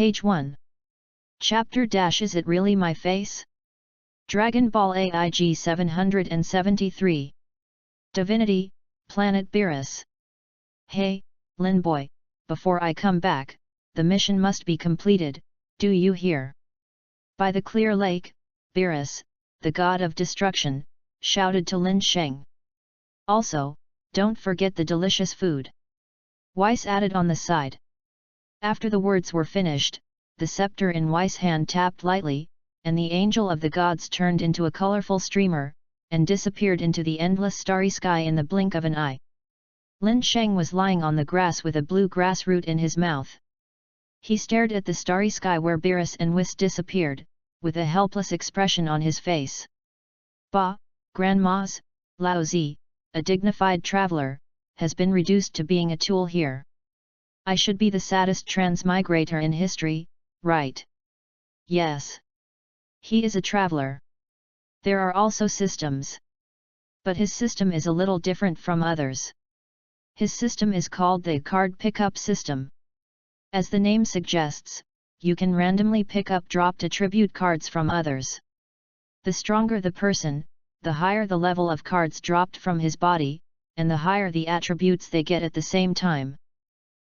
Page 1. Chapter - Is It Really My Face? Dragon Ball AIG 773. Divinity, Planet Beerus. Hey, Lin boy, before I come back, the mission must be completed, do you hear? By the clear lake, Beerus, the god of destruction, shouted to Lin Sheng. Also, don't forget the delicious food. Weiss added on the side. After the words were finished, the scepter in Weiss' hand tapped lightly, and the angel of the gods turned into a colorful streamer, and disappeared into the endless starry sky in the blink of an eye. Lin Sheng was lying on the grass with a blue grass root in his mouth. He stared at the starry sky where Beerus and Weiss disappeared, with a helpless expression on his face. Bah, grandmas, Lao Zi, a dignified traveler, has been reduced to being a tool here. I should be the saddest transmigrator in history, right? Yes. He is a traveler. There are also systems. But his system is a little different from others. His system is called the card pickup system. As the name suggests, you can randomly pick up dropped attribute cards from others. The stronger the person, the higher the level of cards dropped from his body, and the higher the attributes they get at the same time.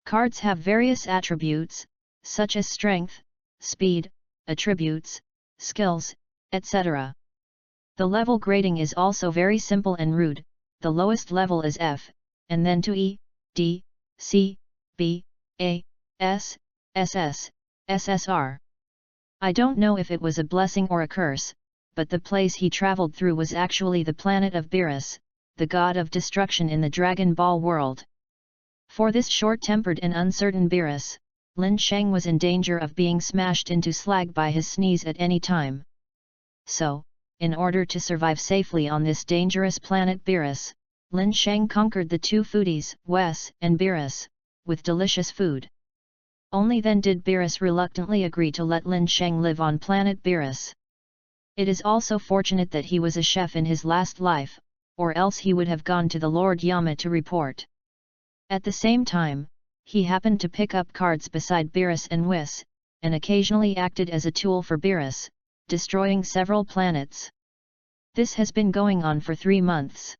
Cards have various attributes, such as strength, speed, attributes, skills, etc. The level grading is also very simple and rude. The lowest level is F, and then to E, D, C, B, A, S, SS, SSR. I don't know if it was a blessing or a curse, but the place he traveled through was actually the planet of Beerus, the god of destruction in the Dragon Ball world. For this short-tempered and uncertain Beerus, Lin Sheng was in danger of being smashed into slag by his sneeze at any time. So, in order to survive safely on this dangerous planet Beerus, Lin Sheng conquered the two foodies, Weiss and Beerus, with delicious food. Only then did Beerus reluctantly agree to let Lin Sheng live on planet Beerus. It is also fortunate that he was a chef in his last life, or else he would have gone to the Lord Yama to report. At the same time, he happened to pick up cards beside Beerus and Weiss, and occasionally acted as a tool for Beerus, destroying several planets. This has been going on for 3 months.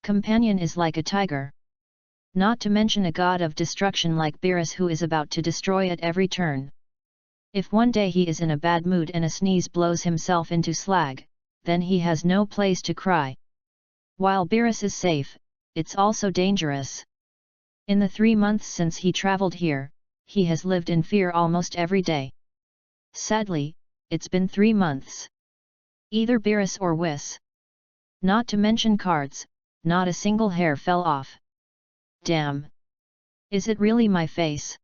Companion is like a tiger. Not to mention a god of destruction like Beerus who is about to destroy at every turn. If one day he is in a bad mood and a sneeze blows himself into slag, then he has no place to cry. While Beerus is safe, it's also dangerous. In the 3 months since he traveled here, he has lived in fear almost every day. Sadly, it's been 3 months. Either Beerus or Weiss. Not to mention cards, not a single hair fell off. Damn! Is it really my face?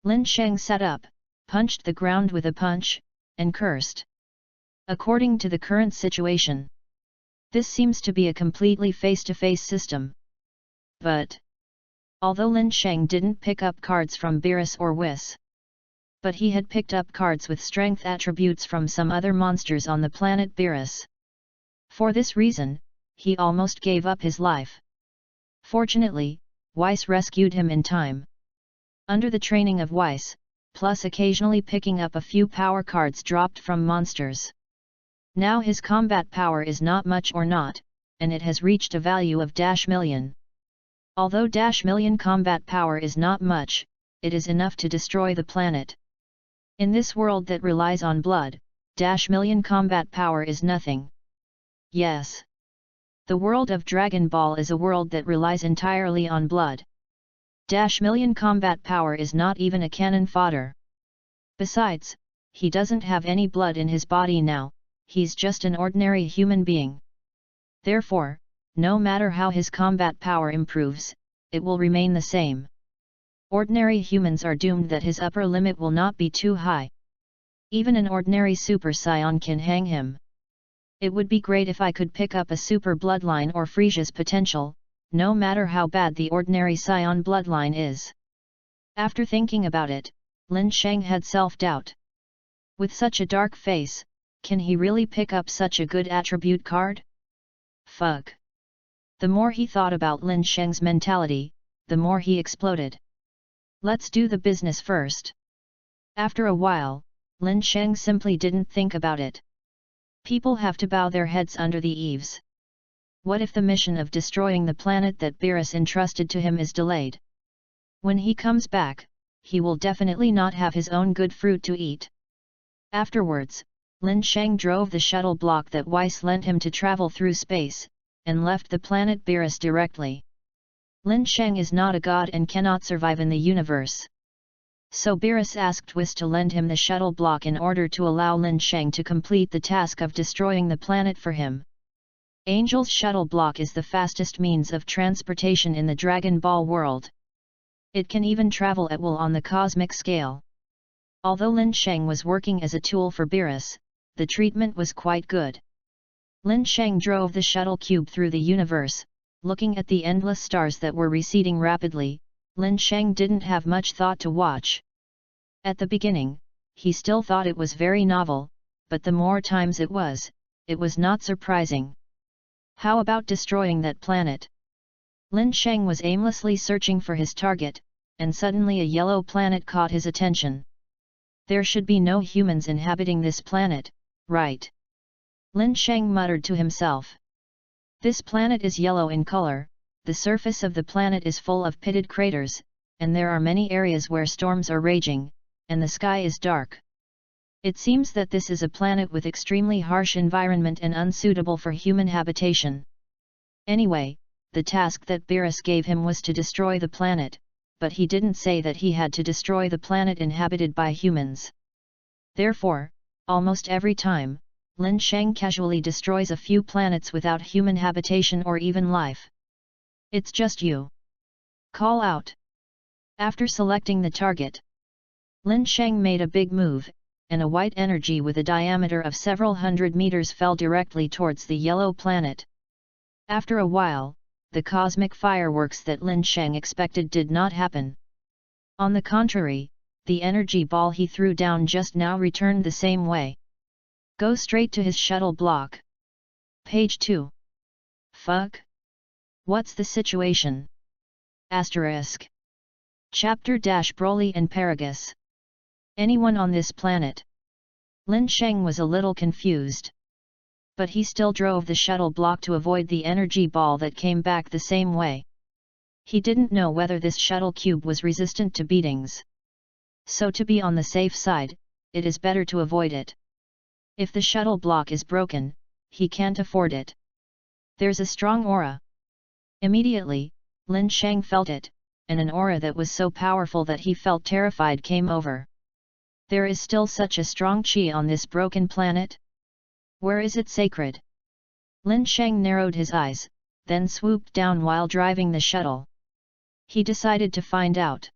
Lin Sheng sat up, punched the ground with a punch, and cursed. According to the current situation, this seems to be a completely face-to-face system. But although Lin Sheng didn't pick up cards from Beerus or Weiss, but he had picked up cards with strength attributes from some other monsters on the planet Beerus. For this reason, he almost gave up his life. Fortunately, Weiss rescued him in time. Under the training of Weiss, plus occasionally picking up a few power cards dropped from monsters. Now his combat power is not much or not, and it has reached a value of -million. Although -million combat power is not much, it is enough to destroy the planet. In this world that relies on blood, -million combat power is nothing. Yes. The world of Dragon Ball is a world that relies entirely on blood. -million combat power is not even a cannon fodder. Besides, he doesn't have any blood in his body now, he's just an ordinary human being. Therefore, no matter how his combat power improves, it will remain the same. Ordinary humans are doomed that his upper limit will not be too high. Even an ordinary Super Saiyan can hang him. It would be great if I could pick up a Super Bloodline or Frisia's potential, no matter how bad the ordinary Saiyan bloodline is. After thinking about it, Lin Sheng had self-doubt. With such a dark face, can he really pick up such a good attribute card? Fuck. The more he thought about Lin Sheng's mentality, the more he exploded. Let's do the business first. After a while, Lin Sheng simply didn't think about it. People have to bow their heads under the eaves. What if the mission of destroying the planet that Beerus entrusted to him is delayed? When he comes back, he will definitely not have his own good fruit to eat. Afterwards, Lin Sheng drove the shuttle block that Weiss lent him to travel through space, and left the planet Beerus directly. Lin Sheng is not a god and cannot survive in the universe. So Beerus asked Weiss to lend him the shuttle block in order to allow Lin Sheng to complete the task of destroying the planet for him. Angel's shuttle block is the fastest means of transportation in the Dragon Ball world. It can even travel at will on the cosmic scale. Although Lin Sheng was working as a tool for Beerus, the treatment was quite good. Lin Sheng drove the shuttle cube through the universe, looking at the endless stars that were receding rapidly. Lin Sheng didn't have much thought to watch. At the beginning, he still thought it was very novel, but the more times it was not surprising. How about destroying that planet? Lin Sheng was aimlessly searching for his target, and suddenly a yellow planet caught his attention. There should be no humans inhabiting this planet, right? Lin Sheng muttered to himself. This planet is yellow in color, the surface of the planet is full of pitted craters, and there are many areas where storms are raging, and the sky is dark. It seems that this is a planet with extremely harsh environment and unsuitable for human habitation. Anyway, the task that Beerus gave him was to destroy the planet, but he didn't say that he had to destroy the planet inhabited by humans. Therefore, almost every time, Lin Sheng casually destroys a few planets without human habitation or even life. It's just you. Call out. After selecting the target, Lin Sheng made a big move, and a white energy with a diameter of several hundred meters fell directly towards the yellow planet. After a while, the cosmic fireworks that Lin Sheng expected did not happen. On the contrary, the energy ball he threw down just now returned the same way. Go straight to his shuttle block. Page 2. Fuck? What's the situation? Asterisk. Chapter Broly and Paragus. Anyone on this planet? Lin Sheng was a little confused. But he still drove the shuttle block to avoid the energy ball that came back the same way. He didn't know whether this shuttle cube was resistant to beatings. So to be on the safe side, it is better to avoid it. If the shuttle block is broken, he can't afford it. There's a strong aura. Immediately, Lin Sheng felt it, and an aura that was so powerful that he felt terrified came over. There is still such a strong qi on this broken planet? Where is it sacred? Lin Sheng narrowed his eyes, then swooped down while driving the shuttle. He decided to find out.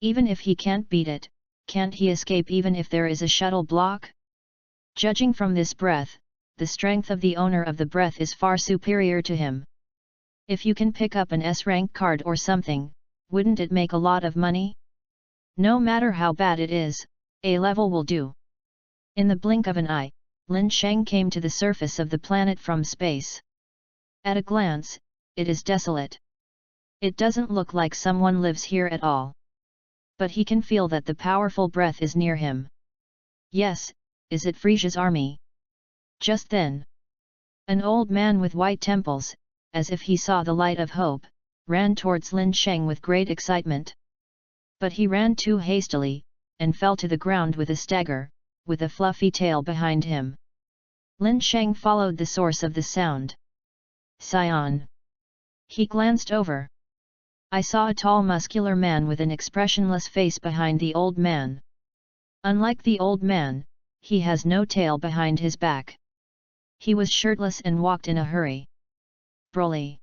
Even if he can't beat it, can't he escape even if there is a shuttle block? Judging from this breath, the strength of the owner of the breath is far superior to him. If you can pick up an S-rank card or something, wouldn't it make a lot of money? No matter how bad it is, A level will do. In the blink of an eye, Lin Sheng came to the surface of the planet from space. At a glance, it is desolate. It doesn't look like someone lives here at all. But he can feel that the powerful breath is near him. Yes, is it Frisia's army? Just then, an old man with white temples, as if he saw the light of hope, ran towards Lin Sheng with great excitement. But he ran too hastily, and fell to the ground with a stagger, with a fluffy tail behind him. Lin Sheng followed the source of the sound. Scion. He glanced over. I saw a tall muscular man with an expressionless face behind the old man. Unlike the old man, he has no tail behind his back. He was shirtless and walked in a hurry. Broly.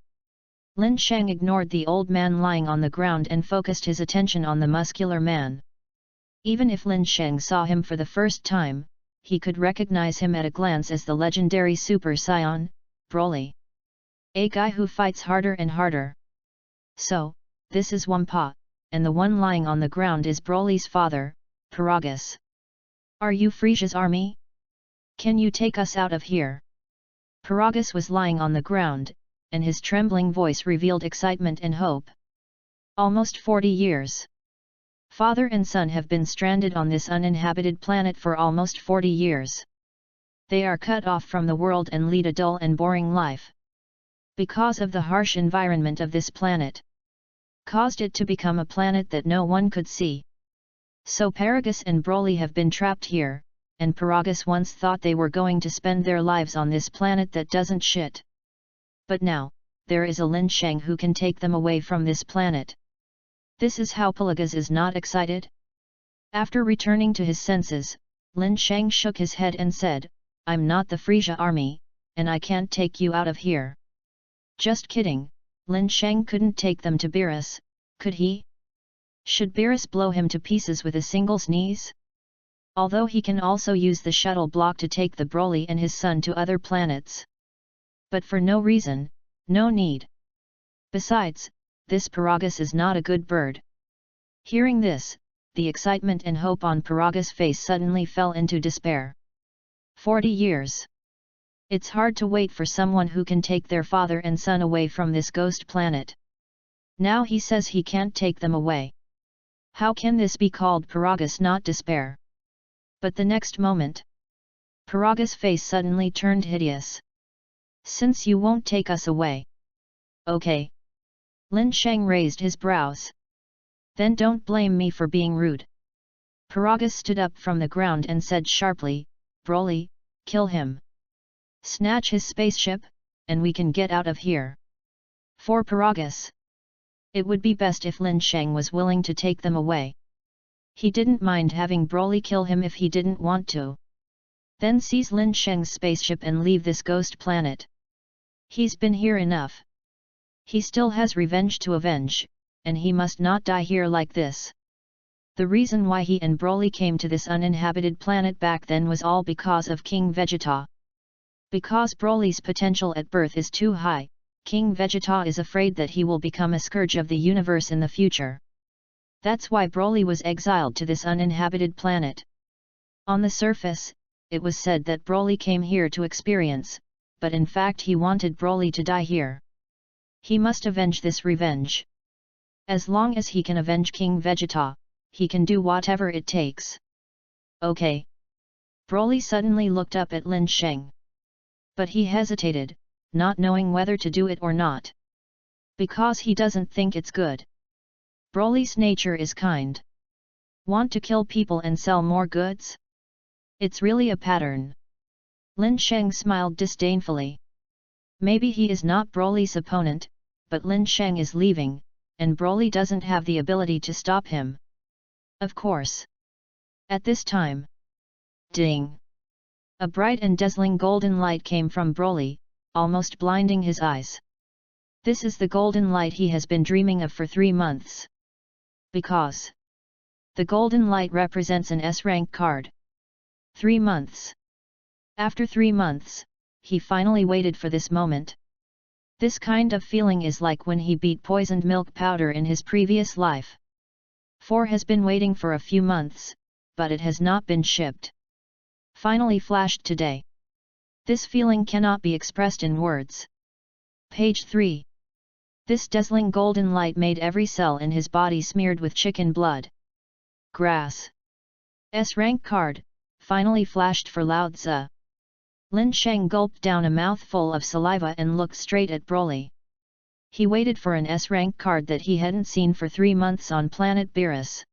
Lin Sheng ignored the old man lying on the ground and focused his attention on the muscular man. Even if Lin Sheng saw him for the first time, he could recognize him at a glance as the legendary Super Saiyan, Broly. A guy who fights harder and harder. So, this is Wampa, and the one lying on the ground is Broly's father, Paragus. Are you Frisia's army? Can you take us out of here? Paragus was lying on the ground, and his trembling voice revealed excitement and hope. Almost 40 years. Father and son have been stranded on this uninhabited planet for almost 40 years. They are cut off from the world and lead a dull and boring life. Because of the harsh environment of this planet, caused it to become a planet that no one could see. So Paragus and Broly have been trapped here, and Paragus once thought they were going to spend their lives on this planet that doesn't shit. But now, there is a Lin Sheng who can take them away from this planet. This is how Paragus is not excited? After returning to his senses, Lin Sheng shook his head and said, "I'm not the Frisia army, and I can't take you out of here." Just kidding, Lin Sheng couldn't take them to Beerus, could he? Should Beerus blow him to pieces with a single sneeze? Although he can also use the shuttle block to take the Broly and his son to other planets. But for no reason, no need. Besides, this Paragus is not a good bird. Hearing this, the excitement and hope on Paragus' face suddenly fell into despair. 40 years. It's hard to wait for someone who can take their father and son away from this ghost planet. Now he says he can't take them away. How can this be called Paragus not despair? But the next moment, Paragus' face suddenly turned hideous. "Since you won't take us away. Okay." Lin Sheng raised his brows. "Then don't blame me for being rude." Paragus stood up from the ground and said sharply, "Broly, kill him. Snatch his spaceship, and we can get out of here." For Paragus, it would be best if Lin Sheng was willing to take them away. He didn't mind having Broly kill him if he didn't want to. Then seize Lin Sheng's spaceship and leave this ghost planet. He's been here enough. He still has revenge to avenge, and he must not die here like this. The reason why he and Broly came to this uninhabited planet back then was all because of King Vegeta. Because Broly's potential at birth is too high, King Vegeta is afraid that he will become a scourge of the universe in the future. That's why Broly was exiled to this uninhabited planet. On the surface, it was said that Broly came here to experience, but in fact he wanted Broly to die here. He must avenge this revenge. As long as he can avenge King Vegeta, he can do whatever it takes. Okay. Broly suddenly looked up at Lin Sheng. But he hesitated, not knowing whether to do it or not. Because he doesn't think it's good. Broly's nature is kind. Want to kill people and sell more goods? It's really a pattern. Lin Sheng smiled disdainfully. Maybe he is not Broly's opponent, but Lin Sheng is leaving, and Broly doesn't have the ability to stop him. Of course. At this time. Ding! A bright and dazzling golden light came from Broly, almost blinding his eyes. This is the golden light he has been dreaming of for 3 months. Because the golden light represents an S-rank card. 3 months. After 3 months, he finally waited for this moment. This kind of feeling is like when he beat poisoned milk powder in his previous life. 4 has been waiting for a few months, but it has not been shipped. Finally flashed today. This feeling cannot be expressed in words. Page 3. This dazzling golden light made every cell in his body smeared with chicken blood. Grass. S-rank card, finally flashed for Lao Tzu. Lin Sheng gulped down a mouthful of saliva and looked straight at Broly. He waited for an S-rank card that he hadn't seen for 3 months on planet Beerus.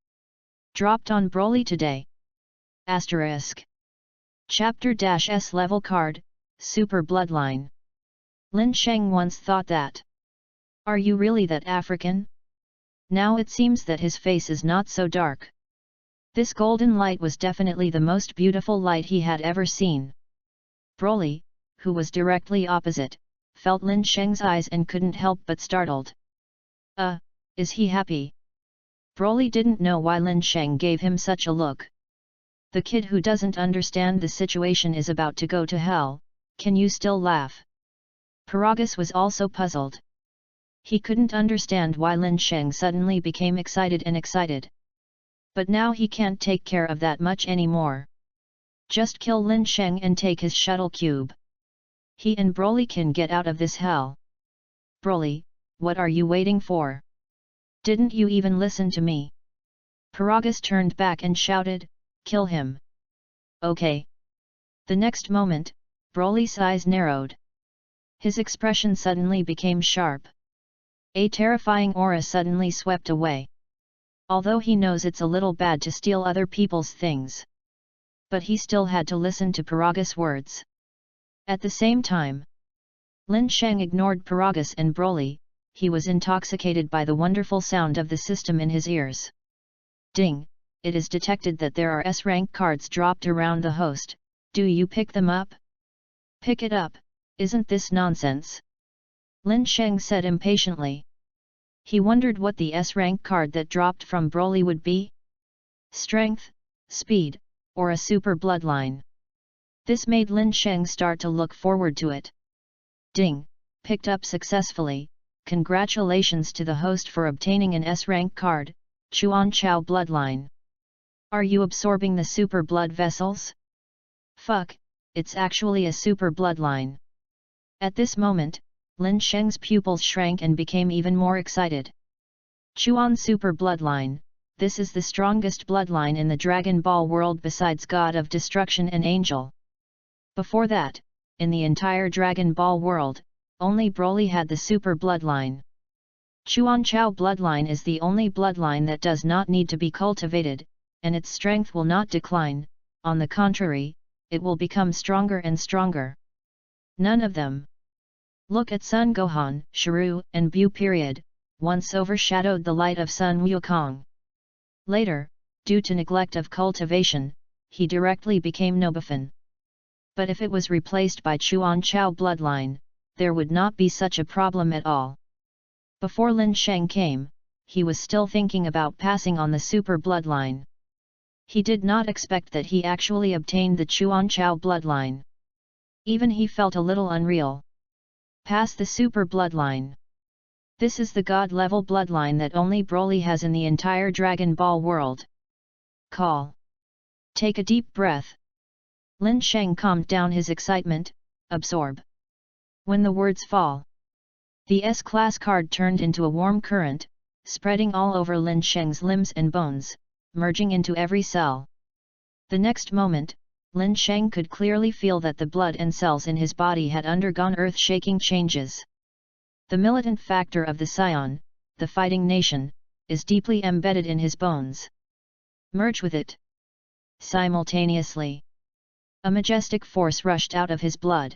Dropped on Broly today. Asterisk. Chapter-S level card, Super Bloodline. Lin Sheng once thought that. Are you really that African? Now it seems that his face is not so dark. This golden light was definitely the most beautiful light he had ever seen. Broly, who was directly opposite, felt Lin Sheng's eyes and couldn't help but startled. Is he happy? Broly didn't know why Lin Sheng gave him such a look. The kid who doesn't understand the situation is about to go to hell, can you still laugh? Paragus was also puzzled. He couldn't understand why Lin Sheng suddenly became excited. But now he can't take care of that much anymore. Just kill Lin Sheng and take his shuttle cube. He and Broly can get out of this hell. Broly, what are you waiting for? Didn't you even listen to me? Paragus turned back and shouted, "Kill him!" "Okay." The next moment, Broly's eyes narrowed. His expression suddenly became sharp. A terrifying aura suddenly swept away. Although he knows it's a little bad to steal other people's things, but he still had to listen to Paragus' words. At the same time, Lin Sheng ignored Paragus and Broly. He was intoxicated by the wonderful sound of the system in his ears. Ding! It is detected that there are S-rank cards dropped around the host. Do you pick them up? Pick it up, isn't this nonsense? Lin Sheng said impatiently. He wondered what the S-rank card that dropped from Broly would be. Strength, speed, or a super bloodline. This made Lin Sheng start to look forward to it. Ding! Picked up successfully. Congratulations to the host for obtaining an S-rank card, Chuanchao Bloodline. Are you absorbing the super blood vessels? Fuck, it's actually a super bloodline. At this moment, Lin Sheng's pupils shrank and became even more excited. Chuan Super Bloodline, this is the strongest bloodline in the Dragon Ball world besides God of Destruction and Angel. Before that, in the entire Dragon Ball world, only Broly had the super bloodline. Chuanchao bloodline is the only bloodline that does not need to be cultivated, and its strength will not decline, on the contrary, it will become stronger and stronger. None of them. Look at Sun Gohan, Shiryu, and Bu period, once overshadowed the light of Sun Wukong. Later, due to neglect of cultivation, he directly became Nobifan. But if it was replaced by Chuanchao bloodline, there would not be such a problem at all. Before Lin Sheng came, he was still thinking about passing on the super bloodline. He did not expect that he actually obtained the Chuanchao bloodline. Even he felt a little unreal. Pass the super bloodline. This is the god-level bloodline that only Broly has in the entire Dragon Ball world. Call. Take a deep breath. Lin Sheng calmed down his excitement. Absorb. When the words fall, the S-class card turned into a warm current, spreading all over Lin Sheng's limbs and bones, merging into every cell. The next moment, Lin Sheng could clearly feel that the blood and cells in his body had undergone earth-shaking changes. The militant factor of the Scion, the fighting nation, is deeply embedded in his bones. Merge with it. Simultaneously, a majestic force rushed out of his blood.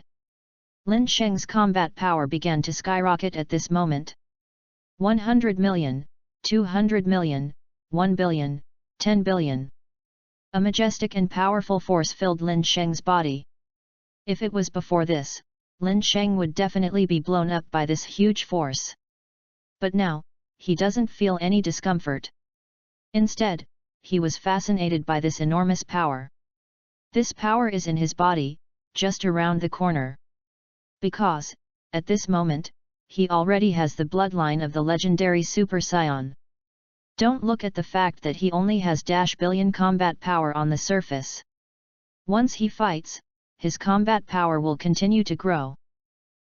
Lin Sheng's combat power began to skyrocket at this moment. 100 million, 200 million, 1 billion, 10 billion. A majestic and powerful force filled Lin Sheng's body. If it was before this, Lin Sheng would definitely be blown up by this huge force. But now, he doesn't feel any discomfort. Instead, he was fascinated by this enormous power. This power is in his body, just around the corner. Because, at this moment, he already has the bloodline of the legendary Super Saiyan. Don't look at the fact that he only has -billion combat power on the surface. Once he fights, his combat power will continue to grow.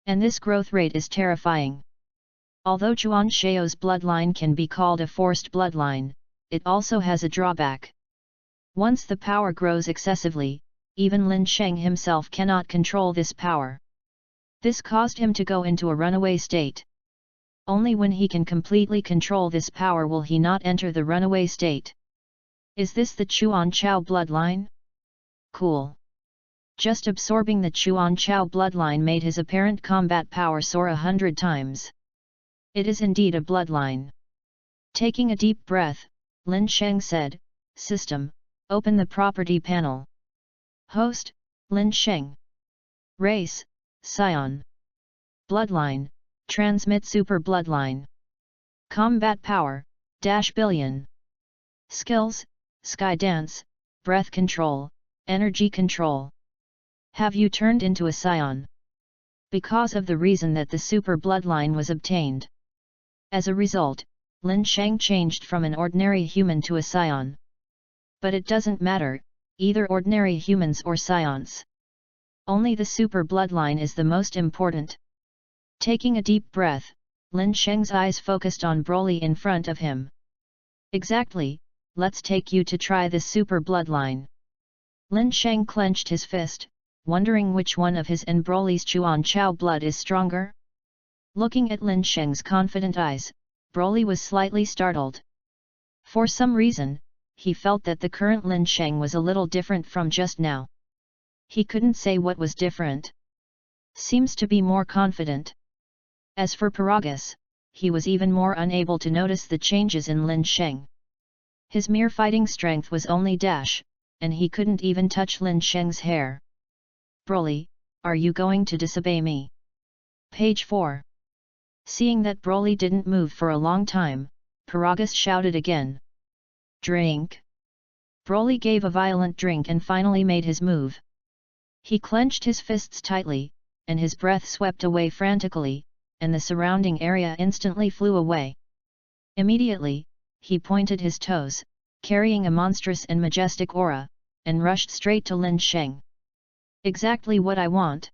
And this growth rate is terrifying. Although Chuanchao's bloodline can be called a forced bloodline, it also has a drawback. Once the power grows excessively, even Lin Sheng himself cannot control this power. This caused him to go into a runaway state. Only when he can completely control this power will he not enter the runaway state. Is this the Chuanchao bloodline? Cool. Just absorbing the Chuanchao bloodline made his apparent combat power soar 100 times. It is indeed a bloodline. Taking a deep breath, Lin Sheng said, "System, open the property panel." Host, Lin Sheng. Race, Scion. Bloodline, transmit super bloodline. Combat power, -billion. Skills, sky dance, breath control, energy control. Have you turned into a Scion? Because of the reason that the super bloodline was obtained. As a result, Lin Sheng changed from an ordinary human to a Scion. But it doesn't matter, either ordinary humans or Scions. Only the super bloodline is the most important. Taking a deep breath, Lin Sheng's eyes focused on Broly in front of him. Exactly, let's take you to try this super bloodline. Lin Sheng clenched his fist, wondering which one of his and Broly's Chuanchao blood is stronger. Looking at Lin Sheng's confident eyes, Broly was slightly startled. For some reason, he felt that the current Lin Sheng was a little different from just now. He couldn't say what was different. Seems to be more confident. As for Paragus, he was even more unable to notice the changes in Lin Sheng. His mere fighting strength was only dash, and he couldn't even touch Lin Sheng's hair. Broly, are you going to disobey me? Page 4. Seeing that Broly didn't move for a long time, Paragus shouted again. Drink! Broly gave a violent drink and finally made his move. He clenched his fists tightly, and his breath swept away frantically, and the surrounding area instantly flew away. Immediately, he pointed his toes, carrying a monstrous and majestic aura, and rushed straight to Lin Sheng. Exactly what I want.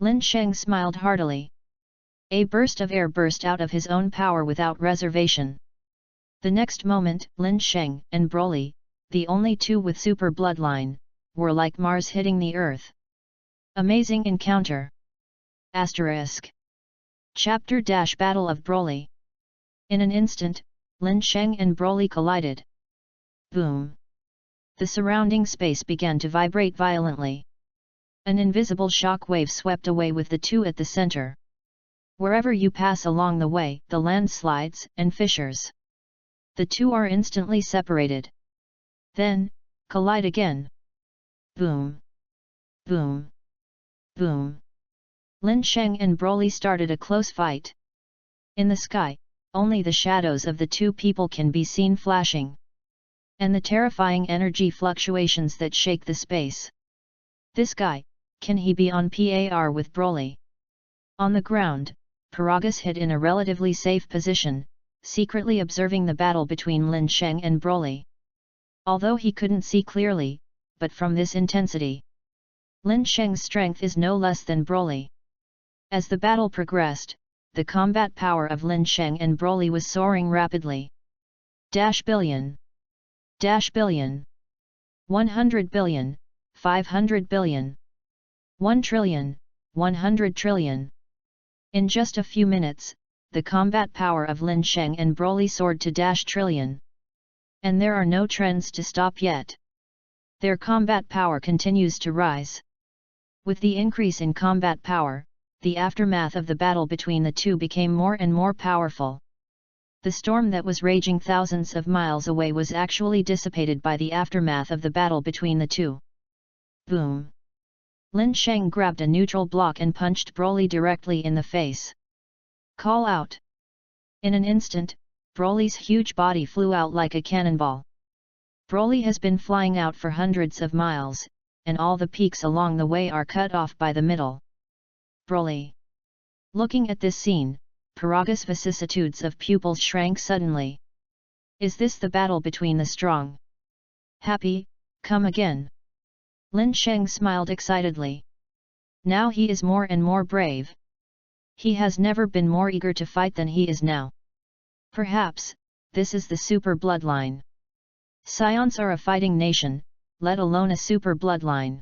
Lin Sheng smiled heartily. A burst of air burst out of his own power without reservation. The next moment, Lin Sheng and Broly, the only two with super bloodline, were like Mars hitting the Earth. Amazing encounter. Asterisk. Chapter - Battle of Broly. In an instant, Lin Sheng and Broly collided. Boom! The surrounding space began to vibrate violently. An invisible shock wave swept away with the two at the center. Wherever you pass along the way, the landslides and fissures. The two are instantly separated. Then, collide again. Boom! Boom! Boom! Lin Sheng and Broly started a close fight. In the sky, only the shadows of the two people can be seen flashing. And the terrifying energy fluctuations that shake the space. This guy, can he be on par with Broly? On the ground, Paragus hid in a relatively safe position, secretly observing the battle between Lin Sheng and Broly. Although he couldn't see clearly, but from this intensity, Lin Sheng's strength is no less than Broly. As the battle progressed, the combat power of Lin Sheng and Broly was soaring rapidly. Billion. Billion. 100 billion, 500 billion. 1 trillion, 100 trillion. In just a few minutes, the combat power of Lin Sheng and Broly soared to trillion. And there are no trends to stop yet. Their combat power continues to rise. With the increase in combat power, the aftermath of the battle between the two became more and more powerful. The storm that was raging thousands of miles away was actually dissipated by the aftermath of the battle between the two. Boom! Lin Sheng grabbed a neutral block and punched Broly directly in the face. Call out! In an instant, Broly's huge body flew out like a cannonball. Broly has been flying out for hundreds of miles, and all the peaks along the way are cut off by the middle. Broly! Looking at this scene, Paragus' vicissitudes of pupils shrank suddenly. Is this the battle between the strong? Happy, come again! Lin Sheng smiled excitedly. Now he is more and more brave. He has never been more eager to fight than he is now. Perhaps, this is the super bloodline. Scions are a fighting nation, let alone a super bloodline.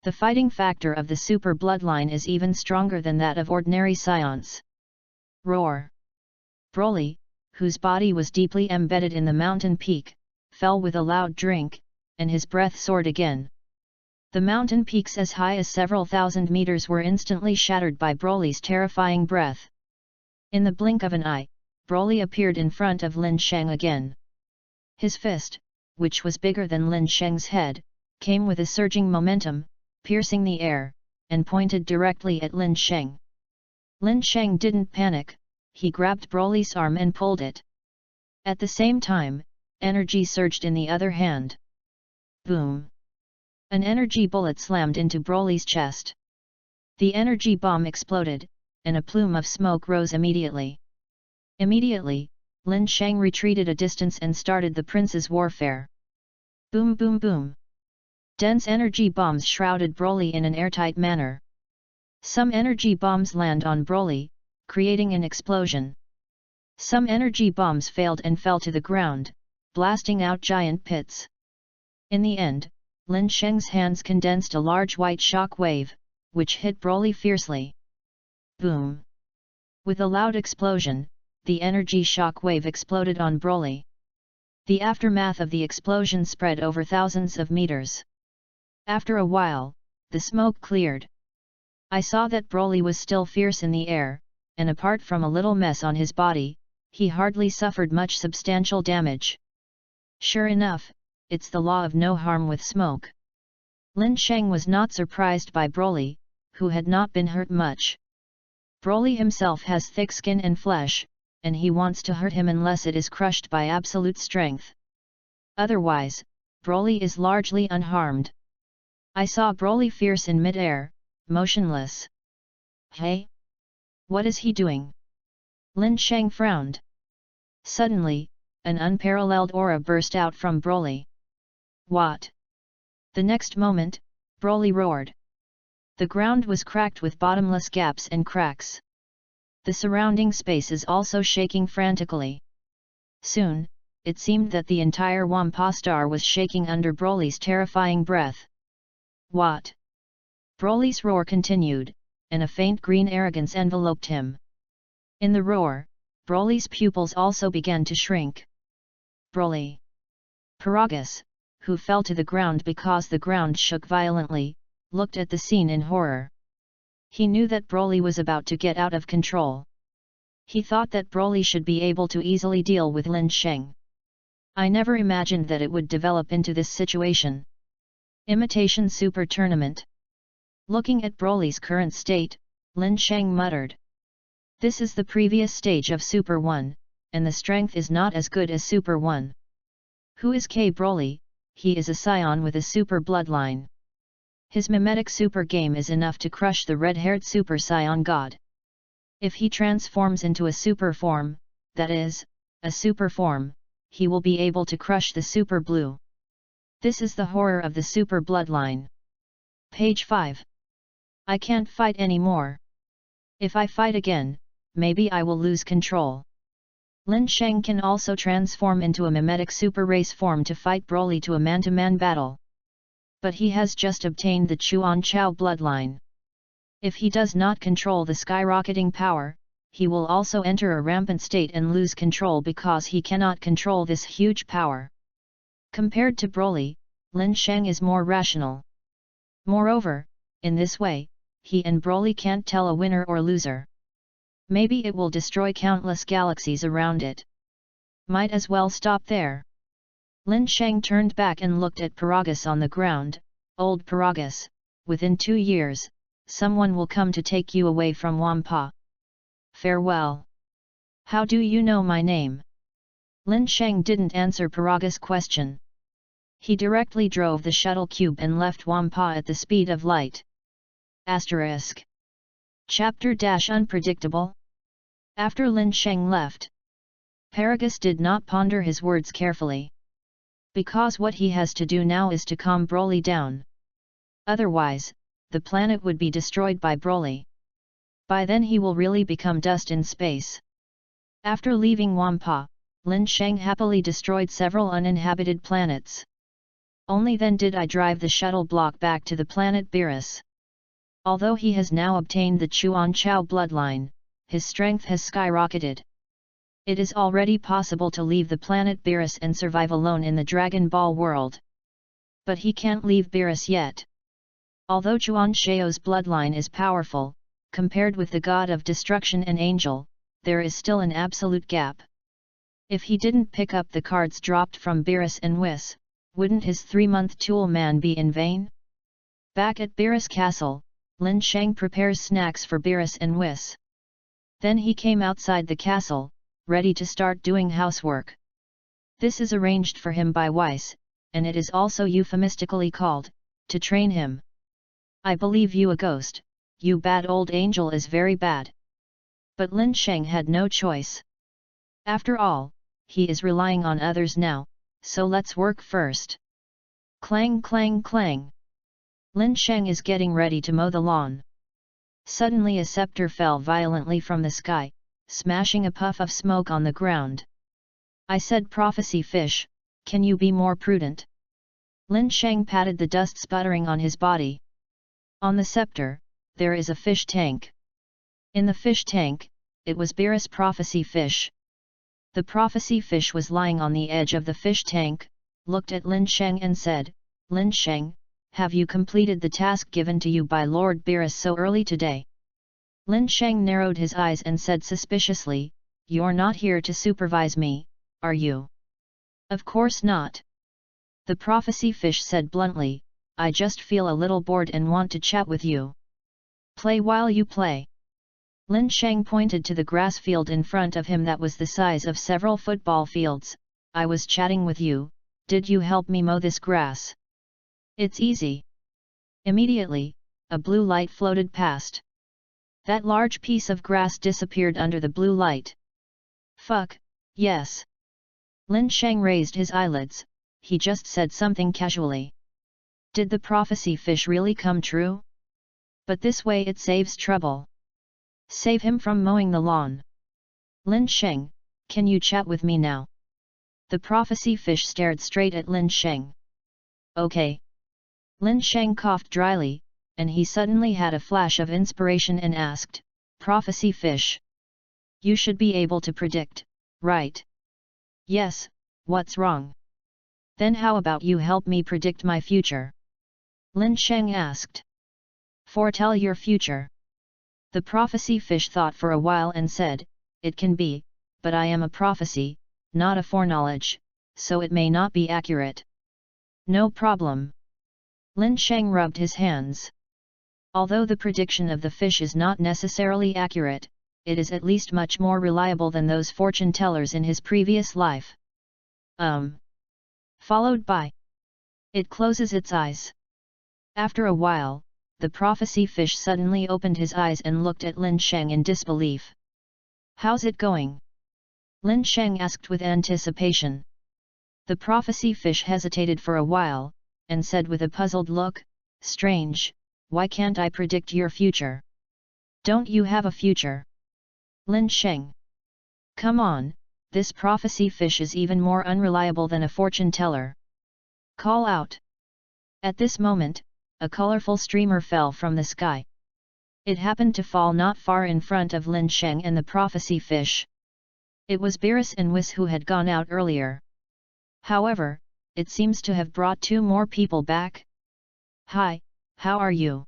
The fighting factor of the super bloodline is even stronger than that of ordinary scions. Roar! Broly, whose body was deeply embedded in the mountain peak, fell with a loud drink, and his breath soared again. The mountain peaks as high as several thousand meters were instantly shattered by Broly's terrifying breath. In the blink of an eye, Broly appeared in front of Lin Sheng again. His fist, which was bigger than Lin Sheng's head, came with a surging momentum, piercing the air, and pointed directly at Lin Sheng. Lin Sheng didn't panic, he grabbed Broly's arm and pulled it. At the same time, energy surged in the other hand. Boom! An energy bullet slammed into Broly's chest. The energy bomb exploded, and a plume of smoke rose immediately. Immediately, Lin Sheng retreated a distance and started the prince's warfare. Boom boom boom! Dense energy bombs shrouded Broly in an airtight manner. Some energy bombs land on Broly, creating an explosion. Some energy bombs failed and fell to the ground, blasting out giant pits. In the end, Lin Sheng's hands condensed a large white shock wave, which hit Broly fiercely. Boom! With a loud explosion, the energy shock wave exploded on Broly. The aftermath of the explosion spread over thousands of meters. After a while, the smoke cleared. I saw that Broly was still fierce in the air, and apart from a little mess on his body, he hardly suffered much substantial damage. Sure enough, it's the law of no harm with smoke. Lin Sheng was not surprised by Broly, who had not been hurt much. Broly himself has thick skin and flesh, and he wants to hurt him unless it is crushed by absolute strength. Otherwise, Broly is largely unharmed. I saw Broly fierce in mid-air, motionless. Hey? What is he doing? Lin Sheng frowned. Suddenly, an unparalleled aura burst out from Broly. What? The next moment, Broly roared. The ground was cracked with bottomless gaps and cracks. The surrounding space is also shaking frantically. Soon, it seemed that the entire Wampa star was shaking under Broly's terrifying breath. What? Broly's roar continued, and a faint green arrogance enveloped him. In the roar, Broly's pupils also began to shrink. Broly! Paragus, who fell to the ground because the ground shook violently, looked at the scene in horror. He knew that Broly was about to get out of control. He thought that Broly should be able to easily deal with Lin Sheng. I never imagined that it would develop into this situation. Imitation Super Tournament. Looking at Broly's current state, Lin Sheng muttered. This is the previous stage of Super 1, and the strength is not as good as Super 1. Who is K Broly? He is a scion with a super bloodline. His mimetic super game is enough to crush the red-haired super scion god. If he transforms into a super form, that is, a super form, he will be able to crush the super blue. This is the horror of the super bloodline. Page 5. I can't fight anymore. If I fight again, maybe I will lose control. Lin Sheng can also transform into a mimetic super race form to fight Broly to a man-to-man battle. But he has just obtained the Chuanchao bloodline. If he does not control the skyrocketing power, he will also enter a rampant state and lose control because he cannot control this huge power. Compared to Broly, Lin Sheng is more rational. Moreover, in this way, he and Broly can't tell a winner or loser. Maybe it will destroy countless galaxies around it. Might as well stop there. Lin Sheng turned back and looked at Paragus on the ground. Old Paragus, within 2 years, someone will come to take you away from Wampa. Farewell. How do you know my name? Lin Sheng didn't answer Paragus' question. He directly drove the shuttle cube and left Wampa at the speed of light. Asterisk. Chapter Unpredictable. After Lin Sheng left, Paragus did not ponder his words carefully. Because what he has to do now is to calm Broly down. Otherwise, the planet would be destroyed by Broly. By then he will really become dust in space. After leaving Wampa, Lin Sheng happily destroyed several uninhabited planets. Only then did I drive the shuttle block back to the planet Beerus. Although he has now obtained the Chuanchao bloodline, his strength has skyrocketed. It is already possible to leave the planet Beerus and survive alone in the Dragon Ball world. But he can't leave Beerus yet. Although Chuanchao's bloodline is powerful, compared with the god of destruction and angel, there is still an absolute gap. If he didn't pick up the cards dropped from Beerus and Whis, wouldn't his 3-month tool man be in vain? Back at Beerus Castle, Lin Sheng prepares snacks for Beerus and Whis. Then he came outside the castle, ready to start doing housework. This is arranged for him by Weiss, and it is also euphemistically called, to train him. I believe you a ghost, you bad old angel is very bad. But Lin Sheng had no choice. After all, he is relying on others now, so let's work first. Clang clang clang. Lin Sheng is getting ready to mow the lawn. Suddenly a scepter fell violently from the sky, smashing a puff of smoke on the ground. I said prophecy fish, Can you be more prudent? Lin Sheng patted the dust sputtering on his body. On the scepter, there is a fish tank. In the fish tank, it was Beerus' prophecy fish. The prophecy fish was lying on the edge of the fish tank, looked at Lin Sheng and said, Lin Sheng, have you completed the task given to you by Lord Beerus so early today? Lin Sheng narrowed his eyes and said suspiciously, You're not here to supervise me, are you? Of course not. The prophecy fish said bluntly, I just feel a little bored and want to chat with you. Play while you play. Lin Sheng pointed to the grass field in front of him that was the size of several football fields. I was chatting with you, did you help me mow this grass? It's easy. Immediately, a blue light floated past. That large piece of grass disappeared under the blue light. Fuck, yes. Lin Sheng raised his eyelids, he just said something casually. Did the prophecy fish really come true? But this way it saves trouble. Save him from mowing the lawn. Lin Sheng, can you chat with me now? The prophecy fish stared straight at Lin Sheng. Okay. Lin Sheng coughed dryly, and he suddenly had a flash of inspiration and asked, Prophecy fish. You should be able to predict, right? Yes, what's wrong? Then how about you help me predict my future? Lin Sheng asked. Foretell your future. The prophecy fish thought for a while and said, It can be, but I am a prophecy, not a foreknowledge, so it may not be accurate. No problem. Lin Sheng rubbed his hands. Although the prediction of the fish is not necessarily accurate, it is at least much more reliable than those fortune tellers in his previous life. Followed by. It closes its eyes. After a while, the prophecy fish suddenly opened his eyes and looked at Lin Sheng in disbelief. How's it going? Lin Sheng asked with anticipation. The prophecy fish hesitated for a while, and said with a puzzled look, Strange, why can't I predict your future? Don't you have a future? Lin Sheng. Come on, this prophecy fish is even more unreliable than a fortune teller. Call out. At this moment, a colorful streamer fell from the sky. It happened to fall not far in front of Lin Sheng and the prophecy fish. It was Beerus and Whis who had gone out earlier. However, it seems to have brought 2 more people back. Hi, how are you?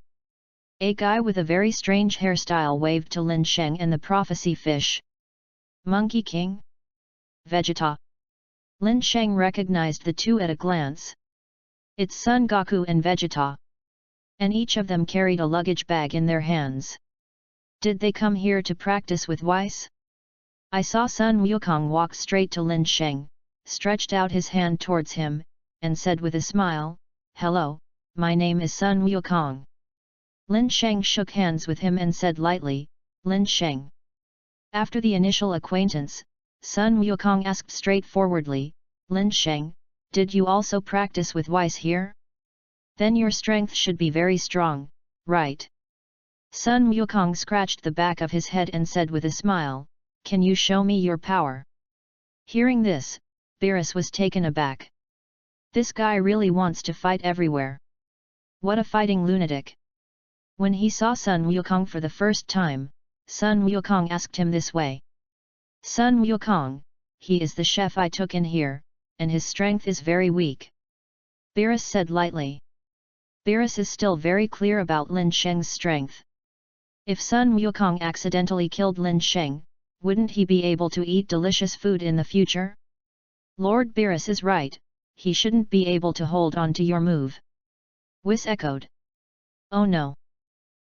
A guy with a very strange hairstyle waved to Lin Sheng and the prophecy fish. Monkey King? Vegeta. Lin Sheng recognized the 2 at a glance. It's Son Goku and Vegeta. And each of them carried a luggage bag in their hands. Did they come here to practice with Weiss? I saw Sun Wukong walk straight to Lin Sheng, stretched out his hand towards him, and said with a smile, Hello, my name is Sun Wukong. Lin Sheng shook hands with him and said lightly, Lin Sheng. After the initial acquaintance, Sun Wukong asked straightforwardly, Lin Sheng, did you also practice with Weiss here? Then your strength should be very strong, right? Sun Wukong scratched the back of his head and said with a smile, Can you show me your power? Hearing this, Beerus was taken aback. This guy really wants to fight everywhere. What a fighting lunatic! When he saw Sun Wukong for the first time, Sun Wukong asked him this way. Sun Wukong, he is the chef I took in here, and his strength is very weak. Beerus said lightly. Beerus is still very clear about Lin Sheng's strength. If Sun Wukong accidentally killed Lin Sheng, wouldn't he be able to eat delicious food in the future? Lord Beerus is right, he shouldn't be able to hold on to your move. Whis echoed. Oh no.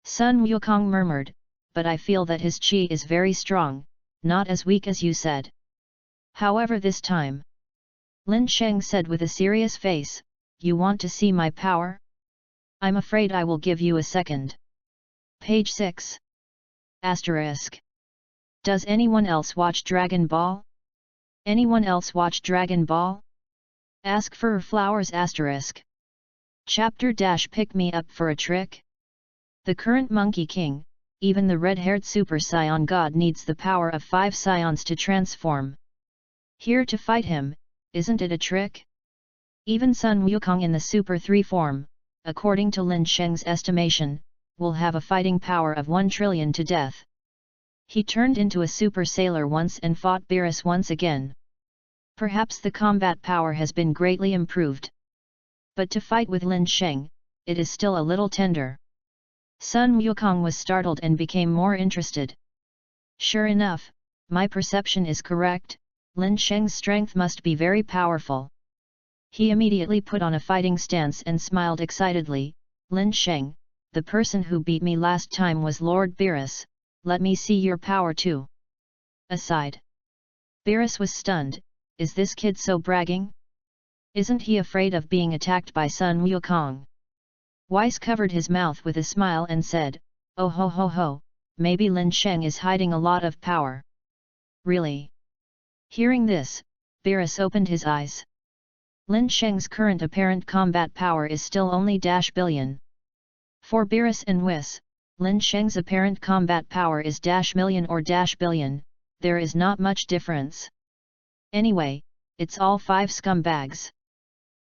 Sun Wukong murmured, but I feel that his chi is very strong, not as weak as you said. However this time. Lin Sheng said with a serious face, You want to see my power? I'm afraid I will give you a second. Page 6. Asterisk. Does anyone else watch Dragon Ball? Anyone else watch Dragon Ball? Ask for flowers asterisk. Chapter - Pick me up for a trick? The current Monkey King, even the red-haired Super Saiyan God needs the power of 5 Saions to transform. Here to fight him, isn't it a trick? Even Sun Wukong in the Super 3 form, according to Lin Sheng's estimation, will have a fighting power of 1 trillion to death. He turned into a super sailor once and fought Beerus once again. Perhaps the combat power has been greatly improved. But to fight with Lin Sheng, it is still a little tender. Sun Wukong was startled and became more interested. Sure enough, my perception is correct, Lin Sheng's strength must be very powerful. He immediately put on a fighting stance and smiled excitedly. Lin Sheng, the person who beat me last time was Lord Beerus, let me see your power too. Aside. Beerus was stunned, is this kid so bragging? Isn't he afraid of being attacked by Sun Wukong? Weiss covered his mouth with a smile and said, oh ho ho ho, maybe Lin Sheng is hiding a lot of power. Really? Hearing this, Beerus opened his eyes. Lin Sheng's current apparent combat power is still only -billion. For Beerus and Weiss, Lin Sheng's apparent combat power is -million or -billion, there is not much difference. Anyway, it's all 5 scumbags.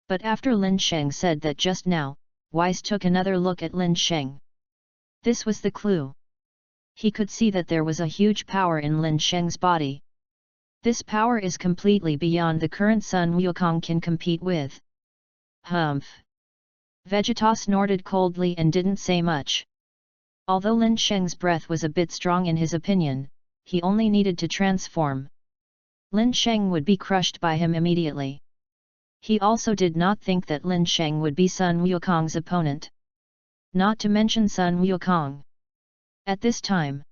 But after Lin Sheng said that just now, Weiss took another look at Lin Sheng. This was the clue. He could see that there was a huge power in Lin Sheng's body. This power is completely beyond the current Sun Wukong can compete with. Humph. Vegeta snorted coldly and didn't say much. Although Lin Sheng's breath was a bit strong in his opinion, he only needed to transform. Lin Sheng would be crushed by him immediately. He also did not think that Lin Sheng would be Sun Wukong's opponent. Not to mention Sun Wukong. At this time,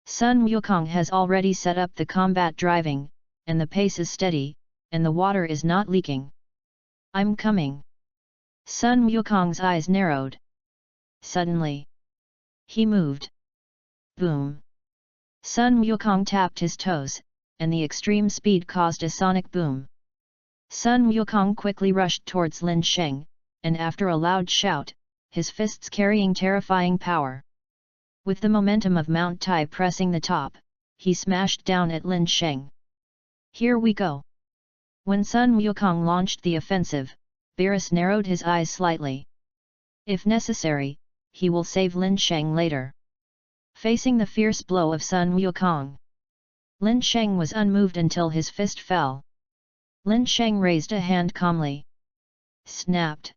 Sun Wukong has already set up the combat driving, and the pace is steady, and the water is not leaking. I'm coming. Sun Wukong's eyes narrowed. Suddenly, he moved. Boom. Sun Wukong tapped his toes, and the extreme speed caused a sonic boom. Sun Wukong quickly rushed towards Lin Sheng, and after a loud shout, his fists carrying terrifying power. With the momentum of Mount Tai pressing the top, he smashed down at Lin Sheng. Here we go. When Sun Wukong launched the offensive, Beerus narrowed his eyes slightly. If necessary, he will save Lin Sheng later. Facing the fierce blow of Sun Wukong, Lin Sheng was unmoved until his fist fell. Lin Sheng raised a hand calmly. Snapped.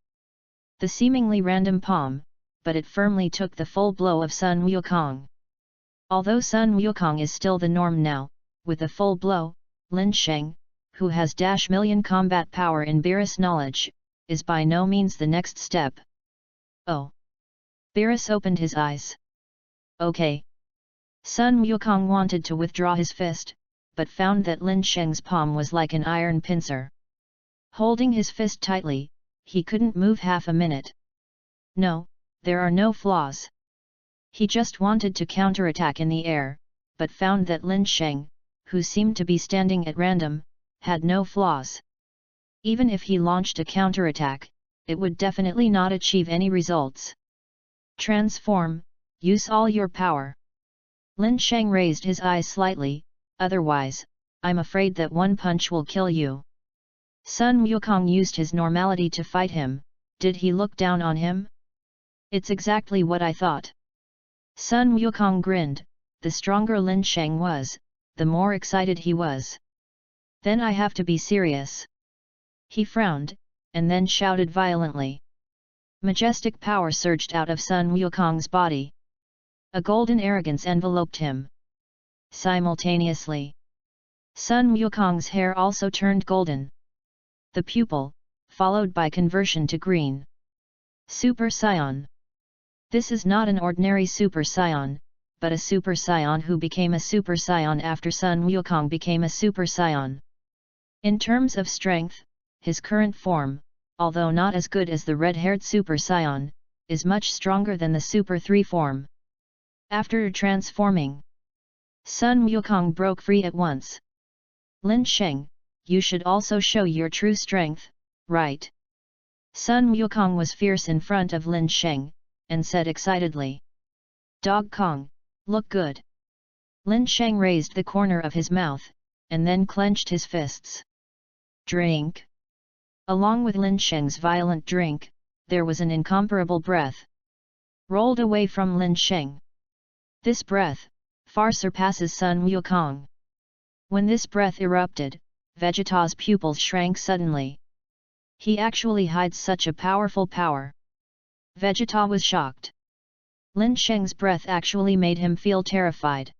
The seemingly random palm, but it firmly took the full blow of Sun Wukong. Although Sun Wukong is still the norm now, with a full blow, Lin Sheng, who has -million combat power in Beerus knowledge, is by no means the next step. Oh! Beerus opened his eyes. Okay. Sun Wukong wanted to withdraw his fist, but found that Lin Sheng's palm was like an iron pincer. Holding his fist tightly, he couldn't move half a minute. No, there are no flaws. He just wanted to counterattack in the air, but found that Lin Sheng, who seemed to be standing at random, had no flaws. Even if he launched a counterattack, it would definitely not achieve any results. Transform, use all your power. Lin Sheng raised his eyes slightly, otherwise, I'm afraid that one punch will kill you. Sun Wukong used his normality to fight him, did he look down on him? It's exactly what I thought. Sun Wukong grinned, the stronger Lin Sheng was, the more excited he was. Then I have to be serious. He frowned, and then shouted violently. Majestic power surged out of Sun Wukong's body. A golden arrogance enveloped him. Simultaneously, Sun Wukong's hair also turned golden. The pupil, followed by conversion to green. Super Saiyan. This is not an ordinary Super Saiyan, but a Super Saiyan who became a Super Saiyan after Sun Wukong became a Super Saiyan. In terms of strength, his current form, although not as good as the red-haired Super Saiyan, is much stronger than the Super 3 form. After transforming, Sun Wukong broke free at once. Lin Sheng, you should also show your true strength, right? Sun Wukong was fierce in front of Lin Sheng, and said excitedly. Dog Kong, look good. Lin Sheng raised the corner of his mouth, and then clenched his fists. Drink. Along with Lin Sheng's violent drink, there was an incomparable breath rolled away from Lin Sheng. This breath far surpasses Sun Wukong. When this breath erupted, Vegeta's pupils shrank suddenly. He actually hides such a powerful power. Vegeta was shocked. Lin Sheng's breath actually made him feel terrified.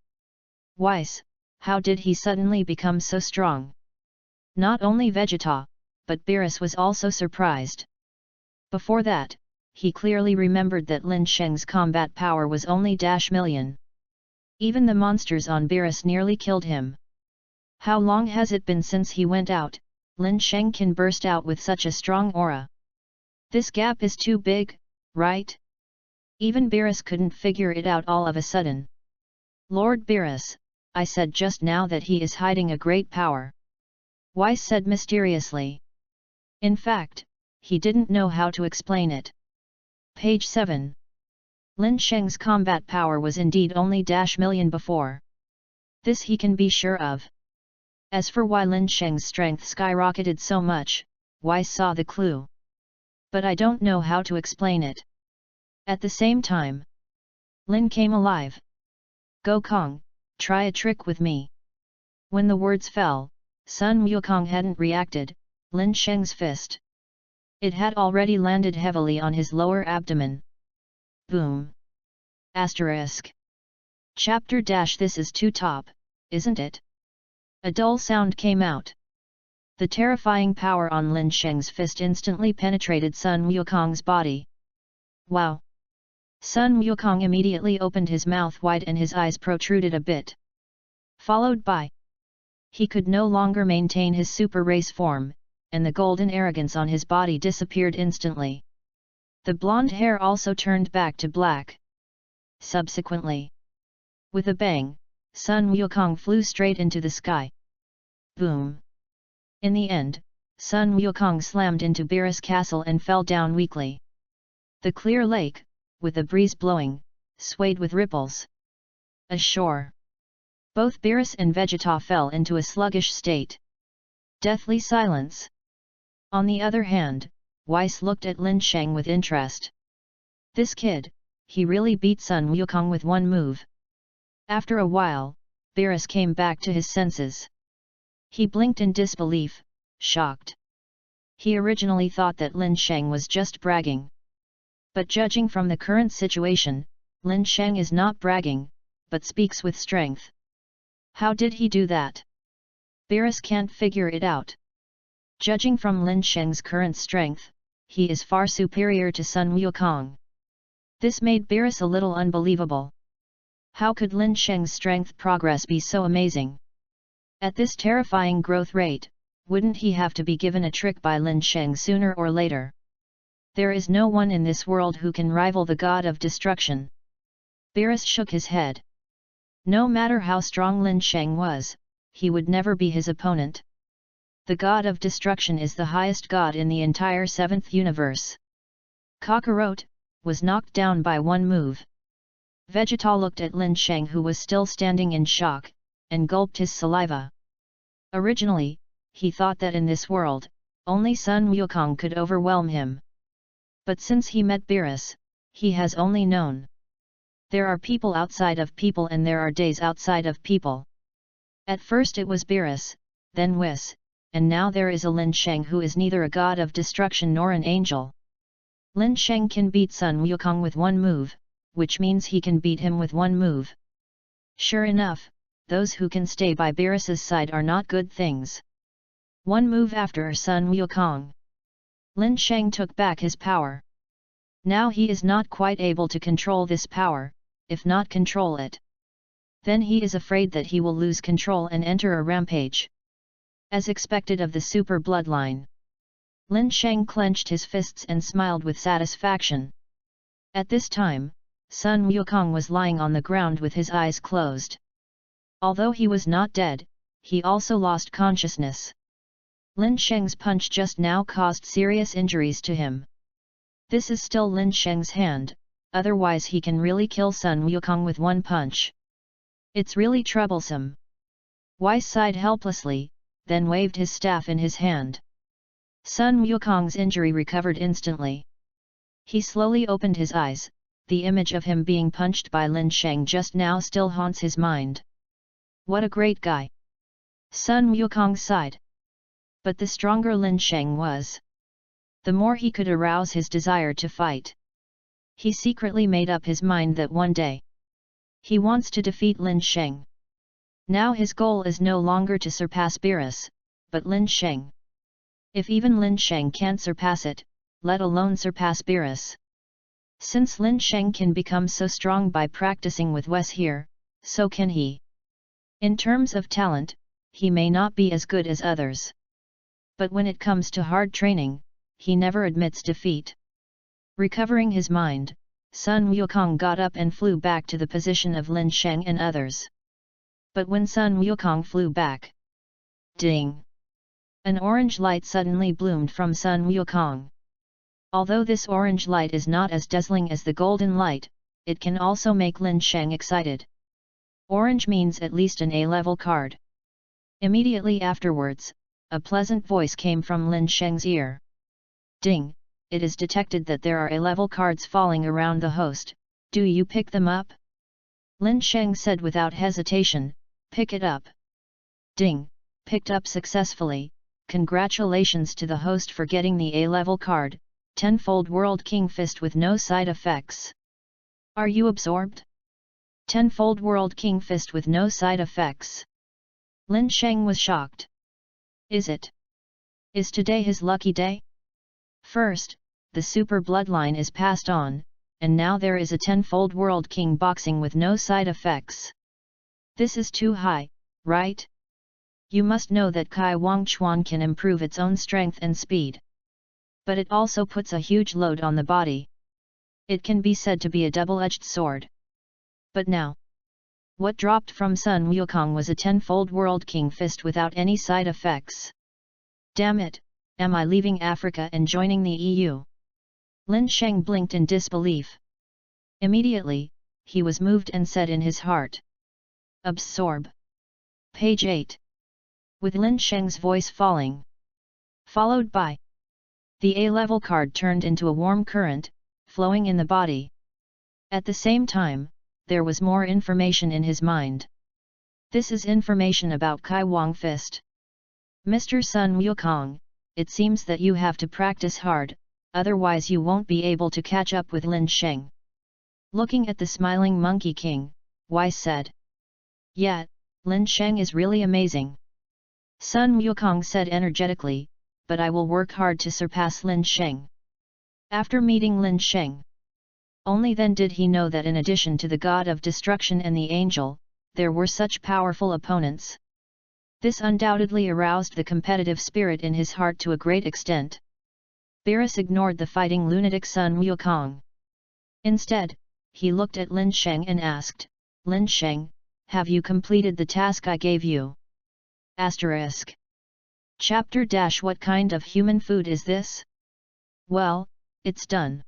Weiss, how did he suddenly become so strong? Not only Vegeta, but Beerus was also surprised. Before that, he clearly remembered that Lin Sheng's combat power was only -million. Even the monsters on Beerus nearly killed him. How long has it been since he went out? Lin Sheng can burst out with such a strong aura. This gap is too big, right? Even Beerus couldn't figure it out all of a sudden. Lord Beerus, I said just now that he is hiding a great power. Weiss said mysteriously. In fact, he didn't know how to explain it. Page 7. Lin Sheng's combat power was indeed only -million before. This he can be sure of. As for why Lin Sheng's strength skyrocketed so much, Weiss saw the clue. But I don't know how to explain it. At the same time, Lin came alive. Go Kong, try a trick with me. When the words fell, Sun Wukong hadn't reacted. Lin Sheng's fist. It had already landed heavily on his lower abdomen. Boom. Asterisk. Chapter - This is too top, isn't it? A dull sound came out. The terrifying power on Lin Sheng's fist instantly penetrated Sun Wukong's body. Wow! Sun Wukong immediately opened his mouth wide and his eyes protruded a bit. Followed by... He could no longer maintain his super race form, and the golden arrogance on his body disappeared instantly. The blonde hair also turned back to black. Subsequently, with a bang, Sun Wukong flew straight into the sky. Boom! In the end, Sun Wukong slammed into Beerus Castle and fell down weakly. The clear lake, with the breeze blowing, swayed with ripples. Ashore. Both Beerus and Vegeta fell into a sluggish state. Deathly silence. On the other hand, Weiss looked at Lin Sheng with interest. This kid, he really beat Sun Wukong with one move. After a while, Beerus came back to his senses. He blinked in disbelief, shocked. He originally thought that Lin Sheng was just bragging. But judging from the current situation, Lin Sheng is not bragging, but speaks with strength. How did he do that? Beerus can't figure it out. Judging from Lin Sheng's current strength, he is far superior to Sun Wukong. This made Beerus a little unbelievable. How could Lin Sheng's strength progress be so amazing? At this terrifying growth rate, wouldn't he have to be given a trick by Lin Sheng sooner or later? There is no one in this world who can rival the god of destruction. Beerus shook his head. No matter how strong Lin Sheng was, he would never be his opponent. The god of destruction is the highest god in the entire 7th universe. Kakarot was knocked down by one move. Vegeta looked at Lin Sheng, who was still standing in shock, and gulped his saliva. Originally, he thought that in this world, only Sun Wukong could overwhelm him. But since he met Beerus, he has only known. There are people outside of people and there are days outside of people. At first it was Beerus, then Whis, and now there is a Lin Sheng who is neither a god of destruction nor an angel. Lin Sheng can beat Sun Wukong with one move, which means he can beat him with one move. Sure enough, those who can stay by Beerus's side are not good things. One move after Sun Wukong. Lin Sheng took back his power. Now he is not quite able to control this power, if not control it. Then he is afraid that he will lose control and enter a rampage. As expected of the super bloodline. Lin Sheng clenched his fists and smiled with satisfaction. At this time, Sun Wukong was lying on the ground with his eyes closed. Although he was not dead, he also lost consciousness. Lin Sheng's punch just now caused serious injuries to him. This is still Lin Sheng's hand, otherwise he can really kill Sun Wukong with one punch. It's really troublesome. Weiss sighed helplessly, then waved his staff in his hand. Sun Wukong's injury recovered instantly. He slowly opened his eyes. The image of him being punched by Lin Sheng just now still haunts his mind. What a great guy! Sun Wukong sighed. But the stronger Lin Sheng was, the more he could arouse his desire to fight. He secretly made up his mind that one day, he wants to defeat Lin Sheng. Now his goal is no longer to surpass Beerus, but Lin Sheng. If even Lin Sheng can't surpass it, let alone surpass Beerus. Since Lin Sheng can become so strong by practicing with Wes here, so can he. In terms of talent, he may not be as good as others. But when it comes to hard training, he never admits defeat. Recovering his mind, Sun Wukong got up and flew back to the position of Lin Sheng and others. But when Sun Wukong flew back, ding! An orange light suddenly bloomed from Sun Wukong. Although this orange light is not as dazzling as the golden light, it can also make Lin Sheng excited. Orange means at least an A-level card. Immediately afterwards, a pleasant voice came from Lin Sheng's ear. Ding! It is detected that there are A-level cards falling around the host. Do you pick them up? Lin Sheng said without hesitation, pick it up. Ding! Picked up successfully. Congratulations to the host for getting the A-level card, Tenfold World King Fist with no side effects. Are you absorbed? Tenfold World King Fist with no side effects. Lin Sheng was shocked. Is it? Is today his lucky day? First, the Super Bloodline is passed on, and now there is a Tenfold World King boxing with no side effects. This is too high, right? You must know that Kai Wang Chuan can improve its own strength and speed. But it also puts a huge load on the body. It can be said to be a double-edged sword. But now, what dropped from Sun Wukong was a Tenfold World King Fist without any side effects. Damn it, am I leaving Africa and joining the EU? Lin Sheng blinked in disbelief. Immediately, he was moved and said in his heart. Absorb. Page 8. With Lin Sheng's voice falling, followed by the A-level card turned into a warm current, flowing in the body. At the same time, there was more information in his mind. This is information about Kai Wang Fist. Mr. Sun Wukong, it seems that you have to practice hard, otherwise you won't be able to catch up with Lin Sheng. Looking at the smiling Monkey King, Wei said. Yeah, Lin Sheng is really amazing. Sun Wukong said energetically, but I will work hard to surpass Lin Sheng. After meeting Lin Sheng, only then did he know that in addition to the god of destruction and the angel, there were such powerful opponents. This undoubtedly aroused the competitive spirit in his heart to a great extent. Beerus ignored the fighting lunatic Sun Wukong. Instead, he looked at Lin Sheng and asked, Lin Sheng, have you completed the task I gave you? Asterisk. Chapter - What kind of human food is this? Well, it's done.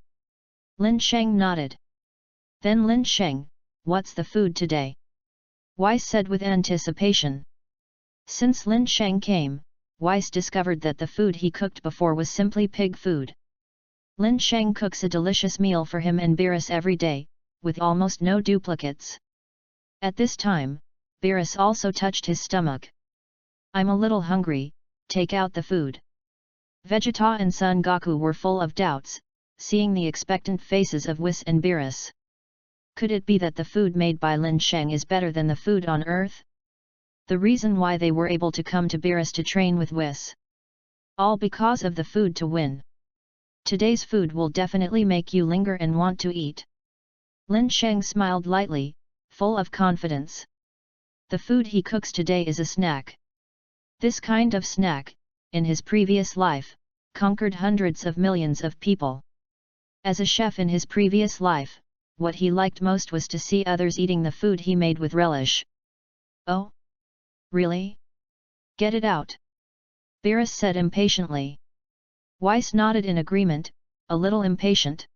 Lin Sheng nodded. Then Lin Sheng, what's the food today? Weiss said with anticipation. Since Lin Sheng came, Weiss discovered that the food he cooked before was simply pig food. Lin Sheng cooks a delicious meal for him and Beerus every day, with almost no duplicates. At this time, Beerus also touched his stomach. I'm a little hungry, take out the food. Vegeta and Son Goku were full of doubts, seeing the expectant faces of Whis and Beerus. Could it be that the food made by Lin Sheng is better than the food on Earth? The reason why they were able to come to Beerus to train with Whis. All because of the food to win. Today's food will definitely make you linger and want to eat. Lin Sheng smiled lightly, full of confidence. The food he cooks today is a snack. This kind of snack, in his previous life, conquered hundreds of millions of people. As a chef in his previous life, what he liked most was to see others eating the food he made with relish. Oh? Really? Get it out! Beerus said impatiently. Weiss nodded in agreement, a little impatient.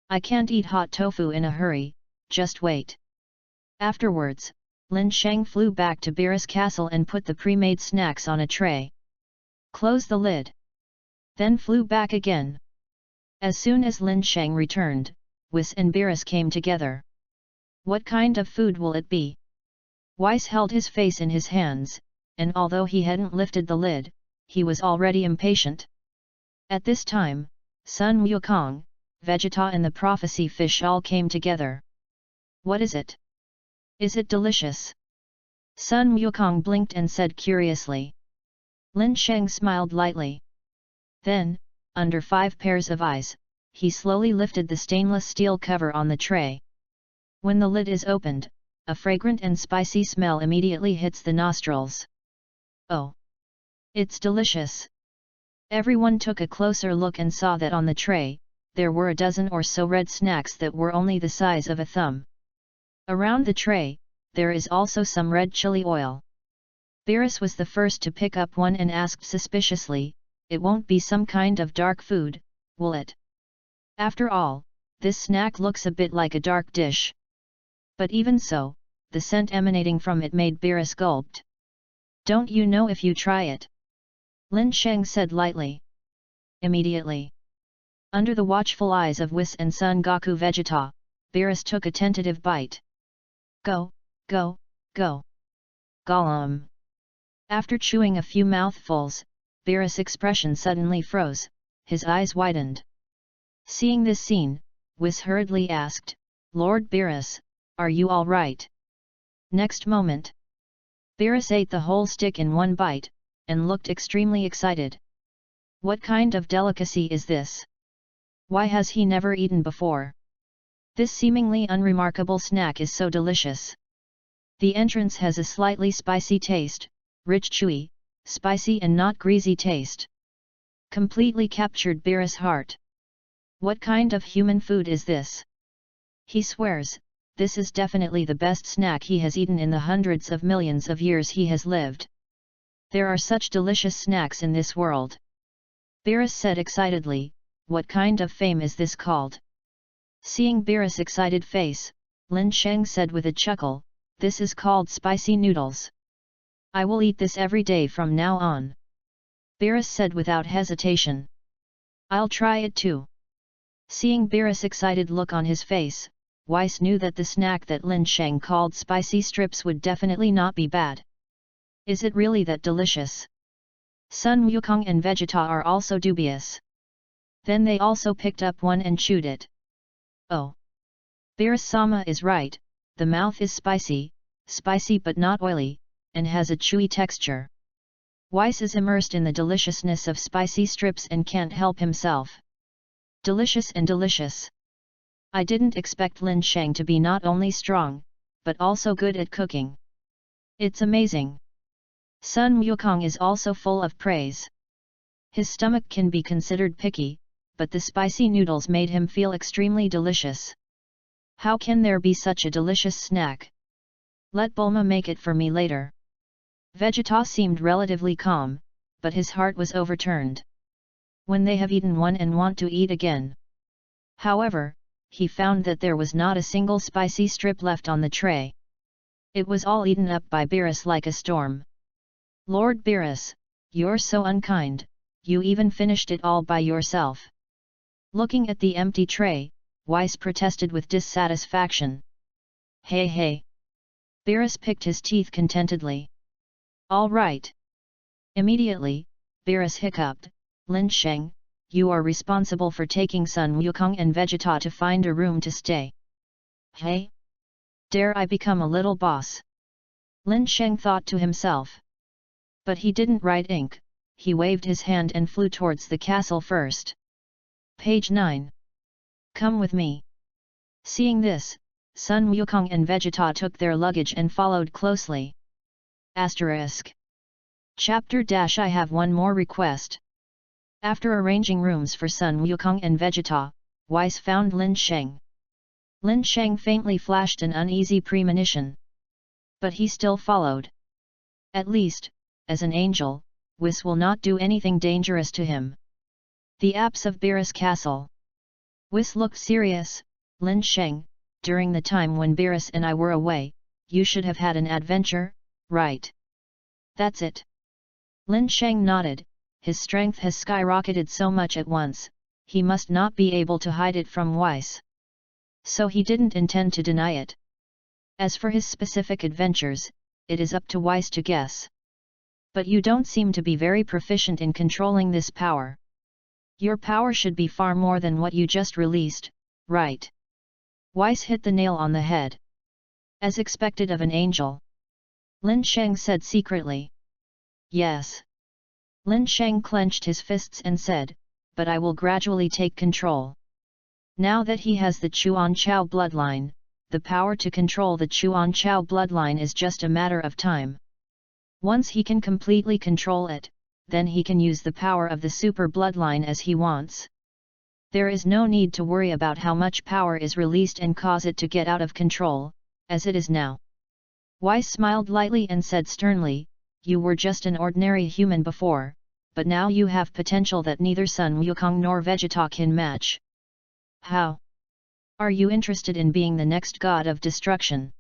I can't eat hot tofu in a hurry, just wait. Afterwards, Lin Sheng flew back to Beerus' castle and put the pre-made snacks on a tray. Close the lid. then flew back again. As soon as Lin Sheng returned, Weiss and Beerus came together. What kind of food will it be? Weiss held his face in his hands, and although he hadn't lifted the lid, he was already impatient. At this time, Sun Wukong, Vegeta and the prophecy fish all came together. What is it? Is it delicious? Sun Wukong blinked and said curiously. Lin Sheng smiled lightly. Then, under 5 pairs of eyes, he slowly lifted the stainless steel cover on the tray. When the lid is opened, a fragrant and spicy smell immediately hits the nostrils. Oh! It's delicious! Everyone took a closer look and saw that on the tray, there were a dozen or so red snacks that were only the size of a thumb. Around the tray, there is also some red chili oil. Beerus was the first to pick up one and asked suspiciously, "It won't be some kind of dark food, will it? After all, this snack looks a bit like a dark dish." But even so, the scent emanating from it made Beerus gulped. "Don't you know if you try it?" Lin Sheng said lightly. Immediately, under the watchful eyes of Weiss and Son Goku Vegeta, Beerus took a tentative bite. Go, go, go! Gollum! After chewing a few mouthfuls, Beerus' expression suddenly froze, his eyes widened. Seeing this scene, Weiss hurriedly asked, "Lord Beerus, are you all right?" Next moment, Beerus ate the whole stick in one bite, and looked extremely excited. What kind of delicacy is this? Why has he never eaten before? This seemingly unremarkable snack is so delicious. The entrance has a slightly spicy taste, rich chewy, spicy and not greasy taste. Completely captured Beerus' heart. What kind of human food is this? He swears, this is definitely the best snack he has eaten in the hundreds of millions of years he has lived. There are such delicious snacks in this world. Beerus said excitedly, "What kind of fame is this called?" Seeing Beerus' excited face, Lin Sheng said with a chuckle, "This is called spicy noodles. I will eat this every day from now on." Beerus said without hesitation. "I'll try it too." Seeing Beerus' excited look on his face, Weiss knew that the snack that Lin Sheng called spicy strips would definitely not be bad. Is it really that delicious? Sun Wukong and Vegeta are also dubious. Then they also picked up one and chewed it. Oh! Beerus-sama is right, the mouth is spicy but not oily, and has a chewy texture. Weiss is immersed in the deliciousness of spicy strips and can't help himself. Delicious and delicious. I didn't expect Lin Sheng to be not only strong, but also good at cooking. It's amazing. Sun Wukong is also full of praise. His stomach can be considered picky, but the spicy noodles made him feel extremely delicious. How can there be such a delicious snack? Let Bulma make it for me later. Vegeta seemed relatively calm, but his heart was overturned. When they have eaten one and want to eat again. However, he found that there was not a single spicy strip left on the tray. It was all eaten up by Beerus like a storm. Lord Beerus, you're so unkind, you even finished it all by yourself. Looking at the empty tray, Weiss protested with dissatisfaction. Hey hey! Beerus picked his teeth contentedly. All right. Immediately, Beerus hiccuped, Lin Sheng, you are responsible for taking Sun Wukong and Vegeta to find a room to stay. Hey? Dare I become a little boss? Lin Sheng thought to himself. But he didn't write ink, he waved his hand and flew towards the castle first. Page 9. Come with me. Seeing this, Sun Wukong and Vegeta took their luggage and followed closely. Asterisk. Chapter - I have one more request. After arranging rooms for Sun Wukong and Vegeta, Weiss found Lin Sheng. Lin Sheng faintly flashed an uneasy premonition. But he still followed. At least, as an angel, Weiss will not do anything dangerous to him. The apse of Beerus Castle. Weiss looked serious. Lin Sheng, during the time when Beerus and I were away, you should have had an adventure, right? That's it. Lin Sheng nodded, his strength has skyrocketed so much at once, he must not be able to hide it from Weiss. So he didn't intend to deny it. As for his specific adventures, it is up to Weiss to guess. But you don't seem to be very proficient in controlling this power. Your power should be far more than what you just released, right? Weiss hit the nail on the head. As expected of an angel. Lin Sheng said secretly. Yes. Lin Sheng clenched his fists and said, but I will gradually take control. Now that he has the Chuanchao bloodline, the power to control the Chuanchao bloodline is just a matter of time. Once he can completely control it, then he can use the power of the super bloodline as he wants. There is no need to worry about how much power is released and cause it to get out of control, as it is now. Weiss smiled lightly and said sternly, you were just an ordinary human before, but now you have potential that neither Sun Wukong nor Vegeta can match. How? Are you interested in being the next god of destruction?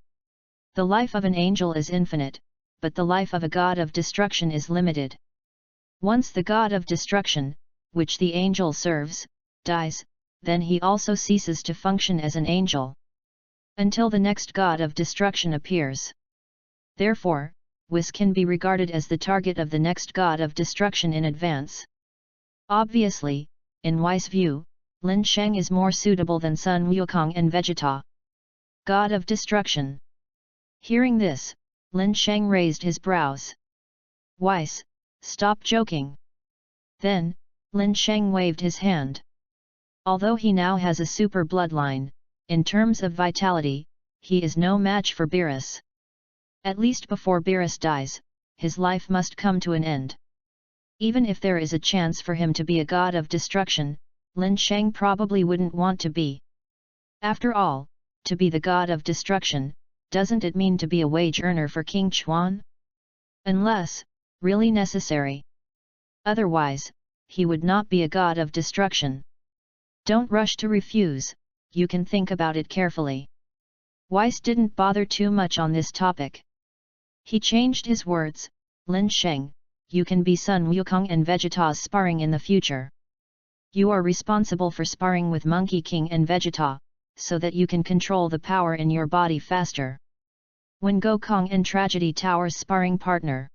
The life of an angel is infinite, but the life of a god of destruction is limited. Once the god of destruction, which the angel serves, dies, then he also ceases to function as an angel. Until the next god of destruction appears. Therefore, Weiss can be regarded as the target of the next god of destruction in advance. Obviously, in Weiss' view, Lin Sheng is more suitable than Sun Wukong and Vegeta. God of destruction. Hearing this, Lin Sheng raised his brows. Weiss, stop joking. Then, Lin Sheng waved his hand. Although he now has a super bloodline, in terms of vitality, he is no match for Beerus. At least before Beerus dies, his life must come to an end. Even if there is a chance for him to be a god of destruction, Lin Sheng probably wouldn't want to be. After all, to be the god of destruction, doesn't it mean to be a wage earner for King Chuan? Unless, really necessary. Otherwise, he would not be a god of destruction. Don't rush to refuse, you can think about it carefully. Weiss didn't bother too much on this topic. He changed his words, Lin Sheng, you can be Sun Wukong and Vegeta's sparring in the future. You are responsible for sparring with Monkey King and Vegeta, so that you can control the power in your body faster. When Gokong and Tragedy Tower's sparring partner.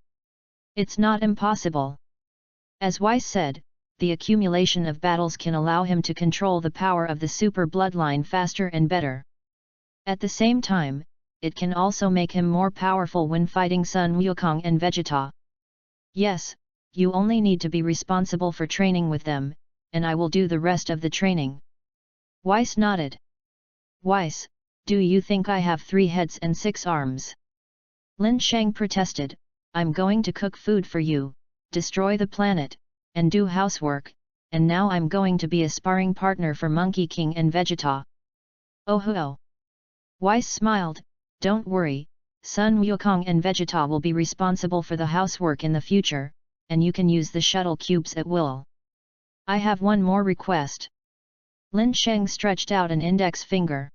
It's not impossible. As Weiss said, the accumulation of battles can allow him to control the power of the super bloodline faster and better. At the same time, it can also make him more powerful when fighting Sun Wukong and Vegeta. Yes, you only need to be responsible for training with them, and I will do the rest of the training. Weiss nodded. Weiss, do you think I have 3 heads and 6 arms? Lin Sheng protested, I'm going to cook food for you, destroy the planet, and do housework, and now I'm going to be a sparring partner for Monkey King and Vegeta. Oh ho! Weiss smiled, don't worry, Sun Wukong and Vegeta will be responsible for the housework in the future, and you can use the shuttle cubes at will. I have one more request. Lin Sheng stretched out an index finger.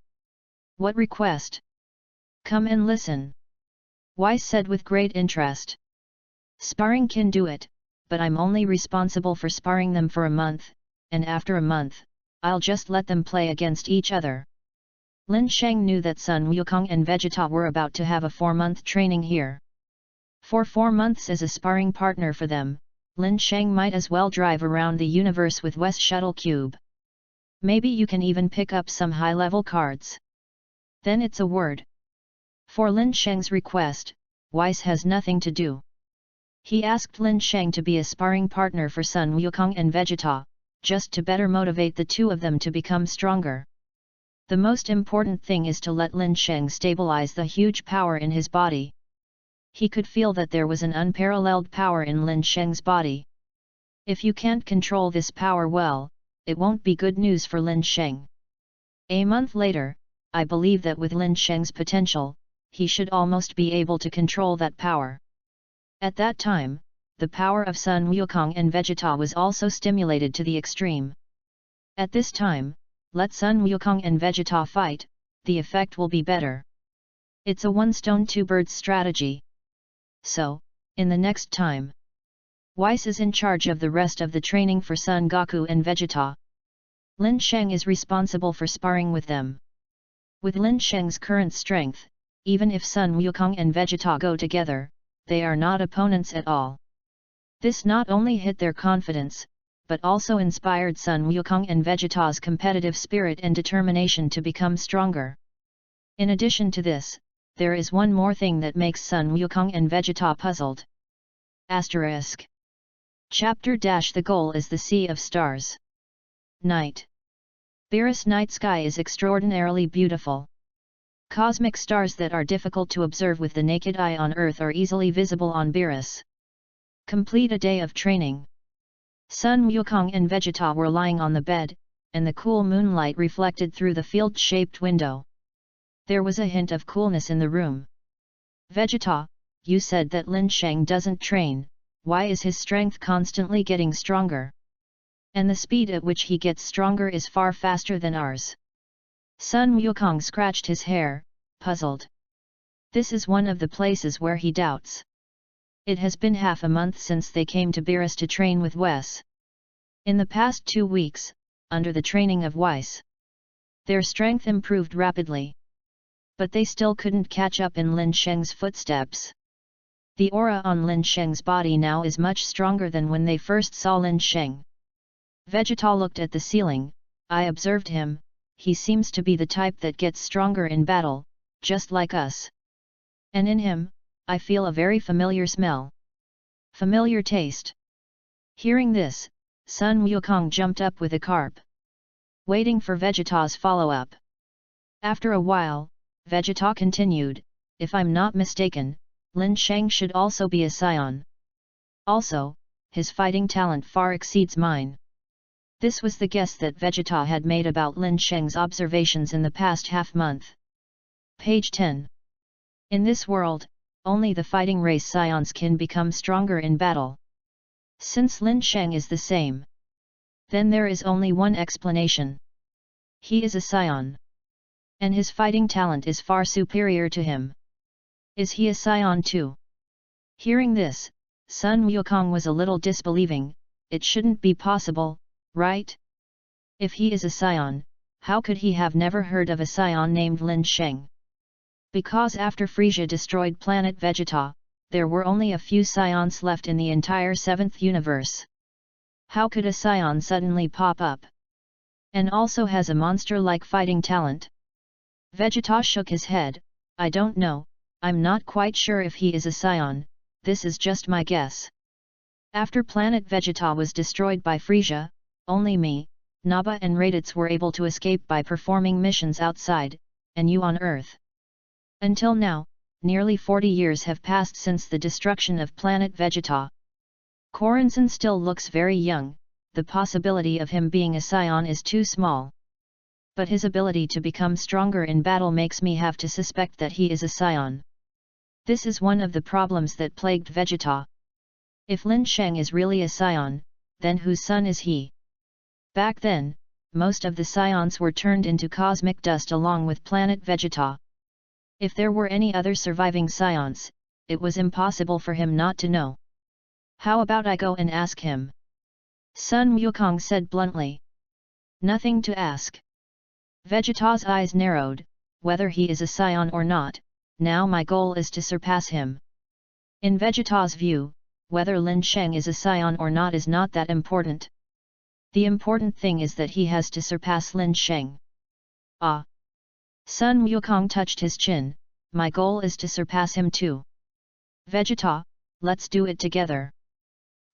What request? Come and listen. Weiss said with great interest. Sparring can do it, but I'm only responsible for sparring them for a month, and after a month, I'll just let them play against each other. Lin Sheng knew that Sun Wukong and Vegeta were about to have a 4-month training here. For 4 months as a sparring partner for them, Lin Sheng might as well drive around the universe with Weiss Shuttle Cube. Maybe you can even pick up some high-level cards. Then it's a word. For Lin Sheng's request, Weiss has nothing to do. He asked Lin Sheng to be a sparring partner for Sun Wukong and Vegeta, just to better motivate the two of them to become stronger. The most important thing is to let Lin Sheng stabilize the huge power in his body. He could feel that there was an unparalleled power in Lin Sheng's body. If you can't control this power well, it won't be good news for Lin Sheng. A month later, I believe that with Lin Sheng's potential, he should almost be able to control that power. At that time, the power of Sun Wukong and Vegeta was also stimulated to the extreme. At this time, let Sun Wukong and Vegeta fight, the effect will be better. It's a one stone two birds strategy. So, in the next time. Weiss is in charge of the rest of the training for Son Goku and Vegeta. Lin Sheng is responsible for sparring with them. With Lin Sheng's current strength, even if Sun Wukong and Vegeta go together, they are not opponents at all. This not only hit their confidence, but also inspired Sun Wukong and Vegeta's competitive spirit and determination to become stronger. In addition to this, there is one more thing that makes Sun Wukong and Vegeta puzzled. Asterisk. Chapter - The goal is the Sea of Stars. Night. Beerus night sky is extraordinarily beautiful. Cosmic stars that are difficult to observe with the naked eye on Earth are easily visible on Beerus. Complete a day of training. Sun Wukong and Vegeta were lying on the bed, and the cool moonlight reflected through the field-shaped window. There was a hint of coolness in the room. Vegeta, you said that Lin Sheng doesn't train, why is his strength constantly getting stronger? And the speed at which he gets stronger is far faster than ours. Sun Wukong scratched his hair, puzzled. This is one of the places where he doubts. It has been half a month since they came to Beerus to train with Wes. In the past 2 weeks, under the training of Weiss, their strength improved rapidly. But they still couldn't catch up in Lin Sheng's footsteps. The aura on Lin Sheng's body now is much stronger than when they first saw Lin Sheng. Vegeta looked at the ceiling. I observed him, he seems to be the type that gets stronger in battle, just like us. And in him, I feel a very familiar smell. Familiar taste. Hearing this, Sun Wukong jumped up with a carp, waiting for Vegeta's follow-up. After a while, Vegeta continued, if I'm not mistaken, Lin Sheng should also be a scion. Also, his fighting talent far exceeds mine. This was the guess that Vegeta had made about Lin Sheng's observations in the past half-month. Page 10. In this world, only the fighting race scions can become stronger in battle. Since Lin Sheng is the same, then there is only one explanation. He is a scion. And his fighting talent is far superior to him. Is he a scion too? Hearing this, Sun Wukong was a little disbelieving. It shouldn't be possible, right? If he is a scion, how could he have never heard of a scion named Lin Sheng? Because after Frieza destroyed planet Vegeta, there were only a few scions left in the entire 7th universe. How could a scion suddenly pop up? And also has a monster-like fighting talent? Vegeta shook his head, I don't know, I'm not quite sure if he is a scion, this is just my guess. After planet Vegeta was destroyed by Frieza, only me, Nappa and Raditz were able to escape by performing missions outside, and you on Earth. Until now, nearly 40 years have passed since the destruction of planet Vegeta. Corazon still looks very young, the possibility of him being a scion is too small. But his ability to become stronger in battle makes me have to suspect that he is a scion. This is one of the problems that plagued Vegeta. If Lin Sheng is really a scion, then whose son is he? Back then, most of the scions were turned into cosmic dust along with planet Vegeta. If there were any other surviving scions, it was impossible for him not to know. How about I go and ask him? Sun Wukong said bluntly. Nothing to ask. Vegeta's eyes narrowed, whether he is a scion or not, now my goal is to surpass him. In Vegeta's view, whether Lin Sheng is a scion or not is not that important. The important thing is that he has to surpass Lin Sheng. Ah! Sun Wukong touched his chin, my goal is to surpass him too. Vegeta, let's do it together.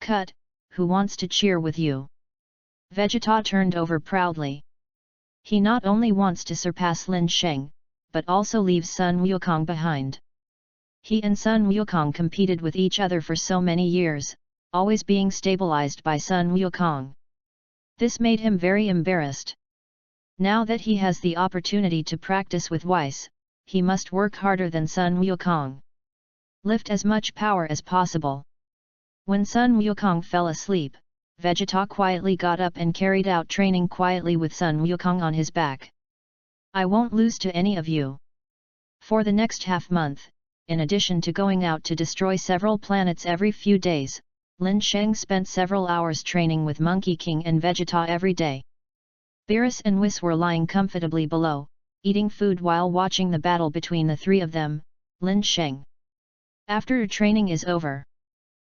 Cut, who wants to cheer with you? Vegeta turned over proudly. He not only wants to surpass Lin Sheng, but also leaves Sun Wukong behind. He and Sun Wukong competed with each other for so many years, always being stabilized by Sun Wukong. This made him very embarrassed. Now that he has the opportunity to practice with Weiss, he must work harder than Sun Wukong. Lift as much power as possible. When Sun Wukong fell asleep, Vegeta quietly got up and carried out training quietly with Sun Wukong on his back. I won't lose to any of you. For the next half-month, in addition to going out to destroy several planets every few days, Lin Sheng spent several hours training with Monkey King and Vegeta every day. Beerus and Whis were lying comfortably below, eating food while watching the battle between the three of them, Lin Sheng. After training is over,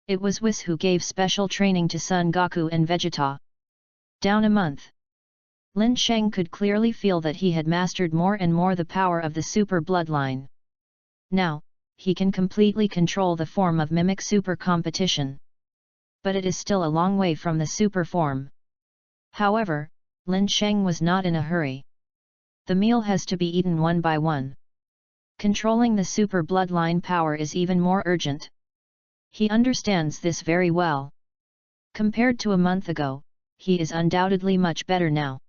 it was Whis who gave special training to Son Goku and Vegeta. Down a month, Lin Sheng could clearly feel that he had mastered more and more the power of the Super Bloodline. Now, he can completely control the form of Mimic Super Competition. But it is still a long way from the Super form. However, Lin Sheng was not in a hurry. The meal has to be eaten one by one. Controlling the Super Bloodline power is even more urgent. He understands this very well. Compared to a month ago, he is undoubtedly much better now.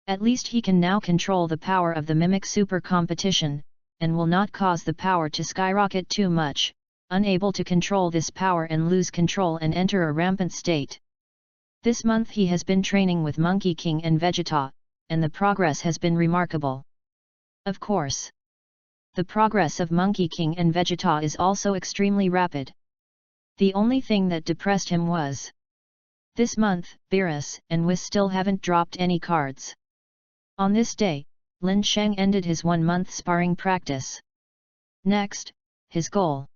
At least he can now control the power of the Mimic Super Competition, and will not cause the power to skyrocket too much, unable to control this power and lose control and enter a rampant state. This month he has been training with Monkey King and Vegeta, and the progress has been remarkable. Of course, the progress of Monkey King and Vegeta is also extremely rapid. The only thing that depressed him was, this month, Beerus and Whis still haven't dropped any cards. On this day, Lin Sheng ended his 1-month sparring practice. Next, his goal.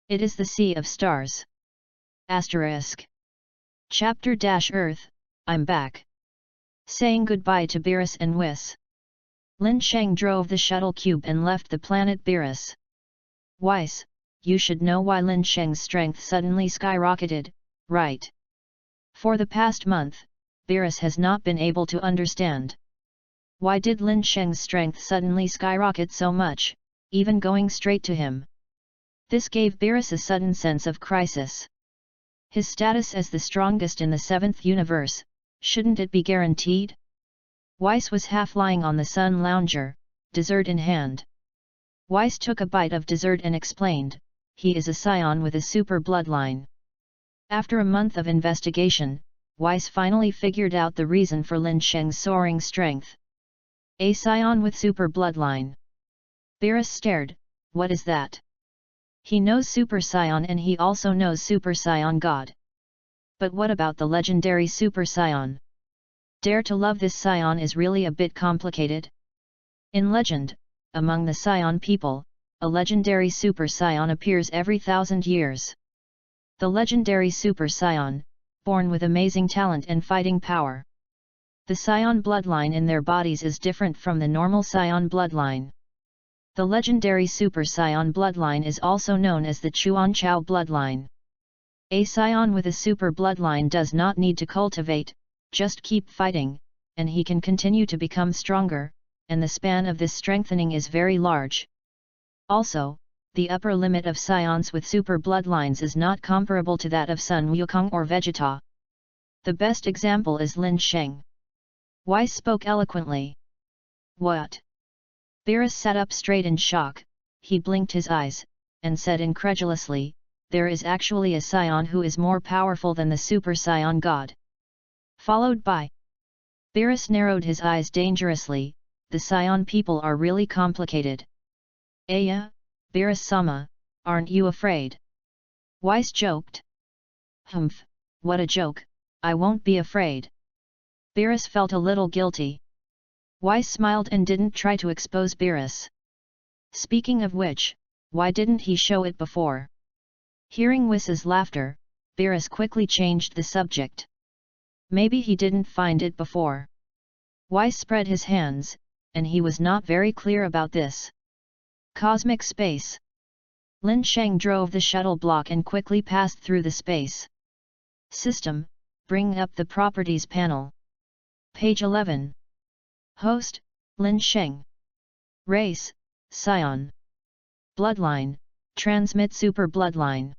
It is the Sea of Stars. Asterisk. Chapter-Earth, I'm back. Saying goodbye to Beerus and Whis, Lin Sheng drove the shuttle cube and left the planet Beerus. Weiss, you should know why Lin Sheng's strength suddenly skyrocketed, right? For the past month, Beerus has not been able to understand. Why did Lin Sheng's strength suddenly skyrocket so much, even going straight to him? This gave Beerus a sudden sense of crisis. His status as the strongest in the 7th universe, shouldn't it be guaranteed? Weiss was half lying on the sun lounger, dessert in hand. Weiss took a bite of dessert and explained, he is a scion with a super bloodline. After a month of investigation, Weiss finally figured out the reason for Lin Sheng's soaring strength. A scion with super bloodline. Beerus stared, what is that? He knows Super Saiyan and he also knows Super Saiyan God. But what about the legendary Super Saiyan? Dare to love this Saiyan is really a bit complicated. In legend, among the Saiyan people, a legendary Super Saiyan appears every 1,000 years. The legendary Super Saiyan, born with amazing talent and fighting power. The Saiyan bloodline in their bodies is different from the normal Saiyan bloodline. The legendary Super Saiyan bloodline is also known as the Chuanchao bloodline. A Saiyan with a super bloodline does not need to cultivate, just keep fighting, and he can continue to become stronger, and the span of this strengthening is very large. Also, the upper limit of Saions with super bloodlines is not comparable to that of Sun Wukong or Vegeta. The best example is Lin Sheng. Weiss spoke eloquently. What? Beerus sat up straight in shock, he blinked his eyes, and said incredulously, there is actually a Saiyan who is more powerful than the Super Saiyan God. Followed by. Beerus narrowed his eyes dangerously, the Saiyan people are really complicated. Yeah, Beerus-sama, aren't you afraid? Weiss joked. Humph, what a joke, I won't be afraid. Beerus felt a little guilty. Weiss smiled and didn't try to expose Beerus. Speaking of which, why didn't he show it before? Hearing Whis' laughter, Beerus quickly changed the subject. Maybe he didn't find it before. Weiss spread his hands, and he was not very clear about this. Cosmic space. Lin Sheng drove the shuttle block and quickly passed through the space. System, bring up the properties panel. Page 11. Host, Lin Sheng. Race, Scion. Bloodline, transmit super bloodline.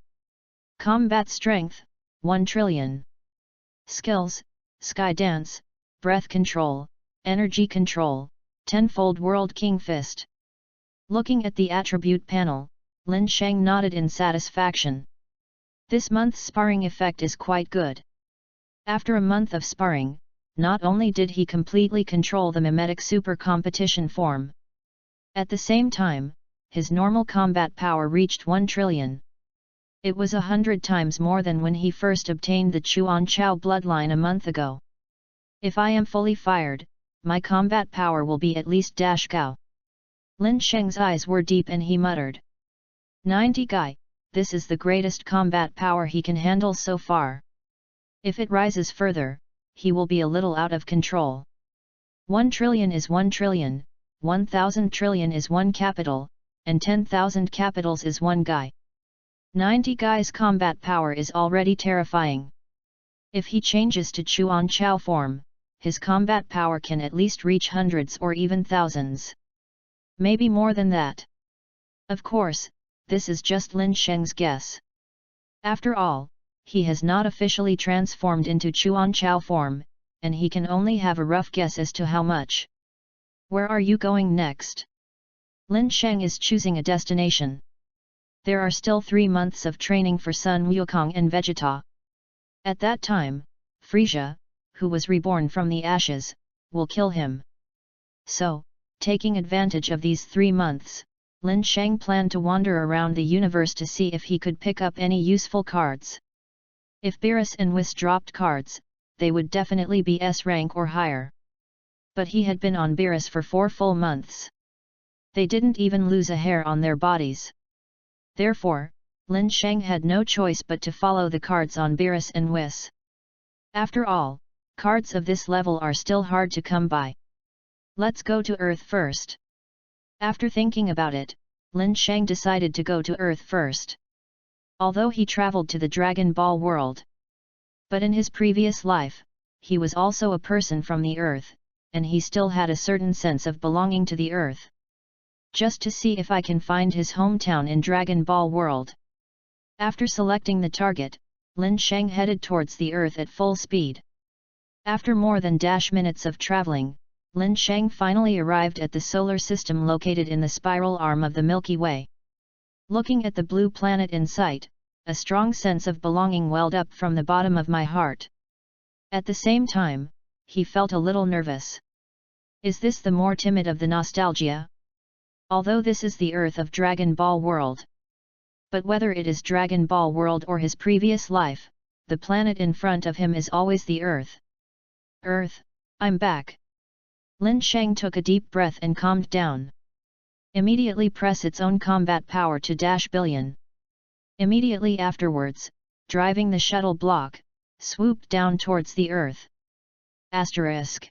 Combat strength, 1 trillion. Skills, sky dance, breath control, energy control, tenfold world king fist. Looking at the attribute panel, Lin Sheng nodded in satisfaction. This month's sparring effect is quite good. After a month of sparring, not only did he completely control the mimetic super competition form. At the same time, his normal combat power reached 1 trillion. It was 100 times more than when he first obtained the Chuanchao bloodline a month ago. If I am fully fired, my combat power will be at least Gao. Lin Sheng's eyes were deep and he muttered. 90 Gai, this is the greatest combat power he can handle so far. If it rises further, he will be a little out of control. 1 trillion is 1 trillion, 1,000 trillion is 1 capital, and 10,000 capitals is 1 Gai. 90 Gai's combat power is already terrifying. If he changes to Chuanchao form, his combat power can at least reach hundreds or even thousands. Maybe more than that. Of course, this is just Lin Sheng's guess. After all, he has not officially transformed into Chuanchao form, and he can only have a rough guess as to how much. Where are you going next? Lin Sheng is choosing a destination. There are still 3 months of training for Sun Wukong and Vegeta. At that time, Frisia, who was reborn from the ashes, will kill him. So, taking advantage of these 3 months, Lin Sheng planned to wander around the universe to see if he could pick up any useful cards. If Beerus and Whis dropped cards, they would definitely be S rank or higher. But he had been on Beerus for 4 full months. They didn't even lose a hair on their bodies. Therefore, Lin Sheng had no choice but to follow the cards on Beerus and Whis. After all, cards of this level are still hard to come by. Let's go to Earth first. After thinking about it, Lin Sheng decided to go to Earth first. Although he traveled to the Dragon Ball world. But in his previous life, he was also a person from the Earth, and he still had a certain sense of belonging to the Earth. Just to see if I can find his hometown in Dragon Ball world. After selecting the target, Lin Sheng headed towards the Earth at full speed. After more than -minutes of traveling, Lin Sheng finally arrived at the solar system located in the spiral arm of the Milky Way. Looking at the blue planet in sight, a strong sense of belonging welled up from the bottom of my heart. At the same time, he felt a little nervous. Is this the more timid of the nostalgia? Although this is the Earth of Dragon Ball world. But whether it is Dragon Ball world or his previous life, the planet in front of him is always the Earth. Earth, I'm back. Lin Sheng took a deep breath and calmed down. Immediately press its own combat power to -billion. Immediately afterwards, driving the shuttle block, swooped down towards the Earth. Asterisk.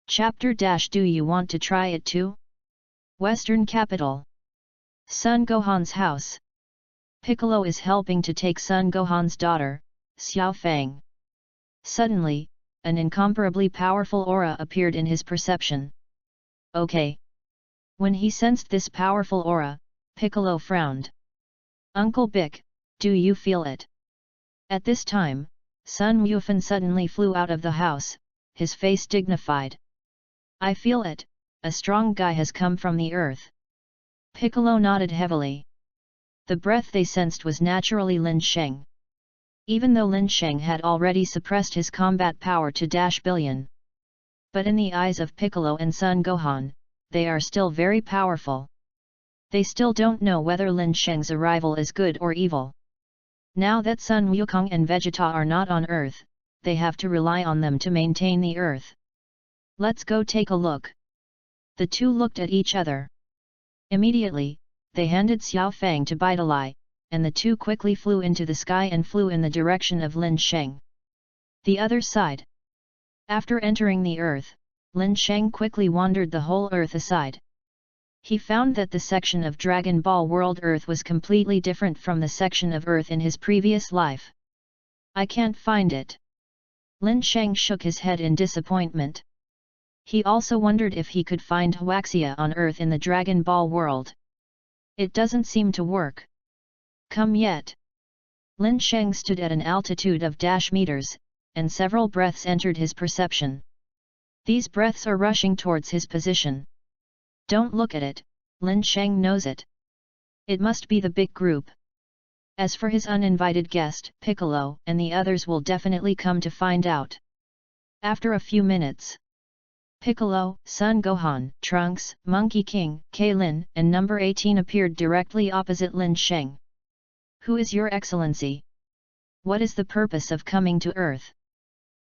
Chapter - Do you want to try it too? Western Capital. Son Gohan's house. Piccolo is helping to take Son Gohan's daughter, Xiao Fang. Suddenly, an incomparably powerful aura appeared in his perception. Okay. When he sensed this powerful aura, Piccolo frowned. Uncle Bic, do you feel it? At this time, Sun Wufan suddenly flew out of the house, his face dignified. I feel it, a strong guy has come from the Earth. Piccolo nodded heavily. The breath they sensed was naturally Lin Sheng. Even though Lin Sheng had already suppressed his combat power to -billion. But in the eyes of Piccolo and Son Gohan, they are still very powerful. They still don't know whether Lin Sheng's arrival is good or evil. Now that Sun Wukong and Vegeta are not on Earth, they have to rely on them to maintain the Earth. Let's go take a look. The two looked at each other. Immediately, they handed Xiao Fang to Bidalai, and the two quickly flew into the sky and flew in the direction of Lin Sheng. The other side. After entering the Earth, Lin Sheng quickly wandered the whole Earth aside. He found that the section of Dragon Ball World Earth was completely different from the section of Earth in his previous life. I can't find it. Lin Sheng shook his head in disappointment. He also wondered if he could find Huaxia on Earth in the Dragon Ball world. It doesn't seem to work. Come yet. Lin Sheng stood at an altitude of -meters, and several breaths entered his perception. These breaths are rushing towards his position. Don't look at it, Lin Sheng knows it. It must be the big group. As for his uninvited guest, Piccolo, and the others will definitely come to find out. After a few minutes, Piccolo, Son Gohan, Trunks, Monkey King, Kaitlin, and number 18 appeared directly opposite Lin Sheng. Who is your excellency? What is the purpose of coming to Earth?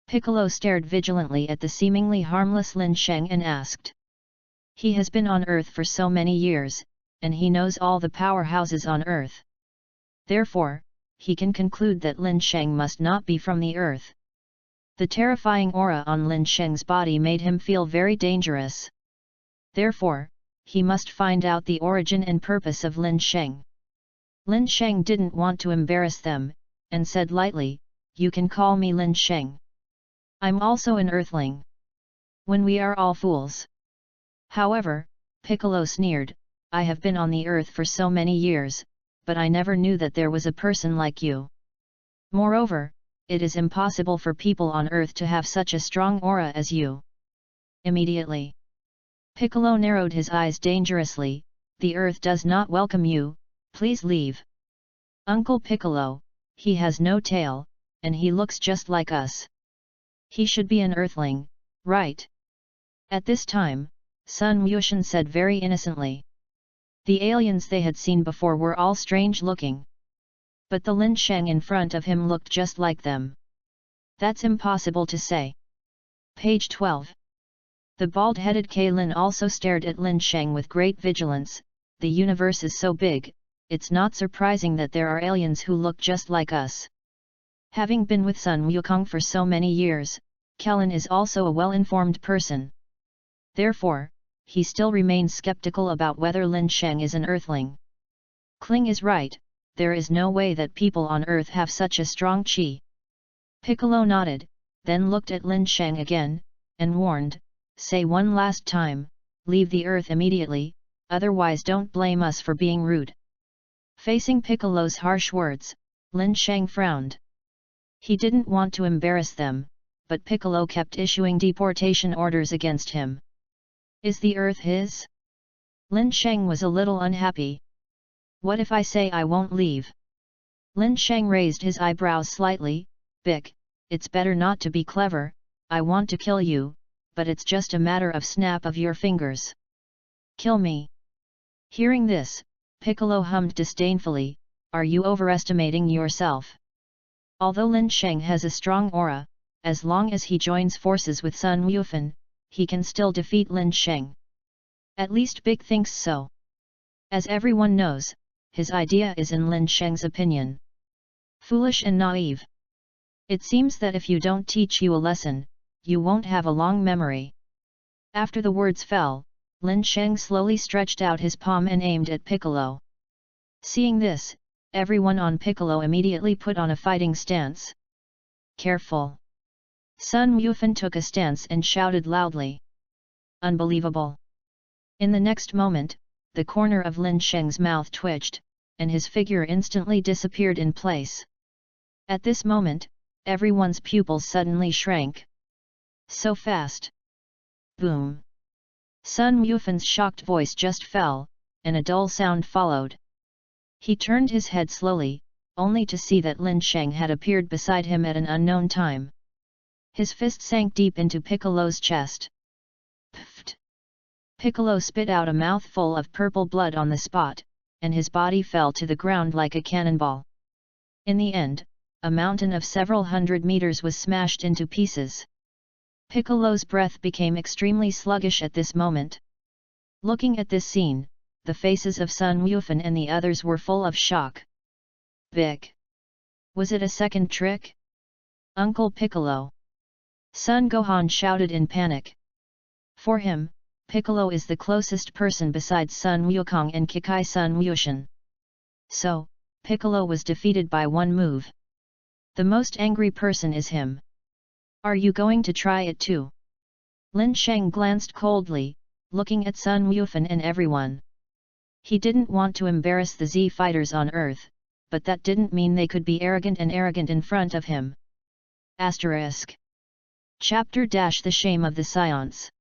Piccolo stared vigilantly at the seemingly harmless Lin Sheng and asked. He has been on Earth for so many years, and he knows all the powerhouses on Earth. Therefore, he can conclude that Lin Sheng must not be from the Earth. The terrifying aura on Lin Sheng's body made him feel very dangerous. Therefore, he must find out the origin and purpose of Lin Sheng. Lin Sheng didn't want to embarrass them, and said lightly, "You can call me Lin Sheng. I'm also an Earthling. When we are all fools." However, Piccolo sneered, "I have been on the Earth for so many years, but I never knew that there was a person like you. Moreover, it is impossible for people on Earth to have such a strong aura as you." Immediately, Piccolo narrowed his eyes dangerously, "The Earth does not welcome you, please leave." "Uncle Piccolo, he has no tail, and he looks just like us. He should be an Earthling, right?" At this time, Sun Wuxian said very innocently. The aliens they had seen before were all strange-looking. But the Lin Sheng in front of him looked just like them. That's impossible to say. Page 12. The bald-headed Kailin also stared at Lin Sheng with great vigilance. The universe is so big, it's not surprising that there are aliens who look just like us. Having been with Sun Wukong for so many years, Kailin is also a well-informed person. Therefore, he still remains skeptical about whether Lin Sheng is an Earthling. Kling is right, there is no way that people on Earth have such a strong qi. Piccolo nodded, then looked at Lin Sheng again, and warned, "Say one last time, leave the Earth immediately, otherwise don't blame us for being rude." Facing Piccolo's harsh words, Lin Sheng frowned. He didn't want to embarrass them, but Piccolo kept issuing deportation orders against him. Is the Earth his? Lin Sheng was a little unhappy. What if I say I won't leave? Lin Sheng raised his eyebrows slightly. "Bick, it's better not to be clever, I want to kill you, but it's just a matter of snap of your fingers." "Kill me?" Hearing this, Piccolo hummed disdainfully, "Are you overestimating yourself?" Although Lin Sheng has a strong aura, as long as he joins forces with Sun Wufan, he can still defeat Lin Sheng. At least Bick thinks so. As everyone knows, his idea is in Lin Sheng's opinion foolish and naive. It seems that if you don't teach you a lesson, you won't have a long memory. After the words fell, Lin Sheng slowly stretched out his palm and aimed at Piccolo. Seeing this, everyone on Piccolo immediately put on a fighting stance. "Careful!" Sun Wufan took a stance and shouted loudly. "Unbelievable!" In the next moment, the corner of Lin Sheng's mouth twitched, and his figure instantly disappeared in place. At this moment, everyone's pupils suddenly shrank. So fast! Boom! Sun Wufan's shocked voice just fell, and a dull sound followed. He turned his head slowly, only to see that Lin Sheng had appeared beside him at an unknown time. His fist sank deep into Piccolo's chest. Pfft! Piccolo spit out a mouthful of purple blood on the spot, and his body fell to the ground like a cannonball. In the end, a mountain of several hundred meters was smashed into pieces. Piccolo's breath became extremely sluggish at this moment. Looking at this scene, the faces of Sun Wufan and the others were full of shock. "Bick! Was it a second trick? Uncle Piccolo!" Sun Gohan shouted in panic. For him, Piccolo is the closest person besides Sun Wukong and Kikai Sun Wuxian. So, Piccolo was defeated by one move. The most angry person is him. Are you going to try it too? Lin Sheng glanced coldly, looking at Sun Wufan and everyone. He didn't want to embarrass the Z fighters on Earth, but that didn't mean they could be arrogant in front of him. Asterisk. Chapter - The Shame of the Science.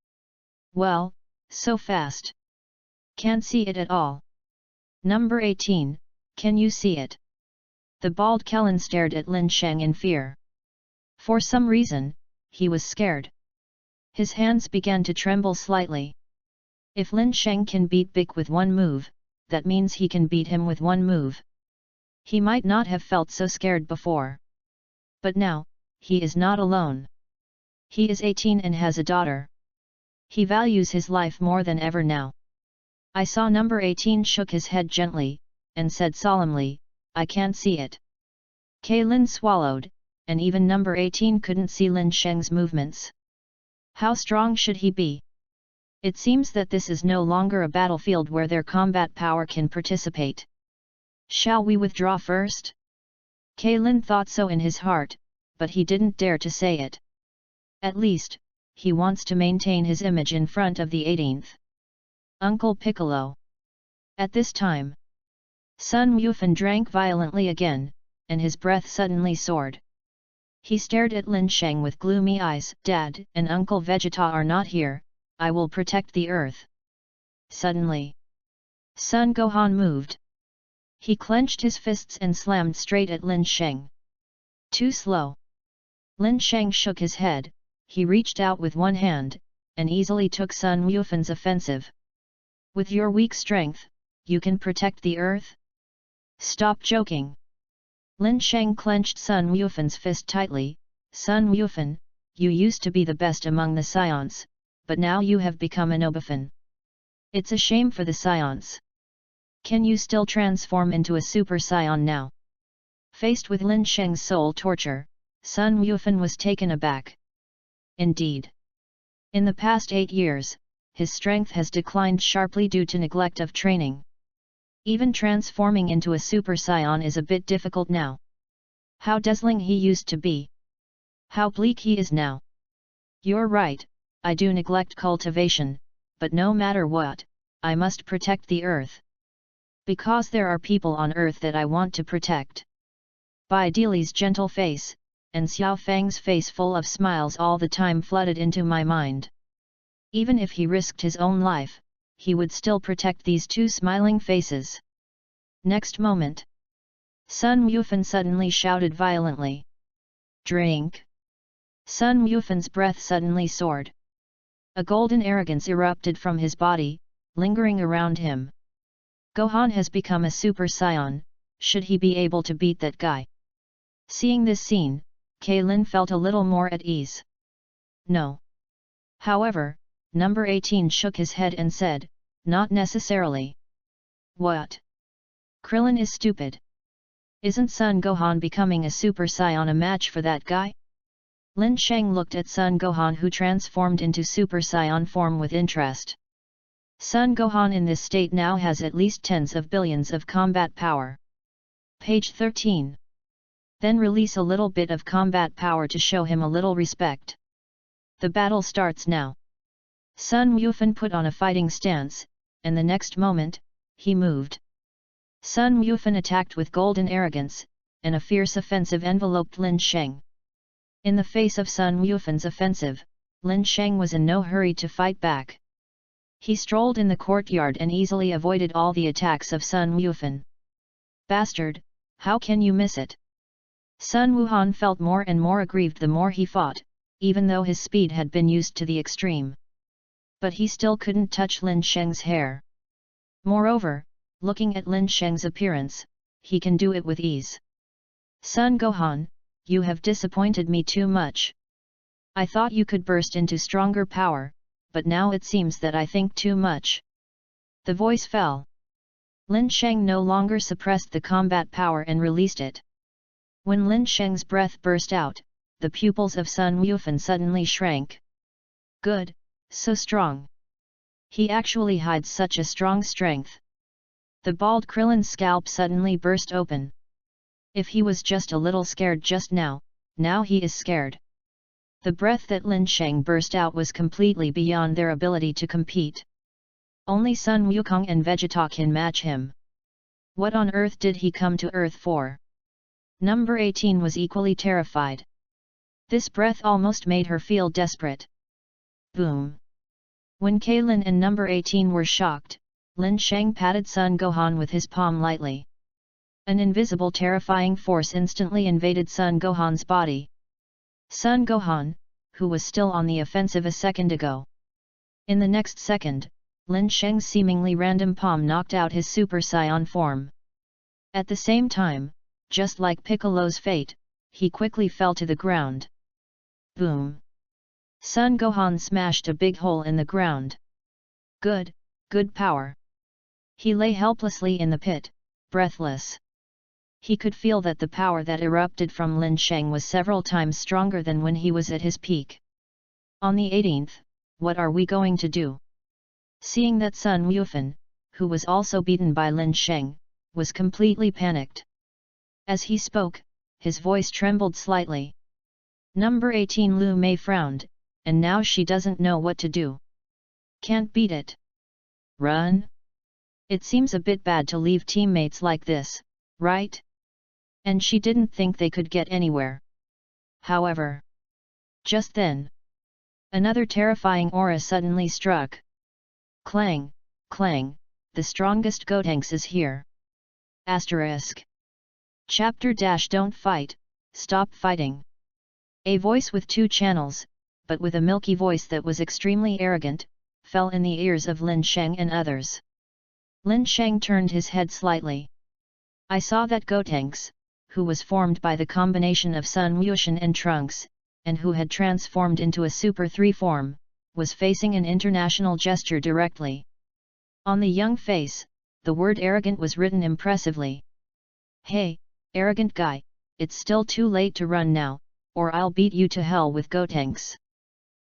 Well, so fast. Can't see it at all. Number 18, can you see it? The bald Kellen stared at Lin Sheng in fear. For some reason, he was scared. His hands began to tremble slightly. If Lin Sheng can beat Bick with one move, that means he can beat him with one move. He might not have felt so scared before. But now, he is not alone. He is 18 and has a daughter. He values his life more than ever now. I saw number 18 shook his head gently, and said solemnly, I can't see it. Lin swallowed, and even number 18 couldn't see Lin Sheng's movements. How strong should he be? It seems that this is no longer a battlefield where their combat power can participate. Shall we withdraw first? Lin thought so in his heart, but he didn't dare to say it. At least, he wants to maintain his image in front of the 18th. Uncle Piccolo. At this time, Sun Wufan drank violently again, and his breath suddenly soared. He stared at Lin Sheng with gloomy eyes. Dad and Uncle Vegeta are not here, I will protect the earth. Suddenly, Sun Gohan moved. He clenched his fists and slammed straight at Lin Sheng. Too slow. Lin Sheng shook his head, he reached out with one hand, and easily took Sun Wufan's offensive. With your weak strength, you can protect the earth? Stop joking. Lin Sheng clenched Sun Wufan's fist tightly. Sun Wufan, you used to be the best among the Scions, but now you have become an Obafan. It's a shame for the Scions. Can you still transform into a Super Scion now? Faced with Lin Sheng's soul torture, Sun Wufan was taken aback. Indeed. In the past 8 years, his strength has declined sharply due to neglect of training. Even transforming into a Super Scion is a bit difficult now. How dazzling he used to be. How bleak he is now. You're right, I do neglect cultivation, but no matter what, I must protect the earth. Because there are people on earth that I want to protect. Bai Dili's gentle face, and Xiao Fang's face full of smiles all the time flooded into my mind. Even if he risked his own life, he would still protect these two smiling faces. Next moment, Sun Wufan suddenly shouted violently. Drink! Sun Wufan's breath suddenly soared. A golden arrogance erupted from his body, lingering around him. Gohan has become a Super Saiyan, should he be able to beat that guy? Seeing this scene, Lin felt a little more at ease. No. However, number 18 shook his head and said, not necessarily. What? Krillin is stupid. Isn't Son Gohan becoming a Super Saiyan a match for that guy? Lin Sheng looked at Son Gohan, who transformed into Super Saiyan form, with interest. Son Gohan in this state now has at least tens of billions of combat power. Page 13. Then release a little bit of combat power to show him a little respect. The battle starts now. Sun Wufan put on a fighting stance, and the next moment, he moved. Sun Wufan attacked with golden arrogance, and a fierce offensive enveloped Lin Sheng. In the face of Sun Wufan's offensive, Lin Sheng was in no hurry to fight back. He strolled in the courtyard and easily avoided all the attacks of Sun Wufan. Bastard, how can you miss it? Sun Wuhan felt more and more aggrieved the more he fought, even though his speed had been used to the extreme. But he still couldn't touch Lin Sheng's hair. Moreover, looking at Lin Sheng's appearance, he can do it with ease. Son Gohan, you have disappointed me too much. I thought you could burst into stronger power, but now it seems that I think too much. The voice fell. Lin Sheng no longer suppressed the combat power and released it. When Lin Sheng's breath burst out, the pupils of Sun Wufan suddenly shrank. Good, so strong. He actually hides such a strong strength. The bald Krillin's scalp suddenly burst open. If he was just a little scared just now he is scared. The breath that Lin Sheng burst out was completely beyond their ability to compete. Only Sun Wukong and Vegeta can match him. What on earth did he come to Earth for? Number 18 was equally terrified. This breath almost made her feel desperate. Boom! When Lin and number 18 were shocked, Lin Sheng patted Sun Gohan with his palm lightly. An invisible terrifying force instantly invaded Sun Gohan's body. Sun Gohan, who was still on the offensive a second ago. In the next second, Lin Sheng's seemingly random palm knocked out his Super Saiyan form. At the same time, just like Piccolo's fate, he quickly fell to the ground. Boom! Sun Gohan smashed a big hole in the ground. Good power. He lay helplessly in the pit, breathless. He could feel that the power that erupted from Lin Sheng was several times stronger than when he was at his peak. On the 18th, what are we going to do? Seeing that Sun Wufan, who was also beaten by Lin Sheng, was completely panicked. As he spoke, his voice trembled slightly. Number 18 Lu Mei frowned, and now she doesn't know what to do. Can't beat it. Run? It seems a bit bad to leave teammates like this, right? And she didn't think they could get anywhere. However, just then, another terrifying aura suddenly struck. Clang, clang, the strongest Gotenks is here. Asterisk. Chapter - Don't fight, stop fighting. A voice with 2 channels, but with a milky voice that was extremely arrogant, fell in the ears of Lin Sheng and others. Lin Sheng turned his head slightly. I saw that Gotenks, who was formed by the combination of Sun Wushan and Trunks, and who had transformed into a Super 3 form, was facing an international gesture directly. On the young face, the word arrogant was written impressively. Hey, arrogant guy, it's still too late to run now, or I'll beat you to hell with Gotenks.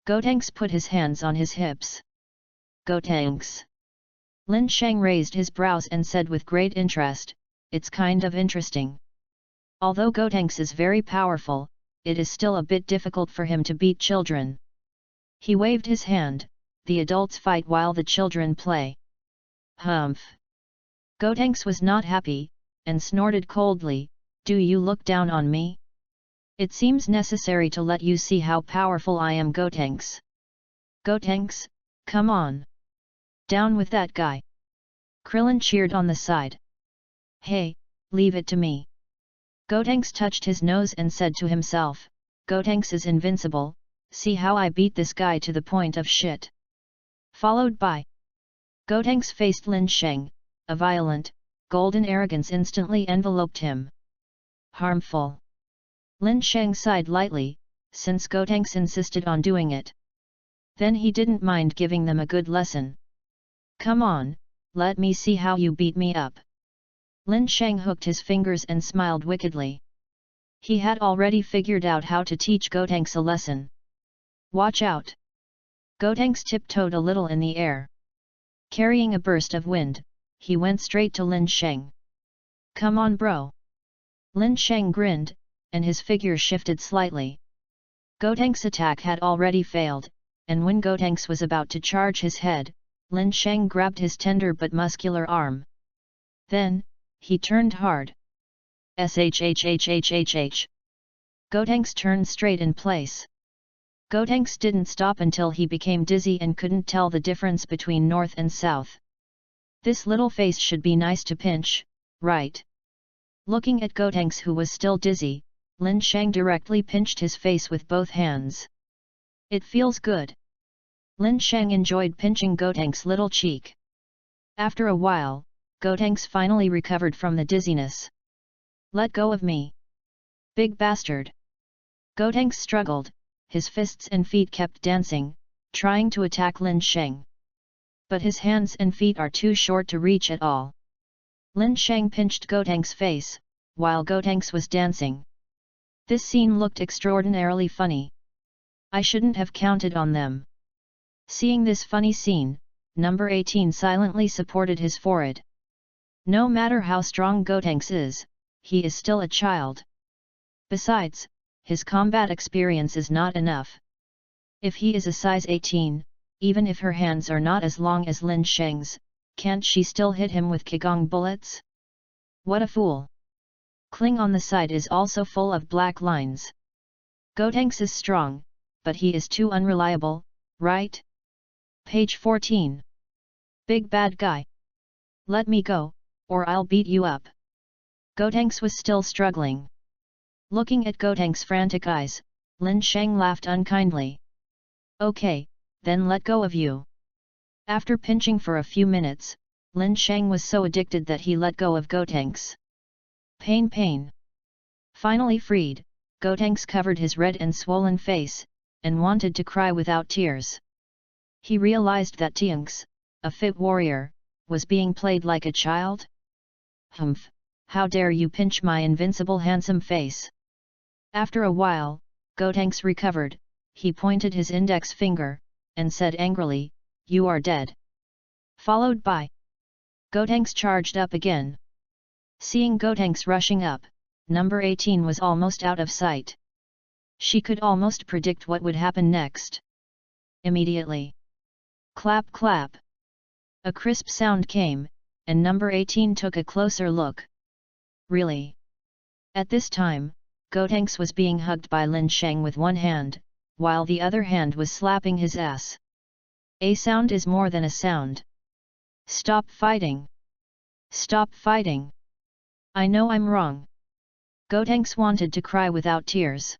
Gotenks put his hands on his hips. Gotenks. Lin Sheng raised his brows and said with great interest, it's kind of interesting. Although Gotenks is very powerful, it is still a bit difficult for him to beat children. He waved his hand, the adults fight while the children play. Humph! Gotenks was not happy, and snorted coldly, do you look down on me? It seems necessary to let you see how powerful I am, Gotenks. Gotenks, come on! Down with that guy! Krillin cheered on the side. Hey, leave it to me. Gotenks touched his nose and said to himself, Gotenks is invincible, see how I beat this guy to the point of shit. Followed by Gotenks faced Lin Sheng, a violent, golden arrogance instantly enveloped him. Harmful. Lin Sheng sighed lightly, since Gotenks insisted on doing it. Then he didn't mind giving them a good lesson. Come on, let me see how you beat me up. Lin Sheng hooked his fingers and smiled wickedly. He had already figured out how to teach Gotenks a lesson. Watch out! Gotenks tiptoed a little in the air. Carrying a burst of wind, he went straight to Lin Sheng. Come on, bro! Lin Sheng grinned, and his figure shifted slightly. Gotenks' attack had already failed, and when Gotenks was about to charge his head, Lin Sheng grabbed his tender but muscular arm. Then, he turned hard. Shhhhhhh. Gotenks turned straight in place. Gotenks didn't stop until he became dizzy and couldn't tell the difference between north and south. This little face should be nice to pinch, right? Looking at Gotenks, who was still dizzy, Lin Sheng directly pinched his face with both hands. It feels good. Lin Sheng enjoyed pinching Gotenks' little cheek. After a while, Gotenks finally recovered from the dizziness. Let go of me! Big bastard! Gotenks struggled, his fists and feet kept dancing, trying to attack Lin Sheng. But his hands and feet are too short to reach at all. Lin Sheng pinched Gotenks' face, while Gotenks was dancing. This scene looked extraordinarily funny. I shouldn't have counted on them. Seeing this funny scene, number 18 silently supported his forehead. No matter how strong Gotenks is, he is still a child. Besides, his combat experience is not enough. If he is a size 18, even if her hands are not as long as Lin Sheng's, can't she still hit him with Qigong bullets? What a fool! Kling on the side is also full of black lines. Gotenks is strong, but he is too unreliable, right? Page 14. Big bad guy. Let me go, or I'll beat you up. Gotenks was still struggling. Looking at Gotenks' frantic eyes, Lin Sheng laughed unkindly. Okay, then let go of you. After pinching for a few minutes, Lin Sheng was so addicted that he let go of Gotenks. Pain pain. Finally freed, Gotenks covered his red and swollen face, and wanted to cry without tears. He realized that Tianx, a fit warrior, was being played like a child. Humph, how dare you pinch my invincible handsome face! After a while, Gotenks recovered, he pointed his index finger, and said angrily, "You are dead." Followed by Gotenks charged up again. Seeing Gotenks rushing up, number 18 was almost out of sight. She could almost predict what would happen next. Immediately. Clap clap. A crisp sound came, and number 18 took a closer look. Really? At this time, Gotenks was being hugged by Lin Sheng with one hand, while the other hand was slapping his ass. A sound is more than a sound. Stop fighting! Stop fighting! I know I'm wrong. Gotenks wanted to cry without tears.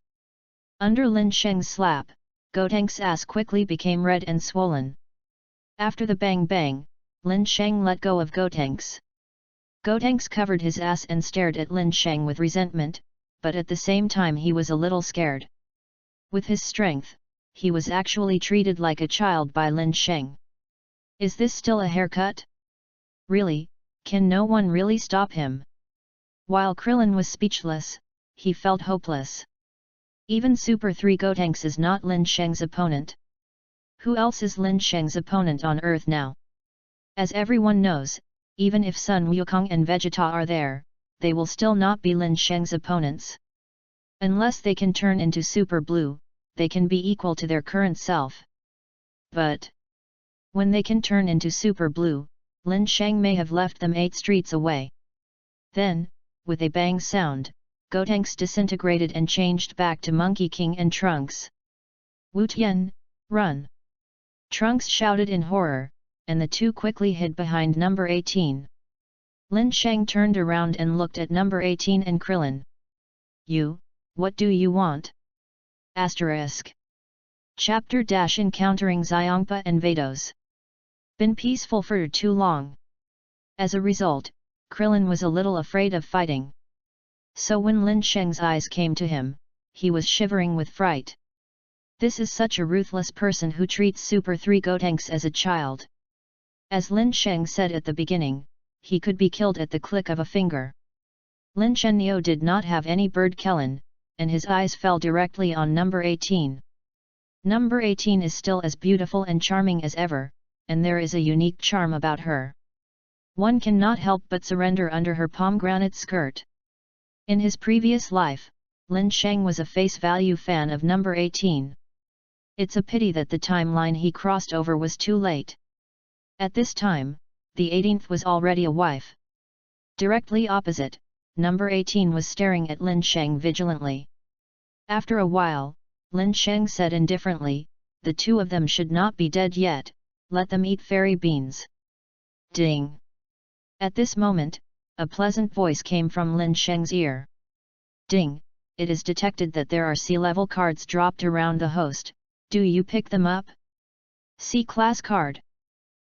Under Lin Sheng's slap, Gotenks' ass quickly became red and swollen. After the bang bang, Lin Sheng let go of Gotenks. Gotenks covered his ass and stared at Lin Sheng with resentment, but at the same time he was a little scared. With his strength, he was actually treated like a child by Lin Sheng. Is this still a haircut? Really, can no one really stop him? While Krillin was speechless, he felt hopeless. Even Super 3 Gotenks is not Lin Sheng's opponent. Who else is Lin Sheng's opponent on Earth now? As everyone knows, even if Sun Wukong and Vegeta are there, they will still not be Lin Sheng's opponents. Unless they can turn into Super Blue, they can be equal to their current self. But when they can turn into Super Blue, Lin Sheng may have left them 8 streets away. Then, with a bang sound, Gotenks disintegrated and changed back to Monkey King and Trunks. Wu Tian, run! Trunks shouted in horror, and the two quickly hid behind number 18. Lin Sheng turned around and looked at number 18 and Krillin. You, what do you want? Asterisk. Chapter - Encountering Xiongpa and Vados. Been peaceful for too long. As a result, Krillin was a little afraid of fighting. So when Lin Sheng's eyes came to him, he was shivering with fright. This is such a ruthless person who treats Super 3 Gotenks as a child. As Lin Sheng said at the beginning, he could be killed at the click of a finger. Lin Shenyo did not have any bird Kellen, and his eyes fell directly on number 18. Number 18 is still as beautiful and charming as ever, and there is a unique charm about her. One cannot help but surrender under her pomegranate skirt. In his previous life, Lin Sheng was a face-value fan of number 18. It's a pity that the timeline he crossed over was too late. At this time, the 18th was already a wife. Directly opposite, number 18 was staring at Lin Sheng vigilantly. After a while, Lin Sheng said indifferently, the two of them should not be dead yet, let them eat fairy beans. Ding! At this moment, a pleasant voice came from Lin Sheng's ear. Ding! It is detected that there are C-level cards dropped around the host, do you pick them up? C-class card.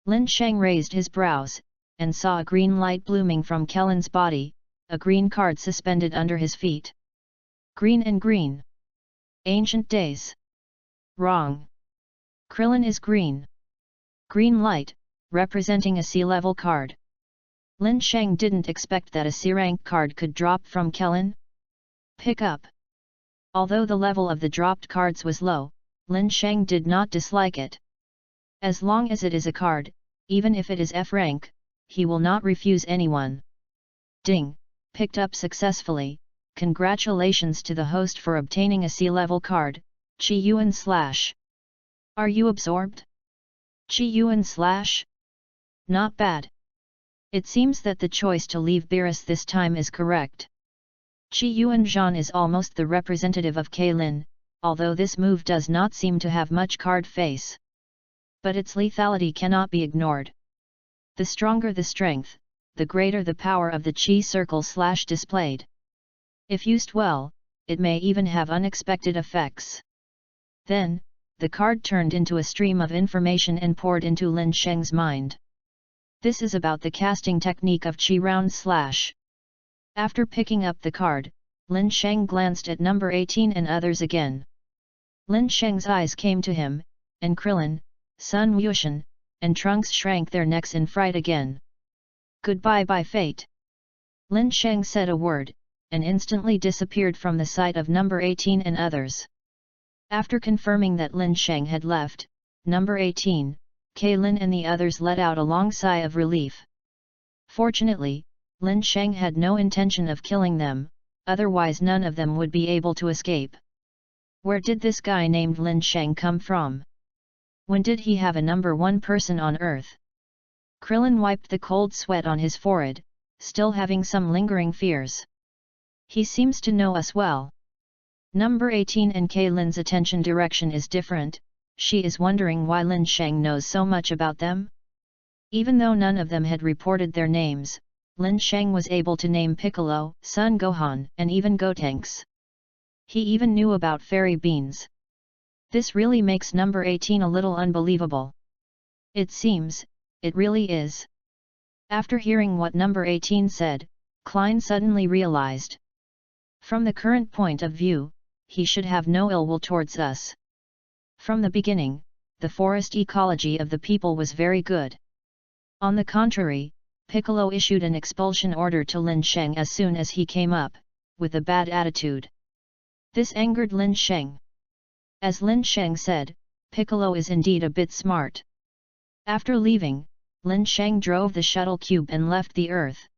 Lin Sheng raised his brows, and saw a green light blooming from Kellen's body, a green card suspended under his feet. Green and green. Ancient days. Wrong. Krillin is green. Green light, representing a C-level card. Lin Sheng didn't expect that a C-rank card could drop from Kellen. Pick up. Although the level of the dropped cards was low, Lin Sheng did not dislike it. As long as it is a card, even if it is F rank, he will not refuse anyone. Ding! Picked up successfully. Congratulations to the host for obtaining a C-level card, Chi Yuan /. Are you absorbed? Chi Yuan /. Not bad. It seems that the choice to leave Beerus this time is correct. Chi Yuan Zhan is almost the representative of Kaylin, although this move does not seem to have much card face. But its lethality cannot be ignored. The stronger the strength, the greater the power of the Chi circle / displayed. If used well, it may even have unexpected effects. Then, the card turned into a stream of information and poured into Lin Sheng's mind. This is about the casting technique of Chi round /. After picking up the card, Lin Sheng glanced at number 18 and others again. Lin Sheng's eyes came to him, and Krillin, Sun Wushan, and Trunks shrank their necks in fright again. Goodbye by fate. Lin Sheng said a word, and instantly disappeared from the sight of number 18 and others. After confirming that Lin Sheng had left, number 18, Kaylin and the others let out a long sigh of relief. Fortunately, Lin Sheng had no intention of killing them, otherwise none of them would be able to escape. Where did this guy named Lin Sheng come from? When did he have a number 1 person on Earth? Krillin wiped the cold sweat on his forehead, still having some lingering fears. He seems to know us well. Number 18 and Kaylin's attention direction is different, she is wondering why Lin Sheng knows so much about them? Even though none of them had reported their names, Lin Sheng was able to name Piccolo, Sun Gohan, and even Gotenks. He even knew about fairy beans. This really makes number 18 a little unbelievable. It seems, it really is. After hearing what number 18 said, Klein suddenly realized. From the current point of view, he should have no ill will towards us. From the beginning, the forest ecology of the people was very good. On the contrary, Piccolo issued an expulsion order to Lin Sheng as soon as he came up, with a bad attitude. This angered Lin Sheng. As Lin Sheng said, Piccolo is indeed a bit smart. After leaving, Lin Sheng drove the shuttle cube and left the Earth.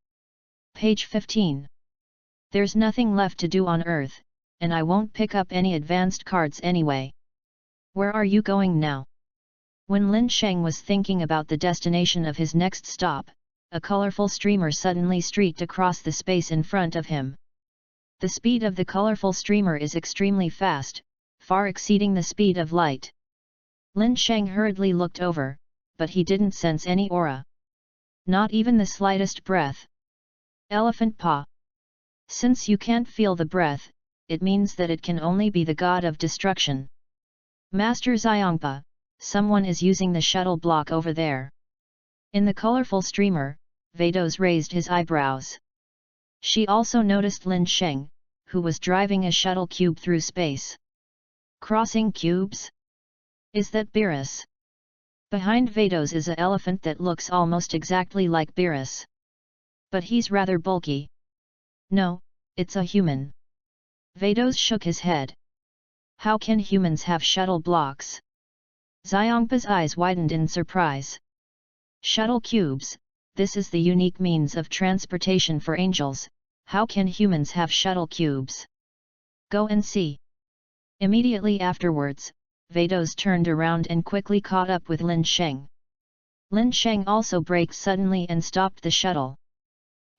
Page 15. There's nothing left to do on Earth, and I won't pick up any advanced cards anyway. Where are you going now? When Lin Sheng was thinking about the destination of his next stop, a colorful streamer suddenly streaked across the space in front of him. The speed of the colorful streamer is extremely fast, far exceeding the speed of light. Lin Sheng hurriedly looked over, but he didn't sense any aura. Not even the slightest breath. Elephant paw. Since you can't feel the breath, it means that it can only be the god of destruction. Master Xiangpa, someone is using the shuttle block over there. In the colorful streamer, Vados raised his eyebrows. She also noticed Lin Sheng, who was driving a shuttle cube through space. Crossing cubes? Is that Beerus? Behind Vados is an elephant that looks almost exactly like Beerus. But he's rather bulky. No, it's a human. Vados shook his head. How can humans have shuttle blocks? Xiangpa's eyes widened in surprise. Shuttle cubes, this is the unique means of transportation for angels, how can humans have shuttle cubes? Go and see. Immediately afterwards, Vados turned around and quickly caught up with Lin Sheng. Lin Sheng also braked suddenly and stopped the shuttle.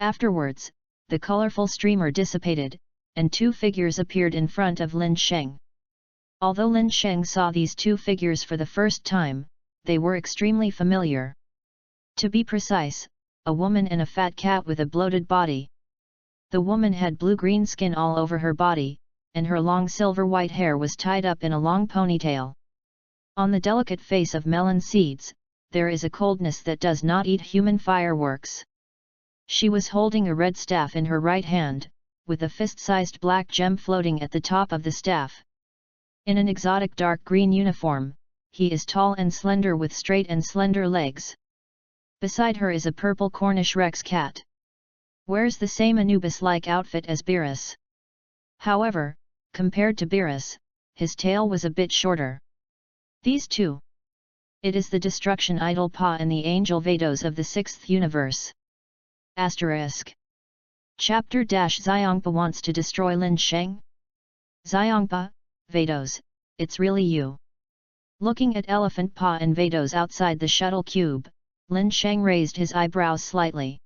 Afterwards, the colorful streamer dissipated, and 2 figures appeared in front of Lin Sheng. Although Lin Sheng saw these 2 figures for the first time, they were extremely familiar. To be precise, a woman and a fat cat with a bloated body. The woman had blue-green skin all over her body, and her long silver-white hair was tied up in a long ponytail. On the delicate face of melon seeds, there is a coldness that does not eat human fireworks. She was holding a red staff in her right hand, with a fist-sized black gem floating at the top of the staff. In an exotic dark green uniform, he is tall and slender with straight and slender legs. Beside her is a purple Cornish Rex cat. Wears the same Anubis-like outfit as Beerus. However, compared to Beerus, his tail was a bit shorter. These 2. It is the destruction idol Pa and the angel Vados of the 6th universe. Asterisk. Chapter Xiangpa wants to destroy Lin Sheng? Xiangpa, Vados, it's really you. Looking at Elephant Pa and Vados outside the shuttle cube, Lin Sheng raised his eyebrows slightly.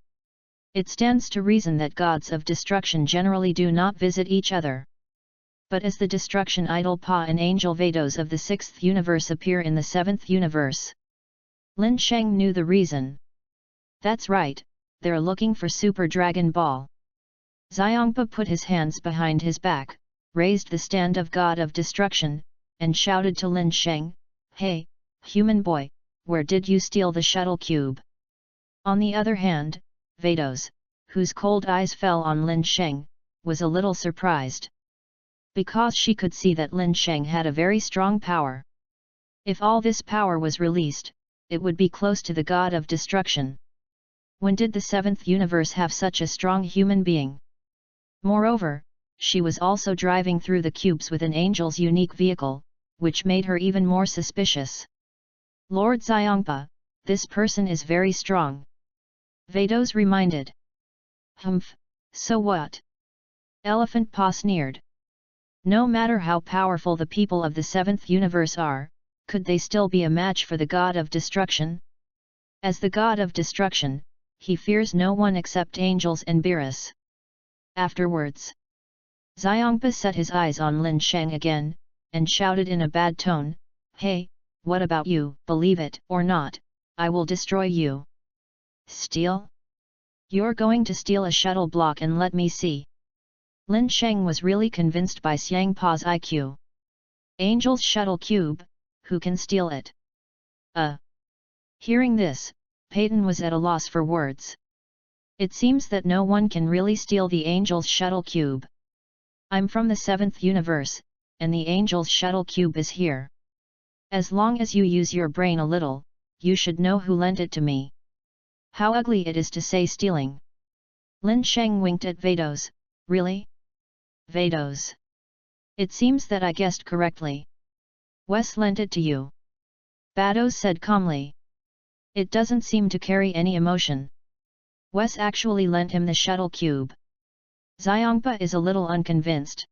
It stands to reason that gods of destruction generally do not visit each other. But as the destruction idol Pa and angel Vados of the 6th universe appear in the 7th universe, Lin Sheng knew the reason. That's right, they're looking for Super Dragon Ball. Xiangpa put his hands behind his back, raised the stand of God of Destruction, and shouted to Lin Sheng, "Hey, human boy, where did you steal the shuttle cube?" On the other hand, Vados, whose cold eyes fell on Lin Sheng, was a little surprised. Because she could see that Lin Sheng had a very strong power. If all this power was released, it would be close to the god of destruction. When did the seventh universe have such a strong human being? Moreover, she was also driving through the cubes with an angel's unique vehicle, which made her even more suspicious. Lord Xiongpa, this person is very strong. Vados reminded. Humph, so what? Elephant Paw sneered. No matter how powerful the people of the seventh universe are, could they still be a match for the god of destruction? As the god of destruction, he fears no one except angels and Beerus. Afterwards, Xiongpa set his eyes on Lin Sheng again, and shouted in a bad tone, "Hey, what about you? Believe it or not, I will destroy you." Steal? You're going to steal a shuttle block and let me see. Lin Sheng was really convinced by Xiangpa's IQ. Angel's shuttle cube, who can steal it? Hearing this, Peyton was at a loss for words. It seems that no one can really steal the angel's shuttle cube. I'm from the seventh universe, and the angel's shuttle cube is here. As long as you use your brain a little, you should know who lent it to me. How ugly it is to say stealing. Lin Sheng winked at Vados. Really? Vados. It seems that I guessed correctly. Wes lent it to you. Vados said calmly. It doesn't seem to carry any emotion. Wes actually lent him the shuttle cube. Xiongpa is a little unconvinced.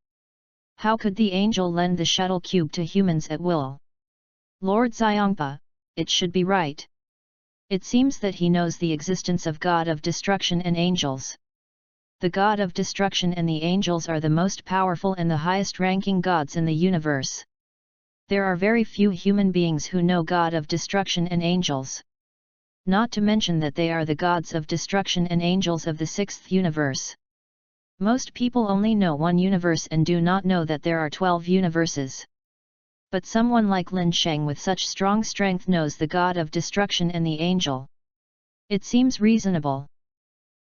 How could the angel lend the shuttle cube to humans at will? Lord Xiongpa, it should be right. It seems that he knows the existence of God of Destruction and angels. The God of Destruction and the angels are the most powerful and the highest-ranking gods in the universe. There are very few human beings who know God of Destruction and angels. Not to mention that they are the gods of destruction and angels of the sixth universe. Most people only know one universe and do not know that there are 12 universes. But someone like Lin Sheng with such strong strength knows the god of destruction and the angel. It seems reasonable.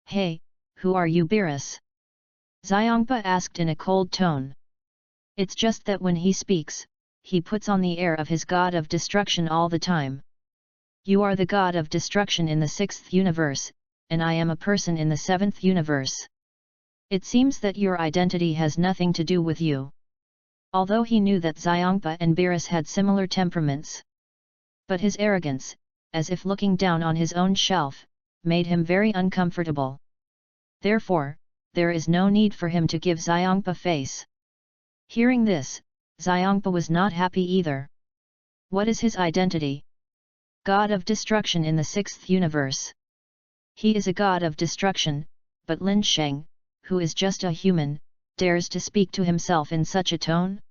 Hey, who are you, Beerus? Xiongpa asked in a cold tone. It's just that when he speaks, he puts on the air of his god of destruction all the time. You are the god of destruction in the sixth universe, and I am a person in the seventh universe. It seems that your identity has nothing to do with you. Although he knew that Xiongpa and Beerus had similar temperaments. But his arrogance, as if looking down on his own shelf, made him very uncomfortable. Therefore, there is no need for him to give Xiongpa face. Hearing this, Xiongpa was not happy either. What is his identity? God of destruction in the sixth universe. He is a god of destruction, but Lin Sheng, who is just a human, dares to speak to himself in such a tone?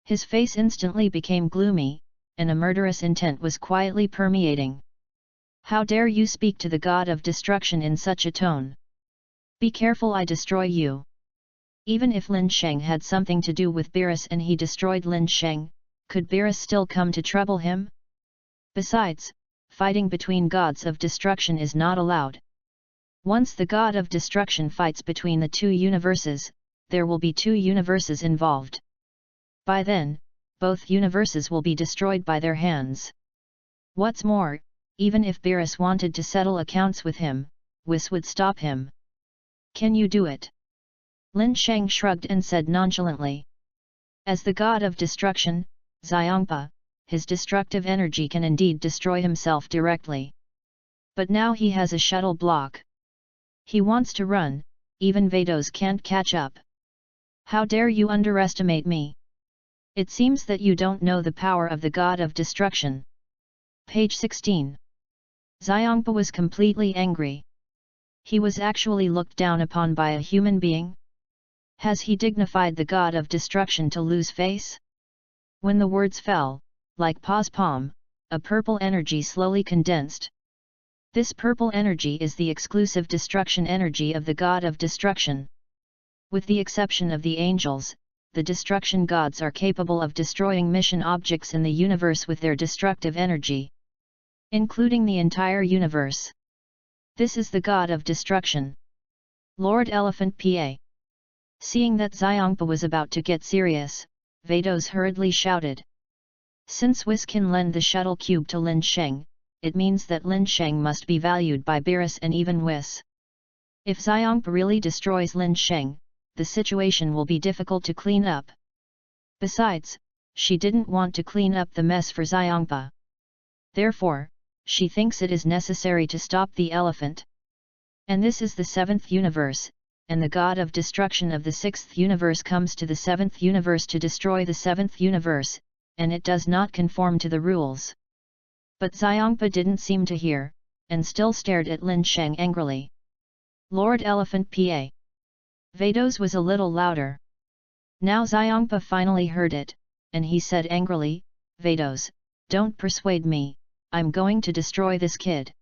His face instantly became gloomy, and a murderous intent was quietly permeating. How dare you speak to the god of destruction in such a tone? Be careful, I destroy you. Even if Lin Sheng had something to do with Beerus and he destroyed Lin Sheng, could Beerus still come to trouble him? Besides, fighting between gods of destruction is not allowed. Once the god of destruction fights between the two universes, there will be two universes involved. By then, both universes will be destroyed by their hands. What's more, even if Beerus wanted to settle accounts with him, Whis would stop him. Can you do it? Lin Sheng shrugged and said nonchalantly. As the god of destruction, Xiongpa, his destructive energy can indeed destroy himself directly. But now he has a shuttle block. He wants to run, even Vados can't catch up. How dare you underestimate me? It seems that you don't know the power of the god of destruction. Page 16. Xiongpa was completely angry. He was actually looked down upon by a human being? Has he dignified the god of destruction to lose face? When the words fell, like Pa's palm, a purple energy slowly condensed. This purple energy is the exclusive destruction energy of the god of destruction. With the exception of the angels, the destruction gods are capable of destroying mission objects in the universe with their destructive energy, including the entire universe. This is the god of destruction. Lord Elephant Pa. Seeing that Xiongpa was about to get serious, Vados hurriedly shouted. Since Whis can lend the shuttle cube to Lin Sheng, it means that Lin Sheng must be valued by Beerus and even Whis. If Xiongpa really destroys Lin Sheng, the situation will be difficult to clean up. Besides, she didn't want to clean up the mess for Xiongpa. Therefore, she thinks it is necessary to stop the elephant. And this is the 7th universe, and the god of destruction of the 6th universe comes to the 7th universe to destroy the 7th universe, and it does not conform to the rules. But Xiongpa didn't seem to hear, and still stared at Lin Sheng angrily. Lord Elephant Pa. Vados was a little louder. Now Xiongpa finally heard it, and he said angrily, Vados, don't persuade me, I'm going to destroy this kid.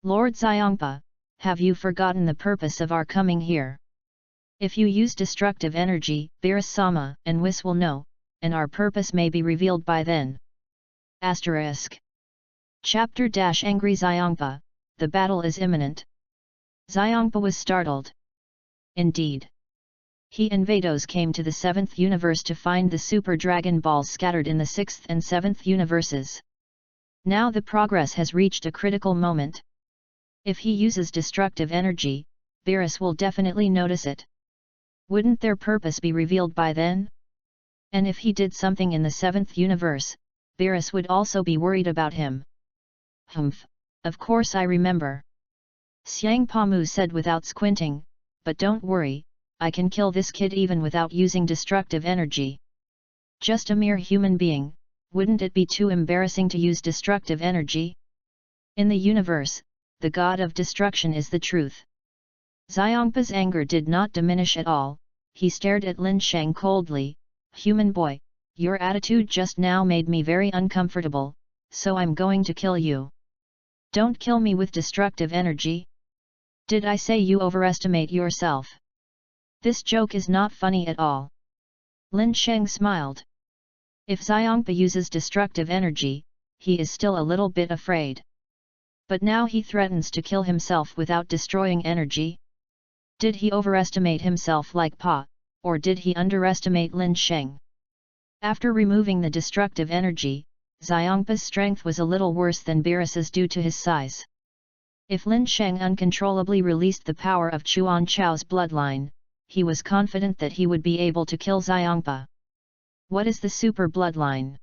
Lord Xiongpa, have you forgotten the purpose of our coming here? If you use destructive energy, Beerus-sama and Whis will know, and our purpose may be revealed by then. Asterisk. Chapter - Angry Xiongpa, the battle is imminent. Xiongpa was startled. Indeed. He and Vados came to the 7th universe to find the Super Dragon Balls scattered in the 6th and 7th universes. Now the progress has reached a critical moment. If he uses destructive energy, Beerus will definitely notice it. Wouldn't their purpose be revealed by then? And if he did something in the 7th universe, Beerus would also be worried about him. Humph, of course I remember. Xiang Pamu said without squinting, but don't worry, I can kill this kid even without using destructive energy. Just a mere human being, wouldn't it be too embarrassing to use destructive energy? In the universe, the god of destruction is the truth. Xiongpa's anger did not diminish at all, he stared at Lin Sheng coldly. Human boy, your attitude just now made me very uncomfortable, so I'm going to kill you. Don't kill me with destructive energy. Did I say you overestimate yourself? This joke is not funny at all. Lin Sheng smiled. If Xiongpa uses destructive energy, he is still a little bit afraid. But now he threatens to kill himself without destroying energy. Did he overestimate himself like Pa, or did he underestimate Lin Sheng? After removing the destructive energy, Xiongpa's strength was a little worse than Beerus's due to his size. If Lin Sheng uncontrollably released the power of Chuanchao's bloodline, he was confident that he would be able to kill Xiongpa. What is the super bloodline?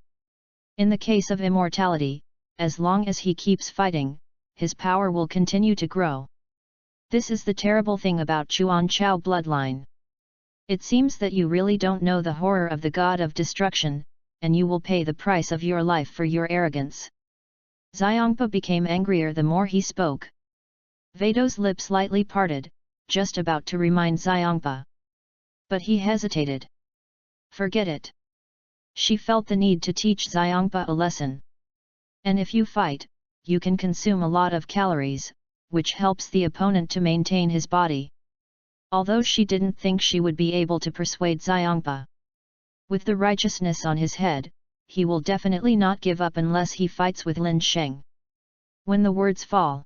In the case of immortality, as long as he keeps fighting, his power will continue to grow. This is the terrible thing about Chuanchao bloodline. It seems that you really don't know the horror of the god of destruction, and you will pay the price of your life for your arrogance. Xiongpa became angrier the more he spoke. Vados' lips slightly parted, just about to remind Xiongpa. But he hesitated. Forget it. She felt the need to teach Xiongpa a lesson. And if you fight, you can consume a lot of calories, which helps the opponent to maintain his body. Although she didn't think she would be able to persuade Xiongpa. With the righteousness on his head, he will definitely not give up unless he fights with Lin Sheng. When the words fall,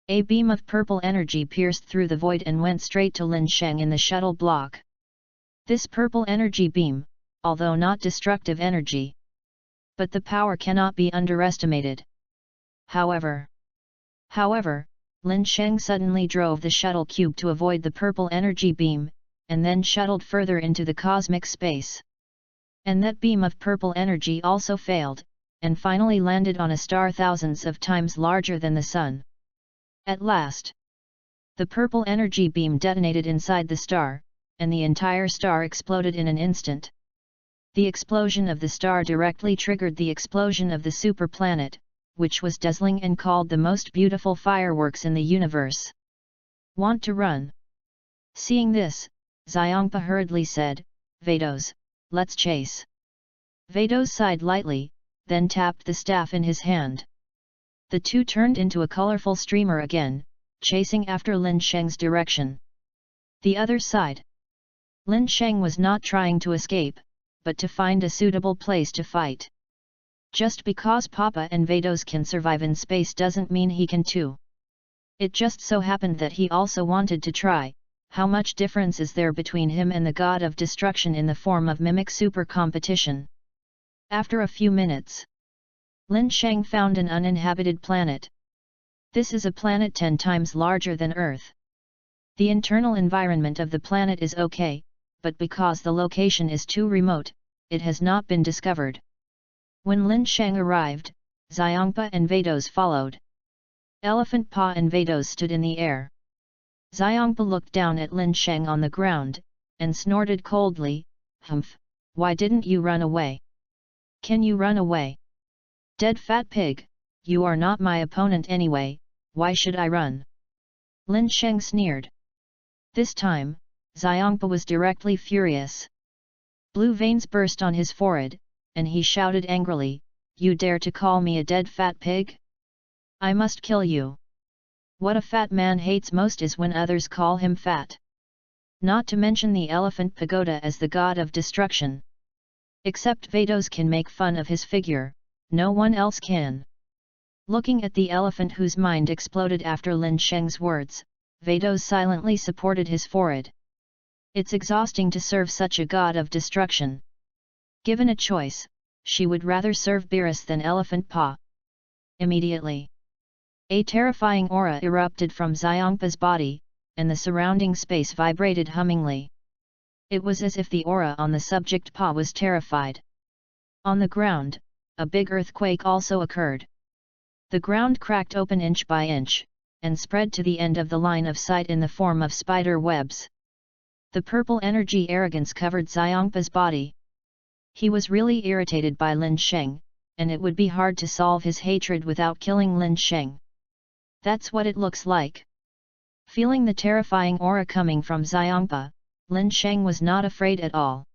a beam of purple energy pierced through the void and went straight to Lin Sheng in the shuttle block. This purple energy beam, although not destructive energy, but the power cannot be underestimated. However, Lin Sheng suddenly drove the shuttle cube to avoid the purple energy beam, and then shuttled further into the cosmic space. And that beam of purple energy also failed, and finally landed on a star thousands of times larger than the Sun. At last, the purple energy beam detonated inside the star, and the entire star exploded in an instant. The explosion of the star directly triggered the explosion of the super planet, which was dazzling and called the most beautiful fireworks in the universe. Want to run? Seeing this, Xiongpa hurriedly said, Vados, let's chase. Vados sighed lightly, then tapped the staff in his hand. The two turned into a colorful streamer again, chasing after Lin Sheng's direction. The other side. Lin Sheng was not trying to escape, but to find a suitable place to fight. Just because Papa and Vados can survive in space doesn't mean he can too. It just so happened that he also wanted to try, How much difference is there between him and the god of destruction in the form of mimic super competition? After a few minutes, Lin Sheng found an uninhabited planet. This is a planet 10 times larger than Earth. The internal environment of the planet is okay, but because the location is too remote, it has not been discovered. When Lin Sheng arrived, Xiangpa and Vados followed. Elephant Pa and Vados stood in the air. Xiangpa looked down at Lin Sheng on the ground, and snorted coldly, "Humph, why didn't you run away? Can you run away? Dead fat pig, you are not my opponent anyway, why should I run?" Lin Sheng sneered. This time, Xiangpa was directly furious. Blue veins burst on his forehead, and he shouted angrily, "You dare to call me a dead fat pig? I must kill you." What a fat man hates most is when others call him fat. Not to mention the elephant pagoda as the god of destruction. Except Vados can make fun of his figure, no one else can. Looking at the elephant whose mind exploded after Lin Sheng's words, Vados silently supported his forehead. It's exhausting to serve such a god of destruction. Given a choice, she would rather serve Beerus than Elephant Pa. Immediately, a terrifying aura erupted from Xiangpa's body, and the surrounding space vibrated hummingly. It was as if the aura on the subject Pa was terrified. On the ground, a big earthquake also occurred. The ground cracked open inch by inch, and spread to the end of the line of sight in the form of spider webs. The purple energy arrogance covered Xiangpa's body. He was really irritated by Lin Sheng, and it would be hard to solve his hatred without killing Lin Sheng. That's what it looks like. Feeling the terrifying aura coming from Xiangpa, Lin Sheng was not afraid at all.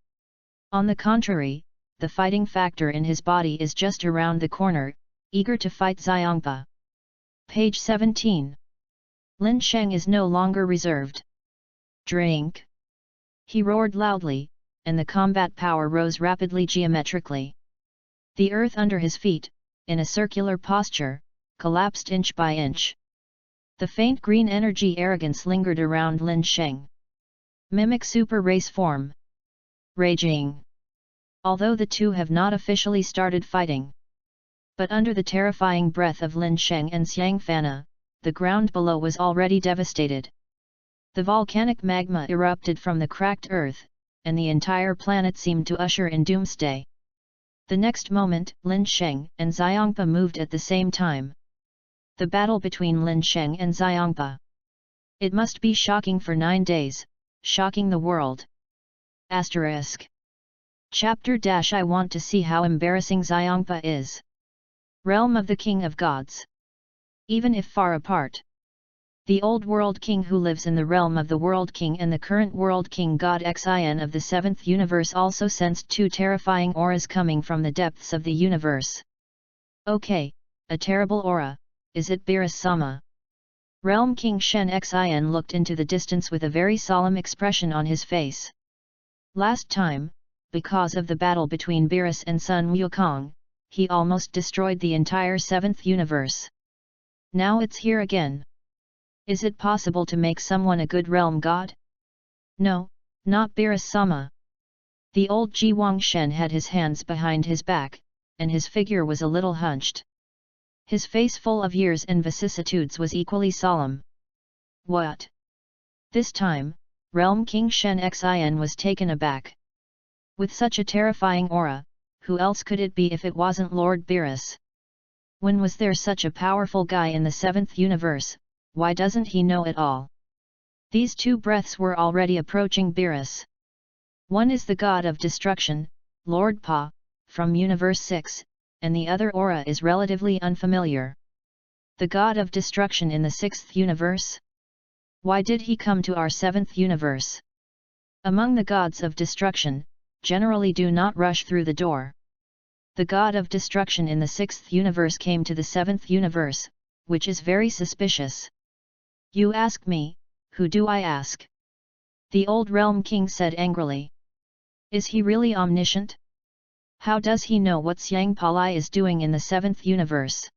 On the contrary, the fighting factor in his body is just around the corner, eager to fight Xiangpa. Page 17. Lin Sheng is no longer reserved. Drink! He roared loudly, and the combat power rose rapidly geometrically. The earth under his feet, in a circular posture, collapsed inch by inch. The faint green energy arrogance lingered around Lin Sheng. Mimic super race form. Raging. Although the two have not officially started fighting. But under the terrifying breath of Lin Sheng and Xiang Fana, the ground below was already devastated. The volcanic magma erupted from the cracked earth, and the entire planet seemed to usher in doomsday. The next moment, Lin Sheng and Xiangpa moved at the same time. The battle between Lin Sheng and Xiangpa. It must be shocking for 9 days, shocking the world. Asterisk. Chapter - I want to see how embarrassing Xiangpa is. Realm of the King of Gods. Even if far apart. The old World King who lives in the realm of the World King and the current World King God Xin of the 7th universe also sensed 2 terrifying auras coming from the depths of the universe. Okay, a terrible aura, is it Beerus-sama? Realm King Shen Xin looked into the distance with a very solemn expression on his face. Last time, because of the battle between Beerus and Sun Wukong, he almost destroyed the entire 7th universe. Now it's here again. Is it possible to make someone a good realm god? No, not Beerus-sama. The old Ji Wangshen had his hands behind his back, and his figure was a little hunched. His face full of years and vicissitudes was equally solemn. What? This time, Realm King Shen Xin was taken aback. With such a terrifying aura, who else could it be if it wasn't Lord Beerus? When was there such a powerful guy in the 7th universe? Why doesn't he know it all? These 2 breaths were already approaching Beerus. One is the god of destruction, Lord Pa, from Universe 6, and the other aura is relatively unfamiliar. The god of destruction in the 6th universe? Why did he come to our 7th universe? Among the gods of destruction, generally do not rush through the door. The god of destruction in the 6th universe came to the 7th universe, which is very suspicious. You ask me, who do I ask? The old realm king said angrily. Is he really omniscient? How does he know what Xiang Palai is doing in the 7th universe?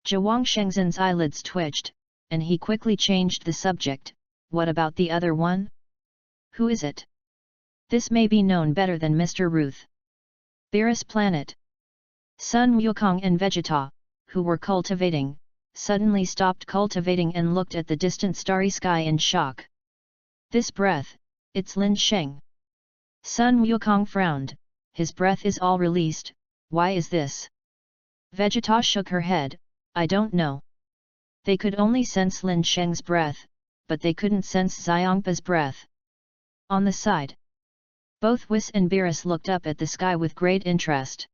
Zhuang Shengzhen's eyelids twitched, and he quickly changed the subject. what about the other one? Who is it? This may be known better than Mr. Ruth. Beerus Planet. Sun Wukong and Vegeta, who were cultivating, suddenly stopped cultivating and looked at the distant starry sky in shock. This breath, it's Lin Sheng. Sun Wukong frowned, his breath is all released, why is this? Vegeta shook her head, I don't know. They could only sense Lin Sheng's breath, but they couldn't sense Xiongpa's breath. On the side, both Whis and Beerus looked up at the sky with great interest.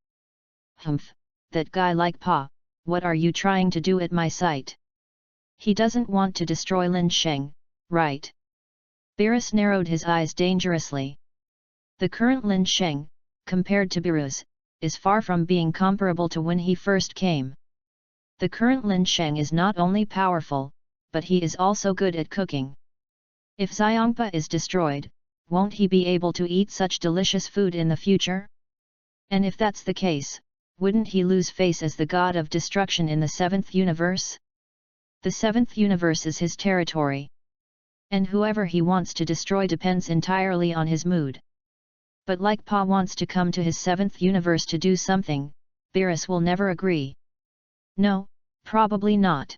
Humph, that guy like Pa, what are you trying to do at my site? He doesn't want to destroy Lin Sheng, right? Beerus narrowed his eyes dangerously. The current Lin Sheng, compared to Beerus, is far from being comparable to when he first came. The current Lin Sheng is not only powerful, but he is also good at cooking. If Xiongpa is destroyed, won't he be able to eat such delicious food in the future? And if that's the case, wouldn't he lose face as the god of destruction in the 7th universe? The 7th universe is his territory. And whoever he wants to destroy depends entirely on his mood. But like Pa wants to come to his 7th universe to do something, Beerus will never agree. No, probably not.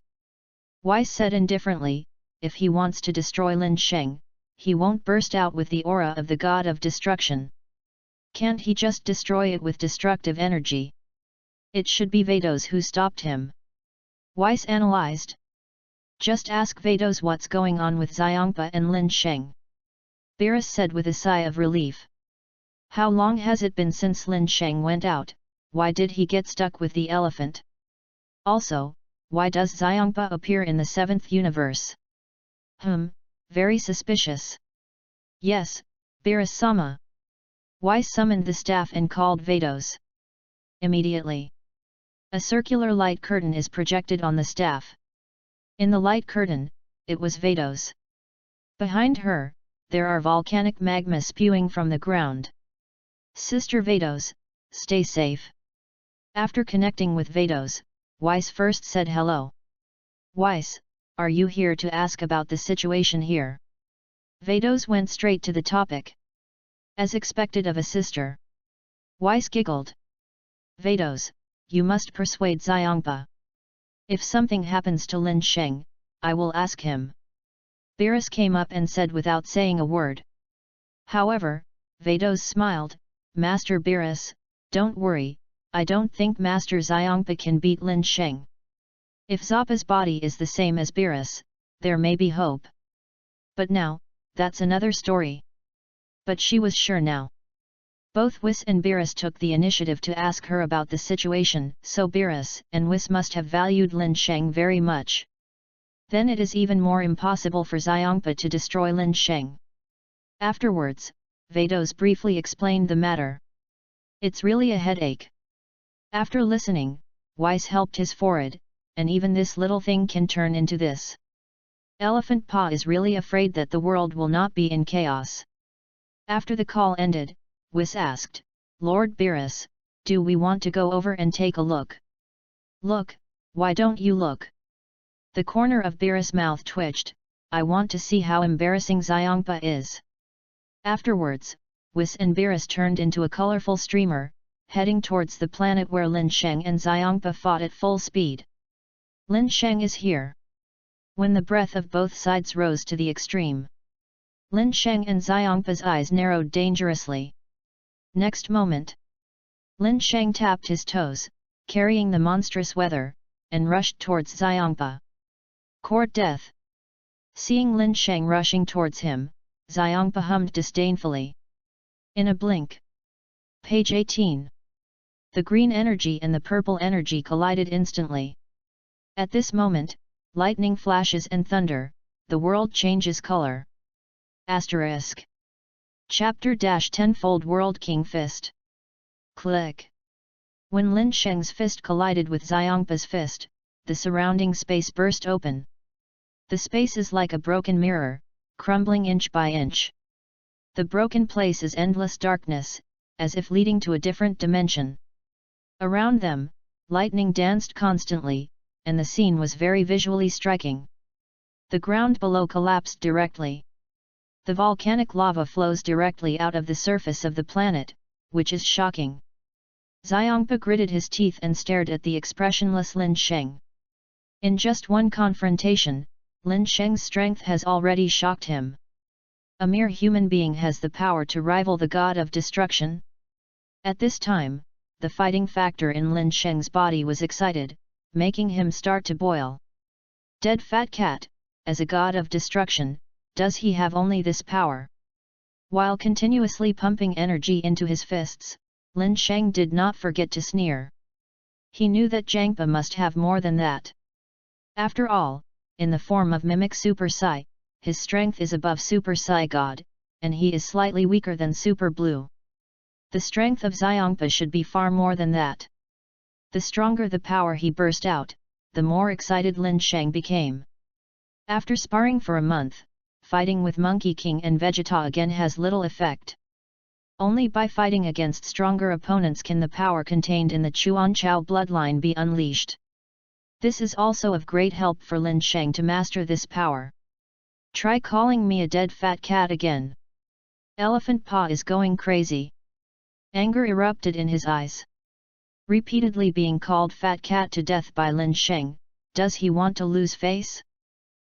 Weiss said indifferently, if he wants to destroy Lin Sheng, he won't burst out with the aura of the god of destruction. Can't he just destroy it with destructive energy? It should be Vados who stopped him. Weiss analyzed. Just ask Vados what's going on with Xiongpa and Lin Sheng. Beerus said with a sigh of relief. How long has it been since Lin Sheng went out, why did he get stuck with the elephant? Also, why does Xiongpa appear in the 7th universe? Very suspicious. Yes, Beerus-sama. Weiss summoned the staff and called Vados. Immediately, a circular light curtain is projected on the staff. In the light curtain, it was Vados. Behind her, there are volcanic magma spewing from the ground. Sister Vados, stay safe. After connecting with Vados, Weiss first said hello. Weiss, are you here to ask about the situation here? Vados went straight to the topic. As expected of a sister. Weiss giggled. Vados, you must persuade Xiongpa. If something happens to Lin Sheng, I will ask him. Beerus came up and said without saying a word. However, Vados smiled, Master Beerus, don't worry, I don't think Master Xiongpa can beat Lin Sheng. If Zappa's body is the same as Beerus, there may be hope. But now, that's another story. But she was sure now. Both Whis and Beerus took the initiative to ask her about the situation, so Beerus and Whis must have valued Lin Sheng very much. Then it is even more impossible for Xiongpa to destroy Lin Sheng. Afterwards, Vados briefly explained the matter. It's really a headache. After listening, Weiss helped his forehead, and even this little thing can turn into this. Elephant Pa is really afraid that the world will not be in chaos. After the call ended, Whis asked, Lord Beerus, do we want to go over and take a look? Look, why don't you look? The corner of Beerus' mouth twitched, I want to see how embarrassing Xiongpa is. Afterwards, Whis and Beerus turned into a colorful streamer, heading towards the planet where Lin Sheng and Xiongpa fought at full speed. Lin Sheng is here. When the breath of both sides rose to the extreme, Lin Sheng and Xiongpa's eyes narrowed dangerously. Next moment, Lin Sheng tapped his toes, carrying the monstrous weather, and rushed towards Xiongpa. Court death. Seeing Lin Sheng rushing towards him, Xiongpa hummed disdainfully. In a blink. Page 18. The green energy and the purple energy collided instantly. At this moment, lightning flashes and thunder, the world changes color. Asterisk. Chapter -10 World King Fist. Click. When Lin Sheng's fist collided with Xiongpa's fist, the surrounding space burst open. The space is like a broken mirror, crumbling inch by inch. The broken place is endless darkness, as if leading to a different dimension. Around them, lightning danced constantly, and the scene was very visually striking. The ground below collapsed directly. The volcanic lava flows directly out of the surface of the planet, which is shocking. Xiangpa gritted his teeth and stared at the expressionless Lin Sheng. In just one confrontation, Lin Sheng's strength has already shocked him. A mere human being has the power to rival the god of destruction? At this time, the fighting factor in Lin Sheng's body was excited, making him start to boil. Dead fat cat, as a god of destruction, does he have only this power? While continuously pumping energy into his fists, Lin Sheng did not forget to sneer. He knew that Zhangpa must have more than that. After all, in the form of Mimic Super Psi, his strength is above Super Psi God, and he is slightly weaker than Super Blue. The strength of Xiangpa should be far more than that. The stronger the power he burst out, the more excited Lin Sheng became. After sparring for a month, fighting with Monkey King and Vegeta again has little effect. Only by fighting against stronger opponents can the power contained in the Chuanchao bloodline be unleashed. This is also of great help for Lin Sheng to master this power. Try calling me a dead fat cat again. Elephant Paw is going crazy. Anger erupted in his eyes. Repeatedly being called fat cat to death by Lin Sheng, does he want to lose face?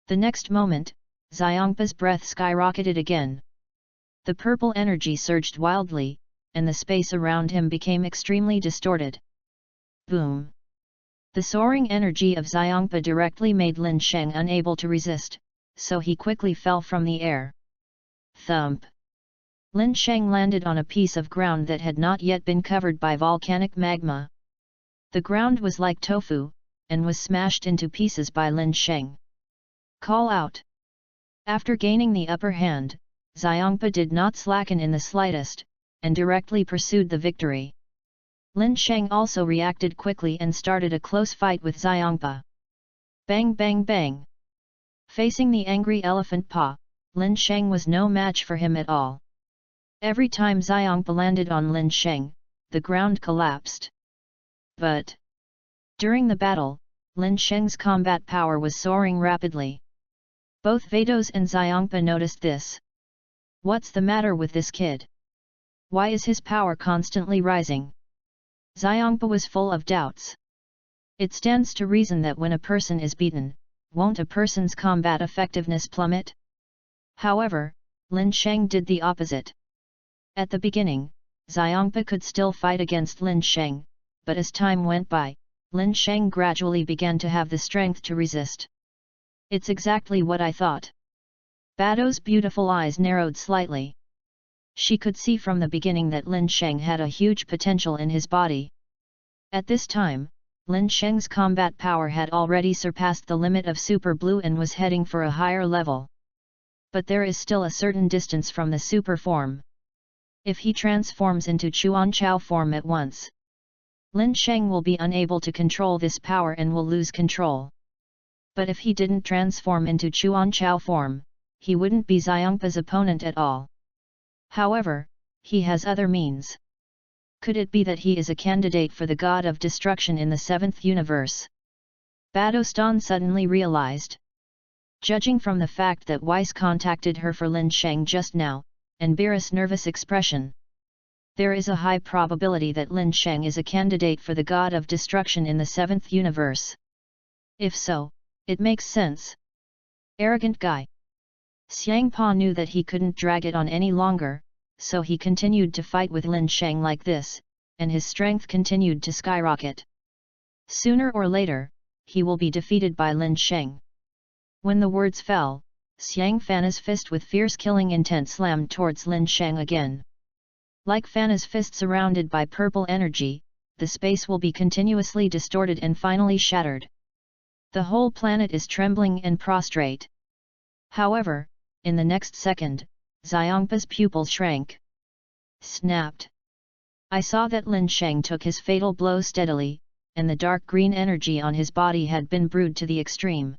The next moment, Xiangpa's breath skyrocketed again. The purple energy surged wildly, and the space around him became extremely distorted. Boom! The soaring energy of Xiangpa directly made Lin Sheng unable to resist, so he quickly fell from the air. Thump! Lin Sheng landed on a piece of ground that had not yet been covered by volcanic magma. The ground was like tofu, and was smashed into pieces by Lin Sheng. Call out! After gaining the upper hand, Xiangpa did not slacken in the slightest, and directly pursued the victory. Lin Sheng also reacted quickly and started a close fight with Xiangpa. Bang bang bang! Facing the angry Elephant Paw, Lin Sheng was no match for him at all. Every time Xiangpa landed on Lin Sheng, the ground collapsed. But during the battle, Lin Sheng's combat power was soaring rapidly. Both Vados and Xiangpa noticed this. What's the matter with this kid? Why is his power constantly rising? Xiangpa was full of doubts. It stands to reason that when a person is beaten, won't a person's combat effectiveness plummet? However, Lin Sheng did the opposite. At the beginning, Xiangpa could still fight against Lin Sheng, but as time went by, Lin Sheng gradually began to have the strength to resist. It's exactly what I thought. Bado's beautiful eyes narrowed slightly. She could see from the beginning that Lin Sheng had a huge potential in his body. At this time, Lin Sheng's combat power had already surpassed the limit of Super Blue and was heading for a higher level. But there is still a certain distance from the super form. If he transforms into Chuanchao form at once, Lin Sheng will be unable to control this power and will lose control. But if he didn't transform into Chuanchao form, he wouldn't be Xiangpa's opponent at all. However, he has other means. Could it be that he is a candidate for the god of destruction in the 7th universe? Badostan suddenly realized. Judging from the fact that Weiss contacted her for Lin Sheng just now, and Beerus' nervous expression, there is a high probability that Lin Sheng is a candidate for the god of destruction in the 7th universe. If so, it makes sense. Arrogant guy. Xiangpa knew that he couldn't drag it on any longer, so he continued to fight with Lin Sheng like this, and his strength continued to skyrocket. Sooner or later, he will be defeated by Lin Sheng. When the words fell, Xiang Fana's fist with fierce killing intent slammed towards Lin Sheng again. Like Fana's fist surrounded by purple energy, the space will be continuously distorted and finally shattered. The whole planet is trembling and prostrate. However, in the next second, Xiangpa's pupil shrank. Snapped. I saw that Lin Sheng took his fatal blow steadily, and the dark green energy on his body had been brewed to the extreme.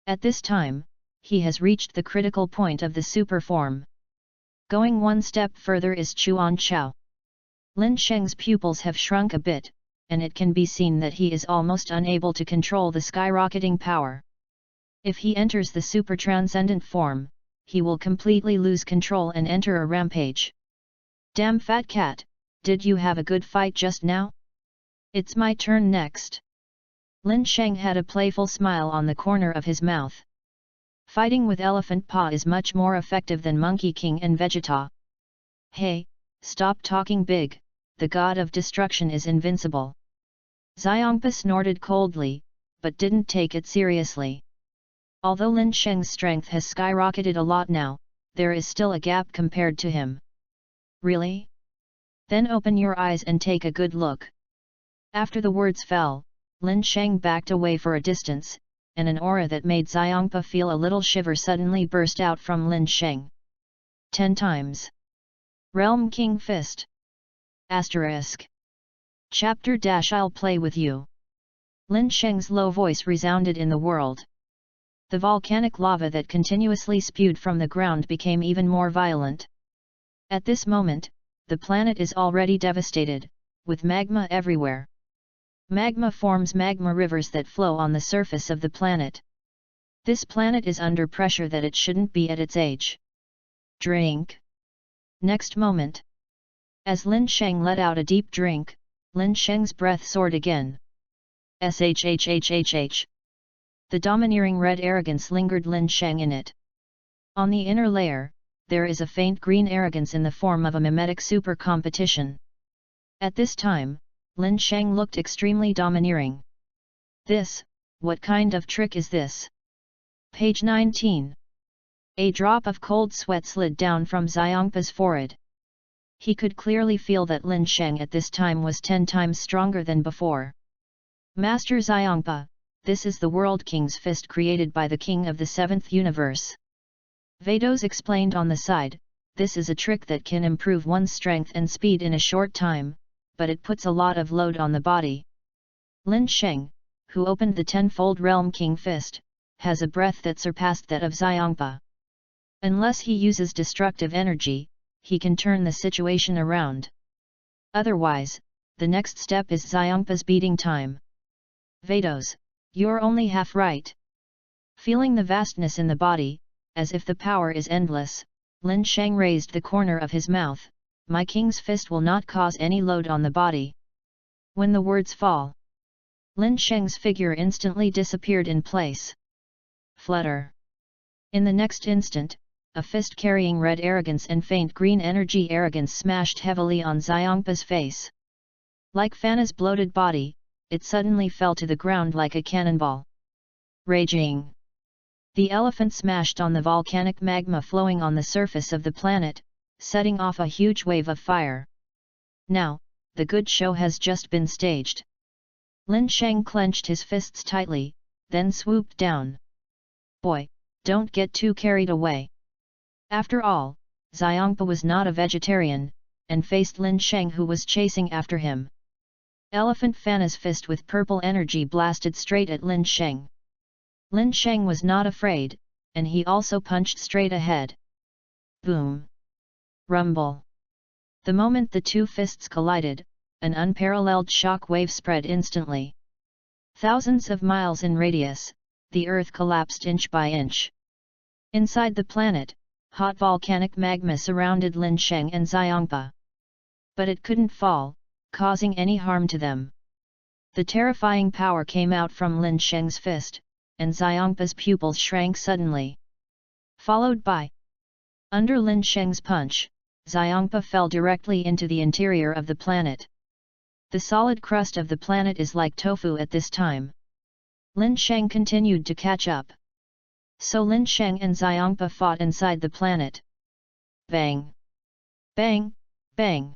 At this time, he has reached the critical point of the super form. Going one step further is Chuanchao. Lin Sheng's pupils have shrunk a bit, and it can be seen that he is almost unable to control the skyrocketing power. If he enters the super-transcendent form, he will completely lose control and enter a rampage. Damn fat cat, did you have a good fight just now? It's my turn next. Lin Sheng had a playful smile on the corner of his mouth. Fighting with Elephant Paw is much more effective than Monkey King and Vegeta. Hey, stop talking big, the god of destruction is invincible. Xiongpa snorted coldly, but didn't take it seriously. Although Lin Sheng's strength has skyrocketed a lot now, there is still a gap compared to him. Really? Then open your eyes and take a good look. After the words fell, Lin Sheng backed away for a distance, and an aura that made Xiongpa feel a little shiver suddenly burst out from Lin Sheng. 10 times. Realm King Fist. Asterisk. Chapter - I'll play with you. Lin Sheng's low voice resounded in the world. The volcanic lava that continuously spewed from the ground became even more violent. At this moment, the planet is already devastated, with magma everywhere. Magma forms magma rivers that flow on the surface of the planet. This planet is under pressure that it shouldn't be at its age. Drink. Next moment. As Lin Sheng let out a deep drink, Lin Sheng's breath soared again. Shhhhhh. The domineering red arrogance lingered Lin Sheng in it. On the inner layer, there is a faint green arrogance in the form of a mimetic super competition. At this time, Lin Sheng looked extremely domineering. What kind of trick is this? Page 19. A drop of cold sweat slid down from Xiongpa's forehead. He could clearly feel that Lin Sheng at this time was 10 times stronger than before. Master Xiongpa, this is the World King's fist created by the King of the 7th Universe. Vados explained on the side, this is a trick that can improve one's strength and speed in a short time, but it puts a lot of load on the body. Lin Sheng, who opened the 10-fold Realm King Fist, has a breath that surpassed that of Xiongpa. Unless he uses destructive energy, he can turn the situation around. Otherwise, the next step is Xiongpa's beating time. Vados, you're only half right. Feeling the vastness in the body, as if the power is endless, Lin Sheng raised the corner of his mouth. My king's fist will not cause any load on the body. When the words fall, Lin Sheng's figure instantly disappeared in place. Flutter. In the next instant, a fist carrying red arrogance and faint green energy arrogance smashed heavily on Xiongpa's face. Like Fana's bloated body, it suddenly fell to the ground like a cannonball. Raging. The elephant smashed on the volcanic magma flowing on the surface of the planet, setting off a huge wave of fire. Now, the good show has just been staged. Lin Sheng clenched his fists tightly, then swooped down. Boy, don't get too carried away. After all, Xiongpa was not a vegetarian, and faced Lin Sheng who was chasing after him. Elephant Fana's fist with purple energy blasted straight at Lin Sheng. Lin Sheng was not afraid, and he also punched straight ahead. Boom! Rumble! The moment the two fists collided, an unparalleled shock wave spread instantly. Thousands of miles in radius, the earth collapsed inch by inch. Inside the planet, hot volcanic magma surrounded Lin Sheng and Xiongpa. But it couldn't fall, causing any harm to them. The terrifying power came out from Lin Sheng's fist, and Xiongpa's pupils shrank suddenly. Followed by, under Lin Sheng's punch, Xiongpa fell directly into the interior of the planet. The solid crust of the planet is like tofu at this time. Lin Sheng continued to catch up. So Lin Sheng and Xiongpa fought inside the planet. Bang! Bang! Bang!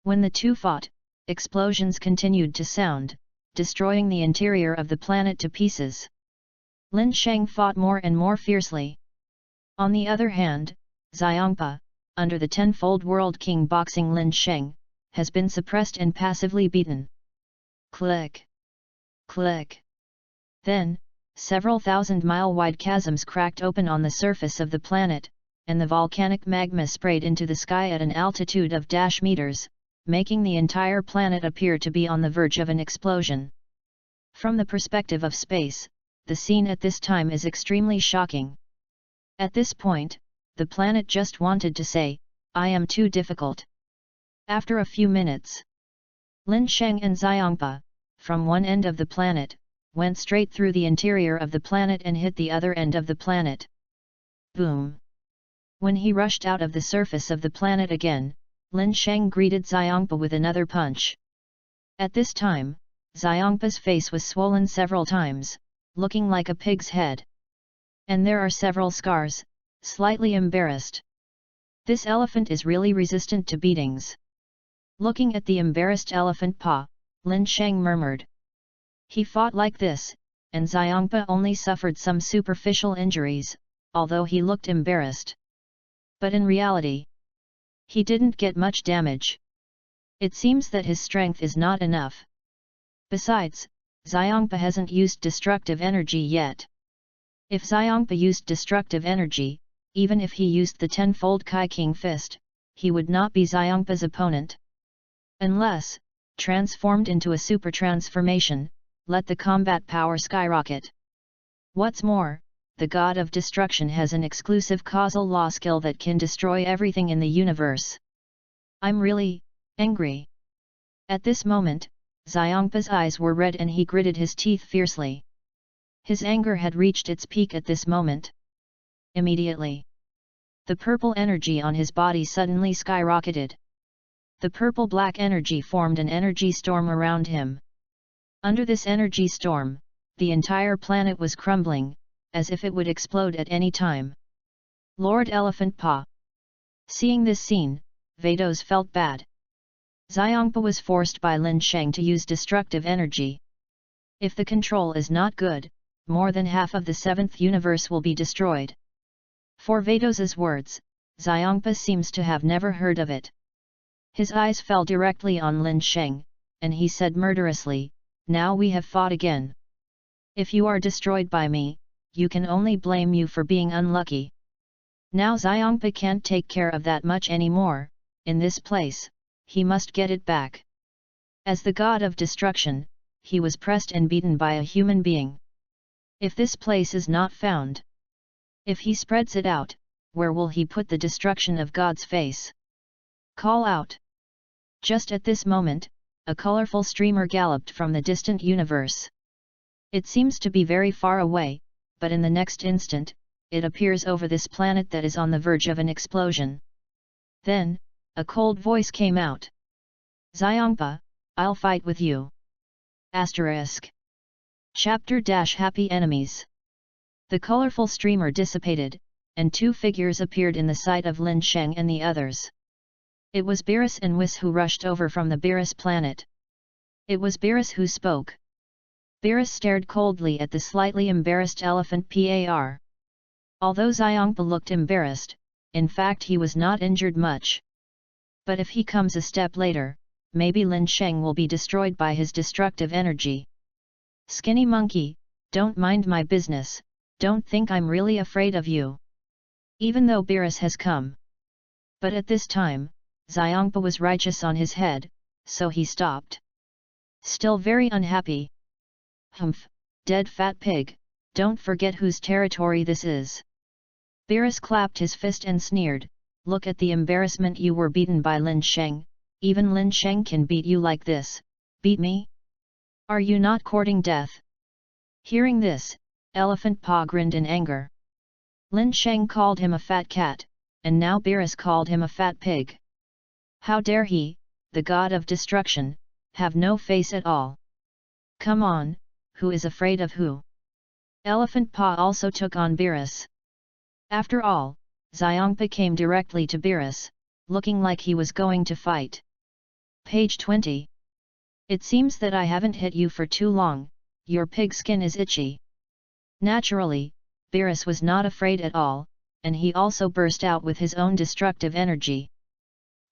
When the two fought, explosions continued to sound, destroying the interior of the planet to pieces. Lin Sheng fought more and more fiercely. On the other hand, Xiongpa, under the 10-fold World King boxing Lin Sheng, has been suppressed and passively beaten. Click! Click! Then, several thousand-mile-wide chasms cracked open on the surface of the planet, and the volcanic magma sprayed into the sky at an altitude of -meters, making the entire planet appear to be on the verge of an explosion. From the perspective of space, the scene at this time is extremely shocking. At this point, the planet just wanted to say, I am too difficult. After a few minutes, Lin Sheng and Xiangpa, from one end of the planet, went straight through the interior of the planet and hit the other end of the planet. Boom! When he rushed out of the surface of the planet again, Lin Sheng greeted Xiangpa with another punch. At this time, Xiangpa's face was swollen several times, looking like a pig's head. And there are several scars, slightly embarrassed. This elephant is really resistant to beatings. Looking at the embarrassed elephant paw, Lin Sheng murmured. He fought like this, and Xiangpa only suffered some superficial injuries, although he looked embarrassed. But in reality, he didn't get much damage. It seems that his strength is not enough. Besides, Xiangpa hasn't used destructive energy yet. If Xiangpa used destructive energy, even if he used the tenfold Kai King Fist, he would not be Xiangpa's opponent. Unless, transformed into a super transformation, let the combat power skyrocket. What's more, the God of Destruction has an exclusive causal law skill that can destroy everything in the universe. I'm really angry. At this moment, Xiangpa's eyes were red and he gritted his teeth fiercely. His anger had reached its peak at this moment. Immediately, the purple energy on his body suddenly skyrocketed. The purple-black energy formed an energy storm around him. Under this energy storm, the entire planet was crumbling, as if it would explode at any time. Lord Elephant Paw. Seeing this scene, Vados felt bad. Xiangpa was forced by Lin Sheng to use destructive energy. If the control is not good, more than half of the seventh universe will be destroyed. For Vados's words, Xiangpa seems to have never heard of it. His eyes fell directly on Lin Sheng, and he said murderously, now we have fought again. If you are destroyed by me, you can only blame you for being unlucky. Now Xiangpa can't take care of that much anymore, in this place, he must get it back. As the god of destruction, he was pressed and beaten by a human being. If this place is not found, if he spreads it out, where will he put the destruction of God's face? Call out! Just at this moment, a colorful streamer galloped from the distant universe. It seems to be very far away, but in the next instant, it appears over this planet that is on the verge of an explosion. Then, a cold voice came out. Xiangpa, I'll fight with you. Asterisk. Chapter-Happy Enemies. The colorful streamer dissipated, and two figures appeared in the sight of Lin Sheng and the others. It was Beerus and Whis who rushed over from the Beerus planet. It was Beerus who spoke. Beerus stared coldly at the slightly embarrassed elephant Par. Although Xiangpa looked embarrassed, in fact he was not injured much. But if he comes a step later, maybe Lin Sheng will be destroyed by his destructive energy. Skinny monkey, don't mind my business, don't think I'm really afraid of you. Even though Beerus has come. But at this time, Xiangpa was righteous on his head, so he stopped. Still very unhappy. Humph, dead fat pig, don't forget whose territory this is. Beerus clapped his fist and sneered, look at the embarrassment, you were beaten by Lin Sheng, even Lin Sheng can beat you like this, beat me? Are you not courting death? Hearing this, Elephant Paw grinned in anger. Lin Sheng called him a fat cat, and now Beerus called him a fat pig. How dare he, the god of destruction, have no face at all? Come on, who is afraid of who? Elephant Paw also took on Beerus. After all, Xiangpa came directly to Beerus, looking like he was going to fight. Page 20. It seems that I haven't hit you for too long, your pig skin is itchy. Naturally, Beerus was not afraid at all, and he also burst out with his own destructive energy.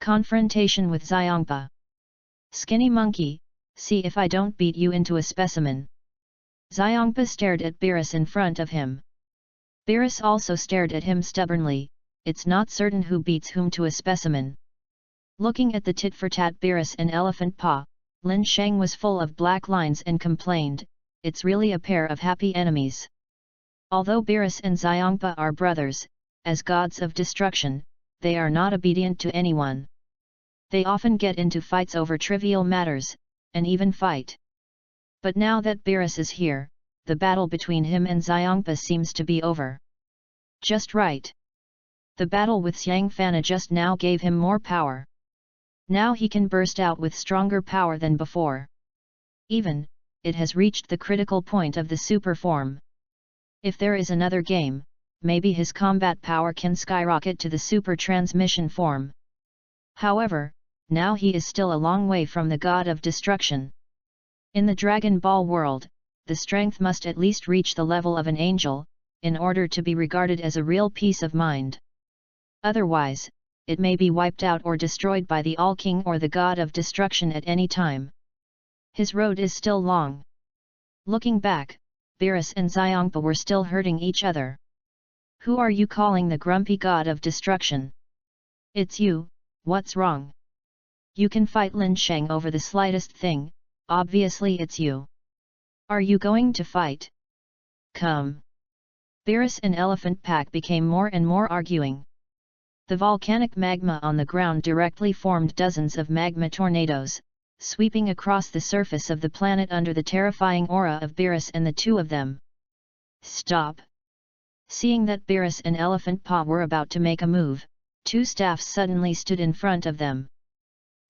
Confrontation with Xiangpa. Skinny monkey, see if I don't beat you into a specimen. Xiangpa stared at Beerus in front of him. Beerus also stared at him stubbornly, it's not certain who beats whom to a specimen. Looking at the tit-for-tat Beerus and Elephant Paw, Lin Sheng was full of black lines and complained, it's really a pair of happy enemies. Although Beerus and Xiongpa are brothers, as gods of destruction, they are not obedient to anyone. They often get into fights over trivial matters, and even fight. But now that Beerus is here, the battle between him and Xiongpa seems to be over. Just right. The battle with Xiangfana just now gave him more power. Now he can burst out with stronger power than before. Even, it has reached the critical point of the super form. If there is another game, maybe his combat power can skyrocket to the super transmission form. However, now he is still a long way from the god of destruction. In the Dragon Ball world, the strength must at least reach the level of an angel, in order to be regarded as a real peace of mind. Otherwise, it may be wiped out or destroyed by the All-King or the god of destruction at any time. His road is still long. Looking back, Beerus and Xiongpa were still hurting each other. Who are you calling the grumpy god of destruction? It's you, what's wrong? You can fight Lin Sheng over the slightest thing, obviously it's you. Are you going to fight? Come. Beerus and Elephant Pack became more and more arguing. The volcanic magma on the ground directly formed dozens of magma tornadoes, sweeping across the surface of the planet under the terrifying aura of Beerus and the two of them. Stop! Seeing that Beerus and Elephant Paw were about to make a move, two staffs suddenly stood in front of them.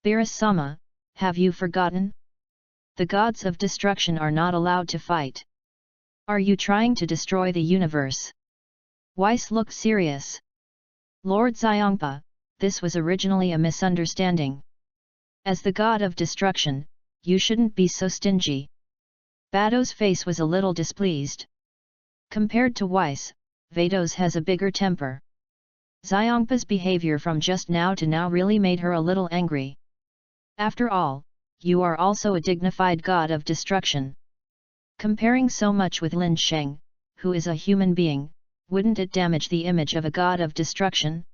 Beerus-sama, have you forgotten? The gods of destruction are not allowed to fight. Are you trying to destroy the universe? Weiss looked serious. Lord Xiongpa, this was originally a misunderstanding. As the god of destruction, you shouldn't be so stingy. Bado's face was a little displeased. Compared to Weiss, Vados has a bigger temper. Xiongpa's behavior from just now to now really made her a little angry. After all, you are also a dignified god of destruction. Comparing so much with Lin Sheng, who is a human being, wouldn't it damage the image of a god of destruction?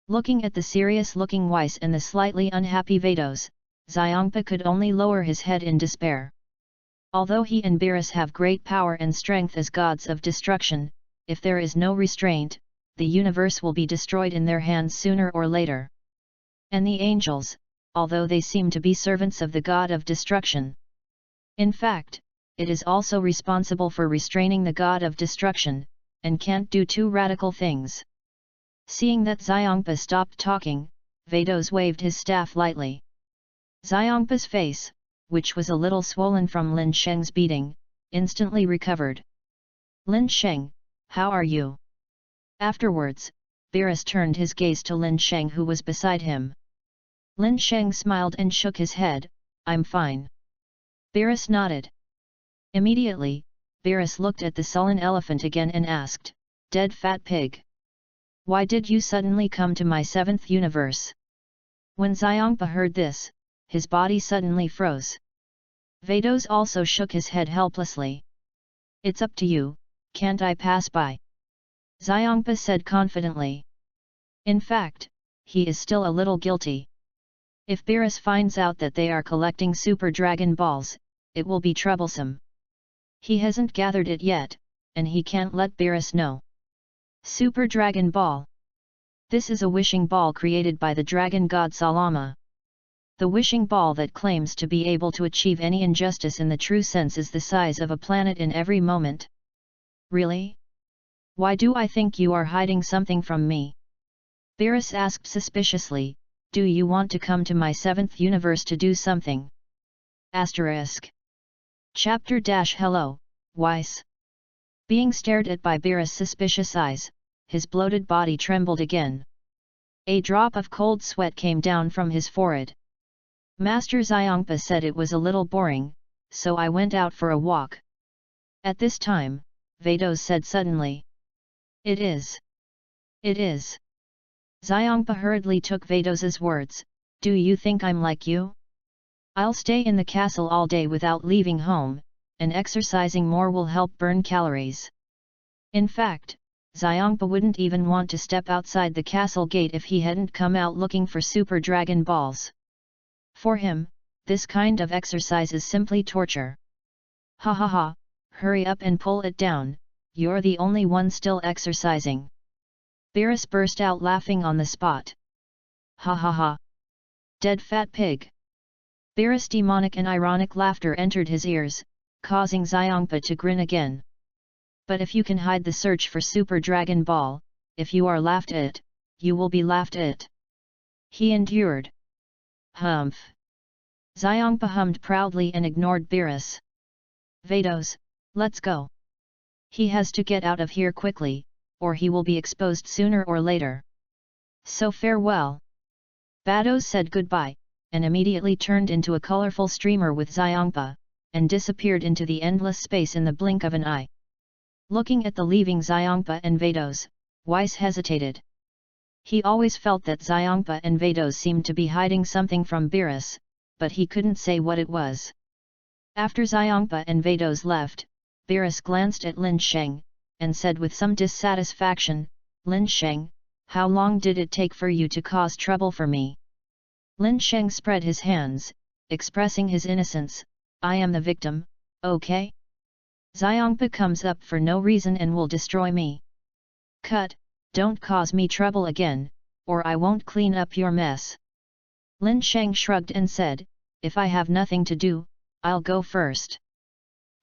Looking at the serious-looking Weiss and the slightly unhappy Vados, Xiongpa could only lower his head in despair. Although he and Beerus have great power and strength as gods of destruction, if there is no restraint, the universe will be destroyed in their hands sooner or later. And the angels, although they seem to be servants of the god of destruction. In fact, it is also responsible for restraining the god of destruction, and can't do two radical things. Seeing that Xiongpa stopped talking, Vados waved his staff lightly. Xiongpa's face, which was a little swollen from Lin Sheng's beating, instantly recovered. Lin Sheng, how are you? Afterwards, Beerus turned his gaze to Lin Sheng who was beside him. Lin Sheng smiled and shook his head, I'm fine. Beerus nodded. Immediately, Beerus looked at the sullen elephant again and asked, Dead fat pig. Why did you suddenly come to my seventh universe? When Xiongpa heard this, his body suddenly froze. Vados also shook his head helplessly. It's up to you, can't I pass by? Xiongpa said confidently. In fact, he is still a little guilty. If Beerus finds out that they are collecting Super Dragon Balls, it will be troublesome. He hasn't gathered it yet, and he can't let Beerus know. Super Dragon Ball. This is a wishing ball created by the dragon god Salama. The wishing ball that claims to be able to achieve any injustice in the true sense is the size of a planet in every moment. Really? Why do I think you are hiding something from me? Beerus asked suspiciously, do you want to come to my seventh universe to do something? Asterisk. Chapter - Hello, Weiss. Being stared at by Beerus' suspicious eyes, his bloated body trembled again. A drop of cold sweat came down from his forehead. Master Xiongpa said it was a little boring, so I went out for a walk. At this time, Vados said suddenly. It is. It is. Xiongpa hurriedly took Vados's words, do you think I'm like you? I'll stay in the castle all day without leaving home, and exercising more will help burn calories. In fact, Xiongpa wouldn't even want to step outside the castle gate if he hadn't come out looking for Super Dragon Balls. For him, this kind of exercise is simply torture. Ha ha ha, Hurry up and pull it down, you're the only one still exercising. Beerus burst out laughing on the spot. Ha ha ha! Dead fat pig! Beerus' demonic and ironic laughter entered his ears, causing Xiongpa to grin again. But if you can hide the search for Super Dragon Ball, if you are laughed at, you will be laughed at. He endured. Humph! Xiongpa hummed proudly and ignored Beerus. Vados, let's go. He has to get out of here quickly, or he will be exposed sooner or later. So farewell. Vados said goodbye, and immediately turned into a colorful streamer with Xiongpa, and disappeared into the endless space in the blink of an eye. Looking at the leaving Xiongpa and Vados, Weiss hesitated. He always felt that Xiongpa and Vados seemed to be hiding something from Beerus, but he couldn't say what it was. After Xiongpa and Vados left, Beerus glanced at Lin Sheng, and said with some dissatisfaction, Lin Sheng, how long did it take for you to cause trouble for me? Lin Sheng spread his hands, expressing his innocence, I am the victim, okay? Xiongpa comes up for no reason and will destroy me. Cut, don't cause me trouble again, or I won't clean up your mess. Lin Sheng shrugged and said, if I have nothing to do, I'll go first.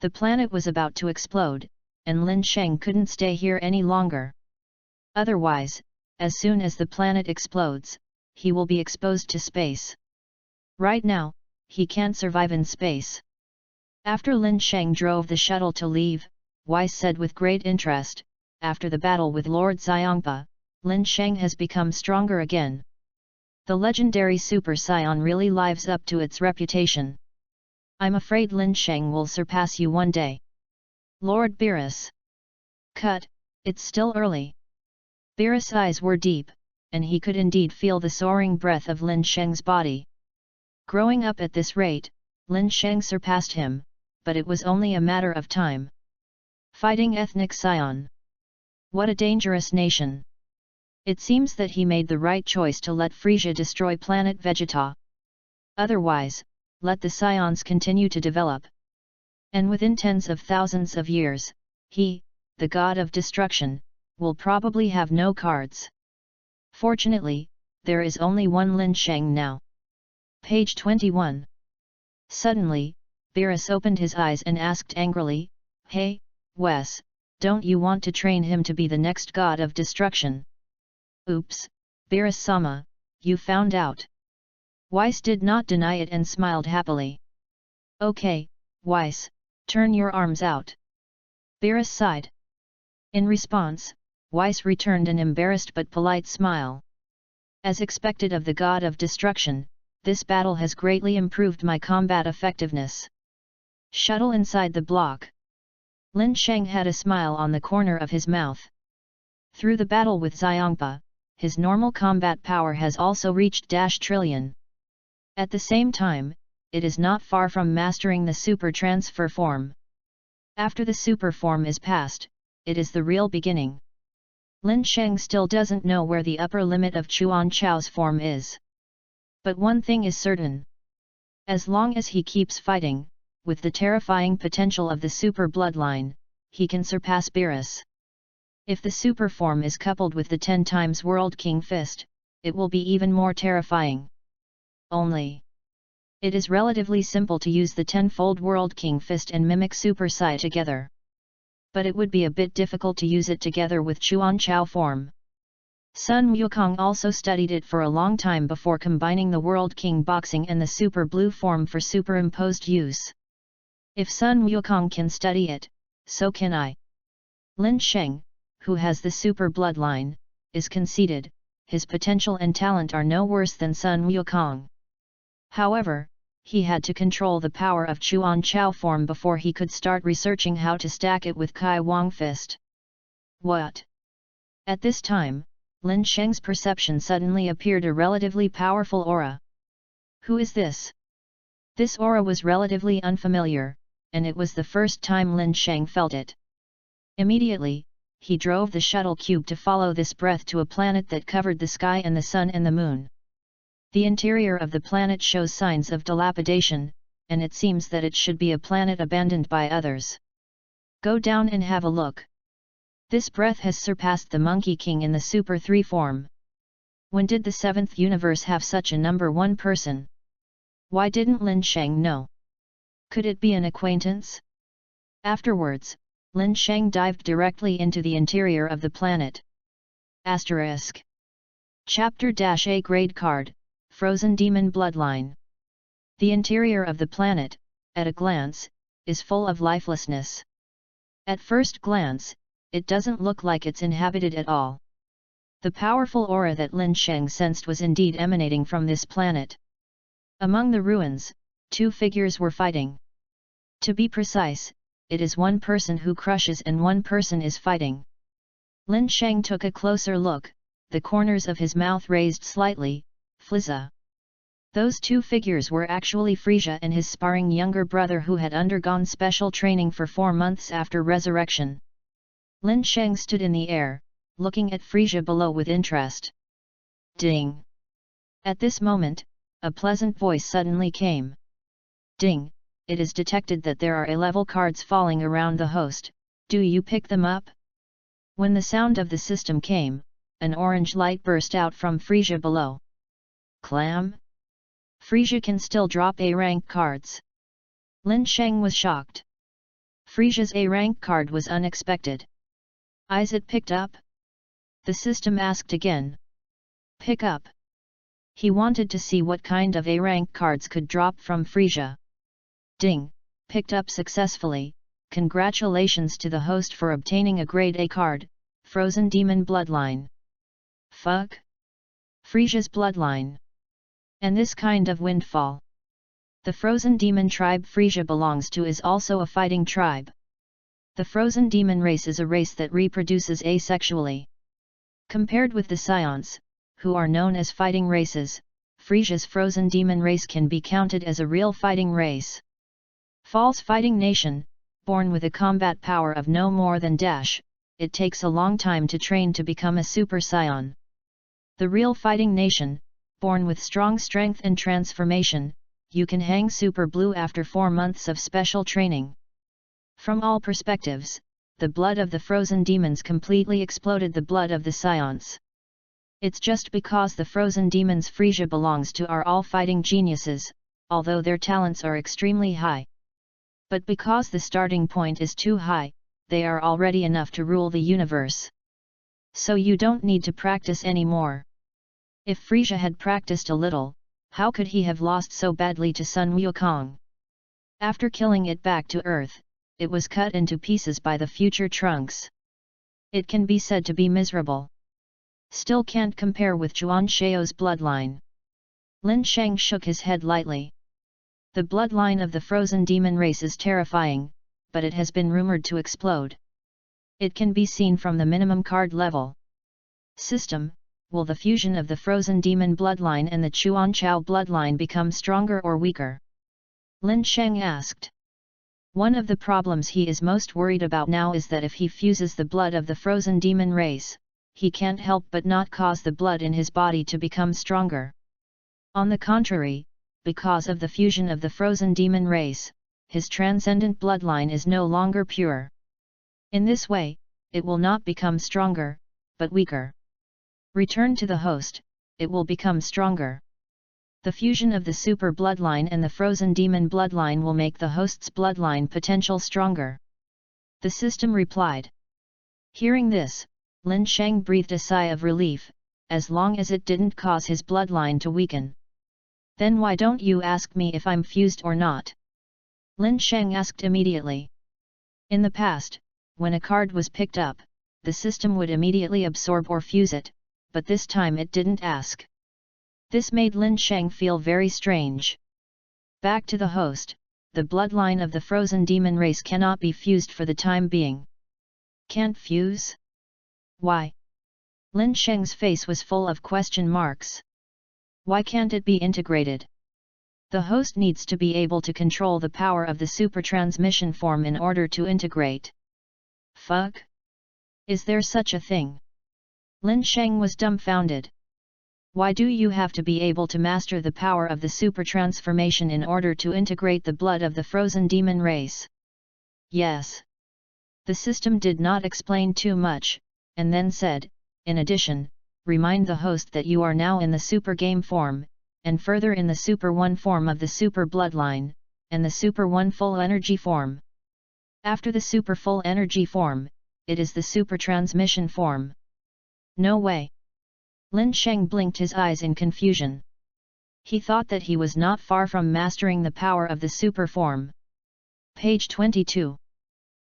The planet was about to explode, and Lin Sheng couldn't stay here any longer. Otherwise, as soon as the planet explodes, he will be exposed to space. Right now, he can't survive in space. After Lin Sheng drove the shuttle to leave, Weiss said with great interest, after the battle with Lord Xiongpa, Lin Sheng has become stronger again. The legendary Super Saiyan really lives up to its reputation. I'm afraid Lin Sheng will surpass you one day. Lord Beerus. Cut, it's still early. Beerus' eyes were deep, and he could indeed feel the soaring breath of Lin Sheng's body. Growing up at this rate, Lin Sheng surpassed him, but it was only a matter of time. Fighting ethnic Scion. What a dangerous nation. It seems that he made the right choice to let Frisia destroy planet Vegeta. Otherwise, let the Scions continue to develop. And within tens of thousands of years, he, the god of destruction, will probably have no cards. Fortunately, there is only one Lin Sheng now. Page 21. Suddenly, Beerus opened his eyes and asked angrily, Hey, Wes, don't you want to train him to be the next god of destruction? Oops, Beerus-sama, you found out. Weiss did not deny it and smiled happily. Okay, Weiss, turn your arms out. Beerus sighed. In response, Weiss returned an embarrassed but polite smile. As expected of the god of destruction, this battle has greatly improved my combat effectiveness. Shuttle inside the block. Lin Sheng had a smile on the corner of his mouth. Through the battle with Xiongpa, his normal combat power has also reached trillion. At the same time, it is not far from mastering the super transfer form. After the super form is passed, it is the real beginning. Lin Sheng still doesn't know where the upper limit of Chuanchao's form is. But one thing is certain. As long as he keeps fighting, with the terrifying potential of the super bloodline, he can surpass Beerus. If the super form is coupled with the 10 times World King Fist, it will be even more terrifying. Only, it is relatively simple to use the 10-fold World King Fist and Mimic Super Sai together. But it would be a bit difficult to use it together with Chuanchao form. Sun Wukong also studied it for a long time before combining the World King Boxing and the Super Blue form for superimposed use. If Sun Wukong can study it, so can I. Lin Sheng, who has the super bloodline, is conceited, his potential and talent are no worse than Sun Wukong. However, he had to control the power of Chuanchao form before he could start researching how to stack it with Kai Wang Fist. What? At this time, Lin Sheng's perception suddenly appeared a relatively powerful aura. Who is this? This aura was relatively unfamiliar, and it was the first time Lin Sheng felt it. Immediately, he drove the shuttle cube to follow this breath to a planet that covered the sky and the sun and the moon. The interior of the planet shows signs of dilapidation, and it seems that it should be a planet abandoned by others. Go down and have a look. This breath has surpassed the Monkey King in the Super 3 form. When did the 7th universe have such a number 1 person? Why didn't Lin Sheng know? Could it be an acquaintance? Afterwards, Lin Sheng dived directly into the interior of the planet. Asterisk. Chapter-A Grade Card, Frozen Demon Bloodline. The interior of the planet, at a glance, is full of lifelessness. At first glance, it doesn't look like it's inhabited at all. The powerful aura that Lin Sheng sensed was indeed emanating from this planet. Among the ruins, 2 figures were fighting. To be precise, it is 1 person who crushes and 1 person is fighting. Lin Sheng took a closer look, the corners of his mouth raised slightly, Flizza. Those 2 figures were actually Frisia and his sparring younger brother who had undergone special training for 4 months after resurrection. Lin Sheng stood in the air, looking at Frisia below with interest. Ding! At this moment, a pleasant voice suddenly came. Ding! It is detected that there are A-level cards falling around the host, do you pick them up? When the sound of the system came, an orange light burst out from Frisia below. Clam? Frisia can still drop A-rank cards. Lin Sheng was shocked. Frisia's A-rank card was unexpected. Is it picked up? The system asked again. Pick up. He wanted to see what kind of A-rank cards could drop from Frisia. Ding! Picked up successfully. Congratulations to the host for obtaining a grade A card, Frozen Demon Bloodline. Fuck? Frisia's bloodline. And this kind of windfall. The Frozen Demon tribe Frisia belongs to is also a fighting tribe. The Frozen Demon race is a race that reproduces asexually. Compared with the Scions, who are known as fighting races, Frisia's Frozen Demon race can be counted as a real fighting race. False fighting nation, born with a combat power of no more than dash, it takes a long time to train to become a Super Scion. The real fighting nation, born with strong strength and transformation, you can hang Super Blue after 4 months of special training. From all perspectives, the blood of the Frozen Demons completely exploded the blood of the Scions. It's just because the Frozen Demons Frisia belongs to are all fighting geniuses, although their talents are extremely high. But because the starting point is too high, they are already enough to rule the universe. So you don't need to practice anymore. If Frisia had practiced a little, how could he have lost so badly to Sun Wukong? After killing it back to Earth, it was cut into pieces by the future Trunks. It can be said to be miserable. Still can't compare with Chuanchao's bloodline. Lin Sheng shook his head lightly. The bloodline of the Frozen Demon race is terrifying, but it has been rumored to explode. It can be seen from the minimum card level. System: will the fusion of the Frozen Demon bloodline and the Chuanchao bloodline become stronger or weaker? Lin Sheng asked. One of the problems he is most worried about now is that if he fuses the blood of the Frozen Demon race, he can't help but not cause the blood in his body to become stronger. On the contrary, because of the fusion of the Frozen Demon race, his transcendent bloodline is no longer pure. In this way, it will not become stronger, but weaker. Return to the host, it will become stronger. The fusion of the Super Bloodline and the Frozen Demon Bloodline will make the host's bloodline potential stronger. The system replied. Hearing this, Lin Sheng breathed a sigh of relief, as long as it didn't cause his bloodline to weaken. Then why don't you ask me if I'm fused or not? Lin Sheng asked immediately. In the past, when a card was picked up, the system would immediately absorb or fuse it, but this time it didn't ask. This made Lin Sheng feel very strange. Back to the host, the bloodline of the Frozen Demon race cannot be fused for the time being. Can't fuse? Why? Lin Sheng's face was full of question marks. Why can't it be integrated? The host needs to be able to control the power of the super transmission form in order to integrate. Fuck? Is there such a thing? Lin Sheng was dumbfounded. Why do you have to be able to master the power of the super transformation in order to integrate the blood of the Frozen Demon race? Yes. The system did not explain too much, and then said, in addition, remind the host that you are now in the Super Game form, and further in the Super 1 form of the Super Bloodline, and the Super 1 Full Energy form. After the Super Full Energy form, it is the Super Transmission form. No way. Lin Sheng blinked his eyes in confusion. He thought that he was not far from mastering the power of the Super form. Page 22.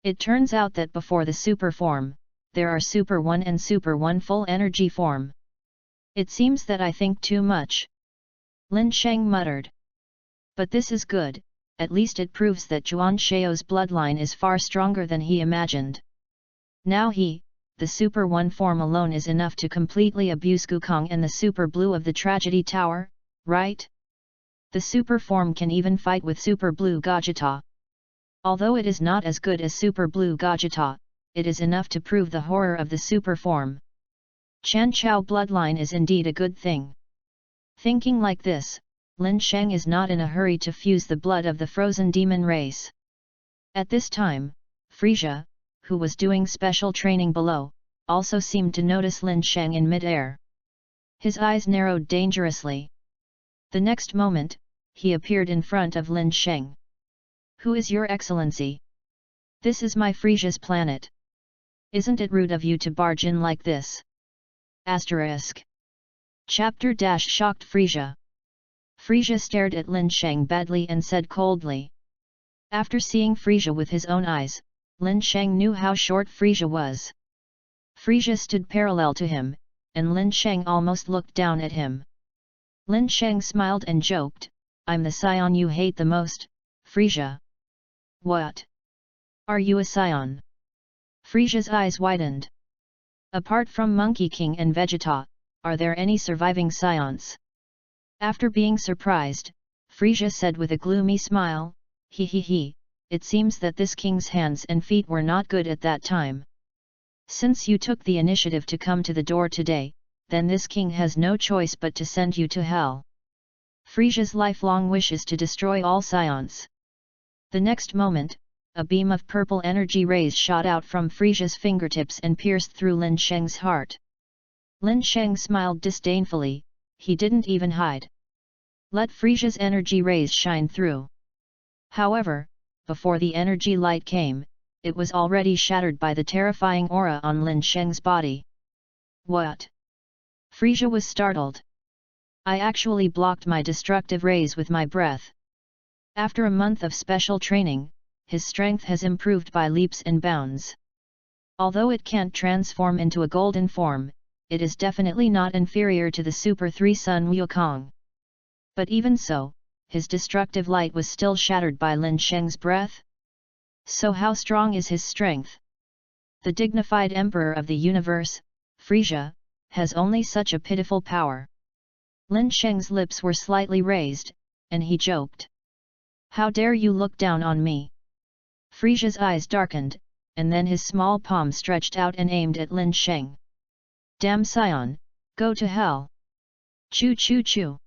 It turns out that before the Super form, there are Super 1 and Super 1 Full Energy form. It seems that I think too much. Lin Sheng muttered. But this is good, at least it proves that Chuanchao's bloodline is far stronger than he imagined. Now the Super 1 form alone is enough to completely abuse Gukong and the Super Blue of the Tragedy Tower, right? The Super form can even fight with Super Blue Gajita. Although it is not as good as Super Blue Gajita, it is enough to prove the horror of the Super form. Chuanchao bloodline is indeed a good thing. Thinking like this, Lin Sheng is not in a hurry to fuse the blood of the frozen demon race. At this time, Frisia, who was doing special training below, also seemed to notice Lin Sheng in mid-air. His eyes narrowed dangerously. The next moment, he appeared in front of Lin Sheng. Who is your excellency? This is my Frisia's planet. Isn't it rude of you to barge in like this? Asterisk. Chapter - shocked Frisia. Frisia stared at Lin Sheng badly and said coldly. After seeing Frisia with his own eyes, Lin Sheng knew how short Frisia was. Frisia stood parallel to him, and Lin Sheng almost looked down at him. Lin Sheng smiled and joked, I'm the scion you hate the most, Frisia. What? Are you a scion? Frisia's eyes widened. Apart from Monkey King and Vegeta, are there any surviving scions? After being surprised, Frisia said with a gloomy smile, he, it seems that this king's hands and feet were not good at that time. Since you took the initiative to come to the door today, then this king has no choice but to send you to hell. Frisia's lifelong wish is to destroy all scions. The next moment, a beam of purple energy rays shot out from Frisia's fingertips and pierced through Lin Sheng's heart. Lin Sheng smiled disdainfully, he didn't even hide. Let Frisia's energy rays shine through. However, before the energy light came, it was already shattered by the terrifying aura on Lin Sheng's body. What? Frisia was startled. I actually blocked my destructive rays with my breath. After a month of special training, his strength has improved by leaps and bounds. Although it can't transform into a golden form, it is definitely not inferior to the Super 3 Sun Wukong. But even so, his destructive light was still shattered by Lin Sheng's breath. So how strong is his strength? The dignified emperor of the universe, Frisia, has only such a pitiful power. Lin Sheng's lips were slightly raised, and he joked. How dare you look down on me? Frisia's eyes darkened, and then his small palm stretched out and aimed at Lin Sheng. Damn scion, go to hell! Choo choo choo!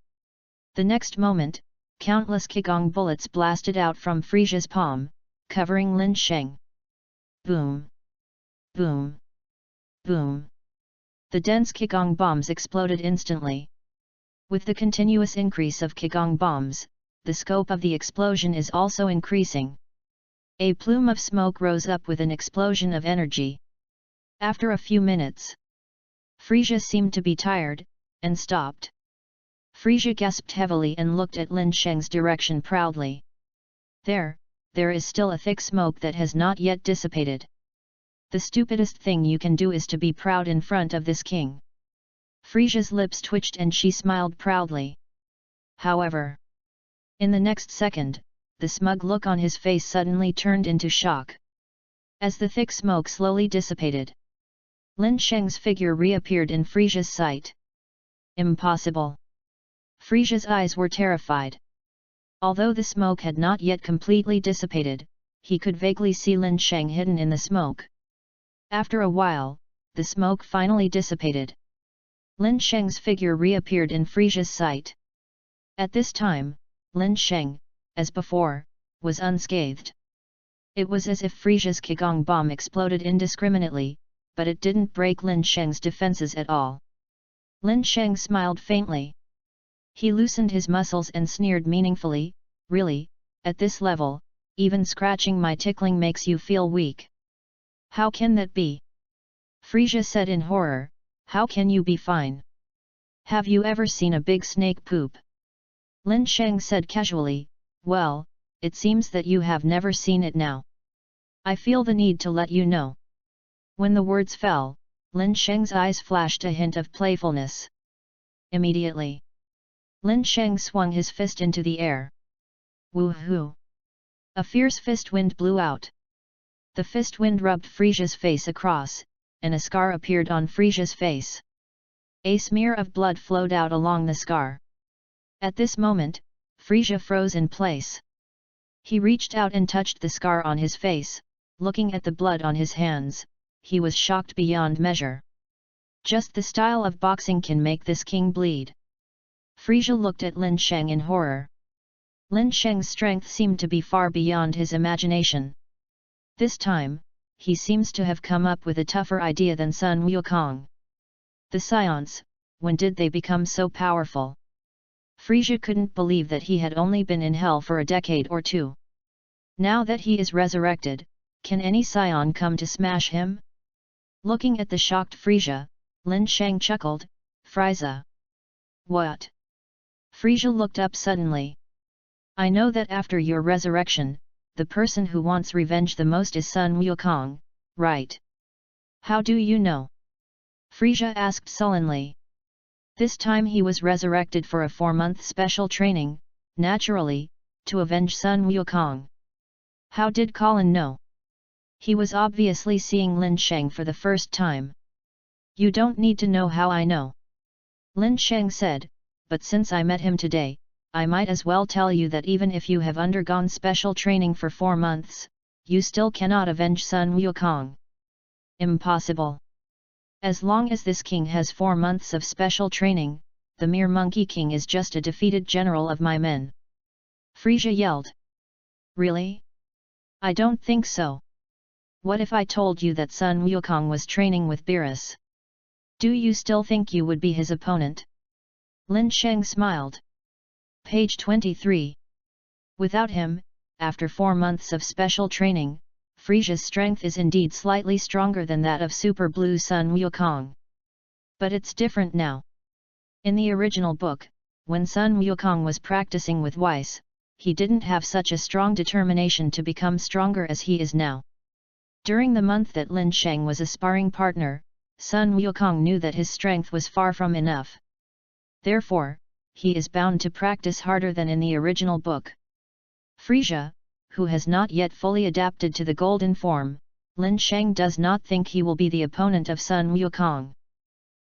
The next moment, countless Qigong bullets blasted out from Frisia's palm, covering Lin Sheng. Boom! Boom! Boom! The dense Qigong bombs exploded instantly. With the continuous increase of Qigong bombs, the scope of the explosion is also increasing. A plume of smoke rose up with an explosion of energy. After a few minutes, Frisia seemed to be tired, and stopped. Frisia gasped heavily and looked at Lin Sheng's direction proudly. There is still a thick smoke that has not yet dissipated. The stupidest thing you can do is to be proud in front of this king. Frisia's lips twitched and she smiled proudly. However, in the next second, the smug look on his face suddenly turned into shock. As the thick smoke slowly dissipated, Lin Sheng's figure reappeared in Frisia's sight. Impossible! Frisia's eyes were terrified. Although the smoke had not yet completely dissipated, he could vaguely see Lin Sheng hidden in the smoke. After a while, the smoke finally dissipated. Lin Sheng's figure reappeared in Frisia's sight. At this time, Lin Sheng, as before, was unscathed. It was as if Frisia's Qigong bomb exploded indiscriminately, but it didn't break Lin Sheng's defenses at all. Lin Sheng smiled faintly. He loosened his muscles and sneered meaningfully, "Really, at this level, even scratching my tickling makes you feel weak. How can that be?" Frisia said in horror, "How can you be fine? Have you ever seen a big snake poop?" Lin Sheng said casually, "Well, it seems that you have never seen it now. I feel the need to let you know." When the words fell, Lin Sheng's eyes flashed a hint of playfulness. Immediately, Lin Sheng swung his fist into the air. Woohoo! A fierce fist wind blew out. The fist wind rubbed Frisia's face across, and a scar appeared on Frisia's face. A smear of blood flowed out along the scar. At this moment, Frisia froze in place. He reached out and touched the scar on his face. Looking at the blood on his hands, he was shocked beyond measure. Just the style of boxing can make this king bleed. Frisia looked at Lin Sheng in horror. Lin Sheng's strength seemed to be far beyond his imagination. This time, he seems to have come up with a tougher idea than Sun Wukong. The Scions, when did they become so powerful? Frisia couldn't believe that he had only been in hell for a decade or two. Now that he is resurrected, can any Scion come to smash him? Looking at the shocked Frisia, Lin Sheng chuckled, "Frisia. What?" Frisia looked up suddenly. "I know that after your resurrection, the person who wants revenge the most is Sun Wukong, right?" "How do you know?" Frisia asked sullenly. This time he was resurrected for a 4-month special training, naturally, to avenge Sun Wukong. How did Colin know? He was obviously seeing Lin Sheng for the first time. "You don't need to know how I know," Lin Sheng said, "but since I met him today, I might as well tell you that even if you have undergone special training for 4 months, you still cannot avenge Sun Wukong. Impossible. As long as this king has 4 months of special training, the mere Monkey King is just a defeated general of my men." Frisia yelled. "Really? I don't think so. What if I told you that Sun Wukong was training with Beerus? Do you still think you would be his opponent?" Lin Sheng smiled. Page 23. Without him, after 4 months of special training, Frisia's strength is indeed slightly stronger than that of Super Blue Sun Wukong. But it's different now. In the original book, when Sun Wukong was practicing with Weiss, he didn't have such a strong determination to become stronger as he is now. During the month that Lin Sheng was a sparring partner, Sun Wukong knew that his strength was far from enough. Therefore, he is bound to practice harder than in the original book. Frisia, who has not yet fully adapted to the golden form, Lin Sheng does not think he will be the opponent of Sun Wukong.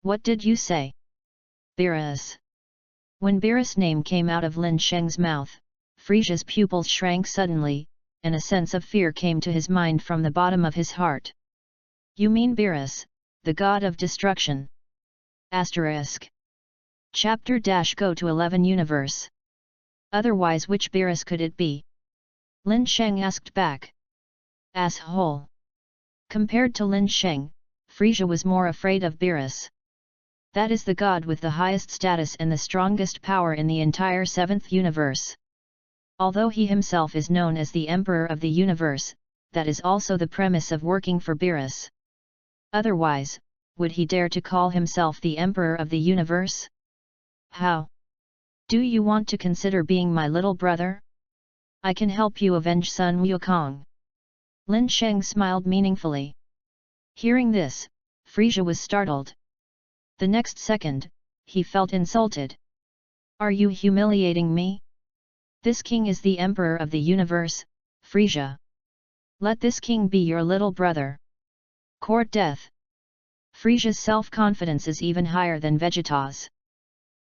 "What did you say?" "Beerus." When Beerus' name came out of Lin Sheng's mouth, Frisia's pupils shrank suddenly, and a sense of fear came to his mind from the bottom of his heart. "You mean Beerus, the god of destruction?" Asterisk. Chapter-Go to 11 Universe. Otherwise, which Beerus could it be? Lin Sheng asked back. "Asshole." Compared to Lin Sheng, Frisia was more afraid of Beerus. That is the god with the highest status and the strongest power in the entire 7th universe. Although he himself is known as the Emperor of the Universe, that is also the premise of working for Beerus. Otherwise, would he dare to call himself the Emperor of the Universe? "How? Do you want to consider being my little brother? I can help you avenge Sun Wukong." Lin Sheng smiled meaningfully. Hearing this, Frisia was startled. The next second, he felt insulted. "Are you humiliating me? This king is the Emperor of the Universe, Frisia. Let this king be your little brother. Court death." Frisia's self-confidence is even higher than Vegeta's.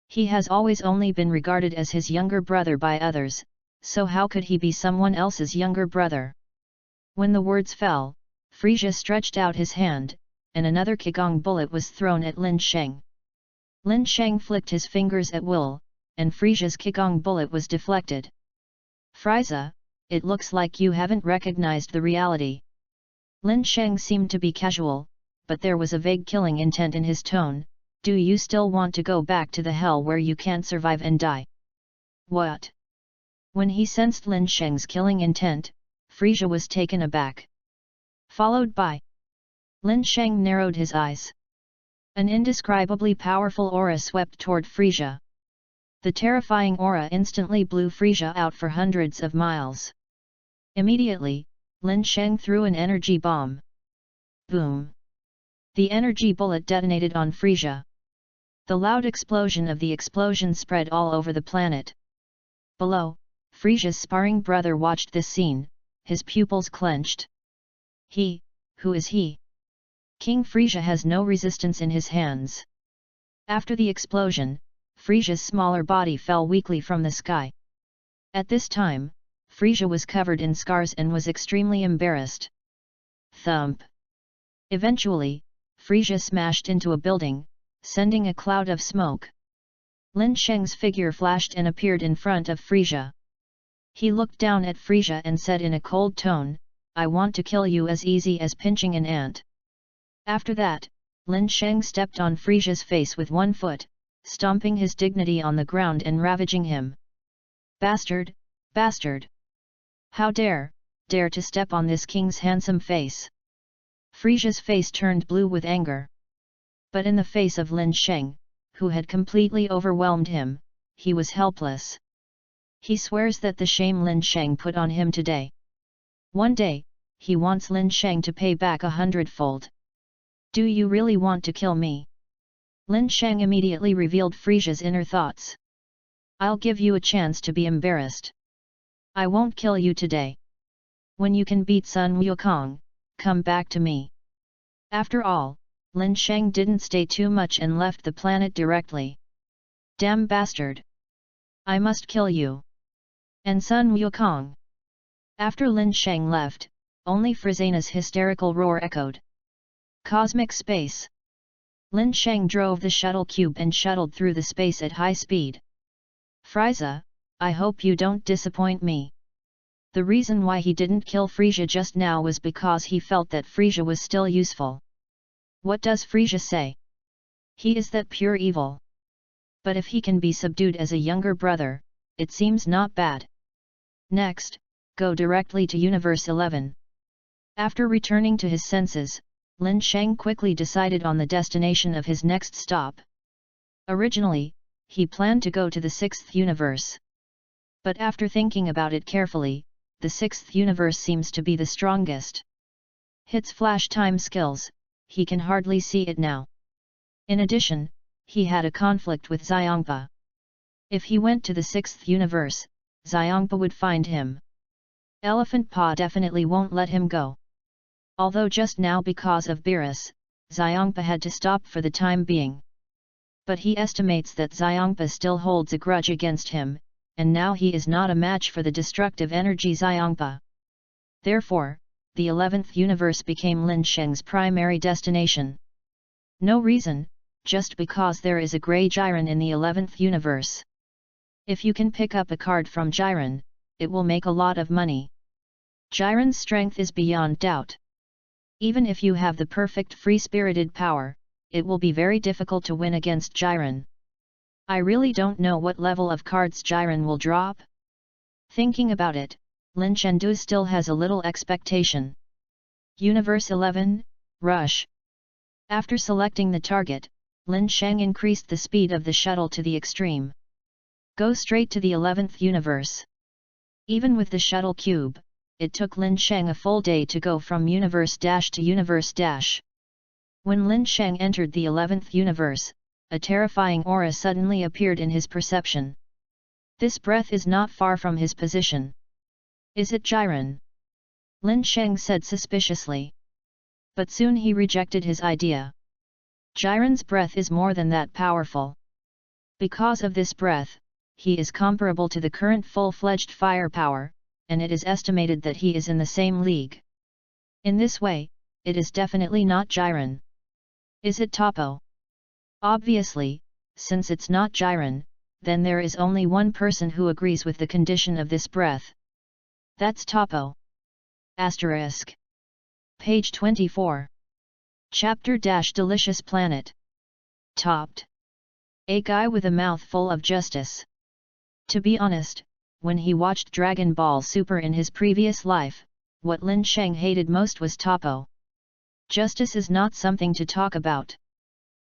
He has always only been regarded as his younger brother by others, so how could he be someone else's younger brother? When the words fell, Frisia stretched out his hand, and another Qigong bullet was thrown at Lin Sheng. Lin Sheng flicked his fingers at will, and Frisia's Qigong bullet was deflected. "Frisia, it looks like you haven't recognized the reality. Lin Sheng seemed to be casual, but there was a vague killing intent in his tone. Do you still want to go back to the hell where you can't survive and die? What? When he sensed Lin Sheng's killing intent, Frisia was taken aback. Followed by Lin Sheng narrowed his eyes. An indescribably powerful aura swept toward Frisia. The terrifying aura instantly blew Frisia out for hundreds of miles. Immediately, Lin Sheng threw an energy bomb. Boom! The energy bullet detonated on Frisia. The loud explosion of the explosion spread all over the planet. Below, Frisia's sparring brother watched this scene, his pupils clenched. Who is he? King Frisia has no resistance in his hands. After the explosion, Frisia's smaller body fell weakly from the sky. At this time, Frisia was covered in scars and was extremely embarrassed. Thump! Eventually, Frisia smashed into a building, sending a cloud of smoke. Lin Sheng's figure flashed and appeared in front of Frisia. He looked down at Frisia and said in a cold tone, I want to kill you as easy as pinching an ant. After that, Lin Sheng stepped on Frisia's face with one foot, stomping his dignity on the ground and ravaging him. Bastard! Bastard! How dare to step on this king's handsome face! Frisia's face turned blue with anger. But in the face of Lin Sheng, who had completely overwhelmed him, he was helpless. He swears that the shame Lin Sheng put on him today. One day, he wants Lin Sheng to pay back 100-fold. Do you really want to kill me? Lin Sheng immediately revealed Frisia's inner thoughts. I'll give you a chance to be embarrassed. I won't kill you today. When you can beat Sun Wukong, come back to me. After all, Lin Sheng didn't stay too much and left the planet directly. Damn bastard! I must kill you. And Sun Wukong. After Lin Sheng left, only Frisena's hysterical roar echoed. Cosmic space. Lin Sheng drove the shuttle cube and shuttled through the space at high speed. Frieza, I hope you don't disappoint me. The reason why he didn't kill Frisia just now was because he felt that Frisia was still useful. What does Frisia say? He is that pure evil. But if he can be subdued as a younger brother, it seems not bad. Next, go directly to Universe 11. After returning to his senses, Lin Sheng quickly decided on the destination of his next stop. Originally, he planned to go to the 6th universe. But after thinking about it carefully, the 6th universe seems to be the strongest. Its flash time skills, he can hardly see it now. In addition, he had a conflict with Xiongpa. If he went to the 6th universe, Xiongpa would find him. Elephant Paw definitely won't let him go. Although just now because of Beerus, Xiongpa had to stop for the time being. But he estimates that Xiongpa still holds a grudge against him, and now he is not a match for the destructive energy Xiongpa. Therefore, the 11th universe became Lin Sheng's primary destination. No reason, just because there is a grey Jiren in the 11th universe. If you can pick up a card from Jiren, it will make a lot of money. Jiren's strength is beyond doubt. Even if you have the perfect free-spirited power, it will be very difficult to win against Jiren. I really don't know what level of cards Jiren will drop. Thinking about it, Lin Chengdu still has a little expectation. Universe 11, Rush. After selecting the target, Lin Sheng increased the speed of the shuttle to the extreme. Go straight to the 11th universe. Even with the shuttle cube, it took Lin Sheng a full day to go from universe dash to universe dash. When Lin Sheng entered the 11th universe, a terrifying aura suddenly appeared in his perception. This breath is not far from his position. Is it Jiren? Lin Sheng said suspiciously. But soon he rejected his idea. Jiren's breath is more than that powerful. Because of this breath, he is comparable to the current full-fledged firepower, and it is estimated that he is in the same league. In this way, it is definitely not Jiren. Is it Topo? Obviously, since it's not Jiren, then there is only one person who agrees with the condition of this breath. That's Topo. Asterisk. Page 24. Chapter Delicious Planet. Topped. A guy with a mouth full of justice. To be honest, when he watched Dragon Ball Super in his previous life, what Lin Sheng hated most was Topo. Justice is not something to talk about.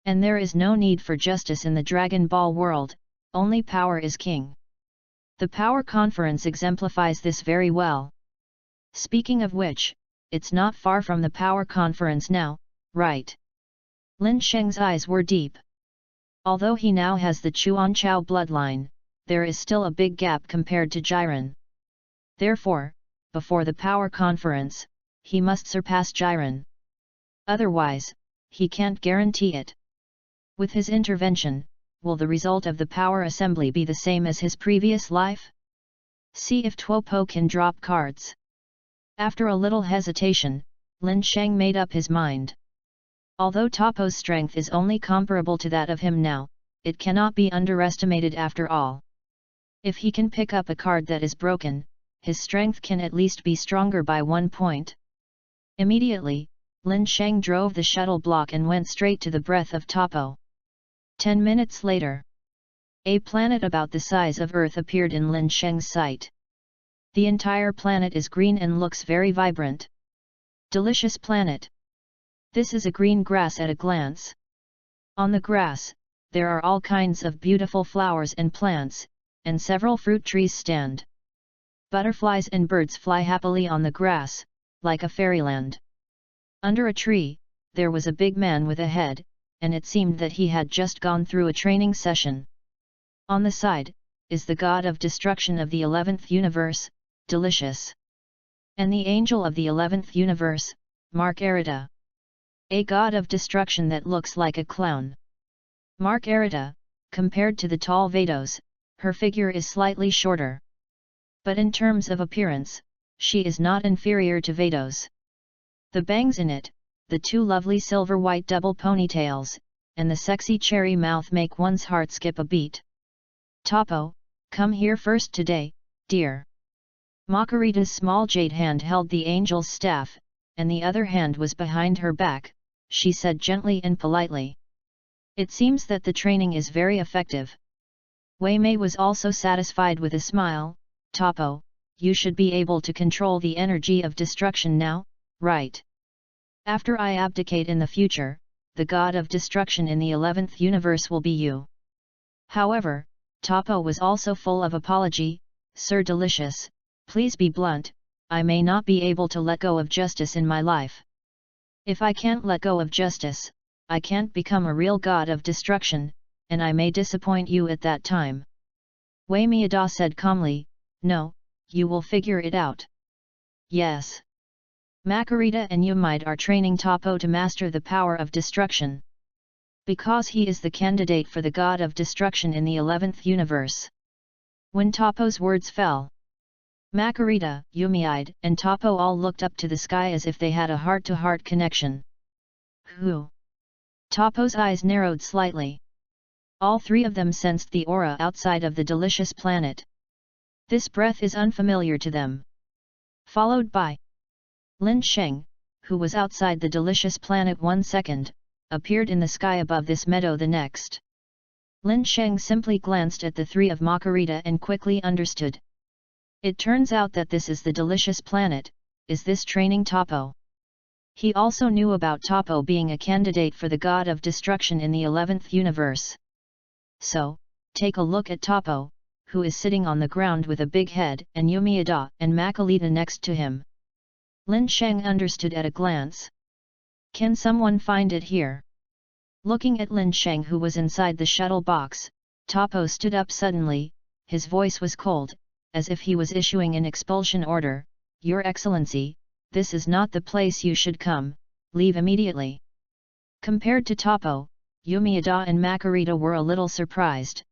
And there is no need for justice in the Dragon Ball world, only power is king. The Power Conference exemplifies this very well. Speaking of which, it's not far from the Power Conference now, right? Lin Sheng's eyes were deep. Although he now has the Chuanchao bloodline, there is still a big gap compared to Jiren. Therefore, before the Power Conference, he must surpass Jiren. Otherwise, he can't guarantee it. With his intervention, will the result of the Power Assembly be the same as his previous life? See if Tuopo can drop cards. After a little hesitation, Lin Sheng made up his mind. Although Topo's strength is only comparable to that of him now, it cannot be underestimated after all. If he can pick up a card that is broken, his strength can at least be stronger by 1 point. Immediately, Lin Sheng drove the shuttle block and went straight to the breath of Topo. 10 minutes later, a planet about the size of Earth appeared in Lin Sheng's sight. The entire planet is green and looks very vibrant. Delicious planet. This is a green grass at a glance. On the grass, there are all kinds of beautiful flowers and plants, and several fruit trees stand. Butterflies and birds fly happily on the grass, like a fairyland. Under a tree, there was a big man with a head, and it seemed that he had just gone through a training session. On the side, is the god of destruction of the 11th universe, Delicious. And the angel of the 11th universe, Margarita. A god of destruction that looks like a clown. Margarita, compared to the tall Vados, her figure is slightly shorter. But in terms of appearance, she is not inferior to Vados. The bangs in it, the two lovely silver-white double ponytails, and the sexy cherry mouth make one's heart skip a beat. Topo, come here first today, dear. Margarita's small jade hand held the angel's staff, and the other hand was behind her back, she said gently and politely. It seems that the training is very effective. Wei Mei was also satisfied with a smile. Topo, you should be able to control the energy of destruction now, right? After I abdicate in the future, the god of destruction in the 11th universe will be you. However, Topo was also full of apology. Sir Delicious, please be blunt, I may not be able to let go of justice in my life. If I can't let go of justice, I can't become a real god of destruction, and I may disappoint you at that time. Wei Miyada said calmly, no, you will figure it out. Yes. Margarita and Yumide are training Topo to master the power of destruction. Because he is the candidate for the god of destruction in the 11th universe. When Topo's words fell, Margarita, Yumide, and Topo all looked up to the sky as if they had a heart-to-heart connection. Who? Topo's eyes narrowed slightly. All three of them sensed the aura outside of the delicious planet. This breath is unfamiliar to them. Followed by Lin Sheng, who was outside the delicious planet 1 second, appeared in the sky above this meadow the next. Lin Sheng simply glanced at the three of Margarita and quickly understood. It turns out that this is the delicious planet. Is this training Topo? He also knew about Topo being a candidate for the god of destruction in the 11th universe. So, take a look at Topo, who is sitting on the ground with a big head, and Yumide and Margarita next to him. Lin Sheng understood at a glance. Can someone find it here? Looking at Lin Sheng who was inside the shuttle box, Topo stood up suddenly. His voice was cold, as if he was issuing an expulsion order. Your Excellency, this is not the place you should come, leave immediately. Compared to Topo, Yumide and Margarita were a little surprised.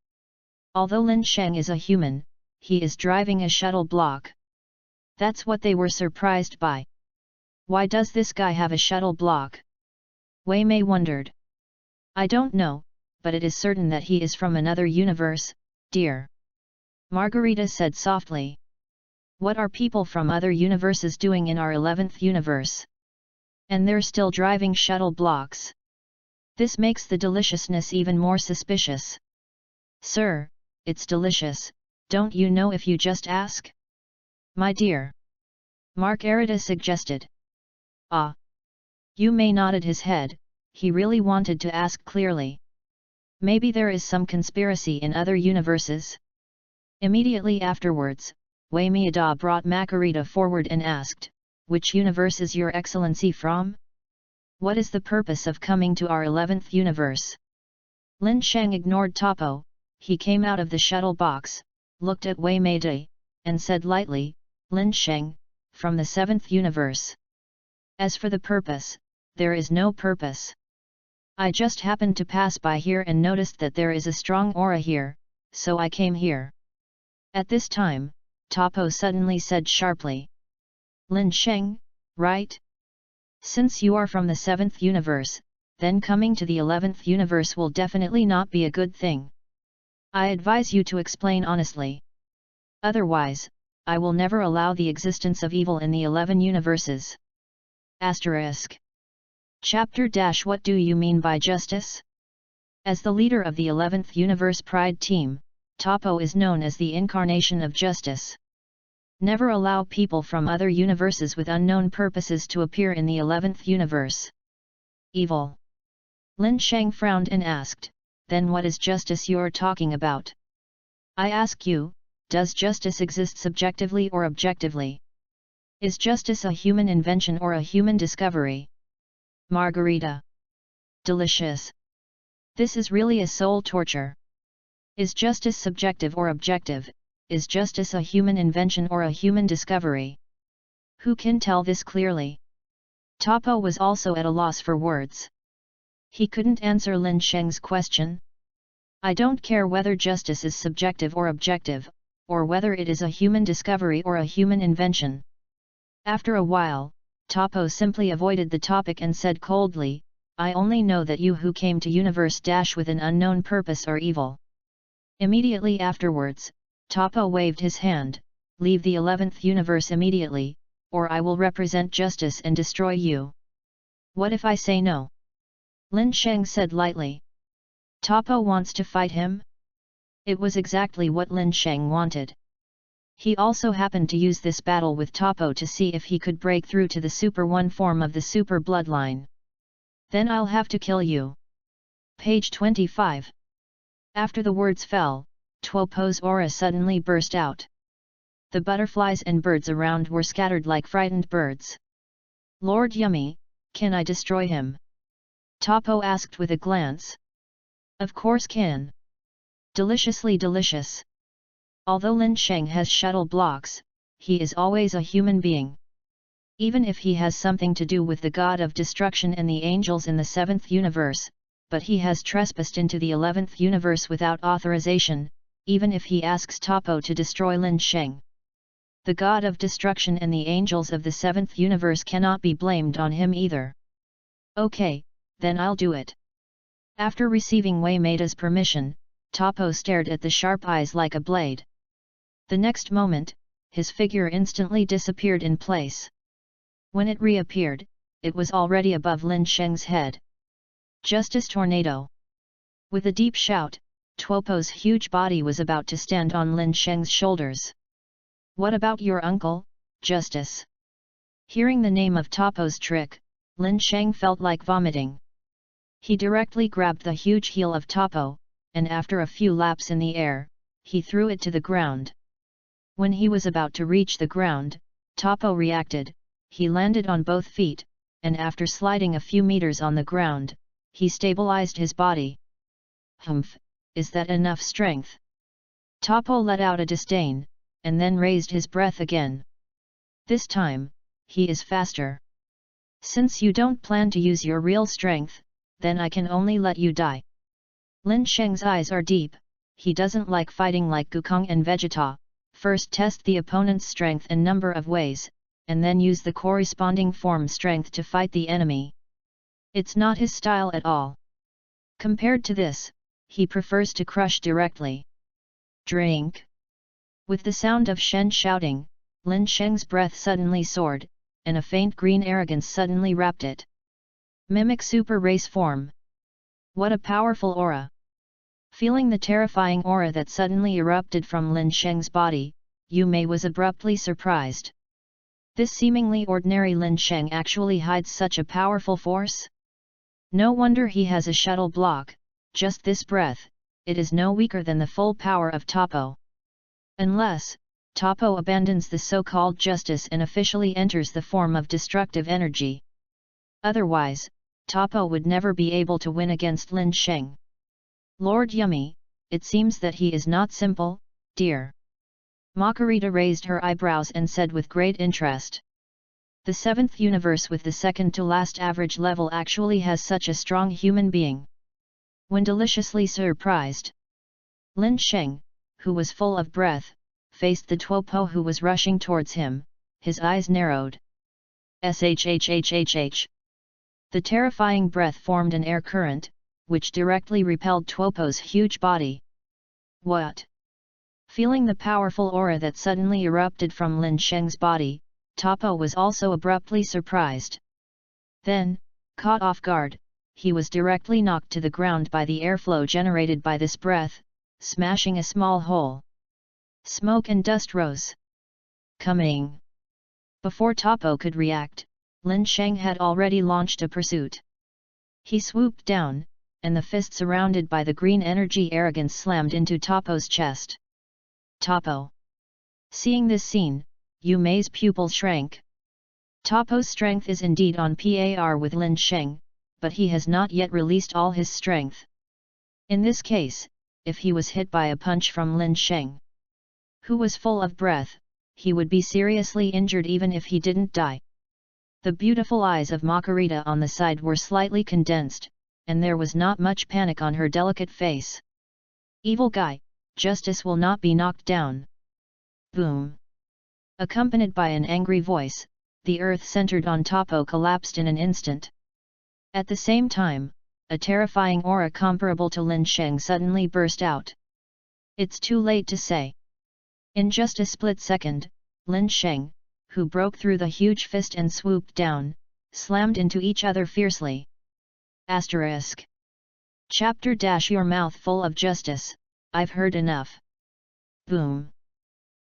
Although Lin Sheng is a human, he is driving a shuttle block. That's what they were surprised by. Why does this guy have a shuttle block? Wei Mei wondered. I don't know, but it is certain that he is from another universe, dear. Margarita said softly. What are people from other universes doing in our 11th universe? And they're still driving shuttle blocks. This makes the deliciousness even more suspicious. Sir, it's delicious, don't you know if you just ask? My dear. Mark Arida suggested. Ah. Yume nodded his head, he really wanted to ask clearly. Maybe there is some conspiracy in other universes? Immediately afterwards, Wei Miyada brought Makarita forward and asked, which universe is your excellency from? What is the purpose of coming to our 11th universe? Lin Sheng ignored Topo, he came out of the shuttle box, looked at Wei Miyada, and said lightly, Lin Sheng, from the 7th universe. As for the purpose, there is no purpose. I just happened to pass by here and noticed that there is a strong aura here, so I came here. At this time, Topo suddenly said sharply. Lin Sheng, right? Since you are from the 7th universe, then coming to the 11th universe will definitely not be a good thing. I advise you to explain honestly. Otherwise, I will never allow the existence of evil in the 11 universes. Asterisk. Chapter - What do you mean by justice? As the leader of the 11th Universe Pride Team, Topo is known as the incarnation of justice. Never allow people from other universes with unknown purposes to appear in the 11th universe. Evil. Lin Sheng frowned and asked, then what is justice you're talking about? I ask you, does justice exist subjectively or objectively? Is justice a human invention or a human discovery? Margarita. Delicious. This is really a soul torture. Is justice subjective or objective? Is justice a human invention or a human discovery? Who can tell this clearly? Topo was also at a loss for words. He couldn't answer Lin Sheng's question. I don't care whether justice is subjective or objective, or whether it is a human discovery or a human invention. After a while, Topo simply avoided the topic and said coldly, I only know that you who came to universe - with an unknown purpose are evil. Immediately afterwards, Topo waved his hand, leave the 11th universe immediately, or I will represent justice and destroy you. What if I say no? Lin Sheng said lightly. Topo wants to fight him? It was exactly what Lin Sheng wanted. He also happened to use this battle with Topo to see if he could break through to the Super 1 form of the Super Bloodline. Then I'll have to kill you. Page 25. After the words fell, Topo's aura suddenly burst out. The butterflies and birds around were scattered like frightened birds. Lord Yummy, can I destroy him? Topo asked with a glance. Of course can. Deliciously delicious. Although Lin Sheng has shuttle blocks, he is always a human being. Even if he has something to do with the god of destruction and the angels in the 7th universe, but he has trespassed into the 11th universe without authorization, even if he asks Topo to destroy Lin Sheng. The god of destruction and the angels of the 7th universe cannot be blamed on him either. Okay, then I'll do it. After receiving Wei Meida's permission, Topo stared at the sharp eyes like a blade. The next moment, his figure instantly disappeared in place. When it reappeared, it was already above Lin Sheng's head. Justice Tornado. With a deep shout, Topo's huge body was about to stand on Lin Sheng's shoulders. What about your uncle, Justice? Hearing the name of Topo's trick, Lin Sheng felt like vomiting. He directly grabbed the huge heel of Topo, and after a few laps in the air, he threw it to the ground. When he was about to reach the ground, Topo reacted, he landed on both feet, and after sliding a few meters on the ground, he stabilized his body. Humph, is that enough strength? Topo let out a disdain, and then raised his breath again. This time, he is faster. Since you don't plan to use your real strength, then I can only let you die. Lin Sheng's eyes are deep, he doesn't like fighting like Gukong and Vegeta. First test the opponent's strength in number of ways, and then use the corresponding form strength to fight the enemy. It's not his style at all. Compared to this, he prefers to crush directly. Drink. With the sound of Shen shouting, Lin Sheng's breath suddenly soared, and a faint green arrogance suddenly wrapped it. Mimic super race form. What a powerful aura! Feeling the terrifying aura that suddenly erupted from Lin Sheng's body, Yu Mei was abruptly surprised. This seemingly ordinary Lin Sheng actually hides such a powerful force? No wonder he has a shuttle block. Just this breath, it is no weaker than the full power of Topo. Unless, Topo abandons the so-called justice and officially enters the form of destructive energy. Otherwise, Topo would never be able to win against Lin Sheng. Lord Yummy, it seems that he is not simple, dear. Makarita raised her eyebrows and said with great interest. The seventh universe with the second to last average level actually has such a strong human being. When deliciously surprised, Lin Sheng, who was full of breath, faced the Tuopo who was rushing towards him, his eyes narrowed. Shhhhhh. The terrifying breath formed an air current, which directly repelled Tuopo's huge body. What? Feeling the powerful aura that suddenly erupted from Lin Sheng's body, Topo was also abruptly surprised. Then, caught off guard, he was directly knocked to the ground by the airflow generated by this breath, smashing a small hole. Smoke and dust rose. Coming! Before Topo could react, Lin Sheng had already launched a pursuit. He swooped down, and the fist surrounded by the green energy arrogance slammed into Topo's chest. Topo! Seeing this scene, Yu Mei's pupil shrank. Topo's strength is indeed on par with Lin Sheng, but he has not yet released all his strength. In this case, if he was hit by a punch from Lin Sheng, who was full of breath, he would be seriously injured even if he didn't die. The beautiful eyes of Makarita on the side were slightly condensed, and there was not much panic on her delicate face. Evil guy, justice will not be knocked down. Boom! Accompanied by an angry voice, the earth centered on Topo collapsed in an instant. At the same time, a terrifying aura comparable to Lin Sheng suddenly burst out. It's too late to say. In just a split second, Lin Sheng, who broke through the huge fist and swooped down, slammed into each other fiercely. Asterisk. Chapter - Your mouth full of justice, I've heard enough. Boom.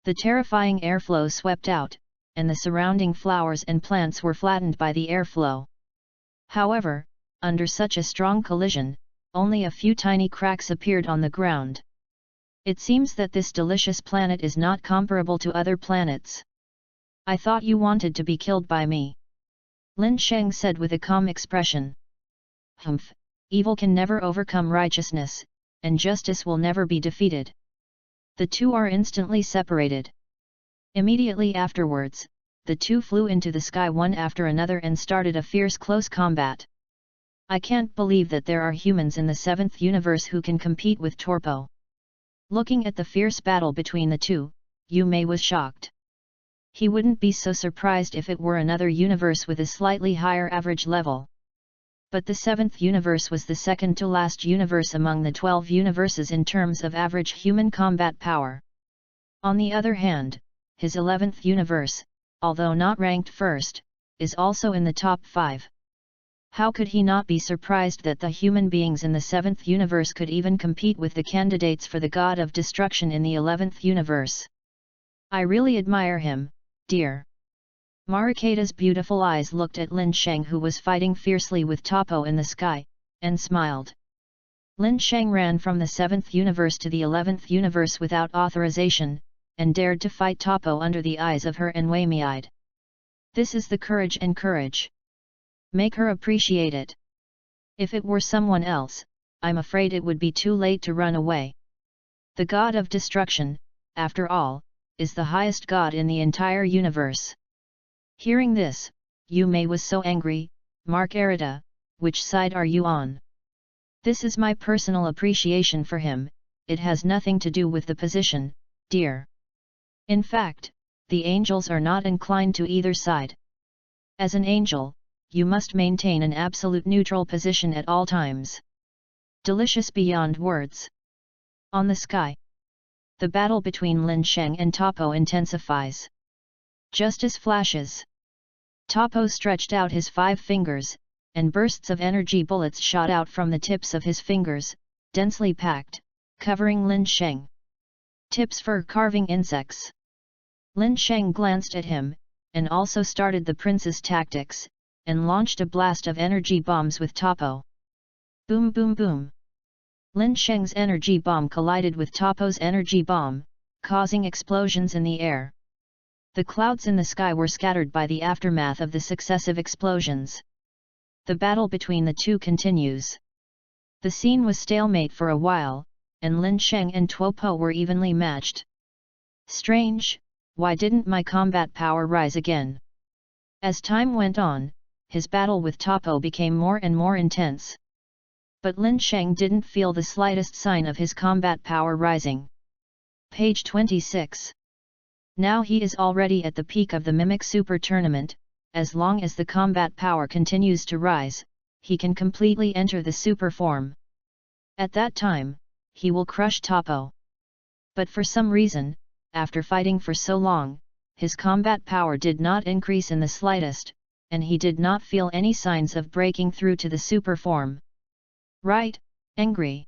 The terrifying airflow swept out, and the surrounding flowers and plants were flattened by the airflow. However, under such a strong collision, only a few tiny cracks appeared on the ground. It seems that this delicious planet is not comparable to other planets. I thought you wanted to be killed by me. Lin Sheng said with a calm expression. Humph, evil can never overcome righteousness, and justice will never be defeated. The two are instantly separated. Immediately afterwards, the two flew into the sky one after another and started a fierce close combat. I can't believe that there are humans in the seventh universe who can compete with Torpo. Looking at the fierce battle between the two, Yu Mei was shocked. He wouldn't be so surprised if it were another universe with a slightly higher average level. But the seventh universe was the second to last universe among the 12 universes in terms of average human combat power. On the other hand, his 11th universe, although not ranked first, is also in the top 5. How could he not be surprised that the human beings in the 7th universe could even compete with the candidates for the god of destruction in the 11th universe? I really admire him, dear. Marikata's beautiful eyes looked at Lin Sheng, who was fighting fiercely with Topo in the sky, and smiled. Lin Sheng ran from the 7th universe to the 11th universe without authorization, and dared to fight Topo under the eyes of her Enwamiide. This is the courage and courage. Make her appreciate it. If it were someone else, I'm afraid it would be too late to run away. The god of destruction, after all, is the highest god in the entire universe. Hearing this, Yu Mei was so angry. Margarita, which side are you on? This is my personal appreciation for him, it has nothing to do with the position, dear. In fact, the angels are not inclined to either side. As an angel, you must maintain an absolute neutral position at all times. Delicious beyond words. On the sky, the battle between Lin Sheng and Topo intensifies. Justice flashes. Topo stretched out his 5 fingers, and bursts of energy bullets shot out from the tips of his fingers, densely packed, covering Lin Sheng. Tips for carving insects. Lin Sheng glanced at him, and also started the prince's tactics, and launched a blast of energy bombs with Topo. Boom boom boom. Lin Sheng's energy bomb collided with Topo's energy bomb, causing explosions in the air. The clouds in the sky were scattered by the aftermath of the successive explosions. The battle between the two continues. The scene was stalemate for a while, and Lin Sheng and Topo were evenly matched. Strange, why didn't my combat power rise again? As time went on, his battle with Topo became more and more intense. But Lin Sheng didn't feel the slightest sign of his combat power rising. Page 26. Now he is already at the peak of the Mimic Super Tournament. As long as the combat power continues to rise, he can completely enter the super form. At that time, he will crush Topo. But for some reason, after fighting for so long, his combat power did not increase in the slightest, and he did not feel any signs of breaking through to the super form. Right, angry.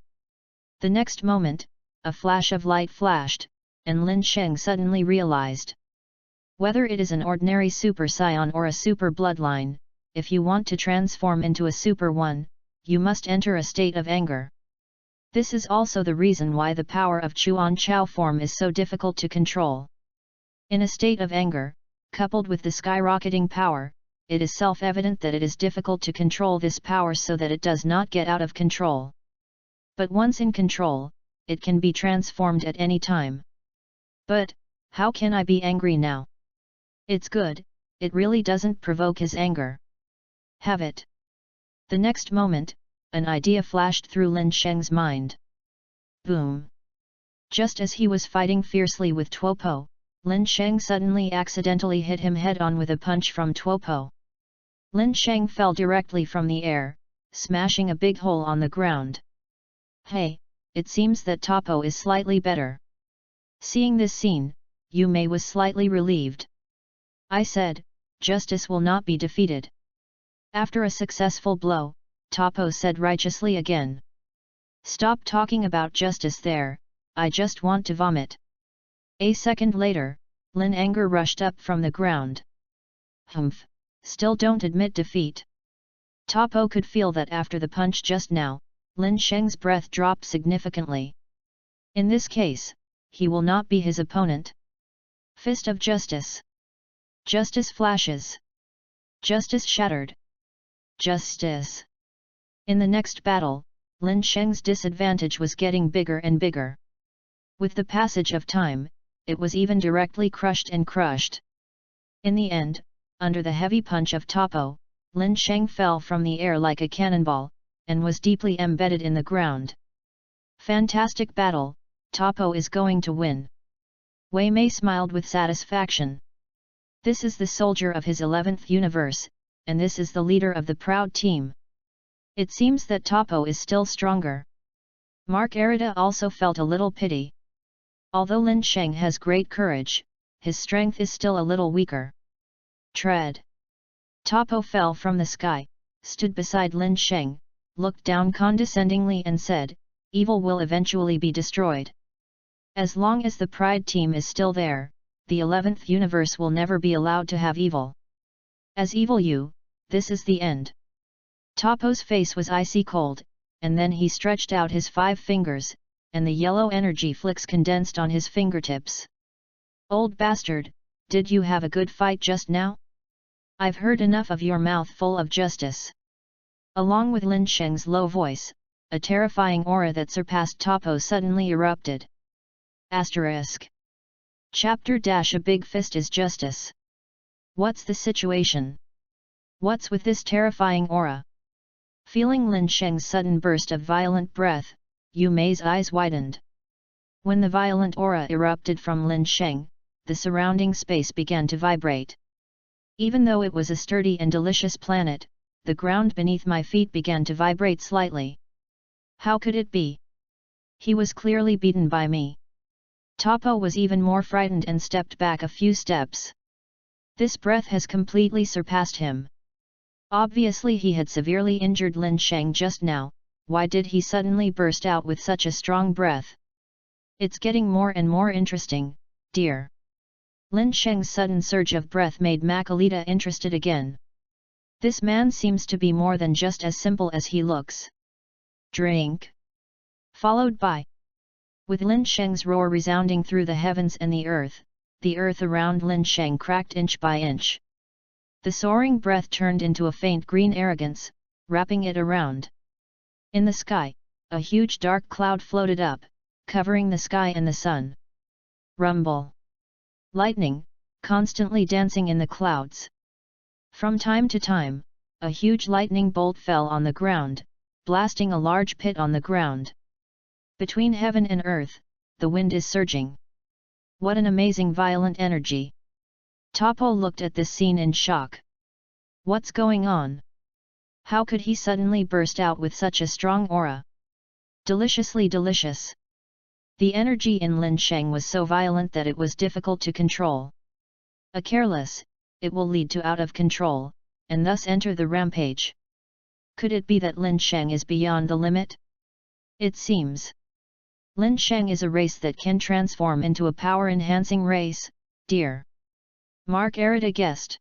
The next moment, a flash of light flashed, and Lin Sheng suddenly realized. Whether it is an ordinary Super Scion or a Super Bloodline, if you want to transform into a Super One, you must enter a state of anger. This is also the reason why the power of Chuanchao form is so difficult to control. In a state of anger, coupled with the skyrocketing power, it is self-evident that it is difficult to control this power so that it does not get out of control. But once in control, it can be transformed at any time. But, how can I be angry now? It's good, it really doesn't provoke his anger. Have it. The next moment, an idea flashed through Lin Sheng's mind. Boom! Just as he was fighting fiercely with Topo, Lin Sheng suddenly accidentally hit him head-on with a punch from Topo. Lin Sheng fell directly from the air, smashing a big hole on the ground. Hey, it seems that Topo is slightly better. Seeing this scene, Yu Mei was slightly relieved. I said, justice will not be defeated. After a successful blow, Topo said righteously again. Stop talking about justice there, I just want to vomit. A second later, Lin anger rushed up from the ground. Humph, still don't admit defeat. Topo could feel that after the punch just now, Lin Sheng's breath dropped significantly. In this case, he will not be his opponent. Fist of Justice. Justice flashes. Justice shattered. Justice. In the next battle, Lin Sheng's disadvantage was getting bigger and bigger. With the passage of time, it was even directly crushed and crushed. In the end, under the heavy punch of Topo, Lin Sheng fell from the air like a cannonball, and was deeply embedded in the ground. Fantastic battle, Topo is going to win. Wei Mei smiled with satisfaction. This is the soldier of his 11th universe, and this is the leader of the proud team. It seems that Topo is still stronger. Mark Arita also felt a little pity. Although Lin Sheng has great courage, his strength is still a little weaker. Tread. Topo fell from the sky, stood beside Lin Sheng, looked down condescendingly and said, evil will eventually be destroyed. As long as the Pride team is still there, the 11th universe will never be allowed to have evil. As evil you, this is the end. Topo's face was icy cold, and then he stretched out his 5 fingers, and the yellow energy flicks condensed on his fingertips. Old bastard, did you have a good fight just now? I've heard enough of your mouth full of justice. Along with Lin Sheng's low voice, a terrifying aura that surpassed Topo suddenly erupted. Asterisk. Chapter - A big fist is justice. What's the situation? What's with this terrifying aura? Feeling Lin Sheng's sudden burst of violent breath, Yu Mei's eyes widened. When the violent aura erupted from Lin Sheng, the surrounding space began to vibrate. Even though it was a sturdy and delicious planet, the ground beneath my feet began to vibrate slightly. How could it be? He was clearly beaten by me. Topo was even more frightened and stepped back a few steps. This breath has completely surpassed him. Obviously he had severely injured Lin Sheng just now. Why did he suddenly burst out with such a strong breath? It's getting more and more interesting, dear. Lin Sheng's sudden surge of breath made Makalita interested again. This man seems to be more than just as simple as he looks. Drink. Followed by. With Lin Sheng's roar resounding through the heavens and the earth around Lin Sheng cracked inch by inch. The soaring breath turned into a faint green arrogance, wrapping it around. In the sky, a huge dark cloud floated up, covering the sky and the sun. Rumble. Lightning, constantly dancing in the clouds. From time to time, a huge lightning bolt fell on the ground, blasting a large pit on the ground. Between heaven and earth, the wind is surging. What an amazing violent energy! Topo looked at this scene in shock. What's going on? How could he suddenly burst out with such a strong aura? Deliciously delicious. The energy in Lin Sheng was so violent that it was difficult to control. A careless, it will lead to out of control, and thus enter the rampage. Could it be that Lin Sheng is beyond the limit? It seems. Lin Sheng is a race that can transform into a power-enhancing race, dear. Mark Arita guessed.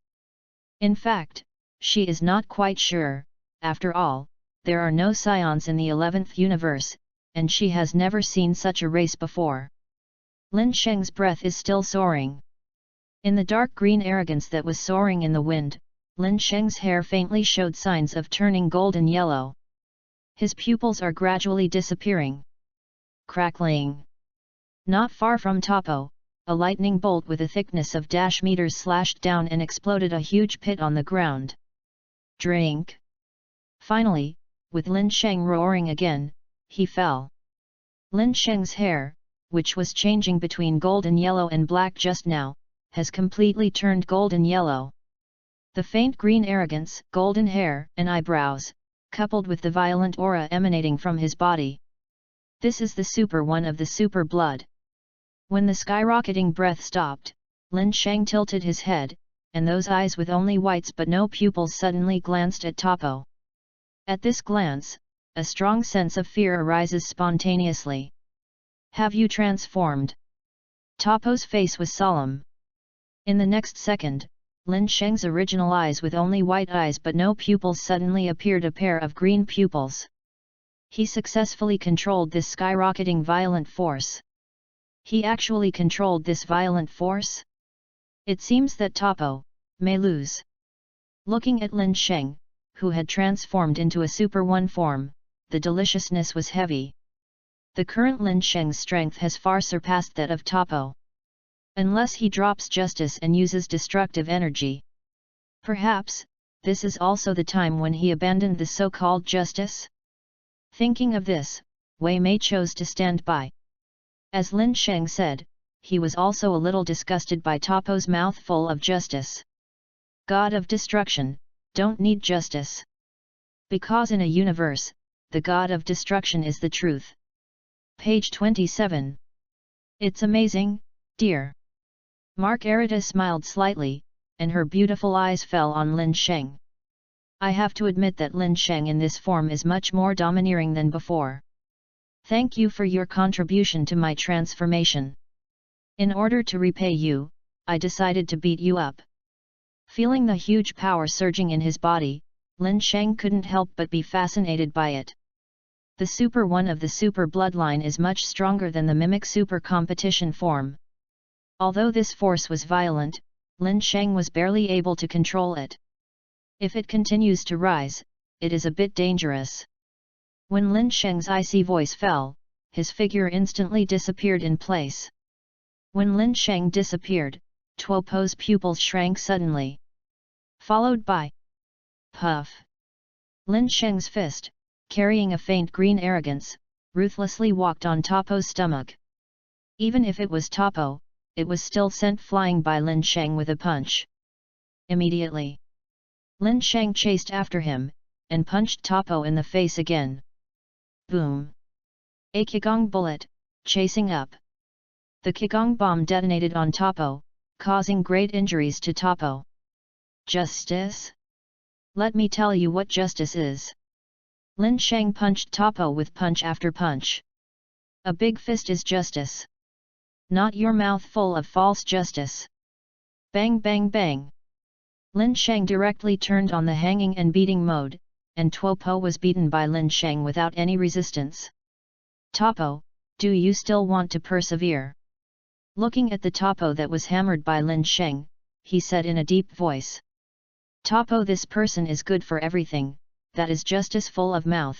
In fact, she is not quite sure. After all, there are no scions in the 11th universe, and she has never seen such a race before. Lin Sheng's breath is still soaring. In the dark green arrogance that was soaring in the wind, Lin Sheng's hair faintly showed signs of turning golden yellow. His pupils are gradually disappearing. Crackling. Not far from Topo, a lightning bolt with a thickness of -meters slashed down and exploded a huge pit on the ground. Drink. Finally, with Lin Sheng roaring again, he fell. Lin Sheng's hair, which was changing between golden yellow and black just now, has completely turned golden yellow. The faint green arrogance, golden hair and eyebrows, coupled with the violent aura emanating from his body. This is the super one of the super blood. When the skyrocketing breath stopped, Lin Sheng tilted his head, and those eyes with only whites but no pupils suddenly glanced at Topo. At this glance, a strong sense of fear arises spontaneously. Have you transformed? Topo's face was solemn. In the next second, Lin Sheng's original eyes with only white eyes but no pupils suddenly appeared a pair of green pupils. He successfully controlled this skyrocketing violent force. He actually controlled this violent force? It seems that Topo may lose. Looking at Lin Sheng, who had transformed into a Super One form, the deliciousness was heavy. The current Lin Sheng's strength has far surpassed that of Topo. Unless he drops justice and uses destructive energy. Perhaps, this is also the time when he abandoned the so-called justice? Thinking of this, Wei Mei chose to stand by. As Lin Sheng said, he was also a little disgusted by Topo's mouthful of justice. God of destruction, don't need justice. Because in a universe, the God of destruction is the truth. Page 27. It's amazing, dear. Mark Arita smiled slightly, and her beautiful eyes fell on Lin Sheng. I have to admit that Lin Sheng in this form is much more domineering than before. Thank you for your contribution to my transformation. In order to repay you, I decided to beat you up. Feeling the huge power surging in his body, Lin Sheng couldn't help but be fascinated by it. The Super One of the Super Bloodline is much stronger than the Mimic Super Competition form. Although this force was violent, Lin Sheng was barely able to control it. If it continues to rise, it is a bit dangerous. When Lin Sheng's icy voice fell, his figure instantly disappeared in place. When Lin Sheng disappeared, Topo's pupils shrank suddenly. Followed by puff. Lin Sheng's fist, carrying a faint green arrogance, ruthlessly walked on Topo's stomach. Even if it was Topo, it was still sent flying by Lin Sheng with a punch. Immediately, Lin Sheng chased after him, and punched Topo in the face again. Boom! A Qigong bullet, chasing up. The Qigong bomb detonated on Topo, causing great injuries to Topo. Justice? Let me tell you what justice is. Lin Sheng punched Topo with punch after punch. A big fist is justice. Not your mouth full of false justice. Bang bang bang. Lin Sheng directly turned on the hanging and beating mode, and Tuopo was beaten by Lin Sheng without any resistance. Topo, do you still want to persevere? Looking at the Topo that was hammered by Lin Sheng, he said in a deep voice. Topo, this person is good for everything, that is justice full of mouth.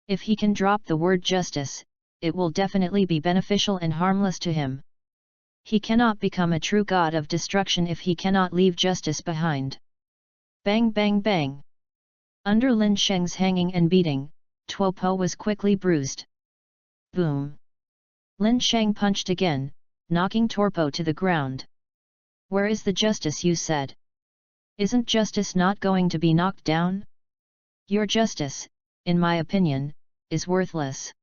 If he can drop the word justice, it will definitely be beneficial and harmless to him. He cannot become a true god of destruction if he cannot leave justice behind. Bang bang bang. Under Lin Sheng's hanging and beating, Tuopo was quickly bruised. Boom. Lin Sheng punched again, knocking Tuopo to the ground. Where is the justice you said? Isn't justice not going to be knocked down? Your justice, in my opinion, is worthless.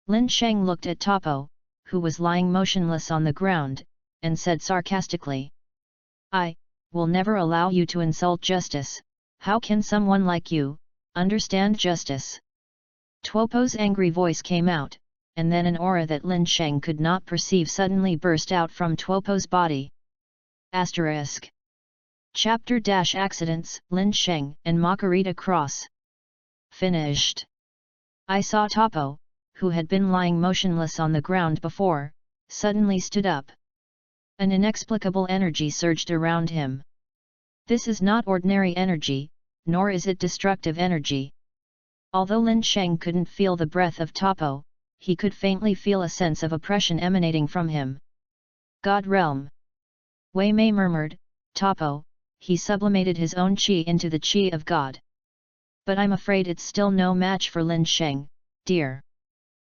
Lin Sheng looked at Topo, who was lying motionless on the ground, and said sarcastically. I will never allow you to insult justice. How can someone like you understand justice? Tuopo's angry voice came out, and then an aura that Lin Sheng could not perceive suddenly burst out from Tuopo's body. Asterisk. Chapter - Accidents, Lin Sheng and Makarita Cross. Finished. I saw Topo, who had been lying motionless on the ground before, suddenly stood up. An inexplicable energy surged around him. This is not ordinary energy, nor is it destructive energy. Although Lin Sheng couldn't feel the breath of Topo, he could faintly feel a sense of oppression emanating from him. God realm. Wei Mei murmured, Topo, he sublimated his own qi into the qi of God. But I'm afraid it's still no match for Lin Sheng, dear.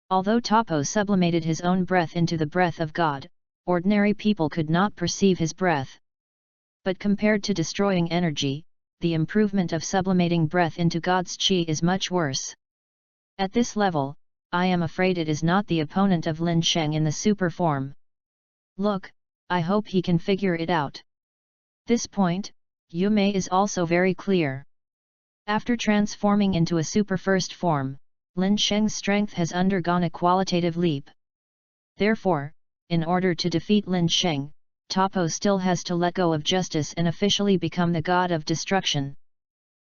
Although Topo sublimated his own breath into the breath of God, ordinary people could not perceive his breath. But compared to destroying energy, the improvement of sublimating breath into God's qi is much worse. At this level, I am afraid it is not the opponent of Lin Sheng in the super form. Look, I hope he can figure it out. This point, Yu Mei is also very clear. After transforming into a super first form, Lin Sheng's strength has undergone a qualitative leap. Therefore, in order to defeat Lin Sheng, Topo still has to let go of justice and officially become the god of destruction.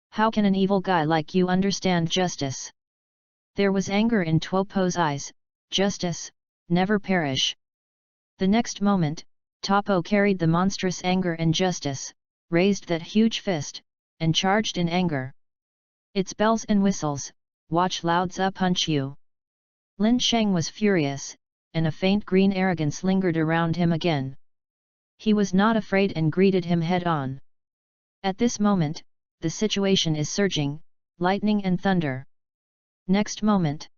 How can an evil guy like you understand justice? There was anger in Tuopo's eyes. Justice, never perish. The next moment, Topo carried the monstrous anger and justice, raised that huge fist, and charged in anger. It's bells and whistles, watch Lao-Tzu punch you. Lin Sheng was furious, and a faint green arrogance lingered around him again. He was not afraid and greeted him head-on. At this moment, the situation is surging, lightning and thunder. Next moment.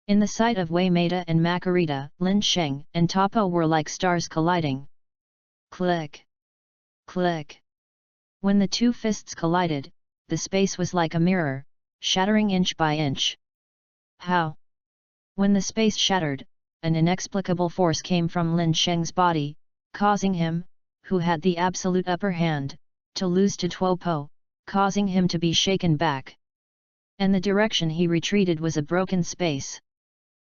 In the sight of Wei Mei and Makarita, Lin Sheng and Topo were like stars colliding. Click! Click! When the two fists collided, the space was like a mirror, shattering inch by inch. How? When the space shattered, an inexplicable force came from Lin Sheng's body, causing him, who had the absolute upper hand, to lose to Tuopo, causing him to be shaken back. And the direction he retreated was a broken space.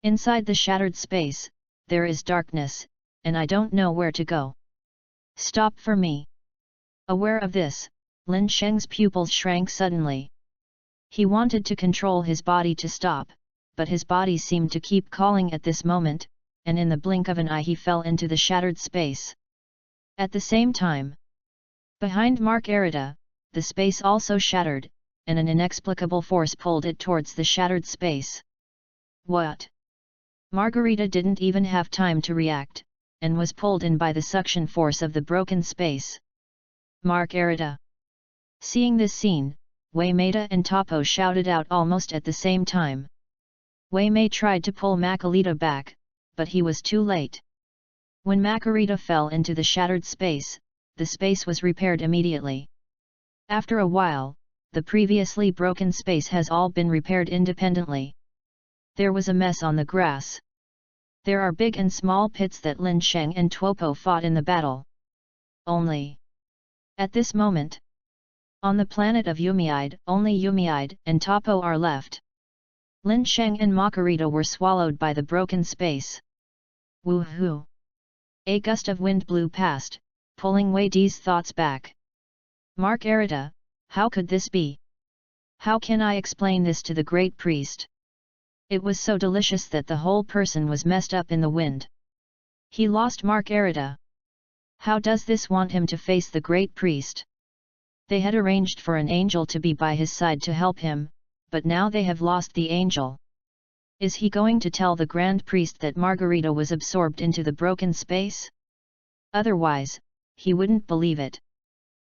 Inside the shattered space, there is darkness, and I don't know where to go. Stop for me. Aware of this, Lin Sheng's pupils shrank suddenly. He wanted to control his body to stop, but his body seemed to keep calling at this moment, and in the blink of an eye he fell into the shattered space. At the same time, behind Margarita, the space also shattered, and an inexplicable force pulled it towards the shattered space. What? Margarita didn't even have time to react, and was pulled in by the suction force of the broken space. Margarita. Seeing this scene, Wei Mei and Topo shouted out almost at the same time. Wei Mei tried to pull Makarita back, but he was too late. When Makarita fell into the shattered space, the space was repaired immediately. After a while, the previously broken space has all been repaired independently. There was a mess on the grass. There are big and small pits that Lin Sheng and Tuopo fought in the battle. Only At this moment, on the planet of Umayyad, only Umayyad and Tapo are left. Lin Sheng and Makarita were swallowed by the broken space. Woohoo! A gust of wind blew past, pulling Wei Di's thoughts back. Margarita, how could this be? How can I explain this to the great priest? It was so delicious that the whole person was messed up in the wind. He lost Margarita. How does this want him to face the great priest? They had arranged for an angel to be by his side to help him, but now they have lost the angel. Is he going to tell the grand priest that Margarita was absorbed into the broken space? Otherwise, he wouldn't believe it.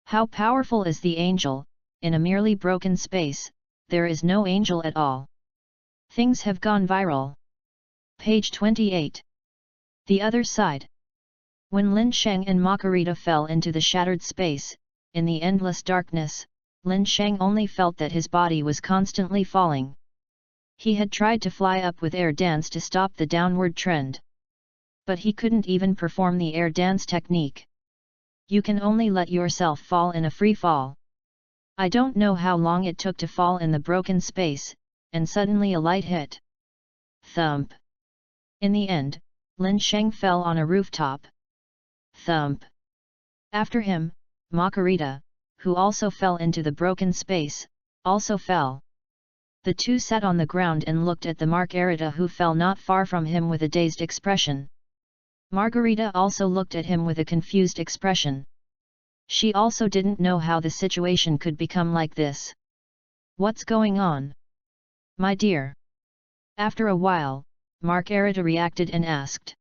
How powerful is the angel? In a merely broken space, there is no angel at all. Things have gone viral. Page 28. The other side. When Lin Sheng and Makarita fell into the shattered space, in the endless darkness, Lin Sheng only felt that his body was constantly falling. He had tried to fly up with air dance to stop the downward trend. But he couldn't even perform the air dance technique. You can only let yourself fall in a free fall. I don't know how long it took to fall in the broken space, and suddenly a light hit. Thump. In the end, Lin Sheng fell on a rooftop. Thump. After him, Makarita, who also fell into the broken space, also fell. The two sat on the ground and looked at the Margarita who fell not far from him with a dazed expression. Margarita also looked at him with a confused expression. She also didn't know how the situation could become like this. What's going on? My dear. After a while, Margarita reacted and asked.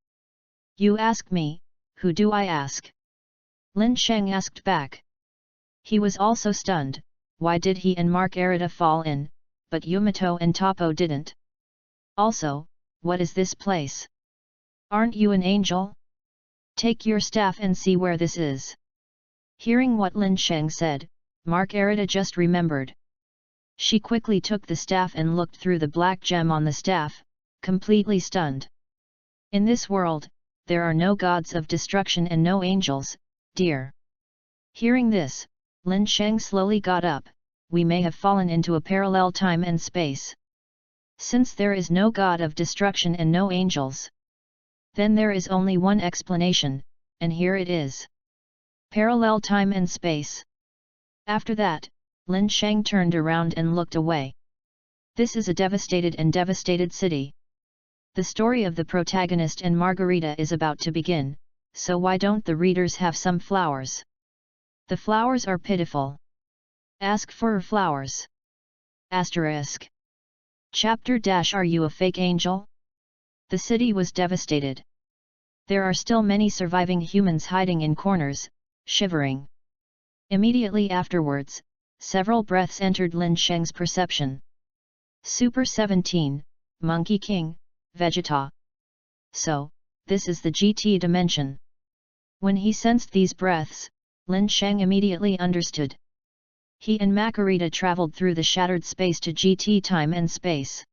You ask me, who do I ask? Lin Sheng asked back. He was also stunned. Why did he and Margarita fall in, but Yamato and Tapo didn't? Also, what is this place? Aren't you an angel? Take your staff and see where this is. Hearing what Lin Sheng said, Margarita just remembered. She quickly took the staff and looked through the black gem on the staff, completely stunned. In this world, there are no gods of destruction and no angels, dear. Hearing this, Lin Sheng slowly got up. We may have fallen into a parallel time and space. Since there is no god of destruction and no angels, then there is only one explanation, and here it is. Parallel time and space. After that, Lin Sheng turned around and looked away. This is a devastated city. The story of the protagonist and Margarita is about to begin, so why don't the readers have some flowers? The flowers are pitiful. Ask for flowers. Asterisk. Chapter - Are you a fake angel? The city was devastated. There are still many surviving humans hiding in corners, shivering. Immediately afterwards, several breaths entered Lin Sheng's perception. Super 17, Monkey King, Vegeta. So, this is the GT dimension. When he sensed these breaths, Lin Sheng immediately understood. He and Makarita traveled through the shattered space to GT time and space.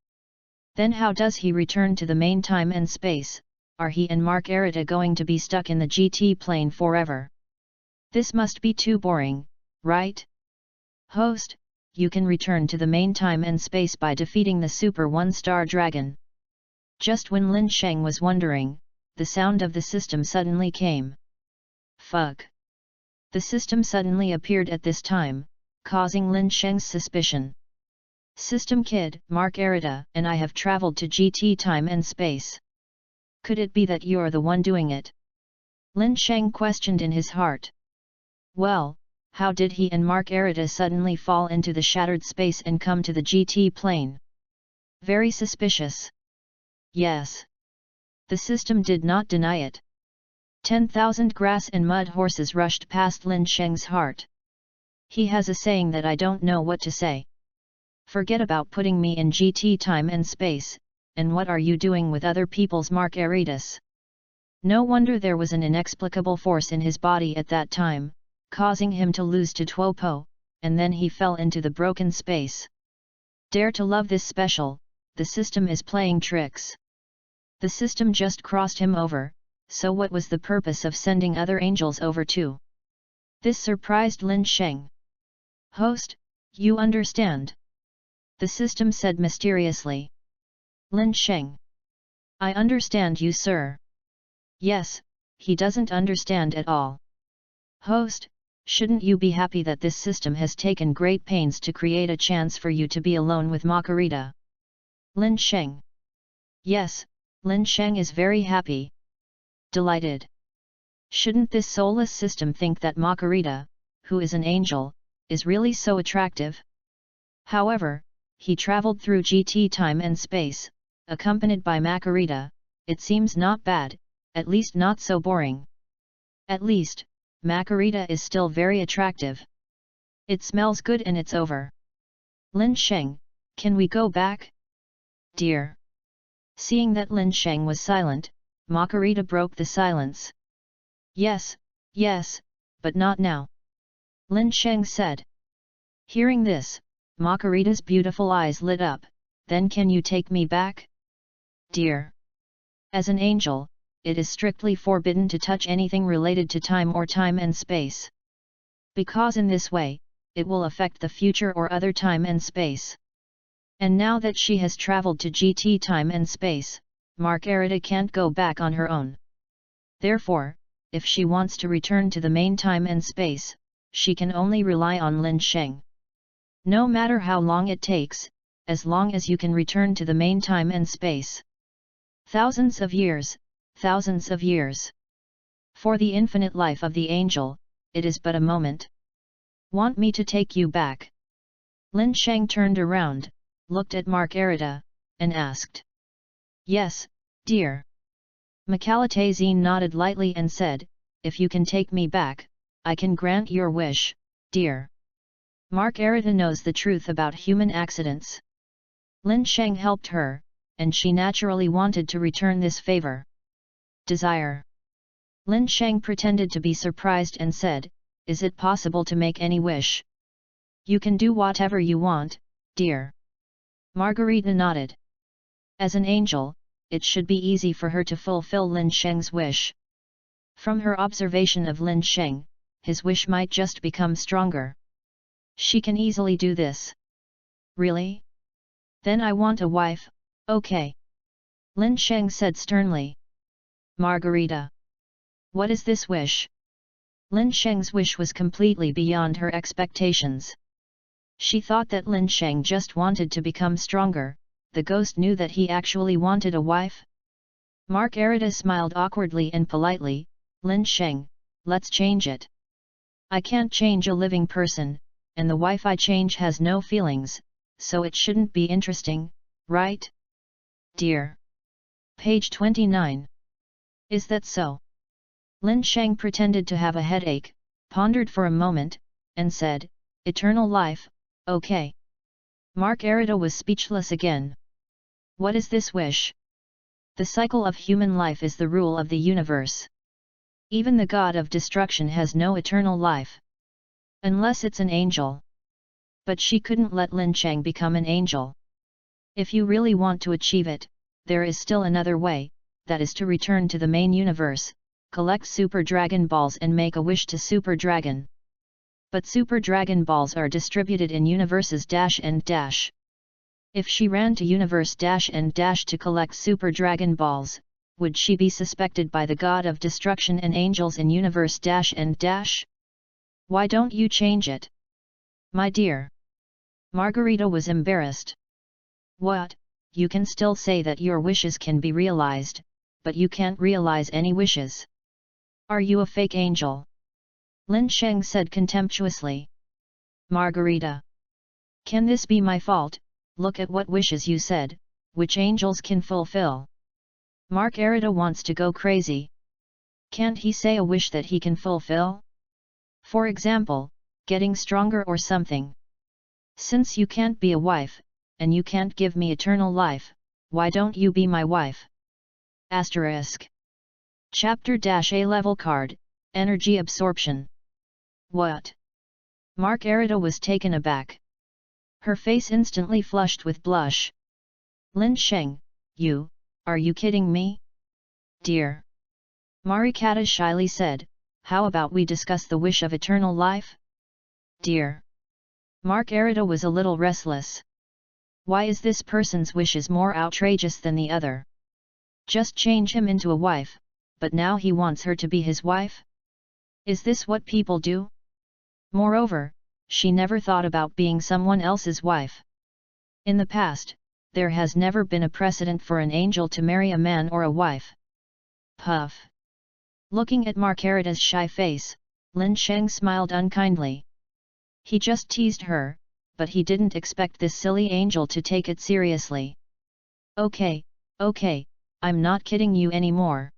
Then how does he return to the main time and space? Are he and Margarita going to be stuck in the GT plane forever? This must be too boring, right? Host, you can return to the main time and space by defeating the Super 1-Star Dragon. Just when Lin Sheng was wondering, the sound of the system suddenly came. Fuck. The system suddenly appeared at this time, causing Lin Sheng's suspicion. System Kid, Margarita, and I have traveled to GT time and space. Could it be that you're the one doing it? Lin Sheng questioned in his heart. Well, how did he and Margarita suddenly fall into the shattered space and come to the GT plane? Very suspicious. Yes. The system did not deny it. 10,000 grass and mud horses rushed past Lin Sheng's heart. He has a saying that I don't know what to say. Forget about putting me in GT time and space, and what are you doing with other people's Margaritas? No wonder there was an inexplicable force in his body at that time, causing him to lose to Tuopo, and then he fell into the broken space. Dare to love this special, the system is playing tricks. The system just crossed him over, so what was the purpose of sending other angels over too? This surprised Lin Sheng. Host, you understand? The system said mysteriously. Lin Sheng. I understand you, sir. Yes, he doesn't understand at all. Host, shouldn't you be happy that this system has taken great pains to create a chance for you to be alone with Margarita? Lin Sheng. Yes, Lin Sheng is very happy. Delighted. Shouldn't this soulless system think that Margarita, who is an angel, is really so attractive? However, he traveled through GT time and space, accompanied by Margarita. It seems not bad, at least not so boring. At least, Margarita is still very attractive. It smells good and it's over. Lin Sheng, can we go back? Dear. Seeing that Lin Sheng was silent, Margarita broke the silence. Yes, yes, but not now. Lin Sheng said. Hearing this, Margarita's beautiful eyes lit up. Then can you take me back? Dear. As an angel, it is strictly forbidden to touch anything related to time or time and space. Because in this way, it will affect the future or other time and space. And now that she has traveled to GT time and space, Margarita can't go back on her own. Therefore, if she wants to return to the main time and space, she can only rely on Lin Sheng. No matter how long it takes, as long as you can return to the main time and space. Thousands of years, thousands of years. For the infinite life of the angel, it is but a moment. Want me to take you back? Lin Sheng turned around, looked at Margarita, and asked. Yes, dear. Macalitazine nodded lightly and said, if you can take me back, I can grant your wish, dear. Margarita knows the truth about human accidents. Lin Sheng helped her, and she naturally wanted to return this favor. Desire. Lin Sheng pretended to be surprised and said, is it possible to make any wish? You can do whatever you want, dear. Margarita nodded. As an angel, it should be easy for her to fulfill Lin Sheng's wish. From her observation of Lin Sheng, his wish might just become stronger. She can easily do this. Really? Then I want a wife, okay. Lin Sheng said sternly. Margarita. What is this wish? Lin Sheng's wish was completely beyond her expectations. She thought that Lin Sheng just wanted to become stronger. The ghost knew that he actually wanted a wife. Margarita smiled awkwardly and politely. Lin Sheng, let's change it. I can't change a living person, and the wife I change has no feelings, so it shouldn't be interesting, right? Dear. Page 29. Is that so? Lin Sheng pretended to have a headache, pondered for a moment, and said, eternal life, okay. Margarita was speechless again. What is this wish? The cycle of human life is the rule of the universe. Even the god of destruction has no eternal life. Unless it's an angel. But she couldn't let Lin Sheng become an angel. If you really want to achieve it, there is still another way, that is to return to the main universe, collect Super Dragon Balls and make a wish to Super Dragon. But Super Dragon Balls are distributed in universes and dash. If she ran to universe and dash to collect Super Dragon Balls, would she be suspected by the god of destruction and angels in universe and dash? Why don't you change it? My dear. Margarita was embarrassed. What? You can still say that your wishes can be realized, but you can't realize any wishes. Are you a fake angel? Lin Sheng said contemptuously. Margarita. Can this be my fault? Look at what wishes you said, which angels can fulfill. Margarita wants to go crazy. Can't he say a wish that he can fulfill? For example, getting stronger or something. Since you can't be a wife, and you can't give me eternal life, why don't you be my wife? Asterisk. Chapter A level card, Energy Absorption. What? Margarita was taken aback. Her face instantly flushed with blush. Lin Sheng, are you kidding me? Dear. Margarita shyly said, how about we discuss the wish of eternal life? Dear. Margarita was a little restless. Why is this person's wishes more outrageous than the other? Just change him into a wife, but now he wants her to be his wife? Is this what people do? Moreover, she never thought about being someone else's wife. In the past, there has never been a precedent for an angel to marry a man or a wife. Puff. Looking at Margarita's shy face, Lin Sheng smiled unkindly. He just teased her, but he didn't expect this silly angel to take it seriously. Okay, I'm not kidding you anymore.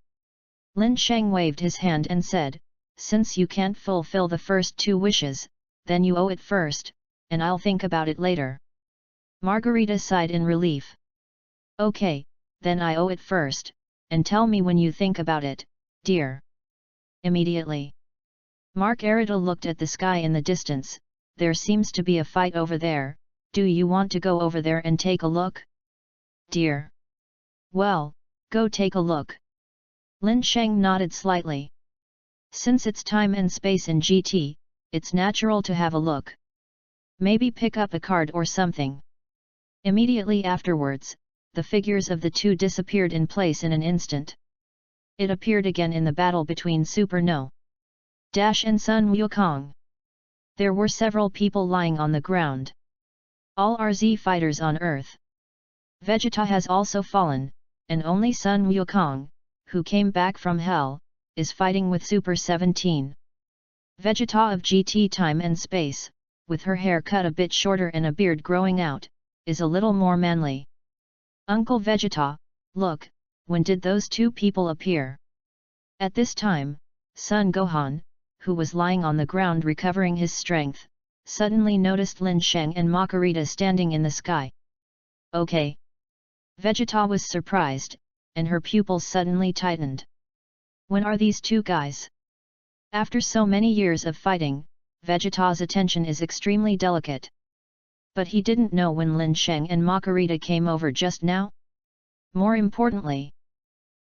Lin Sheng waved his hand and said, since you can't fulfill the first two wishes, then you owe it first, and I'll think about it later. Margarita sighed in relief. Okay, then I owe it first, and tell me when you think about it, dear. Immediately. Margarita looked at the sky in the distance. There seems to be a fight over there. Do you want to go over there and take a look? Dear. Well, go take a look. Lin Sheng nodded slightly. Since it's time and space in GT, it's natural to have a look. Maybe pick up a card or something. Immediately afterwards, the figures of the two disappeared in place in an instant. It appeared again in the battle between Super No Dash and Sun Wukong. There were several people lying on the ground. All are Z fighters on Earth. Vegeta has also fallen, and only Sun Wukong, who came back from Hell, is fighting with Super 17. Vegeta of GT time and space, with her hair cut a bit shorter and a beard growing out, is a little more manly. Uncle Vegeta, look, when did those two people appear? At this time, Sun Gohan, who was lying on the ground recovering his strength, suddenly noticed Lin Sheng and Margarita standing in the sky. Okay. Vegeta was surprised, and her pupils suddenly tightened. When are these two guys? After so many years of fighting, Vegeta's attention is extremely delicate. But he didn't know when Lin Sheng and Margarita came over just now. More importantly,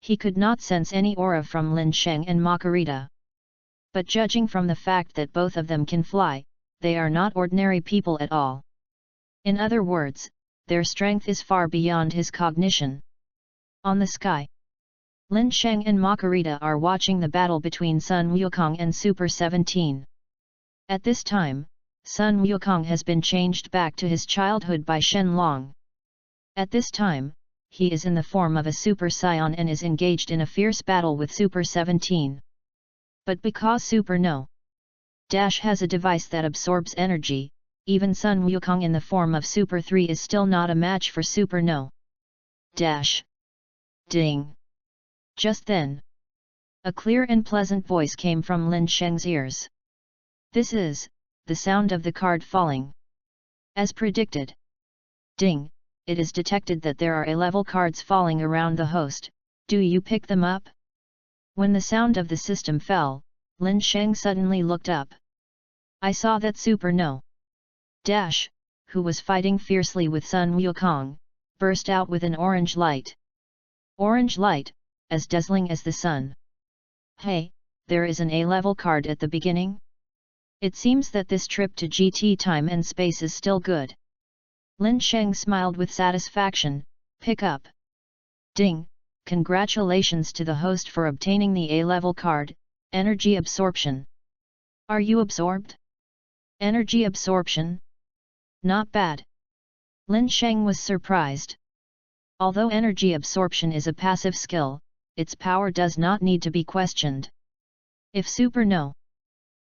he could not sense any aura from Lin Sheng and Margarita. But judging from the fact that both of them can fly, they are not ordinary people at all. In other words, their strength is far beyond his cognition. On the sky, Lin Sheng and Margarita are watching the battle between Sun Wukong and Super 17. At this time, Sun Wukong has been changed back to his childhood by Shen Long. At this time, he is in the form of a Super Saiyan and is engaged in a fierce battle with Super 17. But because Super No Dash has a device that absorbs energy, even Sun Wukong in the form of Super 3 is still not a match for Super No Dash. Ding! Just then, a clear and pleasant voice came from Lin Sheng's ears. This is the sound of the card falling. As predicted. Ding! It is detected that there are A-level cards falling around the host. Do you pick them up? When the sound of the system fell, Lin Sheng suddenly looked up. I saw that Super No Dash, who was fighting fiercely with Sun Wukong, burst out with an orange light. Orange light, as dazzling as the sun. Hey, there is an A-level card at the beginning? It seems that this trip to GT time and space is still good. Lin Sheng smiled with satisfaction. Pick up. Ding! Congratulations to the host for obtaining the A-level card, Energy Absorption. Are you absorbed? Energy Absorption? Not bad. Lin Sheng was surprised. Although energy absorption is a passive skill, its power does not need to be questioned. If Super No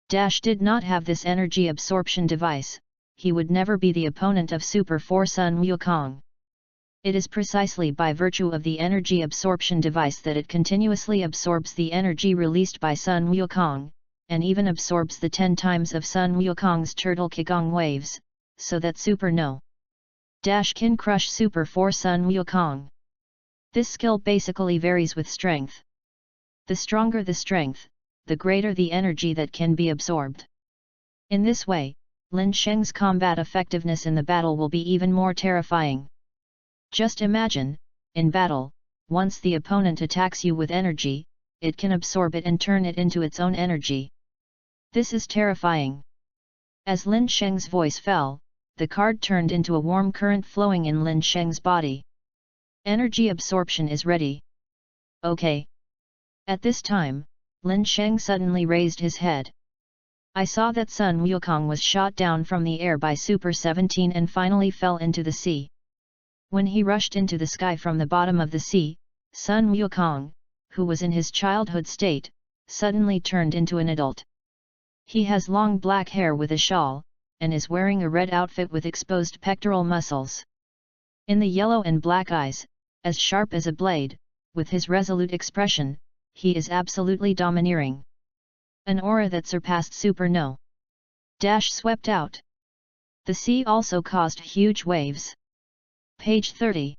Dash did not have this energy absorption device, he would never be the opponent of Super 4 Sun Wukong. It is precisely by virtue of the energy absorption device that it continuously absorbs the energy released by Sun Wukong, and even absorbs the 10 times of Sun Wukong's turtle Qigong waves, so that Super No Dash can crush Super 4 Sun Wukong. This skill basically varies with strength. The stronger the strength, the greater the energy that can be absorbed. In this way, Lin Sheng's combat effectiveness in the battle will be even more terrifying. Just imagine, in battle, once the opponent attacks you with energy, it can absorb it and turn it into its own energy. This is terrifying. As Lin Sheng's voice fell, the card turned into a warm current flowing in Lin Sheng's body. Energy absorption is ready. Okay. At this time, Lin Sheng suddenly raised his head. I saw that Sun Wukong was shot down from the air by Super 17 and finally fell into the sea. When he rushed into the sky from the bottom of the sea, Sun Wukong, who was in his childhood state, suddenly turned into an adult. He has long black hair with a shawl, and is wearing a red outfit with exposed pectoral muscles. In the yellow and black eyes, as sharp as a blade, with his resolute expression, he is absolutely domineering. An aura that surpassed Super No. Swept out. The sea also caused huge waves. Page 30.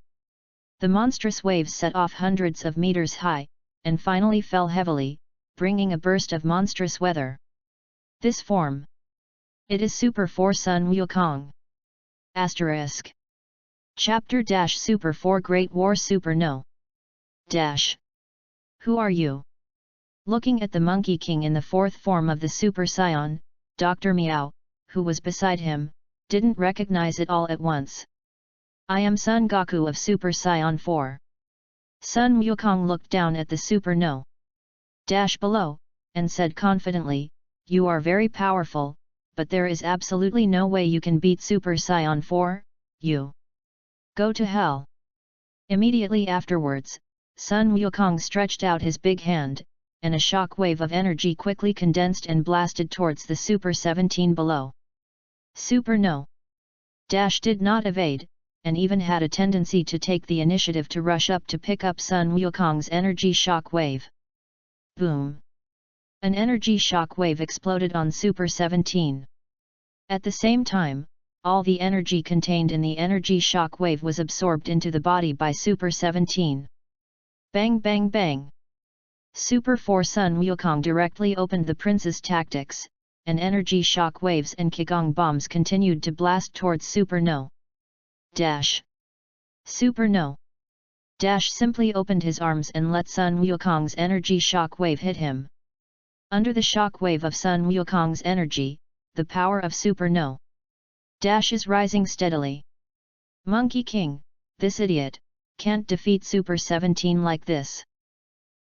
The monstrous waves set off hundreds of meters high, and finally fell heavily, bringing a burst of monstrous weather. This form. It is Super 4 Sun Wukong. Asterisk. Chapter Super 4 Great War Super No. Who are you? Looking at the Monkey King in the fourth form of the Super Saiyan, Dr. Miao, who was beside him, didn't recognize it all at once. I am Son Goku of Super Saiyan 4. Sun Wukong looked down at the Super No. Below, and said confidently, you are very powerful, but there is absolutely no way you can beat Super Saiyan 4, you. Go to hell. Immediately afterwards, Sun Wukong stretched out his big hand, and a shock wave of energy quickly condensed and blasted towards the Super 17 below. Super No. Did not evade, and even had a tendency to take the initiative to rush up to pick up Sun Wukong's energy shock wave. Boom! An energy shock wave exploded on Super 17. At the same time, all the energy contained in the energy shock wave was absorbed into the body by Super 17. Bang bang bang! Super 4 Sun Wukong directly opened the prince's tactics, and energy shock waves and Qigong bombs continued to blast towards Super No. Super No. Simply opened his arms and let Sun Wukong's energy shock wave hit him. Under the shock wave of Sun Wukong's energy, the power of Super No. Is rising steadily. Monkey King, this idiot, can't defeat Super 17 like this.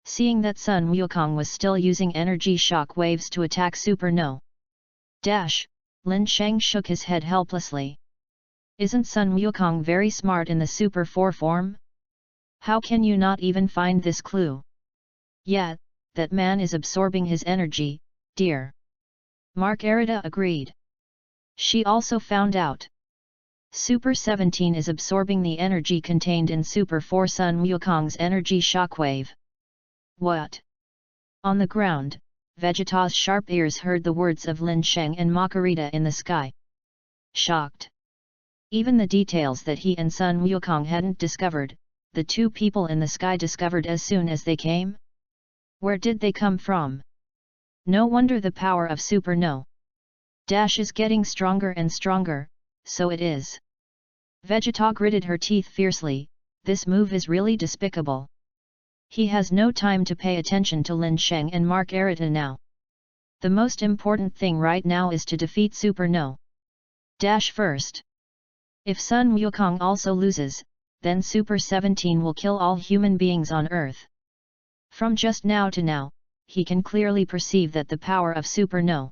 Seeing that Sun Wukong was still using energy shock waves to attack Super No. Lin Sheng shook his head helplessly. Isn't Sun Wukong very smart in the Super 4 form? How can you not even find this clue? Yeah, that man is absorbing his energy, dear. Margarita agreed. She also found out. Super 17 is absorbing the energy contained in Super 4 Sun Wukong's energy shockwave. What? On the ground, Vegeta's sharp ears heard the words of Lin Sheng and Margarita in the sky. Shocked. Even the details that he and Sun Wukong hadn't discovered, the two people in the sky discovered as soon as they came. Where did they come from? No wonder the power of Super No. Is getting stronger and stronger, so it is. Vegeta gritted her teeth fiercely, this move is really despicable. He has no time to pay attention to Lin Sheng and Margarita now. The most important thing right now is to defeat Super No. First. If Sun Wukong also loses, then Super 17 will kill all human beings on Earth. From just now to now, he can clearly perceive that the power of Super No.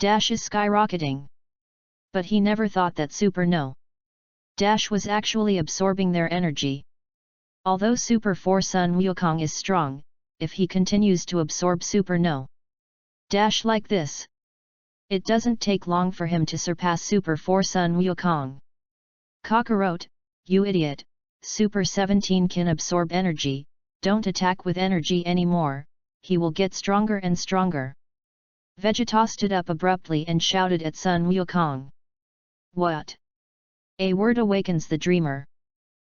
Is skyrocketing. But he never thought that Super No. Was actually absorbing their energy. Although Super 4 Sun Wukong is strong, if he continues to absorb Super No. Like this, it doesn't take long for him to surpass Super 4 Sun Wukong. Kakarot, you idiot, Super 17 can absorb energy, don't attack with energy anymore, he will get stronger and stronger. Vegeta stood up abruptly and shouted at Sun Wukong. What? A word awakens the dreamer.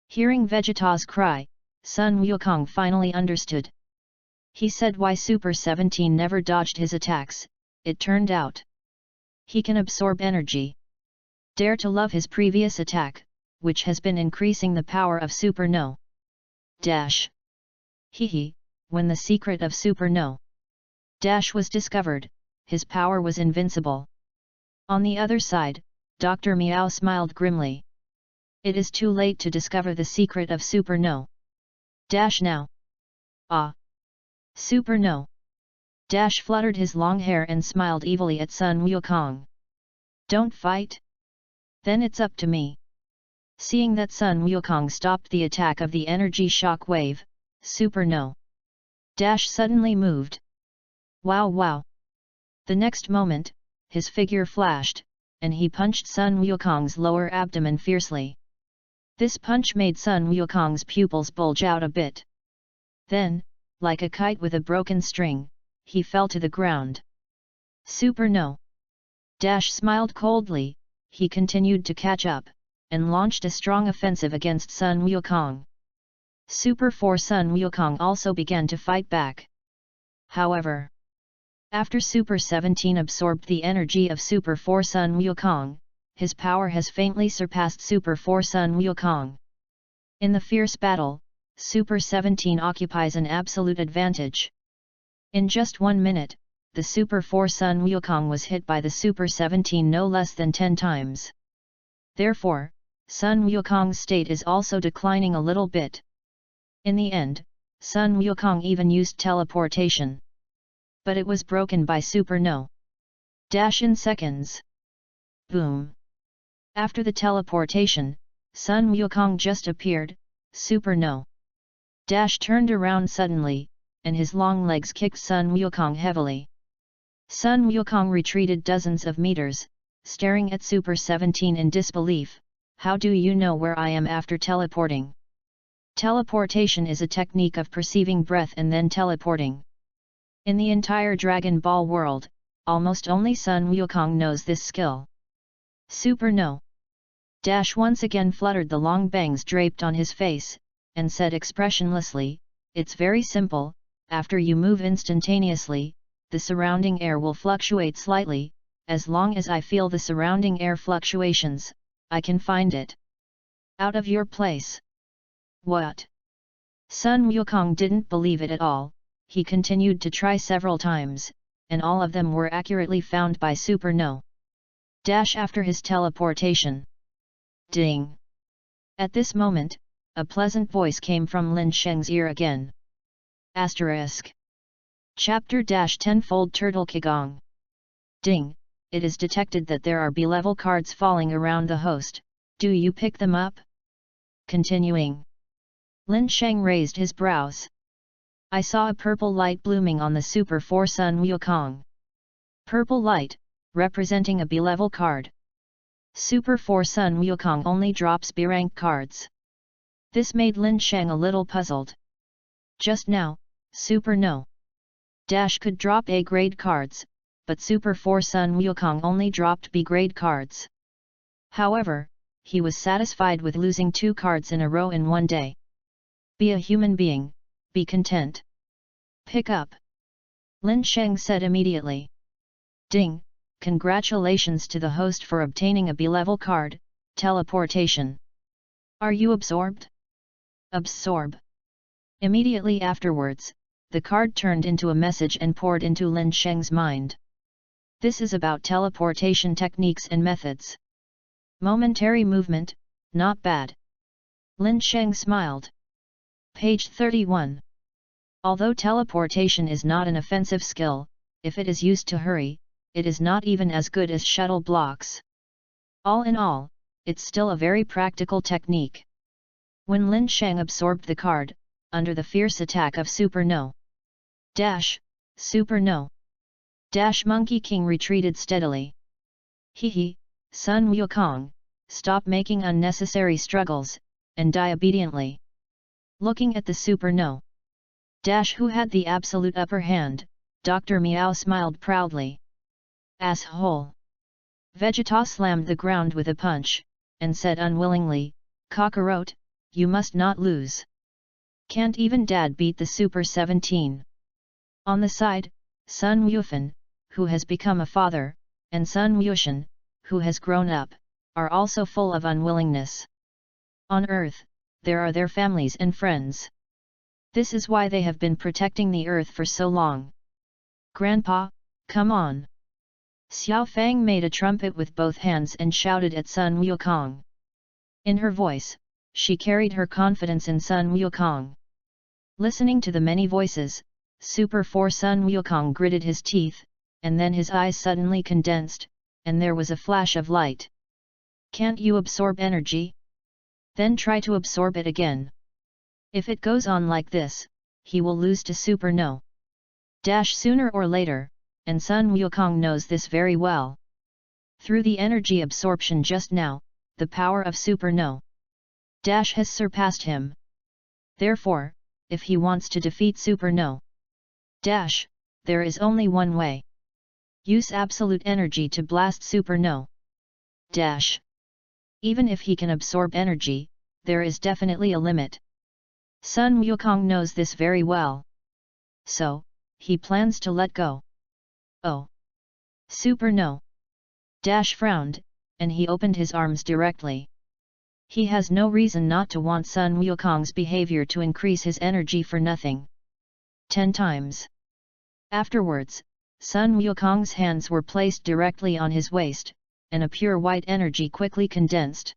Hearing Vegeta's cry, Sun Wukong finally understood. He said why Super 17 never dodged his attacks, it turned out. He can absorb energy. Dare to love his previous attack, which has been increasing the power of Super No. Hehe, when the secret of Super No Dash was discovered, his power was invincible. On the other side, Dr. Meow smiled grimly. It is too late to discover the secret of Super No Dash now. Ah! Super No Dash fluttered his long hair and smiled evilly at Sun Wukong. Don't fight? Then it's up to me. Seeing that Sun Wukong stopped the attack of the energy shock wave, Super No Dash suddenly moved. Wow wow! The next moment, his figure flashed, and he punched Sun Wukong's lower abdomen fiercely. This punch made Sun Wukong's pupils bulge out a bit. Then, like a kite with a broken string, he fell to the ground. Super No Dash smiled coldly. He continued to catch up, and launched a strong offensive against Sun Wukong. Super 4 Sun Wukong also began to fight back. However, after Super 17 absorbed the energy of Super 4 Sun Wukong, his power has faintly surpassed Super 4 Sun Wukong. In the fierce battle, Super 17 occupies an absolute advantage. In just 1 minute, the Super 4 Sun Wukong was hit by the Super 17 no less than 10 times. Therefore, Sun Wukong's state is also declining a little bit. In the end, Sun Wukong even used teleportation. But it was broken by Super No Dash in seconds. Boom! After the teleportation, Sun Wukong just appeared. Super No Dash turned around suddenly, and his long legs kicked Sun Wukong heavily. Sun Wukong retreated dozens of meters, staring at Super 17 in disbelief. How do you know where I am after teleporting? Teleportation is a technique of perceiving breath and then teleporting. In the entire Dragon Ball world, almost only Sun Wukong knows this skill. Super No Dash once again fluttered the long bangs draped on his face, and said expressionlessly, "It's very simple, after you move instantaneously, the surrounding air will fluctuate slightly. As long as I feel the surrounding air fluctuations, I can find it." Out of your place. What? Sun Wukong didn't believe it at all. He continued to try several times, and all of them were accurately found by Super No Dash after his teleportation. Ding! At this moment, a pleasant voice came from Lin Sheng's ear again. Asterisk. Chapter Tenfold Turtle Qigong. Ding! It is detected that there are B-level cards falling around the host. Do you pick them up? Continuing. Lin Sheng raised his brows. I saw a purple light blooming on the Super 4 Sun Wukong. Purple light, representing a B-level card. Super 4 Sun Wukong only drops B-rank cards. This made Lin Sheng a little puzzled. Just now, Super No Dash could drop A-grade cards, but Super 4 Sun Wukong only dropped B-grade cards. However, he was satisfied with losing 2 cards in a row in one day. Be a human being, be content. Pick up. Lin Sheng said immediately. Ding! Congratulations to the host for obtaining a B-level card, teleportation. Are you absorbed? Absorb. Immediately afterwards, the card turned into a message and poured into Lin Sheng's mind. This is about teleportation techniques and methods. Momentary movement, not bad. Lin Sheng smiled. Page 31. Although teleportation is not an offensive skill, if it is used to hurry, it is not even as good as shuttle blocks. All in all, it's still a very practical technique. When Lin Sheng absorbed the card, under the fierce attack of Super No Dash, Super No Dash Monkey King retreated steadily. Hehe, Sun Wukong, stop making unnecessary struggles, and die obediently. Looking at the Super No Dash who had the absolute upper hand, Dr. Meow smiled proudly. Asshole! Vegeta slammed the ground with a punch, and said unwillingly, Kakarot, you must not lose. Can't even Dad beat the Super 17. On the side, Sun Wufan, who has become a father, and Sun Wushan, who has grown up, are also full of unwillingness. On Earth, there are their families and friends. This is why they have been protecting the earth for so long. Grandpa, come on! Xiao Fang made a trumpet with both hands and shouted at Sun Wukong. In her voice, she carried her confidence in Sun Wukong. Listening to the many voices, Super 4 Sun Wukong gritted his teeth, and then his eyes suddenly condensed, and there was a flash of light. Can't you absorb energy? Then try to absorb it again. If it goes on like this, he will lose to Super No. Sooner or later, and Sun Wukong knows this very well. Through the energy absorption just now, the power of Super No. Has surpassed him. Therefore, if he wants to defeat Super No. There is only one way. Use absolute energy to blast Super No. Even if he can absorb energy, there is definitely a limit. Sun Wukong knows this very well. So, he plans to let go. Oh! Super No. Frowned, and he opened his arms directly. He has no reason not to want Sun Wukong's behavior to increase his energy for nothing. 10 times. Afterwards, Sun Wukong's hands were placed directly on his waist, and a pure white energy quickly condensed.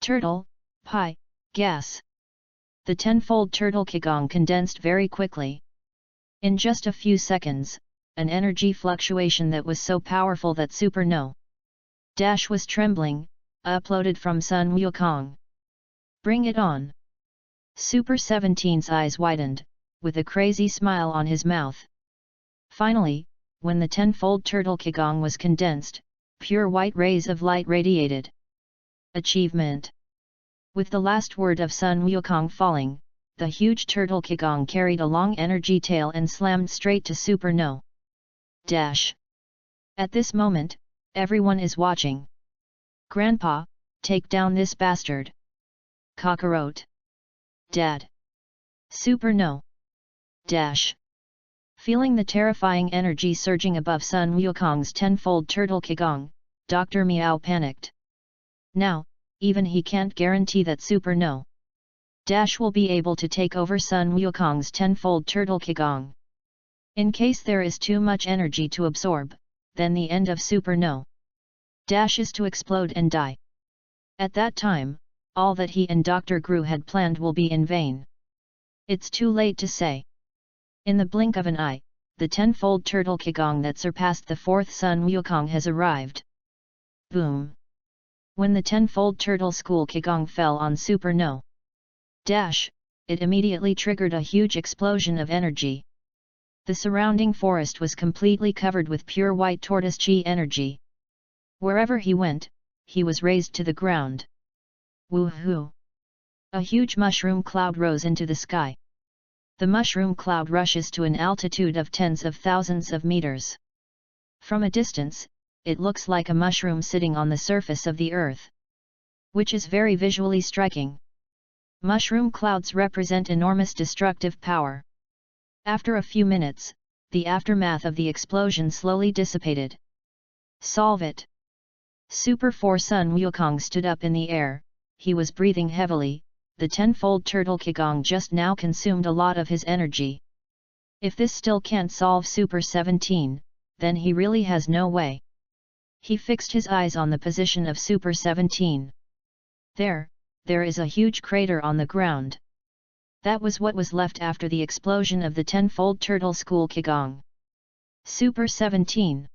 Turtle, pie, gas. The tenfold turtle Qigong condensed very quickly. In just a few seconds, an energy fluctuation that was so powerful that Super No. Was trembling, uploaded from Sun Wukong. Bring it on! Super 17's eyes widened, with a crazy smile on his mouth. Finally, when the tenfold turtle Qigong was condensed, pure white rays of light radiated. Achievement! With the last word of Sun Wukong falling, the huge turtle Qigong carried a long energy tail and slammed straight to Super No. At this moment, everyone is watching. Grandpa, take down this bastard. Cockroach. Dad. Super No. Feeling the terrifying energy surging above Sun Wukong's tenfold turtle Qigong, Dr. Miao panicked. Now, even he can't guarantee that Super No. Will be able to take over Sun Wukong's tenfold turtle Qigong. In case there is too much energy to absorb, then the end of Super No. Is to explode and die. At that time, all that he and Dr. Gru had planned will be in vain. It's too late to say. In the blink of an eye, the tenfold turtle Qigong that surpassed the fourth Sun Wukong has arrived. Boom! When the tenfold turtle school Qigong fell on Super No. It immediately triggered a huge explosion of energy. The surrounding forest was completely covered with pure white tortoise chi energy. Wherever he went, he was razed to the ground. Woohoo! A huge mushroom cloud rose into the sky. The mushroom cloud rushes to an altitude of tens of thousands of meters. From a distance, it looks like a mushroom sitting on the surface of the earth, which is very visually striking. Mushroom clouds represent enormous destructive power. After a few minutes, the aftermath of the explosion slowly dissipated. Solve it! Super 4 Sun Wukong stood up in the air, he was breathing heavily, the tenfold turtle Qigong just now consumed a lot of his energy. If this still can't solve Super 17, then he really has no way. He fixed his eyes on the position of Super 17. There is a huge crater on the ground. That was what was left after the explosion of the tenfold turtle school Qigong. Super 17.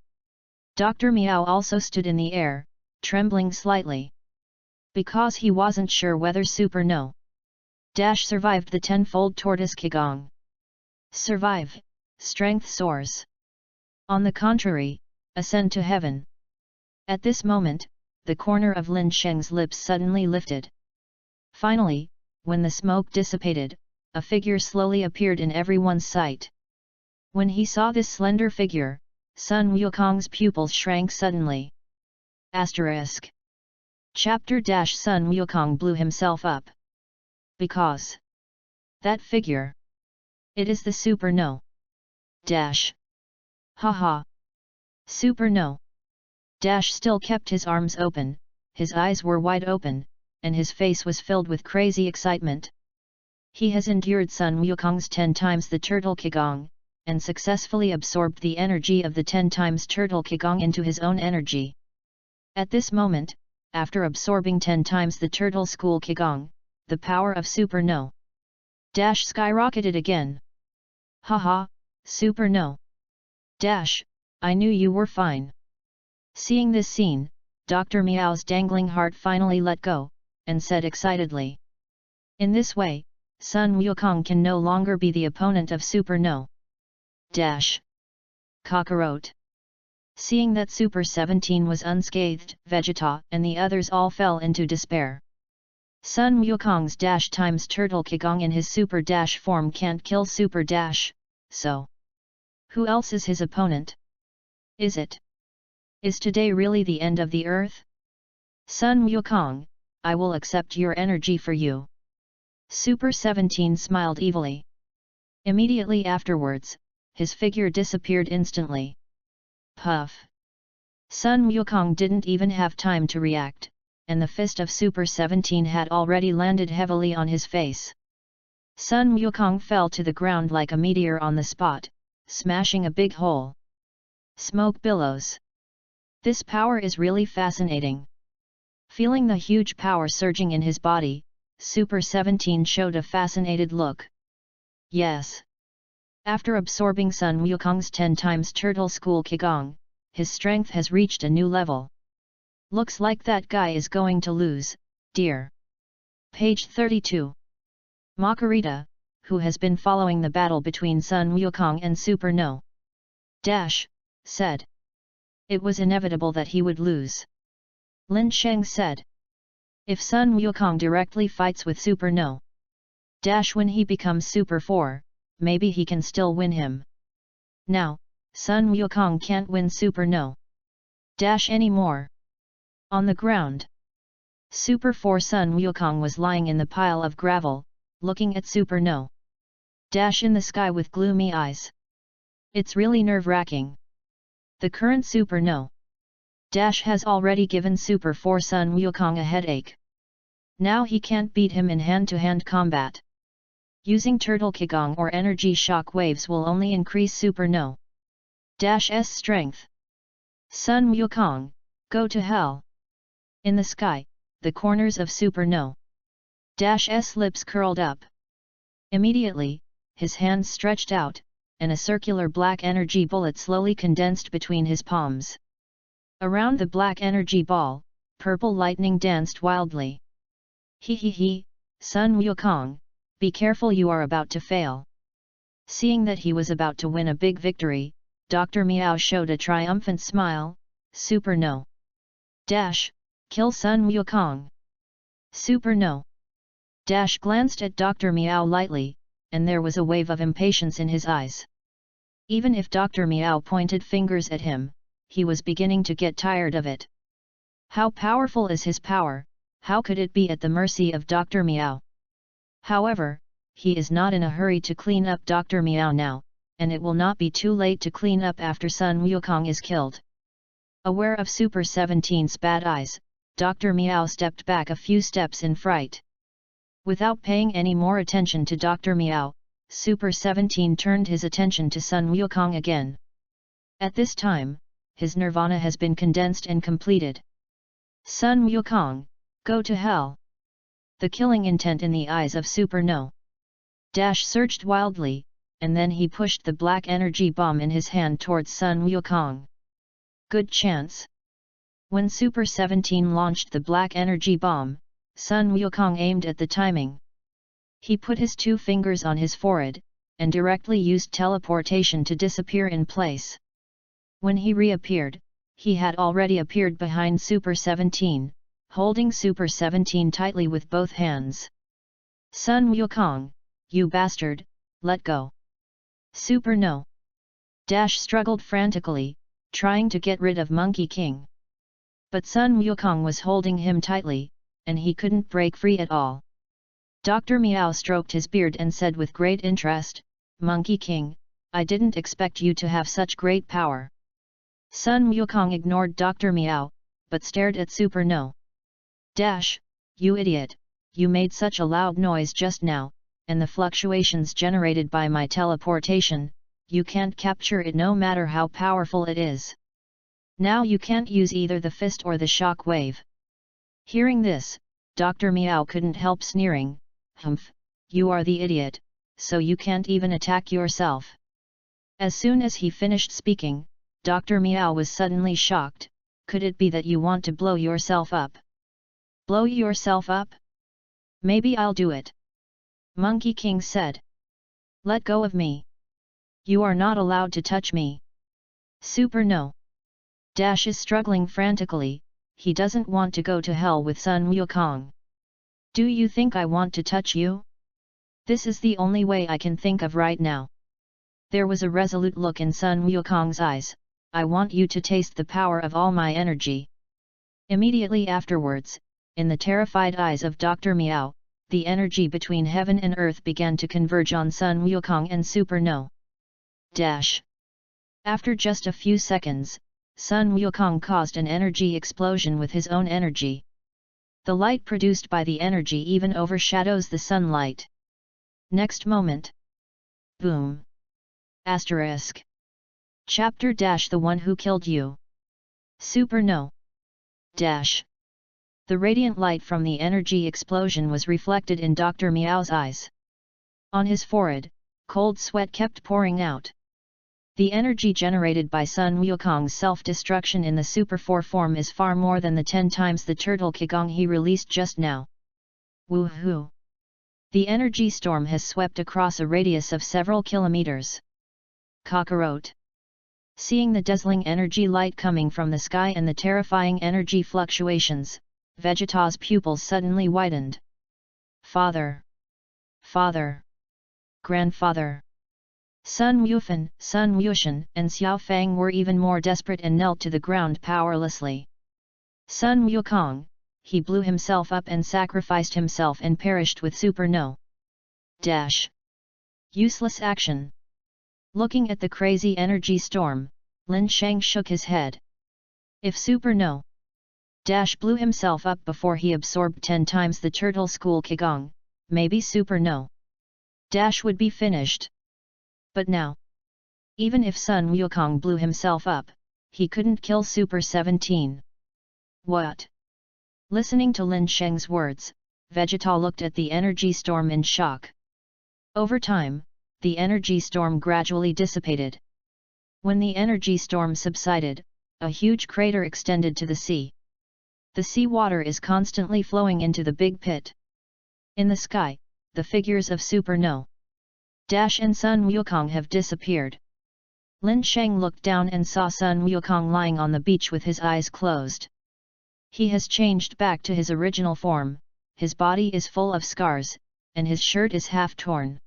Dr. Miao also stood in the air, trembling slightly. Because he wasn't sure whether Super No. Survived the tenfold tortoise Qigong. Survive, strength soars. On the contrary, ascend to heaven. At this moment, the corner of Lin Sheng's lips suddenly lifted. Finally, when the smoke dissipated, a figure slowly appeared in everyone's sight. When he saw this slender figure, Sun Wukong's pupils shrank suddenly. Asterisk. Chapter - Sun Wukong blew himself up. Because that figure. It is the Super No. Haha. Super No. Still kept his arms open, his eyes were wide open, and his face was filled with crazy excitement. He has endured Sun Wukong's 10 times the turtle Qigong, and successfully absorbed the energy of the 10 times turtle Qigong into his own energy. At this moment, after absorbing 10 times the turtle school Qigong, the power of Super No Dash skyrocketed again. Haha, Super No Dash, I knew you were fine. Seeing this scene, Dr. Meow's dangling heart finally let go, and said excitedly. In this way, Sun Wukong can no longer be the opponent of Super No Dash. Cockroach. Seeing that Super 17 was unscathed, Vegeta and the others all fell into despair. Sun Wukong's Dash times Turtle Qigong in his Super Dash form can't kill Super Dash, so who else is his opponent? Is today really the end of the earth? Sun Wukong, I will accept your energy for you. Super 17 smiled evilly. Immediately afterwards, his figure disappeared instantly. Puff! Sun Wukong didn't even have time to react, and the fist of Super 17 had already landed heavily on his face. Sun Wukong fell to the ground like a meteor on the spot, smashing a big hole. Smoke billows. This power is really fascinating. Feeling the huge power surging in his body, Super 17 showed a fascinated look. Yes. After absorbing Sun Wukong's 10 times Turtle School Qigong, his strength has reached a new level. Looks like that guy is going to lose, dear. Page 32. Makarita, who has been following the battle between Sun Wukong and Super No Dash, said. It was inevitable that he would lose. Lin Sheng said. If Sun Wukong directly fights with Super No Dash when he becomes Super 4, maybe he can still win him. Now, Sun Wukong can't win Super No Dash anymore. On the ground, Super 4 Sun Wukong was lying in the pile of gravel, looking at Super No Dash in the sky with gloomy eyes. It's really nerve-wracking. The current Super No Dash has already given Super 4 Sun Wukong a headache. Now he can't beat him in hand-to-hand combat. Using Turtle Qigong or energy shock waves will only increase Super No Dash's strength. Sun Wukong, go to hell. In the sky, the corners of Super No Dash's lips curled up. Immediately, his hands stretched out, and a circular black energy bullet slowly condensed between his palms. Around the black energy ball, purple lightning danced wildly. He, Sun Wukong, be careful, you are about to fail. Seeing that he was about to win a big victory, Dr. Meow showed a triumphant smile. Super No Dash, kill Sun Wukong. Super No Dash glanced at Dr. Meow lightly, and there was a wave of impatience in his eyes. Even if Dr. Meow pointed fingers at him, he was beginning to get tired of it. How powerful is his power? How could it be at the mercy of Dr. Meow? However, he is not in a hurry to clean up Dr. Meow now, and it will not be too late to clean up after Sun Wukong is killed. Aware of Super 17's bad eyes, Dr. Meow stepped back a few steps in fright. Without paying any more attention to Dr. Meow, Super 17 turned his attention to Sun Wukong again. At this time, his nirvana has been condensed and completed. Sun Wukong, go to hell. The killing intent in the eyes of Super No Dash surged wildly, and then he pushed the black energy bomb in his hand towards Sun Wukong. Good chance. When Super 17 launched the black energy bomb, Sun Wukong aimed at the timing. He put his 2 fingers on his forehead, and directly used teleportation to disappear in place. When he reappeared, he had already appeared behind Super 17, holding Super 17 tightly with both hands. Sun Wukong, you bastard, let go. Super No Dash struggled frantically, trying to get rid of Monkey King. But Sun Wukong was holding him tightly, and he couldn't break free at all. Dr. Meow stroked his beard and said with great interest, Monkey King, I didn't expect you to have such great power. Sun Wukong ignored Dr. Meow, but stared at Super No Dash, you idiot, you made such a loud noise just now, and the fluctuations generated by my teleportation, you can't capture it no matter how powerful it is. Now you can't use either the fist or the shock wave. Hearing this, Dr. Miao couldn't help sneering, "Humph, you are the idiot, so you can't even attack yourself." As soon as he finished speaking, Dr. Miao was suddenly shocked. "Could it be that you want to blow yourself up?" "Blow yourself up? Maybe I'll do it," Monkey King said. "Let go of me. You are not allowed to touch me." Super No. Dash is struggling frantically. He doesn't want to go to hell with Sun Wukong. "Do you think I want to touch you? This is the only way I can think of right now." There was a resolute look in Sun Wukong's eyes. "I want you to taste the power of all my energy." Immediately afterwards, in the terrified eyes of Dr. Miao, the energy between heaven and earth began to converge on Sun Wukong and Super No. Dash. After just a few seconds, Sun Wukong caused an energy explosion with his own energy. The light produced by the energy even overshadows the sunlight. Next moment. Boom. Asterisk. Chapter dash The One Who Killed You. Super No. Dash. The radiant light from the energy explosion was reflected in Dr. Miao's eyes. On his forehead, cold sweat kept pouring out. The energy generated by Sun Wukong's self-destruction in the Super 4 form is far more than the 10 times the turtle Qigong he released just now. Woohoo! The energy storm has swept across a radius of several kilometers. Cockroach. Seeing the dazzling energy light coming from the sky and the terrifying energy fluctuations, Vegeta's pupils suddenly widened. "Father! Father! Grandfather!" Sun Wufan, Sun Wushan, and Xiao Fang were even more desperate and knelt to the ground powerlessly. Sun Wukong, he blew himself up and sacrificed himself and perished with Super No. Dash. Useless action. Looking at the crazy energy storm, Lin Shang shook his head. If Super No. Dash blew himself up before he absorbed 10 times the turtle school Qigong, maybe Super No. Dash would be finished. But now, even if Sun Wukong blew himself up, he couldn't kill Super 17. What? Listening to Lin Sheng's words, Vegeta looked at the energy storm in shock. Over time, the energy storm gradually dissipated. When the energy storm subsided, a huge crater extended to the sea. The sea water is constantly flowing into the big pit. In the sky, the figures of Super No. Dash and Sun Wukong have disappeared. Lin Sheng looked down and saw Sun Wukong lying on the beach with his eyes closed. He has changed back to his original form, his body is full of scars, and his shirt is half torn.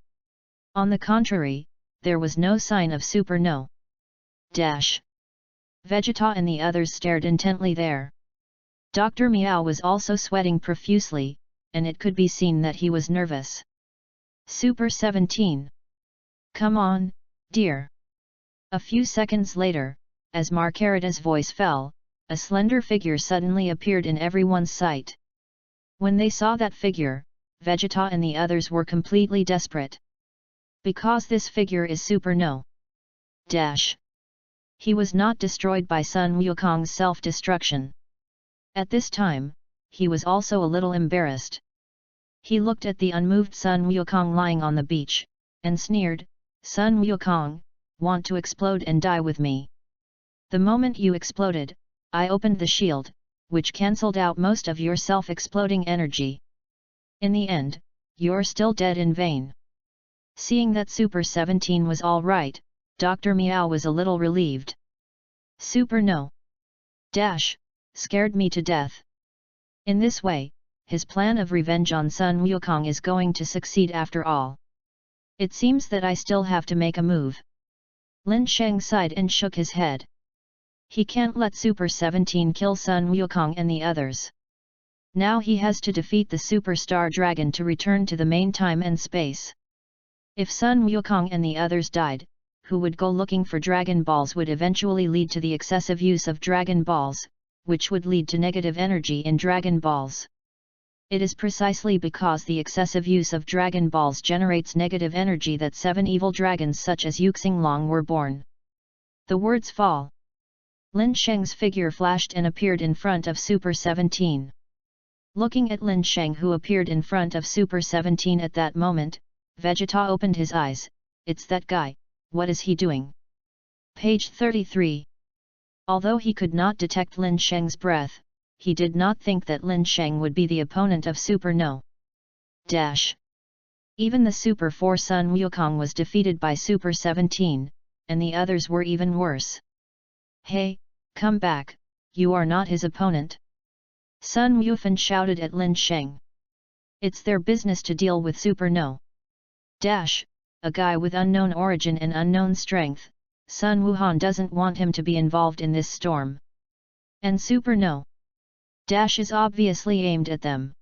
On the contrary, there was no sign of Super No. Dash. Vegeta and the others stared intently there. Dr. Miao was also sweating profusely, and it could be seen that he was nervous. Super 17. Come on, dear. A few seconds later, as Margarita's voice fell, a slender figure suddenly appeared in everyone's sight. When they saw that figure, Vegeta and the others were completely desperate. Because this figure is Super No. Dash. He was not destroyed by Sun Wukong's self-destruction. At this time, he was also a little embarrassed. He looked at the unmoved Sun Wukong lying on the beach, and sneered, "Sun Wukong, want to explode and die with me?" The moment you exploded, I opened the shield, which cancelled out most of your self-exploding energy. In the end, you're still dead in vain. Seeing that Super 17 was all right, Dr. Miao was a little relieved. Super No. Dash, scared me to death. In this way, his plan of revenge on Sun Wukong is going to succeed after all. It seems that I still have to make a move. Lin Sheng sighed and shook his head. He can't let Super 17 kill Sun Wukong and the others. Now he has to defeat the Superstar Dragon to return to the main time and space. If Sun Wukong and the others died, who would go looking for Dragon Balls would eventually lead to the excessive use of Dragon Balls, which would lead to negative energy in Dragon Balls. It is precisely because the excessive use of Dragon Balls generates negative energy that 7 evil dragons such as Yuxing were born. The words fall. Lin Sheng's figure flashed and appeared in front of Super 17. Looking at Lin Sheng, who appeared in front of Super 17 at that moment, Vegeta opened his eyes. It's that guy, what is he doing? Page 33. Although he could not detect Lin Sheng's breath, he did not think that Lin Sheng would be the opponent of Super No. Even the Super 4 Sun Wukong was defeated by Super 17, and the others were even worse. Hey, come back, you are not his opponent. Sun Wufan shouted at Lin Sheng. It's their business to deal with Super No. A guy with unknown origin and unknown strength. Sun Wuhan doesn't want him to be involved in this storm. And Super No. Is obviously aimed at them.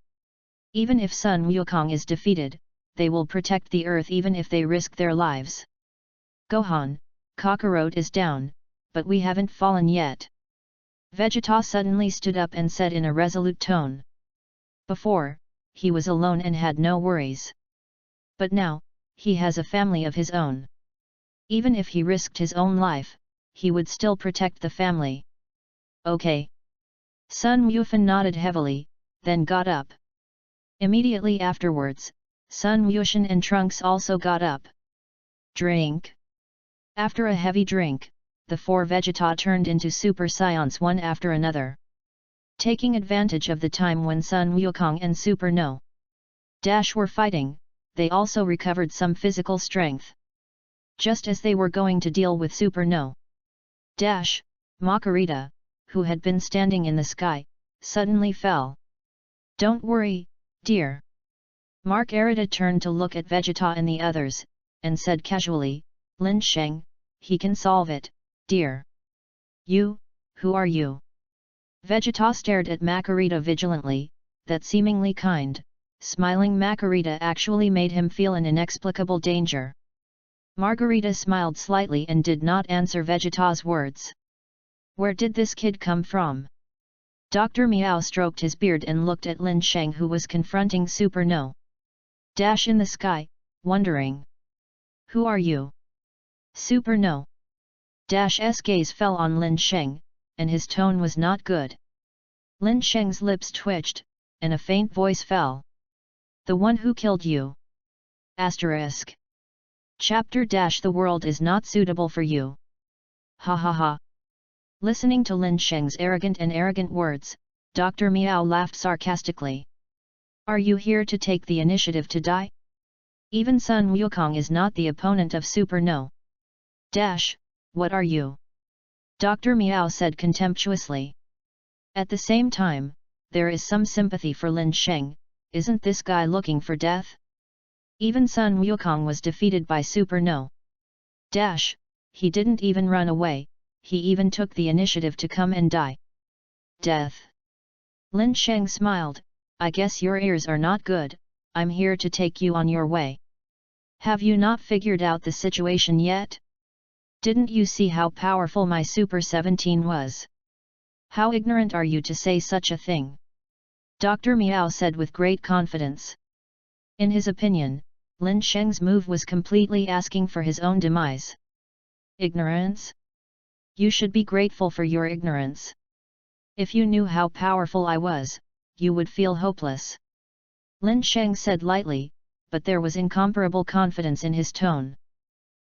Even if Sun Wukong is defeated, they will protect the earth even if they risk their lives. Gohan, Kakarot is down, but we haven't fallen yet. Vegeta suddenly stood up and said in a resolute tone. Before, he was alone and had no worries. But now, he has a family of his own. Even if he risked his own life, he would still protect the family. Okay. Sun Wufan nodded heavily, then got up. Immediately afterwards, Sun Wushan and Trunks also got up. Drink. After a heavy drink, the 4 Vegeta turned into Super Saiyans one after another. Taking advantage of the time when Sun Wukong and Super No. were fighting, they also recovered some physical strength. Just as they were going to deal with Super No. Makarita, who had been standing in the sky, suddenly fell. Don't worry, dear. Makarita turned to look at Vegeta and the others, and said casually, Lin Sheng, he can solve it, dear. You, who are you? Vegeta stared at Makarita vigilantly. That seemingly kind, smiling Makarita actually made him feel an inexplicable danger. Margarita smiled slightly and did not answer Vegeta's words. Where did this kid come from? Dr. Miao stroked his beard and looked at Lin Sheng, who was confronting Super No. in the sky, wondering. Who are you? Super No. S gaze fell on Lin Sheng, and his tone was not good. Lin Sheng's lips twitched, and a faint voice fell. The one who killed you. Asterisk. Chapter - The world is not suitable for you. Ha ha ha. Listening to Lin Sheng's arrogant words, Dr. Miao laughed sarcastically. Are you here to take the initiative to die? Even Sun Wukong is not the opponent of Super No. What are you? Dr. Miao said contemptuously. At the same time, there is some sympathy for Lin Sheng. Isn't this guy looking for death? Even Sun Wukong was defeated by Super No. He didn't even run away, he even took the initiative to come and die. Death. Lin Sheng smiled, I guess your ears are not good, I'm here to take you on your way. Have you not figured out the situation yet? Didn't you see how powerful my Super 17 was? How ignorant are you to say such a thing? Dr. Miao said with great confidence. In his opinion, Lin Sheng's move was completely asking for his own demise. Ignorance? You should be grateful for your ignorance. If you knew how powerful I was, you would feel hopeless. Lin Sheng said lightly, but there was incomparable confidence in his tone.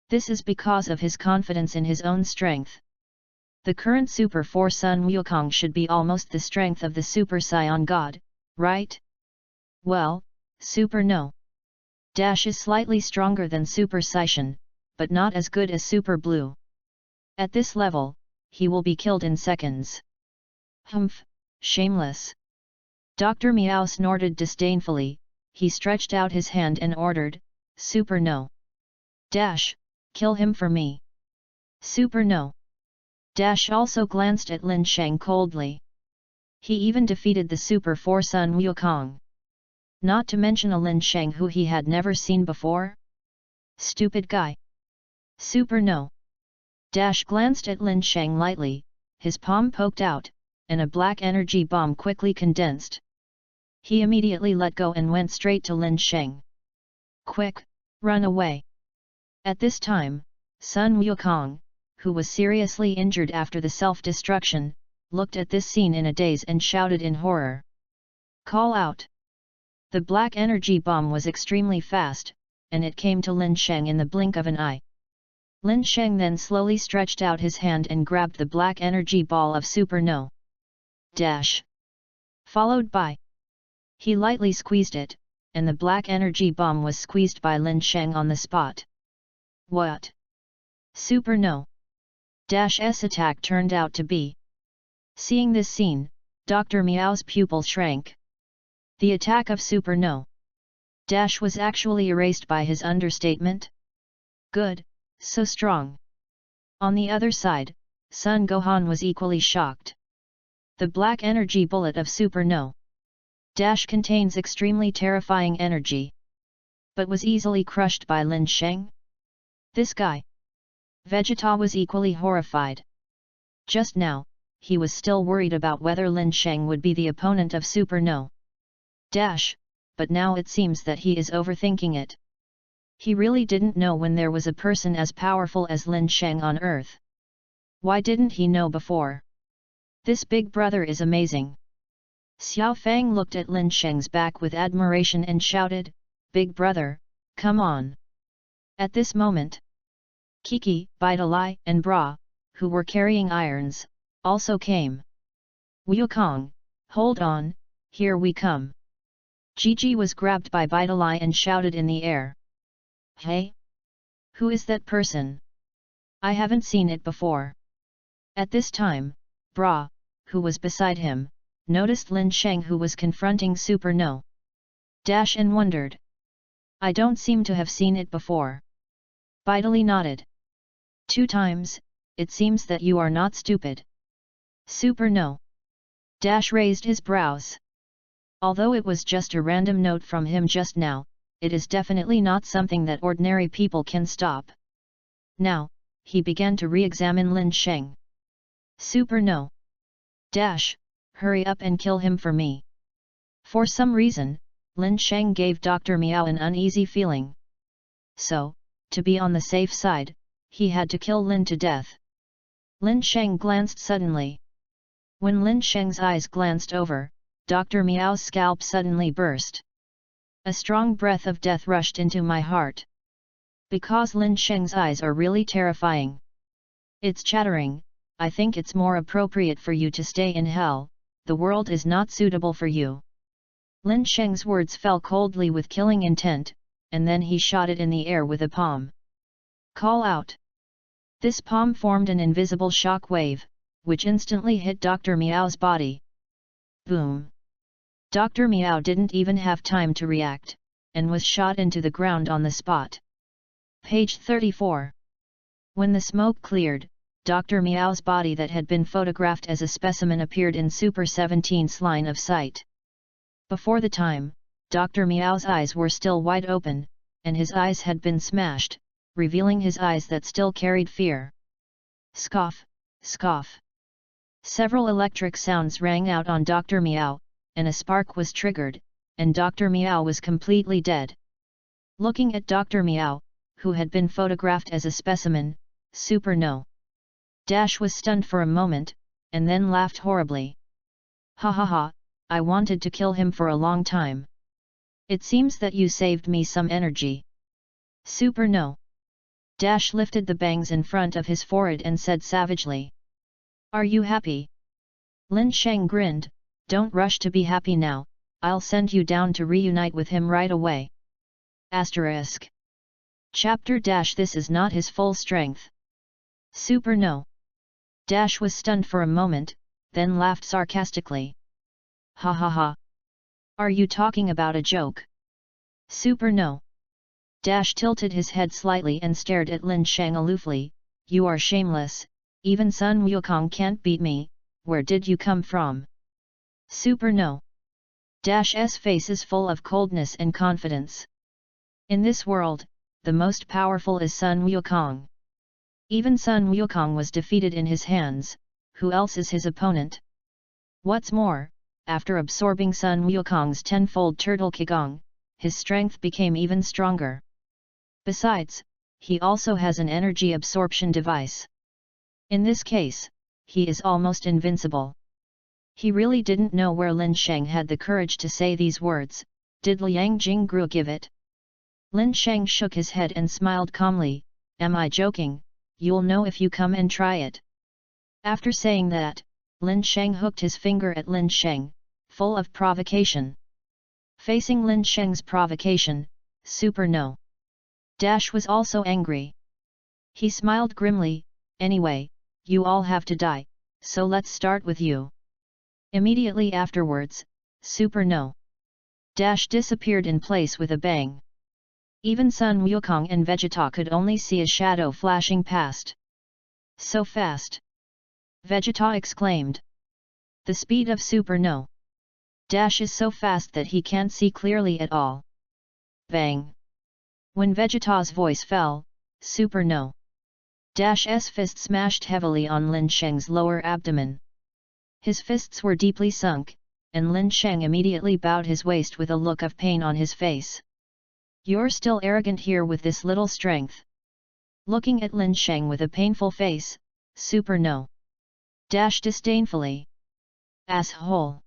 This is because of his confidence in his own strength. The current Super 4 Sun Wukong should be almost the strength of the Super Saiyan God, right? Well, Super No. Is slightly stronger than Super Saishan, but not as good as Super Blue. At this level, he will be killed in seconds. Humph, shameless. Dr. Miao snorted disdainfully, he stretched out his hand and ordered, Super No. Kill him for me. Super No. Also glanced at Lin Sheng coldly. He even defeated the Super 4 Sun Wukong. Not to mention a Lin Sheng who he had never seen before? Stupid guy. Super No. Glanced at Lin Sheng lightly, his palm poked out, and a black energy bomb quickly condensed. He immediately let go and went straight to Lin Sheng. Quick, run away. At this time, Sun Wukong, who was seriously injured after the self-destruction, looked at this scene in a daze and shouted in horror. Call out! The black energy bomb was extremely fast, and it came to Lin Sheng in the blink of an eye. Lin Sheng then slowly stretched out his hand and grabbed the black energy ball of Super No. Dash. Followed by. He lightly squeezed it, and the black energy bomb was squeezed by Lin Sheng on the spot. What? Super No. Dash's attack turned out to be. Seeing this scene, Dr. Miao's pupil shrank. The attack of Super No. Dash was actually erased by his understatement. Good, so strong. On the other side, Sun Gohan was equally shocked. The black energy bullet of Super No. Dash contains extremely terrifying energy, but was easily crushed by Lin Sheng. This guy. Vegeta was equally horrified. Just now, he was still worried about whether Lin Sheng would be the opponent of Super No. Dash, but now it seems that he is overthinking it. He really didn't know when there was a person as powerful as Lin Sheng on Earth. Why didn't he know before? This big brother is amazing. Xiao Fang looked at Lin Sheng's back with admiration and shouted, Big brother, come on. At this moment, Kiki, Baitalai and Bra, who were carrying irons, also came. Wukong, hold on, here we come. Gigi was grabbed by Baitalai and shouted in the air. Hey? Who is that person? I haven't seen it before. At this time, Bra, who was beside him, noticed Lin Sheng who was confronting Super No. Dash and wondered. I don't seem to have seen it before. Baitalai nodded. 2 times, it seems that you are not stupid. Super No. Dash raised his brows. Although it was just a random note from him just now, it is definitely not something that ordinary people can stop. Now, he began to re-examine Lin Sheng. Super No. Dash, hurry up and kill him for me. For some reason, Lin Sheng gave Dr. Miao an uneasy feeling. So, to be on the safe side, he had to kill Lin to death. Lin Sheng glanced suddenly. When Lin Sheng's eyes glanced over, Dr. Miao's scalp suddenly burst. A strong breath of death rushed into my heart. Because Lin Sheng's eyes are really terrifying. It's chattering, I think it's more appropriate for you to stay in hell, the world is not suitable for you. Lin Sheng's words fell coldly with killing intent, and then he shot it in the air with a palm. Call out. This palm formed an invisible shock wave, which instantly hit Dr. Miao's body. Boom! Dr. Miao didn't even have time to react, and was shot into the ground on the spot. Page 34. When the smoke cleared, Dr. Miao's body that had been photographed as a specimen appeared in Super 17's line of sight. Before the time, Dr. Miao's eyes were still wide open, and his eyes had been smashed, revealing his eyes that still carried fear. Scoff, scoff. Several electric sounds rang out on Dr. Miao, and a spark was triggered, and Dr. Miao was completely dead. Looking at Dr. Miao, who had been photographed as a specimen, Super No. Dash was stunned for a moment, and then laughed horribly. Ha ha ha, I wanted to kill him for a long time. It seems that you saved me some energy. Super No. Dash lifted the bangs in front of his forehead and said savagely. Are you happy? Lin Sheng grinned, don't rush to be happy now, I'll send you down to reunite with him right away. Asterisk. Chapter dash this is not his full strength. Super No. Dash was stunned for a moment, then laughed sarcastically. Ha ha ha. Are you talking about a joke? Super No. Dash tilted his head slightly and stared at Lin Sheng aloofly. You are shameless, even Sun Wukong can't beat me, where did you come from? Super No. Dash's face is full of coldness and confidence. In this world, the most powerful is Sun Wukong. Even Sun Wukong was defeated in his hands, who else is his opponent? What's more, after absorbing Sun Wukong's tenfold turtle qigong, his strength became even stronger. Besides, he also has an energy absorption device. In this case, he is almost invincible. He really didn't know where Lin Sheng had the courage to say these words. Did Liang Jingru give it? Lin Sheng shook his head and smiled calmly. Am I joking? You'll know if you come and try it. After saying that, Lin Sheng hooked his finger at Lin Sheng, full of provocation. Facing Lin Sheng's provocation, Super No. Dash was also angry. He smiled grimly. Anyway, you all have to die, so let's start with you. Immediately afterwards, Super No. Dash disappeared in place with a bang. Even Sun Wukong and Vegeta could only see a shadow flashing past. So fast! Vegeta exclaimed. The speed of Super No. Dash is so fast that he can't see clearly at all. Bang! When Vegeta's voice fell, Super No. Dash's fist smashed heavily on Lin Sheng's lower abdomen. His fists were deeply sunk, and Lin Sheng immediately bowed his waist with a look of pain on his face. You're still arrogant here with this little strength. Looking at Lin Sheng with a painful face, Super No. Dash disdainfully. Asshole!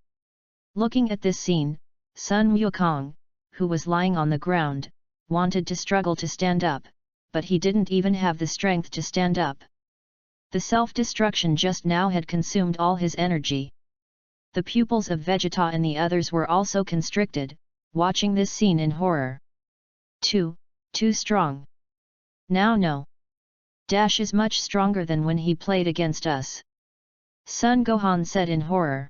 Looking at this scene, Sun Wukong, who was lying on the ground, wanted to struggle to stand up, but he didn't even have the strength to stand up. The self-destruction just now had consumed all his energy. The pupils of Vegeta and the others were also constricted, watching this scene in horror. Too strong. Now no. Dash is much stronger than when he played against us. Sun Gohan said in horror.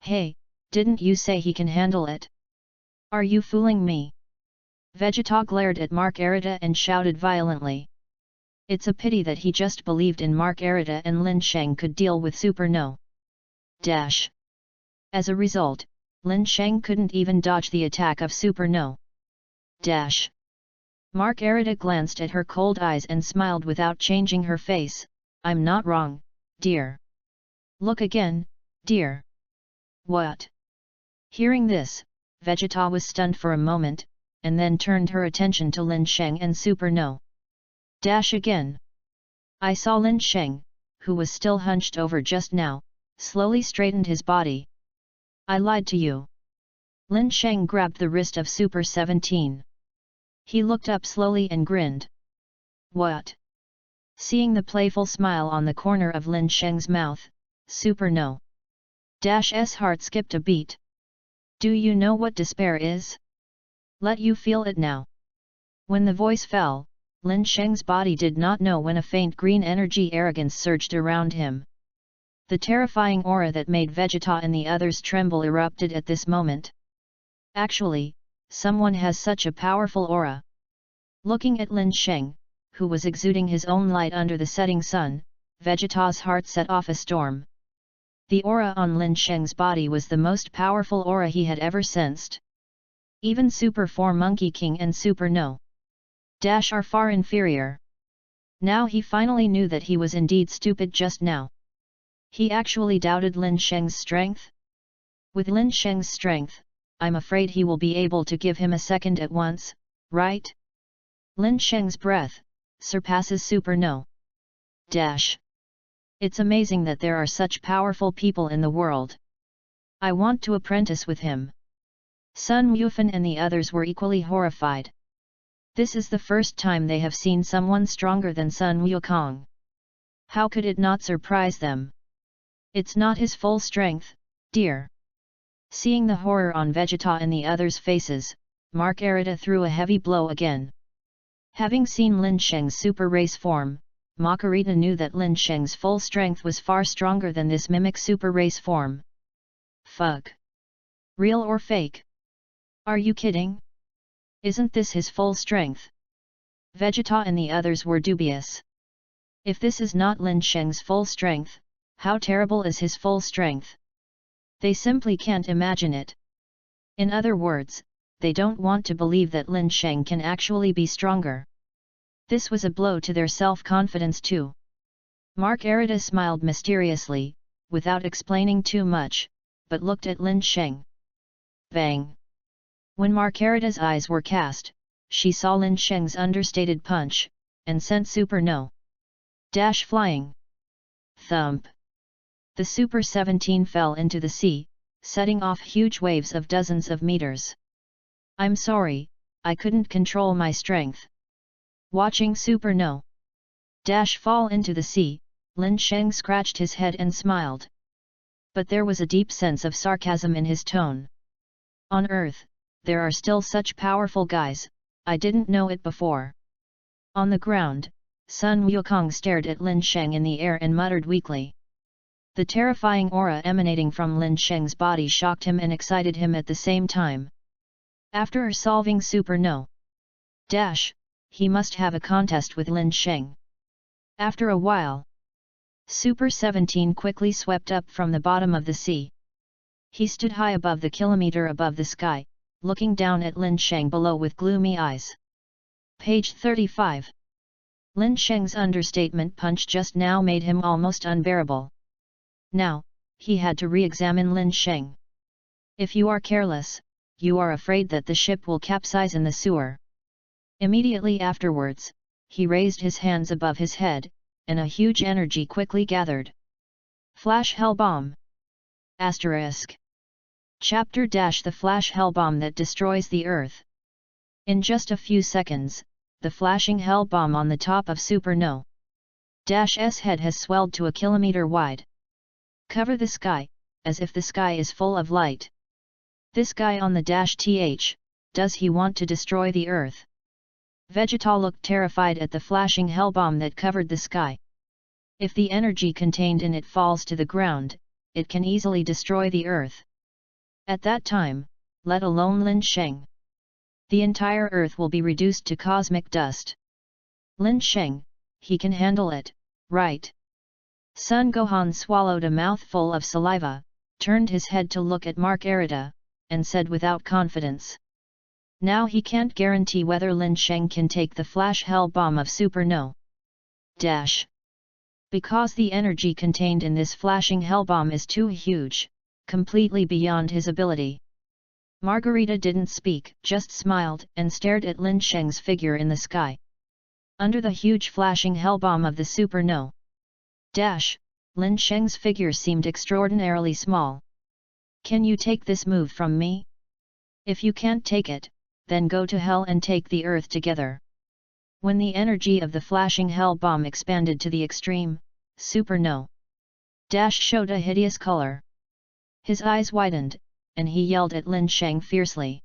Hey, didn't you say he can handle it? Are you fooling me? Vegeta glared at Mark Arita and shouted violently. It's a pity that he just believed in Mark Arita and Lin Sheng could deal with Super No. Dash. As a result, Lin Sheng couldn't even dodge the attack of Super No. Dash. Mark Arita glanced at her cold eyes and smiled without changing her face. I'm not wrong, dear. Look again, dear. What? Hearing this, Vegeta was stunned for a moment, and then turned her attention to Lin Sheng and Super No. Dash again. I saw Lin Sheng, who was still hunched over just now, slowly straightened his body. I lied to you. Lin Sheng grabbed the wrist of Super 17. He looked up slowly and grinned. What? Seeing the playful smile on the corner of Lin Sheng's mouth, Super No. Dash's heart skipped a beat. Do you know what despair is? Let you feel it now. When the voice fell, Lin Sheng's body did not know when a faint green energy arrogance surged around him. The terrifying aura that made Vegeta and the others tremble erupted at this moment. Actually, someone has such a powerful aura. Looking at Lin Sheng, who was exuding his own light under the setting sun, Vegeta's heart set off a storm. The aura on Lin Sheng's body was the most powerful aura he had ever sensed. Even Super 4 Monkey King and Super No. Dash are far inferior. Now he finally knew that he was indeed stupid just now. He actually doubted Lin Sheng's strength? With Lin Sheng's strength, I'm afraid he will be able to give him a second at once, right? Lin Sheng's breath surpasses Super No. Dash. It's amazing that there are such powerful people in the world. I want to apprentice with him. Sun Wufan and the others were equally horrified. This is the first time they have seen someone stronger than Sun Wukong. How could it not surprise them? It's not his full strength, dear. Seeing the horror on Vegeta and the others' faces, Mark Arita threw a heavy blow again. Having seen Lin Sheng's super race form, Makarita knew that Lin Sheng's full strength was far stronger than this mimic super race form. Fuck. Real or fake? Are you kidding? Isn't this his full strength? Vegeta and the others were dubious. If this is not Lin Sheng's full strength, how terrible is his full strength? They simply can't imagine it. In other words, they don't want to believe that Lin Sheng can actually be stronger. This was a blow to their self-confidence too. Mark Arita smiled mysteriously, without explaining too much. but looked at Lin Sheng. Bang! When Margarita's eyes were cast, she saw Lin Sheng's understated punch, and sent Super No. Dash flying. Thump! The Super 17 fell into the sea, setting off huge waves of dozens of meters. I'm sorry, I couldn't control my strength. Watching Super No. Dash fall into the sea, Lin Sheng scratched his head and smiled. But there was a deep sense of sarcasm in his tone. On Earth, there are still such powerful guys, I didn't know it before. On the ground, Sun Wukong stared at Lin Sheng in the air and muttered weakly. The terrifying aura emanating from Lin Sheng's body shocked him and excited him at the same time. After solving Super No. Dash, he must have a contest with Lin Sheng. After a while, Super 17 quickly swept up from the bottom of the sea. He stood high above the kilometer above the sky, looking down at Lin Sheng below with gloomy eyes. Page 35. Lin Sheng's understatement punch just now made him almost unbearable. Now, he had to re-examine Lin Sheng. If you are careless, you are afraid that the ship will capsize in the sewer. Immediately afterwards, he raised his hands above his head, and a huge energy quickly gathered. Flash Hell Bomb. Asterisk. Chapter - The Flash Hell Bomb that destroys the Earth. In just a few seconds, the flashing hell bomb on the top of Super No. Dash's head has swelled to a kilometer wide. Cover the sky, as if the sky is full of light. This guy on the dash does he want to destroy the Earth? Vegeta looked terrified at the flashing hell bomb that covered the sky. If the energy contained in it falls to the ground, it can easily destroy the Earth. At that time, let alone Lin Sheng, the entire Earth will be reduced to cosmic dust. Lin Sheng, he can handle it, right? Sun Gohan swallowed a mouthful of saliva, turned his head to look at Margarita, and said without confidence. Now he can't guarantee whether Lin Sheng can take the flash hell bomb of Super No. Dash. Because the energy contained in this flashing hell bomb is too huge, completely beyond his ability. Margarita didn't speak, just smiled and stared at Lin Sheng's figure in the sky. Under the huge flashing hell bomb of the Super No. Dash, Lin Sheng's figure seemed extraordinarily small. Can you take this move from me? If you can't take it, then go to hell and take the Earth together. When the energy of the flashing hell bomb expanded to the extreme, Super No. Dash showed a hideous color. His eyes widened, and he yelled at Lin Sheng fiercely.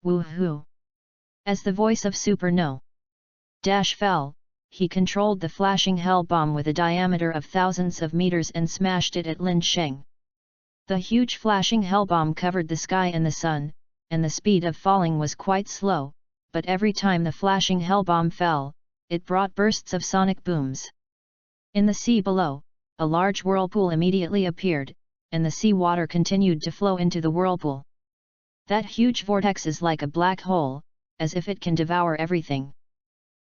Woohoo! As the voice of Super No. Dash fell, he controlled the flashing hell bomb with a diameter of thousands of meters and smashed it at Lin Sheng. The huge flashing hell bomb covered the sky and the sun, and the speed of falling was quite slow, but every time the flashing hell bomb fell, it brought bursts of sonic booms. In the sea below, a large whirlpool immediately appeared, and the sea water continued to flow into the whirlpool. That huge vortex is like a black hole, as if it can devour everything.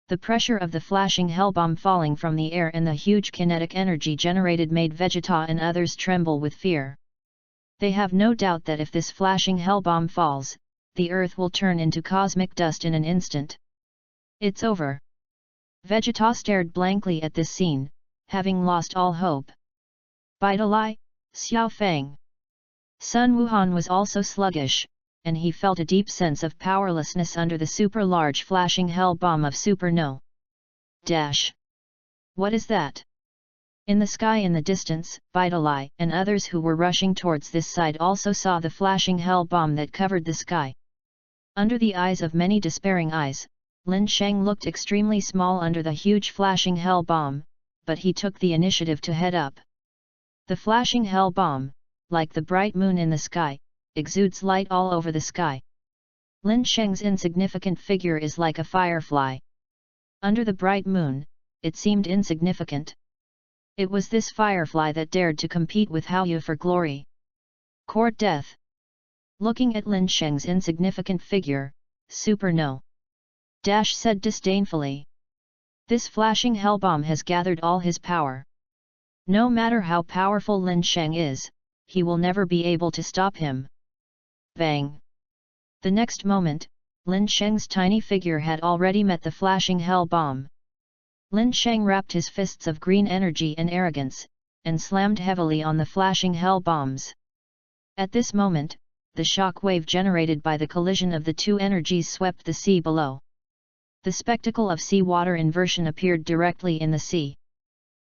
The pressure of the flashing hell bomb falling from the air and the huge kinetic energy generated made Vegeta and others tremble with fear. They have no doubt that if this flashing hell bomb falls, the Earth will turn into cosmic dust in an instant. It's over. Vegeta stared blankly at this scene, having lost all hope. Bidalai, Xiao Feng. Sun Wuhan was also sluggish, and he felt a deep sense of powerlessness under the super-large flashing hell bomb of Super No. Dash. What is that? In the sky in the distance, Bidalai and others who were rushing towards this side also saw the flashing hell bomb that covered the sky. Under the eyes of many despairing eyes, Lin Sheng looked extremely small under the huge flashing hell bomb, but he took the initiative to head up. The flashing hell bomb, like the bright moon in the sky, exudes light all over the sky. Lin Sheng's insignificant figure is like a firefly. Under the bright moon, it seemed insignificant. It was this firefly that dared to compete with Haoyu for glory. Court death. Looking at Lin Sheng's insignificant figure, Super No. Dash said disdainfully. This flashing hell bomb has gathered all his power. No matter how powerful Lin Sheng is, he will never be able to stop him. Bang! The next moment, Lin Sheng's tiny figure had already met the flashing hell bomb. Lin Sheng wrapped his fists of green energy and arrogance, and slammed heavily on the flashing hell bombs. At this moment, the shock wave generated by the collision of the two energies swept the sea below. The spectacle of sea water inversion appeared directly in the sea.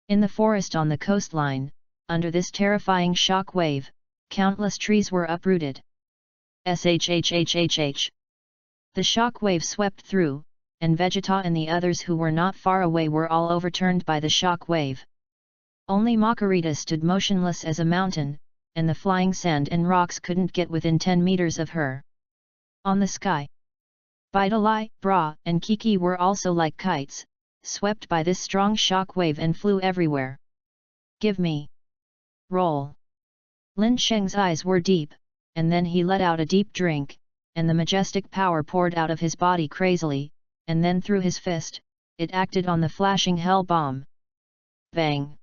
In the forest on the coastline, under this terrifying shock wave, countless trees were uprooted. Shhhhh. The shock wave swept through, and Vegeta and the others who were not far away were all overturned by the shock wave. Only Makarita stood motionless as a mountain, and the flying sand and rocks couldn't get within 10 meters of her. On the sky, Bidalai, Bra, and Kiki were also like kites, swept by this strong shock wave and flew everywhere. Give me! Roll! Lin Sheng's eyes were deep, and then he let out a deep drink, and the majestic power poured out of his body crazily, and then through his fist, it acted on the flashing hell bomb. Bang!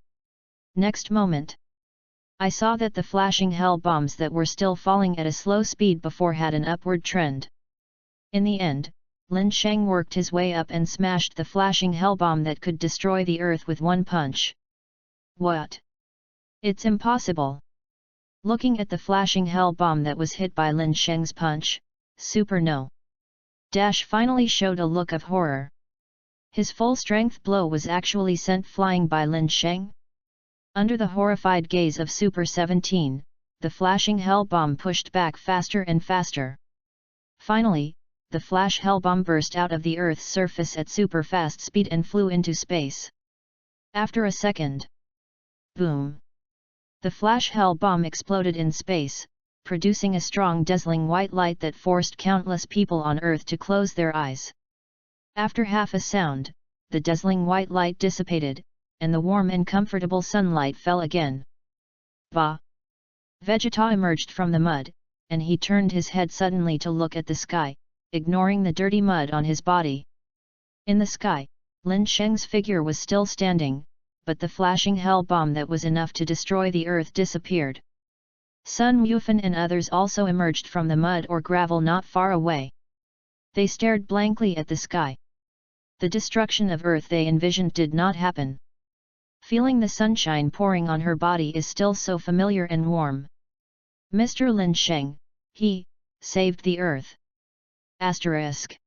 Next moment, I saw that the flashing hell bombs that were still falling at a slow speed before had an upward trend. In the end, Lin Sheng worked his way up and smashed the flashing hell bomb that could destroy the earth with one punch. What? It's impossible! Looking at the flashing hell bomb that was hit by Lin Sheng's punch, Super No. Dash finally showed a look of horror. His full-strength blow was actually sent flying by Lin Sheng. Under the horrified gaze of Super 17, the flashing hell bomb pushed back faster and faster. Finally, the flash hell bomb burst out of the Earth's surface at super fast speed and flew into space. After a second, boom! The flash hell bomb exploded in space, producing a strong dazzling white light that forced countless people on Earth to close their eyes. After half a sound, the dazzling white light dissipated, and the warm and comfortable sunlight fell again. Bah! Vegeta emerged from the mud, and he turned his head suddenly to look at the sky, ignoring the dirty mud on his body. In the sky, Lin Sheng's figure was still standing, but the flashing hell bomb that was enough to destroy the earth disappeared. Sun Wufan and others also emerged from the mud or gravel not far away. They stared blankly at the sky. The destruction of Earth they envisioned did not happen. Feeling the sunshine pouring on her body is still so familiar and warm. Mr. Lin Sheng, he, saved the Earth. Asterisk.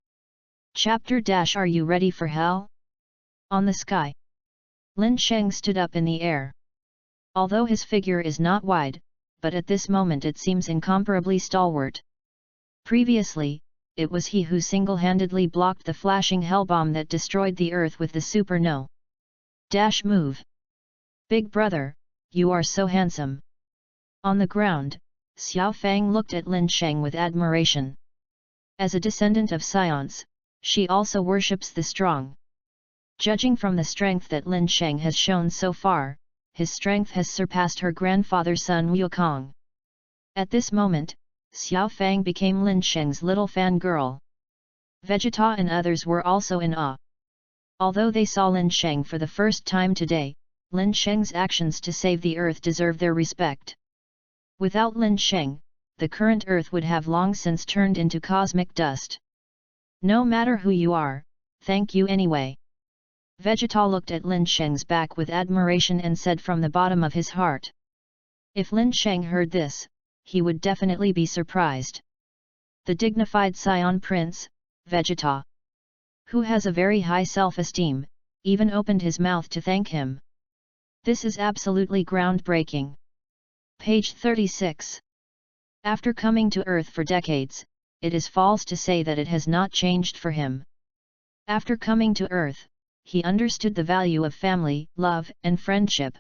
Chapter - Are you ready for hell? On the sky, Lin Sheng stood up in the air. Although his figure is not wide, but at this moment it seems incomparably stalwart. Previously, it was he who single-handedly blocked the flashing hell bomb that destroyed the Earth with the Super No. Move. Big brother, you are so handsome. On the ground, Xiao Fang looked at Lin Sheng with admiration. As a descendant of Scions, she also worships the strong. Judging from the strength that Lin Sheng has shown so far, his strength has surpassed her grandfather Sun Wukong. At this moment, Xiao Fang became Lin Sheng's little fangirl. Vegeta and others were also in awe. Although they saw Lin Sheng for the first time today, Lin Sheng's actions to save the Earth deserve their respect. Without Lin Sheng, the current Earth would have long since turned into cosmic dust. No matter who you are, thank you anyway. Vegeta looked at Lin Sheng's back with admiration and said from the bottom of his heart. If Lin Sheng heard this, he would definitely be surprised. The dignified Scion Prince, Vegeta, who has a very high self-esteem, even opened his mouth to thank him. This is absolutely groundbreaking. Page 36. After coming to Earth for decades, it is false to say that it has not changed for him. After coming to Earth, he understood the value of family, love, and friendship.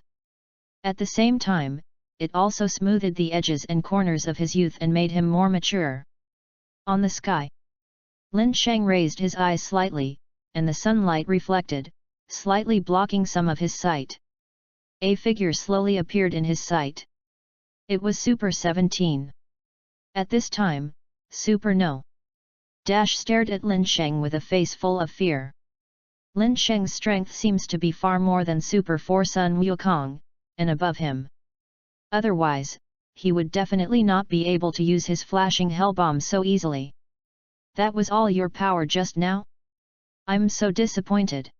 At the same time, it also smoothed the edges and corners of his youth and made him more mature. On the sky, Lin Sheng raised his eyes slightly, and the sunlight reflected, slightly blocking some of his sight. A figure slowly appeared in his sight. It was Super 17. At this time, Super No. Stared at Lin Sheng with a face full of fear. Lin Sheng's strength seems to be far more than Super 4 Sun Wukong, and above him. Otherwise, he would definitely not be able to use his flashing hell bomb so easily. That was all your power just now? I'm so disappointed.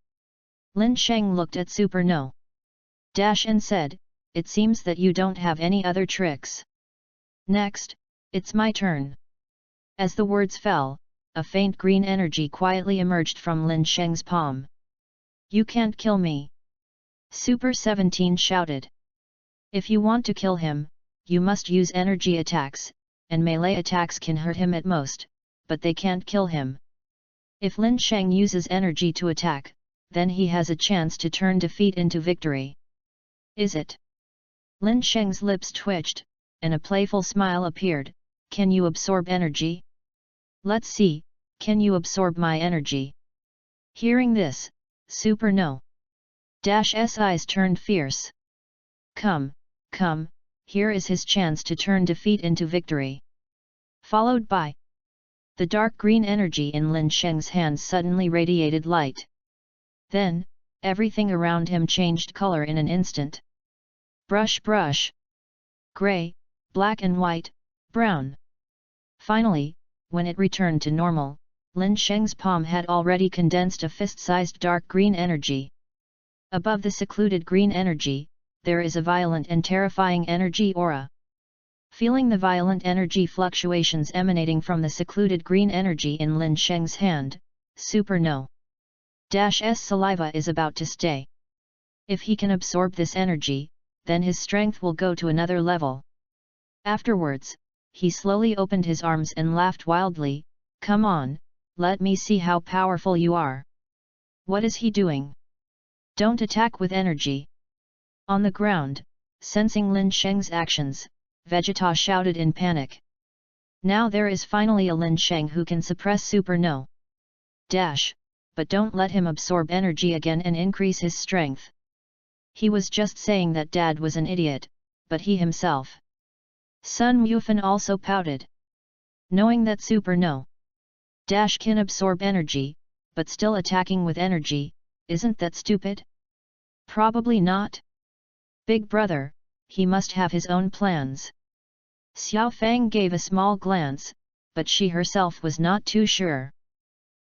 Lin Sheng looked at Super No and said, it seems that you don't have any other tricks. Next, it's my turn. As the words fell, a faint green energy quietly emerged from Lin Sheng's palm. You can't kill me. Super 17 shouted. If you want to kill him, you must use energy attacks, and melee attacks can hurt him at most, but they can't kill him. If Lin Sheng uses energy to attack, then he has a chance to turn defeat into victory. Is it? Lin Sheng's lips twitched, and a playful smile appeared. Can you absorb energy? Let's see, can you absorb my energy? Hearing this, Super No Dash's eyes turned fierce. Come, here is his chance to turn defeat into victory. Followed by the dark green energy in Lin Sheng's hands suddenly radiated light. Then, everything around him changed color in an instant. Brush. Gray, black and white, brown. Finally, when it returned to normal, Lin Sheng's palm had already condensed a fist-sized dark green energy. Above the secluded green energy, there is a violent and terrifying energy aura. Feeling the violent energy fluctuations emanating from the secluded green energy in Lin Sheng's hand, Super No Dash's saliva is about to stay. If he can absorb this energy, then his strength will go to another level. Afterwards, he slowly opened his arms and laughed wildly. Come on, let me see how powerful you are. What is he doing? Don't attack with energy. On the ground, sensing Lin Sheng's actions, Vegeta shouted in panic. Now there is finally a Lin Sheng who can suppress Super No Dash, but don't let him absorb energy again and increase his strength. He was just saying that Dad was an idiot, but he himself. Sun Yufan also pouted. Knowing that Super No Dash can absorb energy, but still attacking with energy, isn't that stupid? Probably not. Big brother, he must have his own plans. Xiao Fang gave a small glance, but she herself was not too sure.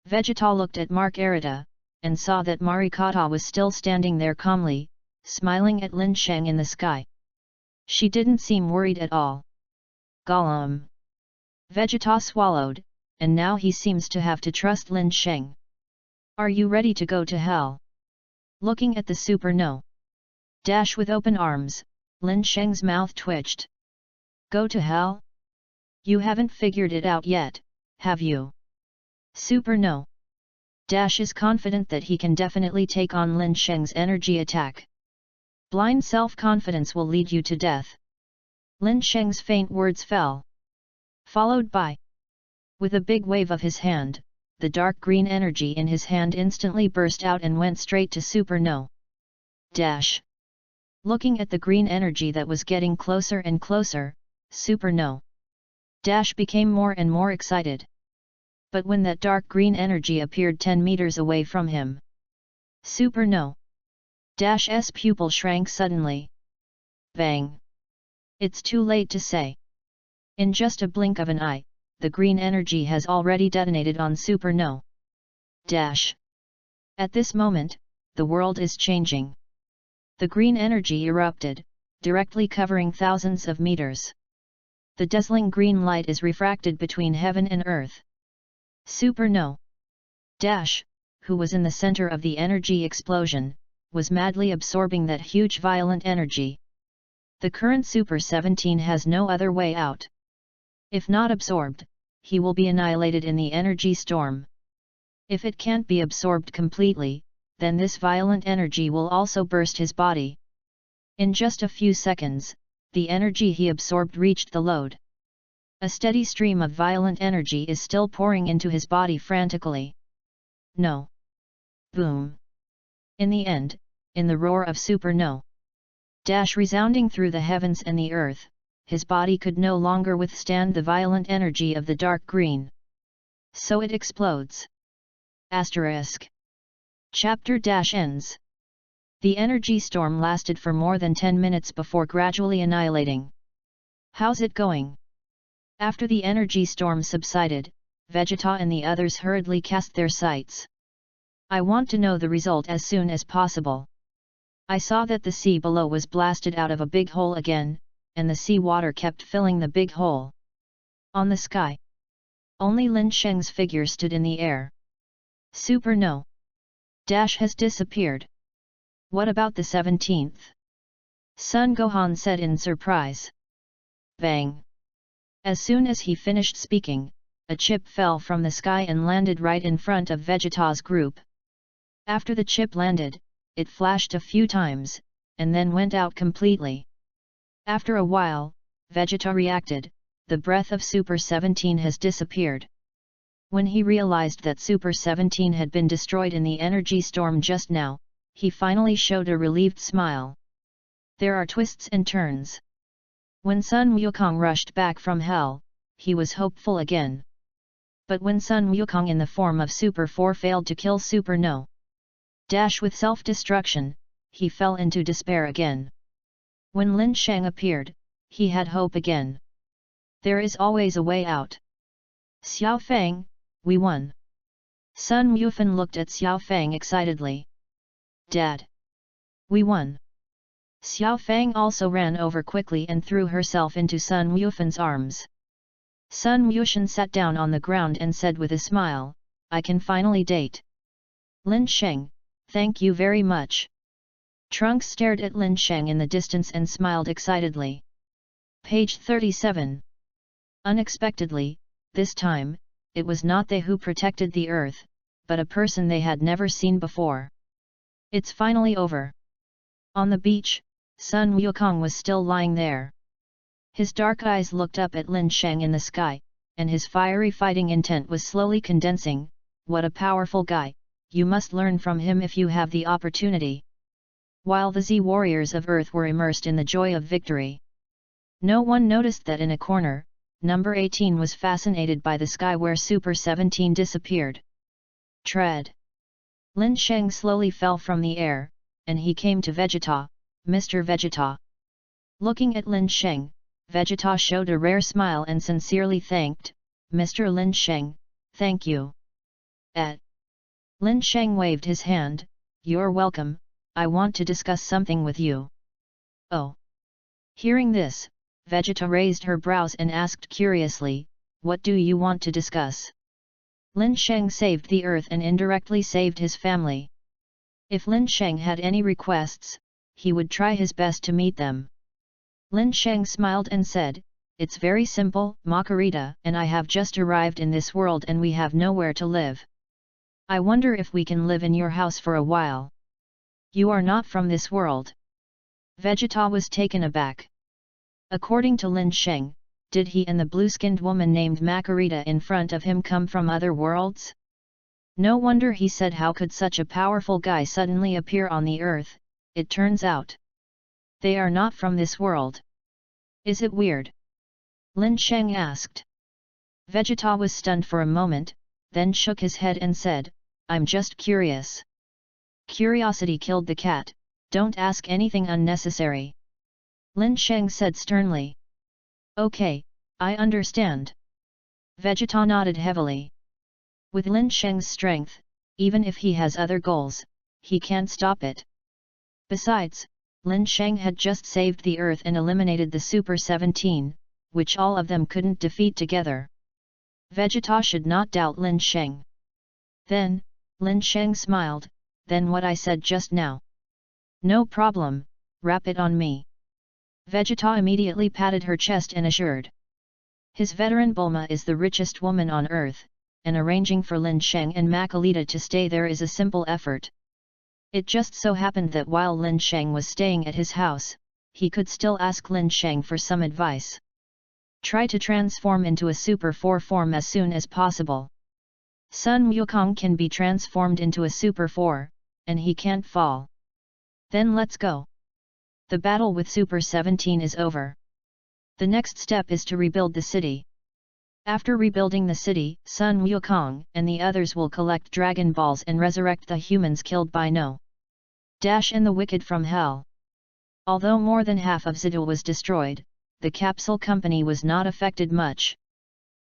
Vegeta looked at Mark Arita, and saw that Marikata was still standing there calmly, smiling at Lin Sheng in the sky. She didn't seem worried at all. Gollum. Vegeta swallowed, and now he seems to have to trust Lin Sheng. Are you ready to go to hell? Looking at the Super No Dash with open arms, Lin Sheng's mouth twitched. Go to hell? You haven't figured it out yet, have you? Super No Dash is confident that he can definitely take on Lin Sheng's energy attack. Blind self-confidence will lead you to death. Lin Sheng's faint words fell. Followed by, with a big wave of his hand, the dark green energy in his hand instantly burst out and went straight to Super No Dash. Looking at the green energy that was getting closer and closer, Super No Dash became more and more excited. But when that dark green energy appeared 10 meters away from him, Super No Dash's pupil shrank suddenly. Bang! It's too late to say. In just a blink of an eye, the green energy has already detonated on Super No Dash. At this moment, the world is changing. The green energy erupted, directly covering thousands of meters. The dazzling green light is refracted between heaven and earth. Super No Dash, who was in the center of the energy explosion, was madly absorbing that huge violent energy. The current Super 17 has no other way out. If not absorbed, he will be annihilated in the energy storm. If it can't be absorbed completely, then this violent energy will also burst his body. In just a few seconds, the energy he absorbed reached the load. A steady stream of violent energy is still pouring into his body frantically. No! Boom! In the end, in the roar of Super No Dash resounding through the heavens and the earth, his body could no longer withstand the violent energy of the dark green. So it explodes. Asterisk. Chapter ends. The energy storm lasted for more than 10 minutes before gradually annihilating. How's it going? After the energy storm subsided, Vegeta and the others hurriedly cast their sights. I want to know the result as soon as possible. I saw that the sea below was blasted out of a big hole again, and the sea water kept filling the big hole. On the sky, only Lin Sheng's figure stood in the air. Super no. Dash has disappeared. What about the 17th? Sun Gohan said in surprise. Bang! As soon as he finished speaking, a chip fell from the sky and landed right in front of Vegeta's group. After the chip landed, it flashed a few times, and then went out completely. After a while, Vegeta reacted, the breath of Super 17 has disappeared. When he realized that Super 17 had been destroyed in the energy storm just now, he finally showed a relieved smile. There are twists and turns. When Sun Wukong rushed back from hell, he was hopeful again. But when Sun Wukong in the form of Super 4 failed to kill Super No. Dash with self-destruction, he fell into despair again. When Lin Sheng appeared, he had hope again. There is always a way out. Xiao Fang, we won. Sun Wufan looked at Xiao Fang excitedly. Dad! We won! Xiao Fang also ran over quickly and threw herself into Sun Wufan's arms. Sun Wushan sat down on the ground and said with a smile, I can finally date. Lin Sheng, thank you very much. Trunks stared at Lin Sheng in the distance and smiled excitedly. Page 37. Unexpectedly, this time, it was not they who protected the earth, but a person they had never seen before. It's finally over. On the beach, Sun Wukong was still lying there. His dark eyes looked up at Lin Sheng in the sky, and his fiery fighting intent was slowly condensing. What a powerful guy, you must learn from him if you have the opportunity. While the Z warriors of Earth were immersed in the joy of victory, no one noticed that in a corner, number 18 was fascinated by the sky where Super 17 disappeared. Tread! Lin Sheng slowly fell from the air, and he came to Vegeta, Mr. Vegeta. Looking at Lin Sheng, Vegeta showed a rare smile and sincerely thanked, Mr. Lin Sheng, thank you. Lin Sheng waved his hand, you're welcome, I want to discuss something with you. Oh! Hearing this, Vegeta raised her brows and asked curiously, what do you want to discuss? Lin Sheng saved the earth and indirectly saved his family. If Lin Sheng had any requests, he would try his best to meet them. Lin Sheng smiled and said, it's very simple, Makarita and I have just arrived in this world and we have nowhere to live. I wonder if we can live in your house for a while. You are not from this world. Vegeta was taken aback. According to Lin Sheng, did he and the blue-skinned woman named Makarita in front of him come from other worlds? No wonder he said how could such a powerful guy suddenly appear on the earth, it turns out. They are not from this world. Is it weird? Lin Sheng asked. Vegeta was stunned for a moment, then shook his head and said, I'm just curious. Curiosity killed the cat, don't ask anything unnecessary. Lin Sheng said sternly. Okay, I understand. Vegeta nodded heavily. With Lin Sheng's strength, even if he has other goals, he can't stop it. Besides, Lin Sheng had just saved the earth and eliminated the Super 17, which all of them couldn't defeat together. Vegeta should not doubt Lin Sheng. Then, Lin Sheng smiled, then what I said just now. No problem, wrap it on me. Vegeta immediately patted her chest and assured. His veteran Bulma is the richest woman on earth, and arranging for Lin Sheng and Makalita to stay there is a simple effort. It just so happened that while Lin Sheng was staying at his house, he could still ask Lin Sheng for some advice. Try to transform into a Super 4 form as soon as possible. Sun Wukong can be transformed into a Super 4, and he can't fall. Then let's go. The battle with Super 17 is over. The next step is to rebuild the city. After rebuilding the city, Sun Wukong and the others will collect Dragon Balls and resurrect the humans killed by No. Dash and the wicked from hell. Although more than half of Zidul was destroyed, the capsule company was not affected much.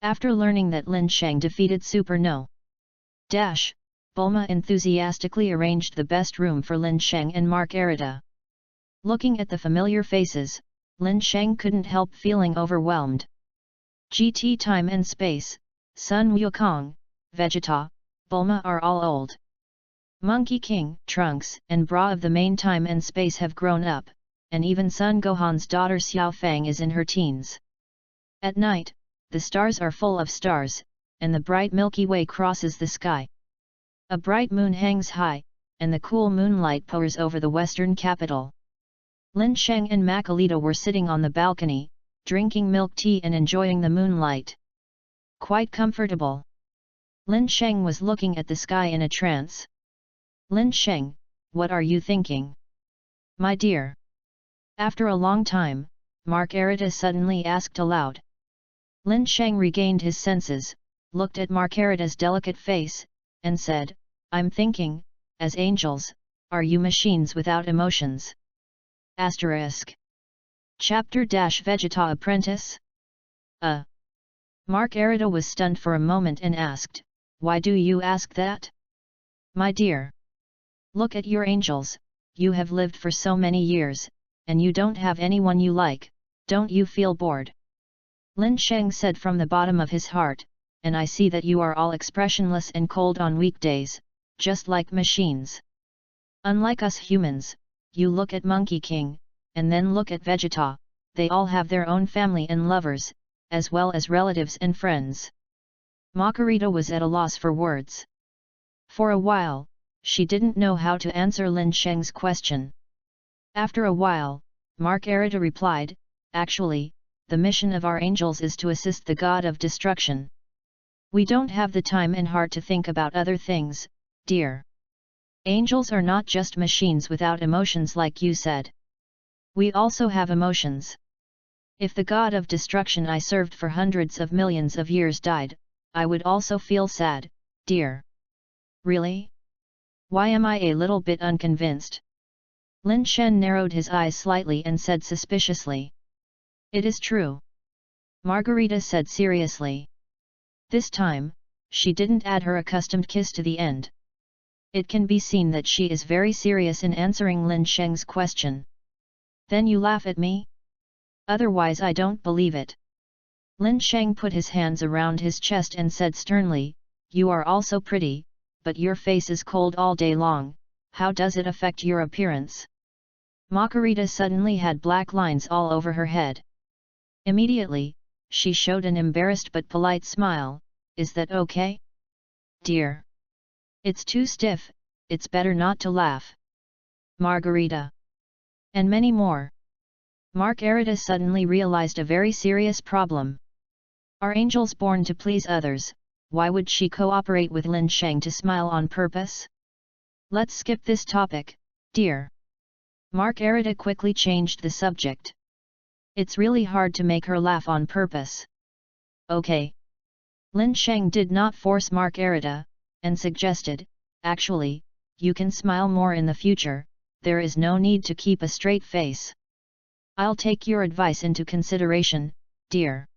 After learning that Lin Sheng defeated Super No. Bulma enthusiastically arranged the best room for Lin Sheng and Mark Arita. Looking at the familiar faces, Lin Sheng couldn't help feeling overwhelmed. GT Time and Space, Sun Wukong, Vegeta, Bulma are all old. Monkey King, Trunks, and Bra of the main Time and Space have grown up, and even Sun Gohan's daughter Xiao Fang is in her teens. At night, the stars are full of stars, and the bright Milky Way crosses the sky. A bright moon hangs high, and the cool moonlight pours over the western capital. Lin Sheng and Makalita were sitting on the balcony, drinking milk tea and enjoying the moonlight. Quite comfortable. Lin Sheng was looking at the sky in a trance. Lin Sheng, what are you thinking? My dear. After a long time, Mark Arita suddenly asked aloud. Lin Sheng regained his senses, looked at Mark Arita's delicate face, and said, I'm thinking, as angels, are you machines without emotions? Asterisk. Chapter Vegeta Apprentice? Mark Arita was stunned for a moment and asked, why do you ask that? My dear. Look at your angels, you have lived for so many years, and you don't have anyone you like, don't you feel bored? Lin Sheng said from the bottom of his heart, and I see that you are all expressionless and cold on weekdays, just like machines. Unlike us humans, you look at Monkey King, and then look at Vegeta, they all have their own family and lovers, as well as relatives and friends. Makarita was at a loss for words. For a while, she didn't know how to answer Lin Sheng's question. After a while, Mark Arita replied, actually, the mission of our angels is to assist the god of destruction. We don't have the time and heart to think about other things, dear. Angels are not just machines without emotions like you said. We also have emotions. If the god of destruction I served for hundreds of millions of years died, I would also feel sad, dear. Really? Why am I a little bit unconvinced? Lin Shen narrowed his eyes slightly and said suspiciously. It is true. Margarita said seriously. This time, she didn't add her accustomed kiss to the end. It can be seen that she is very serious in answering Lin Sheng's question. Then you laugh at me? Otherwise I don't believe it. Lin Sheng put his hands around his chest and said sternly, you are also pretty, but your face is cold all day long, how does it affect your appearance? Makarita suddenly had black lines all over her head. Immediately, she showed an embarrassed but polite smile, is that okay? Dear. It's too stiff, it's better not to laugh. Margarita. And many more. Mark Arita suddenly realized a very serious problem. Are angels born to please others? Why would she cooperate with Lin Sheng to smile on purpose? Let's skip this topic, dear. Mark Arita quickly changed the subject. It's really hard to make her laugh on purpose. Okay. Lin Sheng did not force Mark Arita, and suggested, actually, you can smile more in the future, there is no need to keep a straight face. I'll take your advice into consideration, dear.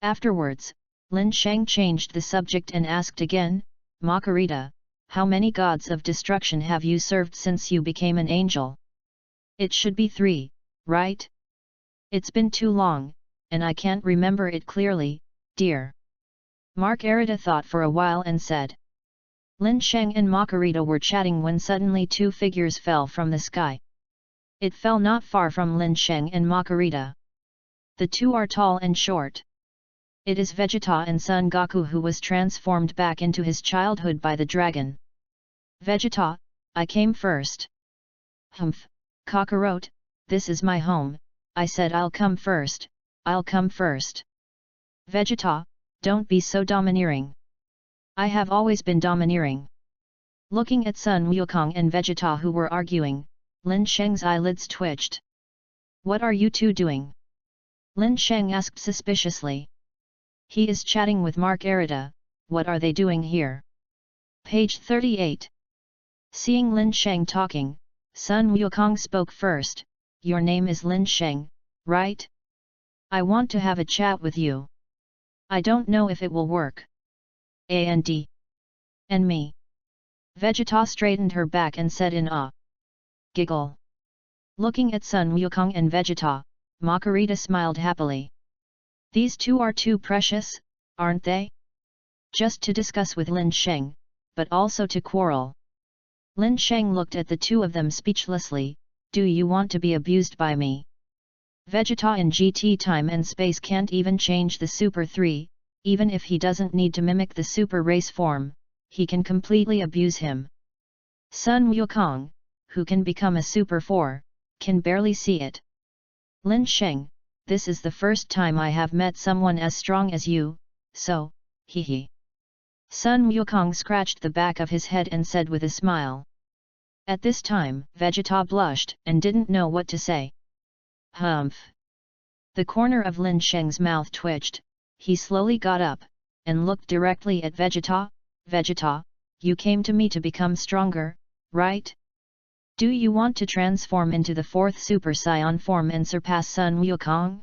Afterwards, Lin Sheng changed the subject and asked again, Makarita, how many gods of destruction have you served since you became an angel? It should be 3, right? It's been too long, and I can't remember it clearly, dear. Mark Arita thought for a while and said. Lin Sheng and Makarita were chatting when suddenly 2 figures fell from the sky. It fell not far from Lin Sheng and Makarita. The 2 are tall and short. It is Vegeta and Son Goku who was transformed back into his childhood by the dragon. Vegeta, I came first. Humph, Kakarot, this is my home, I said I'll come first, I'll come first. Vegeta, don't be so domineering. I have always been domineering. Looking at Sun Wukong and Vegeta who were arguing, Lin Sheng's eyelids twitched. What are you 2 doing? Lin Sheng asked suspiciously. He is chatting with Mark Arita, what are they doing here? Page 38. Seeing Lin Sheng talking, Sun Wukong spoke first, your name is Lin Sheng, right? I want to have a chat with you. I don't know if it will work. And me. Vegeta straightened her back and said in a giggle. Looking at Sun Wukong and Vegeta, Makarita smiled happily. These two are too precious, aren't they? Just to discuss with Lin Sheng, but also to quarrel. Lin Sheng looked at the two of them speechlessly. Do you want to be abused by me? Vegeta in GT time and space can't even change the Super 3, even if he doesn't need to mimic the Super race form, he can completely abuse him. Sun Wukong, who can become a Super 4, can barely see it. Lin Sheng, this is the first time I have met someone as strong as you, so, hee. Sun Wukong scratched the back of his head and said with a smile. At this time, Vegeta blushed and didn't know what to say. Humph! The corner of Lin Sheng's mouth twitched, he slowly got up, and looked directly at Vegeta. Vegeta, you came to me to become stronger, right? Do you want to transform into the fourth Super Saiyan form and surpass Sun Wukong?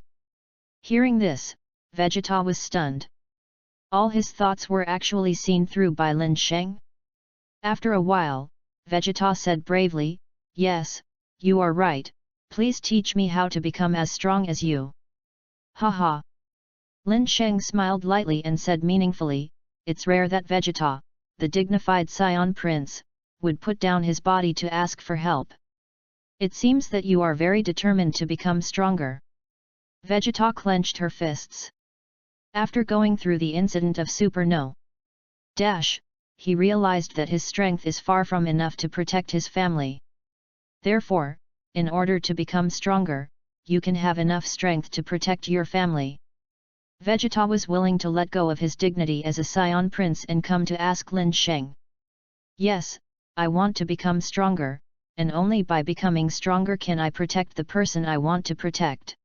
Hearing this, Vegeta was stunned. All his thoughts were actually seen through by Lin Sheng. After a while, Vegeta said bravely, yes, you are right, please teach me how to become as strong as you. Haha. Lin Sheng smiled lightly and said meaningfully, it's rare that Vegeta, the dignified Saiyan Prince, would put down his body to ask for help. It seems that you are very determined to become stronger. Vegeta clenched her fists. After going through the incident of Super No. He realized that his strength is far from enough to protect his family. Therefore, in order to become stronger, you can have enough strength to protect your family. Vegeta was willing to let go of his dignity as a Saiyan Prince and come to ask Lin Sheng. Yes, I want to become stronger, and only by becoming stronger can I protect the person I want to protect.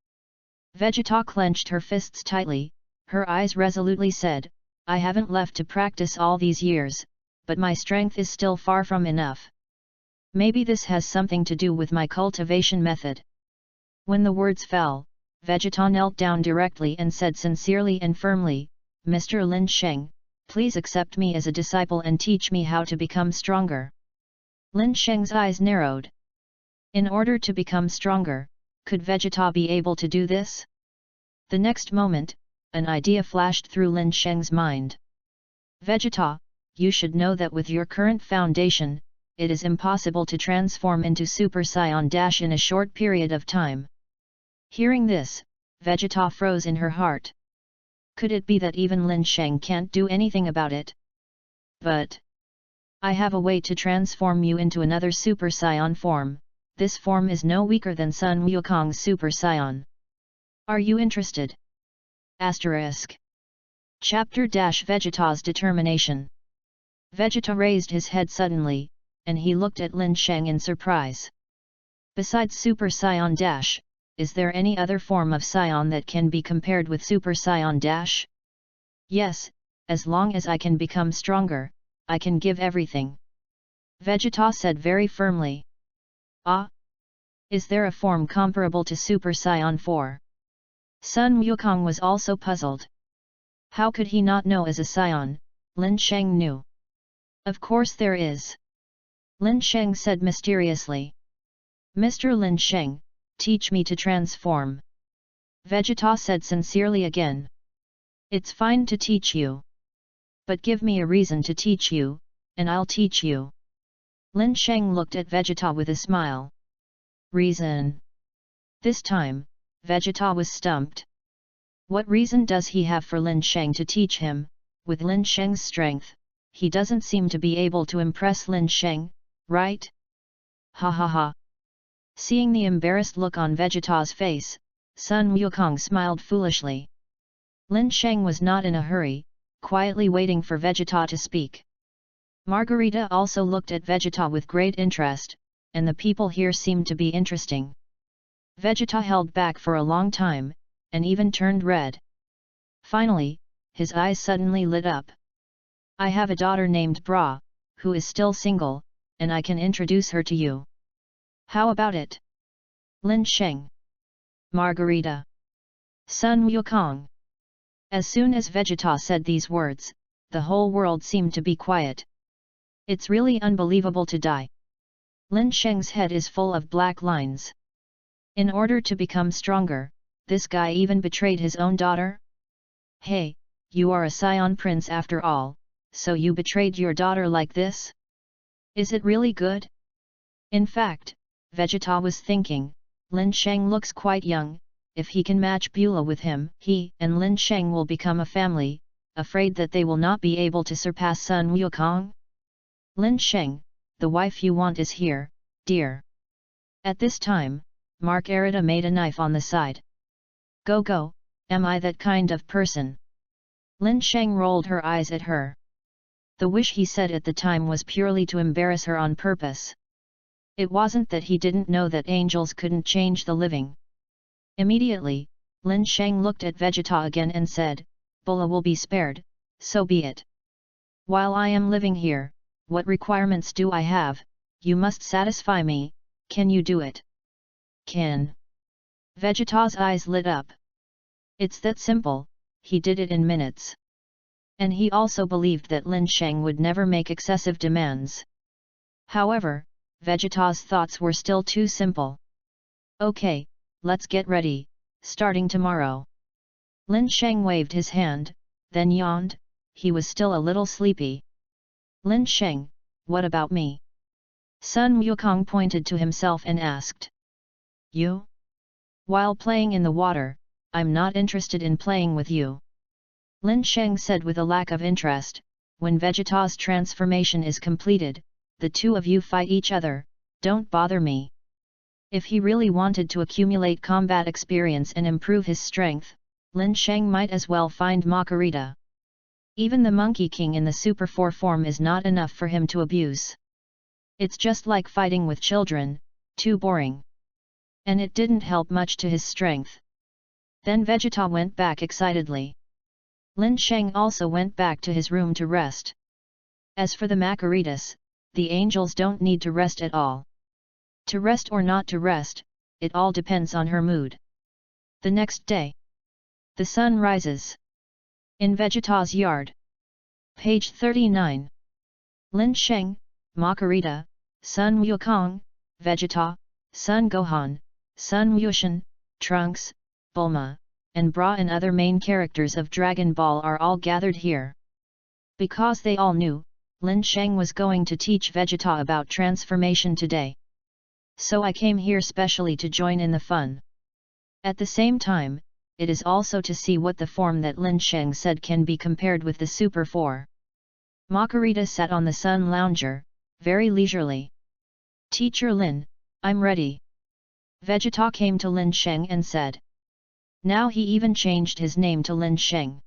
Vegeta clenched her fists tightly, her eyes resolutely said, I haven't left to practice all these years, but my strength is still far from enough. Maybe this has something to do with my cultivation method. When the words fell, Vegeta knelt down directly and said sincerely and firmly, Mr. Lin Sheng, please accept me as a disciple and teach me how to become stronger. Lin Sheng's eyes narrowed. In order to become stronger, could Vegeta be able to do this? The next moment, an idea flashed through Lin Sheng's mind. Vegeta, you should know that with your current foundation, it is impossible to transform into Super Saiyan in a short period of time. Hearing this, Vegeta froze in her heart. Could it be that even Lin Sheng can't do anything about it? But I have a way to transform you into another Super Saiyan form. This form is no weaker than Sun Wukong's Super Saiyan. Are you interested? Asterisk. Chapter Vegeta's determination. Vegeta raised his head suddenly, and he looked at Lin Sheng in surprise. Besides Super Saiyan is there any other form of Saiyan that can be compared with Super Saiyan Yes, as long as I can become stronger, I can give everything. Vegeta said very firmly. Ah? Is there a form comparable to Super Saiyan 4? Sun Wukong was also puzzled. How could he not know as a Saiyan? Lin Sheng knew. Of course there is. Lin Sheng said mysteriously. Mr. Lin Sheng, teach me to transform. Vegeta said sincerely again. It's fine to teach you. But give me a reason to teach you, and I'll teach you. Lin Sheng looked at Vegeta with a smile. Reason? This time, Vegeta was stumped. What reason does he have for Lin Sheng to teach him? With Lin Sheng's strength, he doesn't seem to be able to impress Lin Sheng, right? Ha ha ha. Seeing the embarrassed look on Vegeta's face, Sun Wukong smiled foolishly. Lin Sheng was not in a hurry, quietly waiting for Vegeta to speak. Margarita also looked at Vegeta with great interest, and the people here seemed to be interesting. Vegeta held back for a long time, and even turned red. Finally, his eyes suddenly lit up. I have a daughter named Bra, who is still single, and I can introduce her to you. How about it? Lin Sheng. Margarita. Sun Wukong. As soon as Vegeta said these words, the whole world seemed to be quiet. It's really unbelievable to die. Lin Sheng's head is full of black lines. In order to become stronger, this guy even betrayed his own daughter? Hey, you are a Scion Prince after all, so you betrayed your daughter like this? Is it really good? In fact, Vegeta was thinking, Lin Sheng looks quite young, if he can match Beulah with him, he and Lin Sheng will become a family, afraid that they will not be able to surpass Sun Wukong? Lin Sheng, the wife you want is here, dear. At this time, Margarita made a knife on the side. Go, am I that kind of person? Lin Sheng rolled her eyes at her. The wish he said at the time was purely to embarrass her on purpose. It wasn't that he didn't know that angels couldn't change the living. Immediately, Lin Sheng looked at Vegeta again and said, Beulah will be spared, so be it. While I am living here, what requirements do I have? You must satisfy me, can you do it? Can. Vegeta's eyes lit up. It's that simple, he did it in minutes. And he also believed that Lin Sheng would never make excessive demands. However, Vegeta's thoughts were still too simple. Okay, let's get ready, starting tomorrow. Lin Sheng waved his hand, then yawned, he was still a little sleepy. Lin Sheng, what about me? Sun Wukong pointed to himself and asked. You? While playing in the water, I'm not interested in playing with you. Lin Sheng said with a lack of interest, when Vegeta's transformation is completed, the two of you fight each other, don't bother me. If he really wanted to accumulate combat experience and improve his strength, Lin Sheng might as well find Margarita. Even the Monkey King in the Super 4 form is not enough for him to abuse. It's just like fighting with children, too boring. And it didn't help much to his strength. Then Vegeta went back excitedly. Lin Sheng also went back to his room to rest. As for the Margaritas, the angels don't need to rest at all. To rest or not to rest, it all depends on her mood. The next day, the sun rises. In Vegeta's yard. Page 39. Lin Sheng, Margarita, Sun Wukong, Vegeta, Sun Gohan, Sun Wushan, Trunks, Bulma, and Bra and other main characters of Dragon Ball are all gathered here. Because they all knew, Lin Sheng was going to teach Vegeta about transformation today. So I came here specially to join in the fun. At the same time, it is also to see what the form that Lin Sheng said can be compared with the Super 4. Margarita sat on the sun lounger, very leisurely. Teacher Lin, I'm ready. Vegeta came to Lin Sheng and said. Now he even changed his name to Lin Sheng.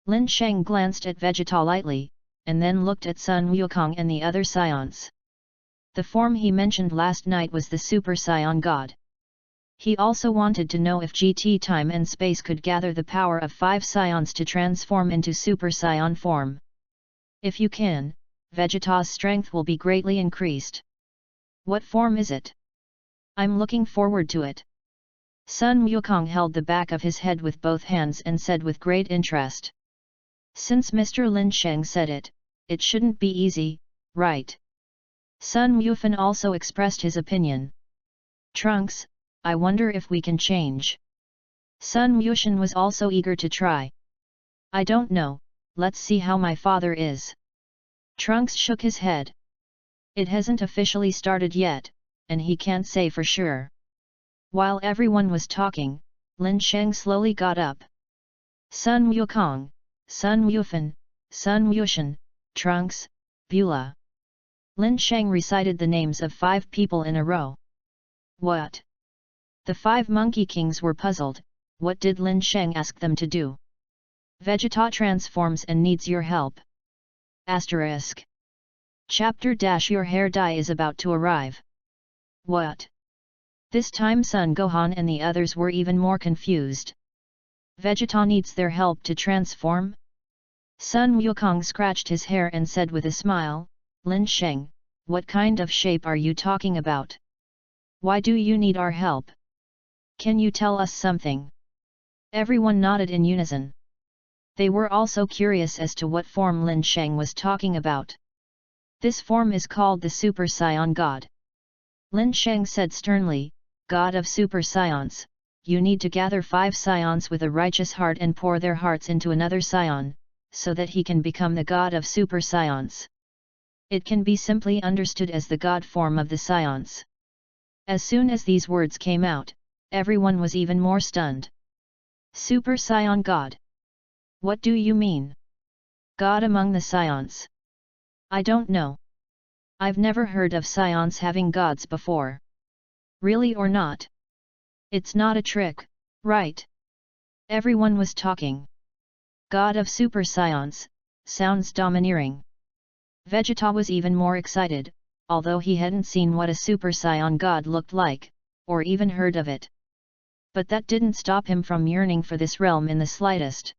Lin Sheng glanced at Vegeta lightly, and then looked at Sun Wukong and the other Scions. The form he mentioned last night was the Super Saiyan God. He also wanted to know if GT time and space could gather the power of 5 Scions to transform into Super Saiyan form. If you can, Vegeta's strength will be greatly increased. What form is it? I'm looking forward to it. Sun Wukong held the back of his head with both hands and said with great interest. Since Mr. Lin Sheng said it, it shouldn't be easy, right? Sun Wufan also expressed his opinion. Trunks, I wonder if we can change. Sun Wushan was also eager to try. I don't know, let's see how my father is. Trunks shook his head. It hasn't officially started yet, and he can't say for sure. While everyone was talking, Lin Sheng slowly got up. Sun Wukong, Sun Wufan, Sun Wushan, Trunks, Beulah. Lin Sheng recited the names of 5 people in a row. What? The 5 Monkey Kings were puzzled, what did Lin Sheng ask them to do? Vegeta transforms and needs your help. Asterisk. Chapter - Your hair dye is about to arrive. What? This time Son Gohan and the others were even more confused. Vegeta needs their help to transform? Sun Wukong scratched his hair and said with a smile, Lin Sheng, what kind of shape are you talking about? Why do you need our help? Can you tell us something? Everyone nodded in unison. They were also curious as to what form Lin Sheng was talking about. This form is called the Super Scion God. Lin Sheng said sternly, God of Super Scions, you need to gather 5 scions with a righteous heart and pour their hearts into another scion, so that he can become the God of Super Scions. It can be simply understood as the God form of the scions. As soon as these words came out, everyone was even more stunned. Super Scion God. What do you mean? God among the scions? I don't know. I've never heard of scions having gods before. Really or not? It's not a trick, right? Everyone was talking. God of Super Scions, sounds domineering. Vegeta was even more excited, although he hadn't seen what a Super Scion God looked like, or even heard of it. But that didn't stop him from yearning for this realm in the slightest.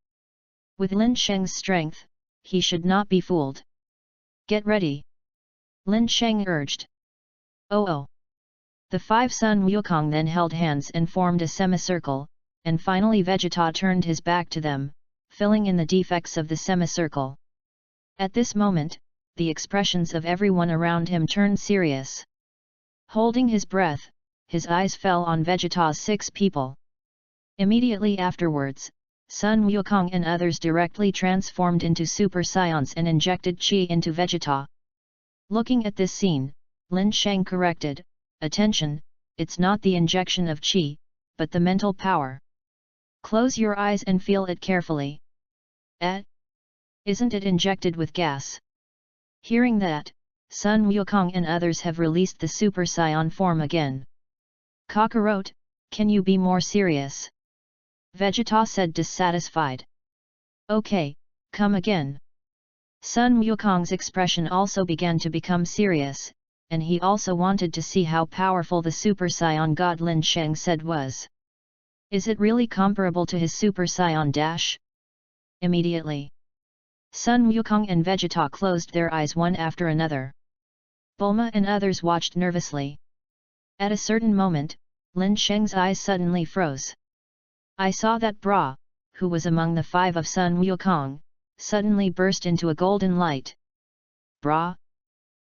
With Lin Sheng's strength, he should not be fooled. Get ready! Lin Sheng urged. Oh! The 5 Sun Wukong then held hands and formed a semicircle, and finally Vegeta turned his back to them, filling in the defects of the semicircle. At this moment, the expressions of everyone around him turned serious. Holding his breath, his eyes fell on Vegeta's 6 people. Immediately afterwards, Sun Wukong and others directly transformed into Super Scions and injected Qi into Vegeta. Looking at this scene, Lin Sheng corrected, attention, it's not the injection of Qi, but the mental power. Close your eyes and feel it carefully. Isn't it injected with gas? Hearing that, Sun Wukong and others have released the Super Scion form again. Kakarot, can you be more serious? Vegeta said dissatisfied. Okay, come again. Sun Wukong's expression also began to become serious, and he also wanted to see how powerful the Super Scion God Lin Sheng said was. Is it really comparable to his Super Scion Dash? Immediately, Sun Wukong and Vegeta closed their eyes one after another. Bulma and others watched nervously. At a certain moment, Lin Sheng's eyes suddenly froze. I saw that Bra, who was among the 5 of Sun Wukong, suddenly burst into a golden light. Bra?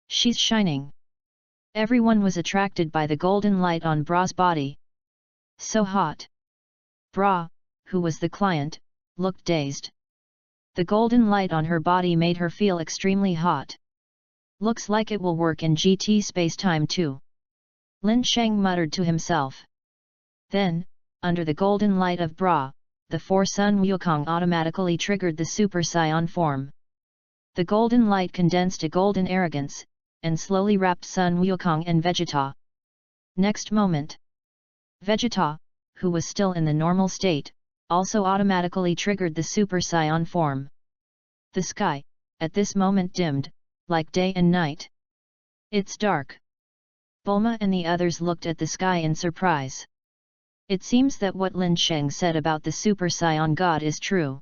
She's shining. Everyone was attracted by the golden light on Bra's body. So hot. Bra, who was the client, looked dazed. The golden light on her body made her feel extremely hot. Looks like it will work in GT space-time too. Lin Sheng muttered to himself. Then, under the golden light of Bra, the 4 Sun Wukong automatically triggered the Super Scion form. The golden light condensed a golden arrogance, and slowly wrapped Sun Wukong and Vegeta. Next moment, Vegeta, who was still in the normal state, also automatically triggered the Super Scion form. The sky, at this moment dimmed, like day and night. It's dark. Bulma and the others looked at the sky in surprise. It seems that what Lin Sheng said about the Super Scion God is true.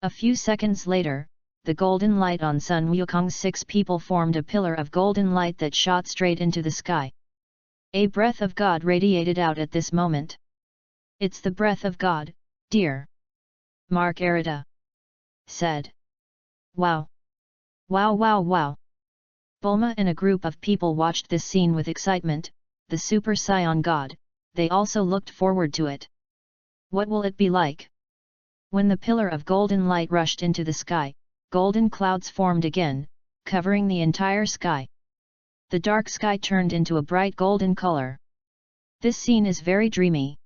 A few seconds later, the golden light on Sun Wukong's 6 people formed a pillar of golden light that shot straight into the sky. A breath of God radiated out at this moment. It's the breath of God, dear. Mark Arita said. Wow! Wow wow wow! Bulma and a group of people watched this scene with excitement, the Super Scion God, they also looked forward to it. What will it be like? When the pillar of golden light rushed into the sky, golden clouds formed again, covering the entire sky. The dark sky turned into a bright golden color. This scene is very dreamy.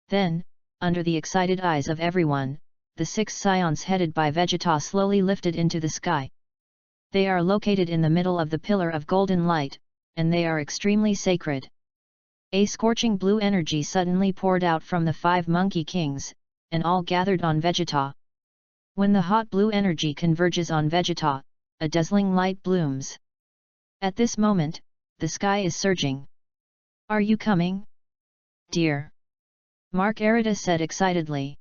Then, under the excited eyes of everyone, the 6 scions headed by Vegeta slowly lifted into the sky. They are located in the middle of the pillar of golden light, and they are extremely sacred. A scorching blue energy suddenly poured out from the 5 Monkey Kings, and all gathered on Vegeta. When the hot blue energy converges on Vegeta, a dazzling light blooms. At this moment, the sky is surging. Are you coming, dear? Mark Arita said excitedly.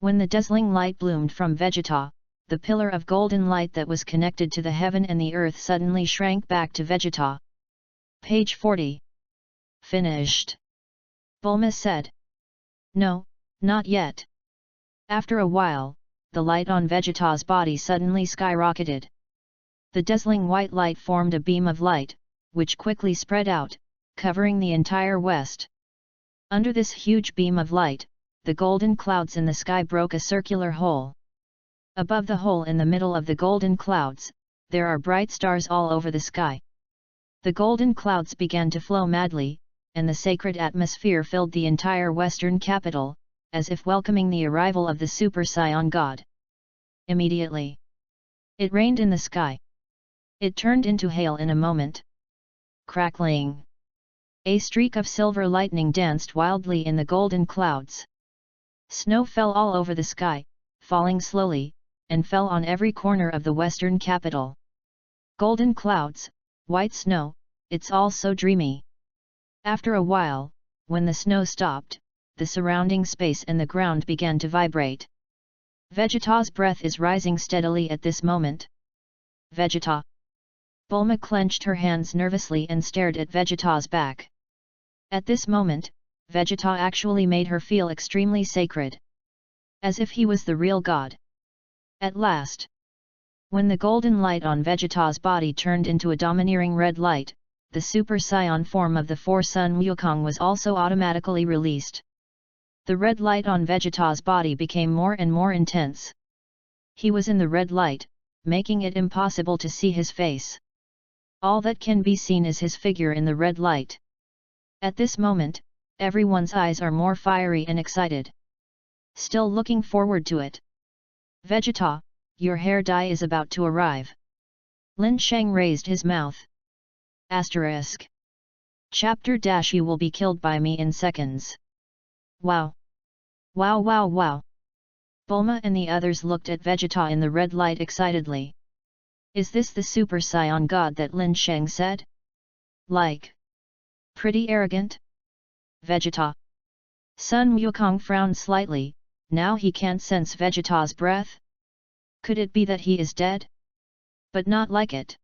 When the dazzling light bloomed from Vegeta, the pillar of golden light that was connected to the heaven and the earth suddenly shrank back to Vegeta. Page 40. Finished. Bulma said. No, Not yet. After a while, the light on Vegeta's body suddenly skyrocketed. The dazzling white light formed a beam of light, which quickly spread out, covering the entire west. Under this huge beam of light, the golden clouds in the sky broke a circular hole. Above the hole in the middle of the golden clouds, there are bright stars all over the sky. The golden clouds began to flow madly, and the sacred atmosphere filled the entire western capital, as if welcoming the arrival of the Super Saiyan God. Immediately, it rained in the sky. It turned into hail in a moment. Crackling! A streak of silver lightning danced wildly in the golden clouds. Snow fell all over the sky, falling slowly, and fell on every corner of the western capital. Golden clouds, white snow, it's all so dreamy. After a while, when the snow stopped, the surrounding space and the ground began to vibrate. Vegeta's breath is rising steadily at this moment. Vegeta! Bulma clenched her hands nervously and stared at Vegeta's back. At this moment, Vegeta actually made her feel extremely sacred. As if he was the real god. At last, when the golden light on Vegeta's body turned into a domineering red light, the Super Saiyan form of the Four-Sun Wukong was also automatically released. The red light on Vegeta's body became more and more intense. He was in the red light, making it impossible to see his face. All that can be seen is his figure in the red light. At this moment, everyone's eyes are more fiery and excited. Still looking forward to it. Vegeta, your hair dye is about to arrive. Lin Sheng raised his mouth. Asterisk. Chapter - You will be killed by me in seconds. Wow! Wow wow wow! Bulma and the others looked at Vegeta in the red light excitedly. Is this the Super Saiyan God that Lin Sheng said? Like. Pretty arrogant? Vegeta. Sun Wukong frowned slightly, now he can't sense Vegeta's breath? Could it be that he is dead? But not like it.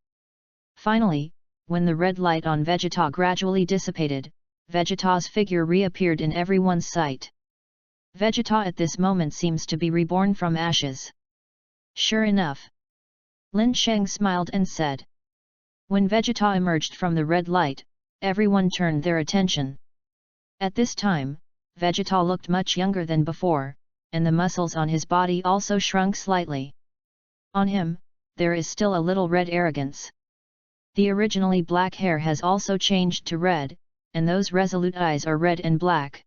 Finally, when the red light on Vegeta gradually dissipated, Vegeta's figure reappeared in everyone's sight. Vegeta at this moment seems to be reborn from ashes. Sure enough. Lin Sheng smiled and said. When Vegeta emerged from the red light, everyone turned their attention. At this time, Vegeta looked much younger than before, and the muscles on his body also shrunk slightly. On him, there is still a little red arrogance. The originally black hair has also changed to red, and those resolute eyes are red and black.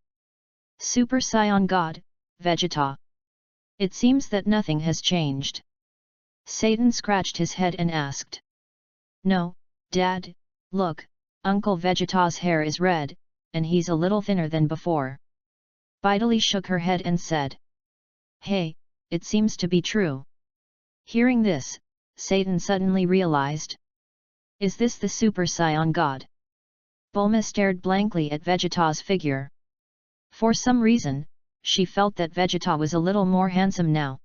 Super Saiyan God, Vegeta. It seems that nothing has changed. Satan scratched his head and asked. No, Dad, look, Uncle Vegeta's hair is red, and he's a little thinner than before. Bidali shook her head and said. Hey, it seems to be true. Hearing this, Satan suddenly realized. Is this the Super Saiyan God? Bulma stared blankly at Vegeta's figure. For some reason, she felt that Vegeta was a little more handsome now.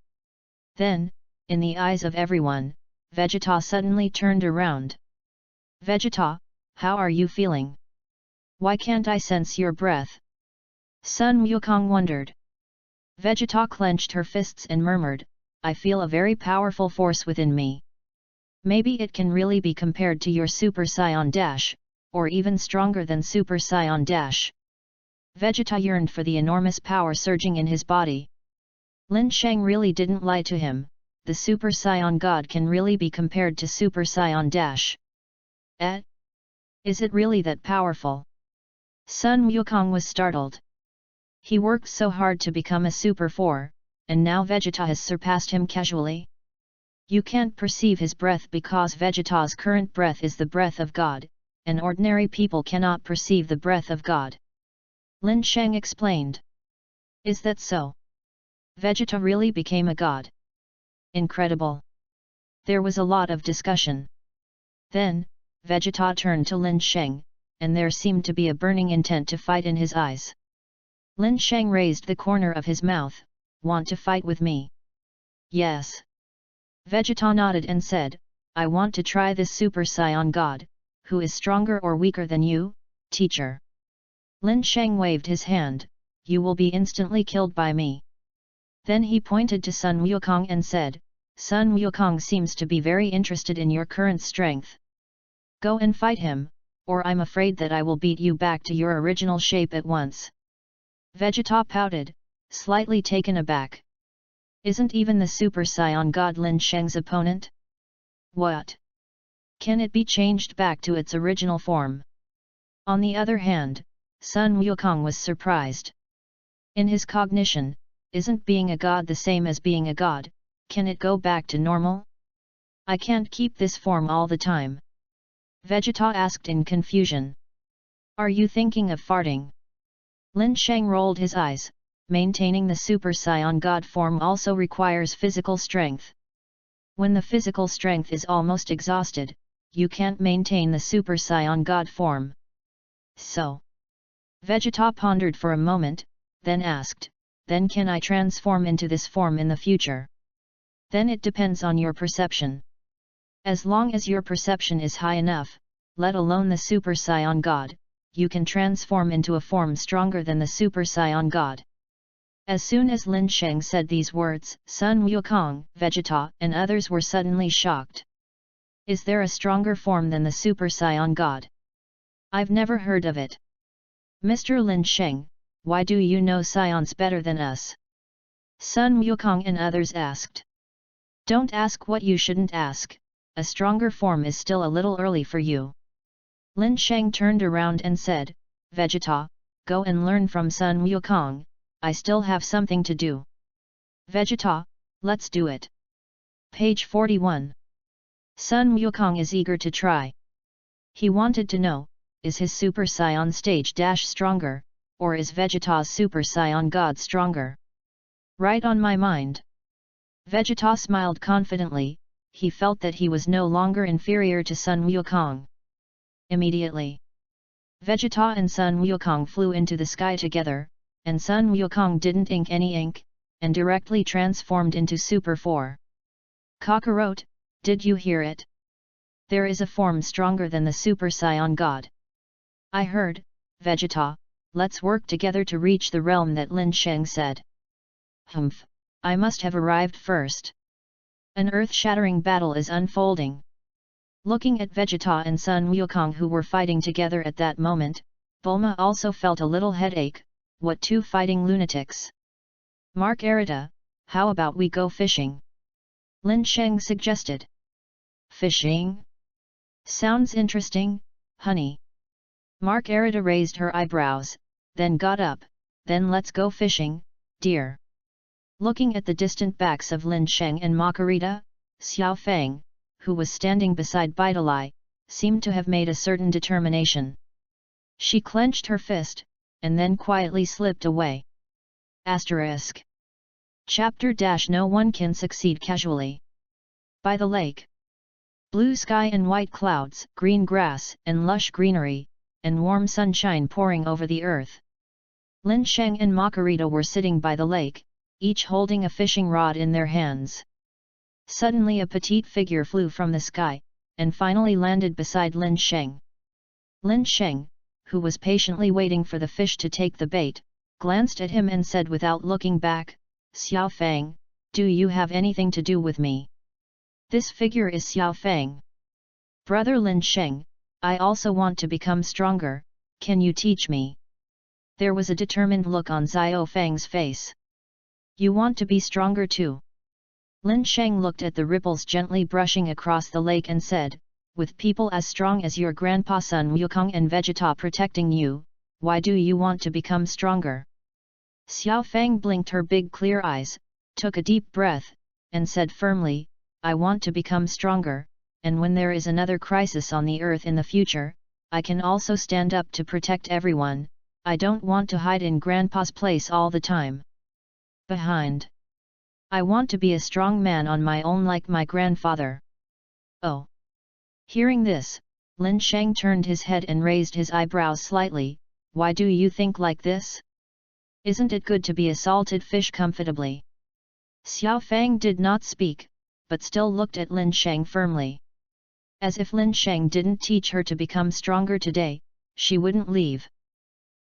Then, in the eyes of everyone, Vegeta suddenly turned around. Vegeta, how are you feeling? Why can't I sense your breath? Sun Wukong wondered. Vegeta clenched her fists and murmured, I feel a very powerful force within me. Maybe it can really be compared to your Super Saiyan Dash, or even stronger than Super Saiyan Dash. Vegeta yearned for the enormous power surging in his body. Lin Sheng really didn't lie to him, the Super Saiyan God can really be compared to Super Saiyan Dash. Is it really that powerful? Sun Wukong was startled. He worked so hard to become a Super 4, and now Vegeta has surpassed him casually. You can't perceive his breath because Vegeta's current breath is the breath of God, and ordinary people cannot perceive the breath of God. Lin Sheng explained. Is that so? Vegeta really became a god. Incredible. There was a lot of discussion. Then, Vegeta turned to Lin Sheng, and there seemed to be a burning intent to fight in his eyes. Lin Sheng raised the corner of his mouth, want to fight with me? Yes. Vegeta nodded and said, I want to try this Super Saiyan God, who is stronger or weaker than you, teacher? Lin Sheng waved his hand, you will be instantly killed by me. Then he pointed to Sun Wukong and said, Sun Wukong seems to be very interested in your current strength. Go and fight him, or I'm afraid that I will beat you back to your original shape at once. Vegeta pouted, slightly taken aback. Isn't even the Super Saiyan God Lin Sheng's opponent? What? Can it be changed back to its original form? On the other hand, Sun Wukong was surprised. In his cognition, isn't being a god the same as being a god? Can it go back to normal? I can't keep this form all the time. Vegeta asked in confusion. Are you thinking of farting? Lin Sheng rolled his eyes. Maintaining the Super Saiyan God form also requires physical strength. When the physical strength is almost exhausted, you can't maintain the Super Saiyan God form. So? Vegeta pondered for a moment, then asked, then can I transform into this form in the future? Then it depends on your perception. As long as your perception is high enough, let alone the Super Saiyan God, you can transform into a form stronger than the Super Saiyan God. As soon as Lin Sheng said these words, Sun Wukong, Vegeta, and others were suddenly shocked. Is there a stronger form than the Super Saiyan God? I've never heard of it. Mr. Lin Sheng, why do you know Saiyans better than us? Sun Wukong and others asked. Don't ask what you shouldn't ask, a stronger form is still a little early for you. Lin Sheng turned around and said, Vegeta, go and learn from Sun Wukong, I still have something to do. Vegeta, let's do it. Page 41. Sun Wukong is eager to try. He wanted to know, is his Super Saiyan stage dash stronger, or is Vegeta's Super Saiyan God stronger? Right on my mind. Vegeta smiled confidently, he felt that he was no longer inferior to Sun Wukong. Immediately, Vegeta and Sun Wukong flew into the sky together, and Sun Wukong didn't ink any ink, and directly transformed into Super 4. Kakarot, did you hear it? There is a form stronger than the Super Saiyan God. I heard, Vegeta, let's work together to reach the realm that Lin Sheng said. Humph, I must have arrived first. An earth-shattering battle is unfolding. Looking at Vegeta and Sun Wukong who were fighting together at that moment, Bulma also felt a little headache. What two fighting lunatics? Mark Arita, how about we go fishing? Lin Sheng suggested. Fishing? Sounds interesting, honey. Mark Arita raised her eyebrows, then got up, then let's go fishing, dear. Looking at the distant backs of Lin Sheng and Makarita, Xiao Feng, who was standing beside Bidalai, seemed to have made a certain determination. She clenched her fist, and then quietly slipped away. Asterisk. Chapter - No one can succeed casually. By the lake. Blue sky and white clouds, green grass and lush greenery, and warm sunshine pouring over the earth. Lin Sheng and Makarita were sitting by the lake, each holding a fishing rod in their hands. Suddenly a petite figure flew from the sky, and finally landed beside Lin Sheng. Lin Sheng, who was patiently waiting for the fish to take the bait, glanced at him and said without looking back, Xiao Feng, do you have anything to do with me? This figure is Xiao Feng. Brother Lin Sheng, I also want to become stronger, can you teach me? There was a determined look on Xiao Feng's face. You want to be stronger too? Lin Sheng looked at the ripples gently brushing across the lake and said, with people as strong as your grandpa Sun Wukong and Vegeta protecting you, why do you want to become stronger? Xiao Feng blinked her big clear eyes, took a deep breath, and said firmly, I want to become stronger, and when there is another crisis on the earth in the future, I can also stand up to protect everyone, I don't want to hide in grandpa's place all the time. Behind. I want to be a strong man on my own like my grandfather. Oh. Hearing this, Lin Sheng turned his head and raised his eyebrows slightly, why do you think like this? Isn't it good to be a salted fish comfortably? Xiao Feng did not speak, but still looked at Lin Sheng firmly. As if Lin Sheng didn't teach her to become stronger today, she wouldn't leave.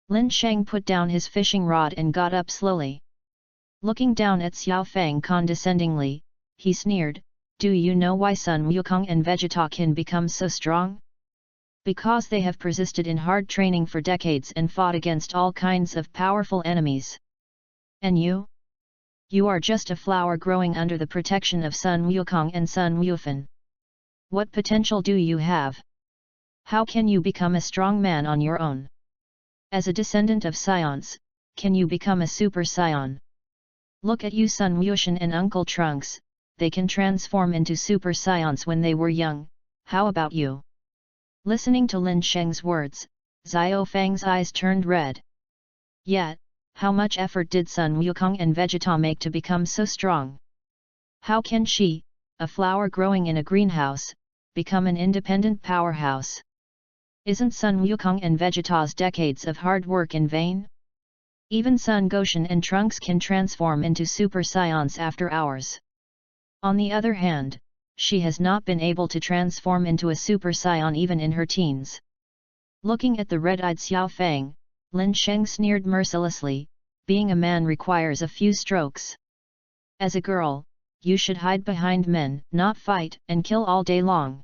Lin Sheng put down his fishing rod and got up slowly. Looking down at Xiao Fang condescendingly, he sneered, "Do you know why Sun Wukong and Vegeta can become so strong? Because they have persisted in hard training for decades and fought against all kinds of powerful enemies. And you? You are just a flower growing under the protection of Sun Wukong and Sun Wufan. What potential do you have? How can you become a strong man on your own? As a descendant of Scions, can you become a Super Scion? Look at you Sun Wushan and Uncle Trunks, they can transform into Super Scions when they were young, how about you?" Listening to Lin Sheng's words, Xiao Fang's eyes turned red. Yet, how much effort did Sun Wukong and Vegeta make to become so strong? How can she, a flower growing in a greenhouse, become an independent powerhouse? Isn't Sun Wukong and Vegeta's decades of hard work in vain? Even Sun Goshen and Trunks can transform into Super Scions after hours. On the other hand, she has not been able to transform into a Super Scion even in her teens. Looking at the red-eyed Xiao Fang, Lin Sheng sneered mercilessly, "Being a man requires a few strokes. As a girl, you should hide behind men, not fight and kill all day long.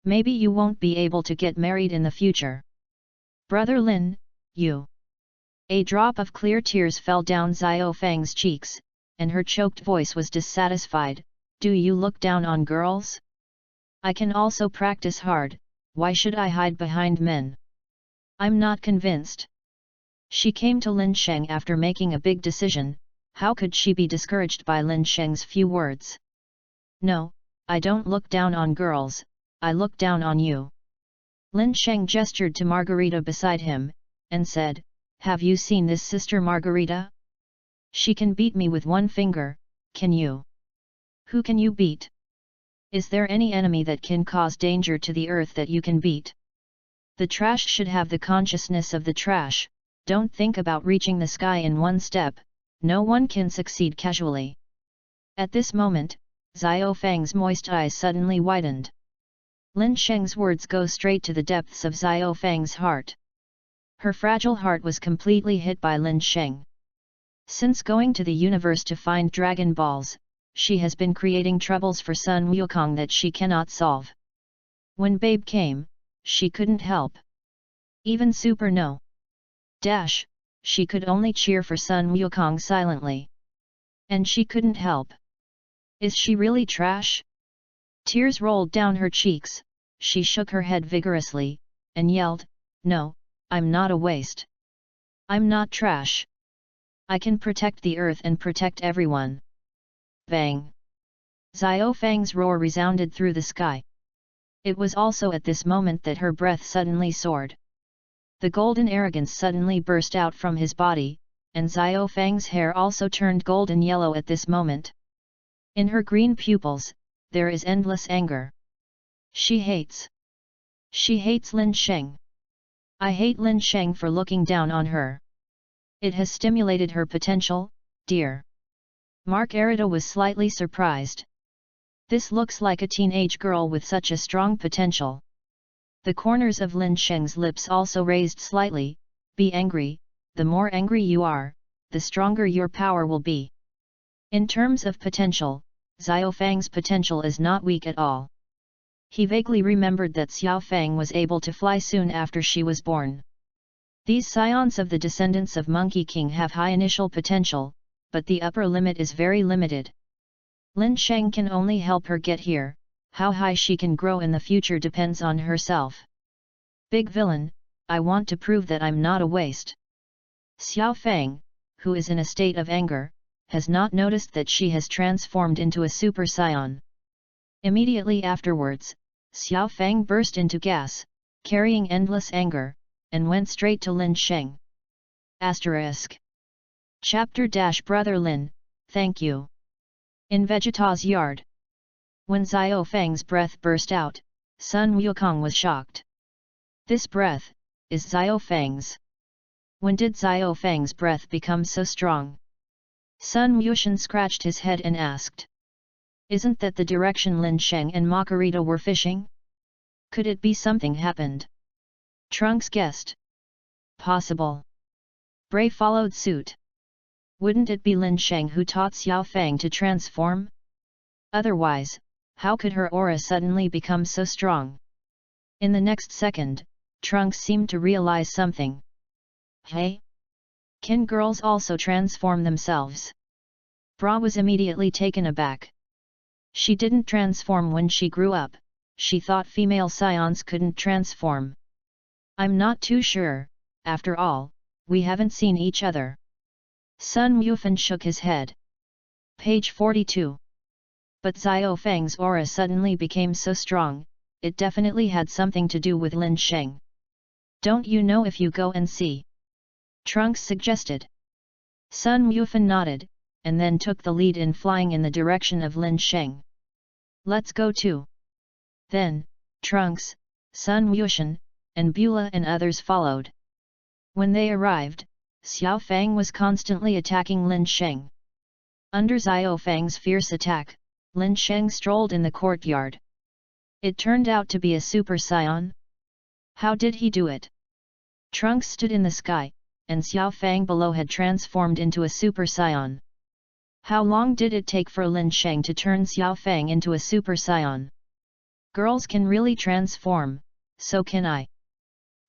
Maybe you won't be able to get married in the future. Brother Lin, you..." A drop of clear tears fell down Xiao Fang's cheeks, and her choked voice was dissatisfied, "Do you look down on girls? I can also practice hard, why should I hide behind men? I'm not convinced." She came to Lin Sheng after making a big decision. How could she be discouraged by Lin Sheng's few words? "No, I don't look down on girls, I look down on you." Lin Sheng gestured to Margarita beside him, and said, "Have you seen this sister Margarita? She can beat me with one finger, can you? Who can you beat? Is there any enemy that can cause danger to the earth that you can beat? The trash should have the consciousness of the trash, don't think about reaching the sky in one step, no one can succeed casually." At this moment, Xiao Fang's moist eyes suddenly widened. Lin Sheng's words go straight to the depths of Xiao Fang's heart. Her fragile heart was completely hit by Lin Sheng. Since going to the universe to find Dragon Balls, she has been creating troubles for Sun Wukong that she cannot solve. When Babe came, she couldn't help. Even Super No. Dash, she could only cheer for Sun Wukong silently. And she couldn't help. Is she really trash? Tears rolled down her cheeks, she shook her head vigorously, and yelled, "No, I'm not a waste. I'm not trash. I can protect the earth and protect everyone." Bang! Xiao Fang's roar resounded through the sky. It was also at this moment that her breath suddenly soared. The golden arrogance suddenly burst out from his body, and Xiao Fang's hair also turned golden yellow at this moment. In her green pupils, there is endless anger. She hates Lin Sheng. "I hate Lin Sheng for looking down on her. It has stimulated her potential, dear." Margarita was slightly surprised. This looks like a teenage girl with such a strong potential. The corners of Lin Sheng's lips also raised slightly. "Be angry, the more angry you are, the stronger your power will be." In terms of potential, Xiao Fang's potential is not weak at all. He vaguely remembered that Xiao Fang was able to fly soon after she was born. These scions of the descendants of Monkey King have high initial potential, but the upper limit is very limited. Lin Sheng can only help her get here, how high she can grow in the future depends on herself. "Big villain, I want to prove that I'm not a waste." Xiao Fang, who is in a state of anger, has not noticed that she has transformed into a Super Scion. Immediately afterwards, Xiao Fang burst into gas, carrying endless anger, and went straight to Lin Sheng. Chapter Brother Lin, thank you. In Vegeta's yard. When Xiao Fang's breath burst out, Sun Wukong was shocked. This breath is Xiao Fang's. When did Xiao Fang's breath become so strong? Sun Wushan scratched his head and asked. Isn't that the direction Lin Sheng and Margarita were fishing? Could it be something happened? Trunks guessed. Possible. Bray followed suit. Wouldn't it be Lin Sheng who taught Xiao Fang to transform? Otherwise, how could her aura suddenly become so strong? In the next second, Trunks seemed to realize something. Hey? Can girls also transform themselves? Bra was immediately taken aback. She didn't transform when she grew up, she thought female scions couldn't transform. I'm not too sure, after all, we haven't seen each other. Sun Wufan shook his head. Page 42. But Xiao Fang's aura suddenly became so strong, it definitely had something to do with Lin Sheng. Don't you know if you go and see? Trunks suggested. Sun Wufan nodded, and then took the lead in flying in the direction of Lin Sheng. Let's go too. Then, Trunks, Sun Wushan, and Beulah and others followed. When they arrived, Xiao Fang was constantly attacking Lin Sheng. Under Xiao Fang's fierce attack, Lin Sheng strolled in the courtyard. It turned out to be a super scion. How did he do it? Trunks stood in the sky, and Xiao Fang below had transformed into a super scion. How long did it take for Lin Sheng to turn Xiao Fang into a super scion? Girls can really transform, so can I.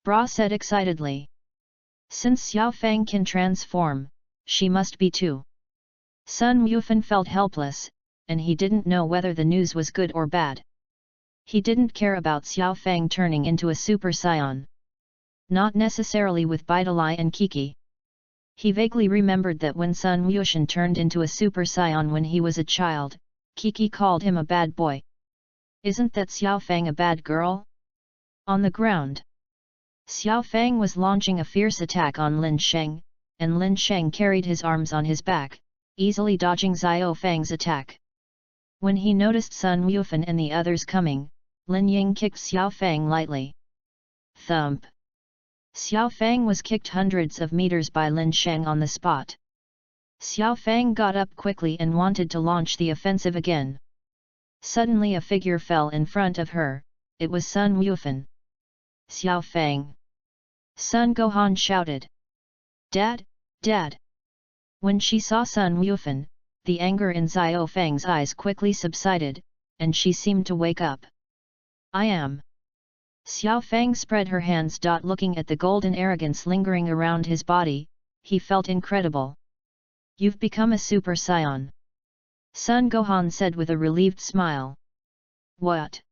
Bra said excitedly. Since Xiao Fang can transform, she must be too. Sun Wufan felt helpless, and he didn't know whether the news was good or bad. He didn't care about Xiao Fang turning into a super scion. Not necessarily with Bidalai and Kiki. He vaguely remembered that when Sun Wushan turned into a super scion when he was a child, Kiki called him a bad boy. Isn't that Xiao Fang a bad girl? On the ground, Xiao Fang was launching a fierce attack on Lin Sheng, and Lin Sheng carried his arms on his back, easily dodging Xiao Fang's attack. When he noticed Sun Wufan and the others coming, Lin Ying kicked Xiao Fang lightly. Thump! Xiao Fang was kicked hundreds of meters by Lin Sheng on the spot. Xiao Fang got up quickly and wanted to launch the offensive again. Suddenly a figure fell in front of her, it was Sun Wufan. Xiao Fang! Sun Gohan shouted. Dad, Dad! When she saw Sun Wufan, the anger in Xiao Fang's eyes quickly subsided, and she seemed to wake up. I am. Xiao Fang spread her hands. Looking at the golden arrogance lingering around his body, he felt incredible. You've become a super scion. Sun Gohan said with a relieved smile. What?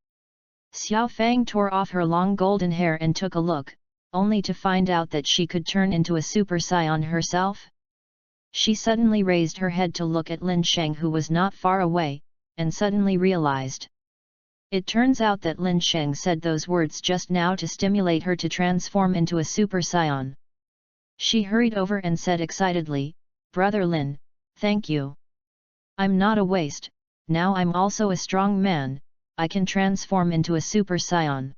Xiao Fang tore off her long golden hair and took a look, only to find out that she could turn into a super scion herself. She suddenly raised her head to look at Lin Sheng, who was not far away, and suddenly realized. It turns out that Lin Sheng said those words just now to stimulate her to transform into a super scion. She hurried over and said excitedly, Brother Lin, thank you. I'm not a waste, now I'm also a strong man, I can transform into a super scion.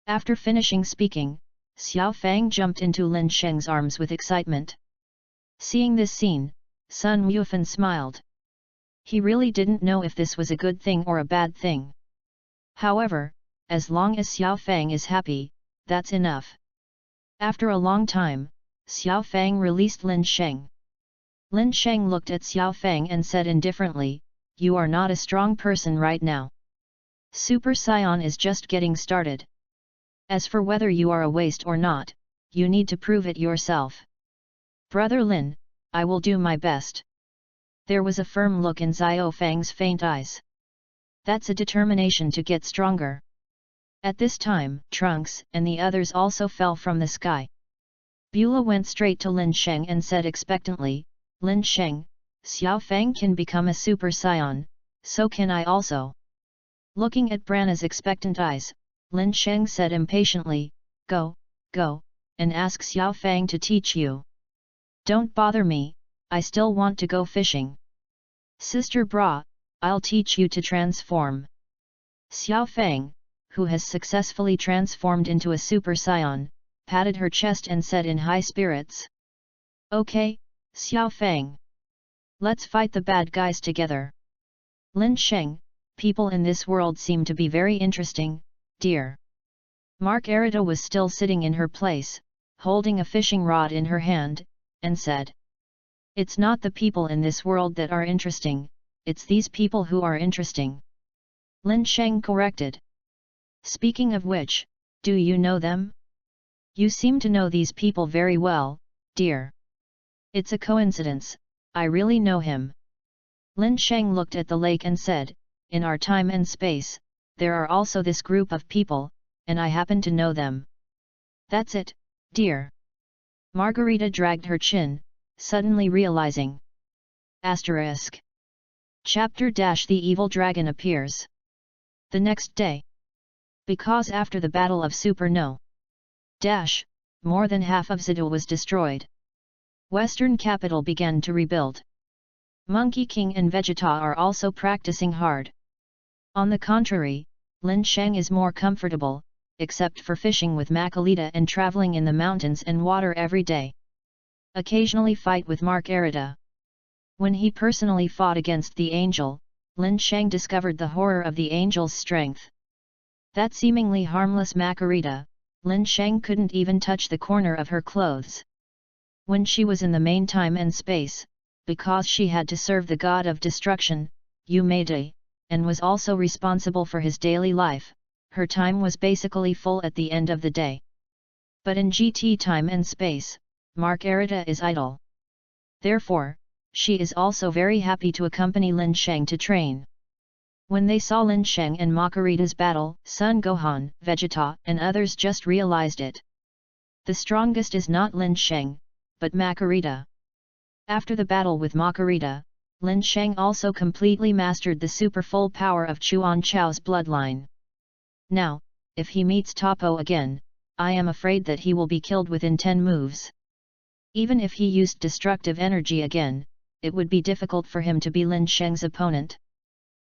After finishing speaking, Xiao Fang jumped into Lin Sheng's arms with excitement. Seeing this scene, Sun Wufan smiled. He really didn't know if this was a good thing or a bad thing. However, as long as Xiao Fang is happy, that's enough. After a long time, Xiao Fang released Lin Sheng. Lin Sheng looked at Xiao Fang and said indifferently, You are not a strong person right now. Super Scion is just getting started. As for whether you are a waste or not, you need to prove it yourself. Brother Lin, I will do my best. There was a firm look in Xiao Fang's faint eyes. That's a determination to get stronger. At this time, Trunks and the others also fell from the sky. Beulah went straight to Lin Sheng and said expectantly, Lin Sheng, Xiao Fang can become a super scion, so can I also. Looking at Branna's expectant eyes, Lin Sheng said impatiently, Go, and ask Xiao Fang to teach you. Don't bother me, I still want to go fishing. Sister Bra, I'll teach you to transform. Xiao Fang, who has successfully transformed into a super scion, patted her chest and said in high spirits. Okay, Xiao Fang. Let's fight the bad guys together. Lin Sheng, people in this world seem to be very interesting, dear. Mark Erita was still sitting in her place, holding a fishing rod in her hand, and said, "It's not the people in this world that are interesting, it's these people who are interesting." Lin Sheng corrected. "Speaking of which, do you know them? You seem to know these people very well, dear." "It's a coincidence, I really know him." Lin Sheng looked at the lake and said, "In our time and space, there are also this group of people, and I happen to know them." "That's it, dear." Margarita dragged her chin, suddenly realizing. Asterisk. Chapter - The Evil Dragon appears. The next day. Because after the Battle of Super No. More than half of Zidou was destroyed. Western capital began to rebuild. Monkey King and Vegeta are also practicing hard. On the contrary, Lin Sheng is more comfortable, except for fishing with Makalita and traveling in the mountains and water every day. Occasionally fight with Margarita. When he personally fought against the angel, Lin Sheng discovered the horror of the angel's strength. That seemingly harmless Makarita, Lin Sheng couldn't even touch the corner of her clothes. When she was in the main time and space, because she had to serve the god of destruction, Umede, and was also responsible for his daily life, her time was basically full at the end of the day. But in GT time and space, Margarita is idle. Therefore, she is also very happy to accompany Lin Sheng to train. When they saw Lin Sheng and Makarita's battle, Sun Gohan, Vegeta, and others just realized it. The strongest is not Lin Sheng, but Makarita. After the battle with Makarita, Lin Sheng also completely mastered the super full power of Chuanchao's bloodline. Now, if he meets Topo again, I am afraid that he will be killed within 10 moves. Even if he used destructive energy again, it would be difficult for him to be Lin Sheng's opponent.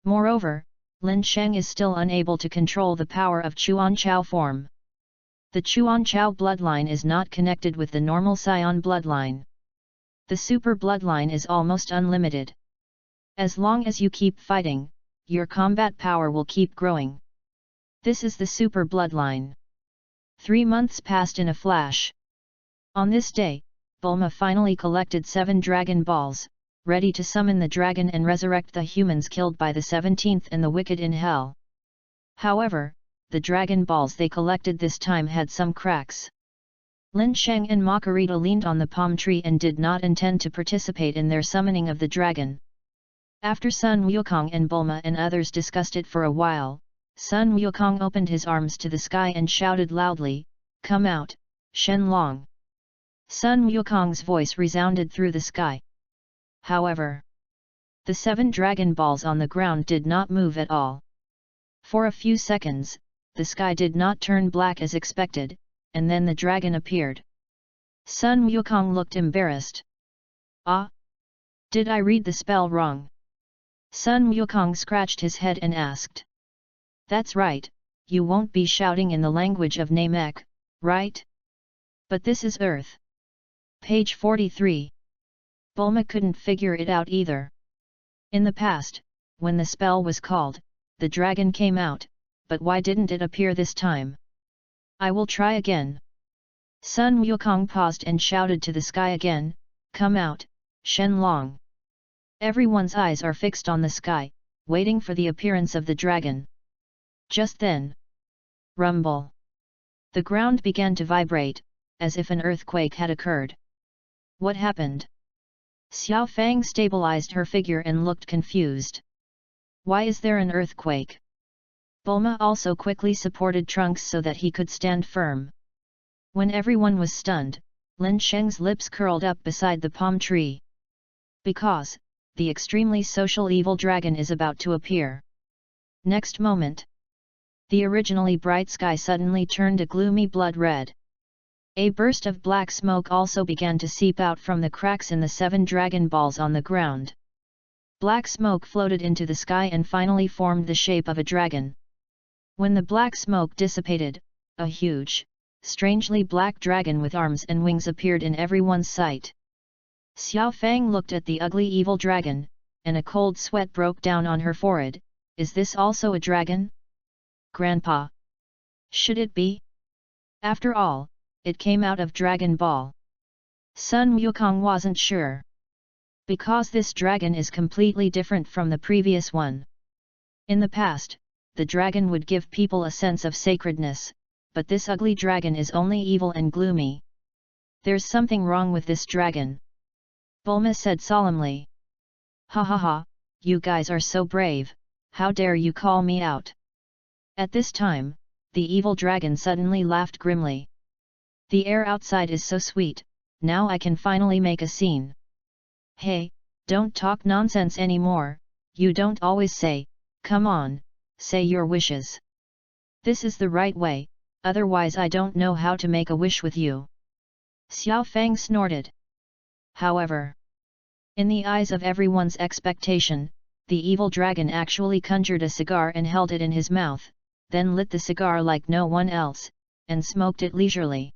Moreover, Lin Sheng is still unable to control the power of Chuanchao form. The Chuanchao bloodline is not connected with the normal Scion bloodline. The super bloodline is almost unlimited. As long as you keep fighting, your combat power will keep growing. This is the super bloodline. 3 months passed in a flash. On this day, Bulma finally collected 7 Dragon Balls, ready to summon the dragon and resurrect the humans killed by the 17th and the wicked in hell. However, the Dragon Balls they collected this time had some cracks. Lin Sheng and Makarita leaned on the palm tree and did not intend to participate in their summoning of the dragon. After Sun Wukong and Bulma and others discussed it for a while, Sun Wukong opened his arms to the sky and shouted loudly, "Come out, Shen Long!" Sun Wukong's voice resounded through the sky. However, the 7 Dragon Balls on the ground did not move at all. For a few seconds, the sky did not turn black as expected, and then the dragon appeared. Sun Wukong looked embarrassed. "Ah! Did I read the spell wrong?" Sun Wukong scratched his head and asked. "That's right, you won't be shouting in the language of Namek, right? But this is Earth." Page 43. Bulma couldn't figure it out either. In the past, when the spell was called, the dragon came out, but why didn't it appear this time? "I will try again." Sun Wukong paused and shouted to the sky again, "Come out, Shen Long!" Everyone's eyes are fixed on the sky, waiting for the appearance of the dragon. Just then, rumble! The ground began to vibrate, as if an earthquake had occurred. What happened? Xiao Fang stabilized her figure and looked confused. Why is there an earthquake? Bulma also quickly supported Trunks so that he could stand firm. When everyone was stunned, Lin Sheng's lips curled up beside the palm tree. Because, the extremely social evil dragon is about to appear. Next moment, the originally bright sky suddenly turned a gloomy blood red. A burst of black smoke also began to seep out from the cracks in the 7 Dragon Balls on the ground. Black smoke floated into the sky and finally formed the shape of a dragon. When the black smoke dissipated, a huge, strangely black dragon with arms and wings appeared in everyone's sight. Xiao Fang looked at the ugly evil dragon, and a cold sweat broke down on her forehead. Is this also a dragon? Grandpa? Should it be? After all, it came out of Dragon Ball. Sun Wukong wasn't sure. Because this dragon is completely different from the previous one. In the past, the dragon would give people a sense of sacredness, but this ugly dragon is only evil and gloomy. There's something wrong with this dragon. Bulma said solemnly. Ha ha ha, you guys are so brave, how dare you call me out? At this time, the evil dragon suddenly laughed grimly. The air outside is so sweet, now I can finally make a scene. Hey, don't talk nonsense anymore, you don't always say, come on, say your wishes. This is the right way, otherwise I don't know how to make a wish with you. Xiao Fang snorted. However, in the eyes of everyone's expectation, the evil dragon actually conjured a cigar and held it in his mouth, then lit the cigar like no one else, and smoked it leisurely.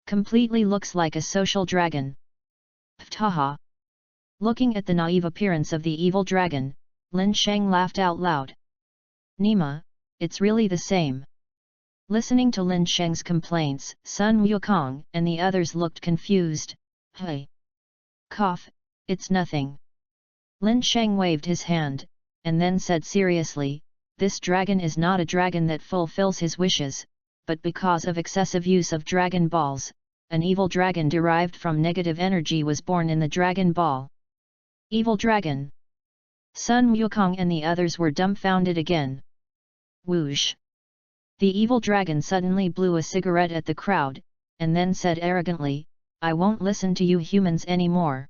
Completely looks like a social dragon. Ptaha! Looking at the naive appearance of the evil dragon, Lin Sheng laughed out loud. Nima, it's really the same. Listening to Lin Sheng's complaints, Sun Wukong and the others looked confused. Hey! Cough, it's nothing. Lin Sheng waved his hand, and then said seriously, this dragon is not a dragon that fulfills his wishes, but because of excessive use of Dragon Balls, an evil dragon derived from negative energy was born in the Dragon Ball. Evil dragon! Sun Wukong and the others were dumbfounded again. Whoosh! The evil dragon suddenly blew a cigarette at the crowd, and then said arrogantly, I won't listen to you humans anymore.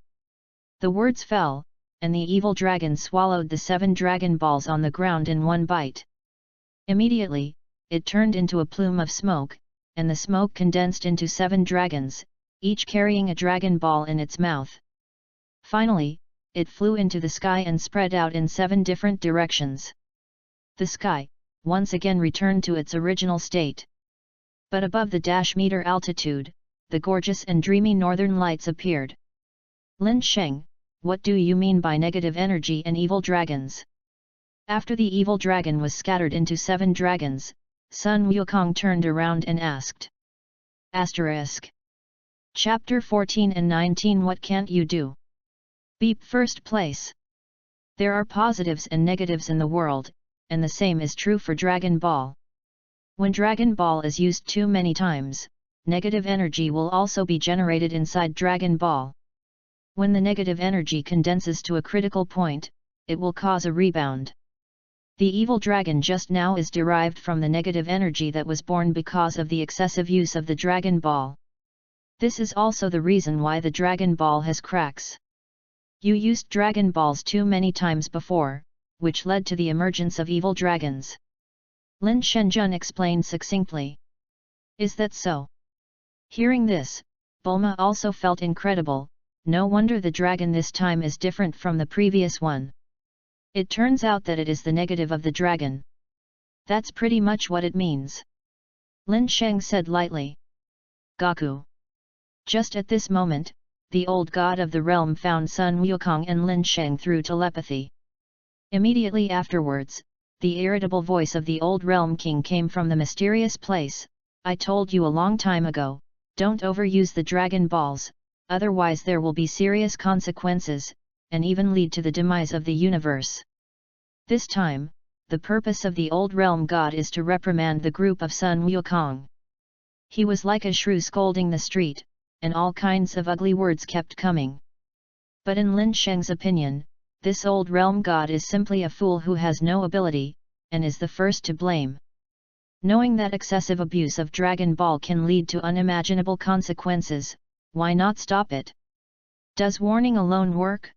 The words fell, and the evil dragon swallowed the 7 Dragon Balls on the ground in one bite. Immediately, it turned into a plume of smoke, and the smoke condensed into 7 dragons, each carrying a Dragon Ball in its mouth. Finally, it flew into the sky and spread out in 7 different directions. The sky, once again returned to its original state. But above the -meter altitude, the gorgeous and dreamy northern lights appeared. Lin Sheng, what do you mean by negative energy and evil dragons? After the evil dragon was scattered into 7 dragons, Sun Wukong turned around and asked. Asterisk. Chapter 14 and 19 What can't you do? Beep first place. There are positives and negatives in the world, and the same is true for Dragon Ball. When Dragon Ball is used too many times, negative energy will also be generated inside Dragon Ball. When the negative energy condenses to a critical point, it will cause a rebound. The evil dragon just now is derived from the negative energy that was born because of the excessive use of the Dragon Ball. This is also the reason why the Dragon Ball has cracks. You used Dragon Balls too many times before, which led to the emergence of evil dragons. Lin Shenjun explained succinctly. Is that so? Hearing this, Bulma also felt incredible, no wonder the dragon this time is different from the previous one. It turns out that it is the negative of the dragon. That's pretty much what it means. Lin Sheng said lightly. Gaku. Just at this moment, the old god of the realm found Sun Wukong and Lin Sheng through telepathy. Immediately afterwards, the irritable voice of the old realm king came from the mysterious place. I told you a long time ago, don't overuse the Dragon Balls, otherwise there will be serious consequences, and even lead to the demise of the universe. This time, the purpose of the old realm god is to reprimand the group of Sun Wukong. He was like a shrew scolding the street, and all kinds of ugly words kept coming. But in Lin Sheng's opinion, this old realm god is simply a fool who has no ability, and is the first to blame. Knowing that excessive abuse of Dragon Ball can lead to unimaginable consequences, why not stop it? Does warning alone work?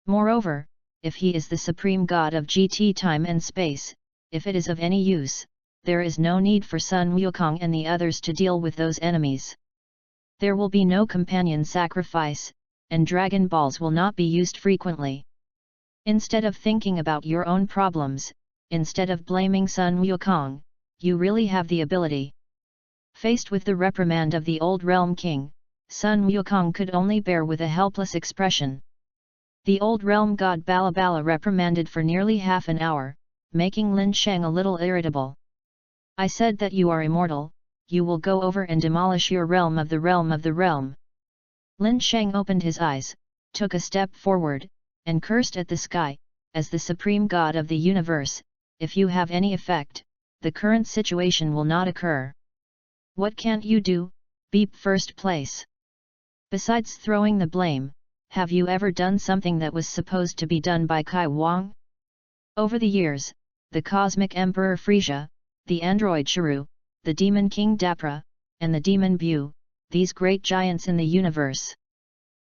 Moreover, if he is the supreme god of GT time and space, if it is of any use, there is no need for Sun Wukong and the others to deal with those enemies. There will be no companion sacrifice, and Dragon Balls will not be used frequently. Instead of thinking about your own problems, instead of blaming Sun Wukong, you really have the ability. Faced with the reprimand of the old realm king, Sun Wukong could only bear with a helpless expression. The old realm god Balabala reprimanded for nearly half an hour, making Lin Sheng a little irritable. I said that you are immortal, you will go over and demolish your realm of the realm of the realm. Lin Sheng opened his eyes, took a step forward, and cursed at the sky, as the supreme god of the universe, if you have any effect, the current situation will not occur. What can't you do, beep first place? Besides throwing the blame, have you ever done something that was supposed to be done by Kai Wang? Over the years, the Cosmic Emperor Frisia, the Android Chiru, the Demon King Dapra, and the Demon Bu, these great giants in the universe.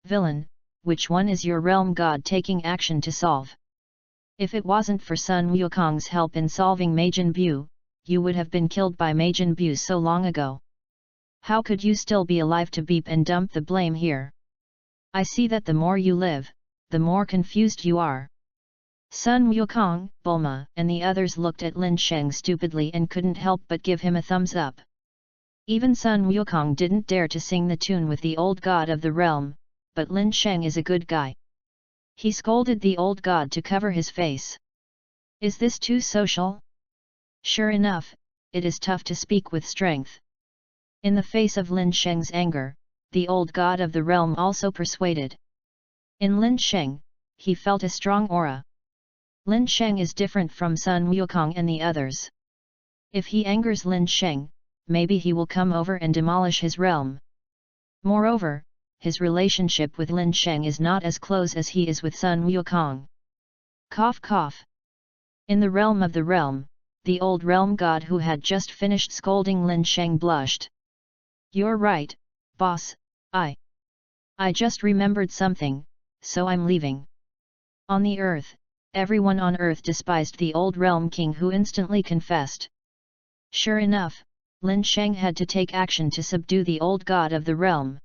Villain, which one is your realm god taking action to solve? If it wasn't for Sun Wukong's help in solving Majin Bu, you would have been killed by Majin Bu so long ago. How could you still be alive to beep and dump the blame here? I see that the more you live, the more confused you are. Sun Wukong, Bulma, and the others looked at Lin Sheng stupidly and couldn't help but give him a thumbs up. Even Sun Wukong didn't dare to sing the tune with the old god of the realm, but Lin Sheng is a good guy. He scolded the old god to cover his face. Is this too social? Sure enough, it is tough to speak with strength. In the face of Lin Sheng's anger, the old god of the realm also persuaded. In Lin Sheng, he felt a strong aura. Lin Sheng is different from Sun Wukong and the others. If he angers Lin Sheng, maybe he will come over and demolish his realm. Moreover, his relationship with Lin Sheng is not as close as he is with Sun Wukong. Cough cough. In the realm of the realm, the old realm god who had just finished scolding Lin Sheng blushed. You're right, boss, I just remembered something, so I'm leaving. On the earth, everyone on earth despised the old realm king who instantly confessed. Sure enough, Lin Sheng had to take action to subdue the old god of the realm.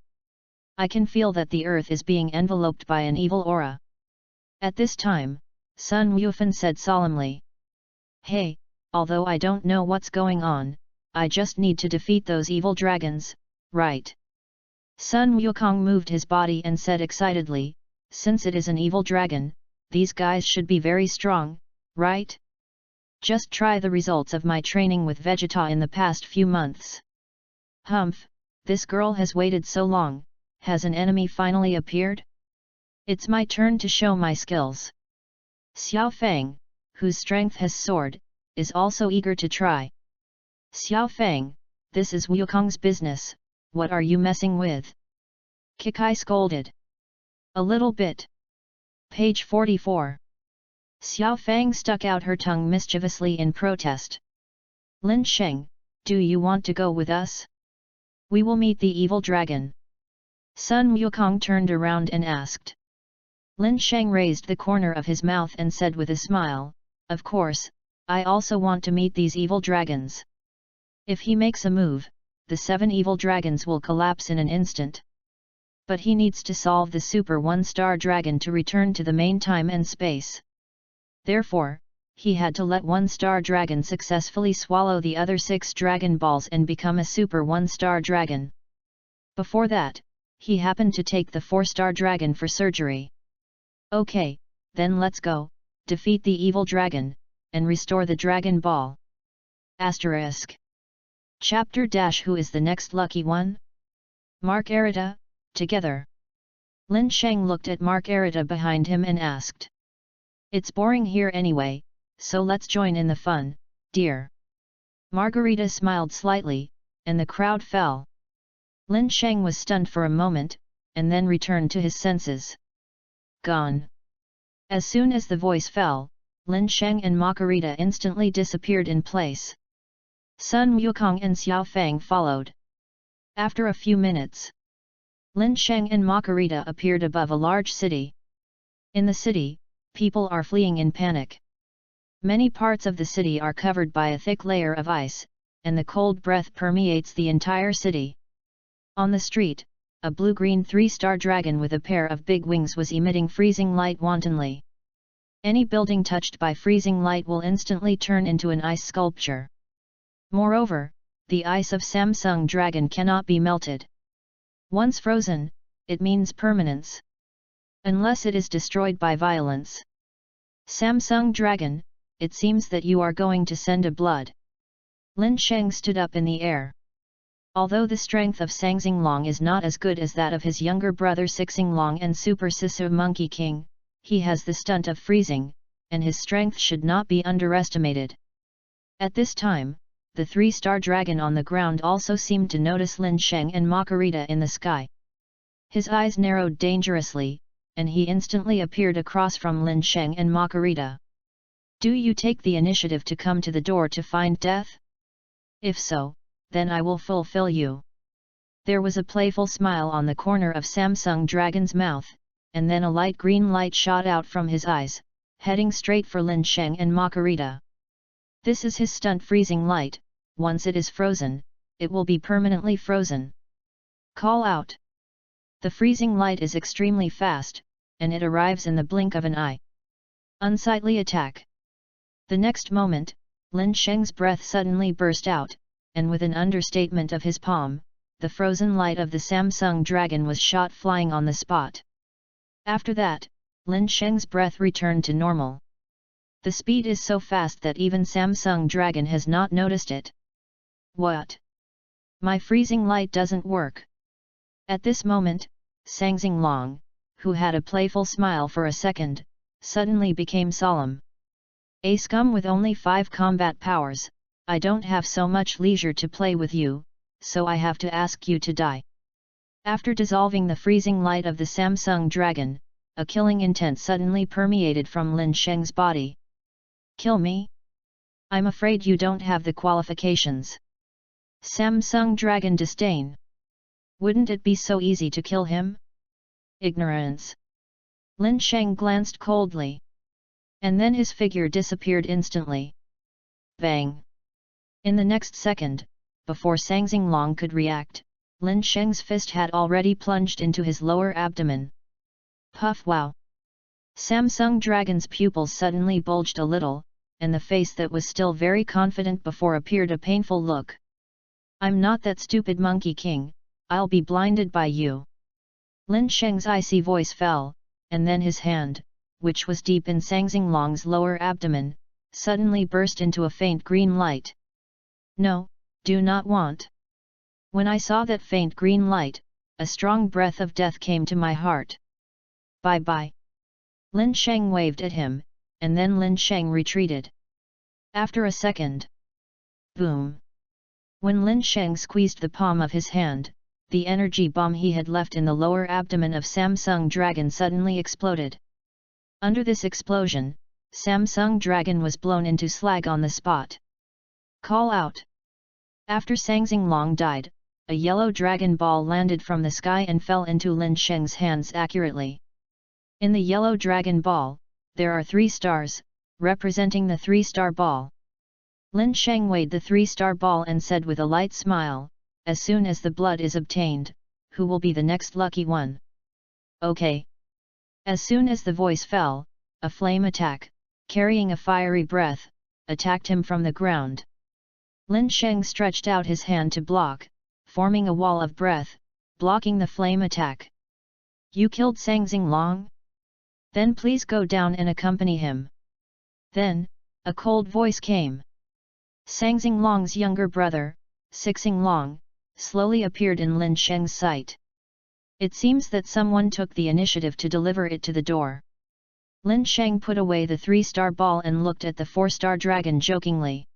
I can feel that the earth is being enveloped by an evil aura. At this time, Sun Wufan said solemnly. Hey, although I don't know what's going on, I just need to defeat those evil dragons, right? Sun Wukong moved his body and said excitedly, since it is an evil dragon, these guys should be very strong, right? Just try the results of my training with Vegeta in the past few months. Humph, this girl has waited so long, has an enemy finally appeared? It's my turn to show my skills. Xiao Fang, whose strength has soared, is also eager to try. Xiao Fang, this is Wukong's business, what are you messing with? Kikai scolded. A little bit. Page 44. Xiao Fang stuck out her tongue mischievously in protest. Lin Sheng, do you want to go with us? We will meet the evil dragon. Sun Wukong turned around and asked. Lin Sheng raised the corner of his mouth and said with a smile, of course, I also want to meet these evil dragons. If he makes a move, the 7 evil dragons will collapse in an instant. But he needs to solve the Super One-Star Dragon to return to the main time and space. Therefore, he had to let One-Star Dragon successfully swallow the other 6 Dragon Balls and become a Super One-Star Dragon. Before that, he happened to take the 4-Star Dragon for surgery. Okay, then let's go, defeat the evil dragon, and restore the Dragon Ball. Asterisk. Chapter - Who is the next lucky one? Mark Arita, together. Lin Sheng looked at Mark Arita behind him and asked. It's boring here anyway, so let's join in the fun, dear. Margarita smiled slightly, and the crowd fell. Lin Sheng was stunned for a moment, and then returned to his senses. Gone. As soon as the voice fell, Lin Sheng and Margarita instantly disappeared in place. Sun Wukong and Xiao Fang followed. After a few minutes, Lin Sheng and Margarita appeared above a large city. In the city, people are fleeing in panic. Many parts of the city are covered by a thick layer of ice, and the cold breath permeates the entire city. On the street, a blue-green 3-star dragon with a pair of big wings was emitting freezing light wantonly. Any building touched by freezing light will instantly turn into an ice sculpture. Moreover, the ice of Samsung Dragon cannot be melted. Once frozen, it means permanence. Unless it is destroyed by violence. Samsung Dragon, it seems that you are going to send a blood. Lin Sheng stood up in the air. Although the strength of Sangxinglong is not as good as that of his younger brother Sixinglong and Super Sisu Monkey King, he has the stunt of freezing, and his strength should not be underestimated. At this time, the three-star dragon on the ground also seemed to notice Lin Sheng and Makarita in the sky. His eyes narrowed dangerously, and he instantly appeared across from Lin Sheng and Makarita. Do you take the initiative to come to the door to find death? If so, then I will fulfill you. There was a playful smile on the corner of Samsung Dragon's mouth, and then a light green light shot out from his eyes, heading straight for Lin Sheng and Makarita. This is his stunt freezing light. Once it is frozen, it will be permanently frozen. Call out. The freezing light is extremely fast, and it arrives in the blink of an eye. Unsightly attack. The next moment, Lin Sheng's breath suddenly burst out, and with an understatement of his palm, the frozen light of the Samsung dragon was shot flying on the spot. After that, Lin Sheng's breath returned to normal. The speed is so fast that even Samsung dragon has not noticed it. What? My freezing light doesn't work. At this moment, Sangxinglong, who had a playful smile for a second, suddenly became solemn. A scum with only 5 combat powers, I don't have so much leisure to play with you, so I have to ask you to die. After dissolving the freezing light of the Samsung dragon, a killing intent suddenly permeated from Lin Sheng's body. Kill me? I'm afraid you don't have the qualifications. Samsung dragon disdain. Wouldn't it be so easy to kill him? Ignorance. Lin Sheng glanced coldly. And then his figure disappeared instantly. Bang! In the next second, before Sangxinglong could react, Lin Sheng's fist had already plunged into his lower abdomen. Puff wow! Samsung dragon's pupils suddenly bulged a little, and the face that was still very confident before appeared a painful look. I'm not that stupid Monkey King, I'll be blinded by you. Lin Sheng's icy voice fell, and then his hand, which was deep in Sangxinglong's lower abdomen, suddenly burst into a faint green light. No, do not want. When I saw that faint green light, a strong breath of death came to my heart. Bye-bye. Lin Sheng waved at him, and then Lin Sheng retreated. After a second. Boom! When Lin Sheng squeezed the palm of his hand, the energy bomb he had left in the lower abdomen of Samsung Dragon suddenly exploded. Under this explosion, Samsung Dragon was blown into slag on the spot. Call out! After Sangxinglong died, a yellow dragon ball landed from the sky and fell into Lin Sheng's hands accurately. In the yellow dragon ball, there are 3 stars, representing the 3-star ball. Lin Sheng weighed the 3-star ball and said with a light smile, as soon as the blood is obtained, who will be the next lucky one? Okay. As soon as the voice fell, a flame attack, carrying a fiery breath, attacked him from the ground. Lin Sheng stretched out his hand to block, forming a wall of breath, blocking the flame attack. You killed Sangxinglong? Then please go down and accompany him. Then, a cold voice came. Sangxinglong's younger brother, Sixinglong, slowly appeared in Lin Sheng's sight. It seems that someone took the initiative to deliver it to the door. Lin Sheng put away the 3-star ball and looked at the 4-star dragon jokingly.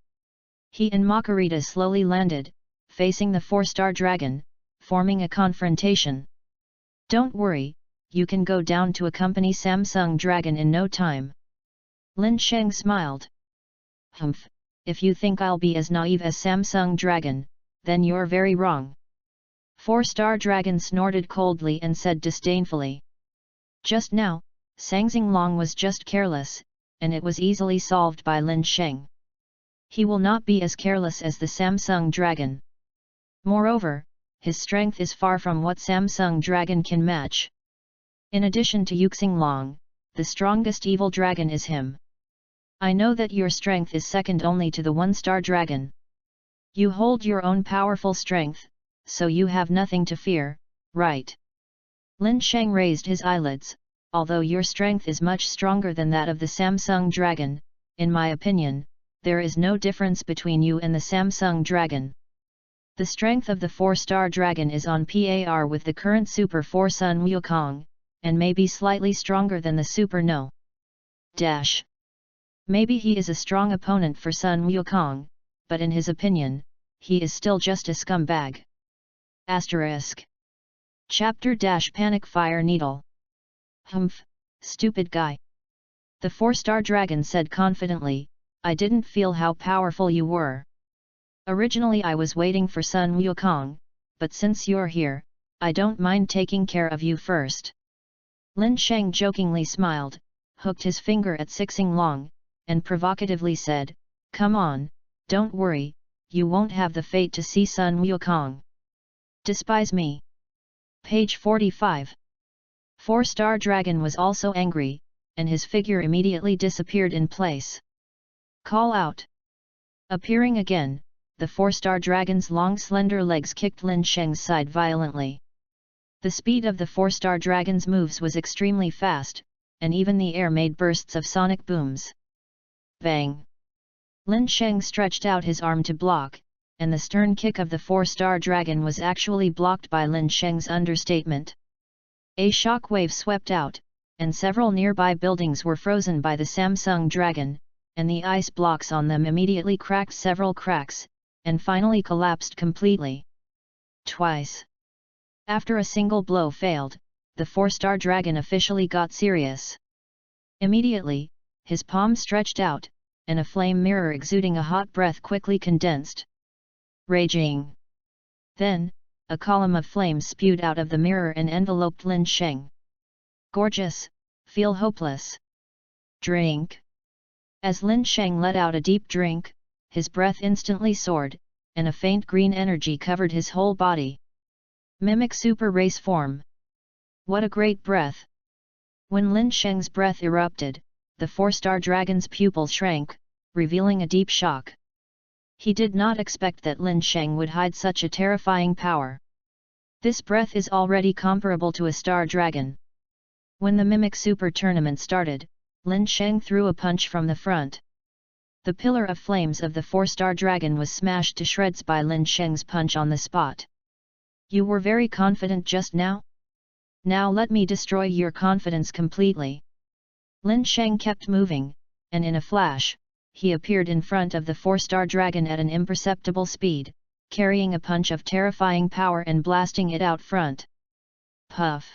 He and Makarita slowly landed, facing the 4-star dragon, forming a confrontation. Don't worry, you can go down to accompany Samsung Dragon in no time. Lin Sheng smiled. Humph, if you think I'll be as naive as Samsung Dragon, then you're very wrong. 4-star dragon snorted coldly and said disdainfully. Just now, Sangxinglong was just careless, and it was easily solved by Lin Sheng. He will not be as careless as the Samsung Dragon. Moreover, his strength is far from what Samsung Dragon can match. In addition to Yuxinglong, the strongest evil dragon is him. I know that your strength is second only to the 1-star dragon. You hold your own powerful strength, so you have nothing to fear, right? Lin Sheng raised his eyelids. Although your strength is much stronger than that of the Samsung Dragon, in my opinion, there is no difference between you and the Samsung Dragon. The strength of the 4-star dragon is on par with the current Super 4 Sun Wukong, and may be slightly stronger than the Super No. Dash. Maybe he is a strong opponent for Sun Wukong, but in his opinion, he is still just a scumbag. Asterisk. Chapter - Panic Fire Needle. Humph, stupid guy. The 4-star dragon said confidently, I didn't feel how powerful you were. Originally I was waiting for Sun Wukong, but since you're here, I don't mind taking care of you first. Lin Sheng jokingly smiled, hooked his finger at Sixing Long, and provocatively said, come on, don't worry, you won't have the fate to see Sun Wukong. Despise me. Page 45. 4-star dragon was also angry, and his figure immediately disappeared in place. Call out. Appearing again, the 4-star dragon's long slender legs kicked Lin Sheng's side violently. The speed of the 4-star dragon's moves was extremely fast, and even the air made bursts of sonic booms. Bang! Lin Sheng stretched out his arm to block, and the stern kick of the 4-star dragon was actually blocked by Lin Sheng's understatement. A shockwave swept out, and several nearby buildings were frozen by the Samsung dragon, and the ice blocks on them immediately cracked several cracks, and finally collapsed completely. Twice. After a single blow failed, the 4-star dragon officially got serious. Immediately, his palm stretched out, and a flame mirror exuding a hot breath quickly condensed. Raging. Then, a column of flames spewed out of the mirror and enveloped Lin Sheng. Gorgeous, feel hopeless. Drink. As Lin Sheng let out a deep drink, his breath instantly soared, and a faint green energy covered his whole body. Mimic super race form. What a great breath! When Lin Sheng's breath erupted, the 4-star dragon's pupil shrank, revealing a deep shock. He did not expect that Lin Sheng would hide such a terrifying power. This breath is already comparable to a star dragon. When the Mimic Super Tournament started, Lin Sheng threw a punch from the front. The pillar of flames of the 4-star dragon was smashed to shreds by Lin Sheng's punch on the spot. You were very confident just now? Now let me destroy your confidence completely. Lin Sheng kept moving, and in a flash, he appeared in front of the 4-star dragon at an imperceptible speed, carrying a punch of terrifying power and blasting it out front. Puff!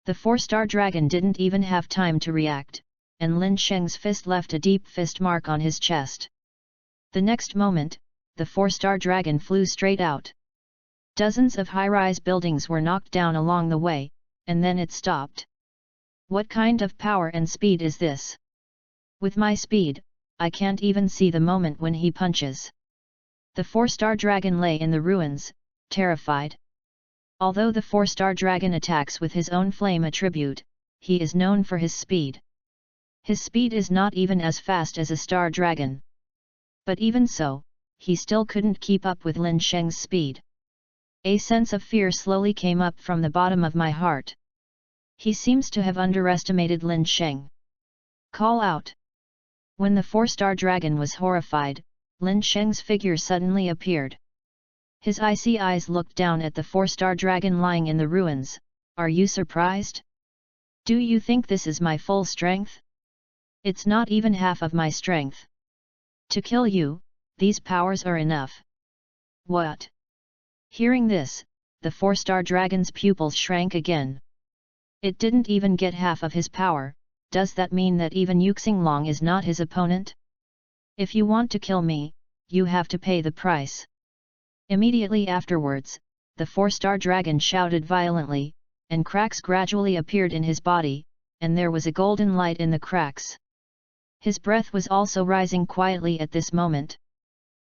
The 4-star dragon didn't even have time to react, and Lin Sheng's fist left a deep fist mark on his chest. The next moment, the 4-star dragon flew straight out. Dozens of high-rise buildings were knocked down along the way, and then it stopped. What kind of power and speed is this? With my speed, I can't even see the moment when he punches. The 4-star dragon lay in the ruins, terrified. Although the 4-star dragon attacks with his own flame attribute, he is known for his speed. His speed is not even as fast as a star dragon. But even so, he still couldn't keep up with Lin Sheng's speed. A sense of fear slowly came up from the bottom of my heart. He seems to have underestimated Lin Sheng. Call out. When the 4-star dragon was horrified, Lin Sheng's figure suddenly appeared. His icy eyes looked down at the 4-star dragon lying in the ruins. Are you surprised? Do you think this is my full strength? It's not even half of my strength. To kill you, these powers are enough. What? Hearing this, the 4-star dragon's pupils shrank again. It didn't even get half of his power. Does that mean that even Yuxinglong is not his opponent? If you want to kill me, you have to pay the price. Immediately afterwards, the 4-star dragon shouted violently, and cracks gradually appeared in his body, and there was a golden light in the cracks. His breath was also rising quietly at this moment.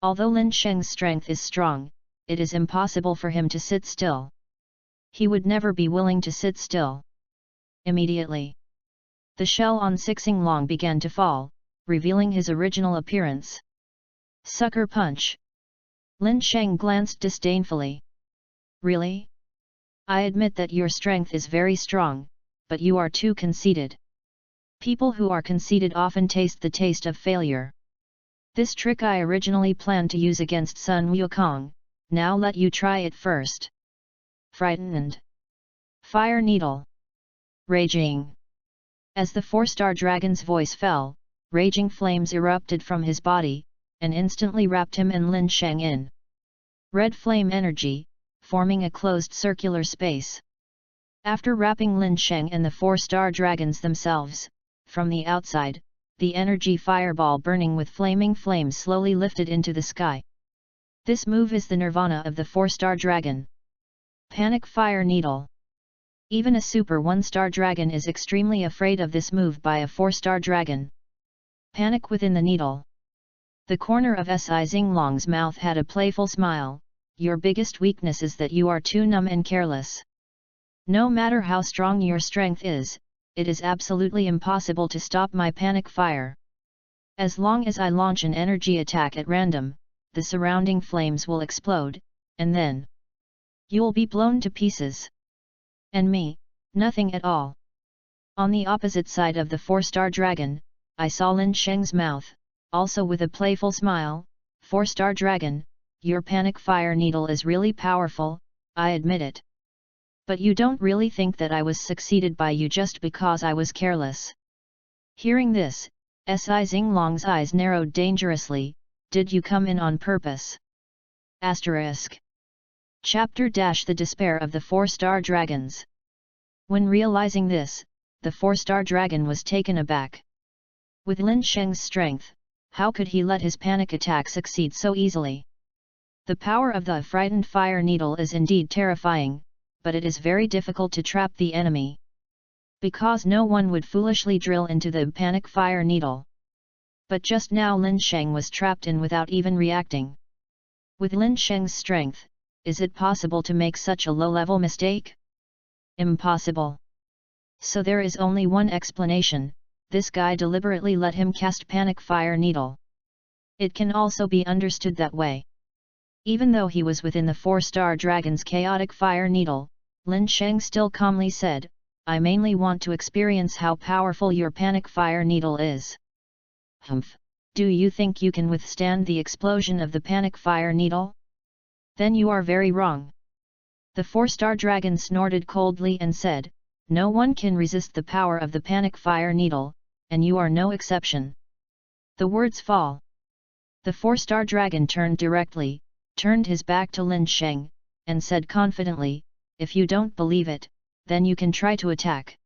Although Lin Sheng's strength is strong, it is impossible for him to sit still. He would never be willing to sit still. Immediately, the shell on Sixinglong began to fall, revealing his original appearance. Sucker punch! Lin Sheng glanced disdainfully. Really? I admit that your strength is very strong, but you are too conceited. People who are conceited often taste the taste of failure. This trick I originally planned to use against Sun Wukong, now let you try it first. Frightened. Fire needle. Raging. As the 4-star dragon's voice fell, raging flames erupted from his body, and instantly wrapped him and Lin Sheng in red flame energy, forming a closed circular space. After wrapping Lin Sheng and the 4-star dragons themselves, from the outside, the energy fireball burning with flaming flames slowly lifted into the sky. This move is the nirvana of the 4-star dragon. Panic Fire Needle. Even a super 1-star dragon is extremely afraid of this move by a 4-star dragon. Panic within the needle. The corner of Si Xinglong's mouth had a playful smile. Your biggest weakness is that you are too numb and careless. No matter how strong your strength is, it is absolutely impossible to stop my panic fire. As long as I launch an energy attack at random, the surrounding flames will explode, and then you'll be blown to pieces. And me, nothing at all. On the opposite side of the 4-star dragon, I saw Lin Sheng's mouth, also with a playful smile. 4-star dragon, your panic fire needle is really powerful, I admit it. But you don't really think that I was succeeded by you just because I was careless. Hearing this, Si Xinglong's eyes narrowed dangerously. Did you come in on purpose? Asterisk. Chapter - The Despair of the 4-star Dragons. When realizing this, the 4-star dragon was taken aback. With Lin Sheng's strength, how could he let his panic attack succeed so easily? The power of the frightened fire needle is indeed terrifying, but it is very difficult to trap the enemy. Because no one would foolishly drill into the panic fire needle. But just now Lin Sheng was trapped in without even reacting. With Lin Sheng's strength, is it possible to make such a low-level mistake? Impossible. So there is only one explanation, this guy deliberately let him cast panic fire needle. It can also be understood that way. Even though he was within the 4-star dragon's chaotic fire needle, Lin Sheng still calmly said, I mainly want to experience how powerful your panic fire needle is. Humph, do you think you can withstand the explosion of the panic fire needle? Then you are very wrong. The 4-star dragon snorted coldly and said, no one can resist the power of the panic fire needle, and you are no exception. The words fall. The 4-star dragon turned his back to Lin Sheng, and said confidently, if you don't believe it, then you can try to attack.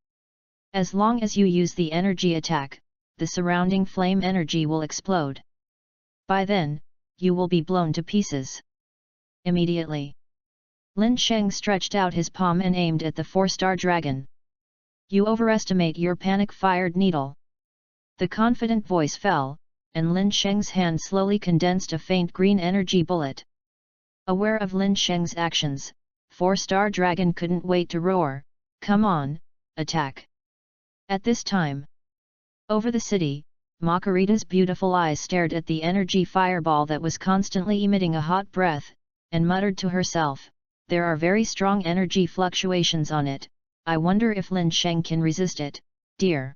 As long as you use the energy attack, the surrounding flame energy will explode. By then, you will be blown to pieces. Immediately, Lin Sheng stretched out his palm and aimed at the 4-star dragon. You overestimate your panic-fired needle. The confident voice fell, and Lin Sheng's hand slowly condensed a faint green energy bullet. Aware of Lin Sheng's actions, 4-star dragon couldn't wait to roar, come on, attack. At this time, over the city, Makarita's beautiful eyes stared at the energy fireball that was constantly emitting a hot breath, and muttered to herself, there are very strong energy fluctuations on it, I wonder if Lin Sheng can resist it, dear.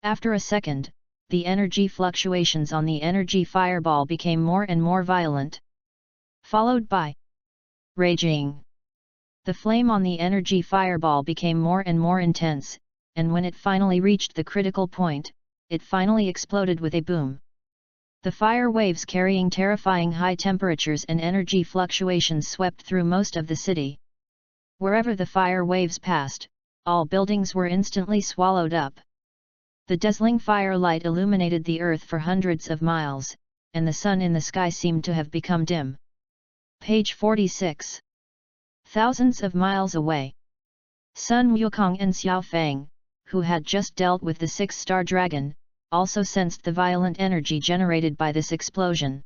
After a second, the energy fluctuations on the energy fireball became more and more violent. Followed by raging. The flame on the energy fireball became more and more intense, and when it finally reached the critical point, it finally exploded with a boom. The fire waves carrying terrifying high temperatures and energy fluctuations swept through most of the city. Wherever the fire waves passed, all buildings were instantly swallowed up. The dazzling firelight illuminated the earth for hundreds of miles, and the sun in the sky seemed to have become dim. Page 46. Thousands of miles away, Sun Wukong and Xiao Fang, who had just dealt with the 6-star dragon, also sensed the violent energy generated by this explosion.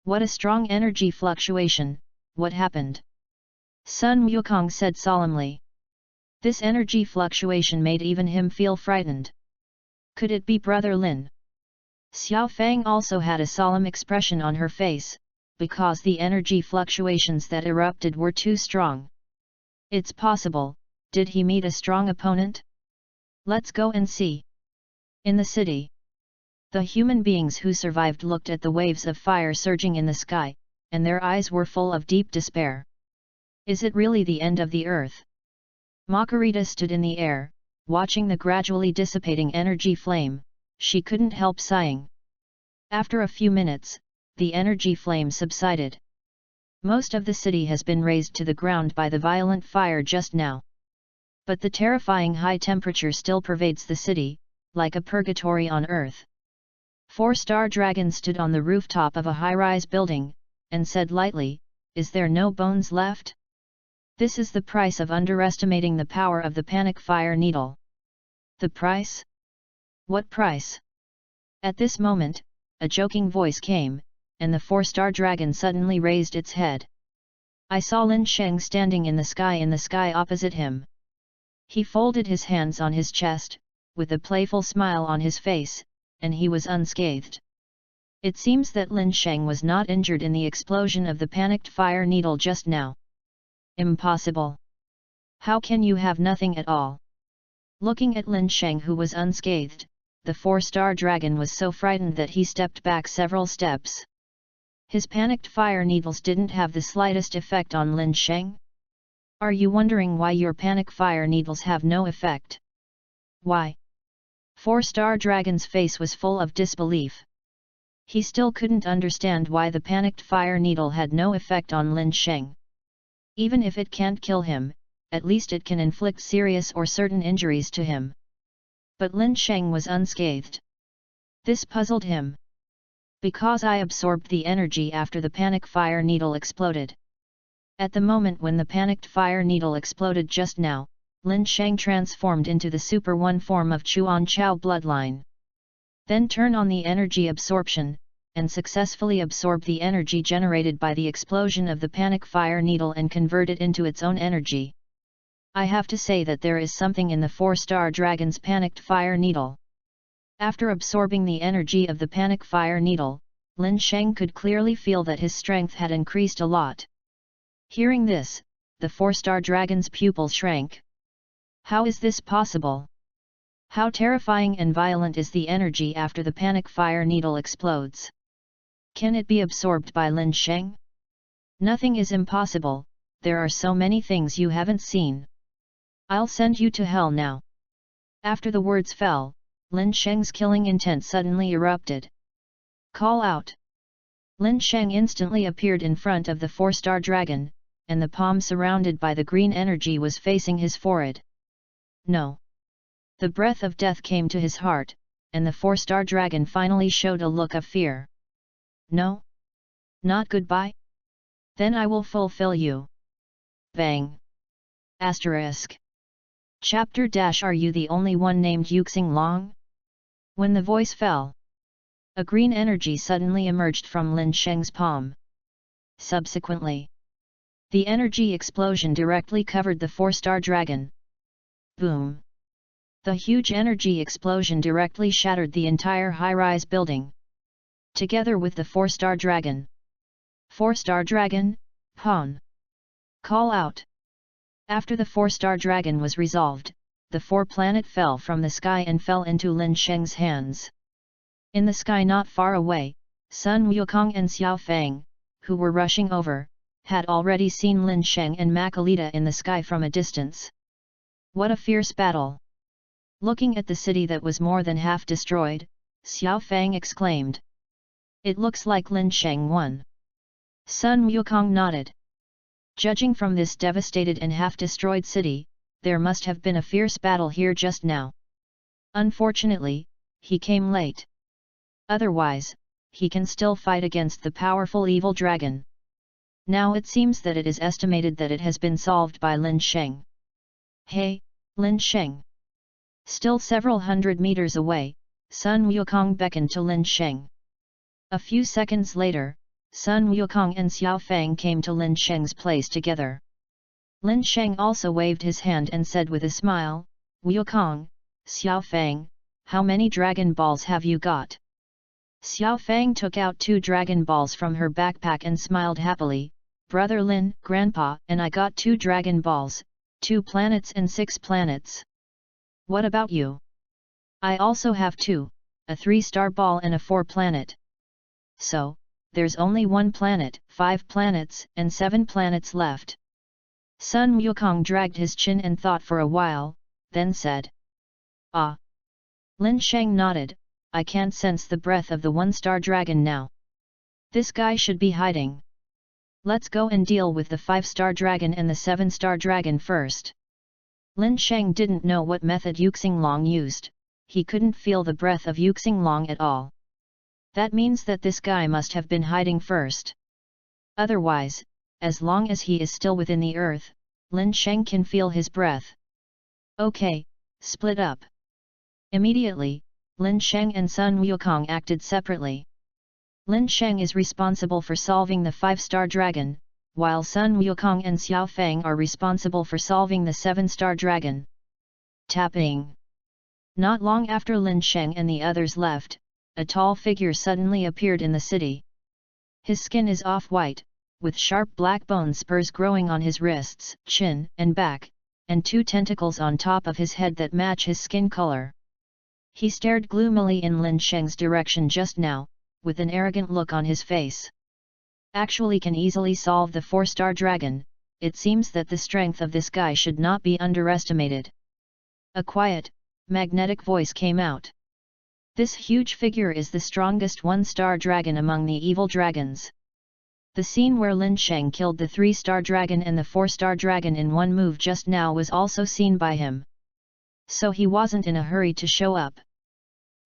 What a strong energy fluctuation, what happened? Sun Wukong said solemnly. This energy fluctuation made even him feel frightened. Could it be Brother Lin? Xiao Fang also had a solemn expression on her face, because the energy fluctuations that erupted were too strong. It's possible, did he meet a strong opponent? Let's go and see. In the city, the human beings who survived looked at the waves of fire surging in the sky, and their eyes were full of deep despair. Is it really the end of the earth? Margarita stood in the air, watching the gradually dissipating energy flame. She couldn't help sighing. After a few minutes, the energy flame subsided. Most of the city has been razed to the ground by the violent fire just now. But the terrifying high temperature still pervades the city, like a purgatory on earth. 4-star dragon stood on the rooftop of a high-rise building, and said lightly, "Is there no bones left? This is the price of underestimating the power of the panic fire needle." The price? What price? At this moment, a joking voice came, and the 4-star dragon suddenly raised its head. I saw Lin Sheng standing in the sky opposite him. He folded his hands on his chest, with a playful smile on his face, and he was unscathed. It seems that Lin Sheng was not injured in the explosion of the panicked fire needle just now. Impossible! How can you have nothing at all? Looking at Lin Sheng, who was unscathed, the 4-star dragon was so frightened that he stepped back several steps. His panicked fire needles didn't have the slightest effect on Lin Sheng? Are you wondering why your panic fire needles have no effect? Why? 4-star dragon's face was full of disbelief. He still couldn't understand why the panicked fire needle had no effect on Lin Sheng. Even if it can't kill him, at least it can inflict serious or certain injuries to him. But Lin Sheng was unscathed. This puzzled him. Because I absorbed the energy after the panic fire needle exploded. At the moment when the panicked fire needle exploded just now, Lin Sheng transformed into the Super 1 form of Chuanchao Bloodline. Then turn on the energy absorption, and successfully absorb the energy generated by the explosion of the panic fire needle and convert it into its own energy. I have to say that there is something in the 4-star dragon's panicked fire needle. After absorbing the energy of the panic fire needle, Lin Sheng could clearly feel that his strength had increased a lot. Hearing this, the 4-star dragon's pupils shrank. How is this possible? How terrifying and violent is the energy after the panic fire needle explodes? Can it be absorbed by Lin Sheng? Nothing is impossible, there are so many things you haven't seen. I'll send you to hell now. After the words fell, Lin Sheng's killing intent suddenly erupted. Call out! Lin Sheng instantly appeared in front of the 4-star dragon, and the palm surrounded by the green energy was facing his forehead. No! The breath of death came to his heart, and the 4-star dragon finally showed a look of fear. No? Not goodbye? Then I will fulfill you. Bang! Asterisk. Chapter - Are you the only one named Yuxing Long? When the voice fell, a green energy suddenly emerged from Lin Sheng's palm. Subsequently, the energy explosion directly covered the 4-star dragon. Boom! The huge energy explosion directly shattered the entire high-rise building. Together with the 4-star dragon. 4-star dragon, pawn! Call out! After the 4-star dragon was resolved, the 4-planet fell from the sky and fell into Lin Sheng's hands. In the sky not far away, Sun Wukong and Xiao Fang, who were rushing over, had already seen Lin Sheng and Makalita in the sky from a distance. What a fierce battle! Looking at the city that was more than half destroyed, Xiao Fang exclaimed. It looks like Lin Sheng won. Sun Wukong nodded. Judging from this devastated and half-destroyed city, there must have been a fierce battle here just now. Unfortunately, he came late. Otherwise, he can still fight against the powerful evil dragon. Now it seems that it is estimated that it has been solved by Lin Sheng. Hey, Lin Sheng! Still several hundred meters away, Sun Wukong beckoned to Lin Sheng. A few seconds later, Sun Wukong and Xiao Fang came to Lin Sheng's place together. Lin Sheng also waved his hand and said with a smile, Wukong, Xiao Fang, how many Dragon Balls have you got? Xiao Fang took out 2 Dragon Balls from her backpack and smiled happily, Brother Lin, Grandpa, and I got 2 Dragon Balls, 2 planets and 6 planets. What about you? I also have 2, a 3-star ball and a 4 planet. So, there's only 1 planet, 5 planets, and 7 planets left. Sun Wukong dragged his chin and thought for a while, then said. Ah! Lin Sheng nodded, I can't sense the breath of the 1-star dragon now. This guy should be hiding. Let's go and deal with the 5-star dragon and the 7-star dragon first. Lin Sheng didn't know what method Yuxinglong used, he couldn't feel the breath of Yuxinglong at all. That means that this guy must have been hiding first. Otherwise, as long as he is still within the earth, Lin Sheng can feel his breath. Okay, split up. Immediately, Lin Sheng and Sun Wukong acted separately. Lin Sheng is responsible for solving the 5-star dragon, while Sun Wukong and Xiao Fang are responsible for solving the 7-star dragon. Tapping. Not long after Lin Sheng and the others left, a tall figure suddenly appeared in the city. His skin is off-white, with sharp black bone spurs growing on his wrists, chin, and back, and 2 tentacles on top of his head that match his skin color. He stared gloomily in Lin Sheng's direction just now, with an arrogant look on his face. Actually can easily solve the 4-star dragon, it seems that the strength of this guy should not be underestimated. A quiet, magnetic voice came out. This huge figure is the strongest 1-star dragon among the evil dragons. The scene where Lin Sheng killed the 3-star dragon and the 4-star dragon in one move just now was also seen by him. So he wasn't in a hurry to show up.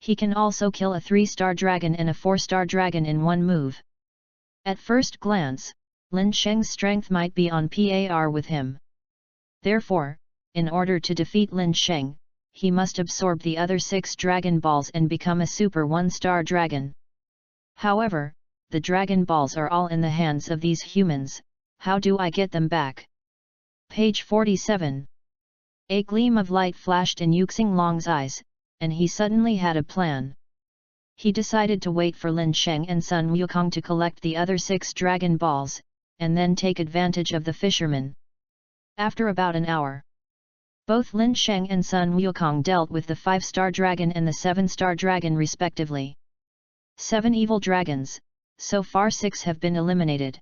He can also kill a 3-star dragon and a 4-star dragon in one move. At first glance, Lin Sheng's strength might be on par with him. Therefore, in order to defeat Lin Sheng, he must absorb the other 6 Dragon Balls and become a super 1-star dragon. However, the Dragon Balls are all in the hands of these humans, how do I get them back? Page 47. A gleam of light flashed in Yuxinglong's eyes, and he suddenly had a plan. He decided to wait for Lin Sheng and Sun Wukong to collect the other 6 Dragon Balls, and then take advantage of the fishermen. After about an hour, both Lin Sheng and Sun Wukong dealt with the 5-star dragon and the 7-star dragon respectively. 7 evil dragons, so far 6 have been eliminated.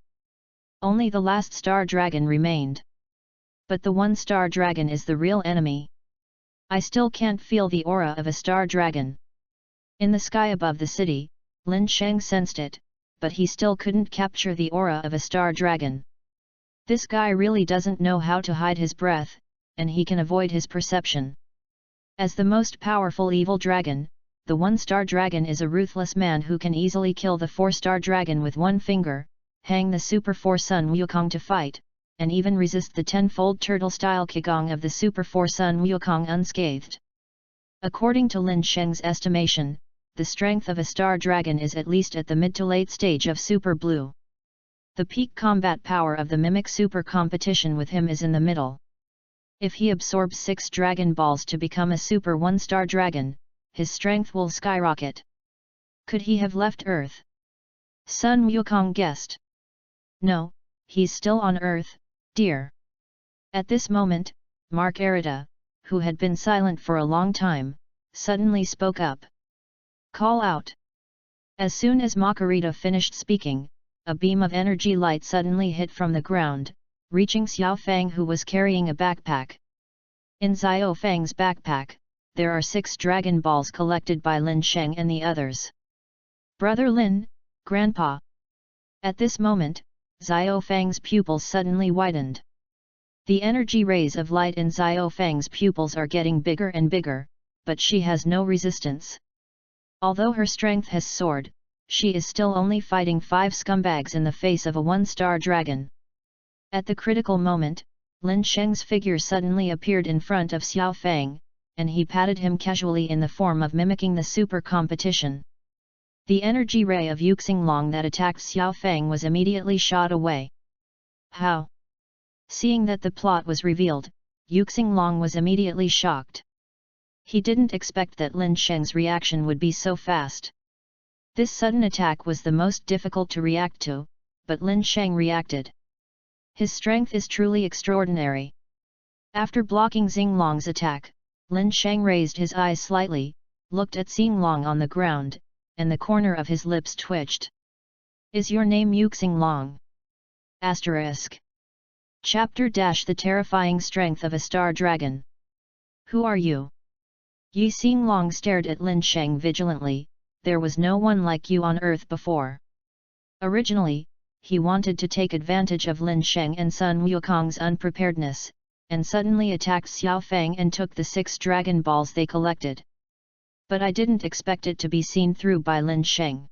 Only the last star dragon remained. But the 1-star dragon is the real enemy. I still can't feel the aura of a star dragon. In the sky above the city, Lin Sheng sensed it, but he still couldn't capture the aura of a star dragon. This guy really doesn't know how to hide his breath, and he can avoid his perception. As the most powerful evil dragon, the 1-star dragon is a ruthless man who can easily kill the 4-star dragon with one finger, hang the Super 4 Sun Wukong to fight, and even resist the 10-fold turtle-style Qigong of the Super 4 Sun Wukong unscathed. According to Lin Sheng's estimation, the strength of a star dragon is at least at the mid to late stage of Super Blue. The peak combat power of the Mimic Super competition with him is in the middle. If he absorbs 6 Dragon Balls to become a Super 1-star dragon, his strength will skyrocket. Could he have left Earth? Sun Wukong guessed. No, he's still on Earth, dear. At this moment, Margarita, who had been silent for a long time, suddenly spoke up. Call out. As soon as Margarita finished speaking, a beam of energy light suddenly hit from the ground, reaching Xiao Fang who was carrying a backpack. In Xiao Fang's backpack, there are 6 Dragon Balls collected by Lin Sheng and the others. Brother Lin, Grandpa. At this moment, Xiao Fang's pupils suddenly widened. The energy rays of light in Xiao Fang's pupils are getting bigger and bigger, but she has no resistance. Although her strength has soared, she is still only fighting 5 scumbags in the face of a 1-star dragon. At the critical moment, Lin Sheng's figure suddenly appeared in front of Xiao Fang, and he patted him casually in the form of mimicking the super competition. The energy ray of Yuxinglong that attacked Xiao Fang was immediately shot away. How? Seeing that the plot was revealed, Yuxinglong was immediately shocked. He didn't expect that Lin Sheng's reaction would be so fast. This sudden attack was the most difficult to react to, but Lin Sheng reacted. His strength is truly extraordinary. After blocking Xinglong's attack, Lin Sheng raised his eyes slightly, looked at Xinglong on the ground, and the corner of his lips twitched. Is your name Yuxing Long? Chapter - The terrifying strength of a star dragon. Who are you? Yuxing Long stared at Lin Sheng vigilantly. There was no one like you on earth before. Originally, he wanted to take advantage of Lin Sheng and Sun Wukong's unpreparedness, and suddenly attacked Xiao Fang and took the 6 Dragon Balls they collected. But I didn't expect it to be seen through by Lin Sheng.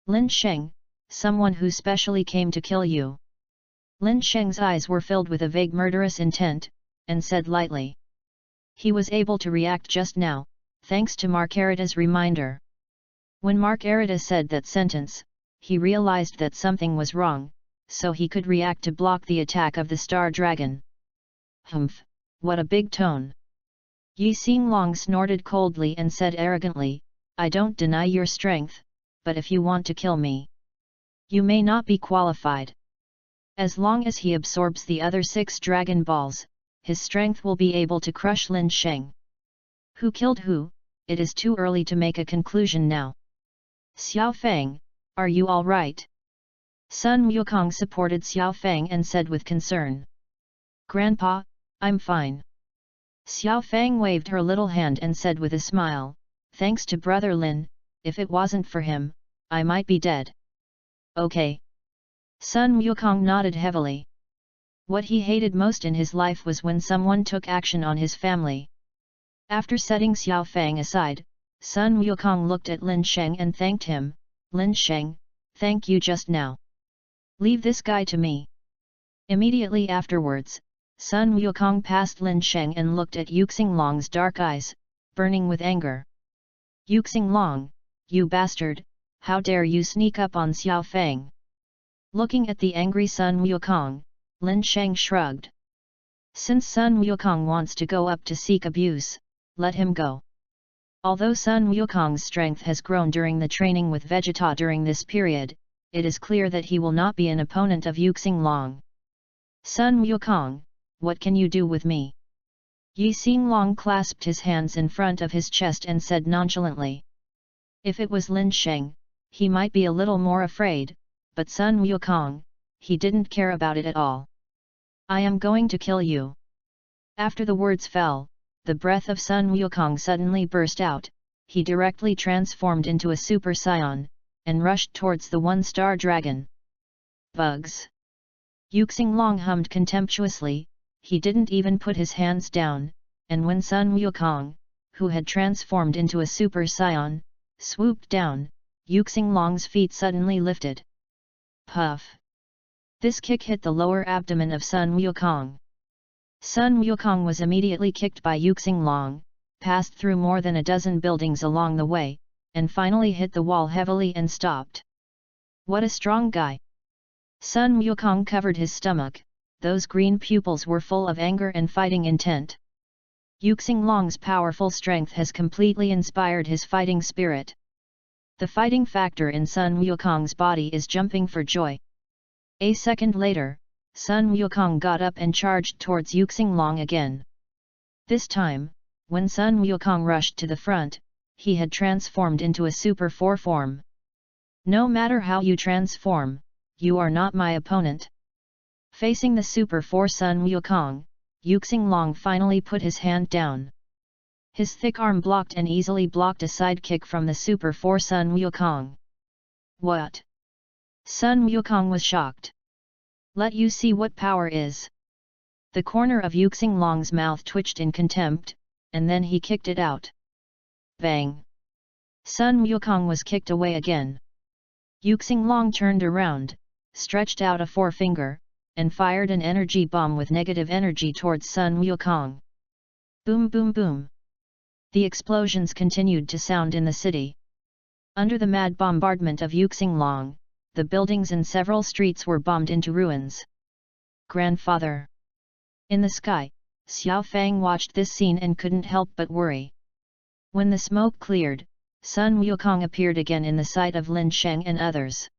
Lin Sheng, someone who specially came to kill you. Lin Sheng's eyes were filled with a vague murderous intent, and said lightly. He was able to react just now, thanks to Margarita's reminder. When Margarita said that sentence, he realized that something was wrong, so he could react to block the attack of the Star Dragon. Humph, what a big tone! Yuxing Long snorted coldly and said arrogantly, I don't deny your strength, but if you want to kill me, you may not be qualified. As long as he absorbs the other 6 Dragon Balls, his strength will be able to crush Lin Sheng. Who killed who? It is too early to make a conclusion now. Xiao Fang, are you all right? Sun Wukong supported Xiao Fang and said with concern. Grandpa, I'm fine. Xiao Fang waved her little hand and said with a smile, thanks to Brother Lin, if it wasn't for him, I might be dead. Okay. Sun Wukong nodded heavily. What he hated most in his life was when someone took action on his family. After setting Xiao Fang aside, Sun Wukong looked at Lin Sheng and thanked him. Lin Sheng, thank you just now. Leave this guy to me. Immediately afterwards, Sun Wukong passed Lin Sheng and looked at Yuxing Long's dark eyes, burning with anger. Yuxing Long, you bastard, how dare you sneak up on Xiao Fang? Looking at the angry Sun Wukong, Lin Sheng shrugged. Since Sun Wukong wants to go up to seek abuse, let him go. Although Sun Wukong's strength has grown during the training with Vegeta during this period, it is clear that he will not be an opponent of Yuxing Long. Sun Wukong, what can you do with me? Yuxing Long clasped his hands in front of his chest and said nonchalantly. If it was Lin Sheng, he might be a little more afraid, but Sun Wukong, he didn't care about it at all. I am going to kill you. After the words fell, the breath of Sun Wukong suddenly burst out, he directly transformed into a Super Saiyan, and rushed towards the 1-star dragon. Bugs! Yuxing Long hummed contemptuously, he didn't even put his hands down, and when Sun Wukong, who had transformed into a Super Saiyan, swooped down, Yuxing Long's feet suddenly lifted. Puff! This kick hit the lower abdomen of Sun Wukong. Sun Wukong was immediately kicked by Yuxing Long, passed through more than a dozen buildings along the way, and finally hit the wall heavily and stopped. What a strong guy! Sun Wukong covered his stomach, those green pupils were full of anger and fighting intent. Yuxing Long's powerful strength has completely inspired his fighting spirit. The fighting factor in Sun Wukong's body is jumping for joy. A second later, Sun Wukong got up and charged towards Yuxing Long again. This time, when Sun Wukong rushed to the front, he had transformed into a Super 4 form. No matter how you transform, you are not my opponent. Facing the Super 4 Sun Wukong, Yuxing Long finally put his hand down. His thick arm blocked and easily blocked a sidekick from the Super 4 Sun Wukong. What? Sun Wukong was shocked. Let you see what power is. The corner of Yuxing Long's mouth twitched in contempt, and then he kicked it out. Bang! Sun Wukong was kicked away again. Yuxing Long turned around, stretched out a forefinger, and fired an energy bomb with negative energy towards Sun Wukong. Boom boom boom! The explosions continued to sound in the city. Under the mad bombardment of Yuxing Long, the buildings in several streets were bombed into ruins. Grandfather! In the sky, Xiao Fang watched this scene and couldn't help but worry. When the smoke cleared, Sun Wukong appeared again in the sight of Lin Sheng and others.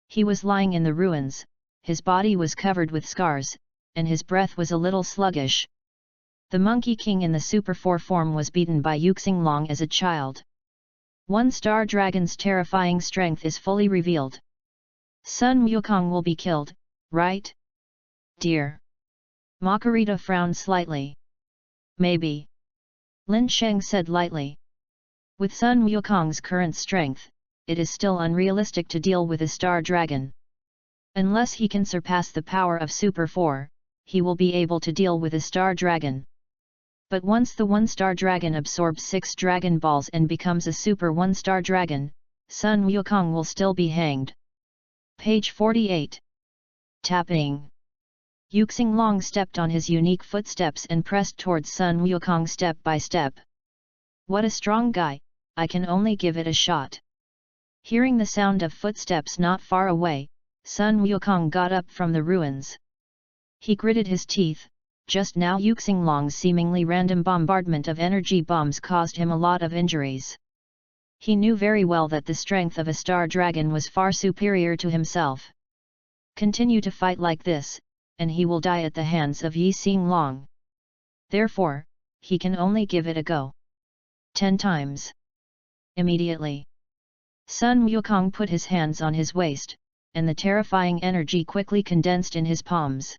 He was lying in the ruins, his body was covered with scars, and his breath was a little sluggish. The Monkey King in the Super 4 form was beaten by Yuxing Long as a child. 1-star dragon's terrifying strength is fully revealed. Sun Wukong will be killed, right? Dear. Makarita frowned slightly. Maybe. Lin Sheng said lightly. With Sun Wukong's current strength, it is still unrealistic to deal with a star dragon. Unless he can surpass the power of Super 4, he will be able to deal with a star dragon. But once the one-star dragon absorbs 6 Dragon Balls and becomes a Super 1-star dragon, Sun Wukong will still be hanged. Page 48. Tapping. Yuxing stepped on his unique footsteps and pressed towards Sun Wukong step by step. What a strong guy, I can only give it a shot. Hearing the sound of footsteps not far away, Sun Wukong got up from the ruins. He gritted his teeth. Just now Yuxing seemingly random bombardment of energy bombs caused him a lot of injuries. He knew very well that the strength of a star dragon was far superior to himself. Continue to fight like this, and he will die at the hands of Yuxing. Therefore, he can only give it a go. 10 times. Immediately. Sun Wukong put his hands on his waist, and the terrifying energy quickly condensed in his palms.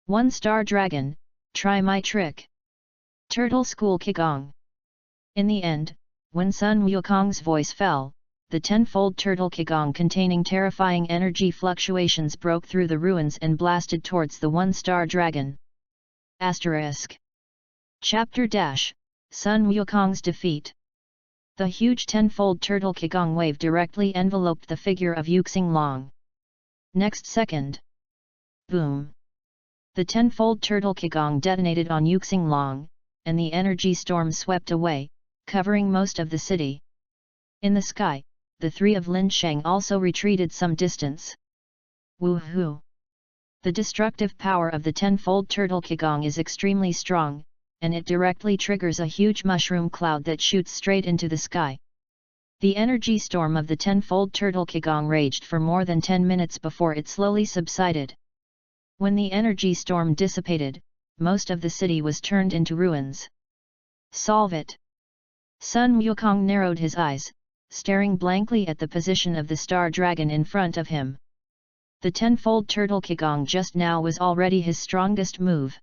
1-star dragon, try my trick. Turtle School Qigong. In the end, when Sun Wukong's voice fell, the 10-fold Turtle Qigong containing terrifying energy fluctuations broke through the ruins and blasted towards the 1-star dragon. Asterisk. Chapter Dash, Sun Wukong's defeat. The huge 10-fold Turtle Qigong wave directly enveloped the figure of Yuxing. Next second. Boom. The 10-fold Turtle Qigong detonated on Yuxing, and the energy storm swept away, covering most of the city. In the sky, the 3 of Lin Sheng also retreated some distance. Woohoo! The destructive power of the 10-fold Turtle Qigong is extremely strong, and it directly triggers a huge mushroom cloud that shoots straight into the sky. The energy storm of the 10-fold Turtle Qigong raged for more than 10 minutes before it slowly subsided. When the energy storm dissipated, most of the city was turned into ruins. Solve it! Sun Wukong narrowed his eyes, staring blankly at the position of the star dragon in front of him. The 10-fold Turtle Qigong just now was already his strongest move.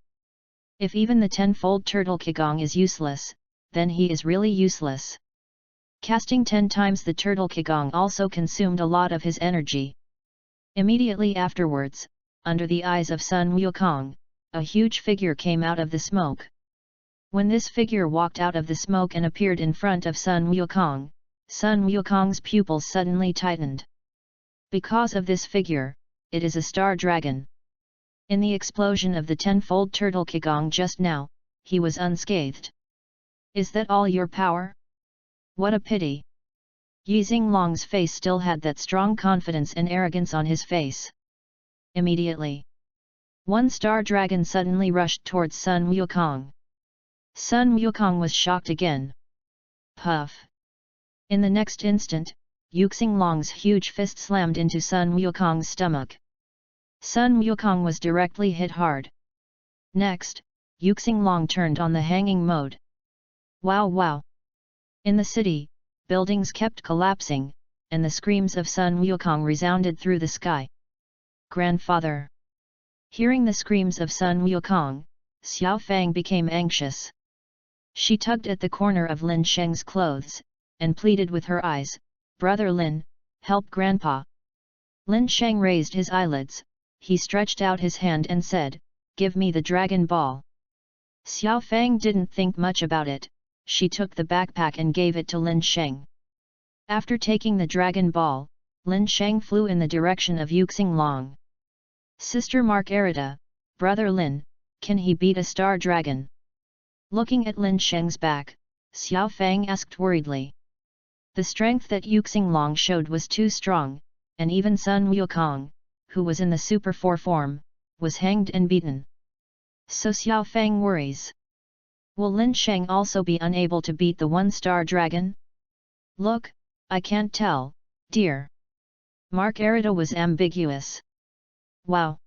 If even the 10-fold Turtle Qigong is useless, then he is really useless. Casting 10 times the Turtle Qigong also consumed a lot of his energy. Immediately afterwards, under the eyes of Sun Wukong, a huge figure came out of the smoke. When this figure walked out of the smoke and appeared in front of Sun Wukong's pupils suddenly tightened. Because of this figure, it is a star dragon. In the explosion of the 10-fold Turtle Qigong just now, he was unscathed. Is that all your power? What a pity! Yuxing face still had that strong confidence and arrogance on his face. Immediately, 1-star dragon suddenly rushed towards Sun Wukong. Sun Wukong was shocked again. Puff! In the next instant, Yuxing huge fist slammed into Sun Wukong's stomach. Sun Wukong was directly hit hard. Next, Yuxing turned on the hanging mode. Wow wow! In the city, buildings kept collapsing, and the screams of Sun Wukong resounded through the sky. Grandfather! Hearing the screams of Sun Wukong, Xiao Fang became anxious. She tugged at the corner of Lin Sheng's clothes, and pleaded with her eyes, "Brother Lin, help Grandpa." Lin Sheng raised his eyelids, he stretched out his hand and said, "Give me the Dragon Ball." Xiao Fang didn't think much about it, she took the backpack and gave it to Lin Sheng. After taking the Dragon Ball, Lin Sheng flew in the direction of Yuxing. Sister Margarita, Brother Lin, can he beat a star dragon? Looking at Lin Sheng's back, Xiao Fang asked worriedly. The strength that Yuxing showed was too strong, and even Sun Wukong, who was in the Super 4 form, was hanged and beaten. So Xiao Fang worries. Will Lin Sheng also be unable to beat the 1-star dragon? Look, I can't tell, dear. Margarita was ambiguous. Wow!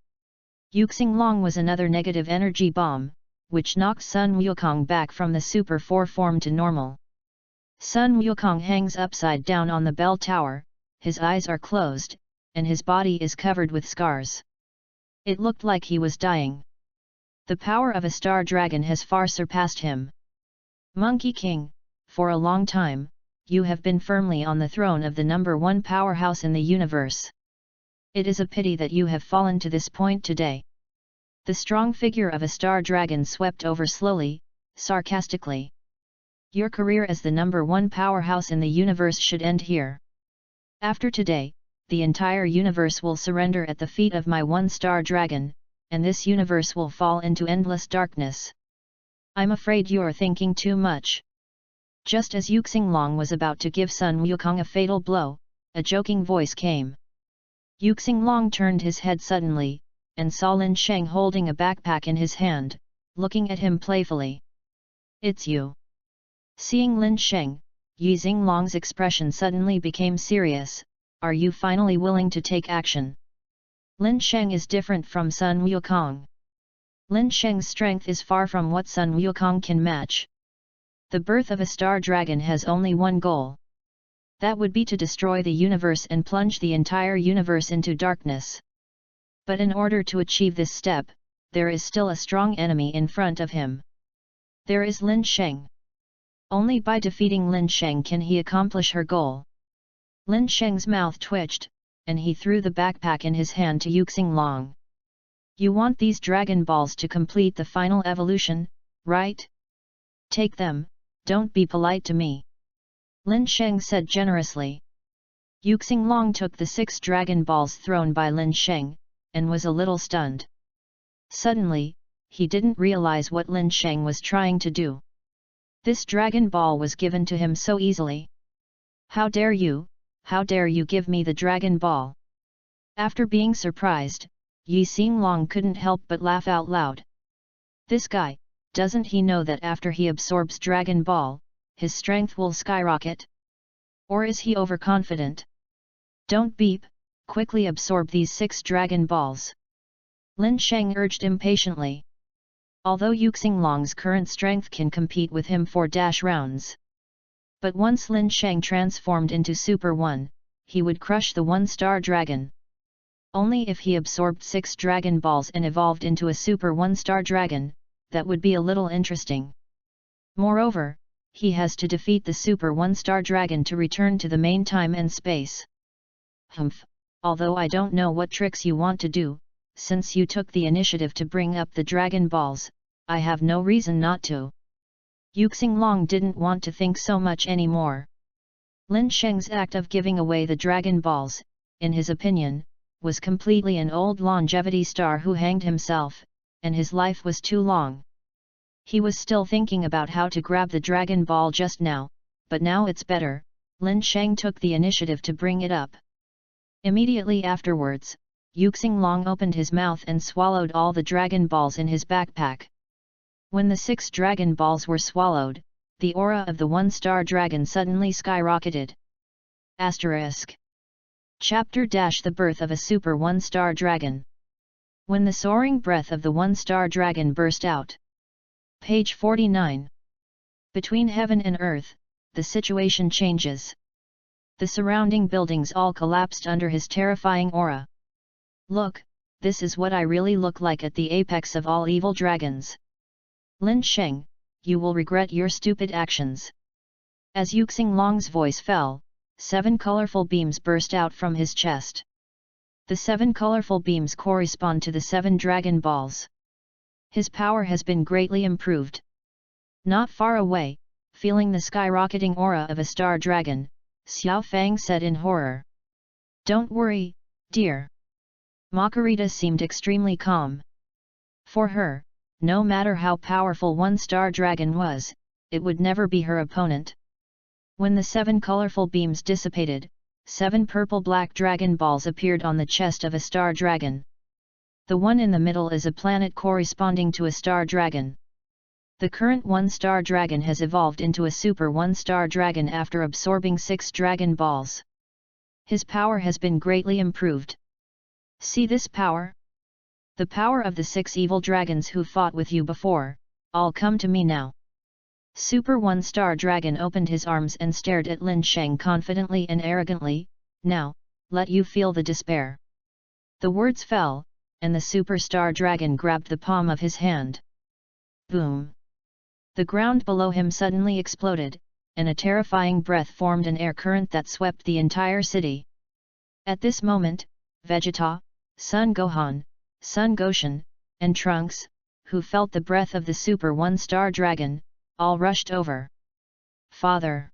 Yuxing was another negative energy bomb, which knocked Sun Wukong back from the Super 4 form to normal. Sun Wukong hangs upside down on the bell tower, his eyes are closed, and his body is covered with scars. It looked like he was dying. The power of a star dragon has far surpassed him. Monkey King, for a long time, you have been firmly on the throne of the #1 powerhouse in the universe. It is a pity that you have fallen to this point today. The strong figure of a star dragon swept over slowly, sarcastically. Your career as the #1 powerhouse in the universe should end here. After today, the entire universe will surrender at the feet of my one-star dragon, and this universe will fall into endless darkness. I'm afraid you're thinking too much. Just as Yuxinglong was about to give Sun Wukong a fatal blow, a joking voice came. Yuxinglong turned his head suddenly, and saw Lin Sheng holding a backpack in his hand, looking at him playfully. It's you. Seeing Lin Sheng, Yuxinglong's expression suddenly became serious. Are you finally willing to take action? Lin Sheng is different from Sun Wukong. Lin Sheng's strength is far from what Sun Wukong can match. The birth of a star dragon has only one goal. That would be to destroy the universe and plunge the entire universe into darkness. But in order to achieve this step, there is still a strong enemy in front of him. There is Lin Sheng. Only by defeating Lin Sheng can he accomplish her goal. Lin Sheng's mouth twitched, and he threw the backpack in his hand to Yuxinglong. You want these Dragon Balls to complete the final evolution, right? Take them, don't be polite to me. Lin Sheng said generously. Yuxinglong took the 6 Dragon Balls thrown by Lin Sheng, and was a little stunned. Suddenly, he didn't realize what Lin Sheng was trying to do. This Dragon Ball was given to him so easily. How dare you give me the Dragon Ball? After being surprised, Yuxinglong couldn't help but laugh out loud. This guy, doesn't he know that after he absorbs Dragon Ball, his strength will skyrocket? Or is he overconfident? Don't beep, quickly absorb these 6 Dragon Balls. Lin Sheng urged impatiently. Although Yuxinglong's current strength can compete with him for rounds. But once Lin Sheng transformed into Super 1, he would crush the one-star dragon. Only if he absorbed 6 Dragon Balls and evolved into a Super 1-star dragon, that would be a little interesting. Moreover, he has to defeat the Super 1-star dragon to return to the main time and space. Humph, although I don't know what tricks you want to do, since you took the initiative to bring up the Dragon Balls, I have no reason not to. Yuxinglong didn't want to think so much anymore. Lin Sheng's act of giving away the Dragon Balls, in his opinion, was completely an old longevity star who hanged himself, and his life was too long. He was still thinking about how to grab the Dragon Ball just now, but now it's better. Lin Sheng took the initiative to bring it up. Immediately afterwards, Yuxinglong opened his mouth and swallowed all the Dragon Balls in his backpack. When the 6 Dragon Balls were swallowed, the aura of the one-star dragon suddenly skyrocketed. Asterisk. Chapter - The birth of a Super 1-star dragon. When the soaring breath of the one-star dragon burst out. Page 49. Between heaven and earth, the situation changes. The surrounding buildings all collapsed under his terrifying aura. Look, this is what I really look like at the apex of all evil dragons. Lin Sheng, you will regret your stupid actions. As Yuxinglong's voice fell, 7 colorful beams burst out from his chest. The 7 colorful beams correspond to the 7 Dragon Balls. His power has been greatly improved. Not far away, feeling the skyrocketing aura of a star dragon, Xiao Fang said in horror. Don't worry, dear. Makarita seemed extremely calm. For her, no matter how powerful one-star dragon was, it would never be her opponent. When the 7 colorful beams dissipated, 7 purple-black Dragon Balls appeared on the chest of a star dragon. The one in the middle is a planet corresponding to a star dragon. The current one-star dragon has evolved into a Super 1-star dragon after absorbing 6 Dragon Balls. His power has been greatly improved. See this power? The power of the 6 evil dragons who fought with you before, all come to me now. Super 1-star dragon opened his arms and stared at Lin Sheng confidently and arrogantly. Now, let you feel the despair." The words fell, and the superstar dragon grabbed the palm of his hand. Boom! The ground below him suddenly exploded, and a terrifying breath formed an air current that swept the entire city. At this moment, Vegeta, Sun Gohan, Sun Goshen, and Trunks, who felt the breath of the Super One-Star Dragon, all rushed over. "Father!"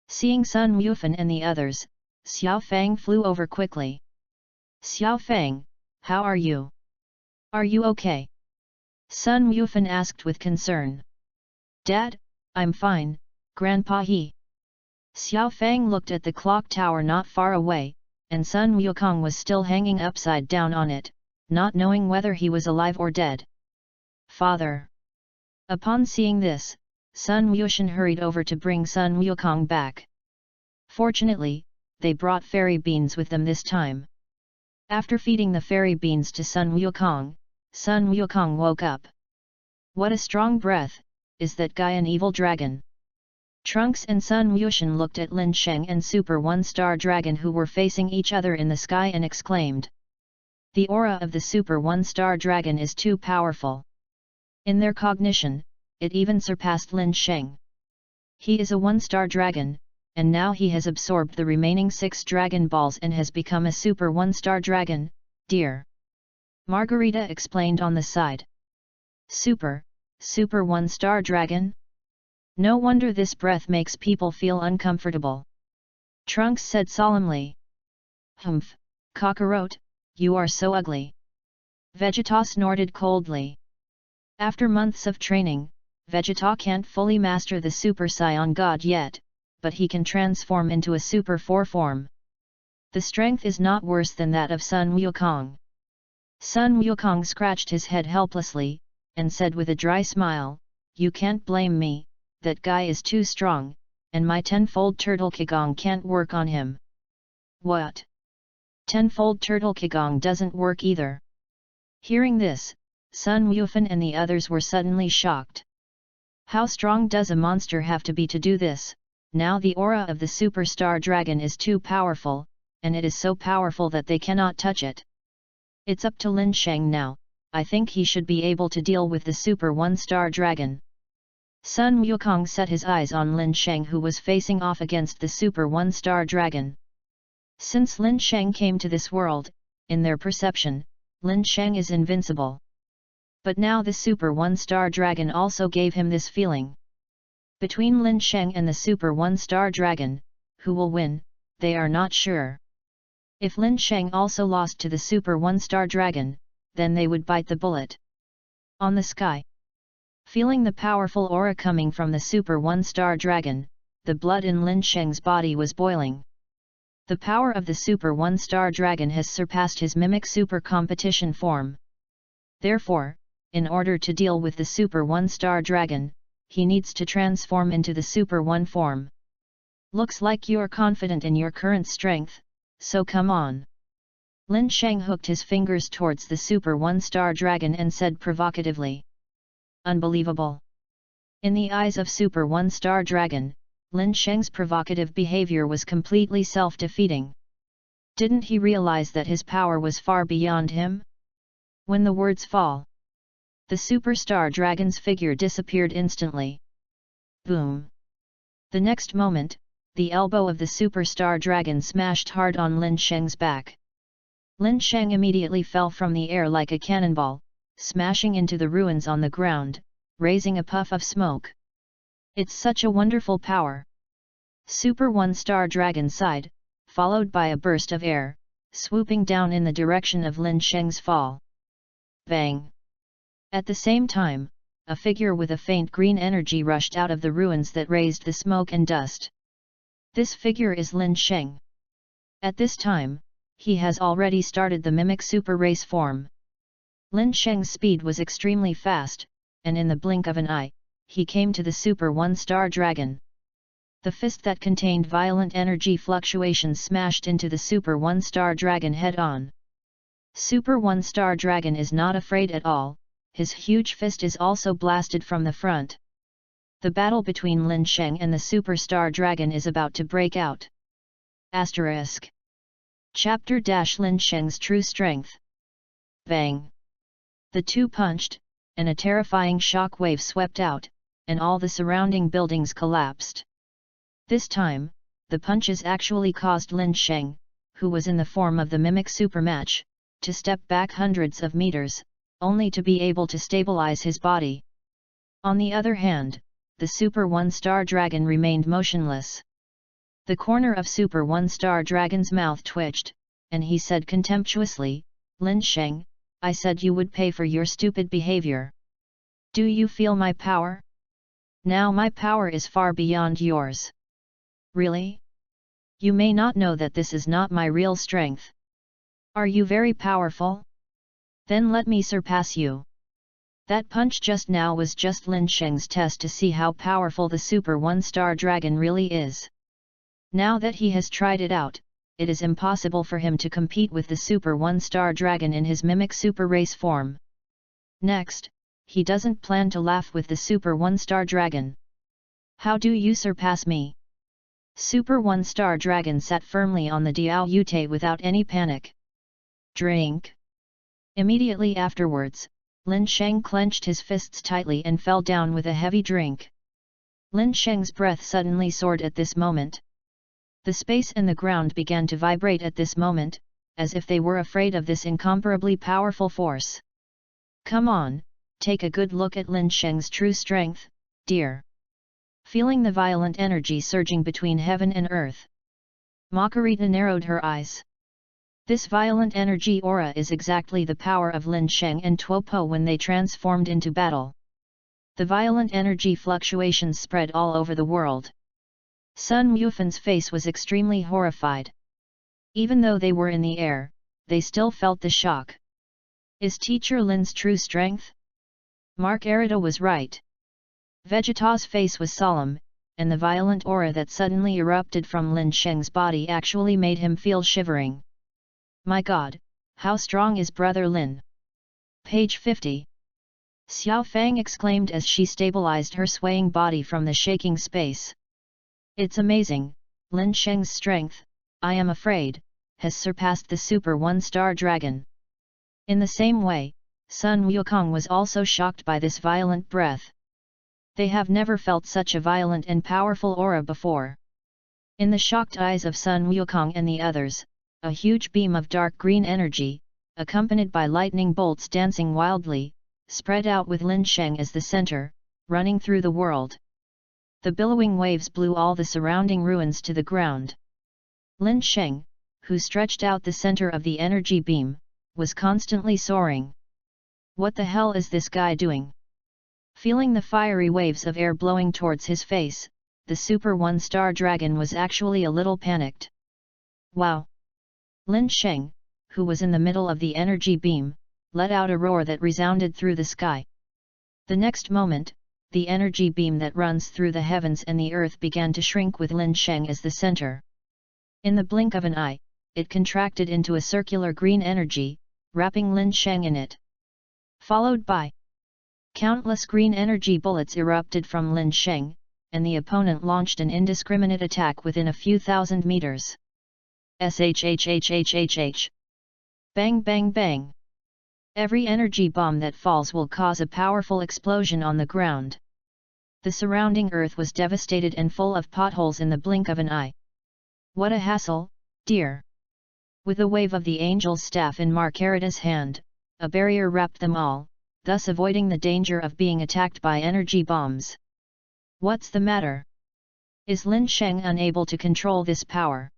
Seeing Sun Wufan and the others, Xiao Fang flew over quickly. "Xiao Fang, how are you? Are you okay?" Sun Wufan asked with concern. "Dad, I'm fine, Grandpa he." Xiao Fang looked at the clock tower not far away, and Sun Wukong was still hanging upside down on it, not knowing whether he was alive or dead. "Father!" Upon seeing this, Sun Wushan hurried over to bring Sun Wukong back. Fortunately, they brought fairy beans with them this time. After feeding the fairy beans to Sun Wukong woke up. "What a strong breath, is that guy an evil dragon?" Trunks and Sun Wushan looked at Lin Sheng and Super One-Star Dragon who were facing each other in the sky and exclaimed. The aura of the Super One-Star Dragon is too powerful. In their cognition, it even surpassed Lin Sheng. He is a one-star dragon, and now he has absorbed the remaining 6 Dragon Balls and has become a Super One-Star Dragon, dear. Margarita explained on the side. Super One-Star Dragon? No wonder this breath makes people feel uncomfortable. Trunks said solemnly. Humph, Kakarot, you are so ugly. Vegeta snorted coldly. After months of training, Vegeta can't fully master the Super Saiyan God yet, but he can transform into a Super 4 form. The strength is not worse than that of Sun Wukong. Sun Wukong scratched his head helplessly, and said with a dry smile, "You can't blame me, that guy is too strong, and my tenfold turtle Qigong can't work on him." "What? Tenfold turtle Qigong doesn't work either?" Hearing this, Sun Wufan and the others were suddenly shocked. How strong does a monster have to be to do this? Now the aura of the superstar dragon is too powerful, and it is so powerful that they cannot touch it. It's up to Lin Sheng now. I think he should be able to deal with the Super One-Star Dragon. Sun Wukong set his eyes on Lin Sheng who was facing off against the Super One-Star Dragon. Since Lin Sheng came to this world, in their perception, Lin Sheng is invincible. But now the Super One-Star Dragon also gave him this feeling. Between Lin Sheng and the Super One-Star Dragon, who will win, they are not sure. If Lin Sheng also lost to the Super One-Star Dragon, then they would bite the bullet. On the sky. Feeling the powerful aura coming from the Super One-Star Dragon, the blood in Lin Sheng's body was boiling. The power of the Super One-Star Dragon has surpassed his mimic super competition form. Therefore, in order to deal with the Super One-Star Dragon, he needs to transform into the Super One form. Looks like you're confident in your current strength, so come on. Lin Sheng hooked his fingers towards the Super One-Star Dragon and said provocatively. Unbelievable. In the eyes of Super One-Star Dragon, Lin Sheng's provocative behavior was completely self-defeating. Didn't he realize that his power was far beyond him? When the words fall, the Superstar Dragon's figure disappeared instantly. Boom! The next moment, the elbow of the Superstar Dragon smashed hard on Lin Sheng's back. Lin Sheng immediately fell from the air like a cannonball, smashing into the ruins on the ground, raising a puff of smoke. It's such a wonderful power! Super One-Star Dragon sighed, followed by a burst of air, swooping down in the direction of Lin Sheng's fall. Bang! At the same time, a figure with a faint green energy rushed out of the ruins that raised the smoke and dust. This figure is Lin Sheng. At this time, he has already started the mimic super race form. Lin Sheng's speed was extremely fast, and in the blink of an eye, he came to the Super One-Star Dragon. The fist that contained violent energy fluctuations smashed into the Super One-Star Dragon head-on. Super One-Star Dragon is not afraid at all, his huge fist is also blasted from the front. The battle between Lin Sheng and the Superstar Dragon is about to break out. Asterisk. Chapter Lin Sheng's True Strength. Bang! The two punched, and a terrifying shock wave swept out, and all the surrounding buildings collapsed. This time, the punches actually caused Lin Sheng, who was in the form of the mimic supermatch, to step back hundreds of meters, only to be able to stabilize his body. On the other hand, the Super One-Star Dragon remained motionless. The corner of Super One-Star Dragon's mouth twitched, and he said contemptuously, "Lin Sheng, I said you would pay for your stupid behavior. Do you feel my power? Now my power is far beyond yours." "Really? You may not know that this is not my real strength. Are you very powerful? Then let me surpass you." That punch just now was just Lin Sheng's test to see how powerful the Super One-Star Dragon really is. Now that he has tried it out, it is impossible for him to compete with the Super One-Star Dragon in his mimic super race form. Next, he doesn't plan to laugh with the Super One-Star Dragon. "How do you surpass me?" Super One-Star Dragon sat firmly on the Diao Yute without any panic. "Drink." Immediately afterwards, Lin Sheng clenched his fists tightly and fell down with a heavy drink. Lin Sheng's breath suddenly soared at this moment. The space and the ground began to vibrate at this moment, as if they were afraid of this incomparably powerful force. "Come on, take a good look at Lin Sheng's true strength, dear." Feeling the violent energy surging between heaven and earth, Margarita narrowed her eyes. This violent energy aura is exactly the power of Lin Sheng and Tuopo when they transformed into battle. The violent energy fluctuations spread all over the world. Sun Wufan's face was extremely horrified. Even though they were in the air, they still felt the shock. Is Teacher Lin's true strength? Margarita was right. Vegeta's face was solemn, and the violent aura that suddenly erupted from Lin Sheng's body actually made him feel shivering. "My God, how strong is Brother Lin?" Page 50. Xiao Fang exclaimed as she stabilized her swaying body from the shaking space. "It's amazing, Lin Sheng's strength, I am afraid, has surpassed the Super One-Star Dragon." In the same way, Sun Wukong was also shocked by this violent breath. They have never felt such a violent and powerful aura before. In the shocked eyes of Sun Wukong and the others, a huge beam of dark green energy, accompanied by lightning bolts dancing wildly, spread out with Lin Sheng as the center, running through the world. The billowing waves blew all the surrounding ruins to the ground. Lin Sheng, who stretched out the center of the energy beam, was constantly soaring. "What the hell is this guy doing?" Feeling the fiery waves of air blowing towards his face, the Super One-Star Dragon was actually a little panicked. "Wow!" Lin Sheng, who was in the middle of the energy beam, let out a roar that resounded through the sky. The next moment, the energy beam that runs through the heavens and the earth began to shrink with Lin Sheng as the center. In the blink of an eye, it contracted into a circular green energy, wrapping Lin Sheng in it. Followed by countless green energy bullets erupted from Lin Sheng, and the opponent launched an indiscriminate attack within a few thousand meters. Shhhhhhh. Bang bang bang. Every energy bomb that falls will cause a powerful explosion on the ground. The surrounding earth was devastated and full of potholes in the blink of an eye. "What a hassle, dear." With a wave of the angel's staff in Margarita's hand, a barrier wrapped them all, thus avoiding the danger of being attacked by energy bombs. "What's the matter? Is Lin Sheng unable to control this power?"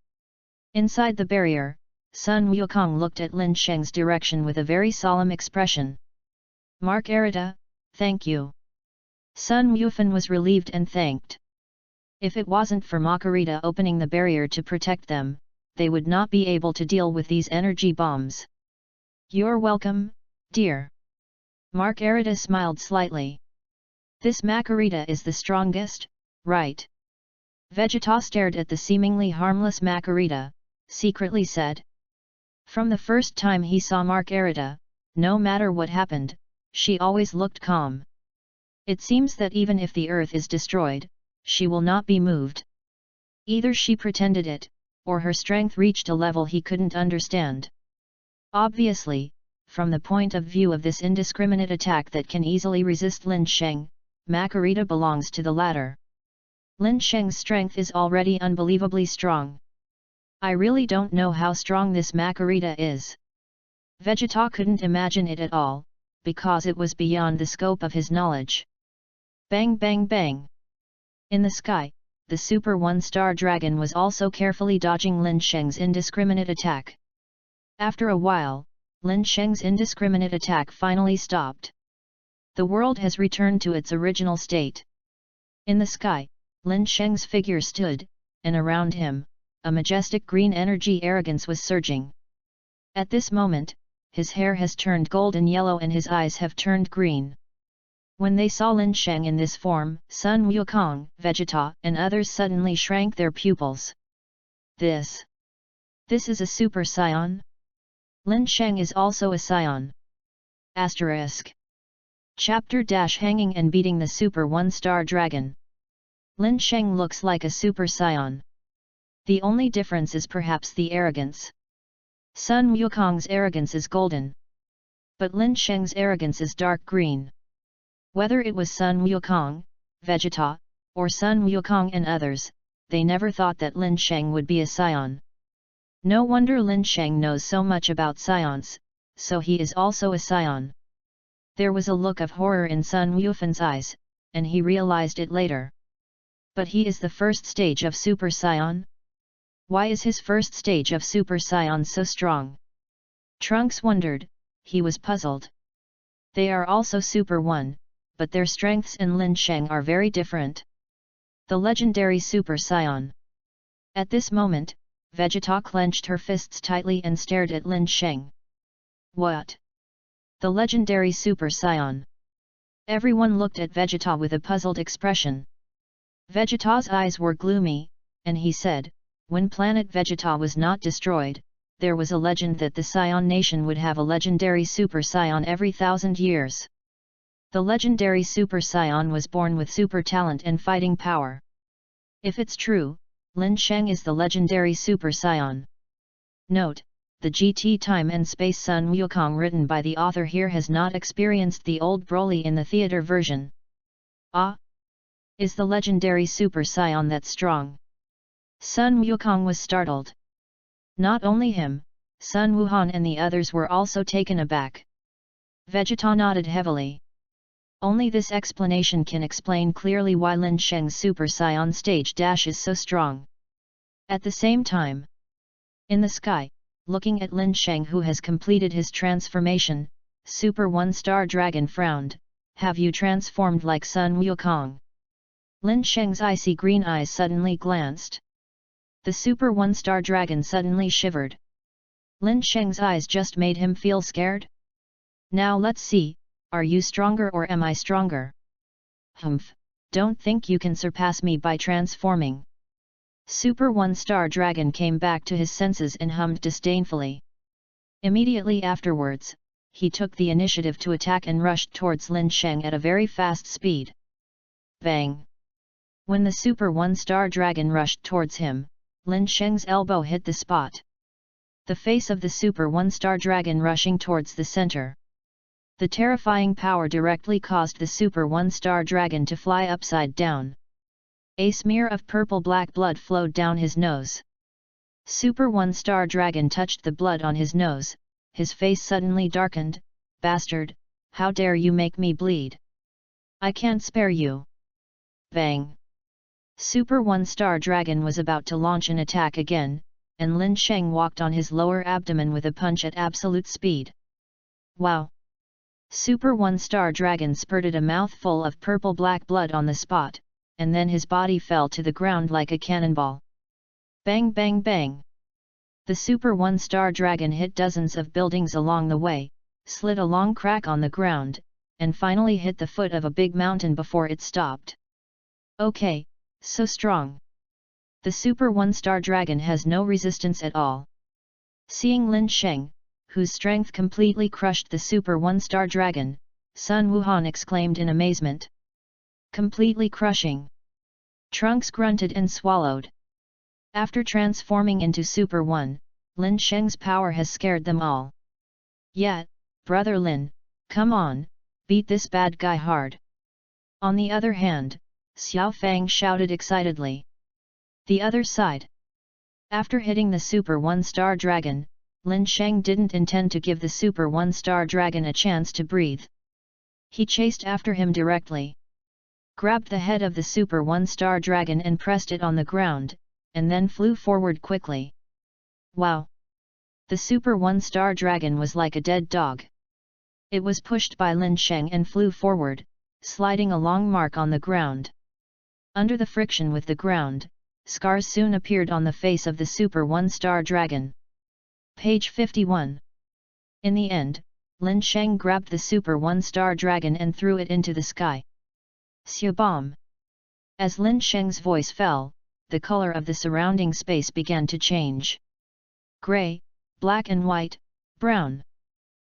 Inside the barrier, Sun Wukong looked at Lin Sheng's direction with a very solemn expression. "Margarita, thank you." Sun Wufan was relieved and thanked. If it wasn't for Margarita opening the barrier to protect them, they would not be able to deal with these energy bombs. "You're welcome, dear." Margarita smiled slightly. "This Margarita is the strongest, right?" Vegeta stared at the seemingly harmless Margarita, secretly said. From the first time he saw Margarita, no matter what happened, she always looked calm. It seems that even if the earth is destroyed, she will not be moved. Either she pretended it, or her strength reached a level he couldn't understand. Obviously, from the point of view of this indiscriminate attack that can easily resist Lin Sheng, Makarita belongs to the latter. Lin Sheng's strength is already unbelievably strong. I really don't know how strong this Makarita is. Vegeta couldn't imagine it at all, because it was beyond the scope of his knowledge. Bang bang bang! In the sky, the Super One-Star Dragon was also carefully dodging Lin Sheng's indiscriminate attack. After a while, Lin Sheng's indiscriminate attack finally stopped. The world has returned to its original state. In the sky, Lin Sheng's figure stood, and around him, a majestic green energy arrogance was surging. At this moment, his hair has turned golden yellow and his eyes have turned green. When they saw Lin Sheng in this form, Sun Wukong, Vegeta, and others suddenly shrank their pupils. This is a Super Saiyan? Lin Sheng is also a Saiyan. Asterisk. Chapter - Hanging and beating the Super One-Star Dragon. Lin Sheng looks like a Super Saiyan. The only difference is perhaps the arrogance. Sun Wukong's arrogance is golden. But Lin Sheng's arrogance is dark green. Whether it was Sun Wukong, Vegeta, or Sun Wukong and others, they never thought that Lin Sheng would be a Saiyan. No wonder Lin Sheng knows so much about Saions, so he is also a Saiyan. There was a look of horror in Sun Wufan's eyes, and he realized it later. But he is the first stage of Super Saiyan? Why is his first stage of Super Saiyan so strong? Trunks wondered, he was puzzled. They are also Super One, but their strengths and Lin Sheng are very different. The legendary Super Saiyan. At this moment, Vegeta clenched her fists tightly and stared at Lin Sheng. What? The legendary Super Saiyan. Everyone looked at Vegeta with a puzzled expression. Vegeta's eyes were gloomy, and he said, when planet Vegeta was not destroyed, there was a legend that the Saiyan nation would have a legendary Super Saiyan every 1,000 years. The legendary Super Saiyan was born with super talent and fighting power. If it's true, Lin Sheng is the legendary Super Saiyan. Note, the GT Time and Space Sun Wukong written by the author here has not experienced the old Broly in the theater version. Ah! Is the legendary Super Saiyan that strong? Sun Wukong was startled. Not only him, Sun Wuhan and the others were also taken aback. Vegeta nodded heavily. Only this explanation can explain clearly why Lin Sheng's Super Saiyan stage - is so strong. At the same time, in the sky, looking at Lin Sheng who has completed his transformation, Super One-Star Dragon frowned, have you transformed like Sun Wukong? Lin Sheng's icy green eyes suddenly glanced. The Super One-Star Dragon suddenly shivered. Lin Sheng's eyes just made him feel scared? Now let's see, are you stronger or am I stronger? Humph, don't think you can surpass me by transforming. Super One-Star Dragon came back to his senses and hummed disdainfully. Immediately afterwards, he took the initiative to attack and rushed towards Lin Sheng at a very fast speed. Bang! When the Super One-Star Dragon rushed towards him, Lin Sheng's elbow hit the spot. The face of the Super One-Star Dragon rushing towards the center. The terrifying power directly caused the Super One-Star Dragon to fly upside down. A smear of purple-black blood flowed down his nose. Super One-Star Dragon touched the blood on his nose, his face suddenly darkened. Bastard, how dare you make me bleed? I can't spare you. Bang! Super One-Star Dragon was about to launch an attack again, and Lin Sheng walked on his lower abdomen with a punch at absolute speed. Wow! Super One-Star Dragon spurted a mouthful of purple-black blood on the spot, and then his body fell to the ground like a cannonball. Bang bang bang! The Super One-Star Dragon hit dozens of buildings along the way, slid a long crack on the ground, and finally hit the foot of a big mountain before it stopped. Okay, so strong. The Super One-Star Dragon has no resistance at all. Seeing Lin Sheng, whose strength completely crushed the Super One-Star Dragon, Sun Wuhan exclaimed in amazement. Completely crushing. Trunks grunted and swallowed. After transforming into Super 1, Lin Sheng's power has scared them all. Yet, Brother Lin, come on, beat this bad guy hard. On the other hand, Xiao Fang shouted excitedly. The other side. After hitting the Super 1-star dragon, Lin Sheng didn't intend to give the Super 1-star dragon a chance to breathe. He chased after him directly, grabbed the head of the Super 1-star dragon and pressed it on the ground, and then flew forward quickly. Wow! The Super 1-star dragon was like a dead dog. It was pushed by Lin Sheng and flew forward, sliding a long mark on the ground. Under the friction with the ground, scars soon appeared on the face of the Super 1-star dragon. Page 51. In the end, Lin Sheng grabbed the Super 1-star dragon and threw it into the sky. Bomb! As Lin Sheng's voice fell, the color of the surrounding space began to change. Gray, black and white, brown.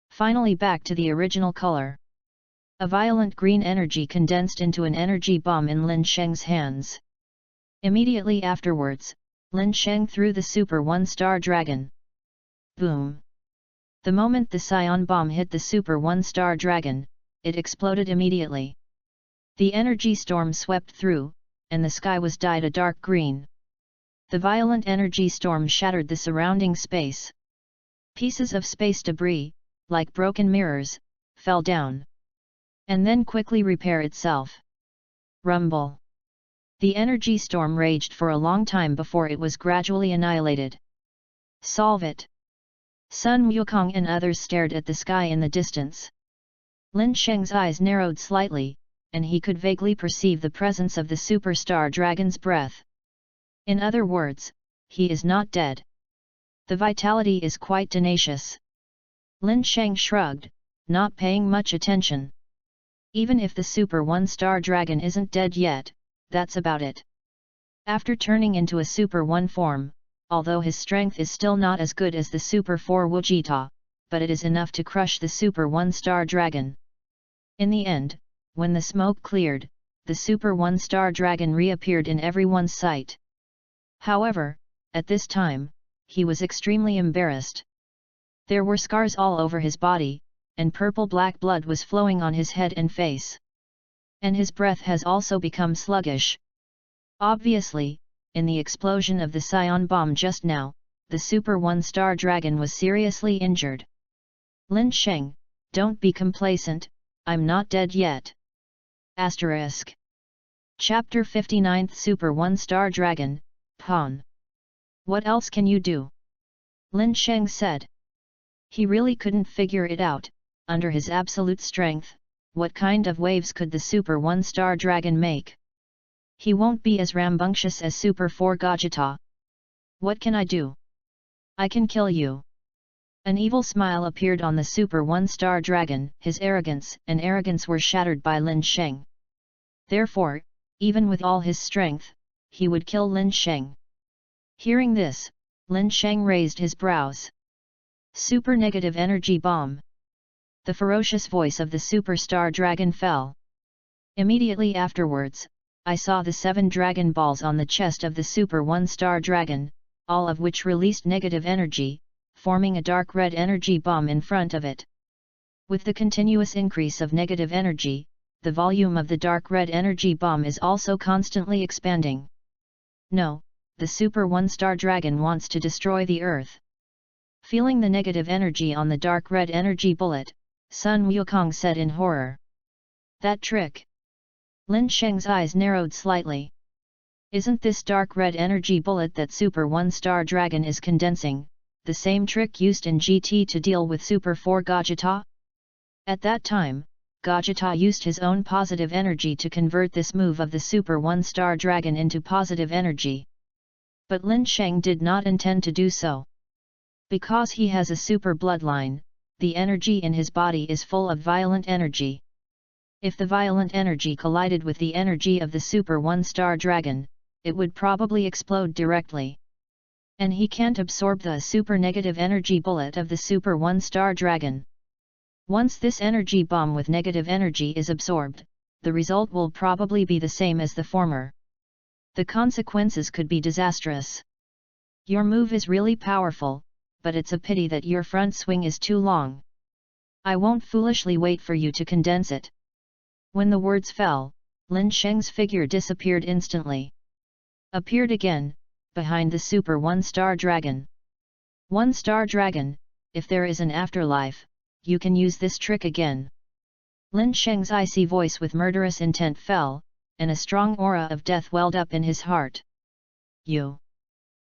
Finally back to the original color. A violent green energy condensed into an energy bomb in Lin Sheng's hands. Immediately afterwards, Lin Sheng threw the Super 1-star dragon. Boom! The moment the Scion bomb hit the Super 1-star dragon, it exploded immediately. The energy storm swept through, and the sky was dyed a dark green. The violent energy storm shattered the surrounding space. Pieces of space debris, like broken mirrors, fell down. And then quickly repair itself. Rumble! The energy storm raged for a long time before it was gradually annihilated. Solve it! Sun Wukong and others stared at the sky in the distance. Lin Sheng's eyes narrowed slightly, and he could vaguely perceive the presence of the superstar dragon's breath. In other words, he is not dead. The vitality is quite tenacious. Lin Sheng shrugged, not paying much attention. Even if the Super 1-star dragon isn't dead yet, that's about it. After turning into a Super 1 form, although his strength is still not as good as the Super 4 Wujita, but it is enough to crush the Super 1-star dragon. In the end, when the smoke cleared, the Super 1-star dragon reappeared in everyone's sight. However, at this time, he was extremely embarrassed. There were scars all over his body, and purple-black blood was flowing on his head and face. And his breath has also become sluggish. Obviously, in the explosion of the Scion bomb just now, the Super 1-star dragon was seriously injured. Lin Sheng, don't be complacent, I'm not dead yet. Asterisk. Chapter 59th Super 1-star Dragon, Pawn. What else can you do? Lin Sheng said. He really couldn't figure it out, under his absolute strength, what kind of waves could the Super 1-star dragon make? He won't be as rambunctious as Super 4 Gogeta. What can I do? I can kill you. An evil smile appeared on the Super 1-star dragon, his arrogance were shattered by Lin Sheng. Therefore, even with all his strength, he would kill Lin Sheng. Hearing this, Lin Sheng raised his brows. Super negative energy bomb. The ferocious voice of the superstar dragon fell. Immediately afterwards, I saw the 7 dragon balls on the chest of the Super 1-star dragon, all of which released negative energy, forming a dark red energy bomb in front of it. With the continuous increase of negative energy, the volume of the dark red energy bomb is also constantly expanding. No, the Super 1-star dragon wants to destroy the Earth. Feeling the negative energy on the dark red energy bullet, Sun Wukong said in horror. That trick! Lin Sheng's eyes narrowed slightly. Isn't this dark red energy bullet that Super 1-star dragon is condensing, the same trick used in GT to deal with Super 4 Gogeta? At that time, Gogeta used his own positive energy to convert this move of the Super 1-star dragon into positive energy. But Lin Sheng did not intend to do so. Because he has a super bloodline, the energy in his body is full of violent energy. If the violent energy collided with the energy of the Super 1-star dragon, it would probably explode directly. And he can't absorb the super negative energy bullet of the Super 1-star dragon. Once this energy bomb with negative energy is absorbed, the result will probably be the same as the former. The consequences could be disastrous. Your move is really powerful, but it's a pity that your front swing is too long. I won't foolishly wait for you to condense it. When the words fell, Lin Sheng's figure disappeared instantly. Appeared again, behind the Super One-Star Dragon. One-Star Dragon, if there is an afterlife, you can use this trick again. Lin Sheng's icy voice with murderous intent fell, and a strong aura of death welled up in his heart. You.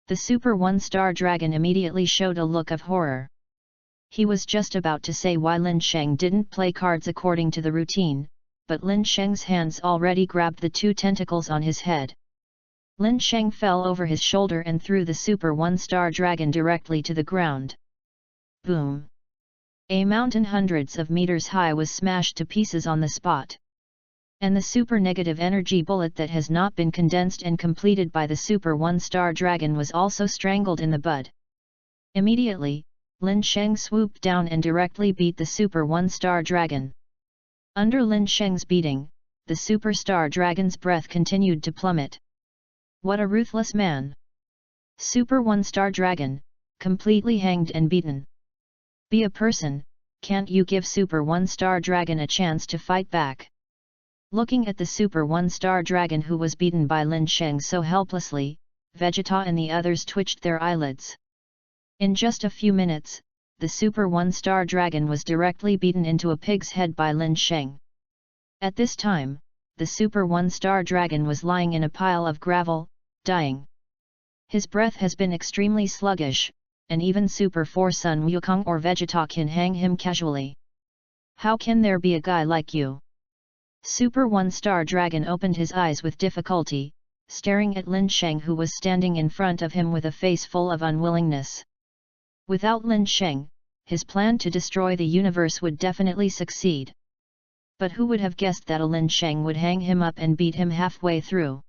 The Super One-Star Dragon immediately showed a look of horror. He was just about to say why Lin Sheng didn't play cards according to the routine, but Lin Sheng's hands already grabbed the two tentacles on his head. Lin Sheng fell over his shoulder and threw the Super One-Star Dragon directly to the ground. Boom! A mountain hundreds of meters high was smashed to pieces on the spot. And the super negative energy bullet that has not been condensed and completed by the Super One-Star Dragon was also strangled in the bud. Immediately, Lin Sheng swooped down and directly beat the Super One-Star Dragon. Under Lin Sheng's beating, the Super Star Dragon's breath continued to plummet. What a ruthless man! Super One-Star Dragon, completely hanged and beaten. Be a person, can't you give Super One-Star Dragon a chance to fight back? Looking at the Super One-Star Dragon who was beaten by Lin Sheng so helplessly, Vegeta and the others twitched their eyelids. In just a few minutes, the Super One-Star Dragon was directly beaten into a pig's head by Lin Sheng. At this time, the Super One-Star Dragon was lying in a pile of gravel, dying. His breath has been extremely sluggish, and even Super 4 Sun Wukong or Vegeta can hang him casually. How can there be a guy like you? Super One-Star Dragon opened his eyes with difficulty, staring at Lin Sheng who was standing in front of him with a face full of unwillingness. Without Lin Sheng, his plan to destroy the universe would definitely succeed. But who would have guessed that a Lin Sheng would hang him up and beat him halfway through?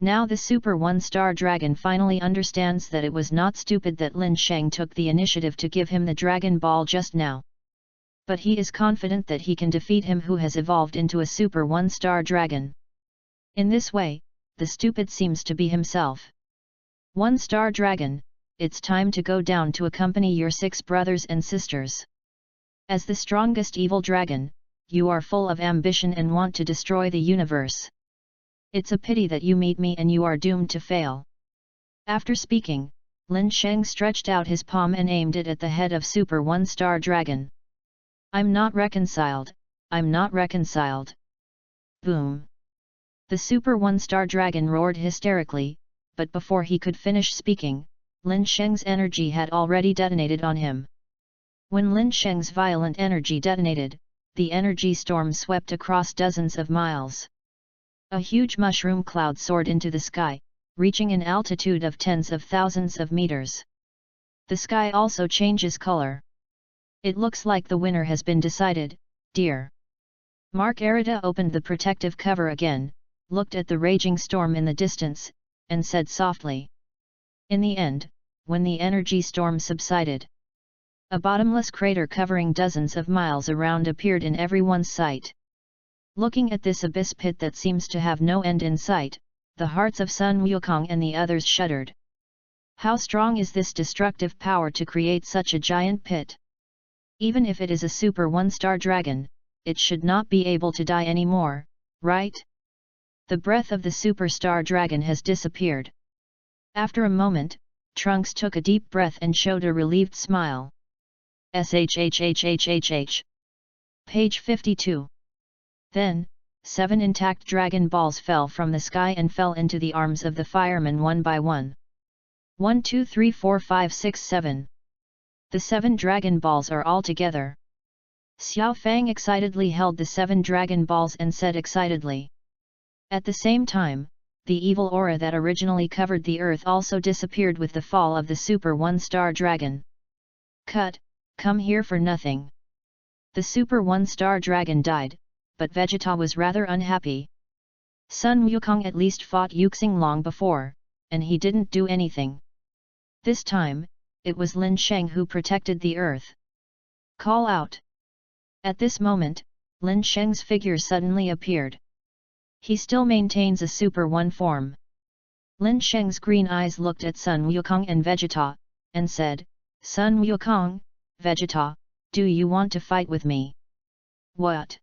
Now the Super One-Star Dragon finally understands that it was not stupid that Lin Sheng took the initiative to give him the Dragon Ball just now. But he is confident that he can defeat him who has evolved into a Super One-Star Dragon. In this way, the stupid seems to be himself. One-Star Dragon, it's time to go down to accompany your 6 brothers and sisters. As the strongest evil dragon, you are full of ambition and want to destroy the universe. It's a pity that you meet me and you are doomed to fail. After speaking, Lin Sheng stretched out his palm and aimed it at the head of Super One-Star Dragon. I'm not reconciled, I'm not reconciled. Boom! The Super One-Star Dragon roared hysterically, but before he could finish speaking, Lin Sheng's energy had already detonated on him. When Lin Sheng's violent energy detonated, the energy storm swept across dozens of miles. A huge mushroom cloud soared into the sky, reaching an altitude of tens of thousands of meters. The sky also changes color. It looks like the winner has been decided, dear. Mark Arita opened the protective cover again, looked at the raging storm in the distance, and said softly. In the end, when the energy storm subsided, a bottomless crater covering dozens of miles around appeared in everyone's sight. Looking at this abyss pit that seems to have no end in sight, the hearts of Sun Wukong and the others shuddered. How strong is this destructive power to create such a giant pit? Even if it is a Super One-Star Dragon, it should not be able to die anymore, right? The breath of the Super Star Dragon has disappeared. After a moment, Trunks took a deep breath and showed a relieved smile. SHHHHHH. Page 52. Then, 7 intact Dragon Balls fell from the sky and fell into the arms of the firemen one by one. 1 2 3 4 5 6 7. The 7 Dragon Balls are all together. Xiao Fang excitedly held the 7 Dragon Balls and said excitedly. At the same time, the evil aura that originally covered the earth also disappeared with the fall of the Super One-Star Dragon. Cut, come here for nothing. The Super One-Star Dragon died, but Vegeta was rather unhappy. Sun Wukong at least fought Yuxing long before, and he didn't do anything. This time, it was Lin Sheng who protected the earth. Call out! At this moment, Lin Sheng's figure suddenly appeared. He still maintains a Super One form. Lin Sheng's green eyes looked at Sun Wukong and Vegeta, and said, Sun Wukong, Vegeta, do you want to fight with me? What?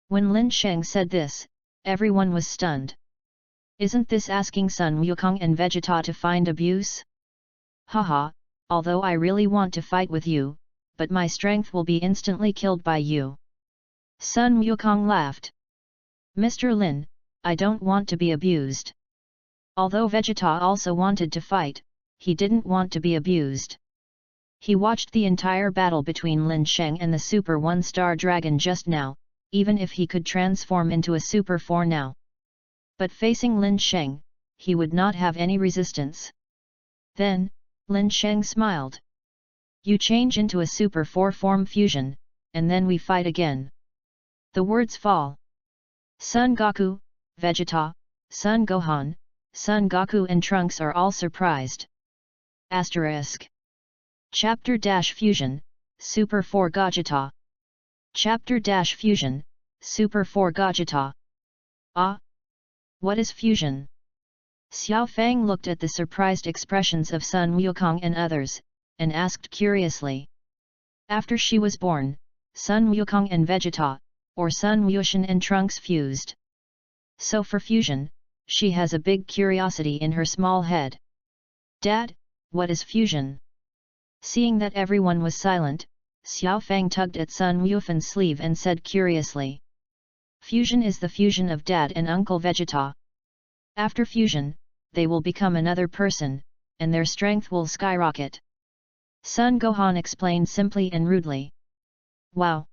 When Lin Sheng said this, everyone was stunned. Isn't this asking Sun Wukong and Vegeta to find abuse? Haha, although I really want to fight with you, but my strength will be instantly killed by you. Sun Wukong laughed. Mr. Lin, I don't want to be abused. Although Vegeta also wanted to fight, he didn't want to be abused. He watched the entire battle between Lin Sheng and the Super One-Star Dragon just now, even if he could transform into a Super 4 now. But facing Lin Sheng, he would not have any resistance. Then, Lin Sheng smiled. You change into a Super 4 form fusion, and then we fight again. The words fall. Son Goku, Vegeta, Son Gohan, Son Goku and Trunks are all surprised. Asterisk. Chapter Fusion, Super 4 Gogeta. Chapter Fusion, Super 4 Gogeta. Ah! What is fusion? Xiao Fang looked at the surprised expressions of Sun Wukong and others, and asked curiously. After she was born, Sun Wukong and Vegeta, or Sun Wushan and Trunks fused. So for fusion, she has a big curiosity in her small head. Dad, what is fusion? Seeing that everyone was silent, Xiao Fang tugged at Sun Wufan's sleeve and said curiously. Fusion is the fusion of Dad and Uncle Vegeta. After fusion, they will become another person, and their strength will skyrocket. Sun Gohan explained simply and rudely. Wow!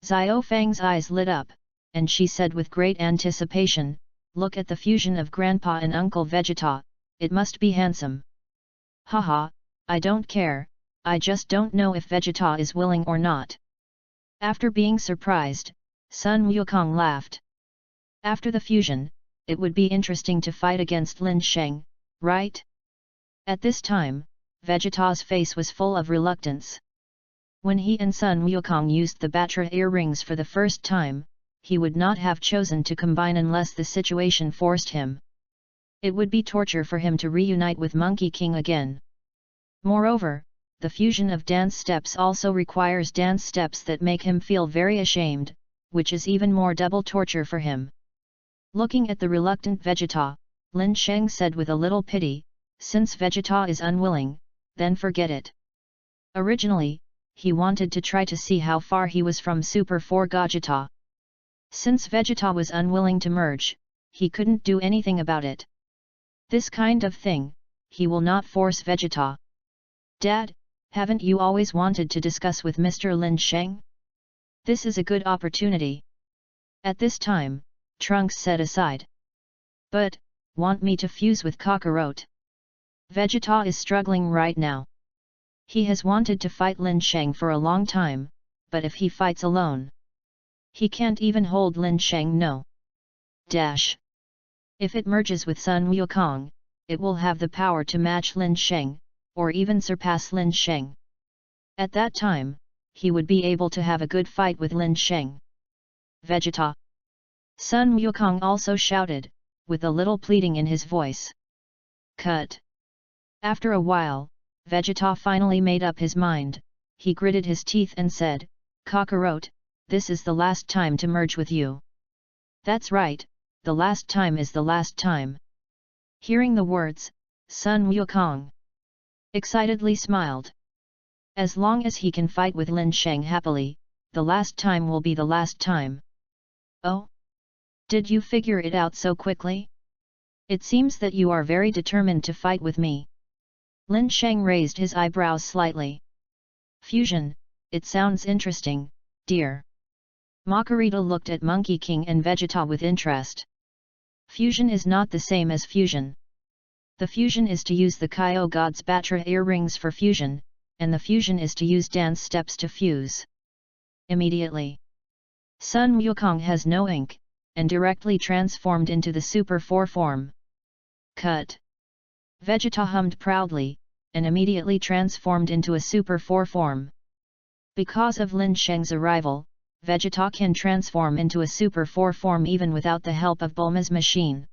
Xiao Fang's eyes lit up, and she said with great anticipation, look at the fusion of Grandpa and Uncle Vegeta, it must be handsome. Haha, I don't care, I just don't know if Vegeta is willing or not. After being surprised, Sun Wukong laughed. After the fusion, it would be interesting to fight against Lin Sheng, right? At this time, Vegeta's face was full of reluctance. When he and Sun Wukong used the Batra earrings for the first time, he would not have chosen to combine unless the situation forced him. It would be torture for him to reunite with Monkey King again. Moreover, the fusion of dance steps also requires dance steps that make him feel very ashamed, which is even more double torture for him. Looking at the reluctant Vegeta, Lin Sheng said with a little pity, since Vegeta is unwilling, then forget it. Originally, he wanted to try to see how far he was from Super 4 Gogeta. Since Vegeta was unwilling to merge, he couldn't do anything about it. This kind of thing, he will not force Vegeta. Dad, haven't you always wanted to discuss with Mr. Lin Sheng? This is a good opportunity. At this time, Trunks said aside. But, want me to fuse with Kakarot? Vegeta is struggling right now. He has wanted to fight Lin Sheng for a long time, but if he fights alone, he can't even hold Lin Sheng. No. If it merges with Sun Wukong, it will have the power to match Lin Sheng, or even surpass Lin Sheng. At that time, he would be able to have a good fight with Lin Sheng. Vegeta! Sun Wukong also shouted, with a little pleading in his voice. Cut! After a while, Vegeta finally made up his mind. He gritted his teeth and said, Kakarot, this is the last time to merge with you. That's right, the last time is the last time. Hearing the words, Sun Wukong excitedly smiled. As long as he can fight with Lin Sheng happily, the last time will be the last time. Oh? Did you figure it out so quickly? It seems that you are very determined to fight with me. Lin Sheng raised his eyebrows slightly. Fusion, it sounds interesting, dear. Makarita looked at Monkey King and Vegeta with interest. Fusion is not the same as fusion. The fusion is to use the Kyo God's Batra earrings for fusion, and the fusion is to use dance steps to fuse. Immediately, Sun Wukong has no ink, and directly transformed into the Super 4 form. Cut! Vegeta hummed proudly, and immediately transformed into a Super 4 form. Because of Lin Sheng's arrival, Vegeta can transform into a Super 4 form even without the help of Bulma's machine.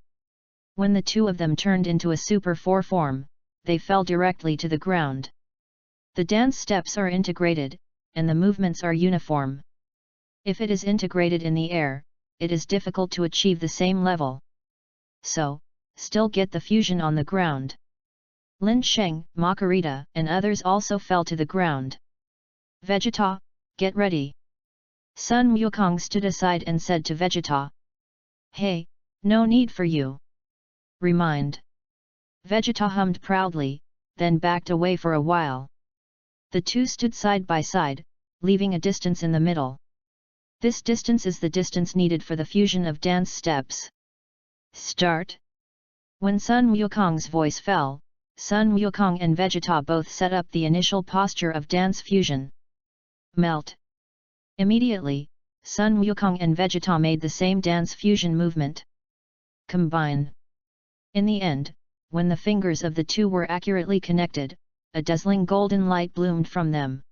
When the two of them turned into a Super 4 form, they fell directly to the ground. The dance steps are integrated, and the movements are uniform. If it is integrated in the air, it is difficult to achieve the same level. So, still get the fusion on the ground. Lin Sheng, Makarita, and others also fell to the ground. Vegeta, get ready. Sun Wukong stood aside and said to Vegeta. Hey, no need for you. Remind. Vegeta hummed proudly, then backed away for a while. The two stood side by side, leaving a distance in the middle. This distance is the distance needed for the fusion of dance steps. Start. When Sun Wukong's voice fell, Sun Wukong and Vegeta both set up the initial posture of dance fusion. Melt. Immediately, Sun Wukong and Vegeta made the same dance fusion movement. Combine. In the end, when the fingers of the two were accurately connected, a dazzling golden light bloomed from them.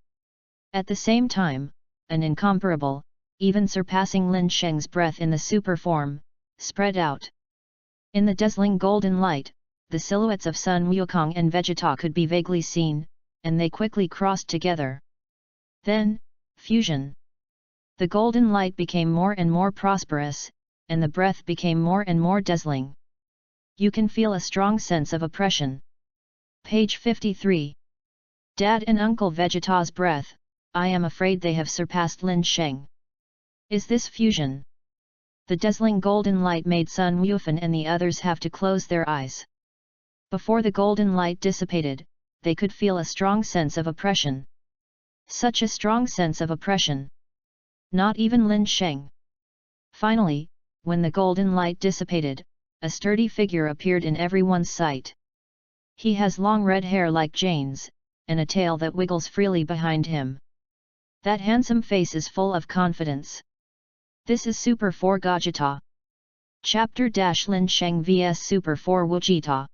At the same time, an incomparable, even surpassing Lin Sheng's breath in the super form, spread out. In the dazzling golden light, the silhouettes of Sun Wukong and Vegeta could be vaguely seen, and they quickly crossed together. Then, fusion. The golden light became more and more prosperous, and the breath became more and more dazzling. You can feel a strong sense of oppression. Page 53. Dad and Uncle Vegeta's breath, I am afraid they have surpassed Lin Sheng. Is this fusion? The dazzling golden light made Sun Wufan and the others have to close their eyes. Before the golden light dissipated, they could feel a strong sense of oppression. Such a strong sense of oppression. Not even Lin Sheng. Finally, when the golden light dissipated, a sturdy figure appeared in everyone's sight. He has long red hair like Jane's, and a tail that wiggles freely behind him. That handsome face is full of confidence. This is Super 4 Gogeta. Chapter Lin Sheng vs Super 4 Wujita.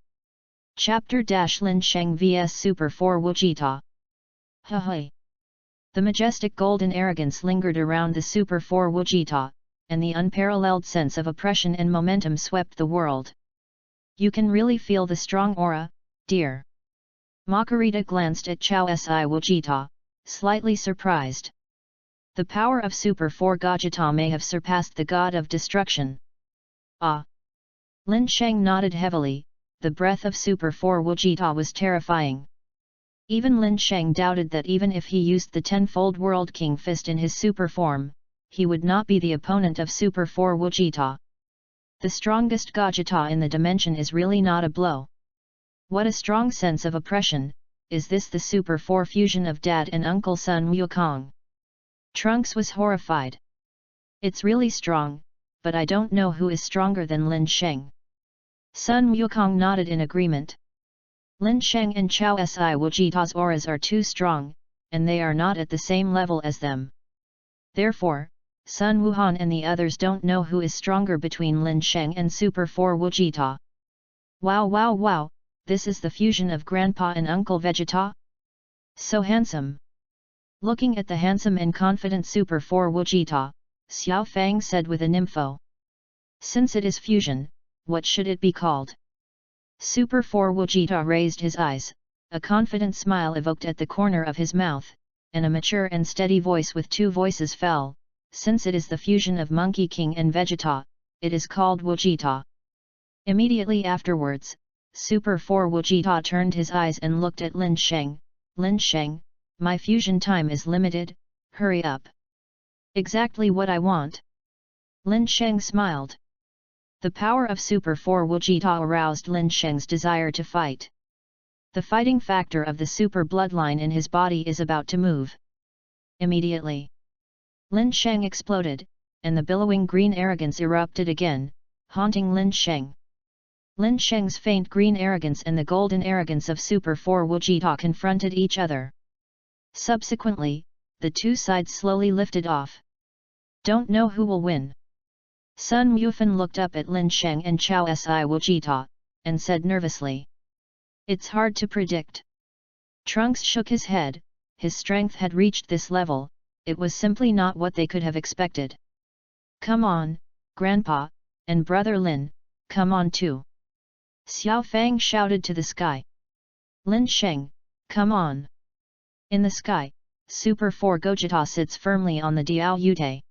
Chapter Lin Sheng vs Super 4 Wujita. Hey. The majestic golden arrogance lingered around the Super 4 Wujita, and the unparalleled sense of oppression and momentum swept the world. You can really feel the strong aura, dear. Makarita glanced at Chao Si Wujita, slightly surprised. The power of Super 4 Gogeta may have surpassed the god of destruction. Ah! Lin Sheng nodded heavily, the breath of Super 4 Wujita was terrifying. Even Lin Sheng doubted that even if he used the tenfold World King Fist in his super form, he would not be the opponent of Super 4 Wujita. The strongest Gogeta in the dimension is really not a blow. What a strong sense of oppression, is this the Super 4 fusion of Dad and Uncle Sun Wukong? Trunks was horrified. It's really strong, but I don't know who is stronger than Lin Sheng. Sun Wukong nodded in agreement. Lin Sheng and Chao Si Wujita's auras are too strong, and they are not at the same level as them. Therefore, Sun Wuhan and the others don't know who is stronger between Lin Sheng and Super 4 Wujita. Wow, this is the fusion of Grandpa and Uncle Vegeta? So handsome! Looking at the handsome and confident Super 4 Wujita, Xiao Fang said with a nympho. Since it is fusion, what should it be called? Super 4 Wujita raised his eyes, a confident smile evoked at the corner of his mouth, and a mature and steady voice with two voices fell. Since it is the fusion of Monkey King and Vegeta, it is called Wujita. Immediately afterwards, Super 4 Wujita turned his eyes and looked at Lin Sheng. Lin Sheng, my fusion time is limited, hurry up. Exactly what I want. Lin Sheng smiled. The power of Super 4 Wujita aroused Lin Sheng's desire to fight. The fighting factor of the super bloodline in his body is about to move. Immediately, Lin Sheng exploded, and the billowing green arrogance erupted again, haunting Lin Sheng. Lin Sheng's faint green arrogance and the golden arrogance of Super 4 Wujita confronted each other. Subsequently, the two sides slowly lifted off. Don't know who will win. Sun Wufan looked up at Lin Sheng and Chao Si Wujita, and said nervously. It's hard to predict. Trunks shook his head, his strength had reached this level, it was simply not what they could have expected. Come on, Grandpa, and Brother Lin, come on too. Xiao Fang shouted to the sky. Lin Sheng, come on! In the sky, Super 4 Gojita sits firmly on the Diao Yute.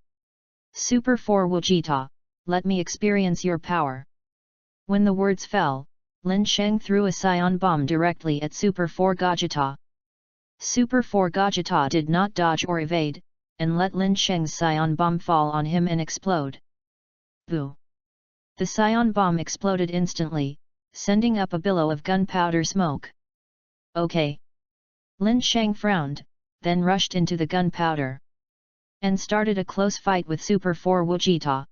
Super 4 Wujita, let me experience your power. When the words fell, Lin Sheng threw a Scion bomb directly at Super 4 Gojita. Super 4 Gojita did not dodge or evade, and let Lin Sheng's Scion bomb fall on him and explode. Boo! The Scion bomb exploded instantly, sending up a billow of gunpowder smoke. Okay. Lin Sheng frowned, then rushed into the gunpowder and started a close fight with Super 4 Wujita.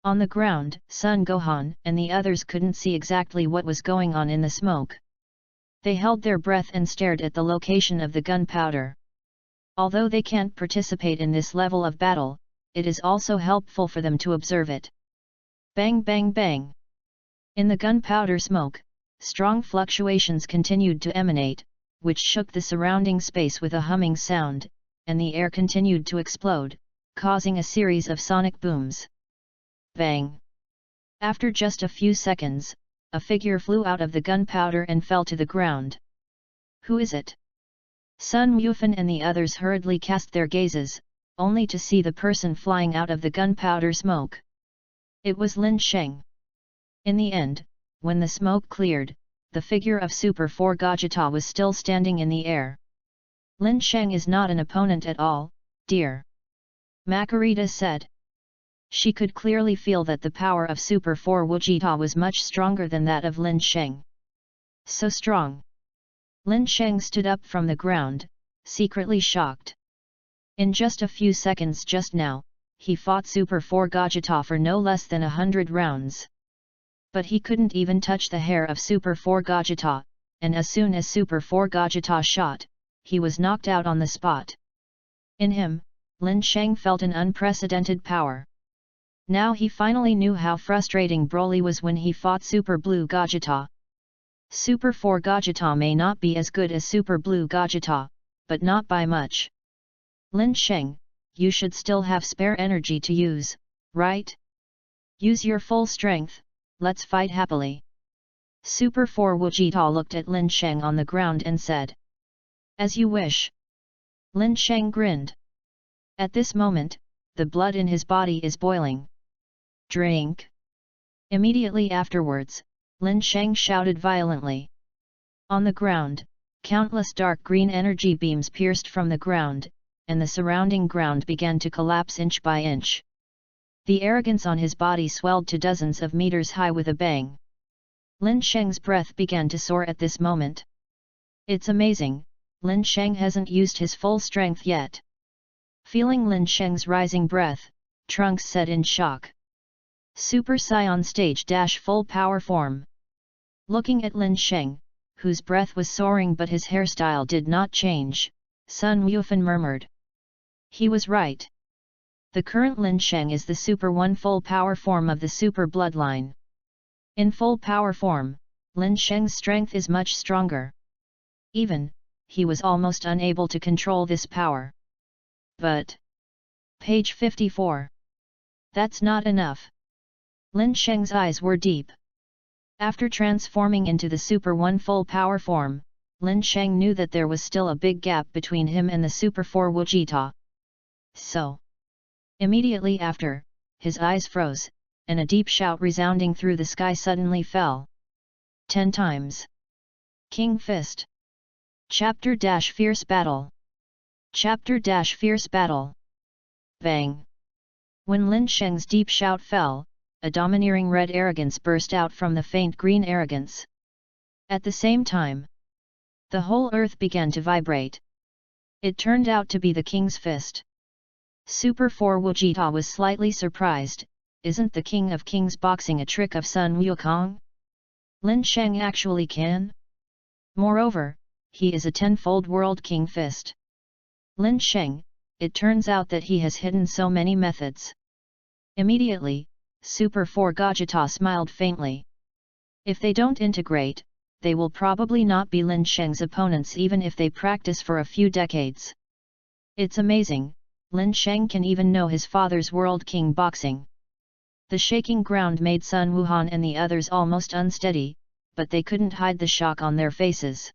On the ground, Sun Gohan and the others couldn't see exactly what was going on in the smoke. They held their breath and stared at the location of the gunpowder. Although they can't participate in this level of battle, it is also helpful for them to observe it. Bang bang bang! In the gunpowder smoke, strong fluctuations continued to emanate, which shook the surrounding space with a humming sound, and the air continued to explode, causing a series of sonic booms. Bang! After just a few seconds, a figure flew out of the gunpowder and fell to the ground. Who is it? Sun Wufan and the others hurriedly cast their gazes, only to see the person flying out of the gunpowder smoke. It was Lin Sheng. In the end, when the smoke cleared, the figure of Super 4 Gojita was still standing in the air. Lin Sheng is not an opponent at all, dear. Makarita said. She could clearly feel that the power of Super 4 Wujita was much stronger than that of Lin Sheng. So strong. Lin Sheng stood up from the ground, secretly shocked. In just a few seconds just now, he fought Super 4 Gojita for no less than 100 rounds. But he couldn't even touch the hair of Super 4 Gojita, and as soon as Super 4 Gojita shot, he was knocked out on the spot. In him, Lin Sheng felt an unprecedented power. Now he finally knew how frustrating Broly was when he fought Super Blue Gojita. Super 4 Gojita may not be as good as Super Blue Gojita, but not by much. Lin Sheng, you should still have spare energy to use, right? Use your full strength, let's fight happily. Super 4 Wujita looked at Lin Sheng on the ground and said. As you wish. Lin Sheng grinned. At this moment, the blood in his body is boiling. Drink! Immediately afterwards, Lin Sheng shouted violently. On the ground, countless dark green energy beams pierced from the ground, and the surrounding ground began to collapse inch by inch. The arrogance on his body swelled to dozens of meters high with a bang. Lin Sheng's breath began to soar at this moment. It's amazing, Lin Sheng hasn't used his full strength yet. Feeling Lin Sheng's rising breath, Trunks said in shock. Super Saiyan stage - full power form. Looking at Lin Sheng, whose breath was soaring but his hairstyle did not change, Sun Wufan murmured. He was right. The current Lin Sheng is the Super 1 full power form of the Super Bloodline. In full power form, Lin Sheng's strength is much stronger. Even, he was almost unable to control this power. But... Page 54. That's not enough. Lin Sheng's eyes were deep. After transforming into the Super 1 full power form, Lin Sheng knew that there was still a big gap between him and the Super 4 Wujita. So... Immediately after, his eyes froze, and a deep shout resounding through the sky suddenly fell. 10 times. King Fist. Chapter - Fierce Battle. Chapter - Fierce Battle. Bang! When Lin Sheng's deep shout fell, a domineering red arrogance burst out from the faint green arrogance. At the same time, the whole earth began to vibrate. It turned out to be the King's Fist. Super 4 Wujita was slightly surprised. Isn't the King of Kings boxing a trick of Sun Wukong? Lin Sheng actually can? Moreover, he is a tenfold World King Fist. Lin Sheng, it turns out that he has hidden so many methods. Immediately, Super 4 Gojita smiled faintly. If they don't integrate, they will probably not be Lin Sheng's opponents even if they practice for a few decades. It's amazing, Lin Sheng can even know his father's World King boxing. The shaking ground made Sun Wuhan and the others almost unsteady, but they couldn't hide the shock on their faces.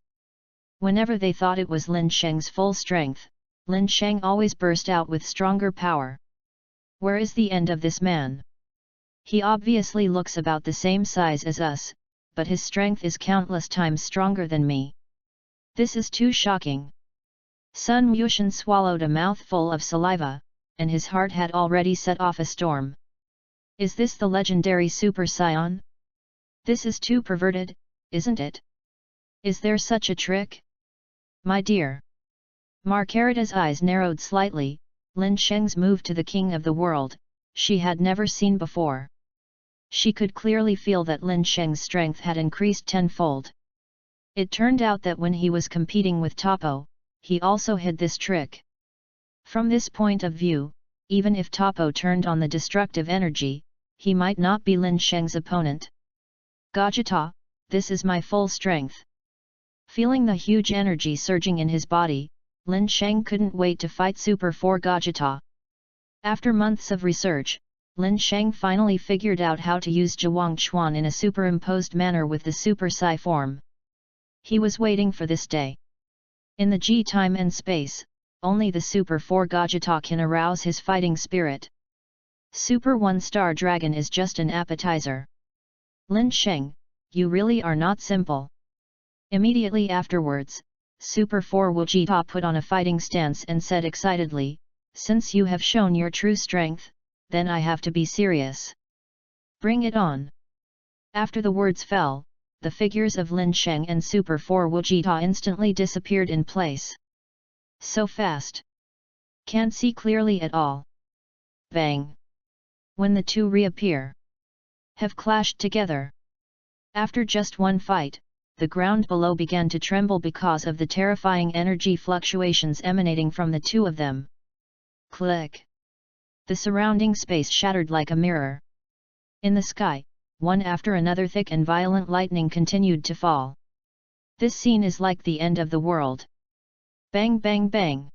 Whenever they thought it was Lin Sheng's full strength, Lin Sheng always burst out with stronger power. Where is the end of this man? He obviously looks about the same size as us, but his strength is countless times stronger than me. This is too shocking. Sun Yushan swallowed a mouthful of saliva, and his heart had already set off a storm. Is this the legendary Super Saiyan? This is too perverted, isn't it? Is there such a trick? My dear. Margarita's eyes narrowed slightly. Lin Sheng's move to the king of the world, she had never seen before. She could clearly feel that Lin Sheng's strength had increased tenfold. It turned out that when he was competing with Topo, he also had this trick. From this point of view, even if Topo turned on the destructive energy, he might not be Lin Sheng's opponent. Gajita, this is my full strength. Feeling the huge energy surging in his body, Lin Sheng couldn't wait to fight Super 4 Gajita. After months of research, Lin Sheng finally figured out how to use Zhuang Chuan in a superimposed manner with the Super Psi form. He was waiting for this day. In the G time and space, only the Super 4 Gajita can arouse his fighting spirit. Super 1-star Dragon is just an appetizer. Lin Sheng, you really are not simple. Immediately afterwards, Super 4 Wujita put on a fighting stance and said excitedly, since you have shown your true strength, then I have to be serious. Bring it on. After the words fell, the figures of Lin Sheng and Super 4 Wujita instantly disappeared in place. So fast. Can't see clearly at all. Bang. When the two reappear, have clashed together. After just one fight, the ground below began to tremble because of the terrifying energy fluctuations emanating from the two of them. Click! The surrounding space shattered like a mirror. In the sky, one after another thick and violent lightning continued to fall. This scene is like the end of the world. Bang bang bang!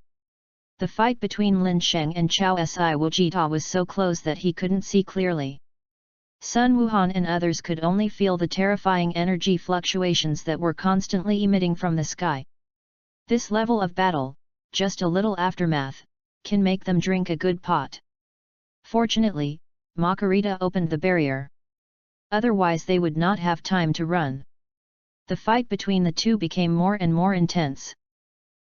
The fight between Lin Sheng and Chao Si Wujita was so close that he couldn't see clearly. Sun Wuhan and others could only feel the terrifying energy fluctuations that were constantly emitting from the sky. This level of battle, just a little aftermath, can make them drink a good pot. Fortunately, Makarita opened the barrier. Otherwise they would not have time to run. The fight between the two became more and more intense.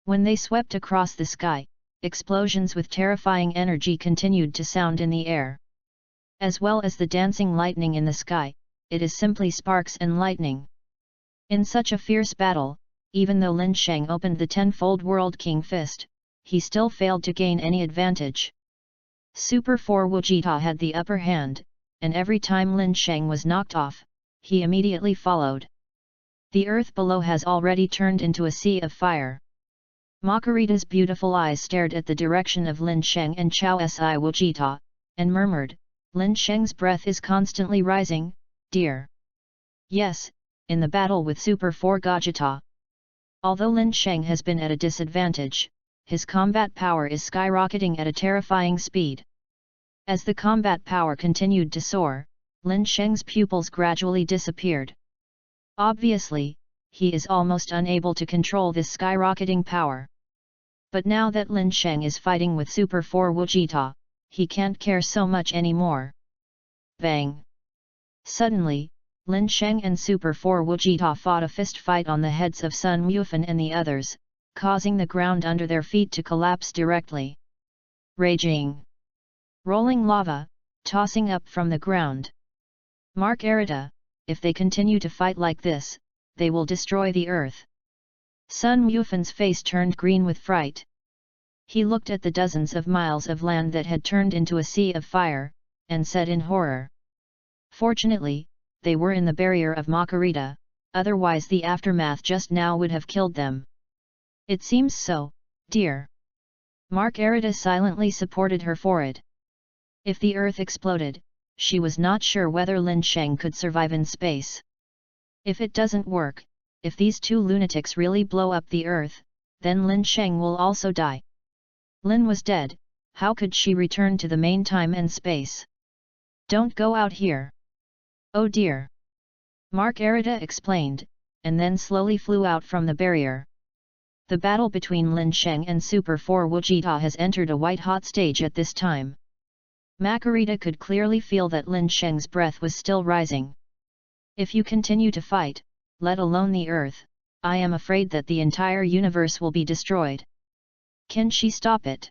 When they swept across the sky, explosions with terrifying energy continued to sound in the air. As well as the dancing lightning in the sky, it is simply sparks and lightning. In such a fierce battle, even though Lin Sheng opened the tenfold World King Fist, he still failed to gain any advantage. Super 4 Wujita had the upper hand, and every time Lin Sheng was knocked off, he immediately followed. The earth below has already turned into a sea of fire. Makarita's beautiful eyes stared at the direction of Lin Sheng and Chao Si Wujita, and murmured, Lin Sheng's breath is constantly rising, dear. Yes, in the battle with Super 4 Gajita. Although Lin Sheng has been at a disadvantage, his combat power is skyrocketing at a terrifying speed. As the combat power continued to soar, Lin Sheng's pupils gradually disappeared. Obviously, he is almost unable to control this skyrocketing power. But now that Lin Sheng is fighting with Super 4 Wujita, he can't care so much anymore. Bang! Suddenly, Lin Sheng and Super 4 Wujita fought a fist fight on the heads of Sun Yufan and the others, causing the ground under their feet to collapse directly. Raging! Rolling lava, tossing up from the ground. Margarita, if they continue to fight like this, they will destroy the earth. Sun Yufan's face turned green with fright. He looked at the dozens of miles of land that had turned into a sea of fire, and said in horror. Fortunately, they were in the barrier of Makarita, otherwise the aftermath just now would have killed them. It seems so, dear. Margarita silently supported her forehead. If the earth exploded, she was not sure whether Lin Sheng could survive in space. If it doesn't work, if these two lunatics really blow up the earth, then Lin Sheng will also die. Lin was dead, how could she return to the main time and space? Don't go out here. Oh dear! Mark Arita explained, and then slowly flew out from the barrier. The battle between Lin Sheng and Super 4 Wujita has entered a white-hot stage at this time. Makarita could clearly feel that Lin Sheng's breath was still rising. If you continue to fight, let alone the earth, I am afraid that the entire universe will be destroyed. Can she stop it?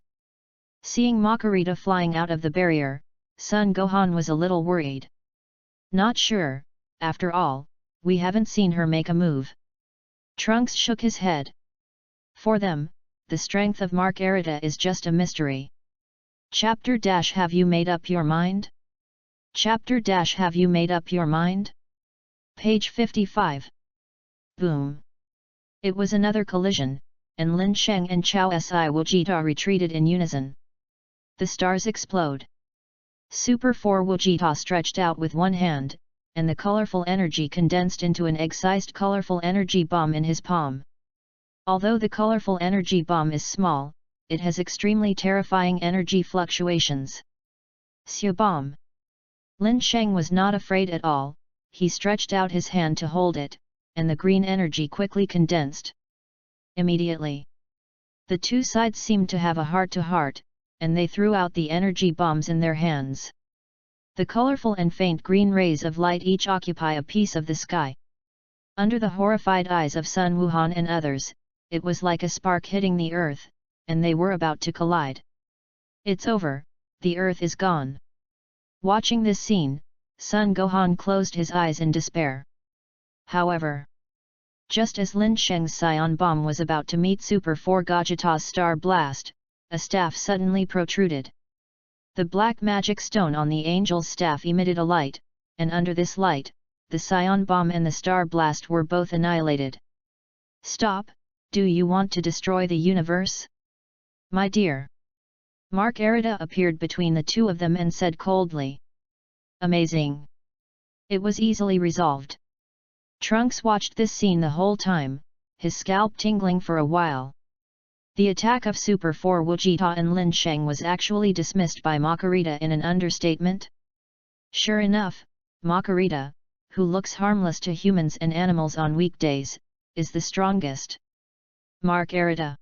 Seeing Makarita flying out of the barrier, Sun Gohan was a little worried. Not sure, after all, we haven't seen her make a move. Trunks shook his head. For them, the strength of Mark Arita is just a mystery. Chapter - Have you made up your mind? Chapter - Have you made up your mind? Page 55. Boom. It was another collision, and Lin Sheng and Chao Si Wujita retreated in unison. The stars explode. Super 4 Wujita stretched out with one hand, and the colorful energy condensed into an egg-sized colorful energy bomb in his palm. Although the colorful energy bomb is small, it has extremely terrifying energy fluctuations. Xia bomb. Lin Sheng was not afraid at all, he stretched out his hand to hold it, and the green energy quickly condensed. Immediately, the two sides seemed to have a heart-to-heart, and they threw out the energy bombs in their hands. The colorful and faint green rays of light each occupy a piece of the sky. Under the horrified eyes of Sun Wuhan and others, it was like a spark hitting the earth, and they were about to collide. It's over, the earth is gone. Watching this scene, Sun Gohan closed his eyes in despair. However, just as Lin Sheng's Scion Bomb was about to meet Super 4 Gogeta's Star Blast, a staff suddenly protruded. The black magic stone on the angel's staff emitted a light, and under this light, the Scion Bomb and the Star Blast were both annihilated. Stop, do you want to destroy the universe? My dear. Mark Arita appeared between the two of them and said coldly. Amazing. It was easily resolved. Trunks watched this scene the whole time, his scalp tingling for a while. The attack of Super 4 Wujita and Lin Sheng was actually dismissed by Makarita in an understatement. Sure enough, Makarita, who looks harmless to humans and animals on weekdays, is the strongest. Mark Arita.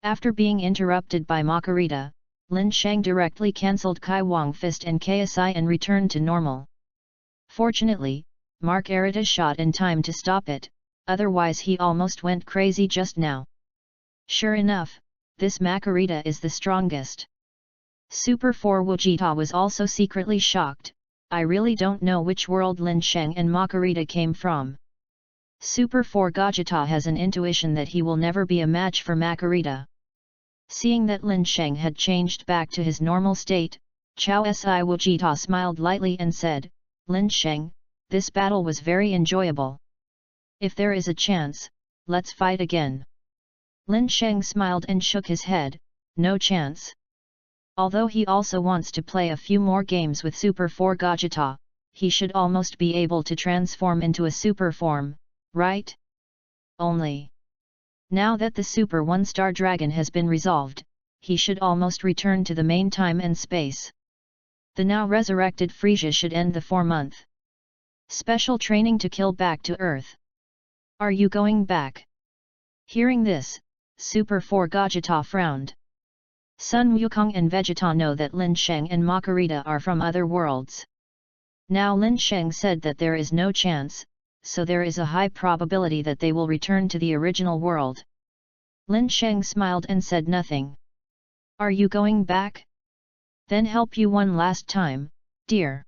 After being interrupted by Makarita, Lin Sheng directly cancelled Kai Wang Fist and KSI and returned to normal. Fortunately, Mark Arita shot in time to stop it, otherwise he almost went crazy just now. Sure enough, this Makarita is the strongest. Super 4 Wujita was also secretly shocked. I really don't know which world Lin Sheng and Makarita came from. Super 4 Gogeta has an intuition that he will never be a match for Makarita. Seeing that Lin Sheng had changed back to his normal state, Chao Si Wujita smiled lightly and said, Lin Sheng, this battle was very enjoyable. If there is a chance, let's fight again. Lin Sheng smiled and shook his head, no chance. Although he also wants to play a few more games with Super 4 Gogeta, he should almost be able to transform into a super form, right? Only. Now that the Super 1-Star Dragon has been resolved, he should almost return to the main time and space. The now resurrected Frieza should end the 4-month special training to kill back to Earth. Are you going back? Hearing this, Super 4 Gogeta frowned. Sun Wukong and Vegeta know that Lin Sheng and Makarita are from other worlds. Now Lin Sheng said that there is no chance, so there is a high probability that they will return to the original world. Lin Sheng smiled and said nothing. Are you going back? Then help you one last time, dear.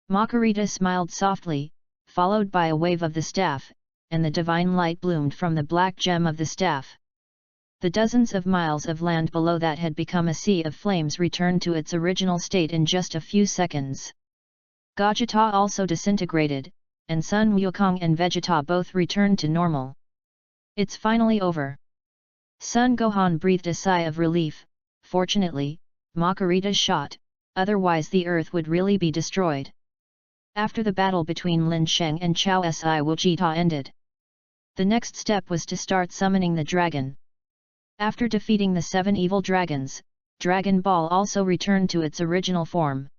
Makarita smiled softly, followed by a wave of the staff, and the divine light bloomed from the black gem of the staff. The dozens of miles of land below that had become a sea of flames returned to its original state in just a few seconds. Gogeta also disintegrated, and Sun Wukong and Vegeta both returned to normal. It's finally over. Sun Gohan breathed a sigh of relief. Fortunately, Makarita's shot, otherwise the earth would really be destroyed. After the battle between Lin Sheng and Chao Si Wujita ended, the next step was to start summoning the dragon. After defeating the 7 evil dragons, Dragon Ball also returned to its original form.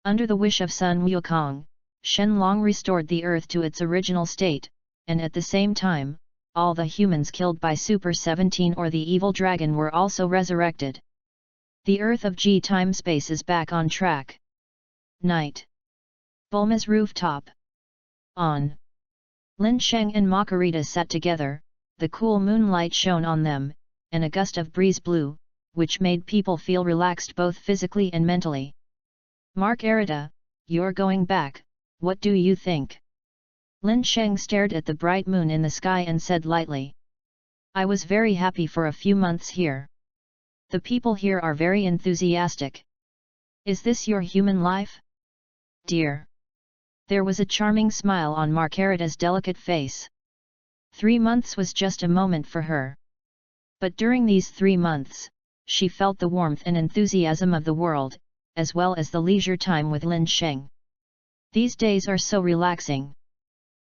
Under the wish of Sun Wukong, Shenlong restored the earth to its original state, and at the same time, all the humans killed by Super 17 or the evil dragon were also resurrected. The earth of G time-space is back on track. Night. Bulma's rooftop. On. Lin Sheng and Makarita sat together, the cool moonlight shone on them, and a gust of breeze blew, which made people feel relaxed both physically and mentally. Margarita, you're going back, what do you think? Lin Sheng stared at the bright moon in the sky and said lightly. I was very happy for a few months here. The people here are very enthusiastic. Is this your human life? Dear. There was a charming smile on Margarita's delicate face. 3 months was just a moment for her. But during these 3 months, she felt the warmth and enthusiasm of the world, as well as the leisure time with Lin Sheng. These days are so relaxing.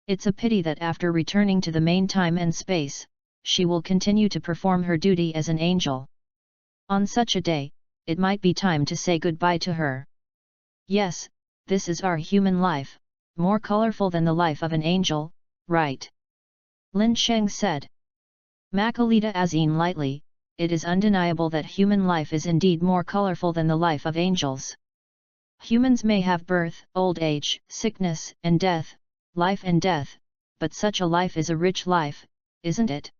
It's a pity that after returning to the main time and space, she will continue to perform her duty as an angel. On such a day, it might be time to say goodbye to her. Yes, this is our human life, more colorful than the life of an angel, right? Lin Sheng said. Makalita Azine lightly, it is undeniable that human life is indeed more colorful than the life of angels. Humans may have birth, old age, sickness, and death, life and death, but such a life is a rich life, isn't it?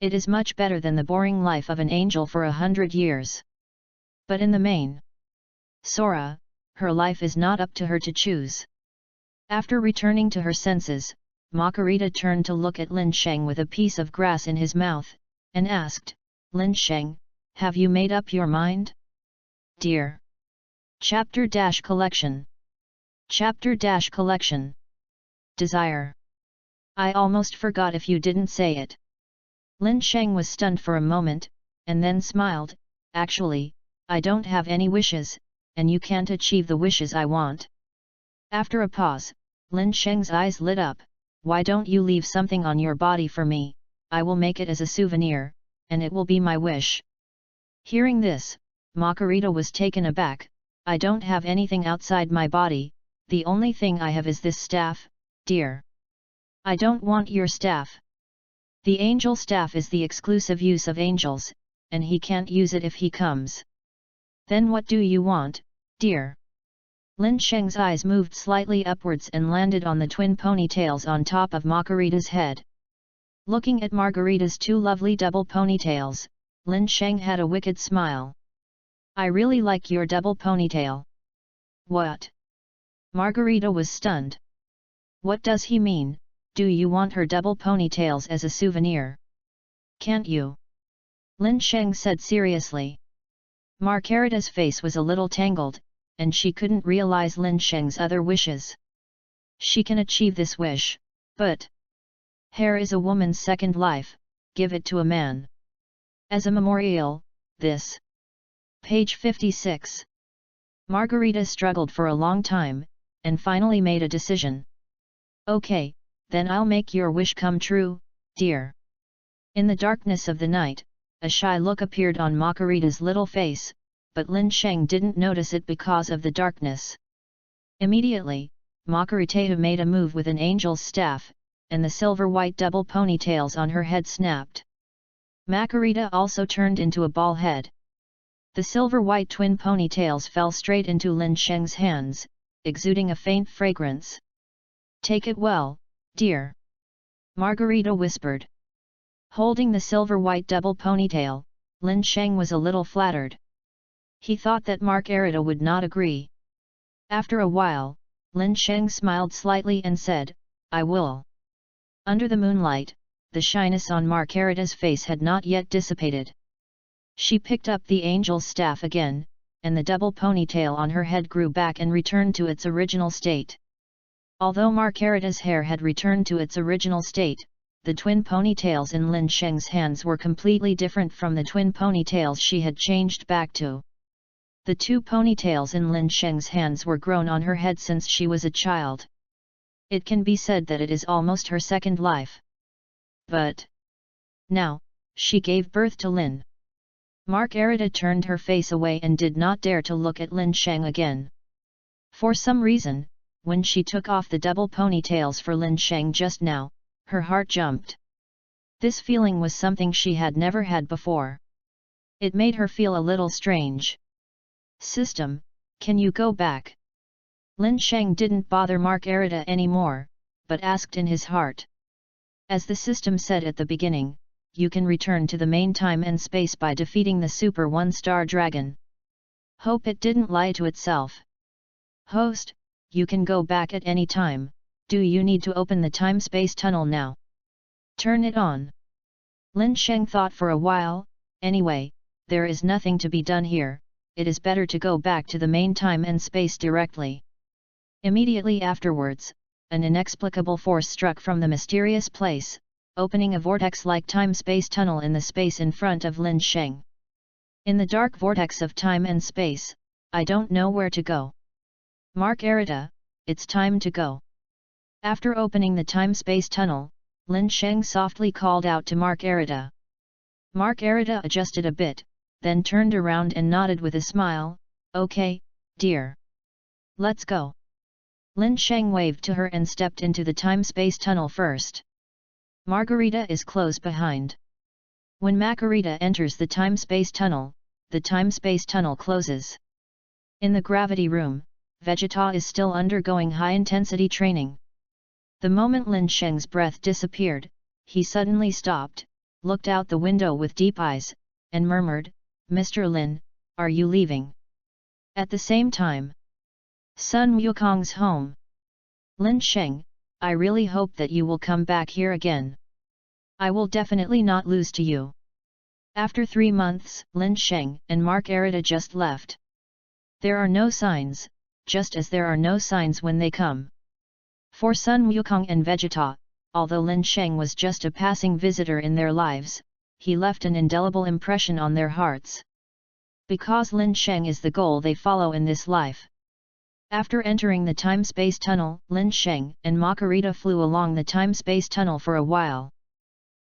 It is much better than the boring life of an angel for 100 years. But in the main, Sora, her life is not up to her to choose. After returning to her senses, Makarita turned to look at Lin Sheng with a piece of grass in his mouth, and asked, Lin Sheng, have you made up your mind? Dear. Chapter-Collection. Chapter-Collection. Desire. I almost forgot if you didn't say it. Lin Sheng was stunned for a moment, and then smiled, actually, I don't have any wishes, and you can't achieve the wishes I want. After a pause, Lin Sheng's eyes lit up, why don't you leave something on your body for me, I will make it as a souvenir, and it will be my wish. Hearing this, Makarita was taken aback, I don't have anything outside my body, the only thing I have is this staff, dear. I don't want your staff. The angel staff is the exclusive use of angels, and he can't use it if he comes. Then what do you want, dear? Lin Sheng's eyes moved slightly upwards and landed on the twin ponytails on top of Margarita's head. Looking at Margarita's 2 lovely double ponytails, Lin Sheng had a wicked smile. I really like your double ponytail. What? Margarita was stunned. What does he mean, do you want her double ponytails as a souvenir? Can't you? Lin Sheng said seriously. Margarita's face was a little tangled, and she couldn't realize Lin Sheng's other wishes. She can achieve this wish, but hair is a woman's second life, give it to a man. As a memorial, this. Page 56. Margarita struggled for a long time, and finally made a decision. Okay, then I'll make your wish come true, dear. In the darkness of the night, a shy look appeared on Margarita's little face, but Lin Sheng didn't notice it because of the darkness. Immediately, Margarita made a move with an angel's staff, and the silver-white double ponytails on her head snapped. Margarita also turned into a ball head. The silver-white twin ponytails fell straight into Lin Sheng's hands, exuding a faint fragrance. Take it well, dear. Margarita whispered. Holding the silver-white double ponytail, Lin Sheng was a little flattered. He thought that Margarita would not agree. After a while, Lin Sheng smiled slightly and said, I will. Under the moonlight, the shyness on Margarita's face had not yet dissipated. She picked up the angel's staff again, and the double ponytail on her head grew back and returned to its original state. Although Margarita's hair had returned to its original state, the twin ponytails in Lin Sheng's hands were completely different from the twin ponytails she had changed back to. The 2 ponytails in Lin Sheng's hands were grown on her head since she was a child. It can be said that it is almost her second life. But now, she gave birth to Lin. Margarita turned her face away and did not dare to look at Lin Sheng again. For some reason, when she took off the double ponytails for Lin Sheng just now, her heart jumped. This feeling was something she had never had before. It made her feel a little strange. System, can you go back? Lin Sheng didn't bother Mark Arita anymore, but asked in his heart. As the system said at the beginning, you can return to the main time and space by defeating the Super One-Star Dragon. Hope it didn't lie to itself. Host, you can go back at any time, do you need to open the time-space tunnel now? Turn it on. Lin Sheng thought for a while, anyway, there is nothing to be done here, it is better to go back to the main time and space directly. Immediately afterwards, an inexplicable force struck from the mysterious place, opening a vortex-like time-space tunnel in the space in front of Lin Sheng. In the dark vortex of time and space, I don't know where to go. Mark Arita, it's time to go. After opening the time-space tunnel, Lin Sheng softly called out to Mark Arita. Mark Arita adjusted a bit, then turned around and nodded with a smile, okay, dear. Let's go. Lin Sheng waved to her and stepped into the time-space tunnel first. Margarita is close behind. When Margarita enters the time-space tunnel, the time-space tunnel closes. In the gravity room, Vegeta is still undergoing high-intensity training. The moment Lin Sheng's breath disappeared, he suddenly stopped, looked out the window with deep eyes, and murmured, Mr. Lin, are you leaving? At the same time, Sun Wukong's home. Lin Sheng, I really hope that you will come back here again. I will definitely not lose to you. After 3 months, Lin Sheng and Mark Arita just left. There are no signs, just as there are no signs when they come. For Sun Wukong and Vegeta, although Lin Sheng was just a passing visitor in their lives, he left an indelible impression on their hearts. Because Lin Sheng is the goal they follow in this life. After entering the time-space tunnel, Lin Sheng and Makarita flew along the time-space tunnel for a while.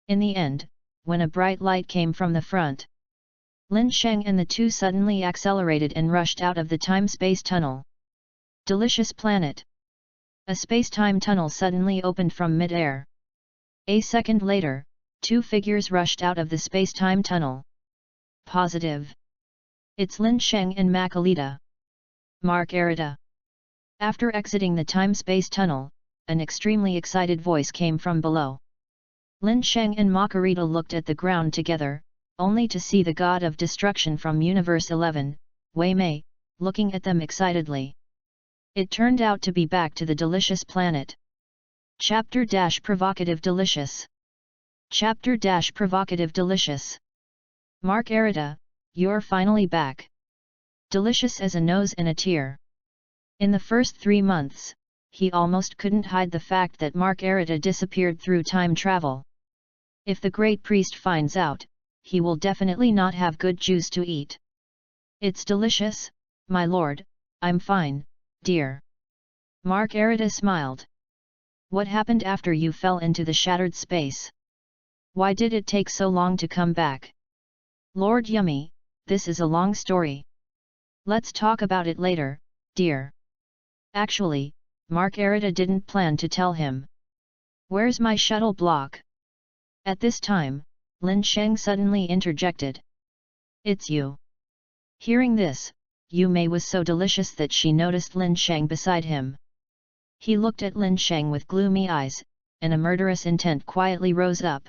In the end, when a bright light came from the front, Lin Sheng and the two suddenly accelerated and rushed out of the time-space tunnel. Delicious planet. A space-time tunnel suddenly opened from mid-air. A second later, 2 figures rushed out of the space-time tunnel. Positive. It's Lin Sheng and Makalita. Mark Arita. After exiting the time-space tunnel, an extremely excited voice came from below. Lin Sheng and Makarita looked at the ground together, only to see the god of destruction from Universe 11, Wei Mei, looking at them excitedly. It turned out to be back to the delicious planet. Chapter - Provocative Delicious. Chapter - Provocative Delicious. Mark Arita, you're finally back. Delicious as a nose and a tear. In the first 3 months, he almost couldn't hide the fact that Mark Arita disappeared through time travel. If the great priest finds out, he will definitely not have good juice to eat. It's delicious, my lord, I'm fine, dear. Mark Arita smiled. What happened after you fell into the shattered space? Why did it take so long to come back? Lord Yummy, this is a long story. Let's talk about it later, dear. Actually, Mark Arita didn't plan to tell him. Where's my shuttle block? At this time, Lin Sheng suddenly interjected. It's you. Hearing this, Yu Mei was so delicious that she noticed Lin Sheng beside him. He looked at Lin Sheng with gloomy eyes, and a murderous intent quietly rose up.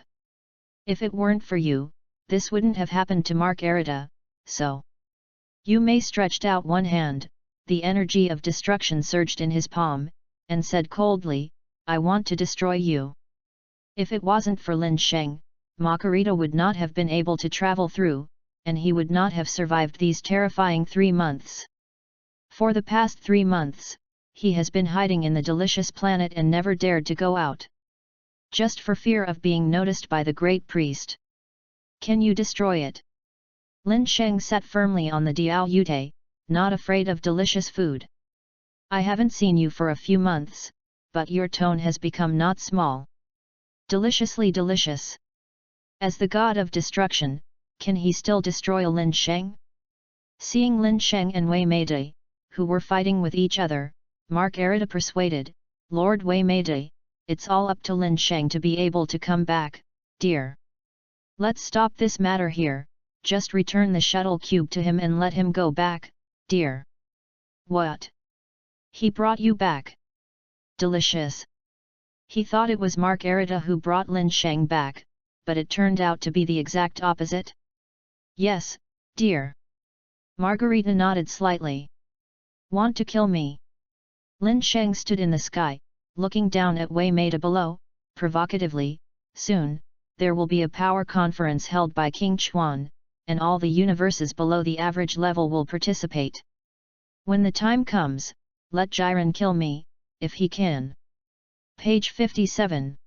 If it weren't for you, this wouldn't have happened to Mark Arita, so. Yu Mei stretched out one hand, the energy of destruction surged in his palm, and said coldly, I want to destroy you. If it wasn't for Lin Sheng, Makarita would not have been able to travel through, and he would not have survived these terrifying 3 months. For the past 3 months, he has been hiding in the delicious planet and never dared to go out. Just for fear of being noticed by the great priest. Can you destroy it? Lin Sheng sat firmly on the Diao Yute, not afraid of delicious food. I haven't seen you for a few months, but your tone has become not small. Deliciously delicious. As the god of destruction, can he still destroy Lin Sheng? Seeing Lin Sheng and Wei Meidai, who were fighting with each other, Mark Arita persuaded, Lord Wei Meidai, it's all up to Lin Sheng to be able to come back, dear. Let's stop this matter here, just return the shuttle cube to him and let him go back, dear. What? He brought you back? Delicious. He thought it was Mark Arita who brought Lin Sheng back, but it turned out to be the exact opposite. Yes, dear. Margarita nodded slightly. Want to kill me? Lin Sheng stood in the sky, looking down at Wei Meidai below, provocatively. Soon, there will be a power conference held by King Chuan, and all the universes below the average level will participate. When the time comes, let Jiren kill me, if he can. Page 57.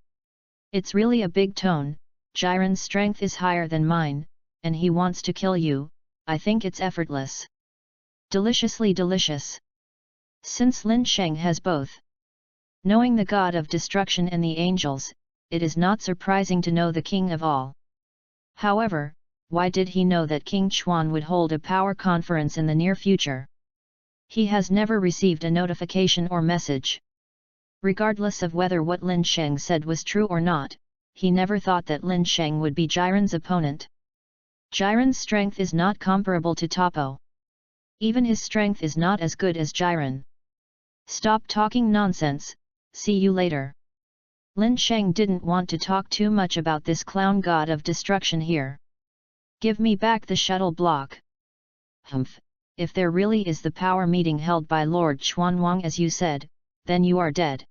It's really a big tone. Jiren's strength is higher than mine, and he wants to kill you. I think it's effortless. Deliciously delicious. Since Lin Sheng has both. Knowing the god of destruction and the angels, it is not surprising to know the king of all. However, why did he know that King Chuan would hold a power conference in the near future? He has never received a notification or message. Regardless of whether what Lin Sheng said was true or not, he never thought that Lin Sheng would be Jiren's opponent. Jiren's strength is not comparable to Topo. Even his strength is not as good as Jiren. Stop talking nonsense, see you later. Lin Sheng didn't want to talk too much about this clown god of destruction here. Give me back the shuttle block. Humph, if there really is the power meeting held by Lord Chuanwang as you said, then you are dead.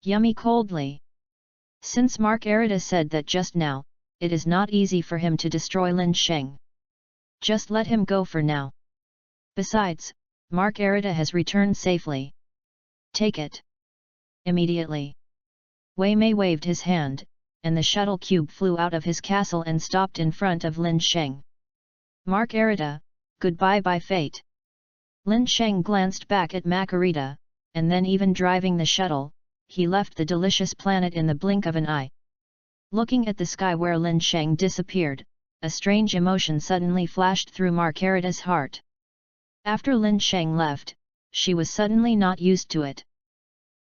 Yummy coldly. Since Mark Arita said that just now, it is not easy for him to destroy Lin Sheng. Just let him go for now. Besides, Mark Arita has returned safely. Take it. Immediately. Wei Mei waved his hand, and the shuttle cube flew out of his castle and stopped in front of Lin Sheng. Mark Arita, goodbye by fate. Lin Sheng glanced back at Makarita, and then even driving the shuttle, he left the delicious planet in the blink of an eye. Looking at the sky where Lin Sheng disappeared, a strange emotion suddenly flashed through Margarita's heart. After Lin Sheng left, she was suddenly not used to it.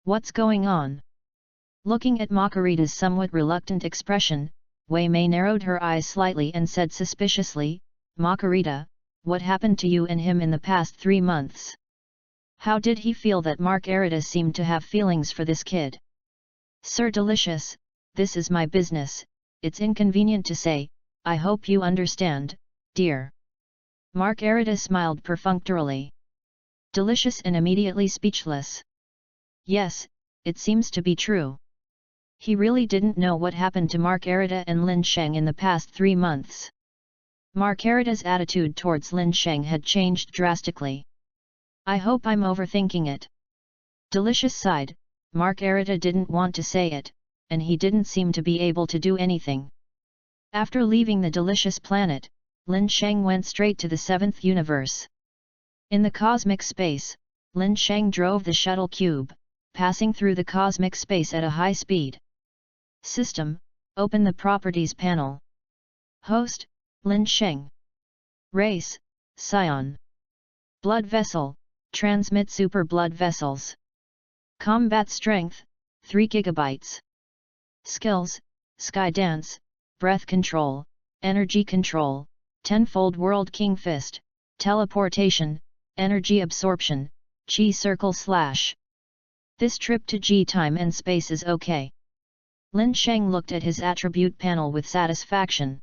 What's going on? Looking at Margarita's somewhat reluctant expression, Wei Mei narrowed her eyes slightly and said suspiciously, Margarita, what happened to you and him in the past 3 months? How did he feel that Mark Arita seemed to have feelings for this kid? Sir Delicious, this is my business, it's inconvenient to say, I hope you understand, dear. Mark Arita smiled perfunctorily. Delicious and immediately speechless. Yes, it seems to be true. He really didn't know what happened to Mark Arita and Lin Sheng in the past 3 months. Mark Arita's attitude towards Lin Sheng had changed drastically. I hope I'm overthinking it. Delicious sighed. Mark Arita didn't want to say it, and he didn't seem to be able to do anything. After leaving the delicious planet, Lin Sheng went straight to the 7th universe. In the cosmic space, Lin Sheng drove the shuttle cube, passing through the cosmic space at a high speed. System, open the Properties panel. Host, Lin Sheng. Race, Scion. Blood vessel, transmit super blood vessels. Combat strength, 3 GB. Skills, Sky Dance, Breath Control, Energy Control, Tenfold World King Fist, Teleportation, Energy Absorption, Chi Circle Slash. This trip to G-time and space is okay. Lin Sheng looked at his attribute panel with satisfaction.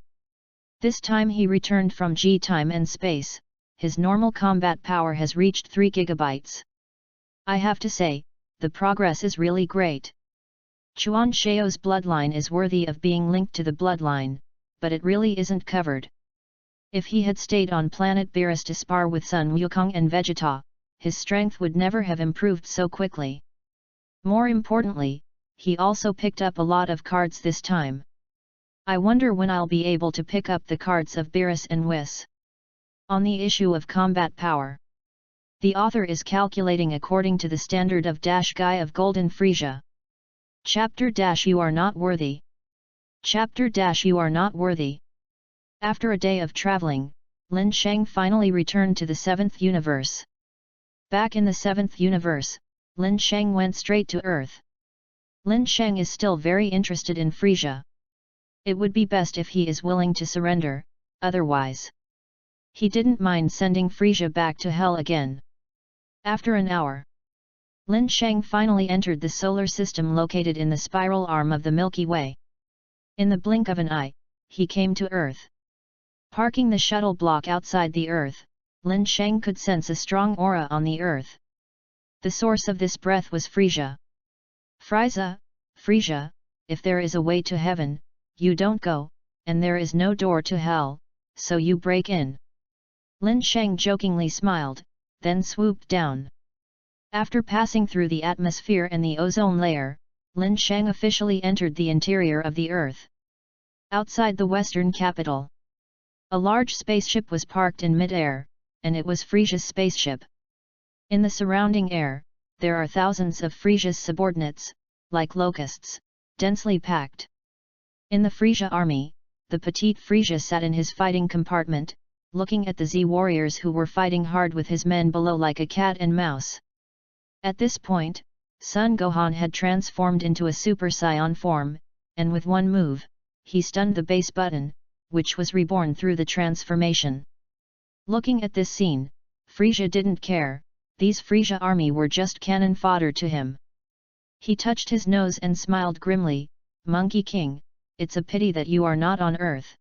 This time he returned from G-time and space, his normal combat power has reached 3 GB. I have to say, the progress is really great. Chuanchao's bloodline is worthy of being linked to the bloodline, but it really isn't covered. If he had stayed on planet Beerus to spar with Sun Wukong and Vegeta, his strength would never have improved so quickly. More importantly, he also picked up a lot of cards this time. I wonder when I'll be able to pick up the cards of Beerus and Whis. On the issue of combat power, the author is calculating according to the standard of Guy of Golden Frisia. Chapter You Are Not Worthy. Chapter You Are Not Worthy. After a day of traveling, Lin Sheng finally returned to the 7th universe. Back in the 7th universe, Lin Sheng went straight to earth. Lin Sheng is still very interested in Frisia. It would be best if he is willing to surrender, otherwise. He didn't mind sending Frisia back to hell again. After an hour, Lin Sheng finally entered the solar system located in the spiral arm of the Milky Way. In the blink of an eye, he came to Earth. Parking the shuttle block outside the Earth, Lin Sheng could sense a strong aura on the Earth. The source of this breath was Frisia. Frisia, if there is a way to heaven, you don't go, and there is no door to hell, so you break in. Lin Sheng jokingly smiled, then swooped down. After passing through the atmosphere and the ozone layer, Lin Sheng officially entered the interior of the Earth. Outside the western capital, a large spaceship was parked in mid-air, and it was Frisia's spaceship. In the surrounding air, there are thousands of Frisia's subordinates, like locusts, densely packed. In the Frisia army, the petite Frisia sat in his fighting compartment, looking at the Z-warriors who were fighting hard with his men below like a cat and mouse. At this point, Sun Gohan had transformed into a Super Saiyan form, and with one move, he stunned the base button, which was reborn through the transformation. Looking at this scene, Frisia didn't care, these Frisia army were just cannon fodder to him. He touched his nose and smiled grimly, Monkey King, it's a pity that you are not on Earth.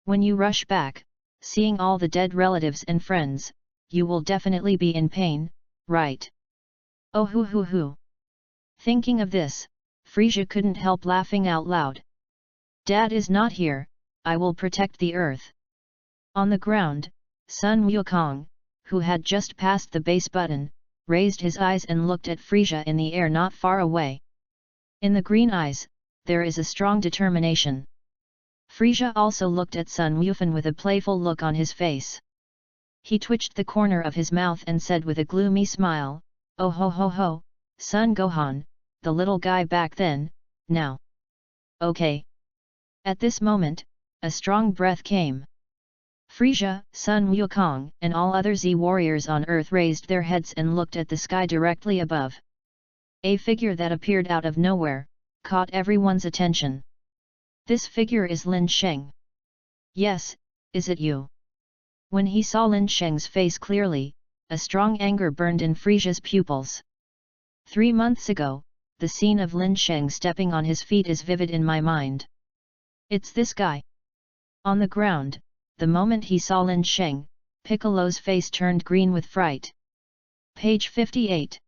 When you rush back, seeing all the dead relatives and friends, you will definitely be in pain, right? Oh hoo hoo hoo. Thinking of this, Frisia couldn't help laughing out loud. Dad is not here, I will protect the Earth. On the ground, Sun Wukong, who had just passed the base button, raised his eyes and looked at Frisia in the air not far away. In the green eyes, there is a strong determination. Frisia also looked at Sun Wufan with a playful look on his face. He twitched the corner of his mouth and said with a gloomy smile, "Oh ho ho ho, Sun Gohan, the little guy back then, now. Okay." At this moment, a strong breath came. Frisia, Sun Wukong, and all other Z-warriors on Earth raised their heads and looked at the sky directly above. A figure that appeared out of nowhere, caught everyone's attention. This figure is Lin Sheng. Yes, is it you? When he saw Lin Sheng's face clearly, a strong anger burned in Frisia's pupils. 3 months ago, the scene of Lin Sheng stepping on his feet is vivid in my mind. It's this guy. On the ground, the moment he saw Lin Sheng, Piccolo's face turned green with fright. Page 58.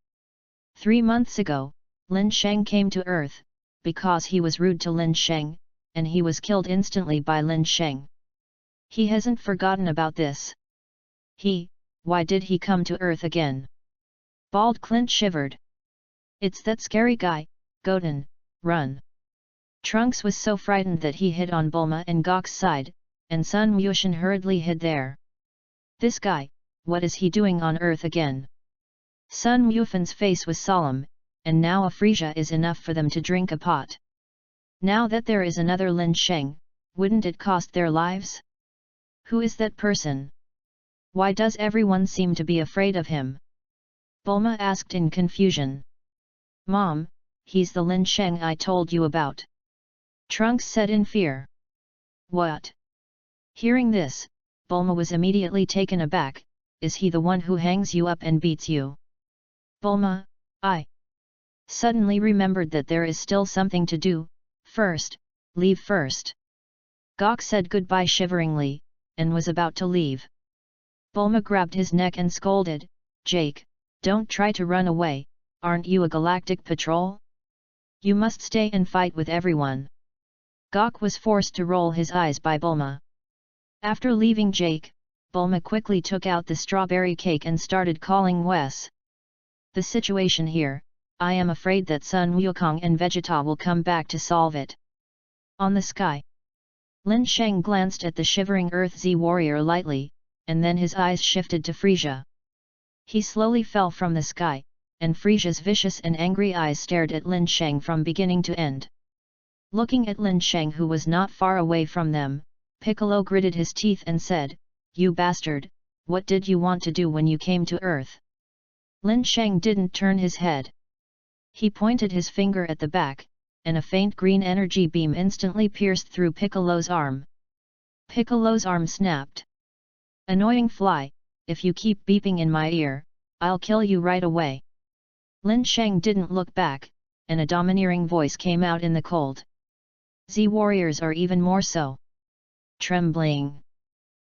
3 months ago, Lin Sheng came to Earth, because he was rude to Lin Sheng, and he was killed instantly by Lin Sheng. He hasn't forgotten about this. Why did he come to Earth again? Bald Clint shivered. It's that scary guy, Goten, run. Trunks was so frightened that he hid on Bulma and Gok's side, and Sun Wushan hurriedly hid there. This guy, what is he doing on Earth again? Sun Wufan's face was solemn, and now a Frisia is enough for them to drink a pot. Now that there is another Lin Sheng, wouldn't it cost their lives? Who is that person? Why does everyone seem to be afraid of him? Bulma asked in confusion. Mom, he's the Lin Sheng I told you about. Trunks said in fear. What? Hearing this, Bulma was immediately taken aback. Is he the one who hangs you up and beats you? Bulma, I suddenly remembered that there is still something to do. First, leave first. Gok said goodbye shiveringly, and was about to leave. Bulma grabbed his neck and scolded, Jake, don't try to run away, aren't you a galactic patrol? You must stay and fight with everyone. Gok was forced to roll his eyes by Bulma. After leaving Jake, Bulma quickly took out the strawberry cake and started calling Wes. The situation here, I am afraid that Sun Wukong and Vegeta will come back to solve it. On the sky, Lin Sheng glanced at the shivering Earth Z-warrior lightly, and then his eyes shifted to Frisia. He slowly fell from the sky, and Frisia's vicious and angry eyes stared at Lin Sheng from beginning to end. Looking at Lin Sheng who was not far away from them, Piccolo gritted his teeth and said, You bastard, what did you want to do when you came to Earth? Lin Sheng didn't turn his head. He pointed his finger at the back, and a faint green energy beam instantly pierced through Piccolo's arm. Piccolo's arm snapped. Annoying fly, if you keep beeping in my ear, I'll kill you right away. Lin Sheng didn't look back, and a domineering voice came out in the cold. Z warriors are even more so. Trembling.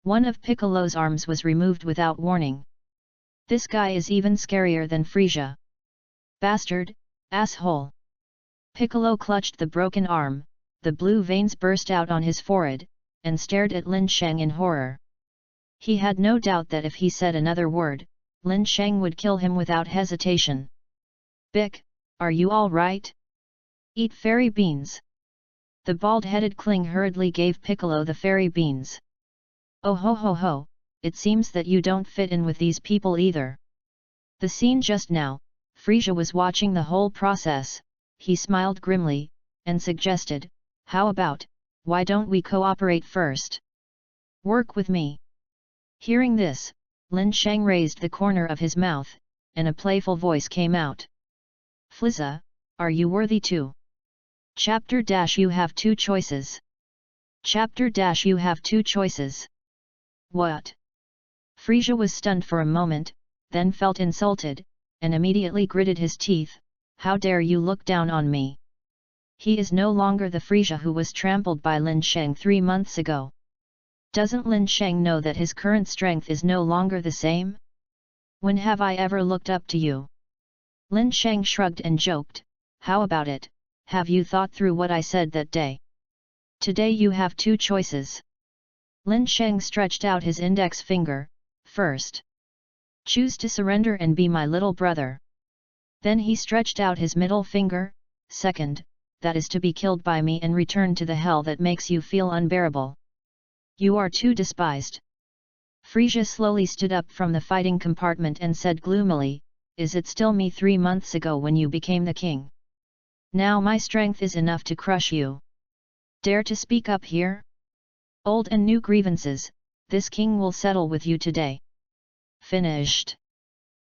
One of Piccolo's arms was removed without warning. This guy is even scarier than Frisia. Bastard, asshole. Piccolo clutched the broken arm, the blue veins burst out on his forehead, and stared at Lin Sheng in horror. He had no doubt that if he said another word, Lin Sheng would kill him without hesitation. Bick, are you all right? Eat fairy beans. The bald-headed Kling hurriedly gave Piccolo the fairy beans. Oh ho ho ho, it seems that you don't fit in with these people either. The scene just now, Frisia was watching the whole process. He smiled grimly, and suggested, how about, why don't we cooperate first? Work with me. Hearing this, Lin Sheng raised the corner of his mouth, and a playful voice came out. Flizza, are you worthy too? Chapter - You have two choices. Chapter - You have two choices. What? Frisia was stunned for a moment, then felt insulted, and immediately gritted his teeth. How dare you look down on me? He is no longer the Frisia who was trampled by Lin Sheng 3 months ago. Doesn't Lin Sheng know that his current strength is no longer the same? When have I ever looked up to you? Lin Sheng shrugged and joked, how about it, have you thought through what I said that day? Today you have two choices. Lin Sheng stretched out his index finger. First, choose to surrender and be my little brother. Then he stretched out his middle finger. Second, that is to be killed by me and return to the hell that makes you feel unbearable. You are too despised. Frisia slowly stood up from the fighting compartment and said gloomily, is it still me 3 months ago when you became the king? Now my strength is enough to crush you. Dare to speak up here? Old and new grievances, this king will settle with you today. Finished.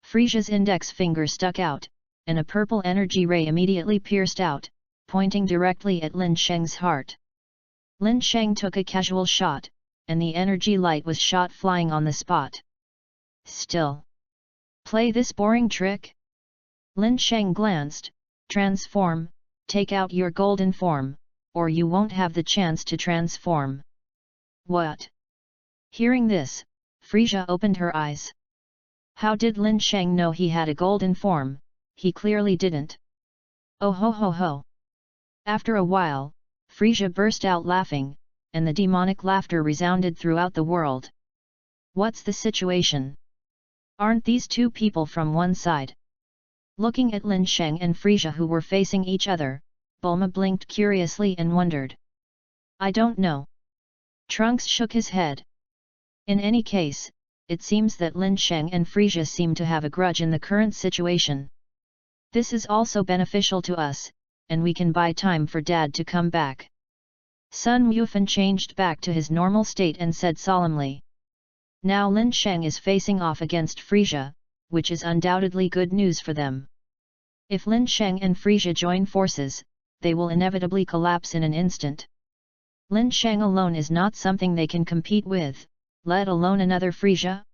Frisia's index finger stuck out, and a purple energy ray immediately pierced out, pointing directly at Lin Sheng's heart. Lin Sheng took a casual shot, and the energy light was shot flying on the spot. Still. Play this boring trick? Lin Sheng glanced. Transform, take out your golden form, or you won't have the chance to transform. What? Hearing this, Frisia opened her eyes. How did Lin Sheng know he had a golden form? He clearly didn't. Oh ho ho ho. After a while, Frisia burst out laughing, and the demonic laughter resounded throughout the world. What's the situation? Aren't these two people from one side? Looking at Lin Sheng and Frisia who were facing each other, Bulma blinked curiously and wondered. I don't know. Trunks shook his head. In any case, it seems that Lin Sheng and Frisia seem to have a grudge in the current situation. This is also beneficial to us, and we can buy time for Dad to come back. Sun Wufan changed back to his normal state and said solemnly. Now Lin Sheng is facing off against Frisia, which is undoubtedly good news for them. If Lin Sheng and Frisia join forces, they will inevitably collapse in an instant. Lin Sheng alone is not something they can compete with, let alone another Frisia.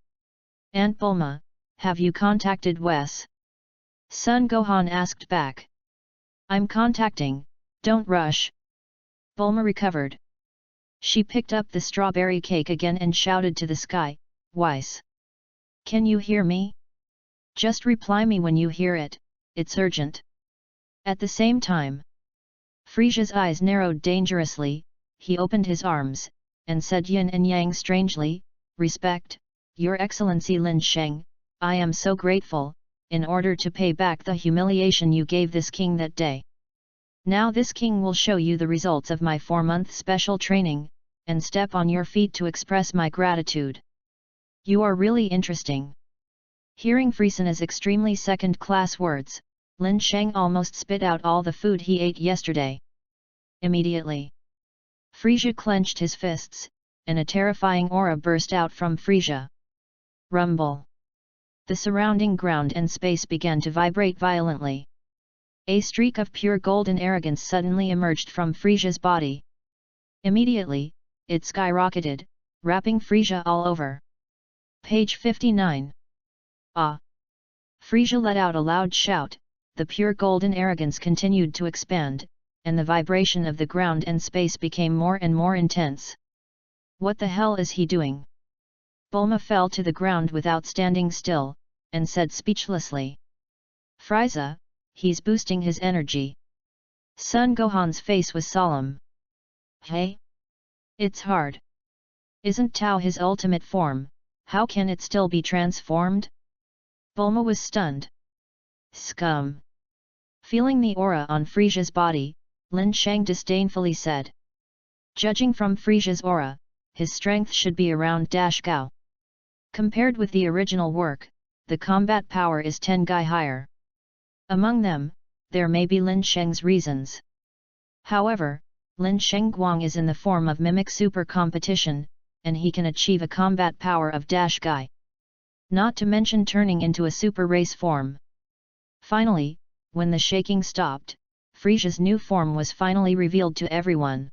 Aunt Bulma, have you contacted Wes? Sun Gohan asked back. I'm contacting, don't rush. Bulma recovered. She picked up the strawberry cake again and shouted to the sky, Weiss. Can you hear me? Just reply me when you hear it, it's urgent. At the same time, Frisia's eyes narrowed dangerously, he opened his arms, and said yin and yang strangely, Respect, Your Excellency Lin Sheng, I am so grateful, in order to pay back the humiliation you gave this king that day. Now this king will show you the results of my 4-month special training, and step on your feet to express my gratitude. You are really interesting. Hearing Frisia's extremely second-class words, Lin Sheng almost spit out all the food he ate yesterday. Immediately, Frisia clenched his fists, and a terrifying aura burst out from Frisia. Rumble. The surrounding ground and space began to vibrate violently. A streak of pure golden arrogance suddenly emerged from Frisia's body. Immediately, it skyrocketed, wrapping Frisia all over. Page 59. Ah! Frisia let out a loud shout. The pure golden arrogance continued to expand, and the vibration of the ground and space became more and more intense. What the hell is he doing? Bulma fell to the ground without standing still, and said speechlessly. Frieza, he's boosting his energy. Son Gohan's face was solemn. Hey? It's hard. Isn't Tao his ultimate form? How can it still be transformed? Bulma was stunned. Scum! Feeling the aura on Frisia's body, Lin Shang disdainfully said. Judging from Frisia's aura, his strength should be around Gao. Compared with the original work, the combat power is 10 Gai higher. Among them, there may be Lin Sheng's reasons. However, Lin Sheng Guang is in the form of mimic super competition, and he can achieve a combat power of Gai. Not to mention turning into a super race form. Finally, when the shaking stopped, Frisia's new form was finally revealed to everyone.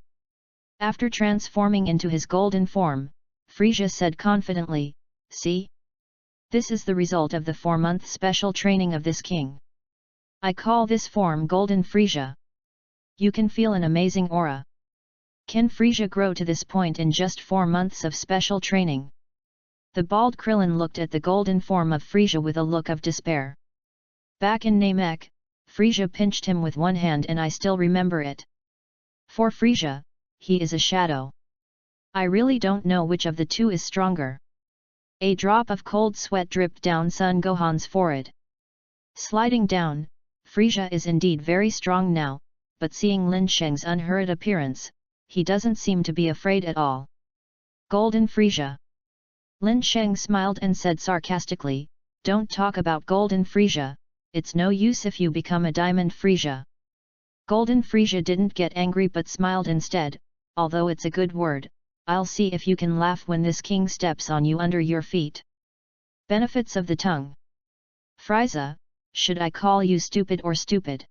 After transforming into his golden form, Frisia said confidently, See? This is the result of the 4-month special training of this king. I call this form Golden Frisia. You can feel an amazing aura. Can Frisia grow to this point in just 4 months of special training? The bald Krillin looked at the golden form of Frisia with a look of despair. Back in Namek, Frisia pinched him with one hand and I still remember it. For Frisia, he is a shadow. I really don't know which of the two is stronger. A drop of cold sweat dripped down Son Gohan's forehead. Sliding down, Frisia is indeed very strong now, but seeing Lin Sheng's unhurried appearance, he doesn't seem to be afraid at all. Golden Frisia. Lin Sheng smiled and said sarcastically, Don't talk about Golden Frisia, it's no use if you become a Diamond Frisia. Golden Frisia didn't get angry but smiled instead, although it's a good word. I'll see if you can laugh when this king steps on you under your feet. Benefits of the tongue. Frieza, should I call you stupid or stupid?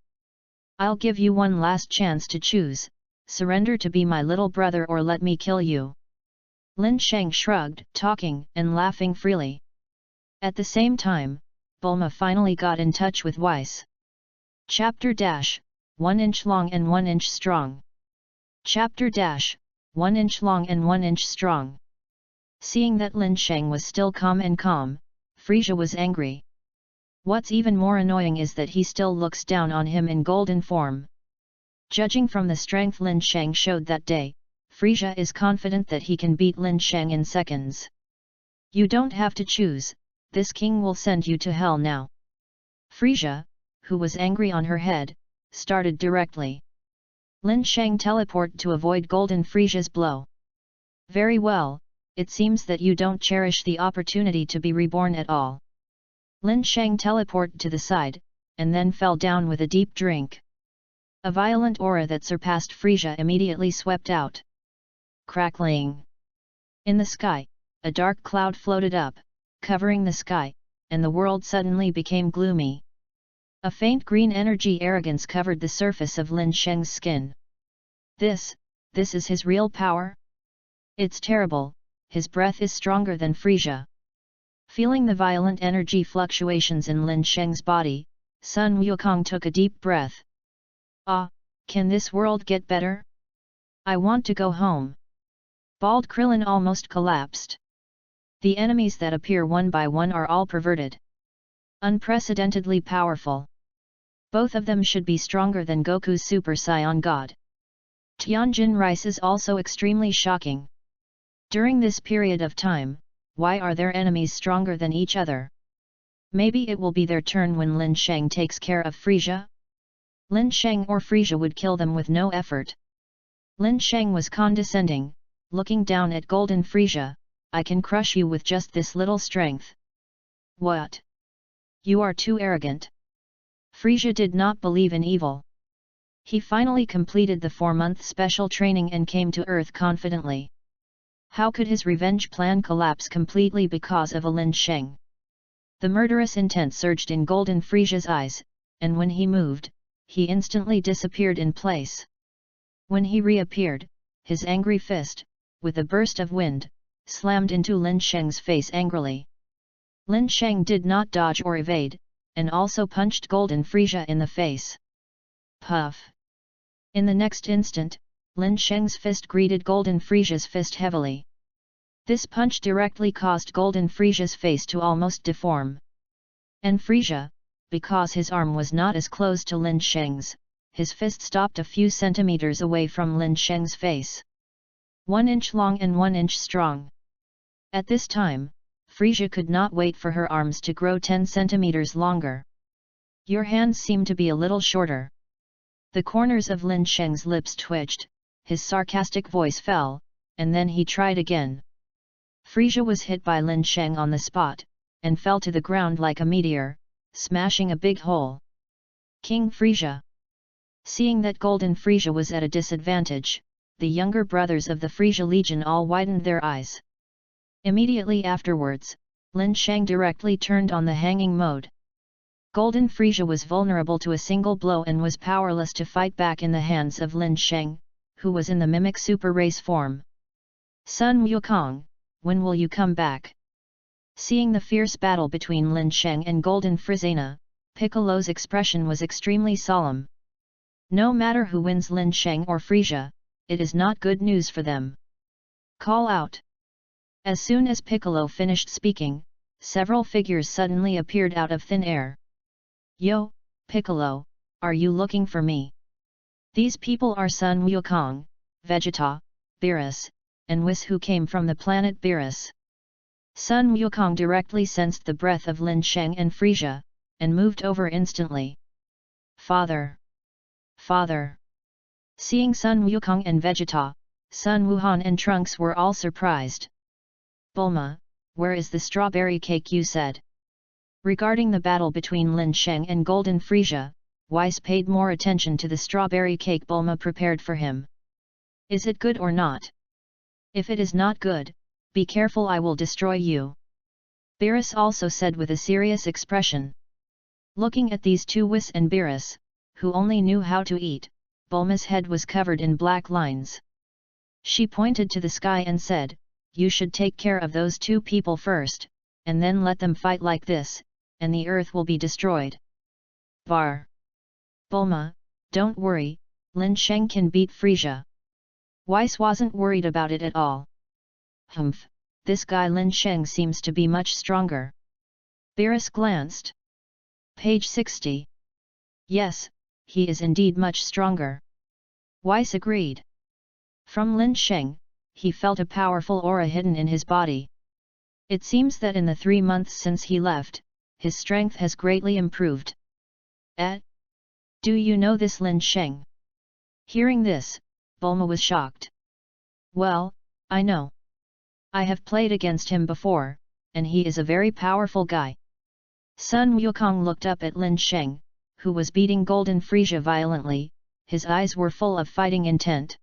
I'll give you one last chance to choose, surrender to be my little brother or let me kill you. Lin Sheng shrugged, talking and laughing freely. At the same time, Bulma finally got in touch with Weiss. Chapter Dash, 1 inch long and 1 inch strong. Chapter Dash, 1 inch long and 1 inch strong. Seeing that Lin Sheng was still calm, Frisia was angry. What's even more annoying is that he still looks down on him in golden form. Judging from the strength Lin Sheng showed that day, Frisia is confident that he can beat Lin Sheng in seconds. You don't have to choose, this king will send you to hell now. Frisia, who was angry on her head, started directly. Lin Sheng teleported to avoid Golden Frisia's blow. Very well, it seems that you don't cherish the opportunity to be reborn at all. Lin Sheng teleported to the side, and then fell down with a deep drink. A violent aura that surpassed Frisia immediately swept out. Crackling. In the sky, a dark cloud floated up, covering the sky, and the world suddenly became gloomy. A faint green energy arrogance covered the surface of Lin Sheng's skin. This is his real power? It's terrible, his breath is stronger than Frisia. Feeling the violent energy fluctuations in Lin Sheng's body, Sun Wukong took a deep breath. Ah, can this world get better? I want to go home. Bald Krillin almost collapsed. The enemies that appear one by one are all perverted. Unprecedentedly powerful. Both of them should be stronger than Goku's Super Saiyan God. Tianjin Rice is also extremely shocking. During this period of time, why are their enemies stronger than each other? Maybe it will be their turn when Lin Sheng takes care of Frisia? Lin Sheng or Frisia would kill them with no effort. Lin Sheng was condescending, looking down at Golden Frisia. I can crush you with just this little strength. What? You are too arrogant. Frisia did not believe in evil. He finally completed the 4-month special training and came to Earth confidently. How could his revenge plan collapse completely because of a Lin Sheng? The murderous intent surged in Golden Frisia's eyes, and when he moved, he instantly disappeared in place. When he reappeared, his angry fist, with a burst of wind, slammed into Lin Sheng's face angrily. Lin Sheng did not dodge or evade, and also punched Golden Frisia in the face. Puff! In the next instant, Lin Sheng's fist greeted Golden Frisia's fist heavily. This punch directly caused Golden Frisia's face to almost deform. And Frisia, because his arm was not as close to Lin Sheng's, his fist stopped a few centimeters away from Lin Sheng's face. 1 inch long and 1 inch strong. At this time, Frisia could not wait for her arms to grow 10 centimeters longer. Your hands seem to be a little shorter. The corners of Lin Sheng's lips twitched, his sarcastic voice fell, and then he tried again. Frisia was hit by Lin Sheng on the spot, and fell to the ground like a meteor, smashing a big hole. King Frisia. Seeing that Golden Frisia was at a disadvantage, the younger brothers of the Frisia Legion all widened their eyes. Immediately afterwards, Lin Sheng directly turned on the hanging mode. Golden Frisia was vulnerable to a single blow and was powerless to fight back in the hands of Lin Sheng, who was in the mimic super race form. Sun Wukong, when will you come back? Seeing the fierce battle between Lin Sheng and Golden Frisia, Piccolo's expression was extremely solemn. No matter who wins Lin Sheng or Frisia, it is not good news for them. Call out! As soon as Piccolo finished speaking, several figures suddenly appeared out of thin air. Yo, Piccolo, are you looking for me? These people are Sun Wukong, Vegeta, Beerus, and Whis who came from the planet Beerus. Sun Wukong directly sensed the breath of Lin Sheng and Frisia, and moved over instantly. Father! Father! Seeing Sun Wukong and Vegeta, Sun Wuhan and Trunks were all surprised. Bulma, where is the strawberry cake you said? Regarding the battle between Lin Sheng and Golden Frisia, Weiss paid more attention to the strawberry cake Bulma prepared for him. Is it good or not? If it is not good, be careful, I will destroy you. Beerus also said with a serious expression. Looking at these two, Whis and Beerus, who only knew how to eat, Bulma's head was covered in black lines. She pointed to the sky and said, you should take care of those two people first, and then let them fight like this, and the earth will be destroyed. Bar! Bulma, don't worry, Lin Sheng can beat Frisia. Weiss wasn't worried about it at all. Humph, this guy Lin Sheng seems to be much stronger. Beerus glanced. Page 60. Yes, he is indeed much stronger. Weiss agreed. From Lin Sheng, he felt a powerful aura hidden in his body. It seems that in the 3 months since he left, his strength has greatly improved. Do you know this Lin Sheng? Hearing this, Bulma was shocked. Well, I know. I have played against him before, and he is a very powerful guy. Sun Wukong looked up at Lin Sheng, who was beating Golden Frisia violently, his eyes were full of fighting intent.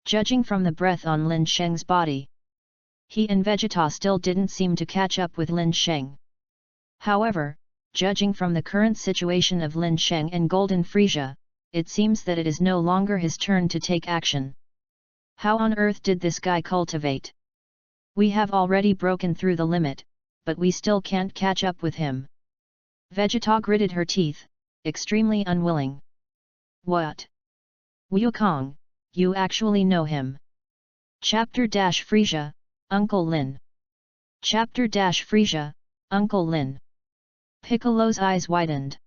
Judging from the breath on Lin Sheng's body, he and Vegeta still didn't seem to catch up with Lin Sheng. However, judging from the current situation of Lin Sheng and Golden Frisia, it seems that it is no longer his turn to take action. How on earth did this guy cultivate? We have already broken through the limit, but we still can't catch up with him. Vegeta gritted her teeth, extremely unwilling. What? Wukong, you actually know him? Frisia, Uncle Lin. Frisia, Uncle Lin. Piccolo's eyes widened.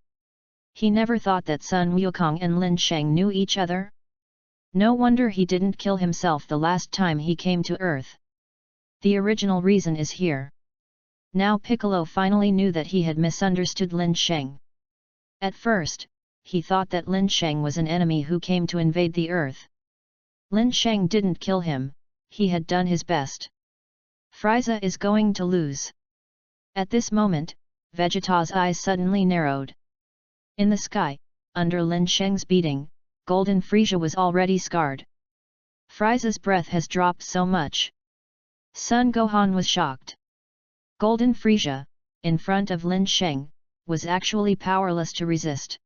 He never thought that Sun Wukong and Lin Sheng knew each other. No wonder he didn't kill himself the last time he came to Earth. The original reason is here. Now Piccolo finally knew that he had misunderstood Lin Sheng. At first, he thought that Lin Sheng was an enemy who came to invade the Earth. Lin Sheng didn't kill him, he had done his best. Frisia is going to lose. At this moment, Vegeta's eyes suddenly narrowed. In the sky, under Lin Sheng's beating, Golden Frisia was already scarred. Frisia's breath has dropped so much. Sun Gohan was shocked. Golden Frisia, in front of Lin Sheng, was actually powerless to resist.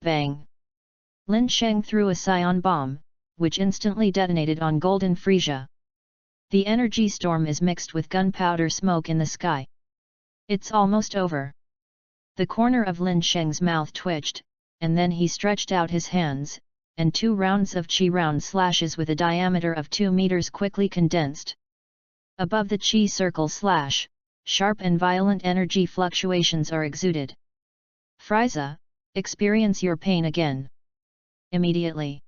Bang! Lin Sheng threw a scion bomb, which instantly detonated on Golden Frisia. The energy storm is mixed with gunpowder smoke in the sky. It's almost over. The corner of Lin Sheng's mouth twitched, and then he stretched out his hands, and 2 rounds of chi round slashes with a diameter of 2 meters quickly condensed. Above the chi circle slash, sharp and violent energy fluctuations are exuded. Frieza, experience your pain again. Immediately,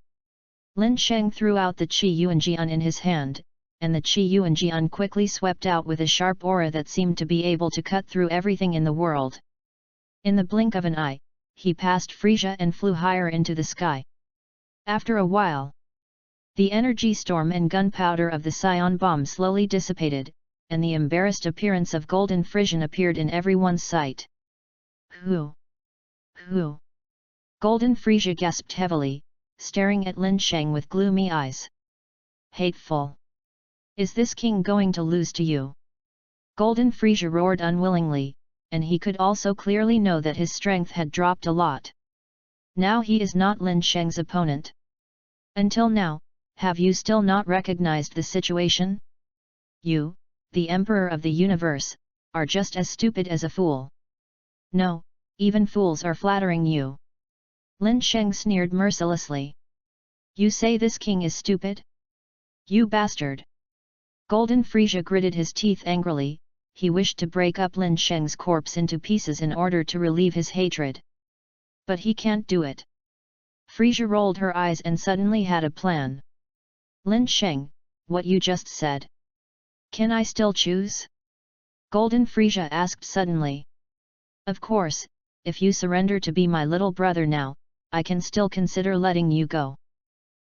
Lin Sheng threw out the Qi Yuanjian in his hand, and the Qi Yuanjian quickly swept out with a sharp aura that seemed to be able to cut through everything in the world. In the blink of an eye, he passed Frisia and flew higher into the sky. After a while, the energy storm and gunpowder of the scion bomb slowly dissipated, and the embarrassed appearance of Golden Frisian appeared in everyone's sight. Who? Who? Golden Frisia gasped heavily, staring at Lin Sheng with gloomy eyes. Hateful! Is this king going to lose to you? Golden Frisia roared unwillingly, and he could also clearly know that his strength had dropped a lot. Now he is not Lin Sheng's opponent. Until now, have you still not recognized the situation? You, the Emperor of the Universe, are just as stupid as a fool. No, even fools are flattering you. Lin Sheng sneered mercilessly. You say this king is stupid? You bastard! Golden Frisia gritted his teeth angrily. He wished to break up Lin Sheng's corpse into pieces in order to relieve his hatred. But he can't do it. Frisia rolled her eyes and suddenly had a plan. Lin Sheng, what you just said. Can I still choose? Golden Frisia asked suddenly. Of course, if you surrender to be my little brother now, I can still consider letting you go.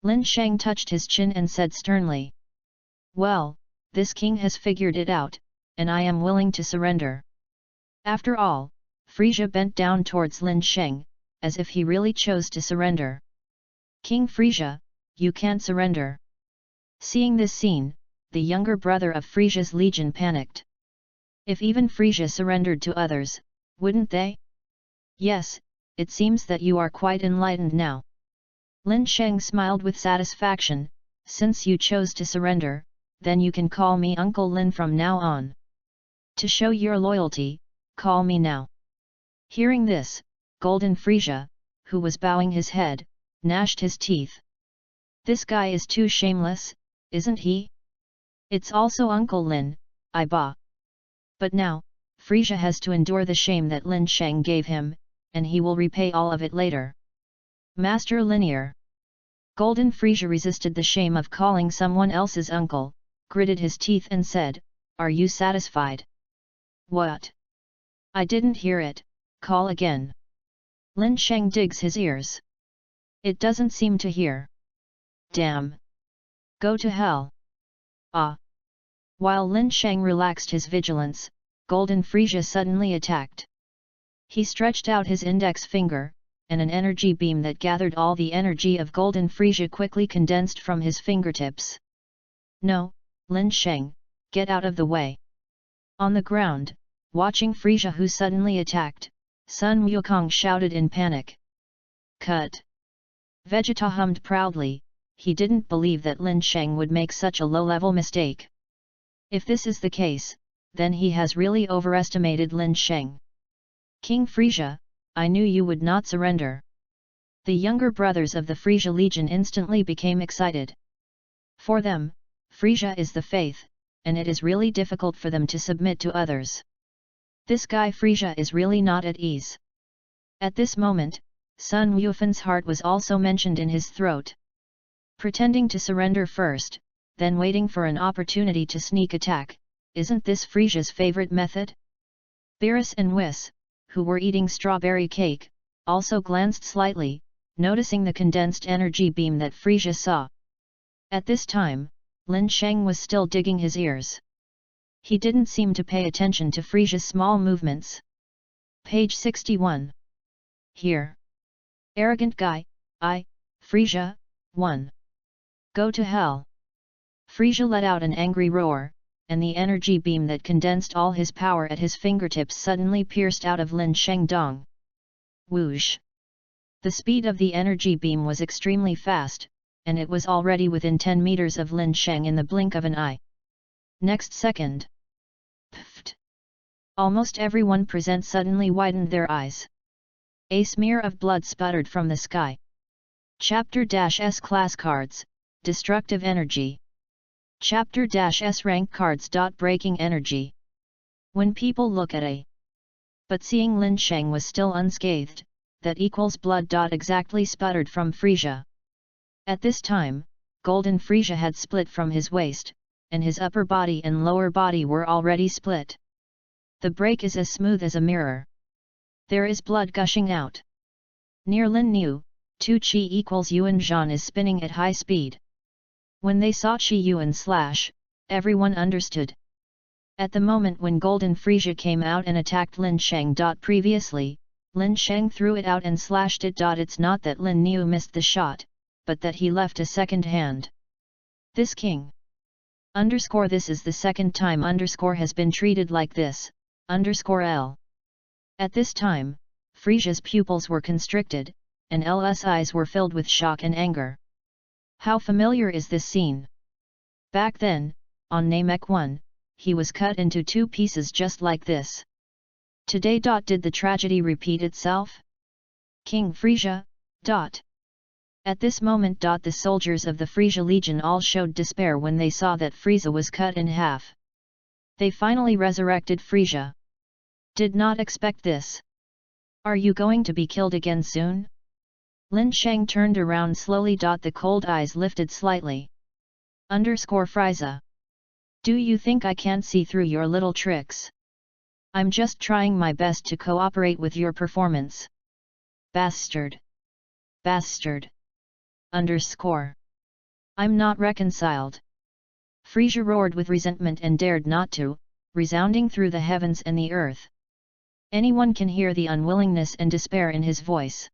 Lin Sheng touched his chin and said sternly. Well, this king has figured it out, and I am willing to surrender. After all, Frisia bent down towards Lin Sheng, as if he really chose to surrender. King Frisia, you can't surrender. Seeing this scene, the younger brother of Frisia's legion panicked. If even Frisia surrendered to others, wouldn't they? Yes, it seems that you are quite enlightened now. Lin Sheng smiled with satisfaction. Since you chose to surrender, then you can call me Uncle Lin from now on. To show your loyalty, call me now. Hearing this, Golden Frisia, who was bowing his head, gnashed his teeth. This guy is too shameless, isn't he? It's also Uncle Lin, I bah. But now, Frisia has to endure the shame that Lin Sheng gave him, and he will repay all of it later. Master Linear. Golden Frisia resisted the shame of calling someone else's uncle, gritted his teeth and said, Are you satisfied? What? I didn't hear it, call again. Lin Sheng digs his ears. It doesn't seem to hear. Damn. Go to hell. Ah. While Lin Sheng relaxed his vigilance, Golden Frisia suddenly attacked. He stretched out his index finger, and an energy beam that gathered all the energy of Golden Frisia quickly condensed from his fingertips. No, Lin Sheng, get out of the way. On the ground, watching Frisia who suddenly attacked, Sun Wukong shouted in panic. Cut! Vegeta hummed proudly. He didn't believe that Lin Sheng would make such a low-level mistake. If this is the case, then he has really overestimated Lin Sheng. King Frisia, I knew you would not surrender. The younger brothers of the Frisia Legion instantly became excited. For them, Frisia is the faith, and it is really difficult for them to submit to others. This guy Frisia is really not at ease. At this moment, Sun Wufan's heart was also mentioned in his throat. Pretending to surrender first, then waiting for an opportunity to sneak attack, isn't this Frisia's favorite method? Beerus and Whis, who were eating strawberry cake, also glanced slightly, noticing the condensed energy beam that Frisia saw. At this time, Lin Sheng was still digging his ears. He didn't seem to pay attention to Frisia's small movements. Page 61. Here. Arrogant guy, Frisia, 1. Go to hell. Frisia let out an angry roar, and the energy beam that condensed all his power at his fingertips suddenly pierced out of Lin Shengdong. Whoosh! The speed of the energy beam was extremely fast, and it was already within 10 meters of Lin Sheng in the blink of an eye. Next second. Pfft! Almost everyone present suddenly widened their eyes. A smear of blood sputtered from the sky. Chapter-S Class Cards, Destructive Energy. Chapter-S Rank Cards. Breaking Energy. When people look at a but seeing Lin Sheng was still unscathed, that equals blood. Exactly sputtered from Frisia. At this time, Golden Frisia had split from his waist, and his upper body and lower body were already split. The break is as smooth as a mirror. There is blood gushing out. Near Lin Niu, 2 Qi equals Yuan Zhan is spinning at high speed. When they saw Qi Yuan slash, everyone understood. At the moment when Golden Frisia came out and attacked Lin Sheng. Previously, Lin Sheng threw it out and slashed it. It's not that Lin Niu missed the shot, but that he left a second hand. This king. This is the second time has been treated like this, L. At this time, Frisia's pupils were constricted, and L's eyes were filled with shock and anger. How familiar is this scene? Back then, on Namek 1, he was cut into 2 pieces just like this. Today. Did the tragedy repeat itself? King Frisia. At this moment. The soldiers of the Frisia Legion all showed despair when they saw that Frisia was cut in half. They finally resurrected Frisia. Did not expect this. Are you going to be killed again soon? Lin Sheng turned around slowly. The cold eyes lifted slightly. Frisia. Do you think I can't see through your little tricks? I'm just trying my best to cooperate with your performance. Bastard. Bastard. I'm not reconciled. Frisia roared with resentment and dared not to, resounding through the heavens and the earth. Anyone can hear the unwillingness and despair in his voice.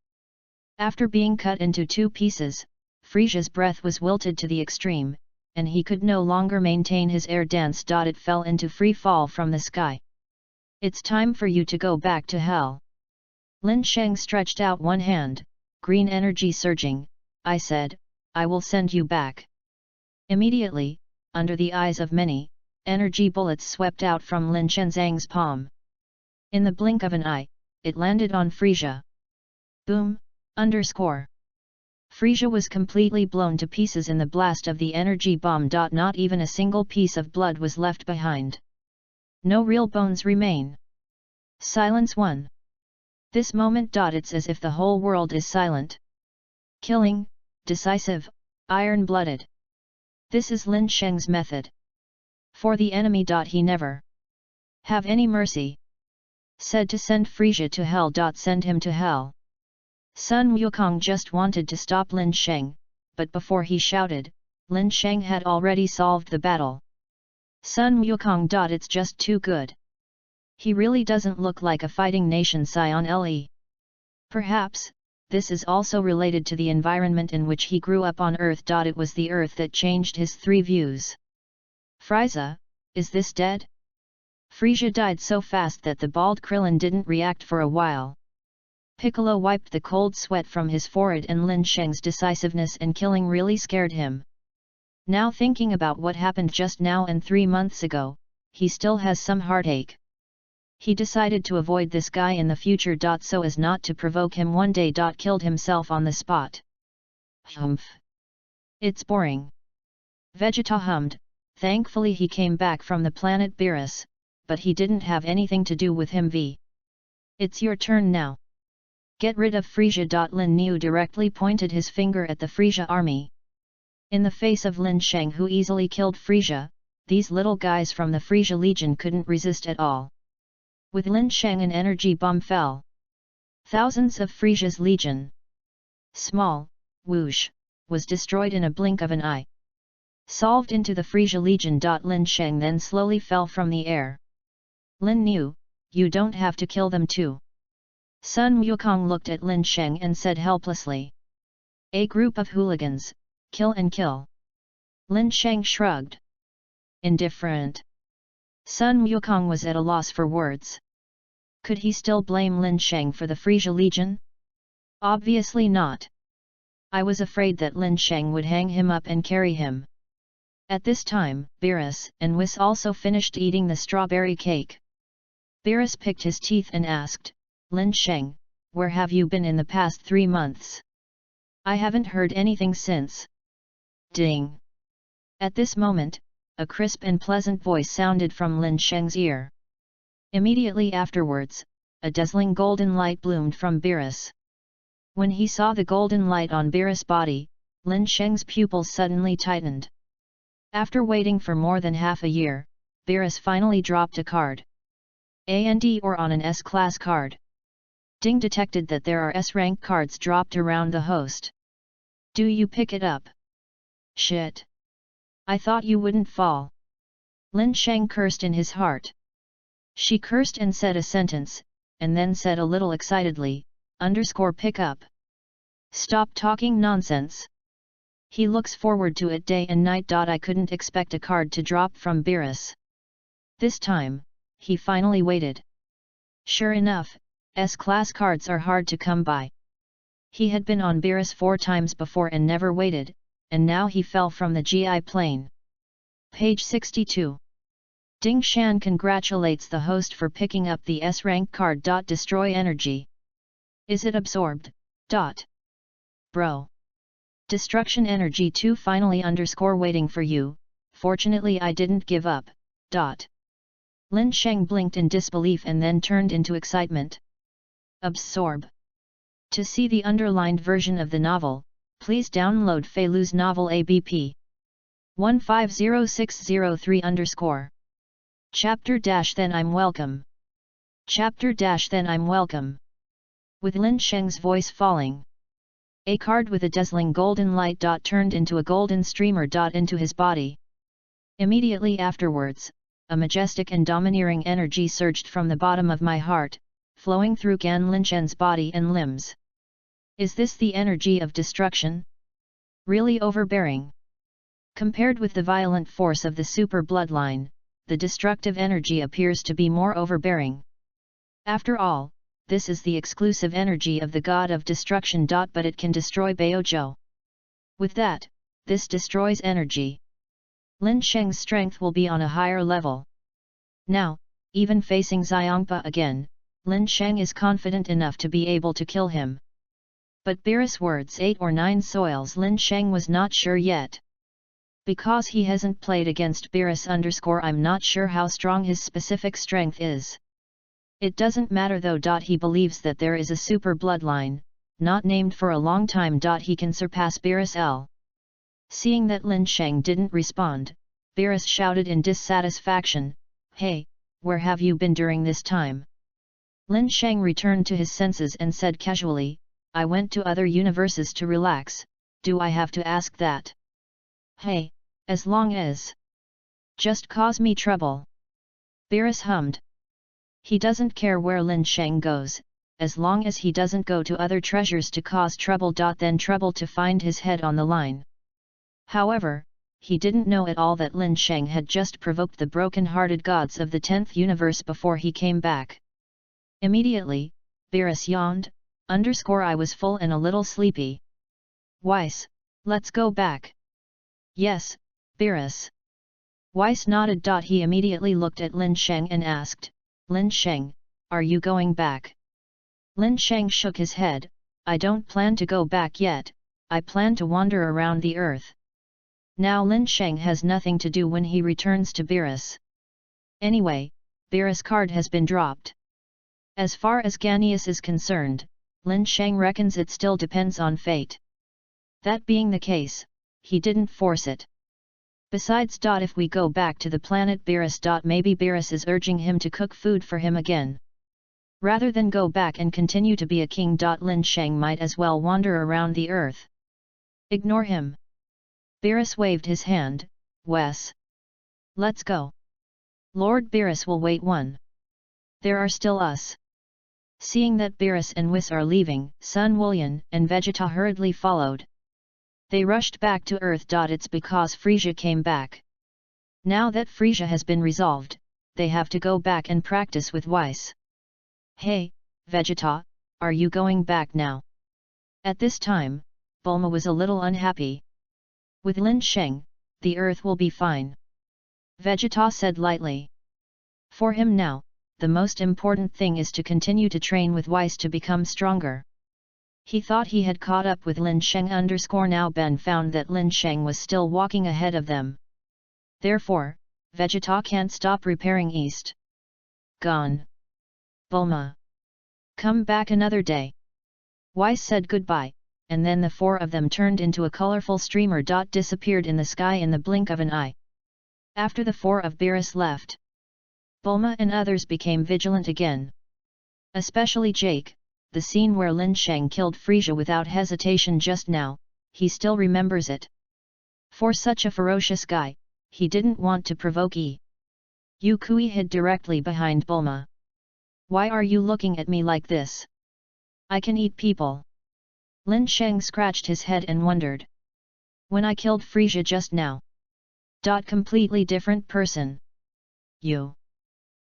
After being cut into 2 pieces, Frisia's breath was wilted to the extreme, and he could no longer maintain his air dance. It fell into free fall from the sky. It's time for you to go back to hell. Lin Sheng stretched out one hand, green energy surging. I said, I will send you back. Immediately, under the eyes of many, energy bullets swept out from Lin Shenzang's palm. In the blink of an eye, it landed on Frisia. Boom! Frisia was completely blown to pieces in the blast of the energy bomb. Not even a single piece of blood was left behind. No real bones remain. Silence 1. This moment. It's as if the whole world is silent. Killing, decisive, iron-blooded. This is Lin Sheng's method. For the enemy. He never have any mercy. Said to send Frisia to hell. Send him to hell. Sun Wukong just wanted to stop Lin Sheng, but before he shouted, Lin Sheng had already solved the battle. Sun Wukong. It's just too good. He really doesn't look like a fighting nation scion Le. Perhaps, this is also related to the environment in which he grew up on Earth. It was the Earth that changed his 3 views. Frisia, is this dead? Frisia died so fast that the bald Krillin didn't react for a while. Piccolo wiped the cold sweat from his forehead, and Lin Sheng's decisiveness and killing really scared him. Now thinking about what happened just now and 3 months ago, he still has some heartache. He decided to avoid this guy in the future. So as not to provoke him one day. Killed himself on the spot. Humph. It's boring. Vegeta hummed. Thankfully he came back from the planet Beerus, but he didn't have anything to do with him. It's your turn now. Get rid of Frisia. Lin Niu directly pointed his finger at the Frisia army. In the face of Lin Sheng, who easily killed Frisia, these little guys from the Frisia Legion couldn't resist at all. With Lin Sheng, an energy bomb fell. Thousands of Frisia's legion, small, whoosh, was destroyed in a blink of an eye. Solved into the Frisia Legion. Lin Sheng then slowly fell from the air. Lin Niu, you don't have to kill them too. Sun Wukong looked at Lin Sheng and said helplessly. A group of hooligans, kill and kill. Lin Sheng shrugged. Indifferent. Sun Wukong was at a loss for words. Could he still blame Lin Sheng for the Frisia Legion? Obviously not. I was afraid that Lin Sheng would hang him up and carry him. At this time, Beerus and Whis also finished eating the strawberry cake. Beerus picked his teeth and asked, Lin Sheng, where have you been in the past 3 months? I haven't heard anything since. Ding! At this moment, a crisp and pleasant voice sounded from Lin Sheng's ear. Immediately afterwards, a dazzling golden light bloomed from Beerus. When he saw the golden light on Beerus' body, Lin Sheng's pupils suddenly tightened. After waiting for more than half a year, Beerus finally dropped a card. And or on an S-class card. Ding detected that there are S-rank cards dropped around the host. Do you pick it up? Shit! I thought you wouldn't fall. Lin Sheng cursed in his heart. She cursed and said a sentence, and then said a little excitedly, _pick up. Stop talking nonsense. He looks forward to it day and night. I couldn't expect a card to drop from Beerus. This time, he finally waited. Sure enough, S-class cards are hard to come by. He had been on Beerus 4 times before and never waited, and now he fell from the GI plane. Page 62. Ding Shan congratulates the host for picking up the S-rank card. Destroy energy. Is it absorbed? Bro. Destruction energy 2 finally waiting for you, fortunately I didn't give up. Lin Sheng blinked in disbelief and then turned into excitement. Absorb. To see the underlined version of the novel, please download Feilu's novel ABP 150603 Chapter Then I'm welcome. Chapter Then I'm welcome. With Lin Sheng's voice falling, a card with a dazzling golden light turned into a golden streamer into his body. Immediately afterwards, a majestic and domineering energy surged from the bottom of my heart, flowing through Gan Lin Shen's body and limbs. Is this the energy of destruction? Really overbearing? Compared with the violent force of the super bloodline, the destructive energy appears to be more overbearing. After all, this is the exclusive energy of the god of destruction. But it can destroy Baozhou. With that, this destroys energy. Lin Sheng's strength will be on a higher level. Now, even facing Xiangpa again, Lin Sheng is confident enough to be able to kill him. But Beerus' words 8 or 9 soils Lin Sheng was not sure yet. Because he hasn't played against Beerus I'm not sure how strong his specific strength is. It doesn't matter though. He believes that there is a super bloodline, not named for a long time. He can surpass Beerus L. Seeing that Lin Sheng didn't respond, Beerus shouted in dissatisfaction, Hey, where have you been during this time? Lin Sheng returned to his senses and said casually, I went to other universes to relax. Do I have to ask that? Hey, as long as just cause me trouble. Beerus hummed. He doesn't care where Lin Sheng goes, as long as he doesn't go to other treasures to cause trouble. Then trouble to find his head on the line. However, he didn't know at all that Lin Sheng had just provoked the broken-hearted gods of the 10th universe before he came back. Immediately, Beerus yawned, I was full and a little sleepy. Weiss, let's go back. Yes, Beerus. Weiss nodded. He immediately looked at Lin Sheng and asked, Lin Sheng, are you going back? Lin Sheng shook his head, I don't plan to go back yet, I plan to wander around the earth. Now Lin Sheng has nothing to do when he returns to Beerus. Anyway, Beerus' card has been dropped. As far as Ganius is concerned, Lin Sheng reckons it still depends on fate. That being the case, he didn't force it. Besides. If we go back to the planet Beerus. Maybe Beerus is urging him to cook food for him again. Rather than go back and continue to be a king. Lin Sheng might as well wander around the earth. Ignore him. Beerus waved his hand, Wes. Let's go. Lord Beerus will wait. There are still us. Seeing that Beerus and Whis are leaving, Sun Wulyan and Vegeta hurriedly followed. They rushed back to Earth. It's because Frisia came back. Now that Frisia has been resolved, they have to go back and practice with Weiss. Hey, Vegeta, are you going back now? At this time, Bulma was a little unhappy. With Lin Sheng, the earth will be fine. Vegeta said lightly. For him now, the most important thing is to continue to train with Weiss to become stronger. He thought he had caught up with Lin Sheng. Now Ben found that Lin Sheng was still walking ahead of them. Therefore, Vegeta can't stop repairing east. Gone. Bulma. Come back another day. Weiss said goodbye, and then the four of them turned into a colorful streamer. Disappeared in the sky in the blink of an eye. After the four of Beerus left, Bulma and others became vigilant again. Especially Jake, the scene where Lin Sheng killed Frieza without hesitation just now, he still remembers it. For such a ferocious guy, he didn't want to provoke Yu Kui hid directly behind Bulma. Why are you looking at me like this? I can eat people. Lin Sheng scratched his head and wondered. When I killed Frieza just now. Completely different person. You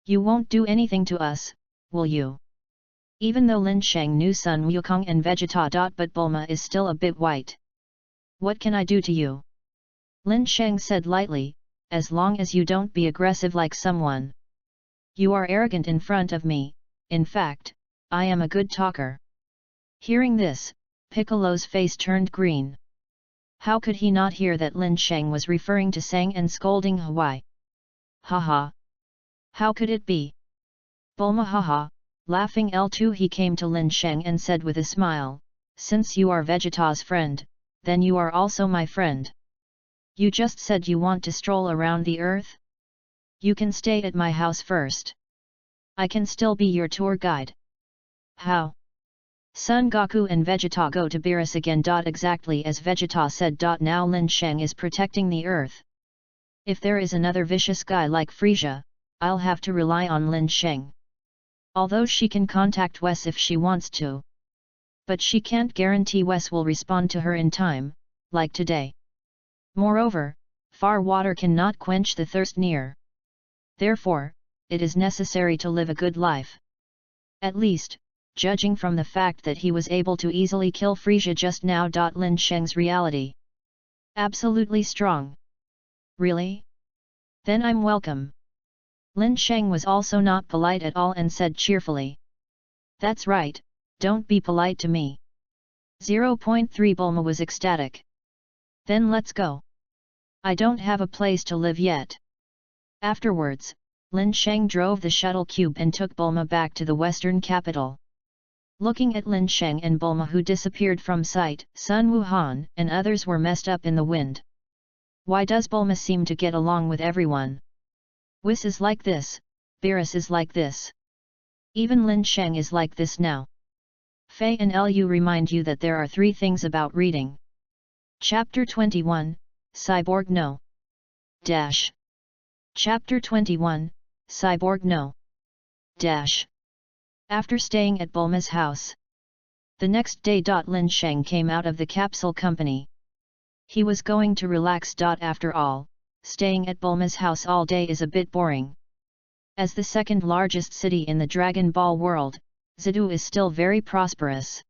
won't do anything to us, will you? Even though Lin Sheng knew Sun Wukong and Vegeta. But Bulma is still a bit white. What can I do to you? Lin Sheng said lightly, as long as you don't be aggressive like someone. You are arrogant in front of me, in fact, I am a good talker. Hearing this, Piccolo's face turned green. How could he not hear that Lin Sheng was referring to Sang and scolding Hawaii? Haha. How could it be? Bulma haha, laughing L2 he came to Lin Sheng and said with a smile, since you are Vegeta's friend, then you are also my friend. You just said you want to stroll around the earth? You can stay at my house first. I can still be your tour guide. How? Son Goku and Vegeta go to Beerus again. Exactly as Vegeta said. Now Lin Sheng is protecting the earth. If there is another vicious guy like Frieza, I'll have to rely on Lin Sheng. Although she can contact Wes if she wants to. But she can't guarantee Wes will respond to her in time, like today. Moreover, far water cannot quench the thirst near. Therefore, it is necessary to live a good life. At least, judging from the fact that he was able to easily kill Frieza just now. Lin Sheng's reality. Absolutely strong. Really? Then I'm welcome. Lin Sheng was also not polite at all and said cheerfully. That's right, don't be polite to me. 0.3 Bulma was ecstatic. Then let's go. I don't have a place to live yet. Afterwards, Lin Sheng drove the shuttle cube and took Bulma back to the western capital. Looking at Lin Sheng and Bulma who disappeared from sight, Sun Wuhan and others were messed up in the wind. Why does Bulma seem to get along with everyone? Whis is like this, Beerus is like this. Even Lin Sheng is like this now. Fei and Lu remind you that there are 3 things about reading. Chapter 21, Cyborg No. Dash. Chapter 21, Cyborg No. Dash. After staying at Bulma's house. The next day. Lin Sheng came out of the capsule company. He was going to relax. After all, staying at Bulma's house all day is a bit boring. As the second largest city in the Dragon Ball world, Zidu is still very prosperous.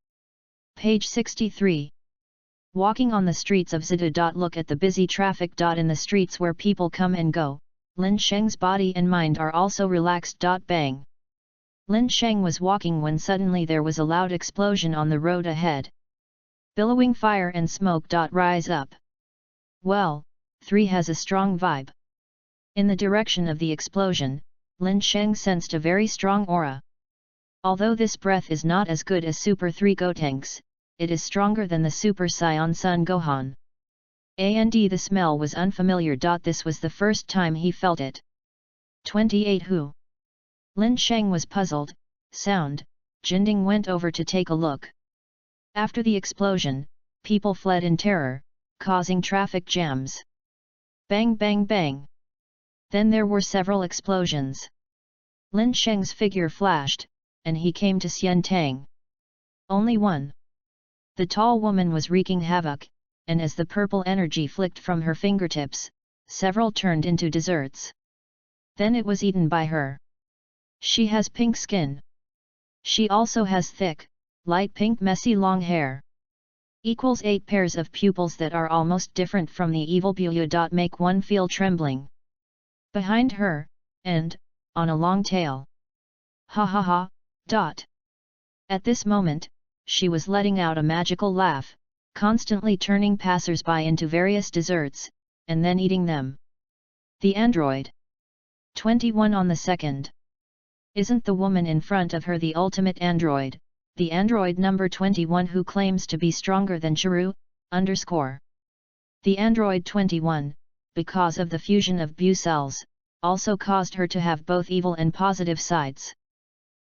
Page 63. Walking on the streets of Zidu. Look at the busy traffic. In the streets where people come and go, Lin Sheng's body and mind are also relaxed. Bang. Lin Sheng was walking when suddenly there was a loud explosion on the road ahead. Billowing fire and smoke. Rise up. Well, 3 has a strong vibe. In the direction of the explosion, Lin Sheng sensed a very strong aura. Although this breath is not as good as Super 3 Gotenks, it is stronger than the Super Saiyan Sun Gohan. And the smell was unfamiliar. This was the first time he felt it. 28 Who? Lin Sheng was puzzled. Sound. Jinding went over to take a look. After the explosion, people fled in terror, causing traffic jams. Bang bang bang. Then there were several explosions. Lin Sheng's figure flashed, and he came to Xian Tang. Only one. The tall woman was wreaking havoc, and as the purple energy flicked from her fingertips, several turned into desserts. Then it was eaten by her. She has pink skin. She also has thick, light pink messy long hair. Equals 8 pairs of pupils that are almost different from the evil Buya. Make one feel trembling. Behind her, and, on a long tail. Ha ha ha, dot. At this moment, she was letting out a magical laugh, constantly turning passers-by into various desserts, and then eating them. The android. 21 on the second. Isn't the woman in front of her the ultimate android, the android number 21 who claims to be stronger than Chiru, _. The android 21, because of the fusion of Bu cells, also caused her to have both evil and positive sides.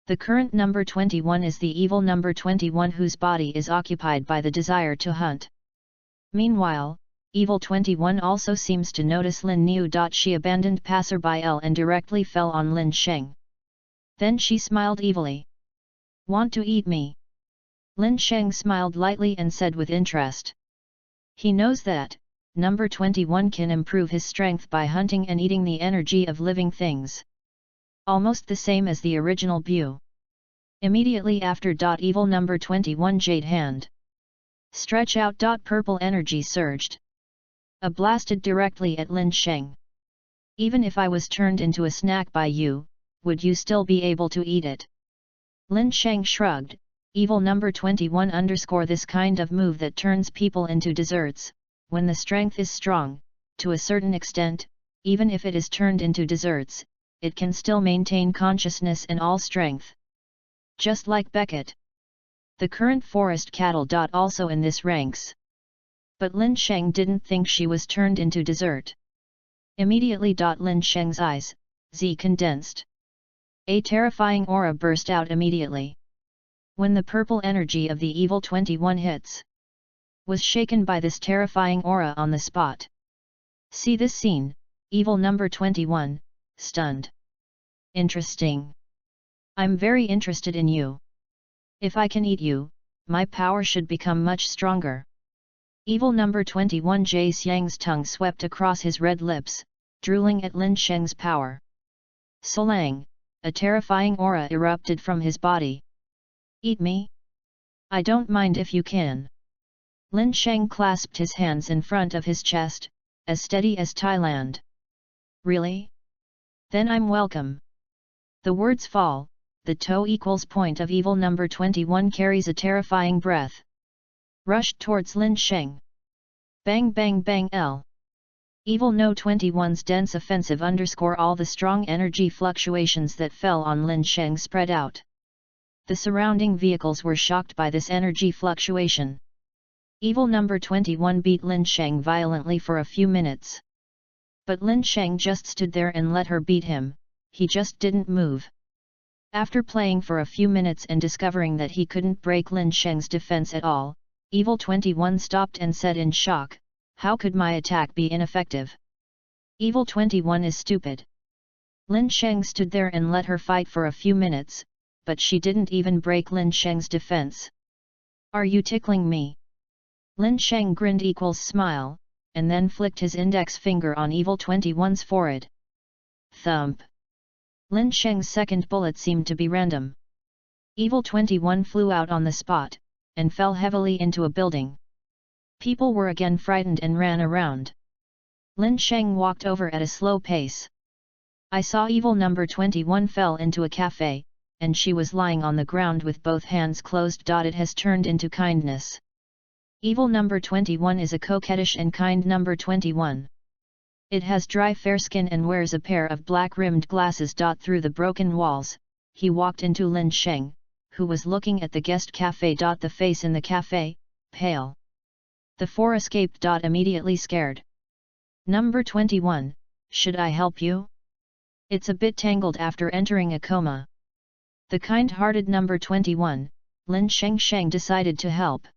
The current number 21 is the evil number 21 whose body is occupied by the desire to hunt. Meanwhile, evil 21 also seems to notice Lin Niu. She abandoned passerby L and directly fell on Lin Sheng. Then she smiled evilly. Want to eat me? Lin Sheng smiled lightly and said with interest. He knows that, number 21 can improve his strength by hunting and eating the energy of living things. Almost the same as the original Bu. Immediately after. Evil number 21 Jade Hand. Stretch out. Purple energy surged. A blasted directly at Lin Sheng. Even if I was turned into a snack by you, would you still be able to eat it? Lin Sheng shrugged. Evil number 21 _ this kind of move that turns people into desserts, when the strength is strong, to a certain extent, even if it is turned into desserts, it can still maintain consciousness and all strength. Just like Beckett. The current forest cattle. Also in this ranks. But Lin Sheng didn't think she was turned into dessert. Immediately. Lin Sheng's eyes, Z condensed. A terrifying aura burst out immediately. When the purple energy of the evil 21 hits, was shaken by this terrifying aura on the spot. See this scene, evil number 21, stunned. Interesting. I'm very interested in you. If I can eat you, my power should become much stronger. Evil number 21 Jie Xiang's tongue swept across his red lips, drooling at Lin Sheng's power. Solang, a terrifying aura erupted from his body. Eat me? I don't mind if you can. Lin Sheng clasped his hands in front of his chest, as steady as Thailand. Really? Then I'm welcome. The words fall, the toe equals point of evil number 21 carries a terrifying breath. Rushed towards Lin Sheng. Bang bang bang L. Evil No 21's dense offensive _ all the strong energy fluctuations that fell on Lin Sheng spread out. The surrounding vehicles were shocked by this energy fluctuation. Evil number 21 beat Lin Sheng violently for a few minutes. But Lin Sheng just stood there and let her beat him, he just didn't move. After playing for a few minutes and discovering that he couldn't break Lin Sheng's defense at all, Evil 21 stopped and said in shock, how could my attack be ineffective? Evil 21 is stupid. Lin Sheng stood there and let her fight for a few minutes, but she didn't even break Lin Sheng's defense. Are you tickling me? Lin Sheng grinned = smile, and then flicked his index finger on Evil 21's forehead. Thump! Lin Sheng's second bullet seemed to be random. Evil 21 flew out on the spot, and fell heavily into a building. People were again frightened and ran around. Lin Sheng walked over at a slow pace. I saw evil number 21 fell into a cafe, and she was lying on the ground with both hands closed. It has turned into kindness. Evil number 21 is a coquettish and kind number 21. It has dry fair skin and wears a pair of black-rimmed glasses. Through the broken walls, he walked into Lin Sheng, who was looking at the guest cafe. The face in the cafe, pale. The four escaped. Immediately scared. Number 21, should I help you? It's a bit tangled after entering a coma. The kind-hearted number 21, Lin Sheng decided to help.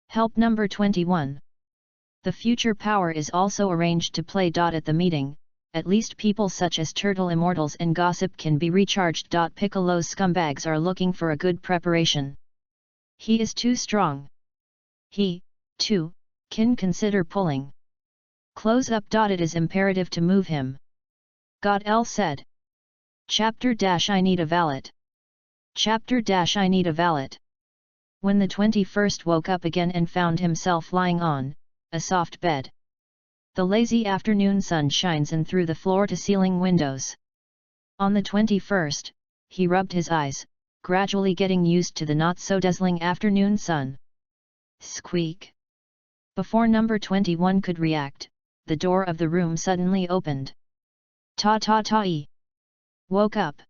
Help number 21. The future power is also arranged to play. At the meeting, at least people such as Turtle Immortals and Gossip can be recharged. Piccolo's scumbags are looking for a good preparation. He is too strong. He, too, can consider pulling. Close up. It is imperative to move him. God L said. Chapter I need a valet. Chapter I need a valet. When the 21st woke up again and found himself lying on a soft bed. The lazy afternoon sun shines in through the floor-to-ceiling windows. On the 21st, he rubbed his eyes, gradually getting used to the not-so-dazzling afternoon sun. Squeak! Before number 21 could react, the door of the room suddenly opened. Ta-ta-ta-ee! Woke up!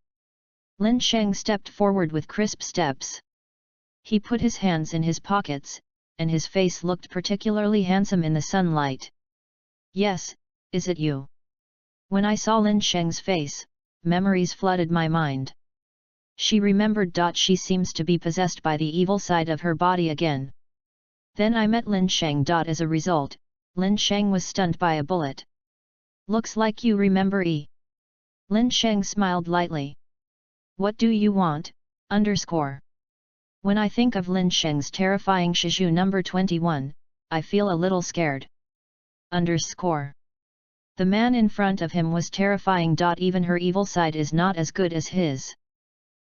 Lin Sheng stepped forward with crisp steps. He put his hands in his pockets, and his face looked particularly handsome in the sunlight. Yes, is it you? When I saw Lin Sheng's face, memories flooded my mind. She remembered. She seems to be possessed by the evil side of her body again. Then I met Lin Sheng. As a result, Lin Sheng was stunned by a bullet. Looks like you remember E. Lin Sheng smiled lightly. What do you want, underscore? When I think of Lin Sheng's terrifying shiju number 21, I feel a little scared. Underscore. The man in front of him was terrifying. Even her evil side is not as good as his.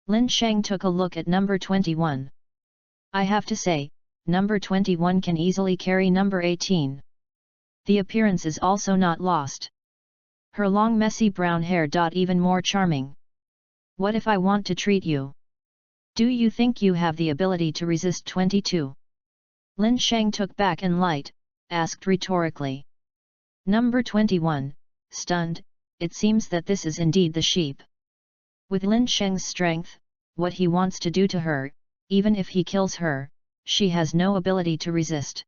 Lin Sheng took a look at number 21. I have to say, number 21 can easily carry number 18. The appearance is also not lost. Her long messy brown hair. Even more charming. What if I want to treat you? Do you think you have the ability to resist 22? Lin Sheng took back and light, asked rhetorically. Number 21, stunned, it seems that this is indeed the sheep. With Lin Sheng's strength, what he wants to do to her, even if he kills her, she has no ability to resist.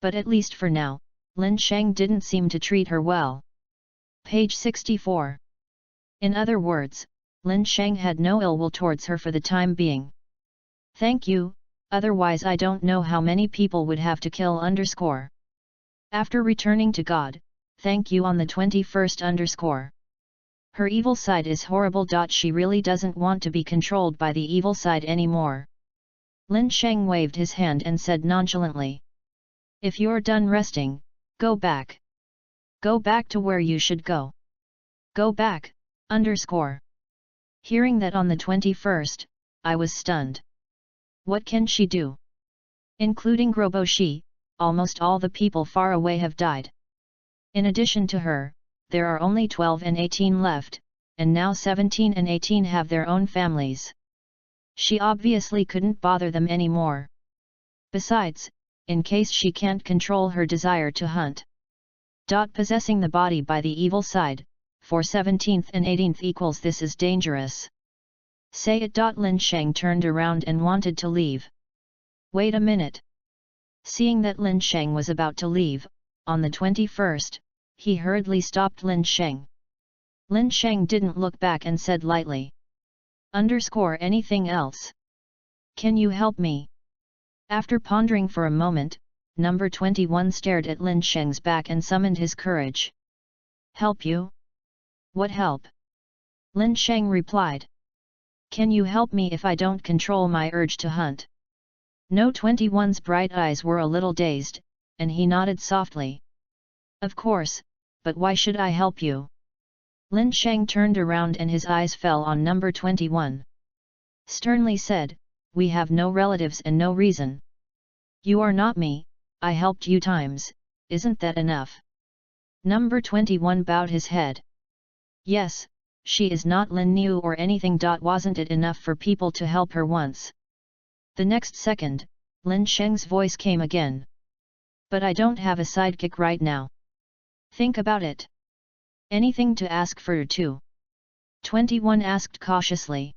But at least for now, Lin Sheng didn't seem to treat her well. Page 64. In other words, Lin Sheng had no ill will towards her for the time being. Thank you, otherwise I don't know how many people would have to kill underscore. After returning to God, thank you on the 21st underscore. Her evil side is horrible. She really doesn't want to be controlled by the evil side anymore. Lin Sheng waved his hand and said nonchalantly. If you're done resting, go back. Go back to where you should go. Go back, underscore. Hearing that on the 21st, I was stunned. What can she do? Including Groboshi, almost all the people far away have died. In addition to her, there are only 12 and 18 left, and now 17 and 18 have their own families. She obviously couldn't bother them anymore. Besides, in case she can't control her desire to hunt. Possessing the body by the evil side, for 17th and 18th equals this is dangerous. Say it. Lin Sheng turned around and wanted to leave. Wait a minute. Seeing that Lin Sheng was about to leave, on the 21st, he hurriedly stopped Lin Sheng. Lin Sheng didn't look back and said lightly. Underscore anything else? Can you help me? After pondering for a moment, number 21 stared at Lin Sheng's back and summoned his courage. Help you? What help? Lin Sheng replied. Can you help me if I don't control my urge to hunt? No 21's bright eyes were a little dazed, and he nodded softly. Of course, but why should I help you? Lin Sheng turned around and his eyes fell on number 21. Sternly said, we have no relatives and no reason. You are not me, I helped you times, isn't that enough? Number 21 bowed his head. Yes, she is not Lin Niu or anything. Wasn't it enough for people to help her once? The next second, Lin Sheng's voice came again. But I don't have a sidekick right now. Think about it. Anything to ask for too? 21 asked cautiously.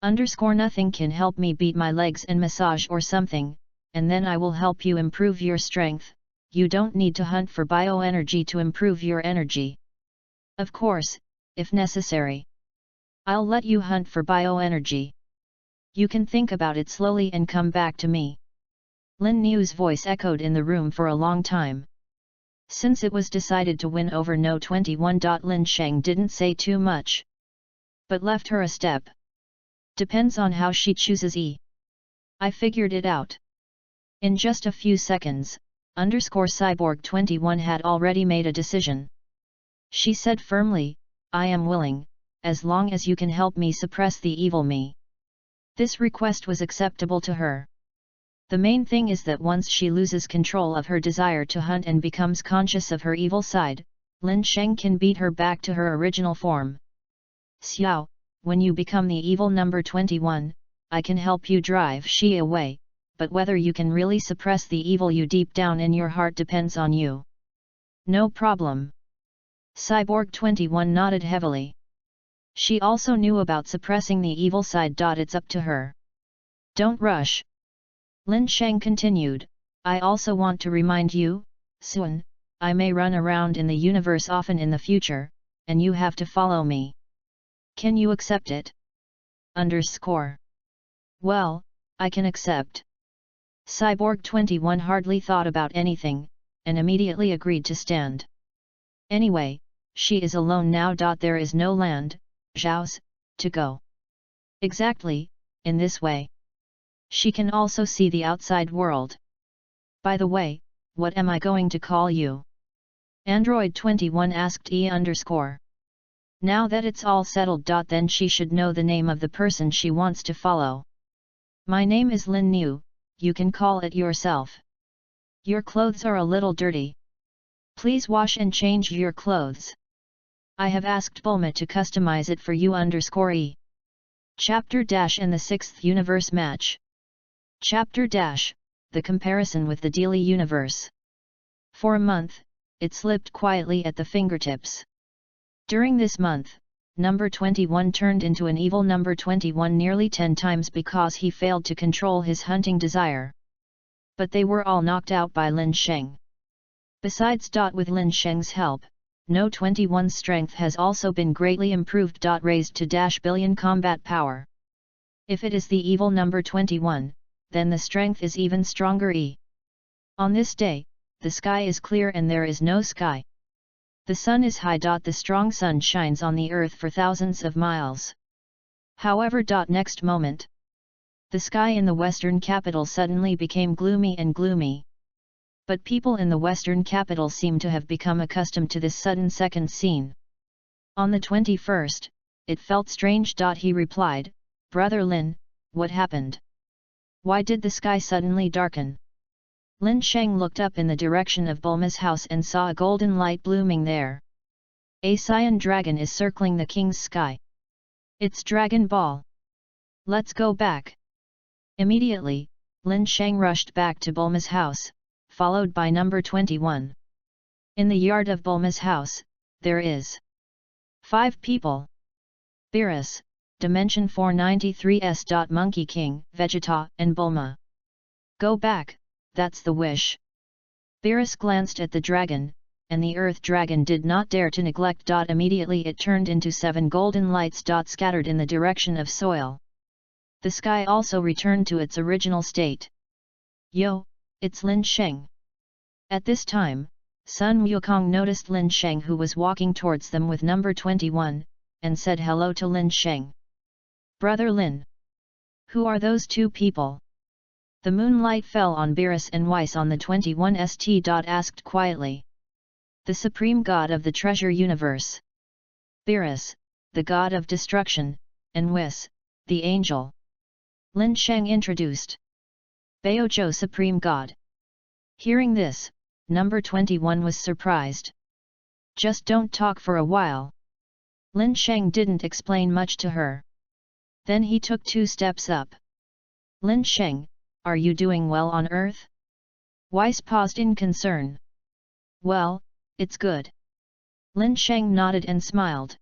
Underscore nothing can help me beat my legs and massage or something, and then I will help you improve your strength. You don't need to hunt for bioenergy to improve your energy. Of course, if necessary. I'll let you hunt for bioenergy. You can think about it slowly and come back to me. Lin Niu's voice echoed in the room for a long time. Since it was decided to win over No 21. Lin Sheng didn't say too much. But left her a step. Depends on how she chooses E. I figured it out. In just a few seconds, underscore Cyborg 21 had already made a decision. She said firmly, I am willing, as long as you can help me suppress the evil me. This request was acceptable to her. The main thing is that once she loses control of her desire to hunt and becomes conscious of her evil side, Lin Sheng can beat her back to her original form. Xiao, when you become the evil number 21, I can help you drive she away, but whether you can really suppress the evil you deep down in your heart depends on you. No problem. Cyborg 21 nodded heavily. She also knew about suppressing the evil side. It's up to her. Don't rush. Lin Sheng continued, I also want to remind you, Sun, I may run around in the universe often in the future, and you have to follow me. Can you accept it? Well, I can accept. Cyborg 21 hardly thought about anything, and immediately agreed to stand. Anyway, she is alone now. There is no land, Zhao's, to go. Exactly, in this way. She can also see the outside world. By the way, what am I going to call you? Android 21 asked E_. Now that it's all settled. Then she should know the name of the person she wants to follow. My name is Lin Niu, you can call it yourself. Your clothes are a little dirty. Please wash and change your clothes. I have asked Bulma to customize it for you. E. Chapter - and the 6th Universe Match. Chapter - The comparison with the daily universe. For a month, it slipped quietly at the fingertips. During this month, number 21 turned into an evil number 21 nearly 10 times because he failed to control his hunting desire. But they were all knocked out by Lin Sheng. Besides. With Lin Sheng's help, No 21's strength has also been greatly improved. Raised to -billion combat power. If it is the evil number 21, then the strength is even stronger. On this day, the sky is clear and there is no sky. The sun is high. The strong sun shines on the earth for thousands of miles. However. Next moment, the sky in the western capital suddenly became gloomy and gloomy. But people in the western capital seem to have become accustomed to this sudden second scene. On the 21st, it felt strange. He replied, Brother Lin, what happened? Why did the sky suddenly darken? Lin Sheng looked up in the direction of Bulma's house and saw a golden light blooming there. A cyan dragon is circling the king's sky. It's Dragon Ball. Let's go back. Immediately, Lin Sheng rushed back to Bulma's house, followed by number 21. In the yard of Bulma's house, there is 5 people. Beerus, Dimension 493s. Monkey King, Vegeta, and Bulma. Go back, that's the wish. Beerus glanced at the dragon, and the earth dragon did not dare to neglect. Immediately it turned into 7 golden lights. Scattered in the direction of soil. The sky also returned to its original state. Yo, it's Lin Sheng. At this time, Sun Wukong noticed Lin Sheng, who was walking towards them with number 21, and said hello to Lin Sheng. Brother Lin. Who are those 2 people? The moonlight fell on Beerus and Weiss on the 21st. Asked quietly. The supreme god of the treasure universe. Beerus, the god of destruction, and Weiss, the angel. Lin Sheng introduced. Baojo supreme god. Hearing this, number 21 was surprised. Just don't talk for a while. Lin Sheng didn't explain much to her. Then he took 2 steps up. Lin Sheng, are you doing well on Earth? Weiss paused in concern. Well, it's good. Lin Sheng nodded and smiled.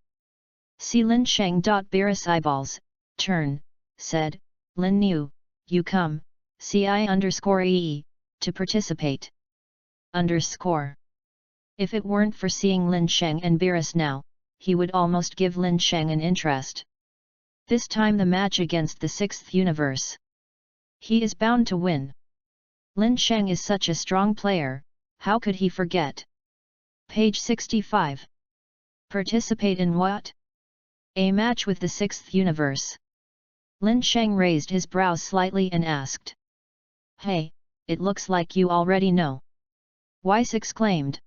See Lin Sheng. Beerus eyeballs, turn, said, Lin Niu, you come, CI_EE, to participate. If it weren't for seeing Lin Sheng and Beerus now, he would almost give Lin Sheng an interest. This time the match against the 6th universe. He is bound to win. Lin Sheng is such a strong player, how could he forget? Page 65. Participate in what? A match with the 6th universe. Lin Sheng raised his brows slightly and asked. Hey, it looks like you already know. Weiss exclaimed.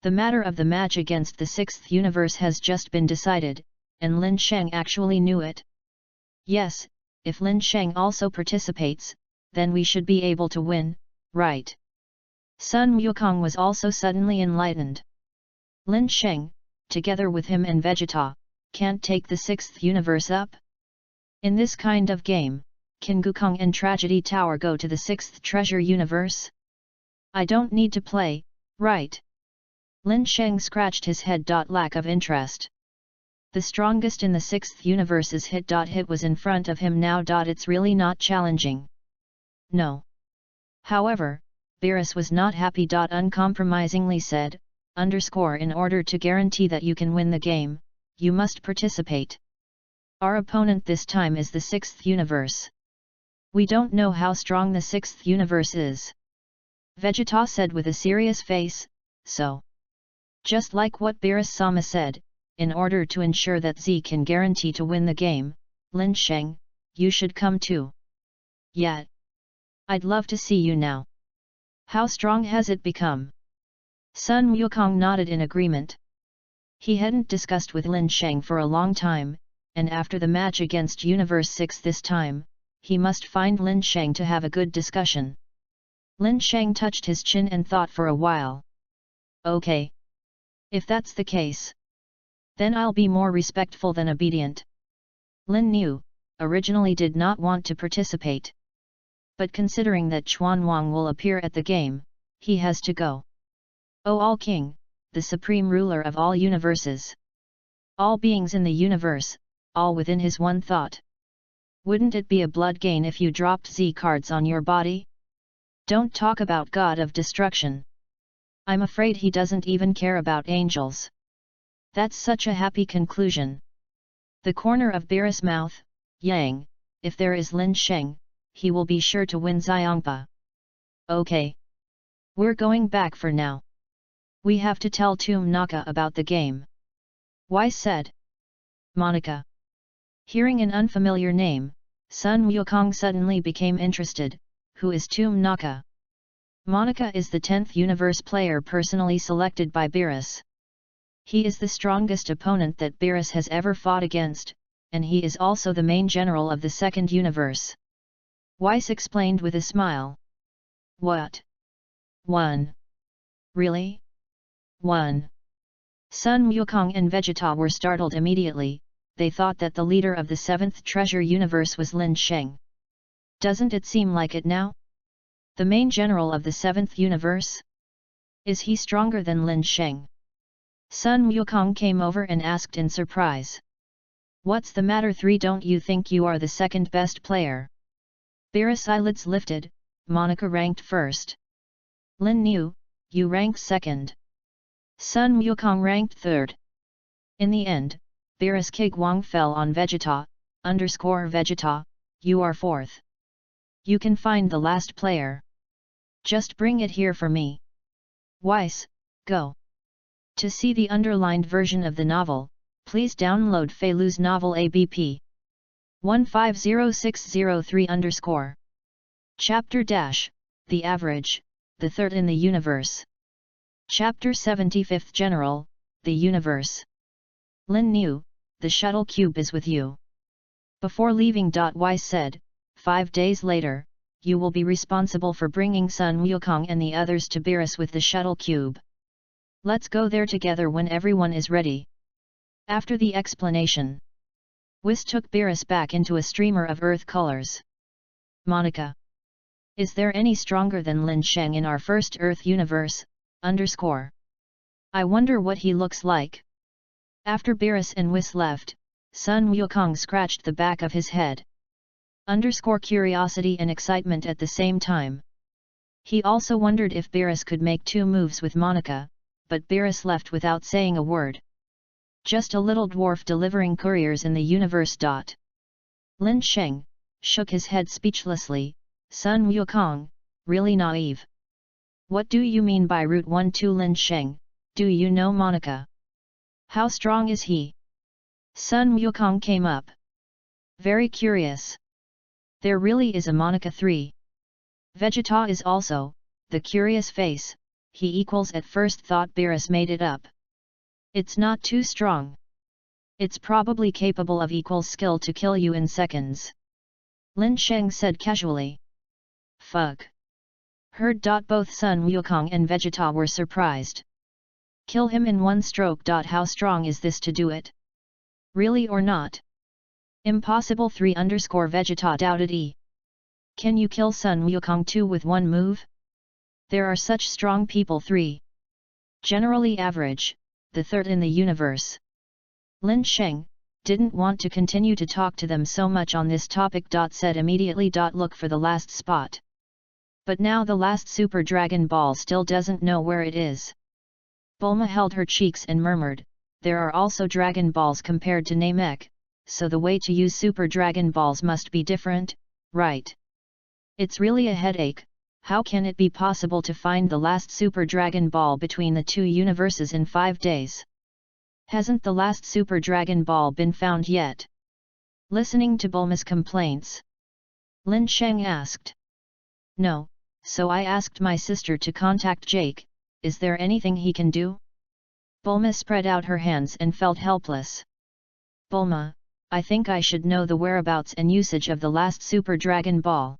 The matter of the match against the sixth universe has just been decided, and Lin Sheng actually knew it. Yes, if Lin Sheng also participates, then we should be able to win, right? Sun Wukong was also suddenly enlightened. Lin Sheng, together with him and Vegeta, can't take the sixth universe up? In this kind of game, can Gukong and Tragedy Tower go to the sixth treasure universe? I don't need to play, right? Lin Sheng scratched his head. Lack of interest. The strongest in the sixth universe's hit was in front of him now. It's really not challenging. No. However, Beerus was not happy. Uncompromisingly said, in order to guarantee that you can win the game, you must participate. Our opponent this time is the sixth universe. We don't know how strong the sixth universe is. Vegeta said with a serious face, so. Just like what Beerus-sama said, in order to ensure that Z can guarantee to win the game, Lin Sheng, you should come too. Yet. I'd love to see you now. How strong has it become? Sun Wukong nodded in agreement. He hadn't discussed with Lin Sheng for a long time, and after the match against Universe 6 this time, he must find Lin Sheng to have a good discussion. Lin Sheng touched his chin and thought for a while. Okay. If that's the case, then I'll be more respectful than obedient. Lin Niu, originally did not want to participate. But considering that Chuan Wang will appear at the game, he has to go. O All King, the supreme ruler of all universes. All beings in the universe, all within his one thought. Wouldn't it be a blood gain if you dropped Z cards on your body? Don't talk about God of Destruction. I'm afraid he doesn't even care about angels. That's such a happy conclusion. The corner of Beerus' mouth, Yang, if there is Lin Sheng, he will be sure to win Xiangpa. Okay. We're going back for now. We have to tell Tum Naka about the game. Why said? Monica. Hearing an unfamiliar name, Sun Wukong suddenly became interested. Who is Tum Naka? Monica is the 10th universe player personally selected by Beerus. He is the strongest opponent that Beerus has ever fought against, and he is also the main general of the second universe. Weiss explained with a smile. What? 1. Really? 1. Sun Wukong and Vegeta were startled immediately. They thought that the leader of the 7th treasure universe was Lin Sheng. Doesn't it seem like it now? The main general of the 7th universe? Is he stronger than Lin Sheng? Sun Wukong came over and asked in surprise. What's the matter? 3. Don't you think you are the second best player? Beerus' eyelids lifted. Monica ranked first. Lin Niu, you ranked second. Sun Wukong ranked third. In the end, Beerus Kigwang fell on Vegeta, Vegeta, you are fourth. You can find the last player. Just bring it here for me. Weiss, go. To see the underlined version of the novel, please download Feilu's novel ABP. 150603 Chapter The Average, the third in the universe. Chapter 75th General, the Universe. Lin Niu, the shuttle cube is with you. Before leaving. Weiss said, 5 days later, you will be responsible for bringing Sun Wukong and the others to Beerus with the shuttle cube. Let's go there together when everyone is ready. After the explanation, Weiss took Beerus back into a streamer of earth colors. Monica. Is there any stronger than Lin Sheng in our first Earth universe? I wonder what he looks like. After Beerus and Weiss left, Sun Wukong scratched the back of his head. Curiosity and excitement at the same time. He also wondered if Beerus could make 2 moves with Monica, but Beerus left without saying a word. Just a little dwarf delivering couriers in the universe. Lin Sheng shook his head speechlessly. Sun Wukong, really naive. What do you mean by Route 1-2 Lin Sheng, do you know Monica? How strong is he? Sun Wukong came up. Very curious. There really is a Monica 3. Vegeta is also, the curious face, he equals at first thought Beerus made it up. It's not too strong. It's probably capable of equal skill to kill you in seconds. Lin Sheng said casually. Fuck. Heard. Both Sun Wukong and Vegeta were surprised. Kill him in one stroke. How strong is this to do it? Really or not? Impossible. 3_Vegeta doubted. Can you kill Sun Wukong too with one move? There are such strong people. 3. Generally average, the third in the universe. Lin Sheng didn't want to continue to talk to them so much on this topic. Said immediately. Look for the last spot. But now the last Super Dragon Ball still doesn't know where it is. Bulma held her cheeks and murmured, there are also Dragon Balls compared to Namek, so the way to use Super Dragon Balls must be different, right? It's really a headache. How can it be possible to find the last Super Dragon Ball between the two universes in 5 days? Hasn't the last Super Dragon Ball been found yet? Listening to Bulma's complaints, Lin Sheng asked. No, so I asked my sister to contact Jake. Is there anything he can do? Bulma spread out her hands and felt helpless. Bulma, I think I should know the whereabouts and usage of the last Super Dragon Ball.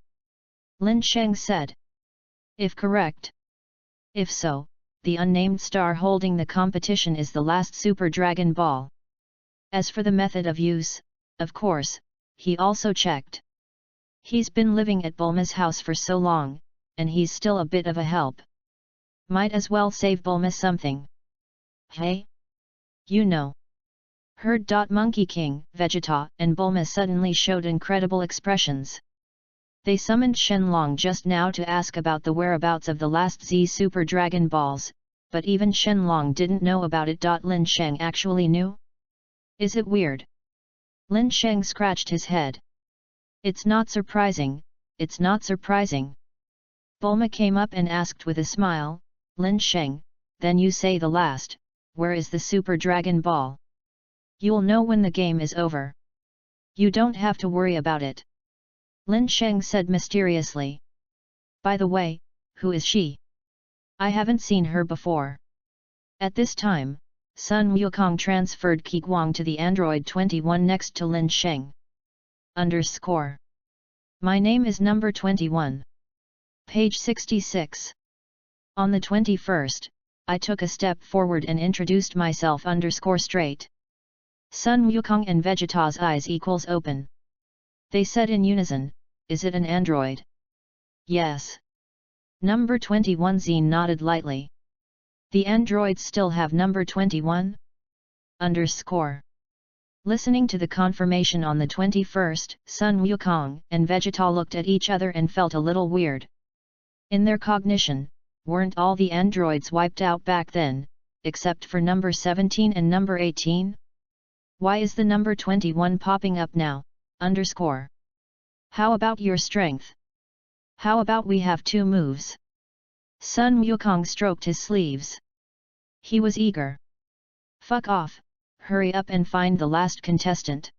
Lin Sheng said. If correct. If so, the unnamed star holding the competition is the last Super Dragon Ball. As for the method of use, of course, he also checked. He's been living at Bulma's house for so long, and he's still a bit of a help. Might as well save Bulma something. Hey? You know. Heard. Monkey King, Vegeta and Bulma suddenly showed incredible expressions. They summoned Shenlong just now to ask about the whereabouts of the last Z Super Dragon Balls, but even Shenlong didn't know about it. Lin Sheng actually knew? Is it weird? Lin Sheng scratched his head. It's not surprising, it's not surprising. Bulma came up and asked with a smile, Lin Sheng, then you say the last, where is the Super Dragon Ball? You'll know when the game is over. You don't have to worry about it. Lin Sheng said mysteriously. By the way, who is she? I haven't seen her before. At this time, Sun Wukong transferred Qiguang to the Android 21 next to Lin Sheng. My name is number 21. Page 66. On the 21st, I took a step forward and introduced myself. Straight. Sun Wukong and Vegeta's eyes equals open. They said in unison, is it an android? Yes. Number 21. Zine nodded lightly. The androids still have number 21? Listening to the confirmation on the 21st, Sun Wukong and Vegeta looked at each other and felt a little weird. In their cognition, weren't all the androids wiped out back then, except for number 17 and number 18? Why is the number 21 popping up now? How about your strength? How about we have 2 moves? Sun Wukong stroked his sleeves. He was eager. Fuck off, hurry up and find the last contestant.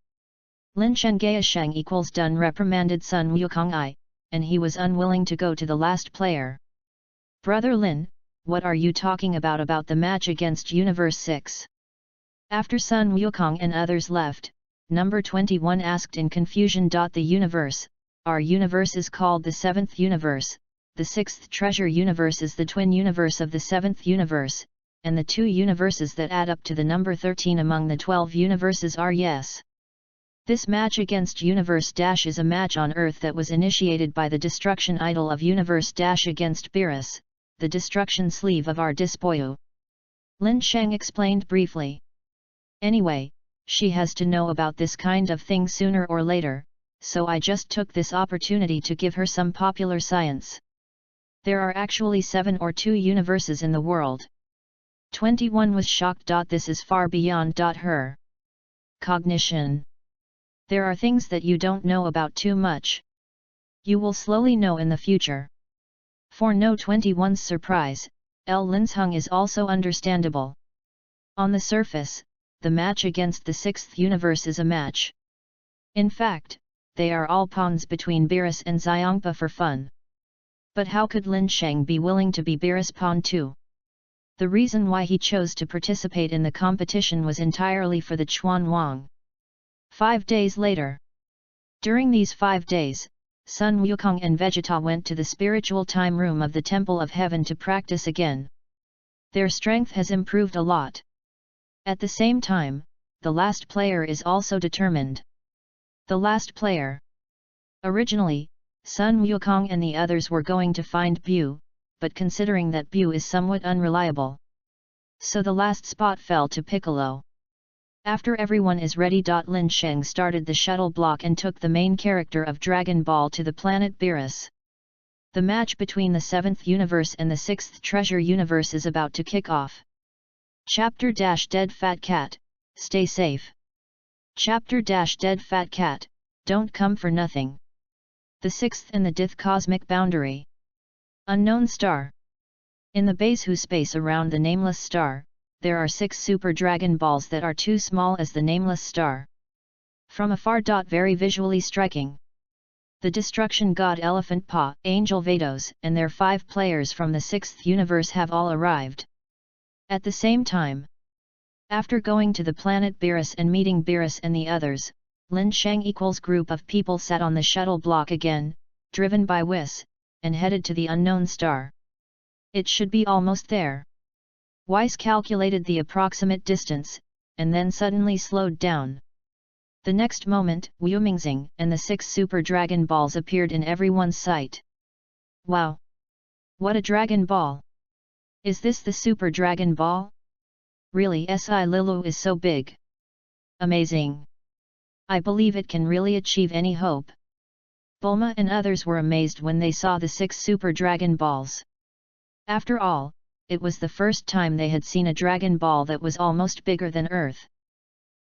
Lin Sheng equals done reprimanded Sun Wukong and he was unwilling to go to the last player. Brother Lin, what are you talking about the match against Universe 6? After Sun Wukong and others left, number 21 asked in confusion. Our universe is called the 7th universe, the 6th treasure universe is the twin universe of the 7th universe, and the 2 universes that add up to the number 13 among the 12 universes are yes. This match against Universe - is a match on Earth that was initiated by the destruction idol of Universe - against Beerus, the destruction sleeve of our Dispoyu. Lin Sheng explained briefly. Anyway, she has to know about this kind of thing sooner or later, so I just took this opportunity to give her some popular science. There are actually 7 or 2 universes in the world. 21 was shocked. This is far beyond her cognition. There are things that you don't know about too much. You will slowly know in the future. For no 21's surprise, Lin's hung is also understandable. On the surface, the match against the 6th universe is a match. In fact, they are all pawns between Beerus and Xiongpa for fun. But how could Lin Sheng be willing to be Beerus' pawn too? The reason why he chose to participate in the competition was entirely for the Chuan Wang. 5 days later. During these 5 days, Sun Wukong and Vegeta went to the spiritual time room of the Temple of Heaven to practice again. Their strength has improved a lot. At the same time, the last player is also determined. The last player. Originally, Sun Wukong and the others were going to find Bu, but considering that Bu is somewhat unreliable, so the last spot fell to Piccolo. After everyone is ready, Lin Sheng started the shuttle block and took the main character of Dragon Ball to the planet Beerus. The match between the 7th universe and the 6th treasure universe is about to kick off. Chapter Dead Fat Cat, stay safe. Chapter Dead Fat Cat, don't come for nothing. The 6th and the 10th cosmic boundary. Unknown star. In the Beidou space around the nameless star, there are 6 super Dragon Balls that are too small as the nameless star. From afar. Very visually striking. The destruction god Elephant Pa, Angel Vados, and their 5 players from the 6th universe have all arrived. At the same time, after going to the planet Beerus and meeting Beerus and the others, Lin Sheng equals group of people sat on the shuttle block again, driven by Whis, and headed to the unknown star. It should be almost there. Weiss calculated the approximate distance, and then suddenly slowed down. The next moment, Wu Mingxing and the 6 Super Dragon Balls appeared in everyone's sight. Wow! What a Dragon Ball! Is this the Super Dragon Ball? Really, Si Lilu is so big. Amazing! I believe it can really achieve any hope. Bulma and others were amazed when they saw the 6 Super Dragon Balls. After all, it was the first time they had seen a Dragon Ball that was almost bigger than Earth.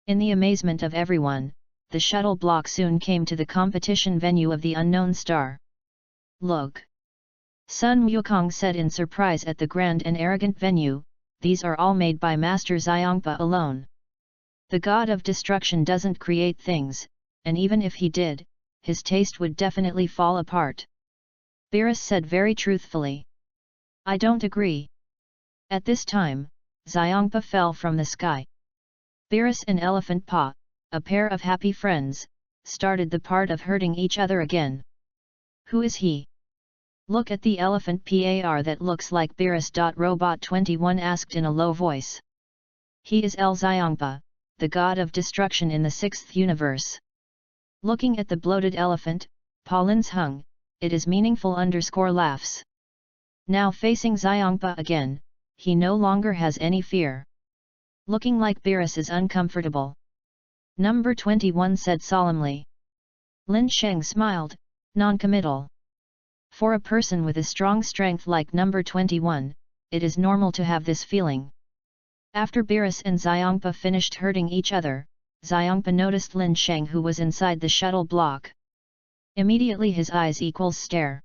In the amazement of everyone, the shuttle block soon came to the competition venue of the unknown star. Look! Sun Wukong said in surprise at the grand and arrogant venue, these are all made by Master Xiangpa alone. The god of destruction doesn't create things, and even if he did, his taste would definitely fall apart. Beerus said very truthfully. I don't agree. At this time, Xiangpa fell from the sky. Beerus and Elephant Pa, a pair of happy friends, started the part of hurting each other again. Who is he? Look at the elephant par that looks like Beerus. Robot 21 asked in a low voice. He is El Xiangpa, the god of destruction in the 6th universe. Looking at the bloated elephant, Paulins hung, it is meaningful laughs. Now facing Xiangpa again, he no longer has any fear. Looking like Beerus is uncomfortable. Number 21 said solemnly. Lin Sheng smiled, non-committal. For a person with a strong strength like number 21, it is normal to have this feeling. After Beerus and Xiangpa finished hurting each other, Xiangpa noticed Lin Sheng who was inside the shuttle block. Immediately his eyes stare.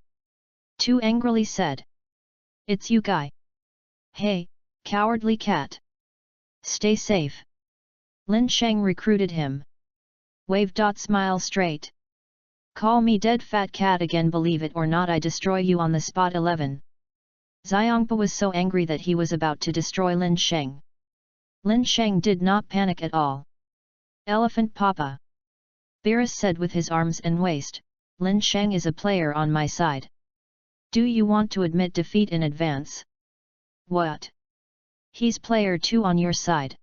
Too angrily said. It's you guy. Hey, cowardly cat. Stay safe. Lin Sheng recruited him. Wave. Smile straight. Call me dead fat cat again, believe it or not I destroy you on the spot. 11. Xiangpa was so angry that he was about to destroy Lin Sheng. Lin Sheng did not panic at all. Elephant Papa. Beerus said with his arms and waist, Lin Sheng is a player on my side. Do you want to admit defeat in advance? What? He's player 2 on your side.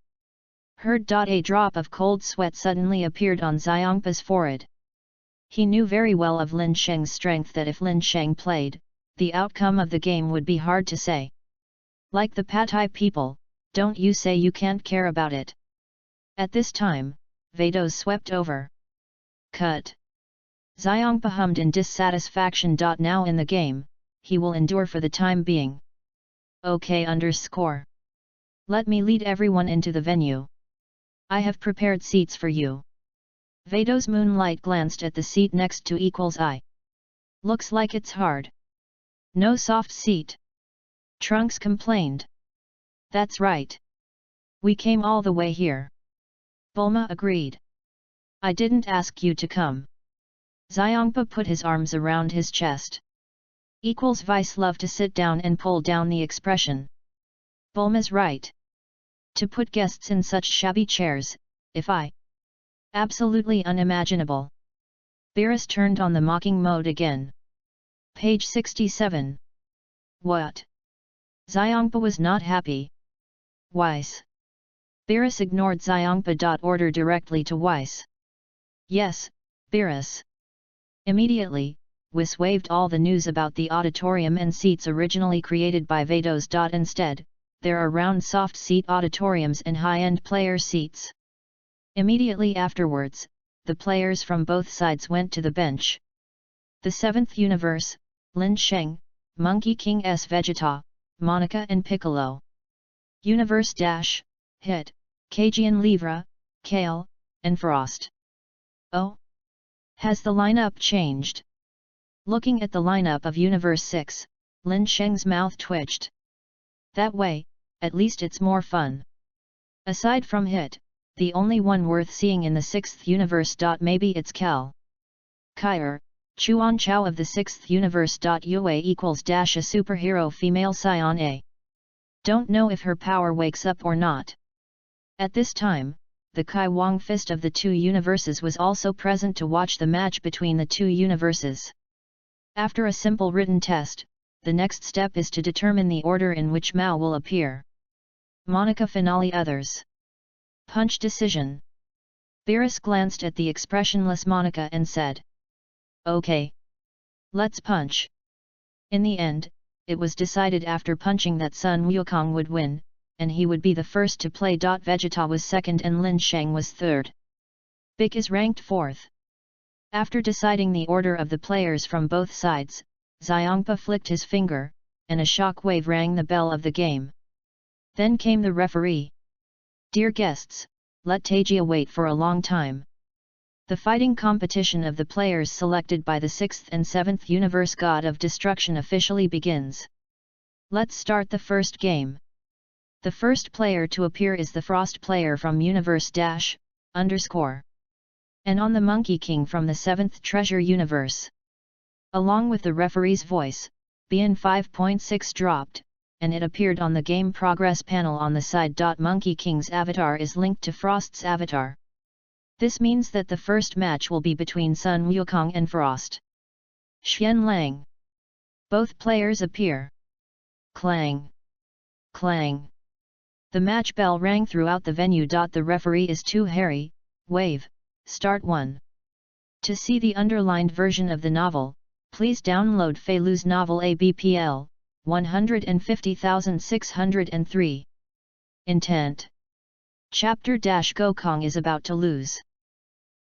Heard. A drop of cold sweat suddenly appeared on Xiangpa's forehead. He knew very well of Lin Sheng's strength that if Lin Sheng played, the outcome of the game would be hard to say. Like the Patai people, don't you say you can't care about it. At this time, Vados swept over. Cut. Xiangpa hummed in dissatisfaction. Now in the game, he will endure for the time being. OK. Let me lead everyone into the venue. I have prepared seats for you. Vados Moonlight glanced at the seat next to I. Looks like it's hard. No soft seat. Trunks complained. That's right. We came all the way here. Bulma agreed. I didn't ask you to come. Xiangpa put his arms around his chest. Vice love to sit down and pull down the expression. Bulma's right. To put guests in such shabby chairs, if I... Absolutely unimaginable. Beerus turned on the mocking mode again. Page 67. What? Xiongpa was not happy. Weiss. Beerus ignored Xiongpa. Order directly to Weiss. Yes, Beerus. Immediately, Weiss waved all the news about the auditorium and seats originally created by Vados. Instead, there are round soft seat auditoriums and high-end player seats. Immediately afterwards, the players from both sides went to the bench. The seventh universe, Lin Sheng, Monkey King S. Vegeta, Monica and Piccolo. Universe Dash, Hit, Cajun Livre, Kale, and Frost. Oh? Has the lineup changed? Looking at the lineup of Universe 6, Lin Sheng's mouth twitched. That way, at least it's more fun. Aside from Hit, the only one worth seeing in the 6th universe. Maybe it's Cal. Kyer, Chuanchao of the 6th universe. UA equals dash a superhero female Scion A. Don't know if her power wakes up or not. At this time, the Kai Wang Fist of the two universes was also present to watch the match between the two universes. After a simple written test, the next step is to determine the order in which Mao will appear. Monica finale others. Punch decision. Beerus glanced at the expressionless Monica and said, "Okay. Let's punch." In the end, it was decided after punching that Sun Wukong would win, and he would be the first to play. Vegeta was second and Lin Sheng was third. Bic is ranked fourth. After deciding the order of the players from both sides, Xiongpa flicked his finger, and a shock wave rang the bell of the game. Then came the referee. Dear guests, let Tajia wait for a long time. The fighting competition of the players selected by the 6th and 7th Universe God of Destruction officially begins. Let's start the first game. The first player to appear is the Frost player from Universe Dash, _ and on the Monkey King from the 7th Treasure Universe. Along with the referee's voice, BN 5.6 dropped, and it appeared on the game progress panel on the side. Monkey King's avatar is linked to Frost's avatar. This means that the first match will be between Sun Wukong and Frost. Xian Lang. Both players appear. Clang. Clang. The match bell rang throughout the venue. The referee is too hairy. Wave. Start 1. To see the underlined version of the novel, please download Feilu's novel ABPL 150603. Intent. Chapter Gokong is about to lose.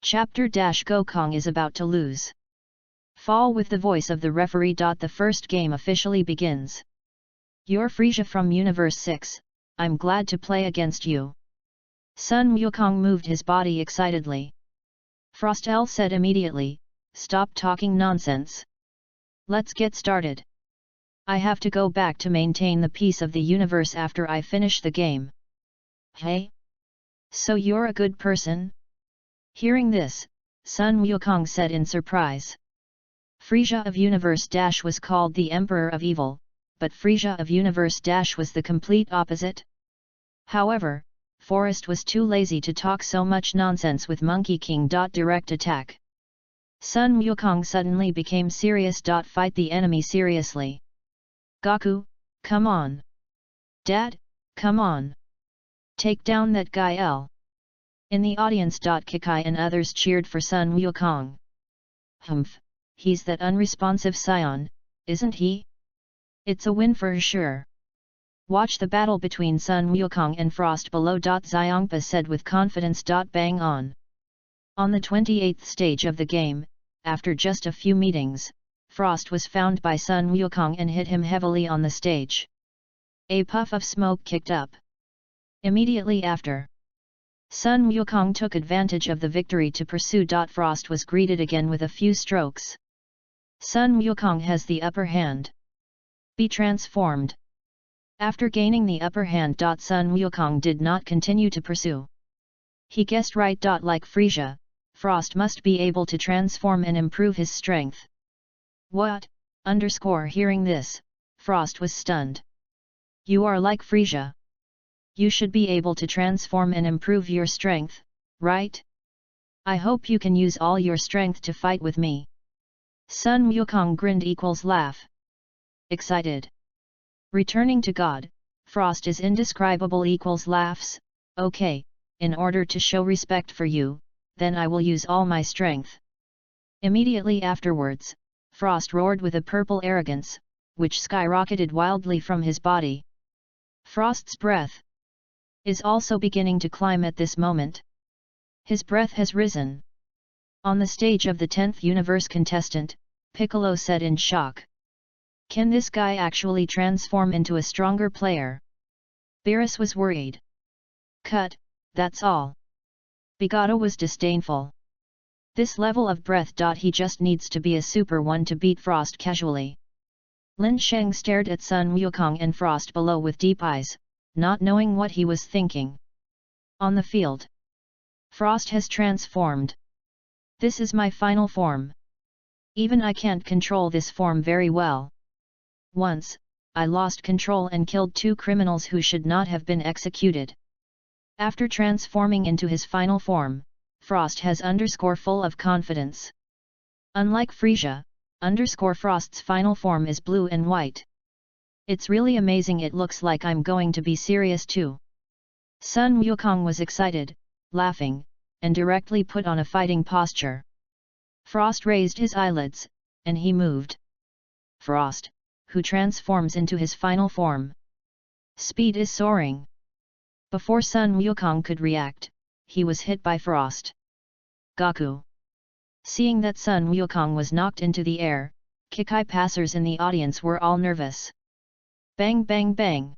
Chapter Gokong is about to lose. Fall with the voice of the referee. The first game officially begins. You're Frisia from Universe 6, I'm glad to play against you. Sun Wukong moved his body excitedly. Frostel said immediately, stop talking nonsense. Let's get started. I have to go back to maintain the peace of the universe after I finish the game. Hey? So you're a good person? Hearing this, Sun Wukong said in surprise. Frisia of Universe Dash was called the Emperor of Evil, but Frisia of Universe Dash was the complete opposite. However, Forest was too lazy to talk so much nonsense with Monkey King. Direct attack. Sun Wukong suddenly became serious. Fight the enemy seriously. Goku, come on. Dad, come on. Take down that guy L. In the audience. Kikai and others cheered for Sun Wukong. Humph, he's that unresponsive scion, isn't he? It's a win for sure. Watch the battle between Sun Wukong and Frost below. Xiongpa said with confidence. Bang on. On the 28th stage of the game, after just a few meetings, Frost was found by Sun Wukong and hit him heavily on the stage. A puff of smoke kicked up. Immediately after, Sun Wukong took advantage of the victory to pursue. Frost was greeted again with a few strokes. Sun Wukong has the upper hand. Be transformed. After gaining the upper hand. Sun Wukong did not continue to pursue. He guessed right. Like Frisia, Frost must be able to transform and improve his strength. What? Hearing this, Frost was stunned. You are like Frisia. You should be able to transform and improve your strength, right? I hope you can use all your strength to fight with me. Sun Wukong grinned equals laugh. Excited. Returning to God, Frost is indescribable equals laughs. Okay, in order to show respect for you, then I will use all my strength. Immediately afterwards, Frost roared with a purple arrogance, which skyrocketed wildly from his body. Frost's breath is also beginning to climb at this moment. His breath has risen. On the stage of the 10th universe contestant, Piccolo said in shock. Can this guy actually transform into a stronger player? Beerus was worried. Cut, that's all. Bigotto was disdainful. This level of breath. He just needs to be a super one to beat Frost casually. Lin Sheng stared at Sun Wukong and Frost below with deep eyes, not knowing what he was thinking. On the field. Frost has transformed. This is my final form. Even I can't control this form very well. Once, I lost control and killed 2 criminals who should not have been executed. After transforming into his final form, Frost has full of confidence. Unlike Frisia, Frost's final form is blue and white. It's really amazing. It looks like I'm going to be serious too. Sun Wukong was excited, laughing, and directly put on a fighting posture. Frost raised his eyelids, and he moved. Frost, who transforms into his final form. Speed is soaring. Before Sun Wukong could react, he was hit by Frost. Gaku. Seeing that Sun Wukong was knocked into the air, Kikai passers in the audience were all nervous. Bang bang bang.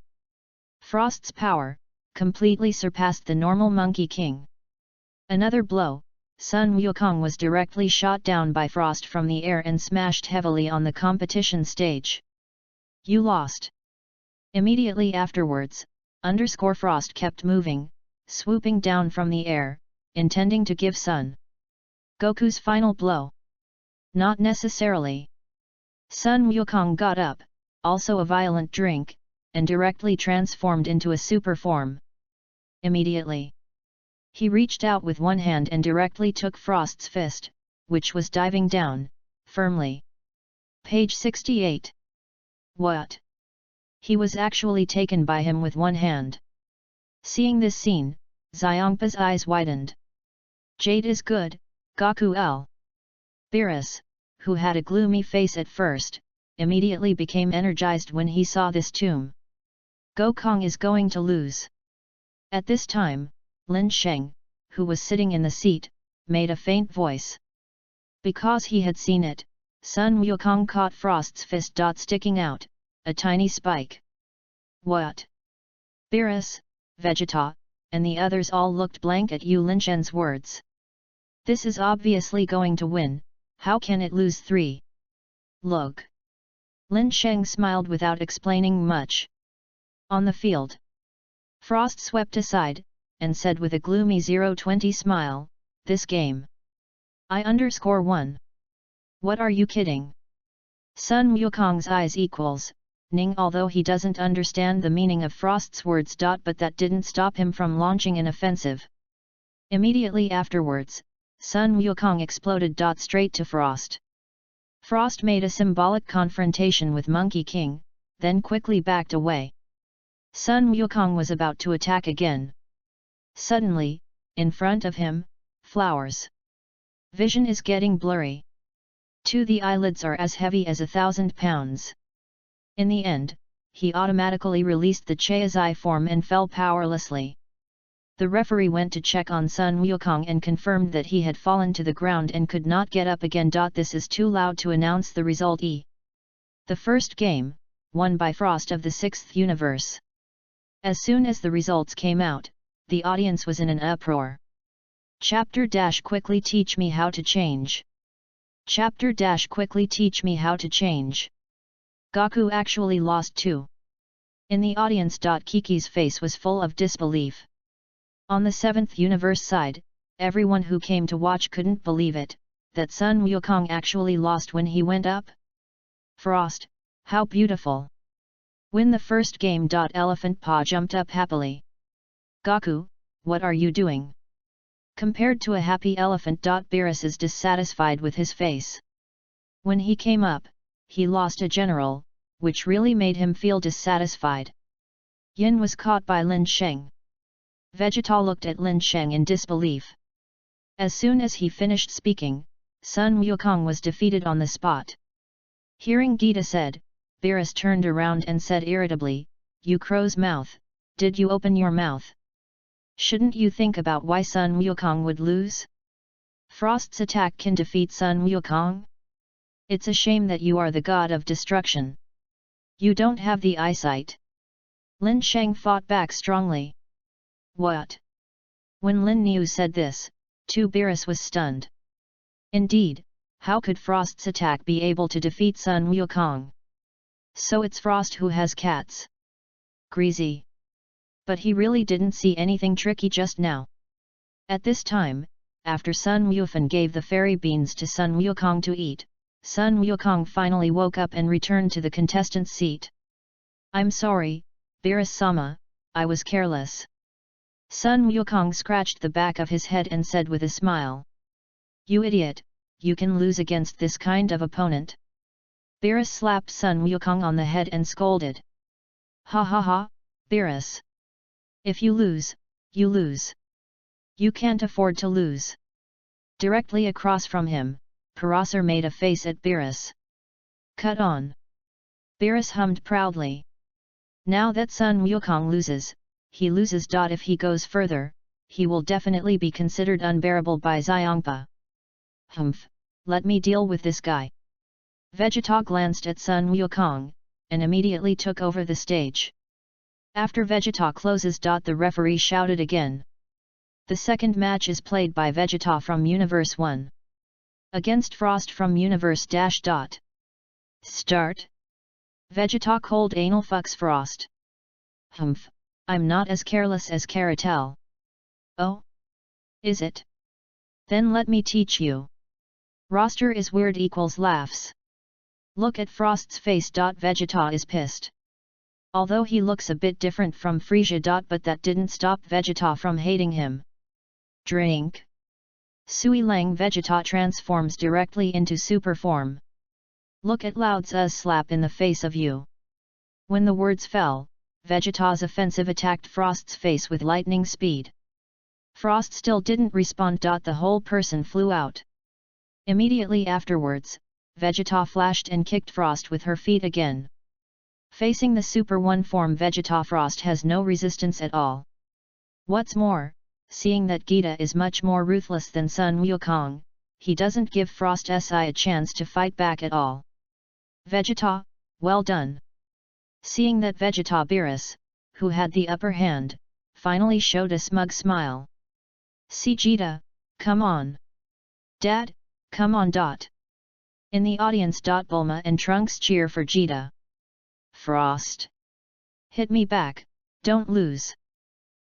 Frost's power completely surpassed the normal Monkey King. Another blow, Sun Wukong was directly shot down by Frost from the air and smashed heavily on the competition stage. You lost. Immediately afterwards, Frost kept moving, swooping down from the air, intending to give Sun Goku's final blow. Not necessarily. Sun Wukong got up, also a violent drink, and directly transformed into a super form. Immediately. He reached out with one hand and directly took Frost's fist, which was diving down, firmly. Page 68. What? He was actually taken by him with one hand. Seeing this scene, Xiongpa's eyes widened. Jade is good, Gaku L. Beerus, who had a gloomy face at first, immediately became energized when he saw this tomb. Gokong is going to lose. At this time, Lin Sheng, who was sitting in the seat, made a faint voice. Because he had seen it, Sun Wukong caught Frost's fist. Sticking out, a tiny spike. What? Beerus, Vegeta, and the others all looked blank at Lin Sheng's words. This is obviously going to win, how can it lose 3? Look. Lin Sheng smiled without explaining much. On the field. Frost swept aside, and said with a gloomy 020 smile, this game. I_1. What are you kidding? Sun Wukong's eyes equals, Ning, although he doesn't understand the meaning of Frost's words. But that didn't stop him from launching an offensive. Immediately afterwards, Sun Wukong exploded. Straight to Frost. Frost made a symbolic confrontation with Monkey King, then quickly backed away. Sun Wukong was about to attack again. Suddenly, in front of him, flowers. Vision is getting blurry. The eyelids are as heavy as 1,000 pounds. In the end, he automatically released the Chaozai form and fell powerlessly. The referee went to check on Sun Wukong and confirmed that he had fallen to the ground and could not get up again. This is too loud to announce the result. The first game, won by Frost of the 6th universe. As soon as the results came out, the audience was in an uproar. Chapter - quickly teach me how to change. Chapter - quickly teach me how to change. Gaku actually lost too. In the audience. Kiki's face was full of disbelief. On the 7th universe side, everyone who came to watch couldn't believe it, that Sun Wukong actually lost when he went up. Frost, how beautiful! Win the first game. Elephant Paw jumped up happily. Gaku, what are you doing? Compared to a happy elephant. Beerus is dissatisfied with his face. When he came up, he lost a general, which really made him feel dissatisfied. Yin was caught by Lin Sheng. Vegeta looked at Lin Sheng in disbelief. As soon as he finished speaking, Sun Wukong was defeated on the spot. Hearing Gita said, Beerus turned around and said irritably, "You crow's mouth, did you open your mouth? Shouldn't you think about why Sun Wukong would lose? Frost's attack can defeat Sun Wukong? It's a shame that you are the god of destruction. You don't have the eyesight." Lin Sheng fought back strongly. What? When Lin Niu said this, too, Beerus was stunned. Indeed, how could Frost's attack be able to defeat Sun Wukong? So it's Frost who has cats. Greasy. But he really didn't see anything tricky just now. At this time, after Sun Wufan gave the fairy beans to Sun Wukong to eat, Sun Wukong finally woke up and returned to the contestant's seat. "I'm sorry, Beerus-sama, I was careless." Sun Wukong scratched the back of his head and said with a smile. "You idiot, you can lose against this kind of opponent." Beerus slapped Sun Wukong on the head and scolded. "Ha ha ha, Beerus. If you lose, you lose. You can't afford to lose." Directly across from him, Paraser made a face at Beerus. "Cut on." Beerus hummed proudly. Now that Sun Wukong loses, he loses. If he goes further, he will definitely be considered unbearable by Xiongpa. Humph, let me deal with this guy. Vegeta glanced at Sun Wukong, and immediately took over the stage. After Vegeta closes. The referee shouted again. The second match is played by Vegeta from Universe 1. Against Frost from Universe -. Start. Vegeta cold anal fucks Frost. Humph, I'm not as careless as Caratel. Oh? Is it? Then let me teach you. Roster is weird equals laughs. Look at Frost's face. Vegeta is pissed. Although he looks a bit different from Frieza. But that didn't stop Vegeta from hating him. Drink. Sui Lang. Vegeta transforms directly into super form. Look at Lao Tzu's slap in the face of you. When the words fell, Vegeta's offensive attacked Frost's face with lightning speed. Frost still didn't respond. The whole person flew out. Immediately afterwards, Vegeta flashed and kicked Frost with her feet again. Facing the Super 1 form, Vegeta Frost has no resistance at all. What's more, seeing that Gita is much more ruthless than Sun Wukong, he doesn't give Frost Si a chance to fight back at all. Vegeta, well done. Seeing that Vegeta, Beerus, who had the upper hand, finally showed a smug smile. See Gita, come on. Dad, come on. In the audience. Bulma and Trunks cheer for Gita. Frost. Hit me back, don't lose.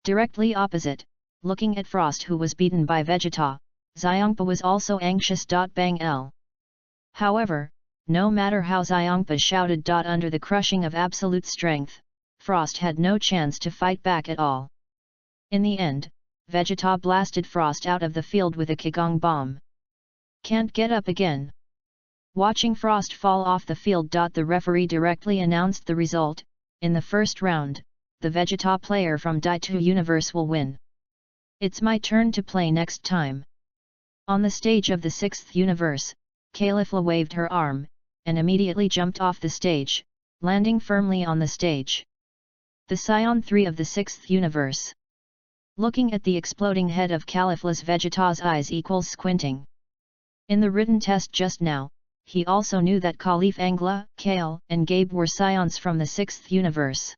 Directly opposite, looking at Frost, who was beaten by Vegeta, Xiongpa was also anxious. Bang L. However, no matter how Xiongpa shouted. Under the crushing of absolute strength, Frost had no chance to fight back at all. In the end, Vegeta blasted Frost out of the field with a Kigong bomb. Can't get up again. Watching Frost fall off the field. The referee directly announced the result. In the first round, the Vegeta player from Dai 2 universe will win. It's my turn to play next time. On the stage of the 6th universe, Caulifla waved her arm, and immediately jumped off the stage, landing firmly on the stage. The Scion 3 of the 6th universe. Looking at the exploding head of Caulifla's, Vegeta's eyes equals squinting. In the written test just now, he also knew that Caulif, Angla, Kale, and Gabe were Scions from the 6th universe.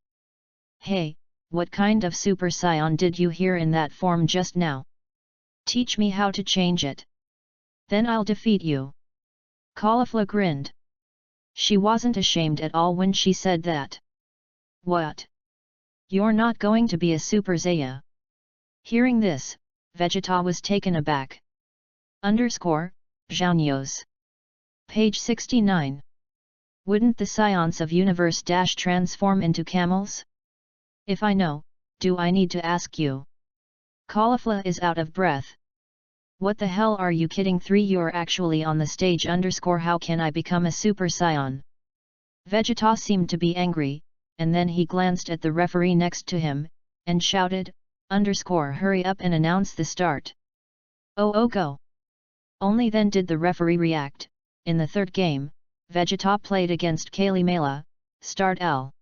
Hey, what kind of Super Saiyan did you hear in that form just now? Teach me how to change it. Then I'll defeat you. Caulifla grinned. She wasn't ashamed at all when she said that. What? You're not going to be a Super Saiyan? Hearing this, Vegeta was taken aback. Zhao Page 69. Wouldn't the Scions of Universe - transform into camels? If I know, Do I need to ask you? Caulifla is out of breath. What the hell are you kidding? 3 You're actually on the stage _ how can I become a Super Saiyan? Vegeta seemed to be angry, and then he glanced at the referee next to him, and shouted, hurry up and announce the start. Oh go! Only then did the referee react. In the third game, Vegeta played against Kali Mela. Start L.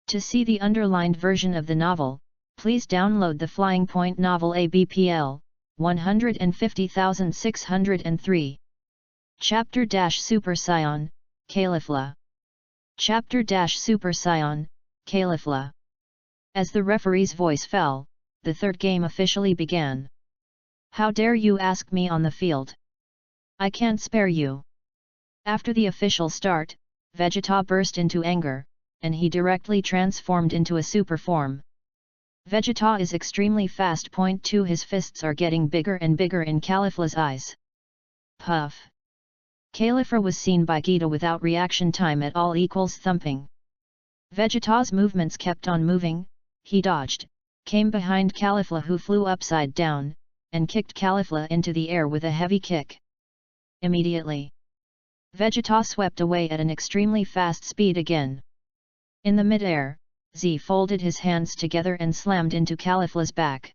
To see the underlined version of the novel, please download the Flying Point novel ABPL 150603. Chapter Super Saiyan, Caulifla. Chapter Super Saiyan, Caulifla. As the referee's voice fell, the third game officially began. How dare you ask me on the field? I can't spare you. After the official start, Vegeta burst into anger, and he directly transformed into a super form. Vegeta is extremely fast. Point 2 His fists are getting bigger and bigger in Caulifla's eyes. Puff. Caulifla was seen by Gita without reaction time at all equals thumping. Vegeta's movements kept on moving. He dodged, came behind Caulifla who flew upside down, and kicked Caulifla into the air with a heavy kick. Immediately, Vegeta swept away at an extremely fast speed again. In the mid-air, Z folded his hands together and slammed into Caulifla's back.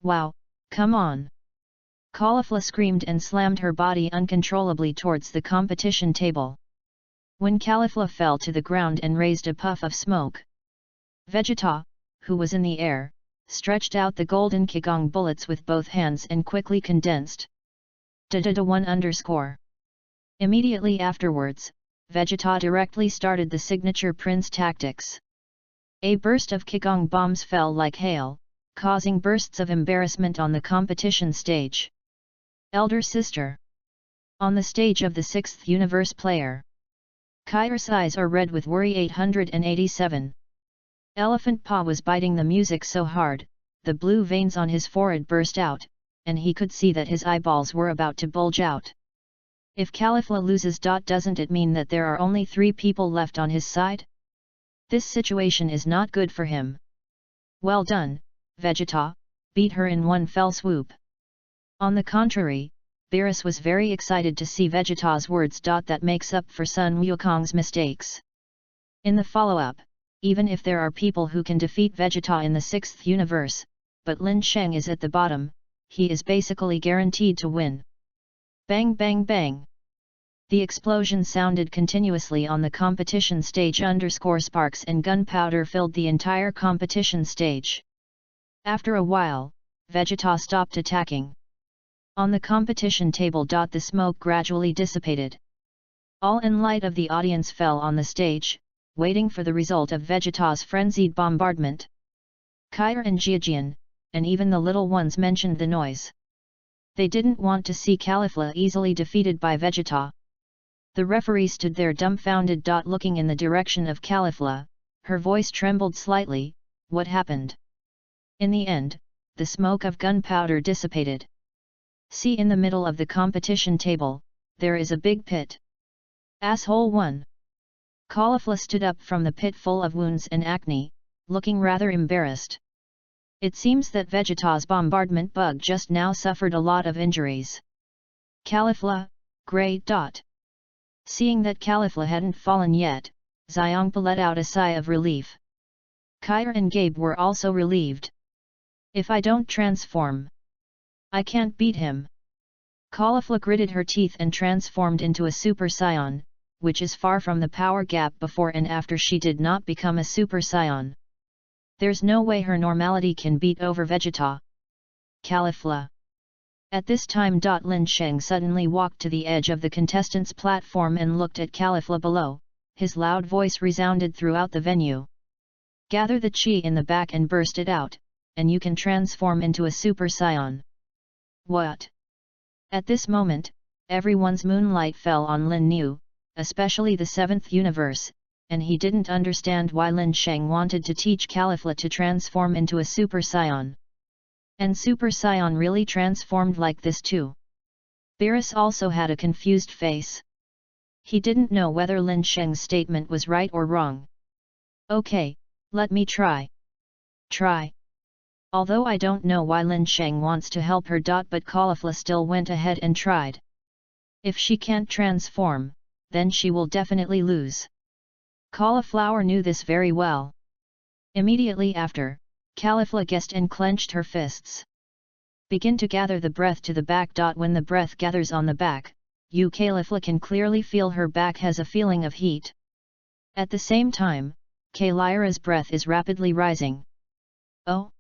Wow, come on! Caulifla screamed and slammed her body uncontrollably towards the competition table. When Caulifla fell to the ground and raised a puff of smoke, Vegeta, who was in the air, stretched out the golden Qigong bullets with both hands and quickly condensed. _1_. Immediately afterwards, Vegeta directly started the signature Prince tactics. A burst of Qigong bombs fell like hail, causing bursts of embarrassment on the competition stage. Elder sister. On the stage of the 6th universe player. Kai's eyes are red with worry. 887. Elephant Paw was biting the music so hard, the blue veins on his forehead burst out, and he could see that his eyeballs were about to bulge out. If Caulifla loses. Doesn't it mean that there are only 3 people left on his side? This situation is not good for him. Well done, Vegeta, beat her in one fell swoop. On the contrary, Beerus was very excited to see Vegeta's words. That makes up for Sun Wukong's mistakes. In the follow-up, even if there are people who can defeat Vegeta in the 6th universe, but Lin Sheng is at the bottom, he is basically guaranteed to win. Bang bang bang! The explosion sounded continuously on the competition stage. Sparks and gunpowder filled the entire competition stage. After a while, Vegeta stopped attacking. On the competition table. The smoke gradually dissipated. All in light of the audience fell on the stage, waiting for the result of Vegeta's frenzied bombardment. Kair and Jiajian, and even the little ones mentioned the noise. They didn't want to see Caulifla easily defeated by Vegeta. The referee stood there dumbfounded. Looking in the direction of Caulifla, her voice trembled slightly. What happened? In the end, the smoke of gunpowder dissipated. See, in the middle of the competition table, there is a big pit. Asshole 1. Caulifla stood up from the pit full of wounds and acne, looking rather embarrassed. It seems that Vegeta's bombardment bug just now suffered a lot of injuries. Caulifla, great. Seeing that Caulifla hadn't fallen yet, Xiongpa let out a sigh of relief. Kair and Gabe were also relieved. If I don't transform, I can't beat him. Caulifla gritted her teeth and transformed into a Super Saiyan, which is far from the power gap before and after she did not become a Super Saiyan. There's no way her normality can beat over Vegeta. Caulifla. At this time. Lin Sheng suddenly walked to the edge of the contestants' platform and looked at Caulifla below. His loud voice resounded throughout the venue. Gather the chi in the back and burst it out, and you can transform into a Super Saiyan. What? At this moment, everyone's moonlight fell on Lin Nu, especially the 7th universe, and he didn't understand why Lin Sheng wanted to teach Caulifla to transform into a Super Saiyan. And Super Saiyan really transformed like this too? Beerus also had a confused face. He didn't know whether Lin Sheng's statement was right or wrong. Okay, let me try. Try. Although I don't know why Lin Sheng wants to help her. But Caulifla still went ahead and tried. If she can't transform, then she will definitely lose. Cauliflower knew this very well. Immediately after, Caulifla guessed and clenched her fists. Begin to gather the breath to the back. When the breath gathers on the back, Caulifla can clearly feel her back has a feeling of heat. At the same time, Lyra's breath is rapidly rising. Oh!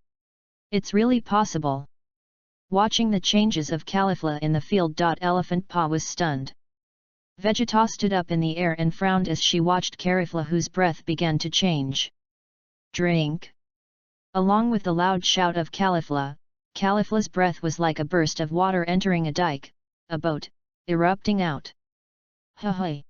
It's really possible. Watching the changes of Caulifla in the field. Elephant Paw was stunned. Vegeta stood up in the air and frowned as she watched Caulifla, whose breath began to change. Drink! Along with the loud shout of Caulifla's breath was like a burst of water entering a dike, a boat, erupting out. Hey!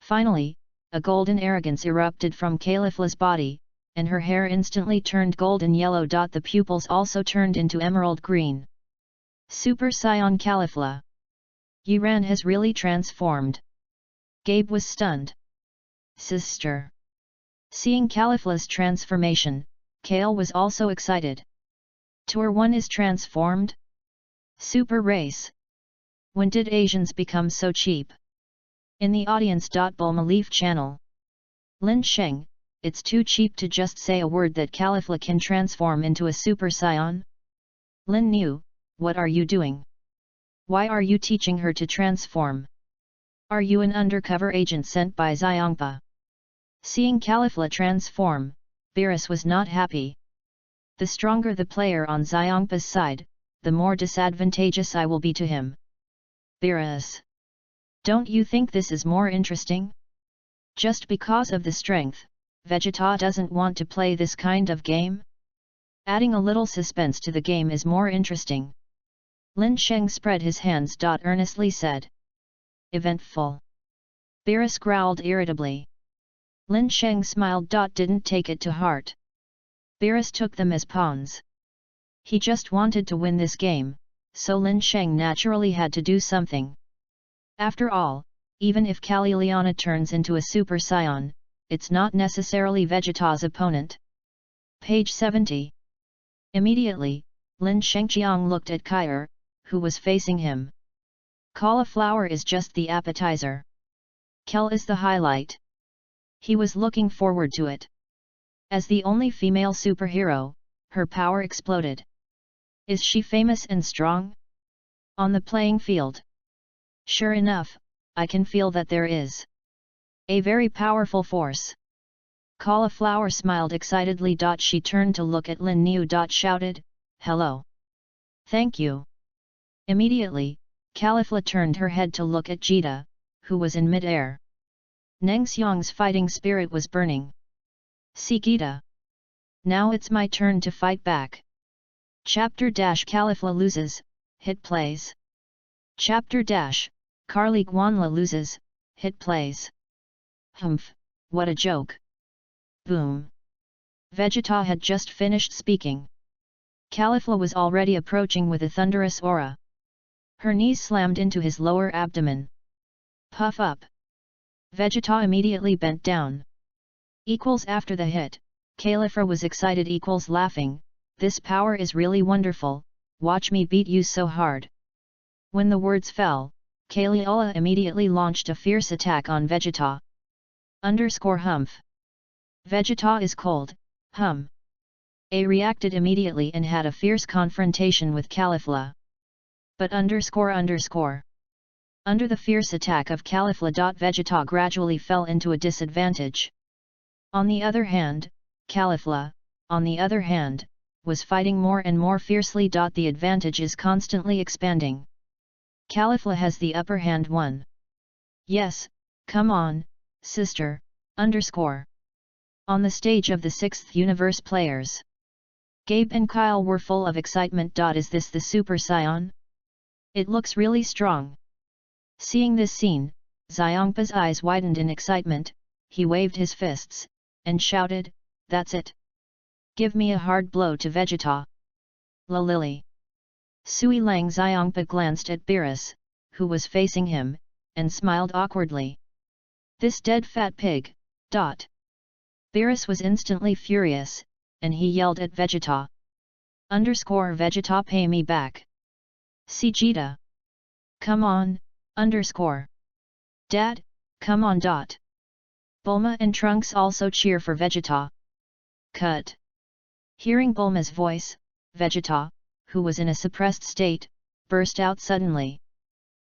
Finally, a golden arrogance erupted from Caulifla's body, and her hair instantly turned golden yellow. The pupils also turned into emerald green. Super Saiyan Caulifla! Yiran has really transformed. Gabe was stunned. Sister! Seeing Caulifla's transformation, Kale was also excited. Tour 1 is transformed? Super race! When did Asians become so cheap? In the audience. Bulma Leaf channel. Lin Sheng, it's too cheap to just say a word that Caulifla can transform into a Super Saiyan. Lin Niu, what are you doing? Why are you teaching her to transform? Are you an undercover agent sent by Xiangpa? Seeing Caulifla transform, Beerus was not happy. The stronger the player on Xiangpa's side, the more disadvantageous I will be to him. Beerus! Don't you think this is more interesting? Just because of the strength, Vegeta doesn't want to play this kind of game? Adding a little suspense to the game is more interesting. Lin Sheng spread his hands. Earnestly said. Eventful. Beerus growled irritably. Lin Sheng smiled. Didn't take it to heart. Beerus took them as pawns. He just wanted to win this game, so Lin Sheng naturally had to do something. After all, even if Caliliana turns into a Super Saiyan, it's not necessarily Vegeta's opponent. Page 70. Immediately, Lin Shengqiang looked at Kyer, who was facing him. Cauliflower is just the appetizer. Kel is the highlight. He was looking forward to it. As the only female superhero, her power exploded. Is she famous and strong? On the playing field? Sure enough, I can feel that there is a very powerful force. Cauliflower smiled excitedly. She turned to look at Lin Niu. Shouted, hello. Thank you. Immediately, Caulifla turned her head to look at Jita, who was in mid-air. Neng Xiang's fighting spirit was burning. See Gita. Now it's my turn to fight back. Chapter Caulifla loses, hit plays. Chapter Carly Guanla loses, hit plays. Humph, what a joke. Boom. Vegeta had just finished speaking. Caulifla was already approaching with a thunderous aura. Her knees slammed into his lower abdomen. Puff up. Vegeta immediately bent down. After the hit, Caulifla was excited. Laughing, this power is really wonderful, watch me beat you so hard. When the words fell, Caulifla immediately launched a fierce attack on Vegeta. Humph. Vegeta is cold, hum. A reacted immediately and had a fierce confrontation with Caulifla. But Under the fierce attack of Caulifla. Vegeta gradually fell into a disadvantage. On the other hand, Caulifla, was fighting more and more fiercely. The advantage is constantly expanding. Caulifla has the upper hand. Yes, come on, sister, On the stage of the 6th universe players, Gabe and Kyle were full of excitement. Is this the Super Saiyan? It looks really strong. Seeing this scene, Xiangpa's eyes widened in excitement, he waved his fists, and shouted, that's it. Give me a hard blow to Vegeta. La Lily. Sui Lang Xiangpa glanced at Beerus, who was facing him, and smiled awkwardly. This dead fat pig. Beerus was instantly furious, and he yelled at Vegeta. Vegeta pay me back. Vegeta. Come on, Dad, come on. Bulma and Trunks also cheer for Vegeta. Cut. Hearing Bulma's voice, Vegeta, who was in a suppressed state, burst out suddenly.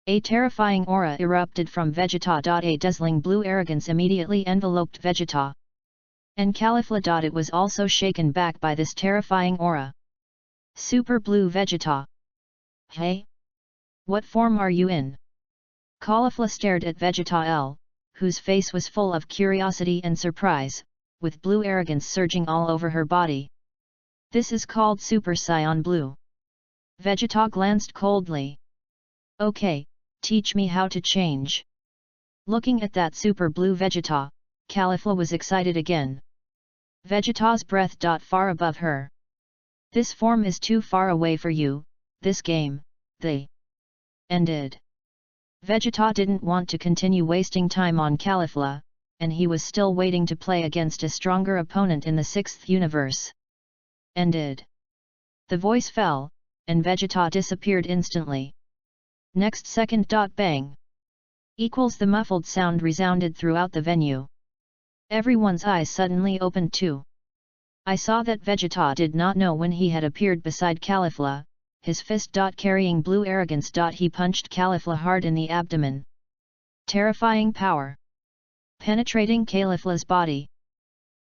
A terrifying aura erupted from Vegeta. A dazzling blue arrogance immediately enveloped Vegeta. And Caulifla. It was also shaken back by this terrifying aura. Super Blue Vegeta. Hey? What form are you in? Caulifla stared at Vegeta L, whose face was full of curiosity and surprise, with blue arrogance surging all over her body. This is called Super Saiyan Blue. Vegeta glanced coldly. Okay, teach me how to change. Looking at that Super Blue Vegeta, Caulifla was excited again. Vegeta's breath. Far above her. This form is too far away for you, this game, ended. Vegeta didn't want to continue wasting time on Caulifla, and he was still waiting to play against a stronger opponent in the 6th universe. Ended. The voice fell, and Vegeta disappeared instantly. Next second. Bang. The muffled sound resounded throughout the venue. Everyone's eyes suddenly opened too. I saw that Vegeta did not know when he had appeared beside Caulifla, his fist. Carrying blue arrogance. He punched Caulifla hard in the abdomen. Terrifying power. Penetrating Caulifla's body.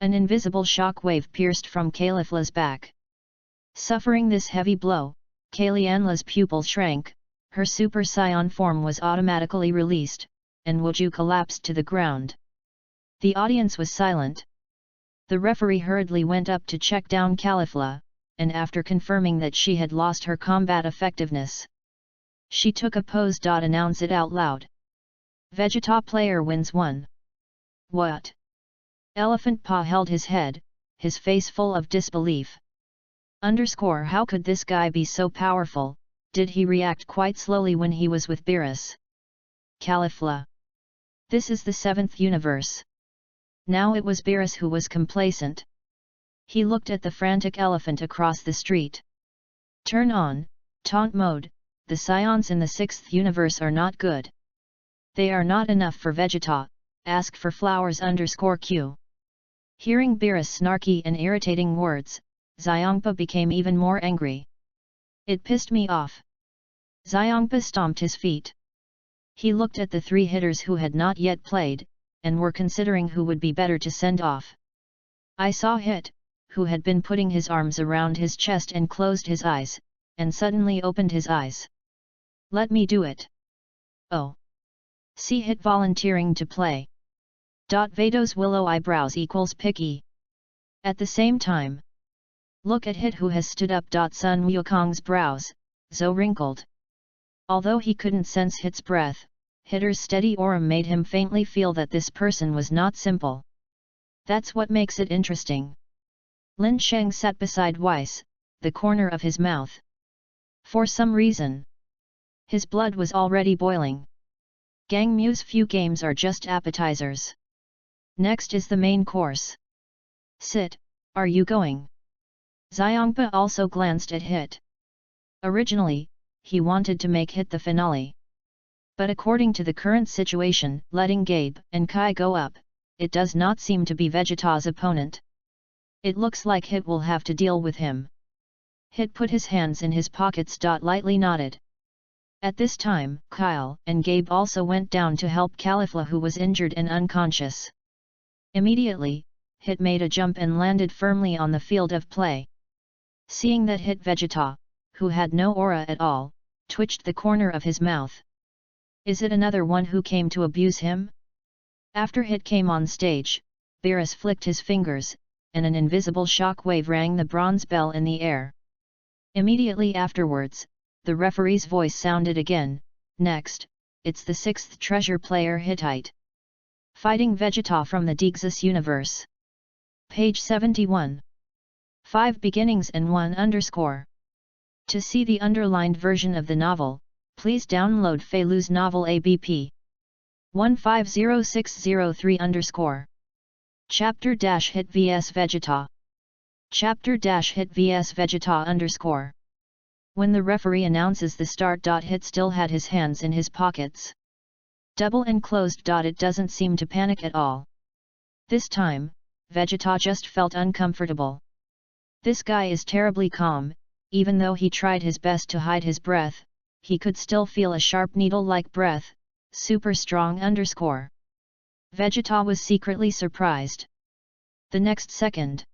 An invisible shock wave pierced from Caulifla's back. Suffering this heavy blow, Caulifla's pupil shrank, her Super Saiyan form was automatically released, and Wuju collapsed to the ground. The audience was silent. The referee hurriedly went up to check down Caulifla, and after confirming that she had lost her combat effectiveness, she took a pose. Announce it out loud. Vegeta player wins 1. What? Elephant Paw held his head, his face full of disbelief. How could this guy be so powerful? Did he react quite slowly when he was with Beerus? Caulifla. This is the 7th universe. Now it was Beerus who was complacent. He looked at the frantic elephant across the street. Turn on, taunt mode, the Saiyans in the 6th universe are not good. They are not enough for Vegeta, ask for flowers _Q. Hearing Beerus' snarky and irritating words, Xiongpa became even more angry. It pissed me off. Xiongpa stomped his feet. He looked at the 3 hitters who had not yet played, and were considering who would be better to send off. I saw Hit, who had been putting his arms around his chest and closed his eyes, and suddenly opened his eyes. Let me do it. Oh. See Hit volunteering to play. Vado's willow eyebrows picky. At the same time. Look at Hit who has stood up. Sun Wukong's brows, Zo wrinkled. Although he couldn't sense Hit's breath, Hitter's steady aura made him faintly feel that this person was not simple. That's what makes it interesting. Lin Sheng sat beside Weiss, the corner of his mouth. For some reason, his blood was already boiling. Gang Mu's few games are just appetizers. Next is the main course. Sit, are you going? Xiongpa also glanced at Hit. Originally, he wanted to make Hit the finale. But according to the current situation, letting Gabe and Kai go up, it does not seem to be Vegeta's opponent. It looks like Hit will have to deal with him. Hit put his hands in his pockets. Lightly nodded. At this time, Kyle and Gabe also went down to help Caulifla who was injured and unconscious. Immediately, Hit made a jump and landed firmly on the field of play. Seeing that Hit, Vegeta, who had no aura at all, twitched the corner of his mouth. Is it another one who came to abuse him? After Hit came on stage, Beerus flicked his fingers, and an invisible shock wave rang the bronze bell in the air. Immediately afterwards, the referee's voice sounded again. Next, it's the 6th treasure player Hittite. Fighting Vegeta from the Dexus universe. Page 71. 5 beginnings and 1 _. To see the underlined version of the novel, please download Feilu's novel ABP 150603 _. Chapter Hit vs Vegeta. Chapter Hit vs Vegeta_. When the referee announces the start. Hit still had his hands in his pockets. Double and closed. It doesn't seem to panic at all. This time, Vegeta just felt uncomfortable. This guy is terribly calm, even though he tried his best to hide his breath, he could still feel a sharp needle-like breath, super strong _. Vegeta was secretly surprised. The next second,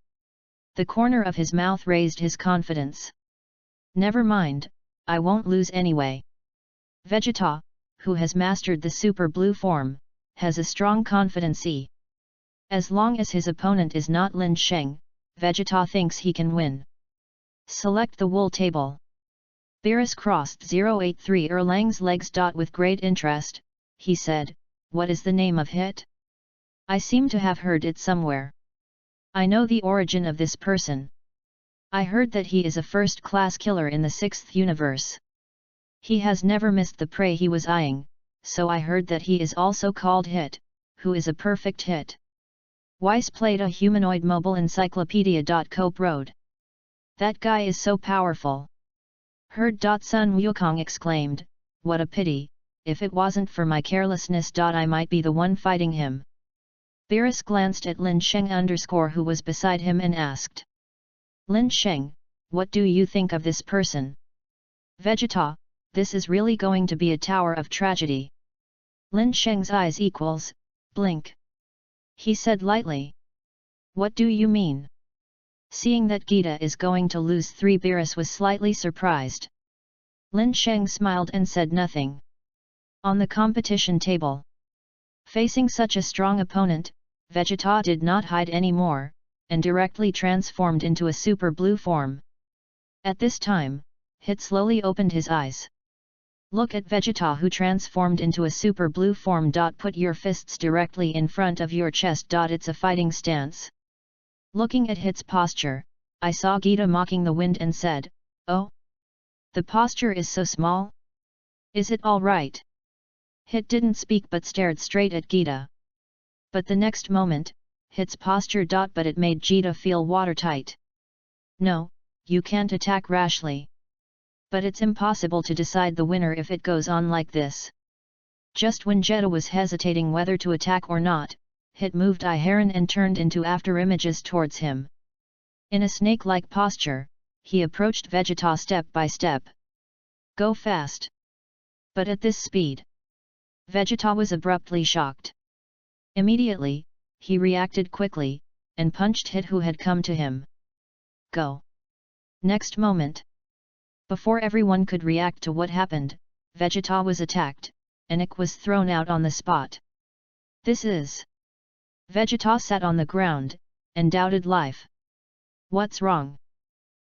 the corner of his mouth raised his confidence. Never mind, I won't lose anyway. Vegeta, who has mastered the super blue form, has a strong confidence. As long as his opponent is not Lin Sheng, Vegeta thinks he can win. Select the wool table. Beerus crossed 083 Erlang's legs. With great interest, he said, "What is the name of Hit? I seem to have heard it somewhere. I know the origin of this person. I heard that he is a first-class killer in the 6th universe. He has never missed the prey he was eyeing, so I heard that he is also called Hit, who is a perfect hit." Weiss played a humanoid mobile encyclopedia. Cope Road. That guy is so powerful. Heard. Sun Wukong exclaimed, "What a pity, if it wasn't for my carelessness. I might be the one fighting him." Beerus glanced at Lin Sheng _ who was beside him and asked, "Lin Sheng, what do you think of this person?" "Vegeta, this is really going to be a tower of tragedy." Lin Sheng's eyes blink. He said lightly. "What do you mean?" Seeing that Gita is going to lose 3, Beerus was slightly surprised. Lin Sheng smiled and said nothing. On the competition table, facing such a strong opponent, Vegeta did not hide anymore, and directly transformed into a super blue form. At this time, Hit slowly opened his eyes. "Look at Vegeta, who transformed into a super blue form. Put your fists directly in front of your chest. It's a fighting stance." Looking at Hit's posture, I saw Gita mocking the wind and said, "Oh? The posture is so small? Is it all right?" Hit didn't speak but stared straight at Gita. But the next moment, Hit's posture. But it made Gita feel watertight. "No, you can't attack rashly. But it's impossible to decide the winner if it goes on like this." Just when Gita was hesitating whether to attack or not, Hit moved Iheron and turned into after images towards him. In a snake-like posture, he approached Vegeta step by step. "Go fast." But at this speed, Vegeta was abruptly shocked. Immediately, he reacted quickly, and punched Hit, who had come to him. "Go." Next moment, before everyone could react to what happened, Vegeta was attacked, and Ick was thrown out on the spot. "This is..." Vegeta sat on the ground, and doubted life. "What's wrong?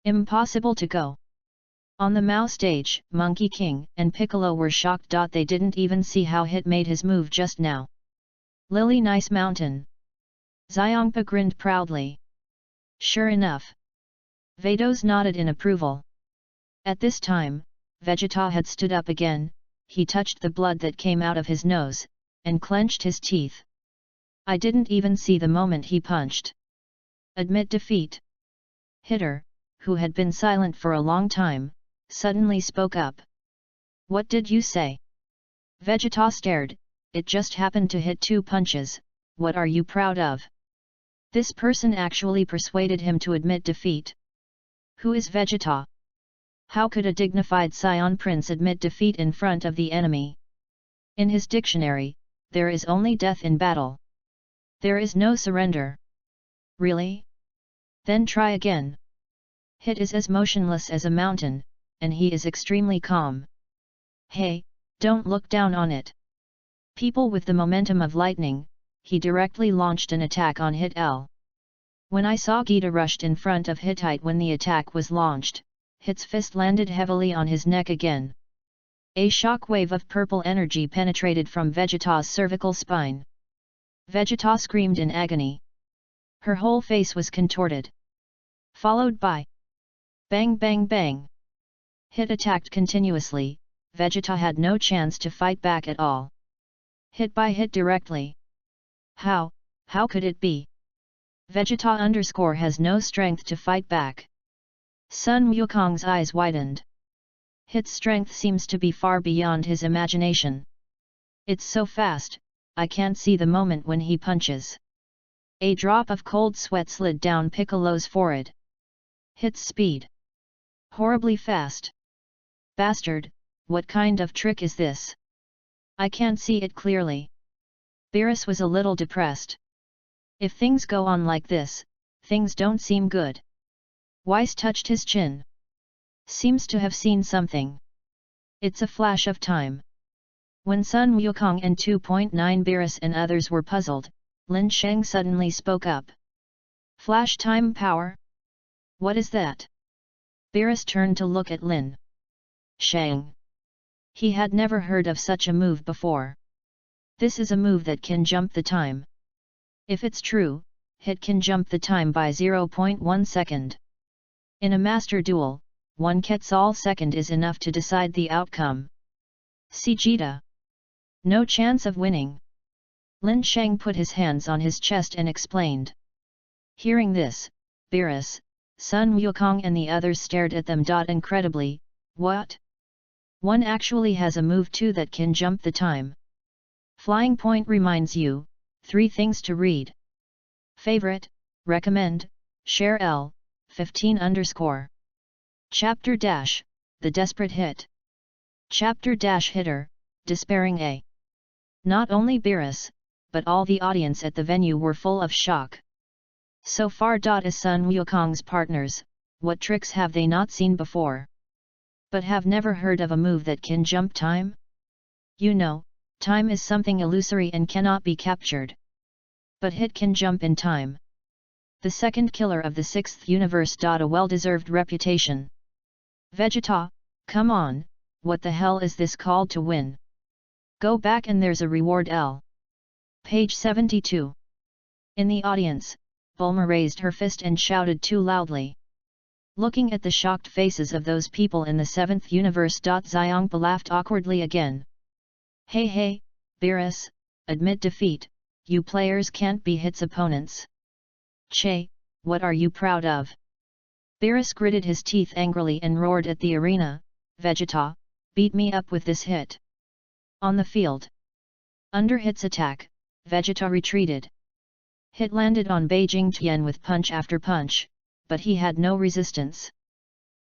Impossible to go." On the Mao stage, Monkey King and Piccolo were shocked. They didn't even see how Hit made his move just now. "Lily nice mountain." Xiongpa grinned proudly. "Sure enough." Vados nodded in approval. At this time, Vegeta had stood up again, he touched the blood that came out of his nose, and clenched his teeth. "I didn't even see the moment he punched." "Admit defeat." Hitter, who had been silent for a long time, suddenly spoke up. "What did you say?" Vegeta stared. "It just happened to hit 2 punches, what are you proud of?" This person actually persuaded him to admit defeat. Who is Vegeta? How could a dignified Scion Prince admit defeat in front of the enemy? In his dictionary, there is only death in battle. There is no surrender. Really? Then try again. Hit is as motionless as a mountain, and he is extremely calm. Hey, don't look down on it. People with the momentum of lightning, he directly launched an attack on Hit L. When I saw Gita rushed in front of Hittite when the attack was launched, Hit's fist landed heavily on his neck again. A shockwave of purple energy penetrated from Vegeta's cervical spine. Vegeta screamed in agony. Her whole face was contorted. Followed by bang bang bang. Hit attacked continuously, Vegeta had no chance to fight back at all. Hit by hit directly. How could it be? Vegeta has no strength to fight back. Sun Wukong's eyes widened. Hit's strength seems to be far beyond his imagination. It's so fast, I can't see the moment when he punches. A drop of cold sweat slid down Piccolo's forehead. Hit's speed. Horribly fast. Bastard, what kind of trick is this? I can't see it clearly. Beerus was a little depressed. If things go on like this, things don't seem good. Weiss touched his chin. Seems to have seen something. It's a flash of time. When Sun Wukong and 2.9 Beerus and others were puzzled, Lin Sheng suddenly spoke up. Flash time power? What is that? Beerus turned to look at Lin Sheng. He had never heard of such a move before. This is a move that can jump the time. If it's true, Hit can jump the time by 0.1 second. In a master duel, 1 Quetzal second is enough to decide the outcome. Vegeta. No chance of winning. Lin Sheng put his hands on his chest and explained. Hearing this, Beerus, Sun Wukong and the others stared at them. Incredibly, what? One actually has a move too that can jump the time. Flying Point reminds you, 3 things to read. Favorite, recommend, share L, 15_. Chapter Dash, The Desperate Hit. Chapter Dash Hitter, Despairing A. Not only Beerus, but all the audience at the venue were full of shock. So far. As Sun Wukong's partners, what tricks have they not seen before? But have never heard of a move that can jump time? You know, time is something illusory and cannot be captured. But Hit can jump in time. The second killer of the 6th universe. A well-deserved reputation. Vegeta, come on, what the hell is this called to win? Go back and there's a reward L. Page 72. In the audience, Bulma raised her fist and shouted too loudly. Looking at the shocked faces of those people in the 7th universe. Xiongpa laughed awkwardly again. Hey, Beerus, admit defeat, you players can't be Hit's opponents. Che, what are you proud of? Beerus gritted his teeth angrily and roared at the arena, Vegeta, beat me up with this Hit. On the field. Under Hit's attack, Vegeta retreated. Hit landed on Beijing Tian with punch after punch, but he had no resistance.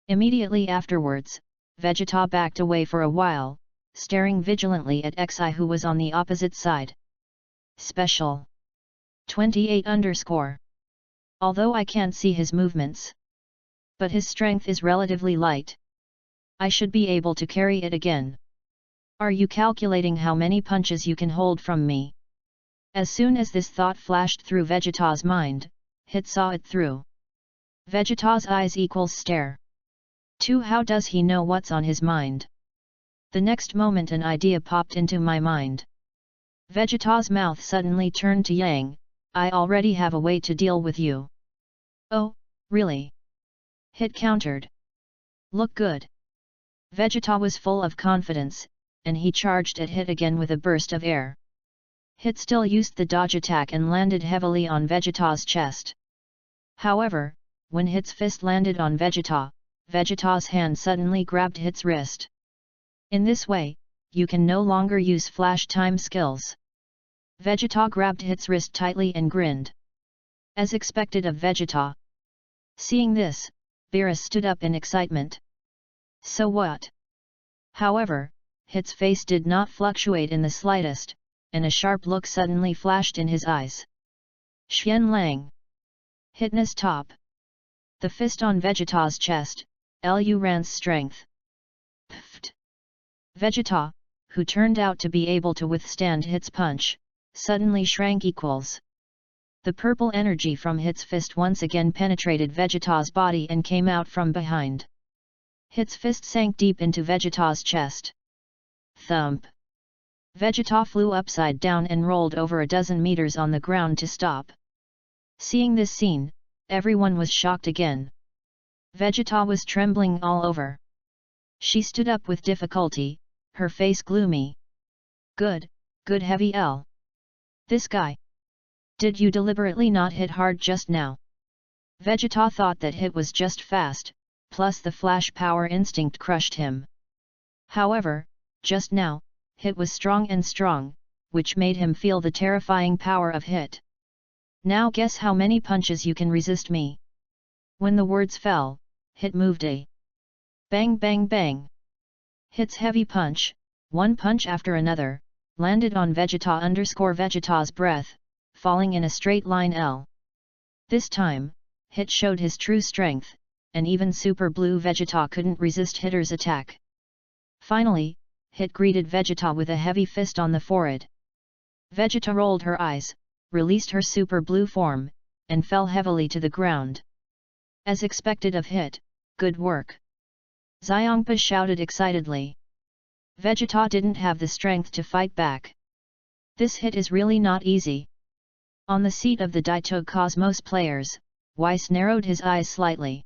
Immediately afterwards, Vegeta backed away for a while, staring vigilantly at Xi who was on the opposite side. Special. 28_. Although I can't see his movements. But his strength is relatively light. I should be able to carry it again. Are you calculating how many punches you can hold from me? As soon as this thought flashed through Vegeta's mind, Hit saw it through. Vegeta's eyes equals stare. 2. How does he know what's on his mind? The next moment an idea popped into my mind. Vegeta's mouth suddenly turned to Yang, I already have a way to deal with you. Oh, really? Hit countered. Look good. Vegeta was full of confidence, and he charged at Hit again with a burst of air. Hit still used the dodge attack and landed heavily on Vegeta's chest. However, when Hit's fist landed on Vegeta, Vegeta's hand suddenly grabbed Hit's wrist. In this way, you can no longer use flash time skills. Vegeta grabbed Hit's wrist tightly and grinned. As expected of Vegeta. Seeing this, Beerus stood up in excitement. So what? However, Hit's face did not fluctuate in the slightest, and a sharp look suddenly flashed in his eyes. Xian Lang. Hitness top. The fist on Vegeta's chest, Lu Ran's strength. Pfft. Vegeta, who turned out to be able to withstand Hit's punch, suddenly shrank equals. The purple energy from Hit's fist once again penetrated Vegeta's body and came out from behind. Hit's fist sank deep into Vegeta's chest. Thump. Vegeta flew upside down and rolled over a dozen meters on the ground to stop. Seeing this scene, everyone was shocked again. Vegeta was trembling all over. She stood up with difficulty, her face gloomy. Good heavy L. This guy. Did you deliberately not hit hard just now? Vegeta thought that hit was just fast, plus the flash power instinct crushed him. However, just now, hit was strong, which made him feel the terrifying power of hit. Now guess how many punches you can resist me. When the words fell, hit moved a bang bang bang. Hit's heavy punch, one punch after another, landed on Vegeta's breath, falling in a straight line L. This time, Hit showed his true strength, and even Super Blue Vegeta couldn't resist Hitter's attack. Finally, Hit greeted Vegeta with a heavy fist on the forehead. Vegeta rolled her eyes, released her Super Blue form, and fell heavily to the ground. As expected of Hit, good work. Xiongpa shouted excitedly. Vegeta didn't have the strength to fight back. This hit is really not easy. On the seat of the Daito Cosmos players, Weiss narrowed his eyes slightly.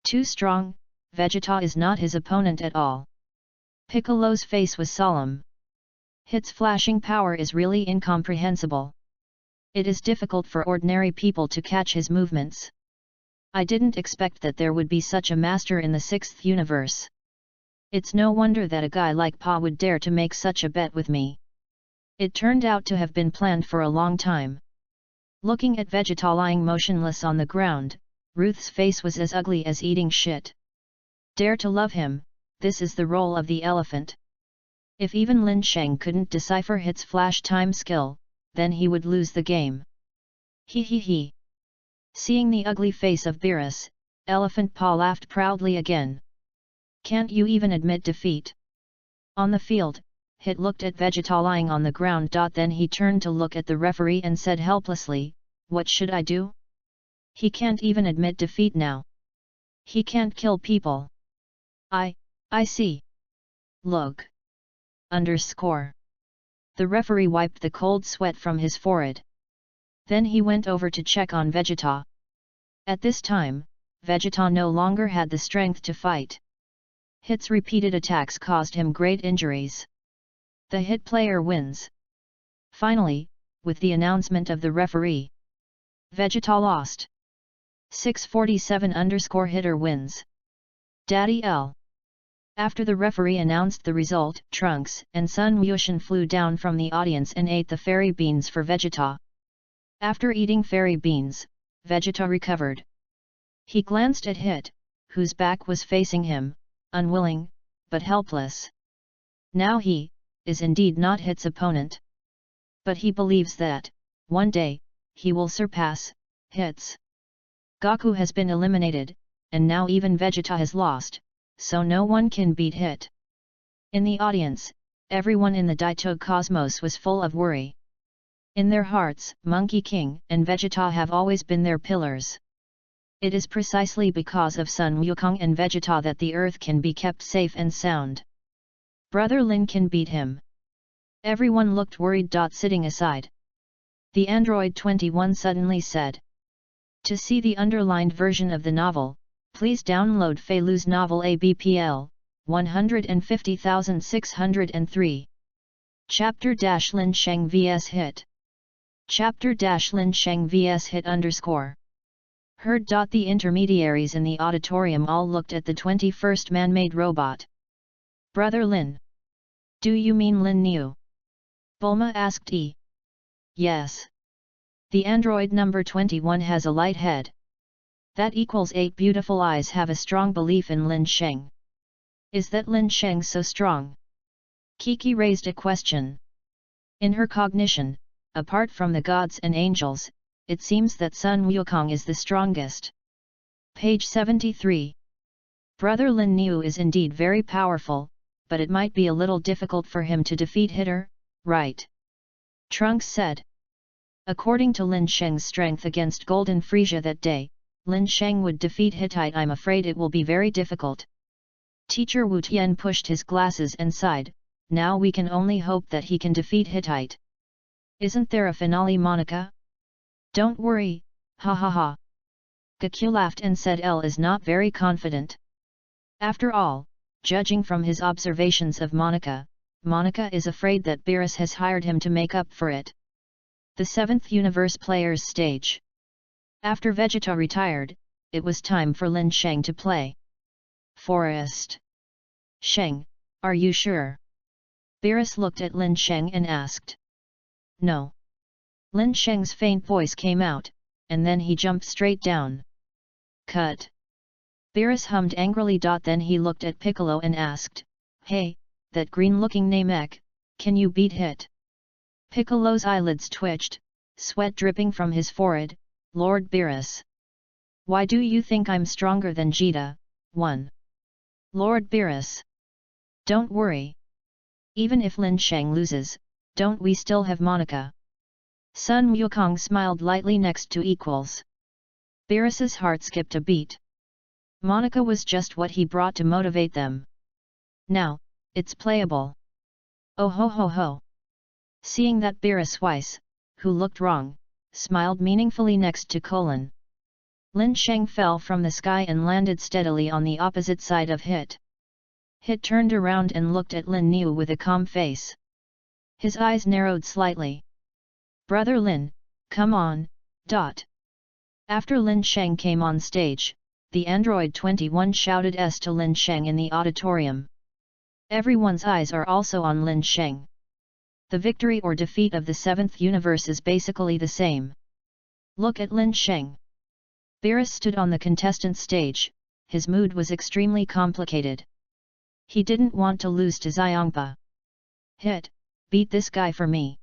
Too strong, Vegeta is not his opponent at all. Piccolo's face was solemn. Hit's flashing power is really incomprehensible. It is difficult for ordinary people to catch his movements. I didn't expect that there would be such a master in the 6th universe. It's no wonder that a guy like Pa would dare to make such a bet with me. It turned out to have been planned for a long time. Looking at Vegeta lying motionless on the ground, Ruth's face was as ugly as eating shit. Dare to love him, this is the role of the elephant. If even Lin Sheng couldn't decipher Hit's flash time skill, then he would lose the game. He. Seeing the ugly face of Beerus, Elephant Pa laughed proudly again. Can't you even admit defeat? On the field, Hit looked at Vegeta lying on the ground. Then he turned to look at the referee and said helplessly, "What should I do? He can't even admit defeat now. He can't kill people. I see. Look. _ The referee wiped the cold sweat from his forehead. Then he went over to check on Vegeta. At this time, Vegeta no longer had the strength to fight. Hit's repeated attacks caused him great injuries. The Hit player wins. Finally, with the announcement of the referee, Vegeta lost. 647 Hitter wins. Daddy L. After the referee announced the result, Trunks and Sun Wushan flew down from the audience and ate the fairy beans for Vegeta. After eating fairy beans, Vegeta recovered. He glanced at Hit, whose back was facing him, unwilling, but helpless. Now he is indeed not Hit's opponent. But he believes that, one day, he will surpass Hit's. Goku has been eliminated, and now even Vegeta has lost, so no one can beat Hit. In the audience, everyone in the Daito Cosmos was full of worry. In their hearts, Monkey King and Vegeta have always been their pillars. It is precisely because of Sun Wukong and Vegeta that the Earth can be kept safe and sound. Brother Lin can beat him. Everyone looked worried. Sitting aside, the android 21 suddenly said. To see the underlined version of the novel, please download Feilu's novel ABPL 150603. Chapter Lin Sheng vs Hit. Chapter Lin Sheng vs Hit _ Heard. The intermediaries in the auditorium all looked at the 21st man-made robot. Brother Lin. Do you mean Lin Niu? Bulma asked. Yes. The android number 21 has a light head. That equals 8 beautiful eyes. Have a strong belief in Lin Sheng. Is that Lin Sheng so strong? Kiki raised a question. In her cognition, apart from the gods and angels, it seems that Sun Wukong is the strongest. Page 73. Brother Lin Niu is indeed very powerful, but it might be a little difficult for him to defeat Hitter, right? Trunks said. According to Lin Sheng's strength against Golden Frieza that day, Lin Sheng would defeat Hittite. I'm afraid it will be very difficult. Teacher Wu Tian pushed his glasses and sighed. Now we can only hope that he can defeat Hittite. Isn't there a finale, Monica? Don't worry, ha ha ha. Gakyu laughed and said L is not very confident. After all, judging from his observations of Monica, Monica is afraid that Beerus has hired him to make up for it. The 7th Universe Players Stage. After Vegeta retired, it was time for Lin Sheng to play. Forest. Sheng, are you sure? Beerus looked at Lin Sheng and asked. No. Lin Sheng's faint voice came out, and then he jumped straight down. Cut. Beerus hummed angrily. Then he looked at Piccolo and asked, Hey, that green-looking Namek, can you beat Hit? Piccolo's eyelids twitched, sweat dripping from his forehead. Lord Beerus. Why do you think I'm stronger than Vegeta? 1. Lord Beerus. Don't worry. Even if Lin Sheng loses, don't we still have Monica? Sun Wukong smiled lightly next to equals. Beerus's heart skipped a beat. Monica was just what he brought to motivate them. Now, it's playable. Oh ho ho ho. Seeing that Beerus Weiss, who looked wrong, smiled meaningfully next to Colin. Lin Sheng fell from the sky and landed steadily on the opposite side of Hit. Hit turned around and looked at Lin Niu with a calm face. His eyes narrowed slightly. Brother Lin, come on. After Lin Sheng came on stage, the Android 21 shouted S to Lin Sheng in the auditorium. Everyone's eyes are also on Lin Sheng. The victory or defeat of the 7th universe is basically the same. Look at Lin Sheng. Beerus stood on the contestant stage. His mood was extremely complicated. He didn't want to lose to Xiongpa. Hit, beat this guy for me.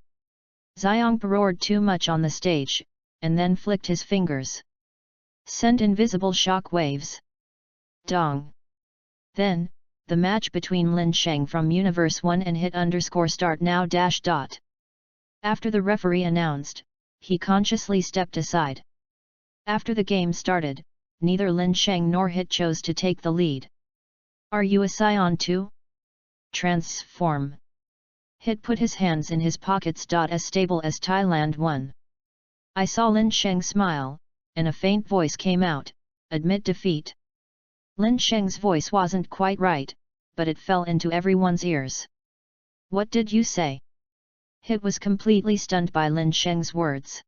Xiongpa roared too much on the stage, and then flicked his fingers. Send invisible shock waves. Dong. Then, the match between Lin Sheng from Universe 1 and Hit_start now. After the referee announced, he consciously stepped aside. After the game started, neither Lin Sheng nor Hit chose to take the lead. Are you a Scion too? Transform. Hit put his hands in his pockets. As stable as Thailand 1. I saw Lin Sheng smile, and a faint voice came out, admit defeat. Lin Sheng's voice wasn't quite right, but it fell into everyone's ears. What did you say? Hit was completely stunned by Lin Sheng's words.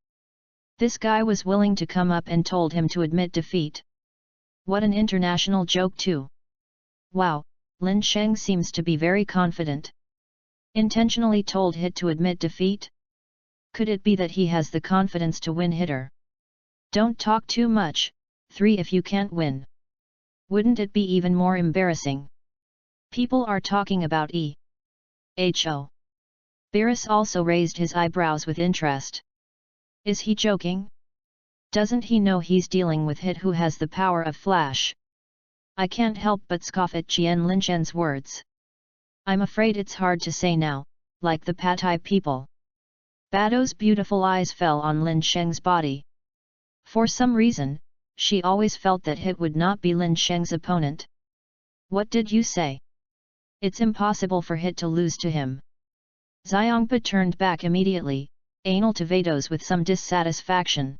This guy was willing to come up and told him to admit defeat. What an international joke too. Wow, Lin Sheng seems to be very confident. Intentionally told Hit to admit defeat? Could it be that he has the confidence to win Hitter? Don't talk too much, 3 if you can't win. Wouldn't it be even more embarrassing? People are talking about E.H.O. Beerus also raised his eyebrows with interest. Is he joking? Doesn't he know he's dealing with Hit, who has the power of Flash? I can't help but scoff at Lin Linshen's words. I'm afraid it's hard to say now, like the Patai people. Bado's beautiful eyes fell on Lin Sheng's body. For some reason, she always felt that Hit would not be Lin Sheng's opponent. What did you say? It's impossible for Hit to lose to him. Xiongpa turned back immediately, anal to Vados with some dissatisfaction.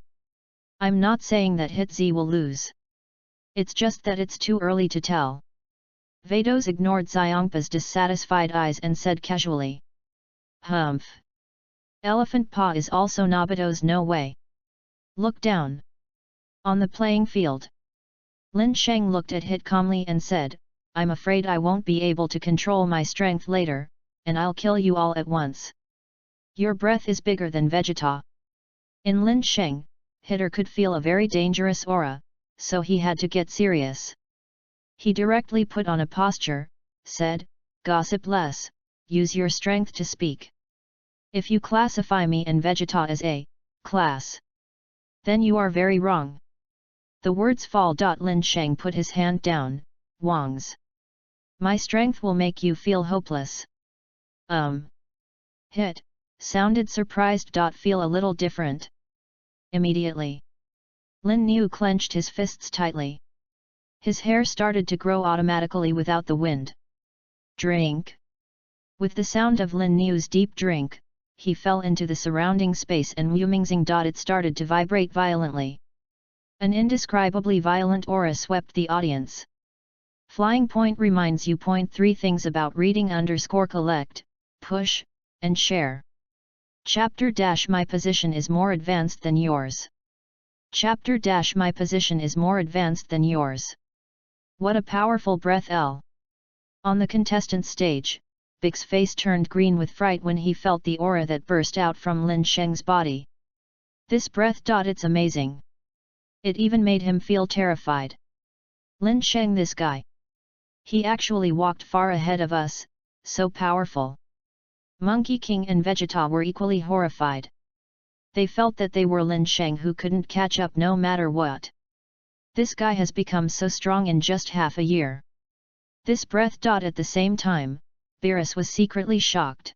I'm not saying that Hit Z will lose. It's just that it's too early to tell. Vados ignored Xiongpa's dissatisfied eyes and said casually. Humph. Elephant Paw is also Nobito's no way. Look down. On the playing field. Lin Sheng looked at Hit calmly and said, I'm afraid I won't be able to control my strength later, and I'll kill you all at once. Your breath is bigger than Vegeta. In Lin Sheng, Hitter could feel a very dangerous aura, so he had to get serious. He directly put on a posture, said, Gossip less, use your strength to speak. If you classify me and Vegeta as a class, then you are very wrong. The words fall. Lin Sheng put his hand down. Wangs. My strength will make you feel hopeless. Hit, sounded surprised. Feel a little different. Immediately. Lin Niu clenched his fists tightly. His hair started to grow automatically without the wind. Drink. With the sound of Lin Niu's deep drink, he fell into the surrounding space and Wumingxing. It started to vibrate violently. An indescribably violent aura swept the audience. Flying Point reminds you. 3 things about reading _collect, push, and share. Chapter dash my position is more advanced than yours. Chapter dash my position is more advanced than yours. What a powerful breath L. On the contestant stage, Big's face turned green with fright when he felt the aura that burst out from Lin Sheng's body. This breath. It's amazing. It even made him feel terrified. Lin Sheng, this guy. He actually walked far ahead of us, so powerful. Monkey King and Vegeta were equally horrified. They felt that they were Lin Sheng who couldn't catch up no matter what. This guy has become so strong in just half a year. This breath. At the same time, Beerus was secretly shocked.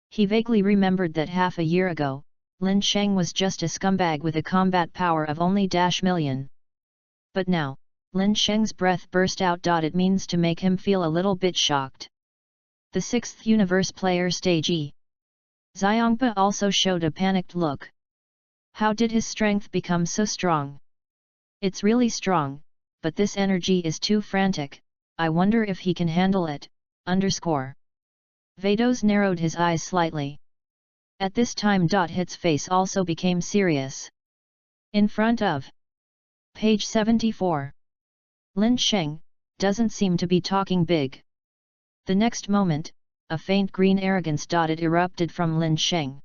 He vaguely remembered that half a year ago, Lin Sheng was just a scumbag with a combat power of only -million. But now, Lin Sheng's breath burst out. It means to make him feel a little bit shocked. The 6th Universe Player Stage E. Xiongpa also showed a panicked look. How did his strength become so strong? It's really strong, but this energy is too frantic. I wonder if he can handle it. Vados narrowed his eyes slightly. At this time. Hit's face also became serious. In front of page 74. Lin Sheng doesn't seem to be talking big. The next moment, a faint green arrogance. It erupted from Lin Sheng.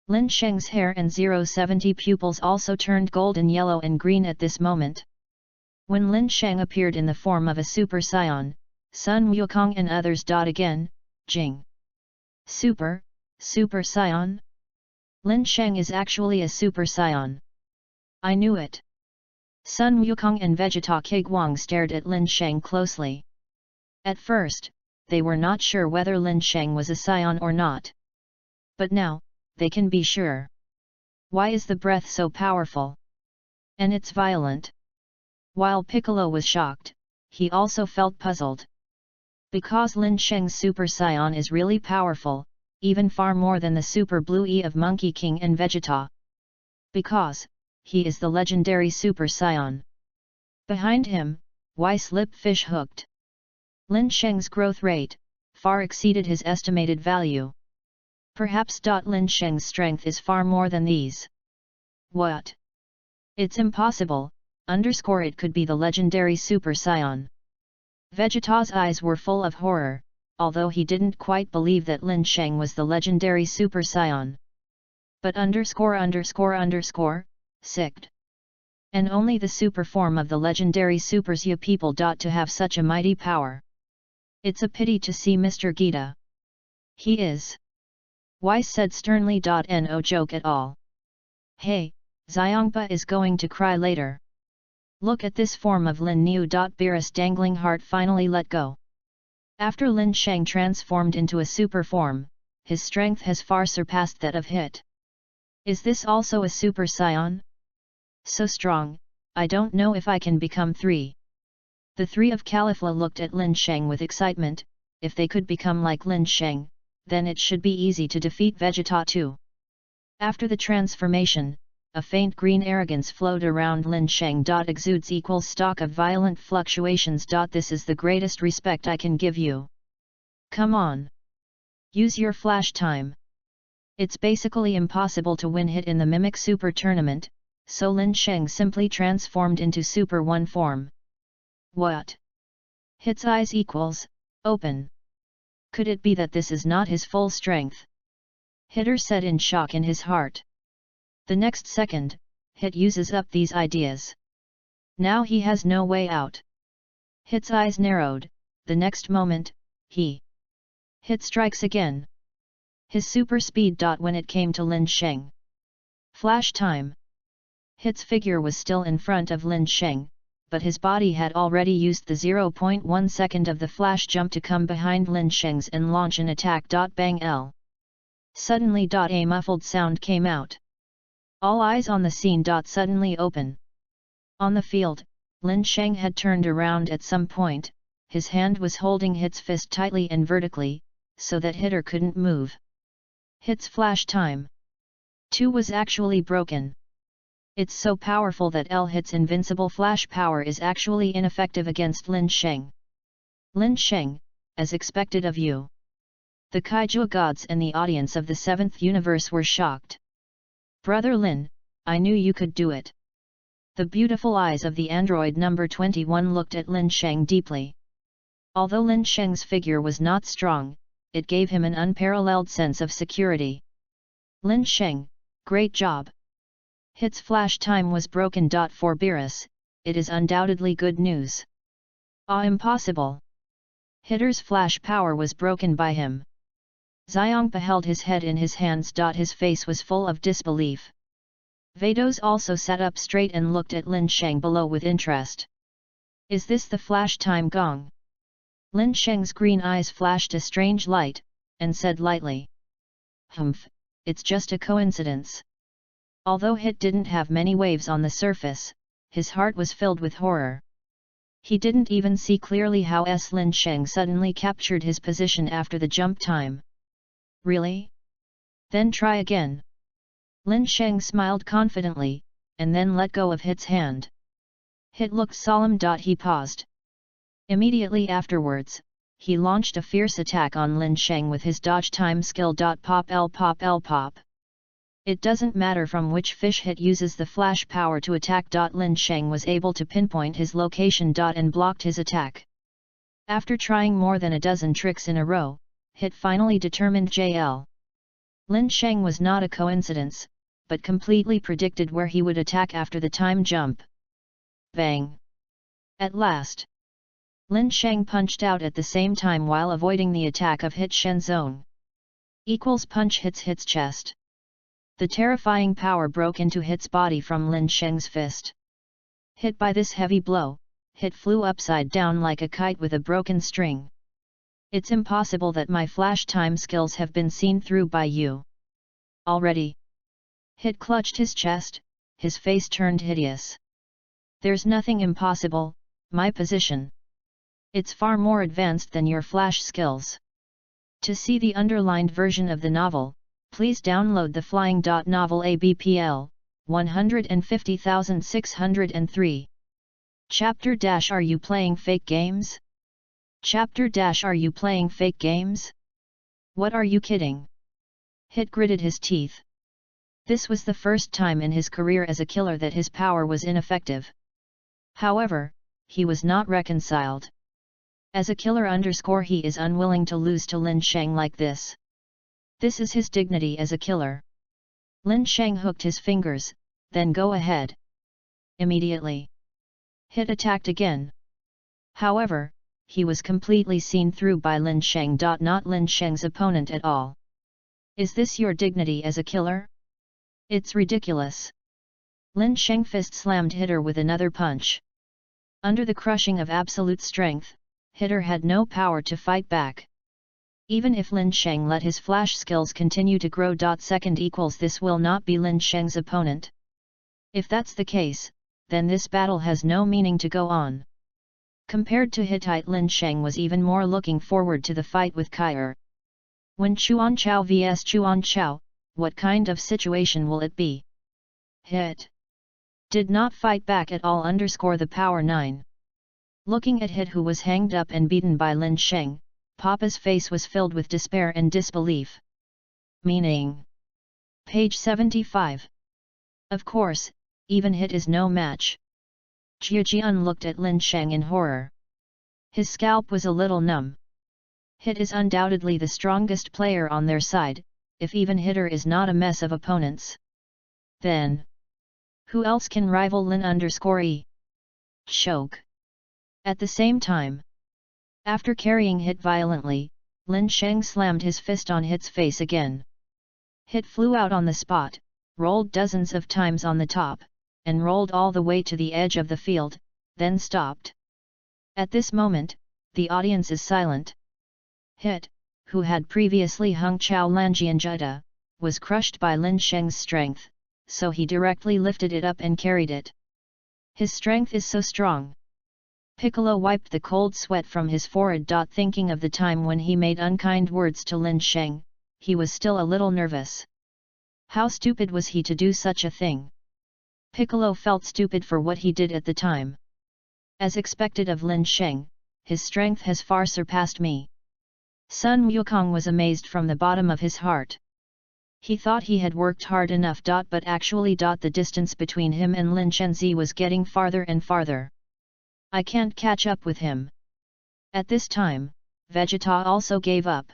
Lin Sheng's hair and 070 pupils also turned golden yellow and green at this moment. When Lin Sheng appeared in the form of a Super Saiyan, Sun Wukong and others. Again, Jing. Super Saiyan? Lin Sheng is actually a Super Saiyan. I knew it. Sun Wukong and Vegeta Kiguang stared at Lin Sheng closely. At first, they were not sure whether Lin Sheng was a Saiyan or not. But now, they can be sure. Why is the breath so powerful? And it's violent. While Piccolo was shocked, he also felt puzzled. Because Lin Sheng's Super Saiyan is really powerful, even far more than the Super Blue E of Monkey King and Vegeta. Because he is the legendary Super Saiyan. Behind him, why slip fish hooked? Lin Sheng's growth rate far exceeded his estimated value. Perhaps. Lin Sheng's strength is far more than these. What? It's impossible. It could be the legendary Super Saiyan. Vegeta's eyes were full of horror, although he didn't quite believe that Lin Sheng was the legendary Super Saiyan. But sicked. And only the super form of the legendary Supers you people. To have such a mighty power. It's a pity to see Mr. Gita. He is. Why said sternly. No joke at all. Hey, Xiongpa is going to cry later. Look at this form of Lin Niu. Beerus' dangling heart finally let go. After Lin Sheng transformed into a super form, his strength has far surpassed that of Hit. Is this also a Super Saiyan? So strong, I don't know if I can become 3. The 3 of Califla looked at Lin Sheng with excitement. If they could become like Lin Sheng, then it should be easy to defeat Vegeta too. After the transformation, a faint green arrogance flowed around Lin Sheng. Exudes equals stock of violent fluctuations. This is the greatest respect I can give you. Come on. Use your flash time. It's basically impossible to win Hit in the Mimic Super Tournament, so Lin Sheng simply transformed into Super 1 form. What? Hit's eyes equals open. Could it be that this is not his full strength? Hitter said in shock in his heart. The next second, Hit uses up these ideas. Now he has no way out. Hit's eyes narrowed. The next moment, Hit strikes again. His super speed. When it came to Lin Sheng. Flash time. Hit's figure was still in front of Lin Sheng, but his body had already used the 0.1 second of the flash jump to come behind Lin Sheng's and launch an attack. Bang L. Suddenly. A muffled sound came out. All eyes on the scene. Suddenly open. On the field, Lin Sheng had turned around at some point. His hand was holding Hit's fist tightly and vertically, so that Hitter couldn't move. Hit's flash time 2 was actually broken. It's so powerful that Hit's invincible flash power is actually ineffective against Lin Sheng. Lin Sheng, as expected of you. The kaiju gods and the audience of the 7th universe were shocked. Brother Lin, I knew you could do it. The beautiful eyes of the android number 21 looked at Lin Sheng deeply. Although Lin Sheng's figure was not strong, it gave him an unparalleled sense of security. Lin Sheng, great job. Hit's flash time was broken. For Beerus, it is undoubtedly good news. Impossible. Hitter's flash power was broken by him. Xiong held his head in his hands. His face was full of disbelief. Vados also sat up straight and looked at Lin Sheng below with interest. Is this the flash time gong? Lin Sheng's green eyes flashed a strange light, and said lightly. Humph, it's just a coincidence. Although Hit didn't have many waves on the surface, his heart was filled with horror. He didn't even see clearly how Lin Sheng suddenly captured his position after the jump time. Really? Then try again. Lin Sheng smiled confidently, and then let go of Hit's hand. Hit looked solemn. He paused. Immediately afterwards, he launched a fierce attack on Lin Sheng with his dodge time skill. Pop L pop L pop. It doesn't matter from which fish Hit uses the flash power to attack. Lin Sheng was able to pinpoint his location. And blocked his attack. After trying more than a dozen tricks in a row, Hit finally determined JL. Lin Sheng was not a coincidence, but completely predicted where he would attack after the time jump. Bang! At last, Lin Sheng punched out at the same time while avoiding the attack of Hit Shenzong. Punch hits Hit's chest. The terrifying power broke into Hit's body from Lin Sheng's fist. Hit by this heavy blow, Hit flew upside down like a kite with a broken string. It's impossible that my flash time skills have been seen through by you. Already. Hit clutched his chest, his face turned hideous. There's nothing impossible, my position. It's far more advanced than your flash skills. To see the underlined version of the novel, please download the Flying Novel ABPL, 150603. Chapter - Are you playing fake games? Chapter - Are you playing fake games? What are you kidding? Hit gritted his teeth. This was the first time in his career as a killer that his power was ineffective. However, he was not reconciled. As a killer he is unwilling to lose to Lin Sheng like this. This is his dignity as a killer. Lin Sheng hooked his fingers, then go ahead. Immediately, Hit attacked again. However, he was completely seen through by Lin Sheng. Not Lin Sheng's opponent at all. Is this your dignity as a killer? It's ridiculous. Lin Sheng fist slammed Hitter with another punch. Under the crushing of absolute strength, Hitter had no power to fight back. Even if Lin Sheng let his flash skills continue to grow. This will not be Lin Sheng's opponent. If that's the case, then this battle has no meaning to go on. Compared to Hittite, Lin Sheng was even more looking forward to the fight with Kyer. When Chuanchao vs Chuanchao, what kind of situation will it be? Hit did not fight back at all. The power 9. Looking at Hit, who was hanged up and beaten by Lin Sheng, Papa's face was filled with despair and disbelief. Meaning. Page 75. Of course, even Hit is no match. Jiajian looked at Lin Sheng in horror. His scalp was a little numb. Hit is undoubtedly the strongest player on their side, if even Hitter is not a mess of opponents. Then, who else can rival Lin_E? Choke. At the same time, after carrying Hit violently, Lin Sheng slammed his fist on Hit's face again. Hit flew out on the spot, rolled dozens of times on the top, and rolled all the way to the edge of the field, then stopped. At this moment, the audience is silent. Hit, who had previously hung Chao Lanjianjita, was crushed by Lin Sheng's strength, so he directly lifted it up and carried it. His strength is so strong. Piccolo wiped the cold sweat from his forehead. Thinking of the time when he made unkind words to Lin Sheng, he was still a little nervous. How stupid was he to do such a thing? Piccolo felt stupid for what he did at the time. As expected of Lin Sheng, his strength has far surpassed me. Sun Wukong was amazed from the bottom of his heart. He thought he had worked hard enough. But actually the distance between him and Lin Chenzi was getting farther and farther. I can't catch up with him. At this time, Vegeta also gave up.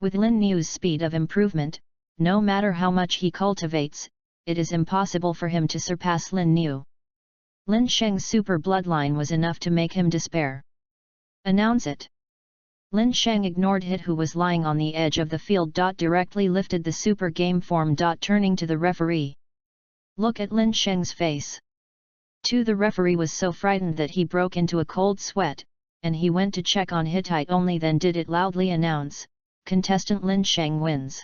With Lin Niu's speed of improvement, no matter how much he cultivates, it is impossible for him to surpass Lin Niu. Lin Sheng's super bloodline was enough to make him despair. Announce it. Lin Sheng ignored Hit, who was lying on the edge of the field. Directly lifted the super game form. Turning to the referee. Look at Lin Sheng's face. The referee was so frightened that he broke into a cold sweat, and he went to check on Hittite. Only then did it loudly announce, contestant Lin Sheng wins.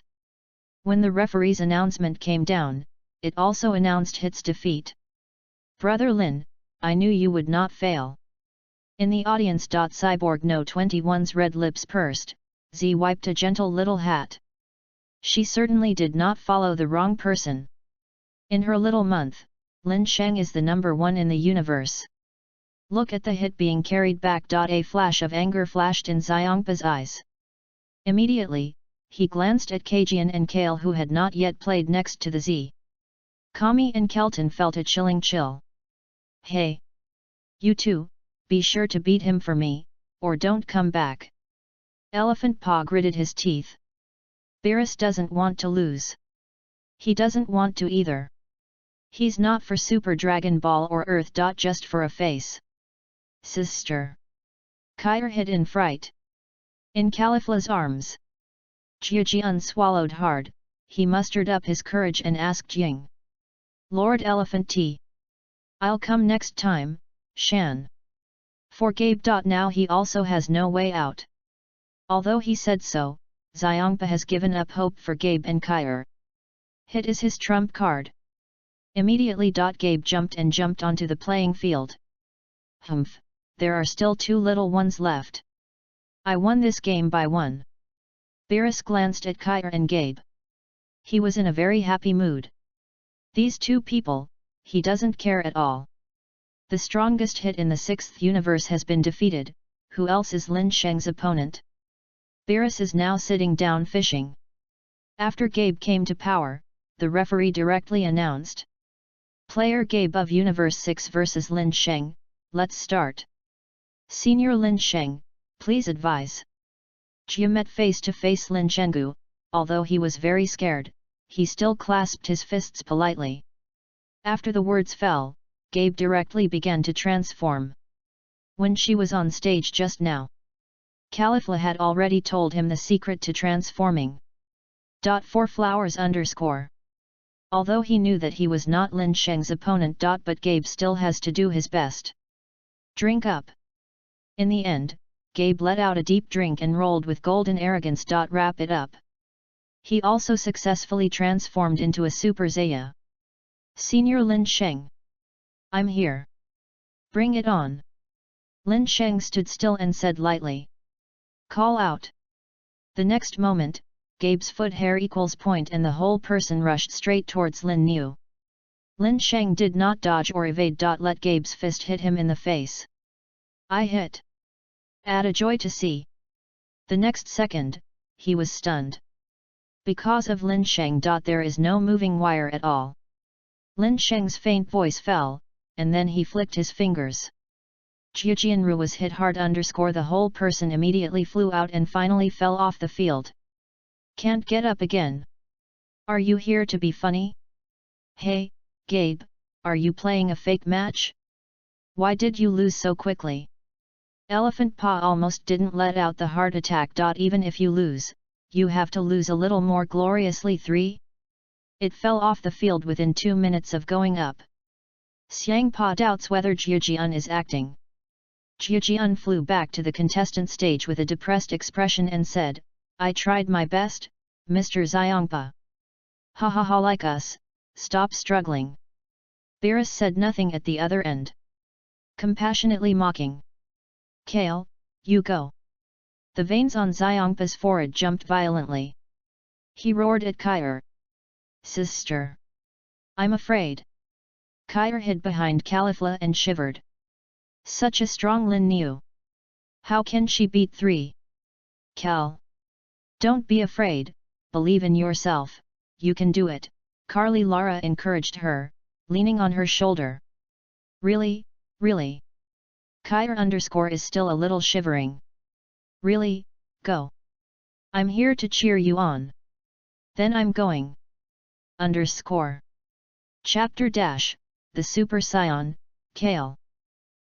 When the referee's announcement came down, it also announced Hit's defeat. Brother Lin, I knew you would not fail. In the audience. Cyborg No 21's red lips pursed, Z wiped a gentle little hat. She certainly did not follow the wrong person. In her little month, Lin Sheng is the number one in the universe. Look at the Hit being carried back. A flash of anger flashed in Xiangpa's eyes. Immediately, he glanced at Kaijian and Kale, who had not yet played next to the Z. Kami and Kelton felt a chilling chill. Hey! You two, be sure to beat him for me, or don't come back. Elephant Paw gritted his teeth. Beerus doesn't want to lose. He doesn't want to either. He's not for Super Dragon Ball or Earth. Just for a face. Sister. Kair hid in fright. In Caulifla's arms. Jiujian swallowed hard. He mustered up his courage and asked Ying. Lord Elephant T. I'll come next time, Shan. For Gabe. Now he also has no way out. Although he said so, Xiangpa has given up hope for Gabe and Kair. Hit is his trump card. Immediately. Gabe jumped onto the playing field. Humph, there are still 2 little ones left. I won this game by 1. Beerus glanced at Kair and Gabe. He was in a very happy mood. These 2 people, he doesn't care at all. The strongest Hit in the 6th universe has been defeated. Who else is Lin Sheng's opponent? Beerus is now sitting down fishing. After Gabe came to power, the referee directly announced. Player Gabe of Universe 6 vs Lin Sheng, let's start. Senior Lin Sheng, please advise. Jia met face to face Lin Chenggu. Although he was very scared, he still clasped his fists politely. After the words fell, Gabe directly began to transform. When she was on stage just now, Caulifla had already told him the secret to transforming. 4 flowers _ Although he knew that he was not Lin Sheng's opponent. But Gabe still has to do his best. Drink up. In the end, Gabe let out a deep drink and rolled with golden arrogance. Wrap it up. He also successfully transformed into a Super Zaya. Senior Lin Sheng. I'm here. Bring it on. Lin Sheng stood still and said lightly. Call out. The next moment, Gabe's foot hair equals point and the whole person rushed straight towards Lin Niu. Lin Sheng did not dodge or evade. Let Gabe's fist hit him in the face. I hit. Add a joy to see. The next second, he was stunned. Because of Lin Sheng. There is no moving wire at all. Lin Sheng's faint voice fell, and then he flicked his fingers. Jiujianru was hit hard. The whole person immediately flew out and finally fell off the field. Can't get up again. Are you here to be funny? Hey, Gabe, are you playing a fake match? Why did you lose so quickly? Elephant Paw almost didn't let out the heart attack. Even if you lose, you have to lose a little more gloriously. 3. It fell off the field within 2 minutes of going up. Xiangpa doubts whether Jiujian is acting. Jiujian flew back to the contestant stage with a depressed expression and said, I tried my best, Mr. Xiangpa. Ha ha ha, like us, stop struggling. Beerus said nothing at the other end. Compassionately mocking. Kale, you go. The veins on Xiangpa's forehead jumped violently. He roared at Kair. Sister. I'm afraid. Kair hid behind Caulifla and shivered. Such a strong Lin Niu. How can she beat 3? Cal. Don't be afraid, believe in yourself, you can do it, Carly Lara encouraged her, leaning on her shoulder. Really, really? Kair_ is still a little shivering. Really, go. I'm here to cheer you on. Then I'm going. Underscore. Chapter dash, The Super Scion, Kale.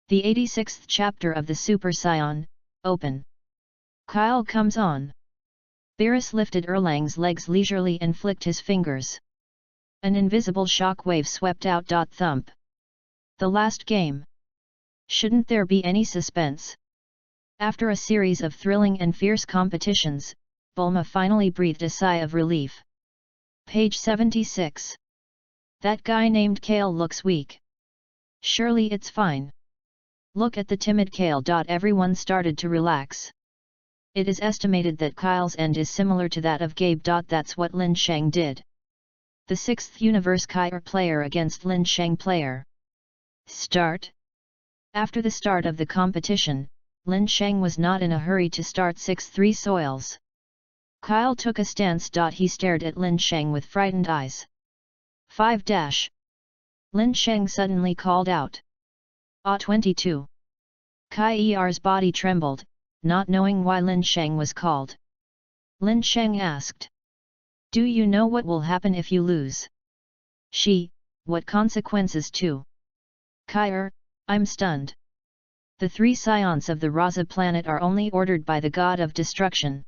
The 86th chapter of the Super Scion, open. Kyle comes on. Beerus lifted Erlang's legs leisurely and flicked his fingers. An invisible shockwave swept out. Thump. The last game. Shouldn't there be any suspense? After a series of thrilling and fierce competitions, Bulma finally breathed a sigh of relief. Page 76. That guy named Kale looks weak. Surely it's fine. Look at the timid Kale. Everyone started to relax. It is estimated that Kyle's end is similar to that of Gabe. That's what Lin Sheng did. The 6th Universe Kair player against Lin Sheng player. Start. After the start of the competition, Lin Sheng was not in a hurry to start 6-3 soils. Kyle took a stance. He stared at Lin Sheng with frightened eyes. 5 dash. Lin Sheng suddenly called out. Ah 22. Kair's body trembled, not knowing why Lin Sheng was called. Lin Sheng asked. Do you know what will happen if you lose? What consequences too? Kair, I'm stunned. The 3 scions of the Raza planet are only ordered by the god of destruction.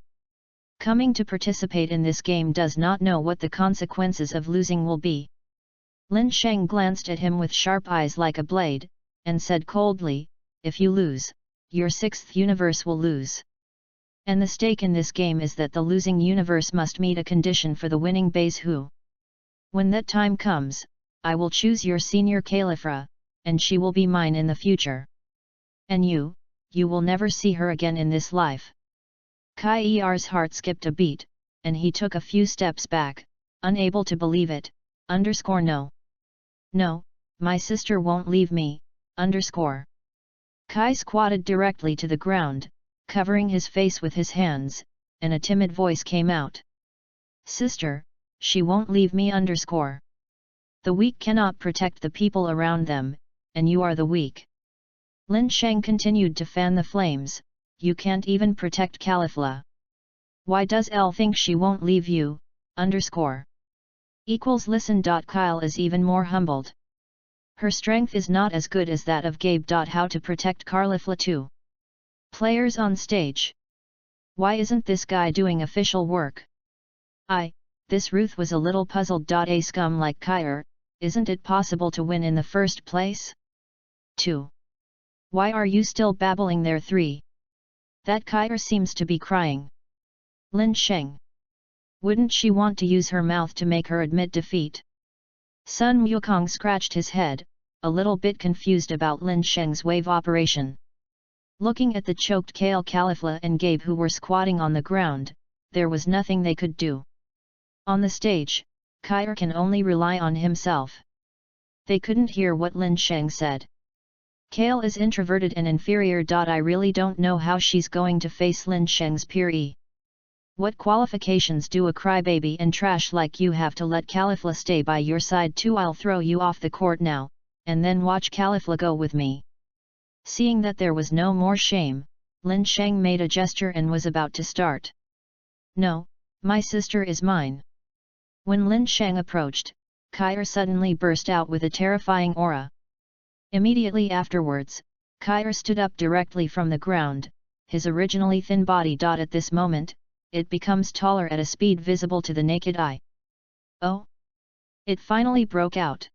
Coming to participate in this game does not know what the consequences of losing will be. Lin Sheng glanced at him with sharp eyes like a blade, and said coldly, if you lose, your 6th universe will lose. And the stake in this game is that the losing universe must meet a condition for the winning base who. When that time comes, I will choose your senior Califra, and she will be mine in the future. And you will never see her again in this life. Kair's heart skipped a beat, and he took a few steps back, unable to believe it. No. No, my sister won't leave me. Kai squatted directly to the ground, covering his face with his hands, and a timid voice came out. Sister, she won't leave me. The weak cannot protect the people around them, and you are the weak. Lin Sheng continued to fan the flames. You can't even protect Califla. Why does Elle think she won't leave you? Listen. Kyle is even more humbled. Her strength is not as good as that of Gabe. How to protect Califla too? Players on stage. Why isn't this guy doing official work? This Ruth was a little puzzled. A scum like Kair, isn't it possible to win in the first place? 2. Why are you still babbling there? 3. That Kair seems to be crying. Lin Sheng. Wouldn't she want to use her mouth to make her admit defeat? Sun Wukong scratched his head, a little bit confused about Lin Sheng's wave operation. Looking at the choked Kale, Califla and Gabe who were squatting on the ground, there was nothing they could do. On the stage, Kair can only rely on himself. They couldn't hear what Lin Sheng said. Kale is introverted and inferior. I really don't know how she's going to face Lin Sheng's peer. What qualifications do a crybaby and trash like you have to let Califla stay by your side too? I'll throw you off the court now, and then watch Califla go with me. Seeing that there was no more shame, Lin Sheng made a gesture and was about to start. No, my sister is mine. When Lin Sheng approached, Kair suddenly burst out with a terrifying aura. Immediately afterwards, Kair stood up directly from the ground, his originally thin body. At this moment, it becomes taller at a speed visible to the naked eye. Oh! It finally broke out.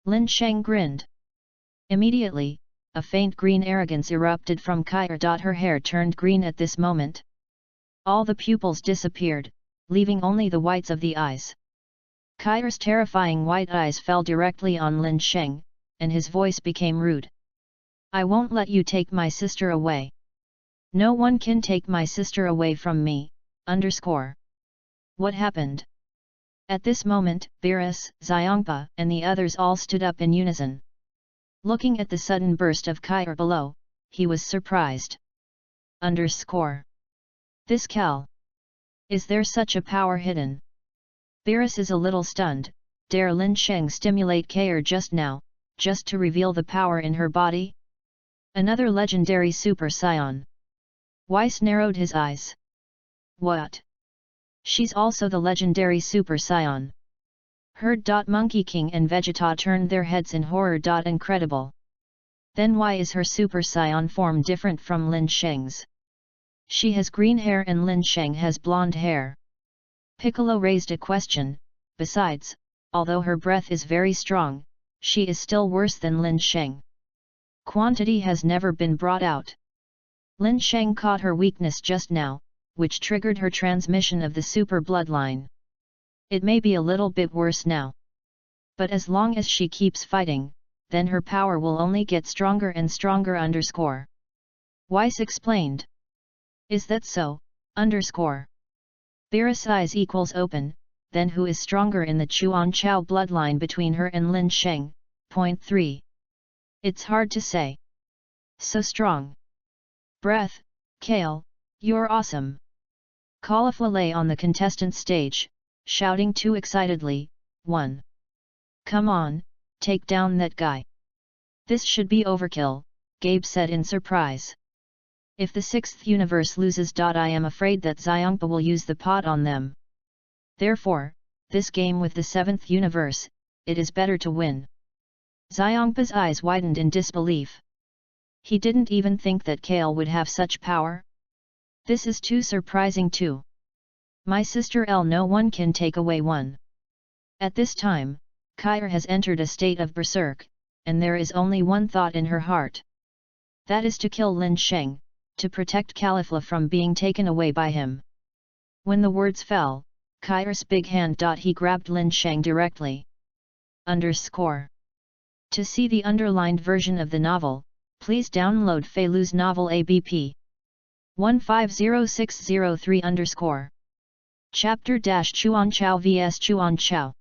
Lin Sheng grinned. Immediately, a faint green arrogance erupted from Kair. Her hair turned green at this moment. All the pupils disappeared, leaving only the whites of the eyes. Kair's terrifying white eyes fell directly on Lin Sheng, and his voice became rude. I won't let you take my sister away. No one can take my sister away from me. What happened? At this moment, Beerus, Xiongpa, and the others all stood up in unison. Looking at the sudden burst of Kair below, he was surprised. There This Cal. Is there such a power hidden? Beerus is a little stunned. Dare Lin Sheng stimulate Kair just now, just to reveal the power in her body? Another legendary Super Scion. Weiss narrowed his eyes. What? She's also the legendary Super Scion. Heard. Monkey King and Vegeta turned their heads in horror. Incredible. Then why is her Super Scion form different from Lin Sheng's? She has green hair and Lin Sheng has blonde hair. Piccolo raised a question. Besides, although her breath is very strong, she is still worse than Lin Sheng. Quantity has never been brought out. Lin Sheng caught her weakness just now, which triggered her transmission of the super bloodline. It may be a little bit worse now. But as long as she keeps fighting, then her power will only get stronger and stronger. Weiss explained. Is that so? Beerus' eyes equals open. Then who is stronger in the Chuanchao bloodline between her and Lin Sheng? Point 3. It's hard to say. So strong. Breath, Kale, you're awesome. Caulifla lay on the contestant stage, shouting too excitedly, 1. Come on, take down that guy. This should be overkill, Gabe said in surprise. If the 6th universe loses. I am afraid that Xiongpa will use the pot on them. Therefore, this game with the 7th universe, it is better to win. Xiongpa's eyes widened in disbelief. He didn't even think that Kale would have such power. This is too surprising too. My sister L, no one can take away one. At this time, Kair has entered a state of berserk, and there is only one thought in her heart. That is to kill Lin Sheng, to protect Caulifla from being taken away by him. When the words fell, Kair's big hand. He grabbed Lin Sheng directly. To see the underlined version of the novel, please download Feilu's novel ABP 150603 Chapter Chuanchao vs Chuanchao.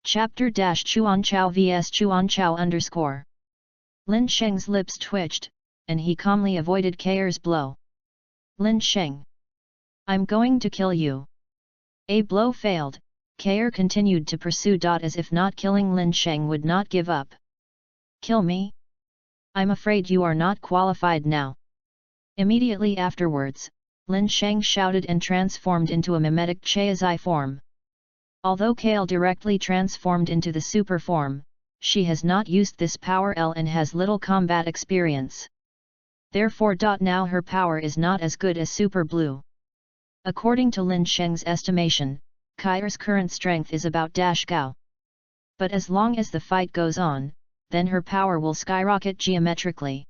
Chapter Chuanchao vs Chuanchao Lin Sheng's lips twitched, and he calmly avoided Kair's blow. Lin Sheng. I'm going to kill you. A blow failed, Kair continued to pursue. As if not killing Lin Sheng would not give up. Kill me? I'm afraid you are not qualified now. Immediately afterwards, Lin Sheng shouted and transformed into a mimetic Chaozai form. Although Kale directly transformed into the super form, she has not used this power L and has little combat experience. Therefore. Now her power is not as good as Super Blue. According to Lin Sheng's estimation, Kair's current strength is about Gao. But as long as the fight goes on, then her power will skyrocket geometrically.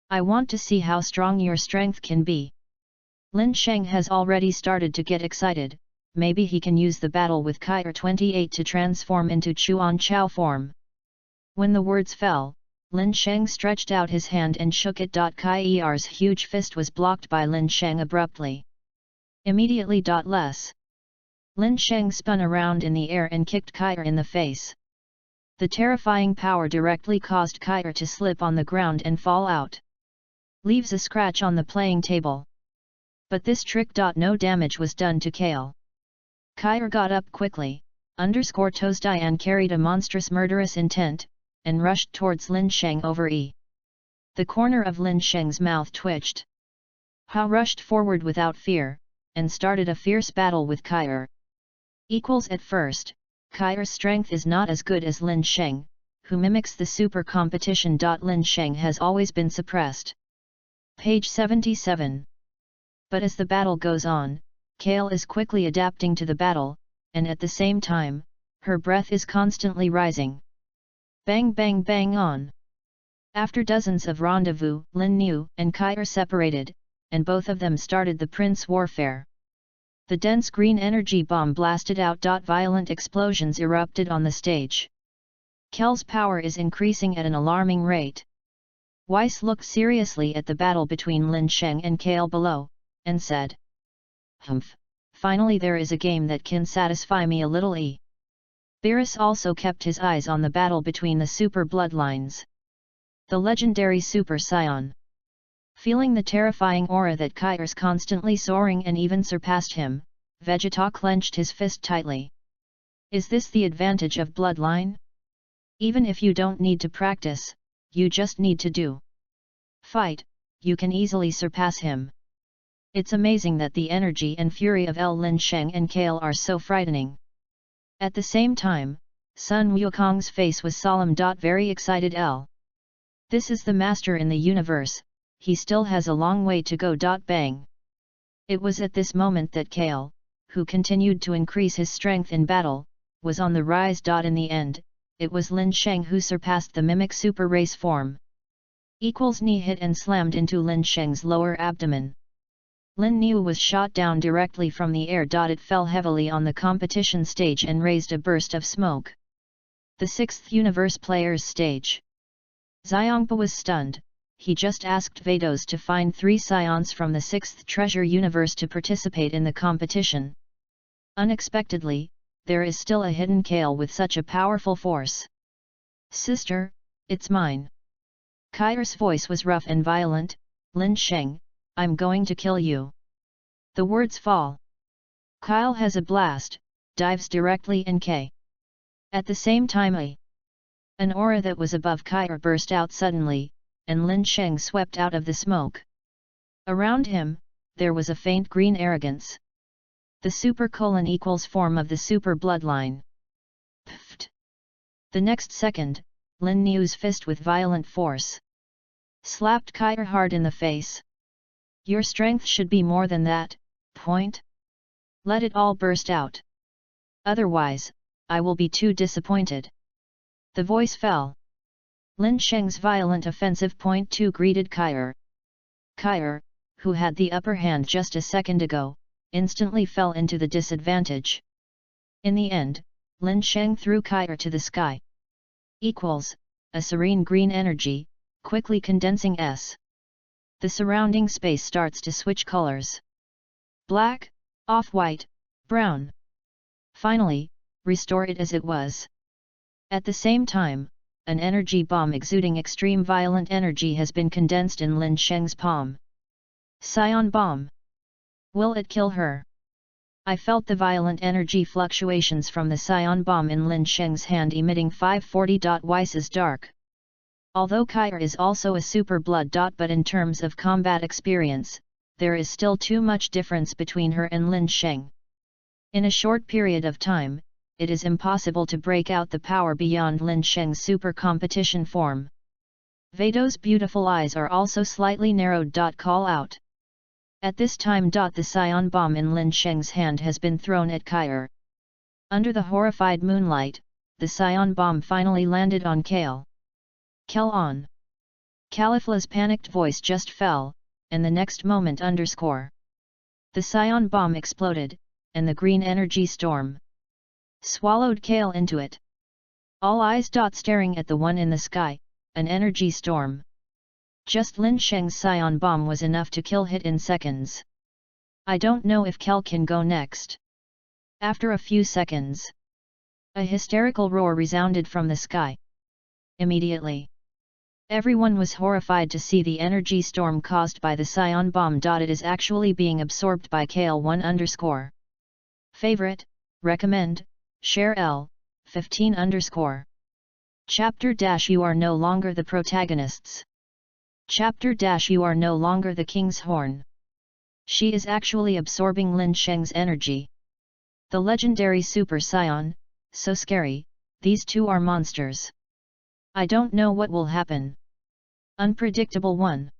I want to see how strong your strength can be. Lin Sheng has already started to get excited. Maybe he can use the battle with Kair 28 to transform into Chuanchao form. When the words fell, Lin Sheng stretched out his hand and shook it. Kair's huge fist was blocked by Lin Sheng abruptly. Immediately. Lin Sheng spun around in the air and kicked Kair in the face. The terrifying power directly caused Kair to slip on the ground and fall out. Leaves a scratch on the playing table. But this trick. No damage was done to Kale. Kair got up quickly, Toasdian carried a monstrous murderous intent, and rushed towards Lin Sheng over E. The corner of Lin Sheng's mouth twitched. Ha rushed forward without fear, and started a fierce battle with Kair. At first, Kair's strength is not as good as Lin Sheng, who mimics the super competition. Lin Sheng has always been suppressed. Page 77. But as the battle goes on, Kale is quickly adapting to the battle, and at the same time, her breath is constantly rising. Bang bang bang on. After dozens of rendezvous, Lin Niu and Kair separated, and both of them started the Prince warfare. The dense green energy bomb blasted out. Violent explosions erupted on the stage. Kel's power is increasing at an alarming rate. Weiss looked seriously at the battle between Lin Sheng and Kale below, and said, "Humph, finally there is a game that can satisfy me a little." Beerus also kept his eyes on the battle between the super bloodlines. The legendary Super Scion. Feeling the terrifying aura that Kai's constantly soaring and even surpassed him, Vegeta clenched his fist tightly. Is this the advantage of Bloodline? Even if you don't need to practice, you just need to fight, you can easily surpass him. It's amazing that the energy and fury of Lin Sheng and Kale are so frightening. At the same time, Sun Wukong's face was solemn. Very excited. This is the master in the universe, he still has a long way to go. Bang! It was at this moment that Kale, who continued to increase his strength in battle, was on the rise. In the end, it was Lin Sheng who surpassed the mimic super race form. Knee hit and slammed into Lin Sheng's lower abdomen. Lin Niu was shot down directly from the air. It fell heavily on the competition stage and raised a burst of smoke. The 6th Universe Players stage. Xiongpa was stunned. He just asked Vados to find 3 scions from the 6th Treasure Universe to participate in the competition. Unexpectedly, there is still a hidden Kale with such a powerful force. Sister, it's mine. Kai's voice was rough and violent. Lin Sheng, I'm going to kill you. The words fall. Kyle has a blast, dives directly in K. At the same time an aura that was above Kai burst out suddenly, and Lin Sheng swept out of the smoke. Around him, there was a faint green arrogance. The super : form of the super bloodline. Pfft! The next second, Lin Niu's fist with violent force slapped Kai hard in the face. Your strength should be more than that, point. Let it all burst out. Otherwise, I will be too disappointed. The voice fell. Lin Sheng's violent offensive point 2 greeted Kai. Kai, who had the upper hand just a second ago, instantly fell into the disadvantage. In the end, Lin Sheng threw Kai to the sky. A serene green energy, quickly condensing S. The surrounding space starts to switch colors. Black, off-white, brown. Finally, restore it as it was. At the same time, an energy bomb exuding extreme violent energy has been condensed in Lin Sheng's palm. Scion bomb. Will it kill her? I felt the violent energy fluctuations from the Scion bomb in Lin Sheng's hand emitting 540. Weiss's dark. Although Kai is also a super blood. But in terms of combat experience, there is still too much difference between her and Lin Sheng. In a short period of time, it is impossible to break out the power beyond Lin Sheng's super competition form. Vados' beautiful eyes are also slightly narrowed. Call out. At this time. The Scion bomb in Lin Sheng's hand has been thrown at Kai. Under the horrified moonlight, the Scion bomb finally landed on Kale. Kel on. Califla's panicked voice just fell, and the next moment the Scion bomb exploded, and the green energy storm swallowed Kale into it. All eyes staring at the one in the sky, an energy storm. Just Lin Sheng's Scion bomb was enough to kill hit in seconds. I don't know if Kel can go next. After a few seconds, a hysterical roar resounded from the sky. Immediately, everyone was horrified to see the energy storm caused by the Scion bomb. It is actually being absorbed by Kale 1_. Favorite, recommend, share L, 15_. Chapter - You are no longer the protagonists. Chapter - You are no longer the King's Horn. She is actually absorbing Lin Sheng's energy. The legendary Super Scion, so scary, these two are monsters. I don't know what will happen. Unpredictable one.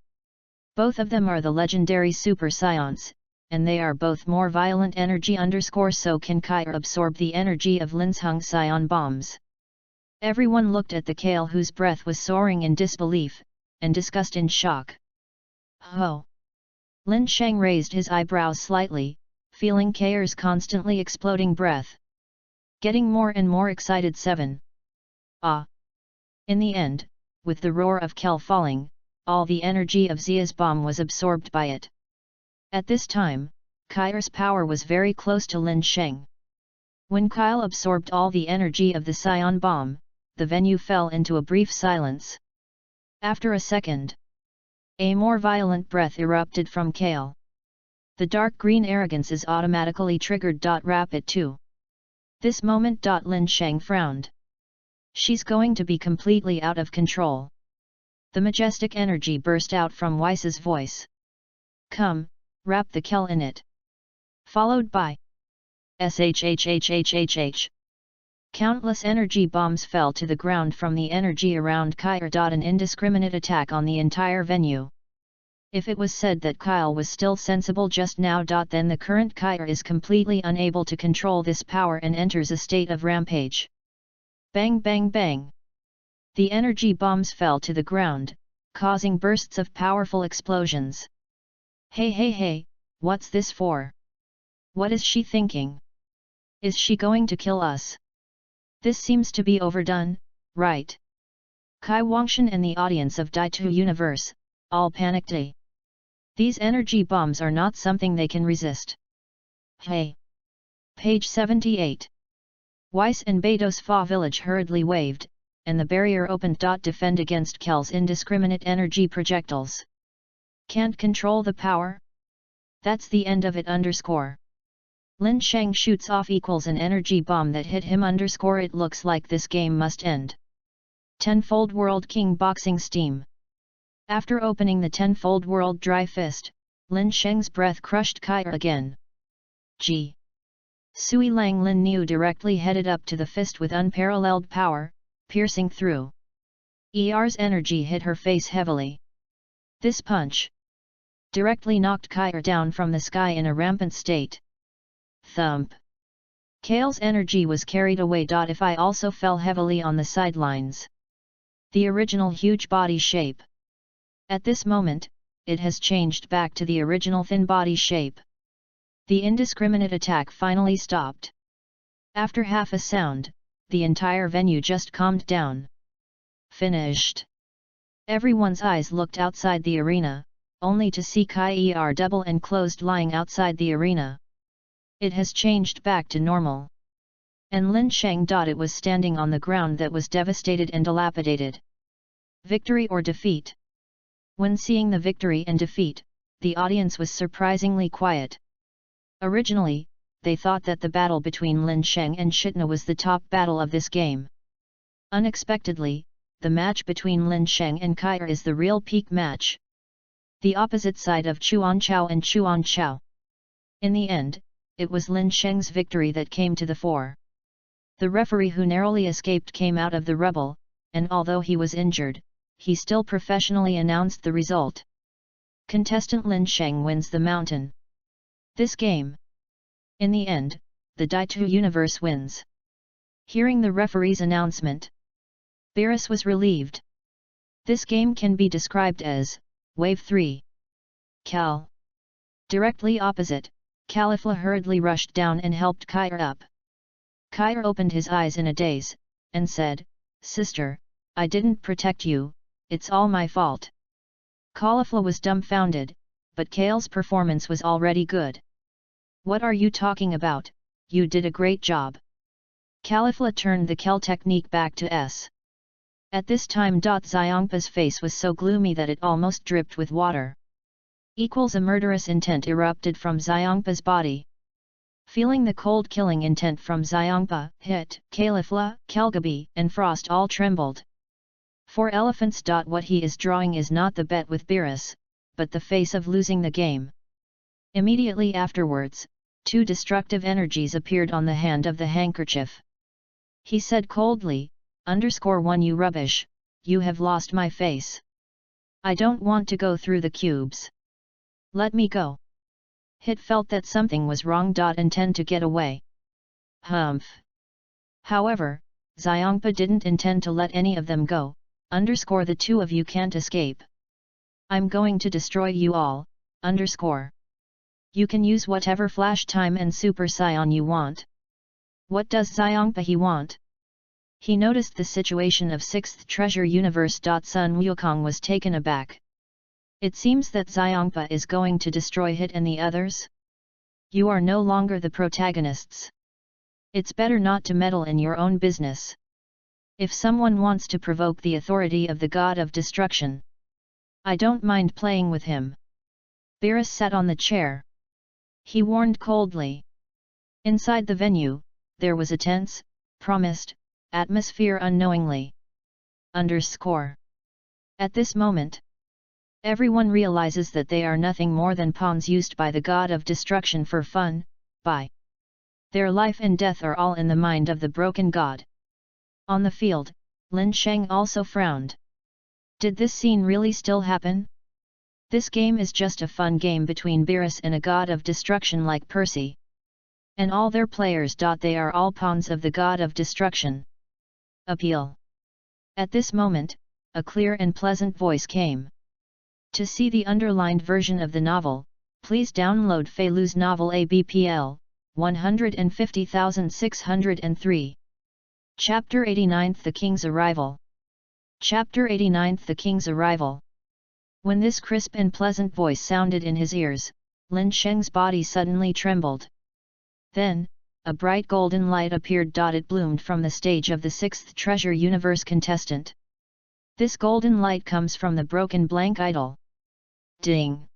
Both of them are the legendary Super Scions, and they are both more violent energy _ so can Kai absorb the energy of Lin's Hung Scion bombs. Everyone looked at the Kale whose breath was soaring in disbelief, and disgust in shock. Oh! Lin Sheng raised his eyebrows slightly, feeling Kai's constantly exploding breath. Getting more and more excited. 7. Ah! In the end, with the roar of Kel falling, all the energy of Zia's bomb was absorbed by it. At this time, Kai's power was very close to Lin Sheng. When Kyle absorbed all the energy of the Scion bomb, the venue fell into a brief silence. After a second, A more violent breath erupted from Kale. The dark green arrogance is automatically triggered. Wrap it too. This moment. Lin Sheng frowned. She's going to be completely out of control. The majestic energy burst out from Weiss's voice. Come, wrap the Kel in it. Followed by shhhhhhh. Countless energy bombs fell to the ground from the energy around Kyle. An indiscriminate attack on the entire venue. If it was said that Kyle was still sensible just now, then the current Kyle is completely unable to control this power and enters a state of rampage. Bang bang bang. The energy bombs fell to the ground, causing bursts of powerful explosions. Hey hey hey, what's this for? What is she thinking? Is she going to kill us? This seems to be overdone, right? Kai Wangshan and the audience of Daitu Universe, all panicked. These energy bombs are not something they can resist. Hey! Page 78. Weiss and Beido's Fa village hurriedly waved, and the barrier opened. Defend against Kel's indiscriminate energy projectiles. Can't control the power? That's the end of it. Lin Sheng shoots off an energy bomb that hit him. It looks like this game must end. Tenfold World King Boxing Steam. After opening the Tenfold World Dry Fist, Lin Sheng's breath crushed Kai again. G. Sui Lang Lin Niu directly headed up to the fist with unparalleled power, piercing through. ER's energy hit her face heavily. This punch directly knocked Kai down from the sky in a rampant state. Thump. Kale's energy was carried away. If I also fell heavily on the sidelines. The original huge body shape. At this moment, it has changed back to the original thin body shape. The indiscriminate attack finally stopped. After half a sound, the entire venue just calmed down. Finished. Everyone's eyes looked outside the arena, only to see Kai double enclosed lying outside the arena. It has changed back to normal. And Lin Sheng. It was standing on the ground that was devastated and dilapidated. Victory or defeat? When seeing the victory and defeat, the audience was surprisingly quiet. Originally, they thought that the battle between Lin Sheng and Shitna was the top battle of this game. Unexpectedly, the match between Lin Sheng and Kai is the real peak match. The opposite side of Chuanchao and Chuanchao. In the end, it was Lin Sheng's victory that came to the fore. The referee who narrowly escaped came out of the rubble, and although he was injured, he still professionally announced the result. Contestant Lin Sheng wins the mountain. This game. In the end, the Daitu Universe wins. Hearing the referee's announcement, Beerus was relieved. This game can be described as Wave 3. Cal. Directly opposite, Califla hurriedly rushed down and helped Kair up. Kair opened his eyes in a daze, and said, "Sister, I didn't protect you, it's all my fault." Califla was dumbfounded, but Kale's performance was already good. "What are you talking about? You did a great job." Califla turned the Kel technique back to S. At this time Xiongpa's face was so gloomy that it almost dripped with water. A murderous intent erupted from Xiongpa's body. Feeling the cold killing intent from Xiongpa, Hit, Califla, Kelgabi, and Frost all trembled. For elephants. What he is drawing is not the bet with Beerus, but the face of losing the game. Immediately afterwards, two destructive energies appeared on the hand of the handkerchief. He said coldly, "1 You rubbish, you have lost my face. I don't want to go through the cubes. Let me go." Hit felt that something was wrong. Intend to get away. Humph. However, Xiongpa didn't intend to let any of them go. The two of you can't escape. I'm going to destroy you all. You can use whatever flash time and super scion you want. What does Xiongpa he want? He noticed the situation of 6th Treasure Universe. Sun Wukong was taken aback. It seems that Xiongpa is going to destroy Hit and the others? You are no longer the protagonists. It's better not to meddle in your own business. If someone wants to provoke the authority of the God of Destruction, I don't mind playing with him. Beerus sat on the chair. He warned coldly. Inside the venue, there was a tense, promised, atmosphere unknowingly. At this moment, everyone realizes that they are nothing more than pawns used by the god of destruction for fun, their life and death are all in the mind of the broken god. On the field, Lin Sheng also frowned. Did this scene really still happen? This game is just a fun game between Beerus and a god of destruction like Percy. And all their players. They are all pawns of the god of destruction. Appeal. At this moment, a clear and pleasant voice came. To see the underlined version of the novel, please download Feilu's novel ABPL 150603. Chapter 89 The King's Arrival. Chapter 89 The King's Arrival. When this crisp and pleasant voice sounded in his ears, Lin Sheng's body suddenly trembled. Then, a bright golden light appeared. It bloomed from the stage of the 6th Treasure Universe contestant. This golden light comes from the broken blank idol. Ding!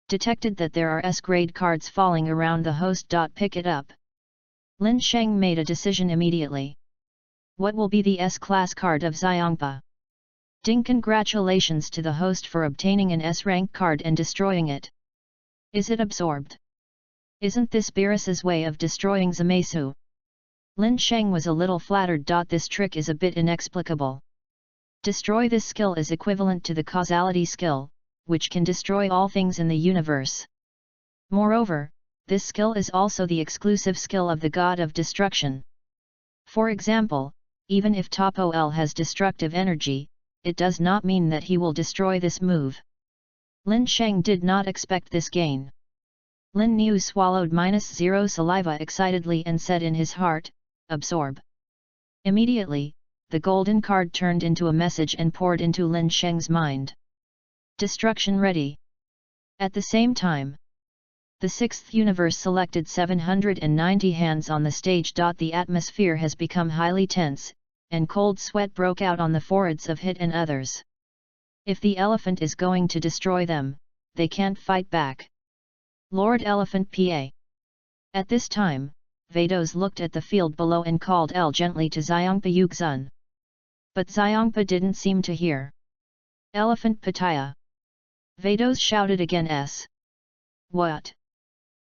Detected that there are S-grade cards falling around the host. Pick it up. Lin Sheng made a decision immediately. What will be the S-class card of Xiongpa? Ding! Congratulations to the host for obtaining an S-rank card and destroying it. Is it absorbed? Isn't this Beerus's way of destroying Zamasu? Lin Sheng was a little flattered. This trick is a bit inexplicable. Destroy this skill is equivalent to the causality skill, which can destroy all things in the universe. Moreover, this skill is also the exclusive skill of the god of destruction. For example, even if Topo L has destructive energy, it does not mean that he will destroy this move. Lin Sheng did not expect this gain. Lin Niu swallowed -0 saliva excitedly and said in his heart, "Absorb." Immediately, the golden card turned into a message and poured into Lin Sheng's mind. Destruction ready. At the same time, the 6th universe selected 790 hands on the stage. The atmosphere has become highly tense, and cold sweat broke out on the foreheads of Hit and others. If the elephant is going to destroy them, they can't fight back. Lord Elephant PA. At this time, Vados looked at the field below and called L gently to Xiongpa Yugzun. But Xiongpa didn't seem to hear. Elephant Pattaya. Vados shouted again. What?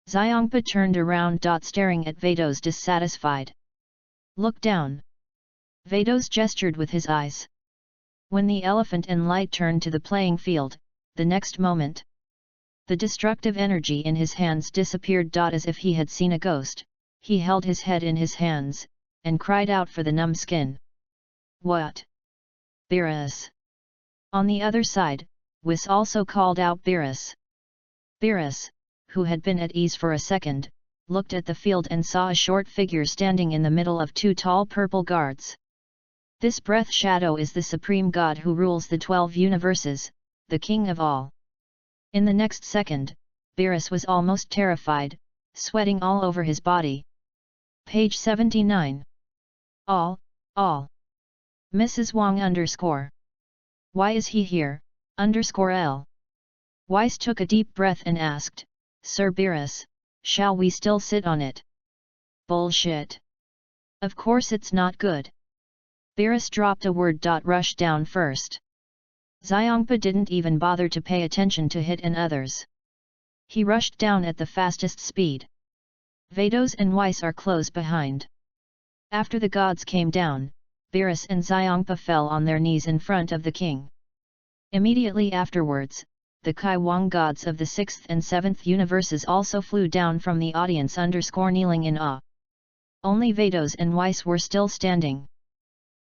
Xiongpa turned around. Staring at Vados dissatisfied. Look down. Vados gestured with his eyes. When the elephant and light turned to the playing field, the next moment, the destructive energy in his hands disappeared. As if he had seen a ghost, he held his head in his hands, and cried out for the numbskin. What? Beerus. On the other side, Whis also called out Beerus. Beerus, who had been at ease for a second, looked at the field and saw a short figure standing in the middle of 2 tall purple guards. This breath shadow is the supreme god who rules the 12 universes, the king of all. In the next second, Beerus was almost terrified, sweating all over his body. Page 79. All. Mrs. Wang _ Why is he here, _L. Weiss took a deep breath and asked, Sir Beerus, shall we still sit on it? Bullshit. Of course it's not good. Beerus dropped a word. Rush down first. Xiongpa didn't even bother to pay attention to Hit and others. He rushed down at the fastest speed. Vados and Weiss are close behind. After the gods came down, Beerus and Xiongpa fell on their knees in front of the king. Immediately afterwards, the Kai Wang gods of the 6th and 7th universes also flew down from the audience kneeling in awe. Only Vados and Weiss were still standing.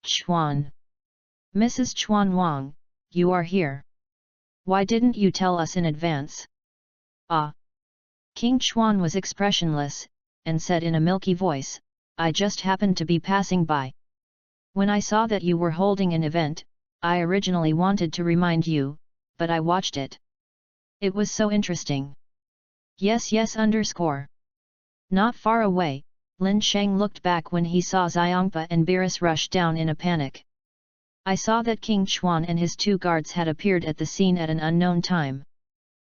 Chuan. Mrs. Chuan Wang, you are here. Why didn't you tell us in advance? King Chuan was expressionless, and said in a milky voice, I just happened to be passing by. When I saw that you were holding an event, I originally wanted to remind you, but I watched it. It was so interesting. Yes. Not far away, Lin Sheng looked back when he saw Xiongpa and Beerus rush down in a panic. I saw that King Chuan and his 2 guards had appeared at the scene at an unknown time.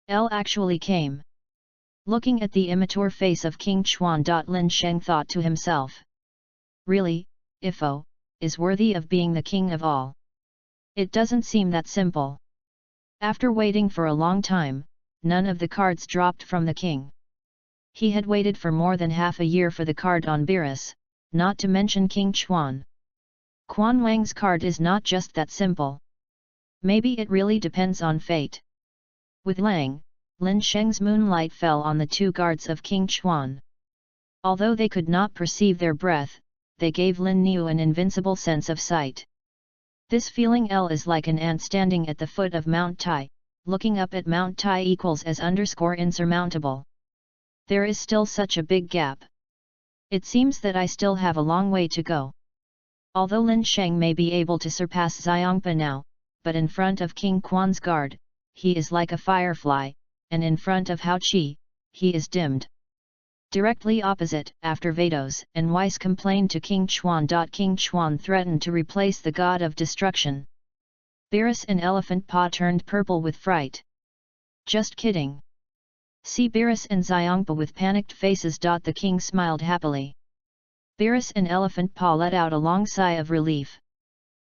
L actually came. Looking at the immature face of King Chuan. Lin Sheng thought to himself. Really, Ifo, is worthy of being the king of all. It doesn't seem that simple. After waiting for a long time, none of the cards dropped from the king. He had waited for more than half a year for the card on Beerus, not to mention King Chuan. Quan Wang's card is not just that simple. Maybe it really depends on fate. With Lin Sheng's moonlight fell on the 2 guards of King Chuan. Although they could not perceive their breath, they gave Lin Niu an invincible sense of sight. This feeling L is like an ant standing at the foot of Mount Tai, looking up at Mount Tai equals as _ insurmountable. There is still such a big gap. It seems that I still have a long way to go. Although Lin Sheng may be able to surpass Xiongpa now, but in front of King Quan's guard, he is like a firefly, and in front of Hao Qi, he is dimmed. Directly opposite, after Vados and Weiss complained to King Chuan. King Chuan threatened to replace the god of destruction. Beerus and Elephant Paw turned purple with fright. Just kidding. See Beerus and Xiongpa with panicked faces. The king smiled happily. Beerus and Elephant Paw let out a long sigh of relief.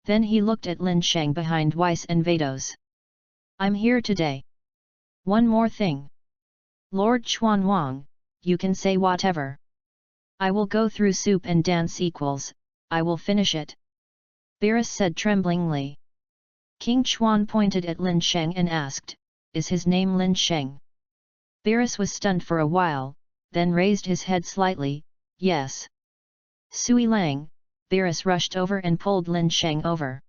Then he looked at Lin Sheng behind Weiss and Vados. I'm here today. One more thing. Lord Chuan Wang, you can say whatever. I will go through soup and dance equals, I will finish it. Beerus said tremblingly. King Chuan pointed at Lin Sheng and asked, is his name Lin Sheng? Beerus was stunned for a while, then raised his head slightly, yes. Sui Lang, Beerus rushed over and pulled Lin Sheng over.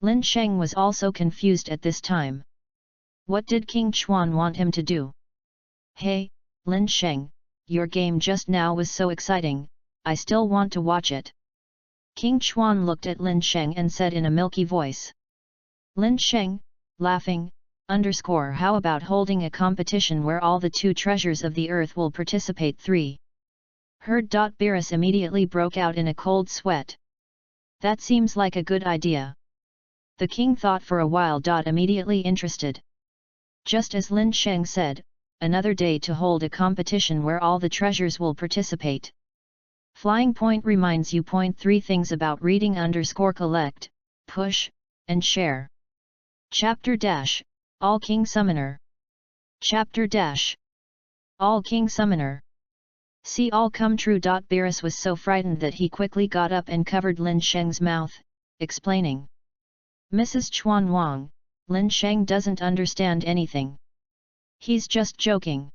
Lin Sheng was also confused at this time. What did King Chuan want him to do? Hey, Lin Sheng, your game just now was so exciting, I still want to watch it. King Chuan looked at Lin Sheng and said in a milky voice. Lin Sheng, laughing, how about holding a competition where all the 2 treasures of the earth will participate? 3. Heard. Beerus immediately broke out in a cold sweat. That seems like a good idea. The king thought for a while. Immediately interested. Just as Lin Sheng said, another day to hold a competition where all the treasures will participate. Flying point reminds you. 3 things about reading _ collect, push, and share. Chapter - All King Summoner. Chapter - All King Summoner. See all come true. Beerus was so frightened that he quickly got up and covered Lin Sheng's mouth, explaining. Mrs. Chuan Wang, Lin Sheng doesn't understand anything. He's just joking.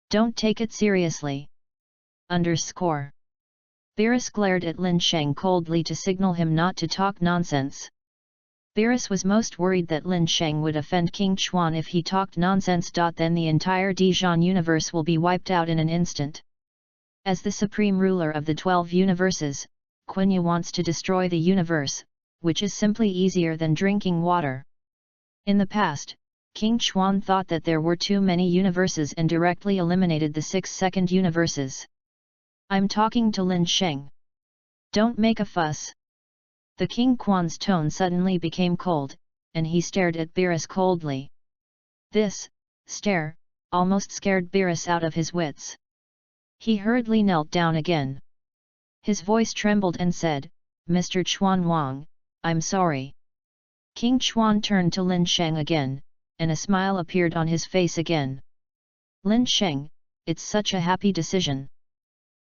Don't take it seriously. _ Beerus glared at Lin Sheng coldly to signal him not to talk nonsense. Beerus was most worried that Lin Sheng would offend King Chuan if he talked nonsense. Then the entire Dijon universe will be wiped out in an instant. As the supreme ruler of the 12 universes, Quenya wants to destroy the universe, which is simply easier than drinking water. In the past, King Chuan thought that there were too many universes and directly eliminated the 6 second universes. I'm talking to Lin Sheng. Don't make a fuss. The King Quan's tone suddenly became cold, and he stared at Beerus coldly. This stare almost scared Beerus out of his wits. He hurriedly knelt down again. His voice trembled and said, Mr. Chuan Wang, I'm sorry. King Chuan turned to Lin Sheng again, and a smile appeared on his face again. Lin Sheng, it's such a happy decision.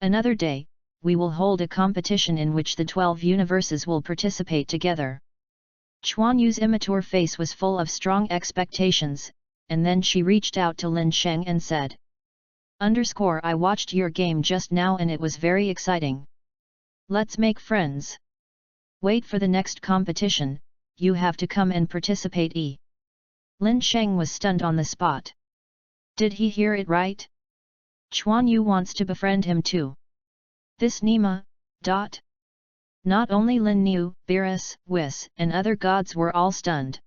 Another day, we will hold a competition in which the 12 universes will participate together. Chuan Yu's immature face was full of strong expectations, and then she reached out to Lin Sheng and said. I watched your game just now and it was very exciting. Let's make friends. Wait for the next competition, you have to come and participate. Lin Sheng was stunned on the spot. Did he hear it right? Chuan Yu wants to befriend him too. This Nima. Not only Lin Niu, Beerus, Whis, and other gods were all stunned.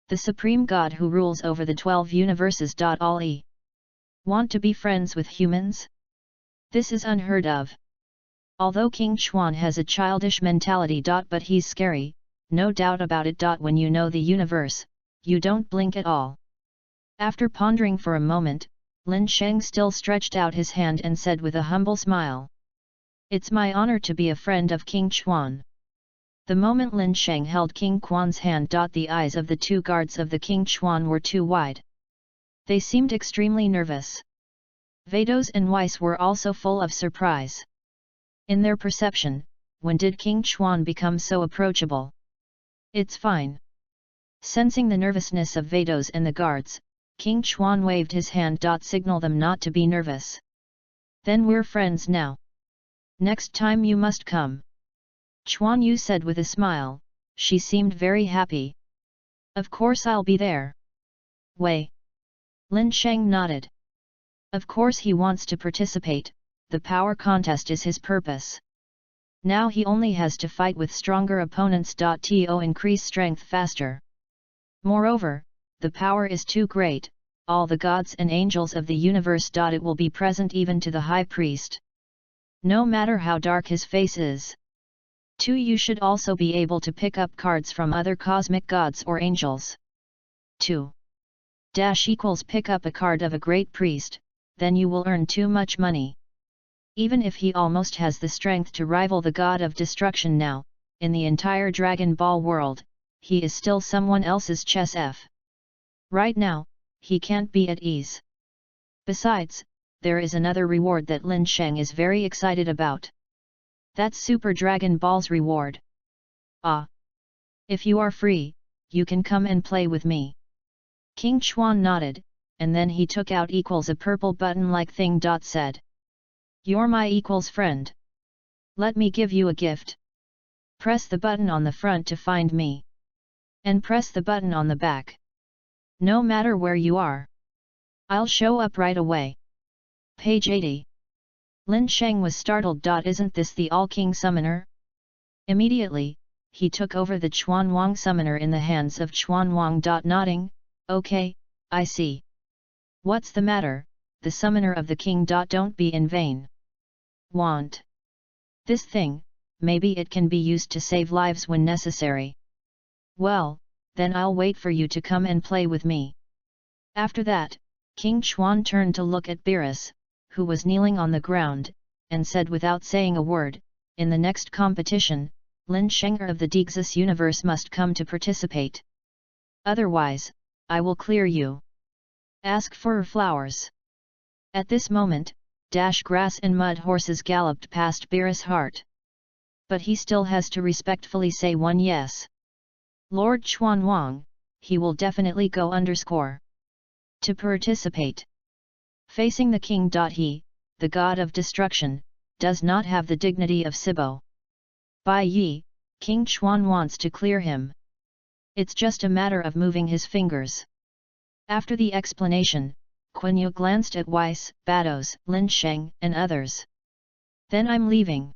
The supreme god who rules over the 12 universes. All want to be friends with humans? This is unheard of. Although King Chuan has a childish mentality. But he's scary, no doubt about it. When you know the universe, you don't blink at all. After pondering for a moment, Lin Sheng still stretched out his hand and said with a humble smile, "It's my honor to be a friend of King Chuan." The moment Lin Sheng held King Quan's hand, the eyes of the two guards of the King Chuan were too wide. They seemed extremely nervous. Vados and Weiss were also full of surprise. In their perception, when did King Chuan become so approachable? "It's fine." Sensing the nervousness of Vados and the guards, King Chuan waved his hand, signal them not to be nervous. "Then we're friends now. Next time you must come." Chuan Yu said with a smile. She seemed very happy. "Of course I'll be there." "Wei." Lin Sheng nodded. Of course he wants to participate, the power contest is his purpose. Now he only has to fight with stronger opponents. To increase strength faster. Moreover, the power is too great, all the gods and angels of the universe. It will be present even to the high priest. No matter how dark his face is. 2. You should also be able to pick up cards from other cosmic gods or angels. 2. Pick up a card of a great priest, then you will earn too much money. Even if he almost has the strength to rival the god of destruction now, in the entire Dragon Ball world, he is still someone else's chess f. Right now, he can't be at ease. Besides, there is another reward that Lin Sheng is very excited about. That's Super Dragon Ball's reward. Ah! If you are free, you can come and play with me. King Chuan nodded, and then he took out a purple button-like thing. Said, "You're my equal's friend. Let me give you a gift. Press the button on the front to find me. And press the button on the back. No matter where you are. I'll show up right away." Page 80. Lin Sheng was startled. Isn't this the All-King Summoner? Immediately, he took over the Chuan Wang Summoner in the hands of Chuan Wang. Nodding, "Okay, I see. What's the matter, the Summoner of the King? Don't be in vain. Want this thing, maybe it can be used to save lives when necessary. Well, then I'll wait for you to come and play with me." After that, King Chuan turned to look at Beerus, who was kneeling on the ground, and said without saying a word, "In the next competition, Lin Shenger of the Dexus universe must come to participate. Otherwise, I will clear you. Ask for flowers." At this moment, grass and mud horses galloped past Beerus' heart. But he still has to respectfully say one yes. Lord Chuan Wang, he will definitely go to participate. Facing the king. He, the god of destruction, does not have the dignity of Sibo. Bai Yi, King Chuan wants to clear him. It's just a matter of moving his fingers. After the explanation, Quan Yu glanced at Weiss, Bados, Lin Sheng, and others. "Then I'm leaving.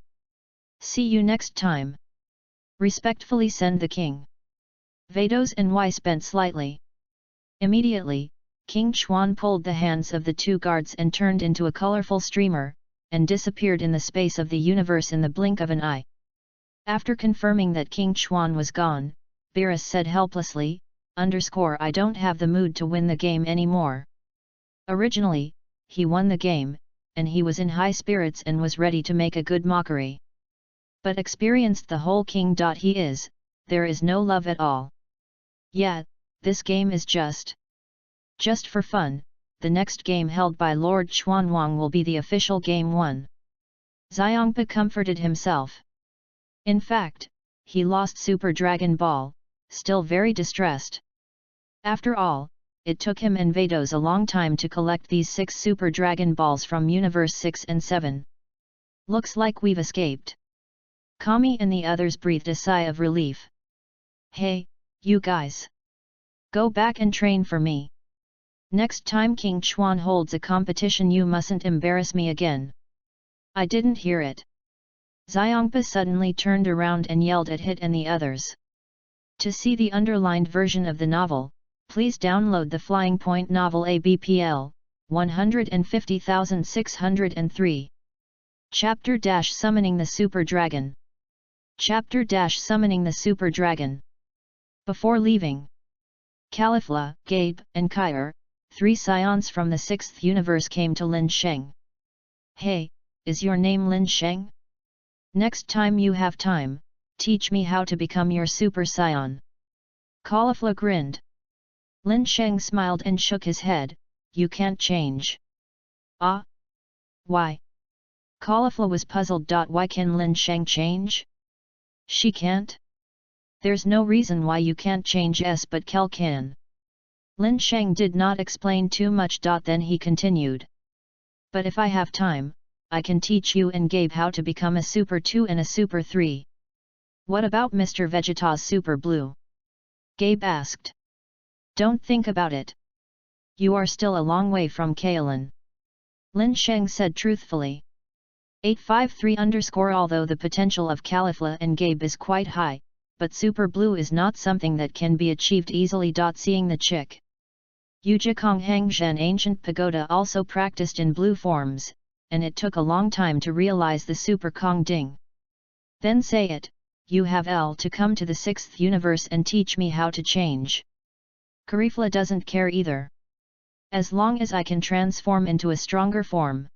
See you next time. Respectfully send the king." Vados and Weiss bent slightly. Immediately, King Chuan pulled the hands of the two guards and turned into a colorful streamer, and disappeared in the space of the universe in the blink of an eye. After confirming that King Chuan was gone, Beerus said helplessly, "I don't have the mood to win the game anymore. Originally, he won the game, and he was in high spirits and was ready to make a good mockery. But experienced the whole king. He is, there is no love at all. Yeah, this game is just for fun. The next game held by Lord Chuan Wang will be the official game 1. Xiongpa comforted himself. In fact, he lost Super Dragon Ball, still very distressed. After all, it took him and Vados a long time to collect these 6 Super Dragon Balls from Universe 6 and 7. Looks like we've escaped. Kami and the others breathed a sigh of relief. "Hey, you guys! Go back and train for me. Next time King Chuan holds a competition you mustn't embarrass me again." "I didn't hear it." Xiongpa suddenly turned around and yelled at Hit and the others. To see the underlined version of the novel, please download the Flying Point novel ABPL, 150603. Chapter - Summoning the Super Dragon. Chapter Summoning the Super Dragon. Before leaving, Caulifla, Gabe, and Kyr, 3 scions from the 6th universe, came to Lin Sheng. Hey, is your name Lin Sheng? Next time you have time, teach me how to become your super scion. Caulifla grinned. Lin Sheng smiled and shook his head. You can't change. Ah? Why? Caulifla was puzzled. Why can Lin Sheng change? She can't? There's no reason why you can't change, but Kel can. Lin Sheng did not explain too much. Then he continued. But if I have time, I can teach you and Gabe how to become a Super 2 and a Super 3. What about Mr. Vegeta's Super Blue? Gabe asked. Don't think about it. You are still a long way from Kaelin. Lin Sheng said truthfully. 853 Although the potential of Caulifla and Gabe is quite high, but Super Blue is not something that can be achieved easily. Seeing the chick Yujikong Hangzhen ancient pagoda also practiced in blue forms, and it took a long time to realize the Super Kong Ding. Then say it, you have L to come to the 6th universe and teach me how to change. Caulifla doesn't care either. As long as I can transform into a stronger form,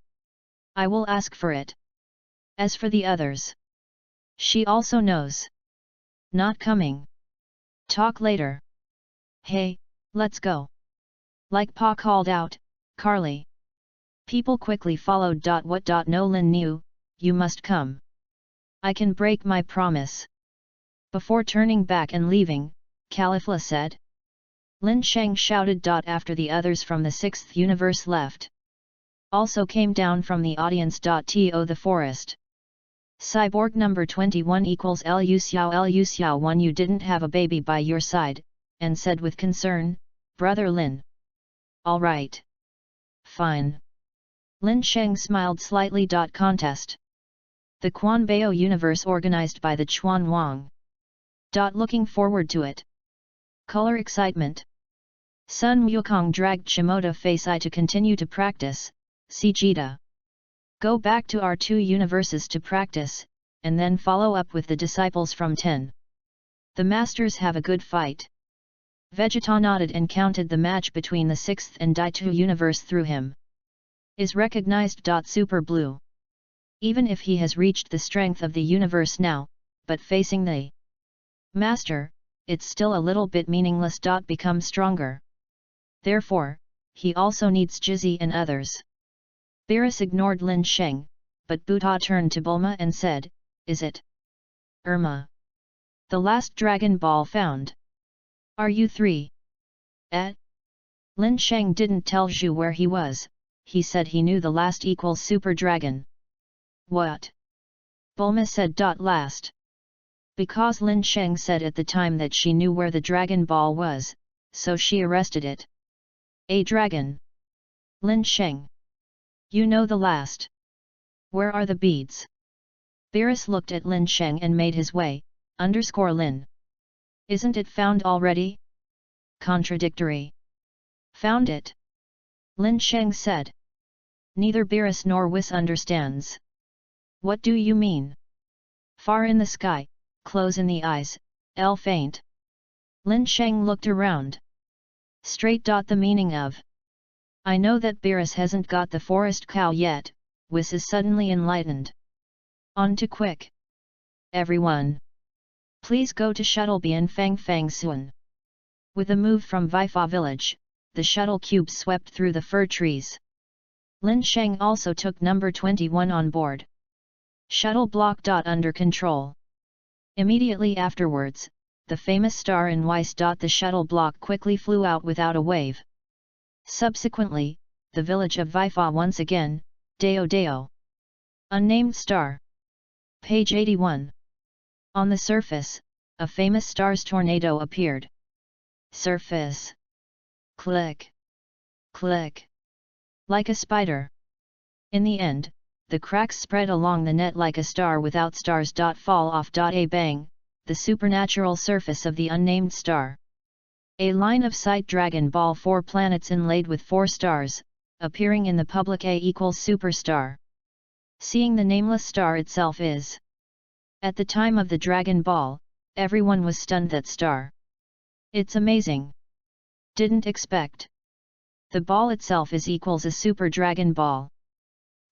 I will ask for it. As for the others, she also knows. Not coming. Talk later. Hey, let's go. Like Pa called out, Carly. People quickly followed. What? No, Lin knew, you must come. I can break my promise. Before turning back and leaving, Caulifla said. Lin Sheng shouted. After the others from the 6th universe left. Also came down from the audience. To the forest. Cyborg number 21 equals Lu Xiao 1. You didn't have a baby by your side, and said with concern, Brother Lin. Alright. Fine. Lin Sheng smiled slightly. Contest. The Quan Bao universe organized by the Chuan Wang. Looking forward to it. Color excitement. Sun Wukong dragged Shimoda Face I to continue to practice. See Jita. Go back to our 2 universes to practice, and then follow up with the disciples from 10. The masters have a good fight. Vegeta nodded and counted the match between the 6th and Dai-2 universe through him. Is recognized. Super Blue. Even if he has reached the strength of the universe now, but facing the Master, it's still a little bit meaningless. Become stronger. Therefore, he also needs Jizzy and others. Beerus ignored Lin Sheng, but Buddha turned to Bulma and said, Is it? Irma. The last Dragon Ball found. Are you 3? Lin Sheng didn't tell Zhu where he was, he said he knew the last equals Super Dragon. What? Bulma said. Last. Because Lin Sheng said at the time that she knew where the Dragon Ball was, so she arrested it. A dragon. Lin Sheng. You know the last. Where are the beads? Beerus looked at Lin Sheng and made his way, Lin. Isn't it found already? Contradictory. Found it. Lin Sheng said. Neither Beerus nor Whis understands. What do you mean? Far in the sky, close in the eyes, L faint. Lin Sheng looked around. Straight. The meaning of. I know that Beerus hasn't got the forest cow yet, Whis is suddenly enlightened. On to quick. Everyone. Please go to Shuttleby and Fang soon. With a move from Vaifa village, the shuttle cube swept through the fir trees. Lin Sheng also took number 21 on board. Shuttle block. Under control. Immediately afterwards, the famous star in Weiss. The shuttle block quickly flew out without a wave. Subsequently, the village of Vaifa once again, Deo. Unnamed star. Page 81. On the surface, a famous star's tornado appeared. Surface. Click. Click. Like a spider. In the end, the cracks spread along the net like a star without stars. Fall off. A bang, the supernatural surface of the unnamed star. A line of sight. Dragon Ball 4 planets inlaid with 4 stars, appearing in the public A equals superstar. Seeing the nameless star itself is At the time of the Dragon Ball, everyone was stunned that star. It's amazing. Didn't expect. The ball itself is equals a Super Dragon Ball.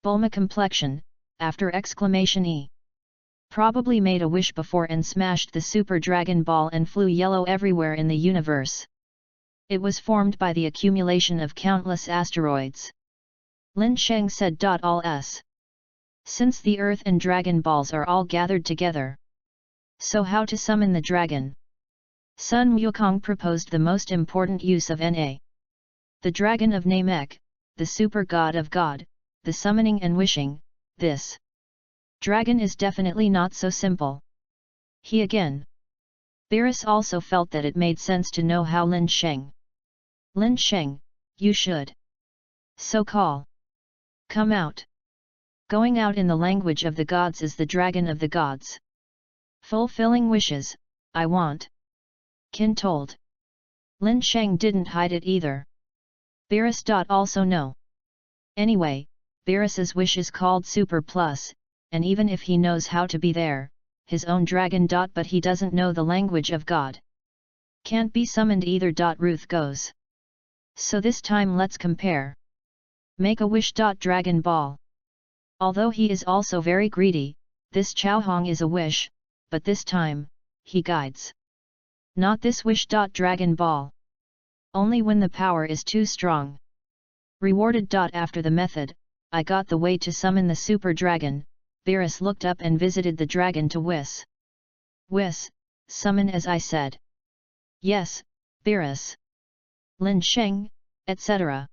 Bulma complexion, after exclamation E. Probably made a wish before and smashed the Super Dragon Ball and flew yellow everywhere in the universe. It was formed by the accumulation of countless asteroids. Lin Sheng said. All s. Since the Earth and Dragon Balls are all gathered together. So how to summon the dragon? Sun Wukong proposed the most important use of Na. The dragon of Namek, the super god of God, the summoning and wishing, this dragon is definitely not so simple. He again. Beerus also felt that it made sense to know how Lin Sheng. Lin Sheng, you should. So call. Come out. Going out in the language of the gods is the dragon of the gods. Fulfilling wishes, I want. Qin told. Lin Sheng didn't hide it either. Beerus. Also no. Anyway, Beerus's wish is called Super Plus, and even if he knows how to be there, his own dragon. But he doesn't know the language of God. Can't be summoned either. Ruth goes. So this time let's compare. Make a wish. Dragon Ball. Although he is also very greedy, this Chao Hong is a wish, but this time, he guides. Not this wish. Dragon Ball. Only when the power is too strong. Rewarded. After the method, I got the way to summon the super dragon. Beerus looked up and visited the dragon to Whis. Whis, summon as I said. Yes, Beerus. Lin Sheng, etc.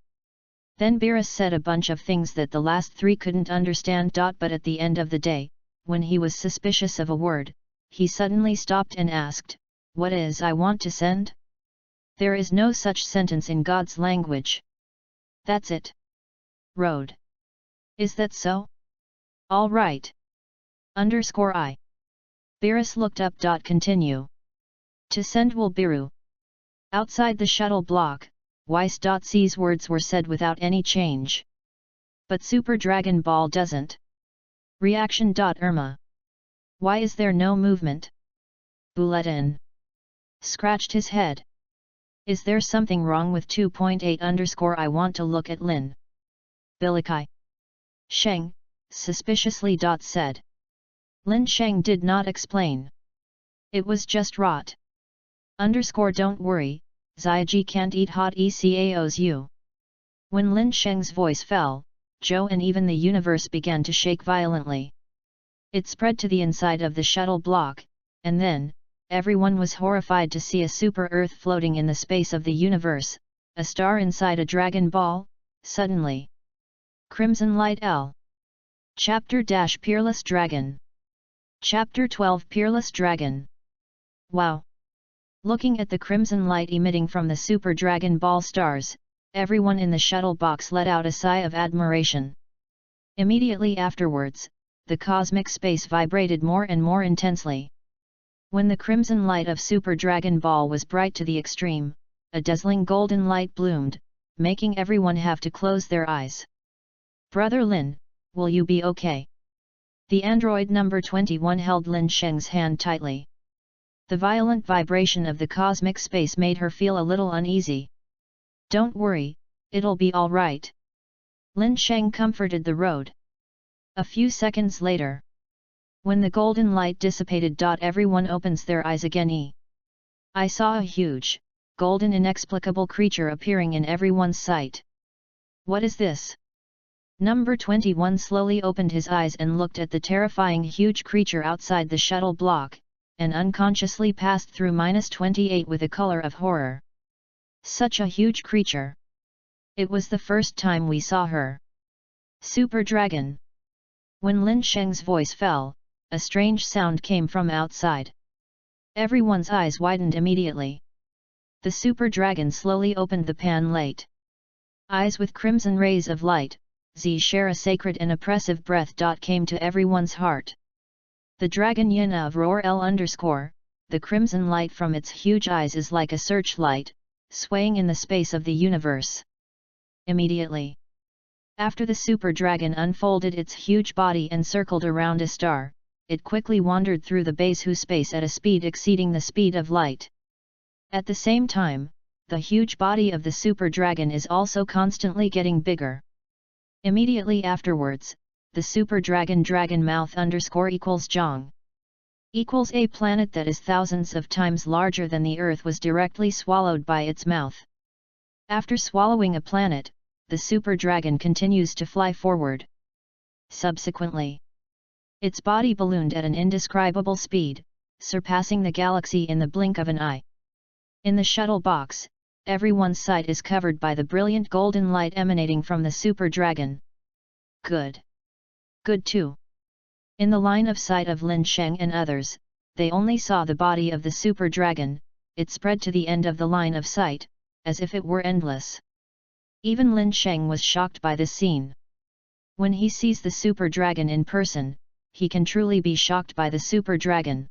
Then Beerus said a bunch of things that the last three couldn't understand. But at the end of the day, when he was suspicious of a word, he suddenly stopped and asked, "What is I want to send?" There is no such sentence in God's language. That's it. Road. Is that so? All right. _I. Beerus looked up. Continue. To send will Biru. Outside the shuttle block, Weiss.C's words were said without any change. But Super Dragon Ball doesn't. Reaction. Irma. Why is there no movement? Bulletin. Scratched his head. Is there something wrong with 2.8 I want to look at Lin. Bilikai. Sheng, suspiciously. Said. Lin Sheng did not explain. It was just rot. Don't worry, Ziaji can't eat hot ECAOs you. When Lin Sheng's voice fell, Zhou and even the universe began to shake violently. It spread to the inside of the shuttle block, and then, everyone was horrified to see a super Earth floating in the space of the universe, a star inside a Dragon Ball, suddenly. Crimson Light L. Chapter - Peerless Dragon. Chapter 12 Peerless Dragon. Wow! Looking at the crimson light emitting from the Super Dragon Ball stars, everyone in the shuttle box let out a sigh of admiration. Immediately afterwards, the cosmic space vibrated more and more intensely. When the crimson light of Super Dragon Ball was bright to the extreme, a dazzling golden light bloomed, making everyone have to close their eyes. Brother Lin, will you be okay? The android number 21 held Lin Sheng's hand tightly. The violent vibration of the cosmic space made her feel a little uneasy. Don't worry, it'll be all right. Lin Sheng comforted the road. A few seconds later, when the golden light dissipated. Everyone opens their eyes again. I saw a huge, golden inexplicable creature appearing in everyone's sight. What is this? Number 21 slowly opened his eyes and looked at the terrifying huge creature outside the shuttle block, and unconsciously passed through -28 with a color of horror. Such a huge creature! It was the first time we saw her. Super Dragon! When Lin Sheng's voice fell, a strange sound came from outside. Everyone's eyes widened immediately. The Super Dragon slowly opened the pan late. Eyes with crimson rays of light, Z share a sacred and oppressive breath. Came to everyone's heart. The dragon yin of roar L _, the crimson light from its huge eyes is like a searchlight, swaying in the space of the universe. Immediately after the super dragon unfolded its huge body and circled around a star, it quickly wandered through the Beidou space at a speed exceeding the speed of light. At the same time, the huge body of the super dragon is also constantly getting bigger. Immediately afterwards, the super dragon mouth _ Zhang equals a planet that is thousands of times larger than the Earth was directly swallowed by its mouth. After swallowing a planet, the super dragon continues to fly forward. Subsequently, its body ballooned at an indescribable speed, surpassing the galaxy in the blink of an eye. In the shuttle box, everyone's sight is covered by the brilliant golden light emanating from the super dragon. Good. Good too. In the line of sight of Lin Sheng and others, they only saw the body of the super dragon. It spread to the end of the line of sight, as if it were endless. Even Lin Sheng was shocked by this scene. When he sees the super dragon in person, he can truly be shocked by the super dragon.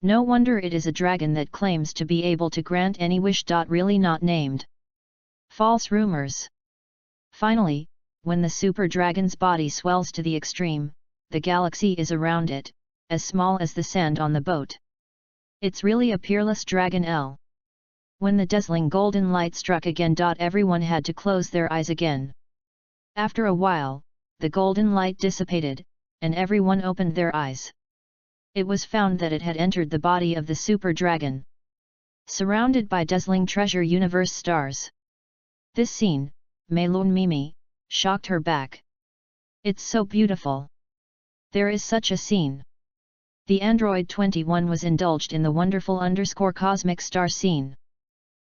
No wonder it is a dragon that claims to be able to grant any wish. Really not named. False rumors. Finally, when the super dragon's body swells to the extreme, the galaxy is around it, as small as the sand on the boat. It's really a peerless dragon L. When the dazzling golden light struck again, everyone had to close their eyes again. After a while, the golden light dissipated, and everyone opened their eyes. It was found that it had entered the body of the super dragon, surrounded by dazzling treasure universe stars. This scene, Mei Lun Mimi, shocked her back. It's so beautiful. There is such a scene. The Android 21 was indulged in the wonderful _ cosmic star scene.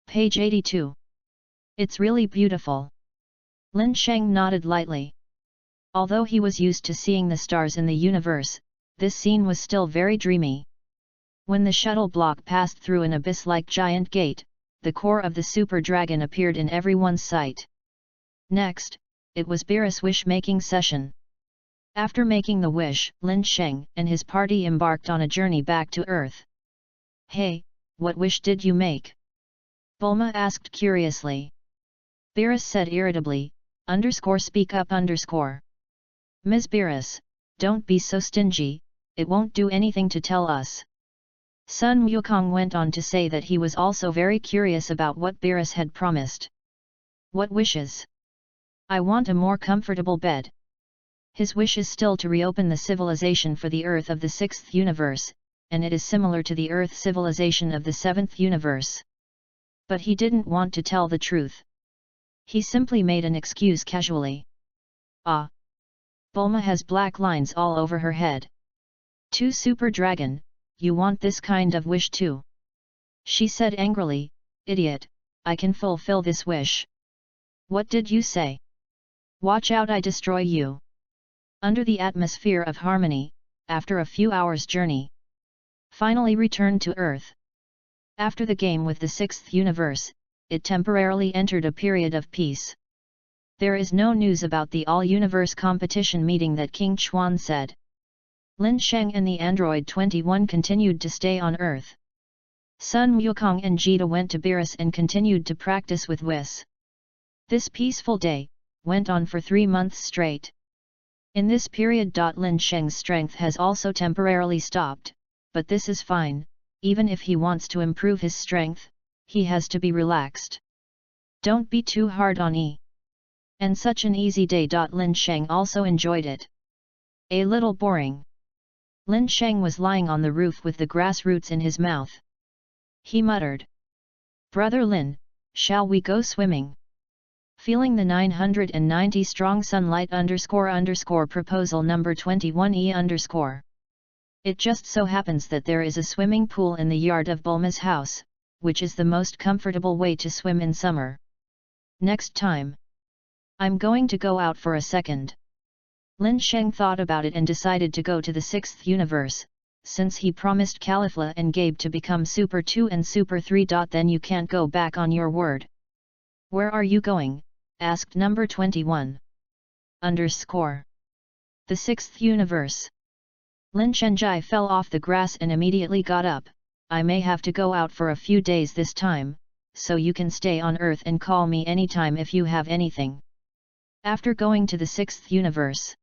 Page 82. It's really beautiful. Lin Sheng nodded lightly. Although he was used to seeing the stars in the universe, this scene was still very dreamy. When the shuttle block passed through an abyss-like giant gate, the core of the super dragon appeared in everyone's sight. Next, it was Beerus' wish-making session. After making the wish, Lin Sheng and his party embarked on a journey back to Earth. Hey, what wish did you make? Bulma asked curiously. Beerus said irritably, _speak up _. Ms. Beerus, don't be so stingy, it won't do anything to tell us. Sun Wukong went on to say that he was also very curious about what Beerus had promised. What wishes? I want a more comfortable bed. His wish is still to reopen the civilization for the Earth of the 6th universe, and it is similar to the Earth civilization of the 7th universe. But he didn't want to tell the truth. He simply made an excuse casually. Ah! Bulma has black lines all over her head. To Super Dragon, you want this kind of wish too? She said angrily, idiot, I can fulfill this wish. What did you say? Watch out, I destroy you. Under the atmosphere of harmony, after a few hours' journey, finally returned to Earth. After the game with the 6th universe, it temporarily entered a period of peace. There is no news about the all-universe competition meeting that King Chuan said. Lin Sheng and the Android 21 continued to stay on Earth. Sun Wukong and Jita went to Beerus and continued to practice with Whis. This peaceful day went on for 3 months straight. In this period, Lin Sheng's strength has also temporarily stopped, but this is fine. Even if he wants to improve his strength, he has to be relaxed. Don't be too hard on E. And such an easy day. Lin Sheng also enjoyed it. A little boring. Lin Sheng was lying on the roof with the grass roots in his mouth. He muttered, Brother Lin, shall we go swimming? Feeling the 990 strong sunlight _ proposal number 21E_. It just so happens that there is a swimming pool in the yard of Bulma's house, which is the most comfortable way to swim in summer. Next time, I'm going to go out for a second. Lin Sheng thought about it and decided to go to the 6th universe, since he promised Califla and Gabe to become Super 2 and Super 3. Then you can't go back on your word. Where are you going? Asked number 21. _ The 6th universe. Lin Chenjai fell off the grass and immediately got up. I may have to go out for a few days this time, so you can stay on Earth and call me anytime if you have anything. After going to the 6th universe,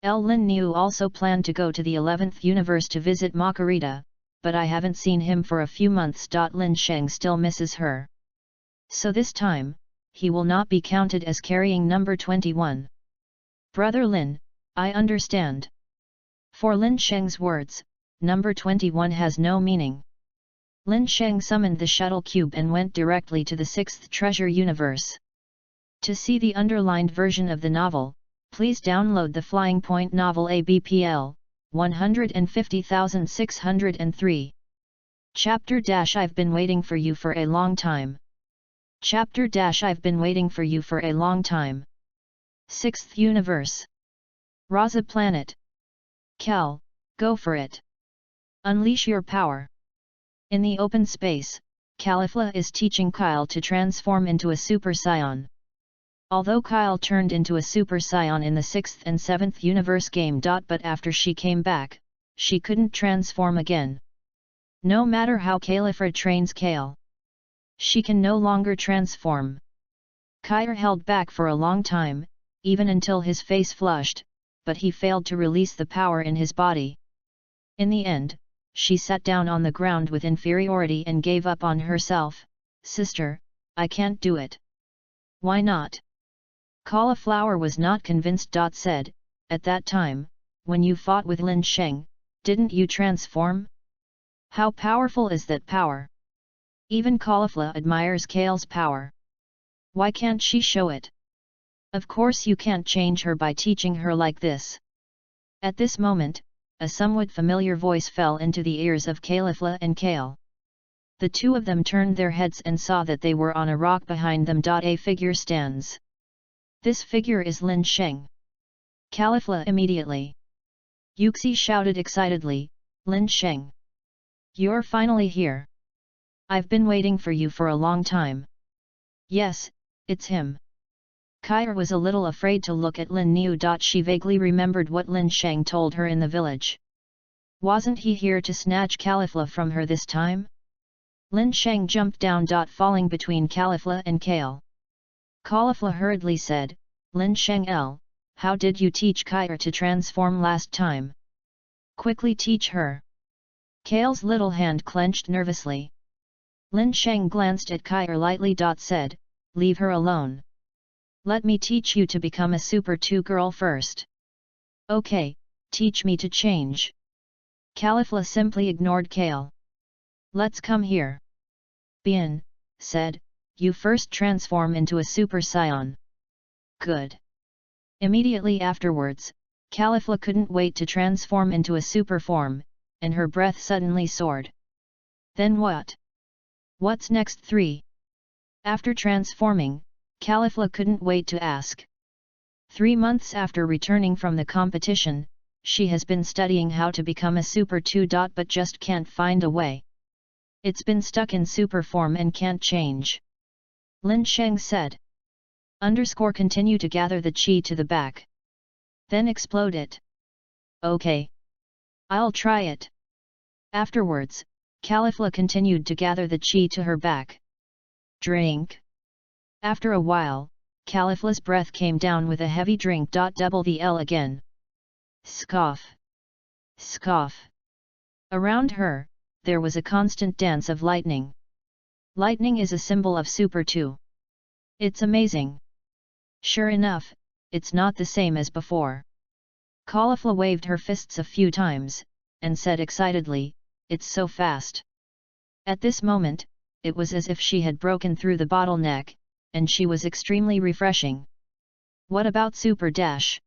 Lin Niu also planned to go to the 11th universe to visit Makarita, but I haven't seen him for a few months. Lin Sheng still misses her. So this time, he will not be counted as carrying number 21. Brother Lin, I understand. For Lin Sheng's words, number 21 has no meaning. Lin Sheng summoned the shuttle cube and went directly to the 6th treasure universe. To see the underlined version of the novel, please download the Flying Point novel ABPL 150603. Chapter - I've been waiting for you for a long time. Chapter - I've been waiting for you for a long time. 6th universe. Raza planet. Cal, go for it. Unleash your power. In the open space, Califla is teaching Kyle to transform into a Super Saiyan. Although Kyle turned into a Super Saiyan in the 6th and 7th universe game. But after she came back, she couldn't transform again. No matter how Califla trains Kale, she can no longer transform. Kyle held back for a long time, even until his face flushed, but he failed to release the power in his body. In the end, she sat down on the ground with inferiority and gave up on herself. Sister, I can't do it. Why not? Cauliflower was not convinced. Said, at that time, when you fought with Lin Sheng, didn't you transform? How powerful is that power? Even Cauliflower admires Kale's power. Why can't she show it? Of course you can't change her by teaching her like this. At this moment, a somewhat familiar voice fell into the ears of Califla and Kale. The two of them turned their heads and saw that they were on a rock behind them. A figure stands. This figure is Lin Sheng. Califla immediately. Yuxi shouted excitedly, Lin Sheng. You're finally here. I've been waiting for you for a long time. Yes, it's him. Kair was a little afraid to look at Lin Niu. She vaguely remembered what Lin Sheng told her in the village. Wasn't he here to snatch Califla from her this time? Lin Sheng jumped down. Falling between Califla and Kale. Caulifla hurriedly said, Lin Sheng how did you teach Kair to transform last time? Quickly teach her. Kale's little hand clenched nervously. Lin Sheng glanced at Kair lightly. Said, leave her alone. Let me teach you to become a Super 2 girl first. Okay, teach me to change. Califla simply ignored Kale. Let's come here. Bien, said, you first transform into a Super Saiyan. Good. Immediately afterwards, Califla couldn't wait to transform into a super form, and her breath suddenly soared. Then what? What's next? 3. After transforming, Califla couldn't wait to ask. 3 months after returning from the competition, she has been studying how to become a Super 2. But just can't find a way. It's been stuck in super form and can't change. Lin Sheng said. Continue to gather the chi to the back. Then explode it. Okay. I'll try it. Afterwards, Califla continued to gather the chi to her back. Drink. After a while, Califla's breath came down with a heavy drink. Double the L again. Scoff. Scoff. Around her, there was a constant dance of lightning. Lightning is a symbol of Super 2. It's amazing. Sure enough, it's not the same as before. Caulifla waved her fists a few times, and said excitedly, it's so fast. At this moment, it was as if she had broken through the bottleneck, and she was extremely refreshing. What about Super Dash?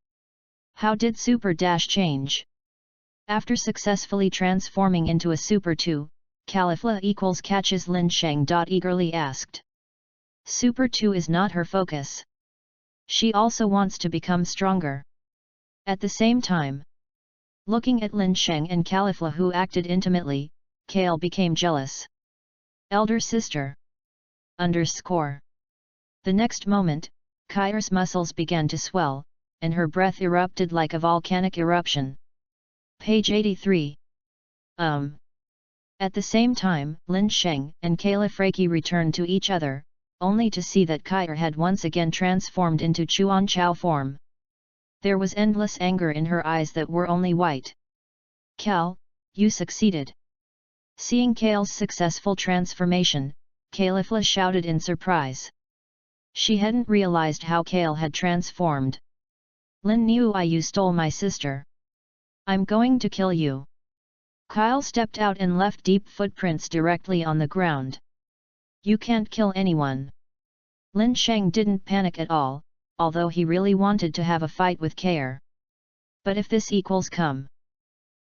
How did Super Dash change? After successfully transforming into a Super 2, Califla catches Lin Sheng. Eagerly asked. Super 2 is not her focus. She also wants to become stronger. At the same time, looking at Lin Sheng and Califla who acted intimately, Kale became jealous. Elder sister. _ The next moment, Kair's muscles began to swell, and her breath erupted like a volcanic eruption. Page 83. At the same time, Lin Sheng and Califraki returned to each other, only to see that Kair had once again transformed into Chuanchao form. There was endless anger in her eyes that were only white. Cal, you succeeded. Seeing Kale's successful transformation, Califla shouted in surprise. She hadn't realized how Kale had transformed. Lin Niu, you stole my sister. I'm going to kill you. Kyle stepped out and left deep footprints directly on the ground. You can't kill anyone. Lin Sheng didn't panic at all, although he really wanted to have a fight with Kale. But if this equals come,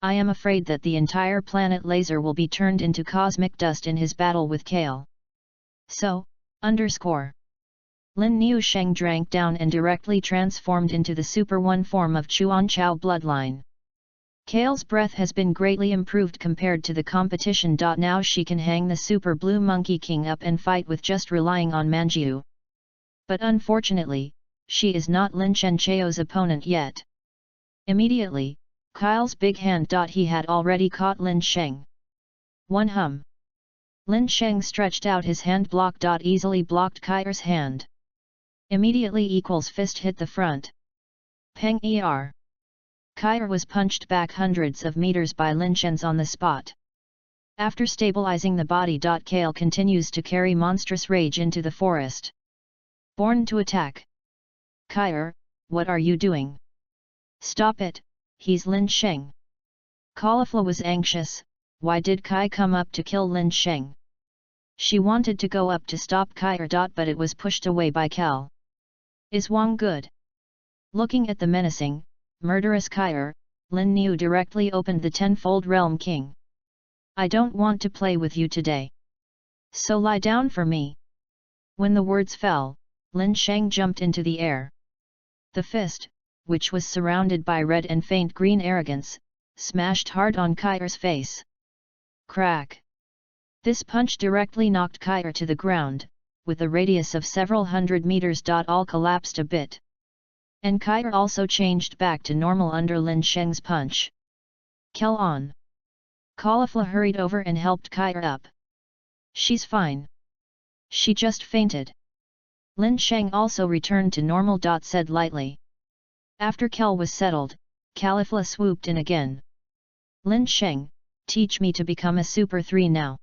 I am afraid that the entire planet laser will be turned into cosmic dust in his battle with Kale. So, Lin Niu Sheng drank down and directly transformed into the Super One form of Chuanchao bloodline. Kale's breath has been greatly improved compared to the competition. Now she can hang the Super Blue Monkey King up and fight with just relying on Manjiu. But unfortunately, she is not Lin Chenchao's opponent yet. Immediately, Kyle's big hand. He had already caught Lin Sheng. One hum. Lin Sheng stretched out his hand easily blocked Kyle's hand. Immediately equals fist hit the front. Peng er. Kyle was punched back hundreds of meters by Lin Shen's on the spot. After stabilizing the body. Kale continues to carry monstrous rage into the forest. Born to attack. Kyle, what are you doing? Stop it, he's Lin Sheng. Caulifla was anxious. Why did Kai come up to kill Lin Sheng? She wanted to go up to stop Kai. But it was pushed away by Cal. Is Wang good? Looking at the menacing, murderous Kai, Lin Niu directly opened the tenfold realm king. I don't want to play with you today. So lie down for me. When the words fell, Lin Sheng jumped into the air. The fist, which was surrounded by red and faint green arrogance, smashed hard on Kai's face. Crack! This punch directly knocked Kai to the ground, with a radius of several hundred meters. All collapsed a bit. And Kai also changed back to normal under Lin Sheng's punch. Kill on! Caulifla hurried over and helped Kai up. She's fine. She just fainted. Lin Sheng also returned to normal. Said lightly. After Kel was settled, Caulifla swooped in again. Lin Sheng, teach me to become a Super 3 now.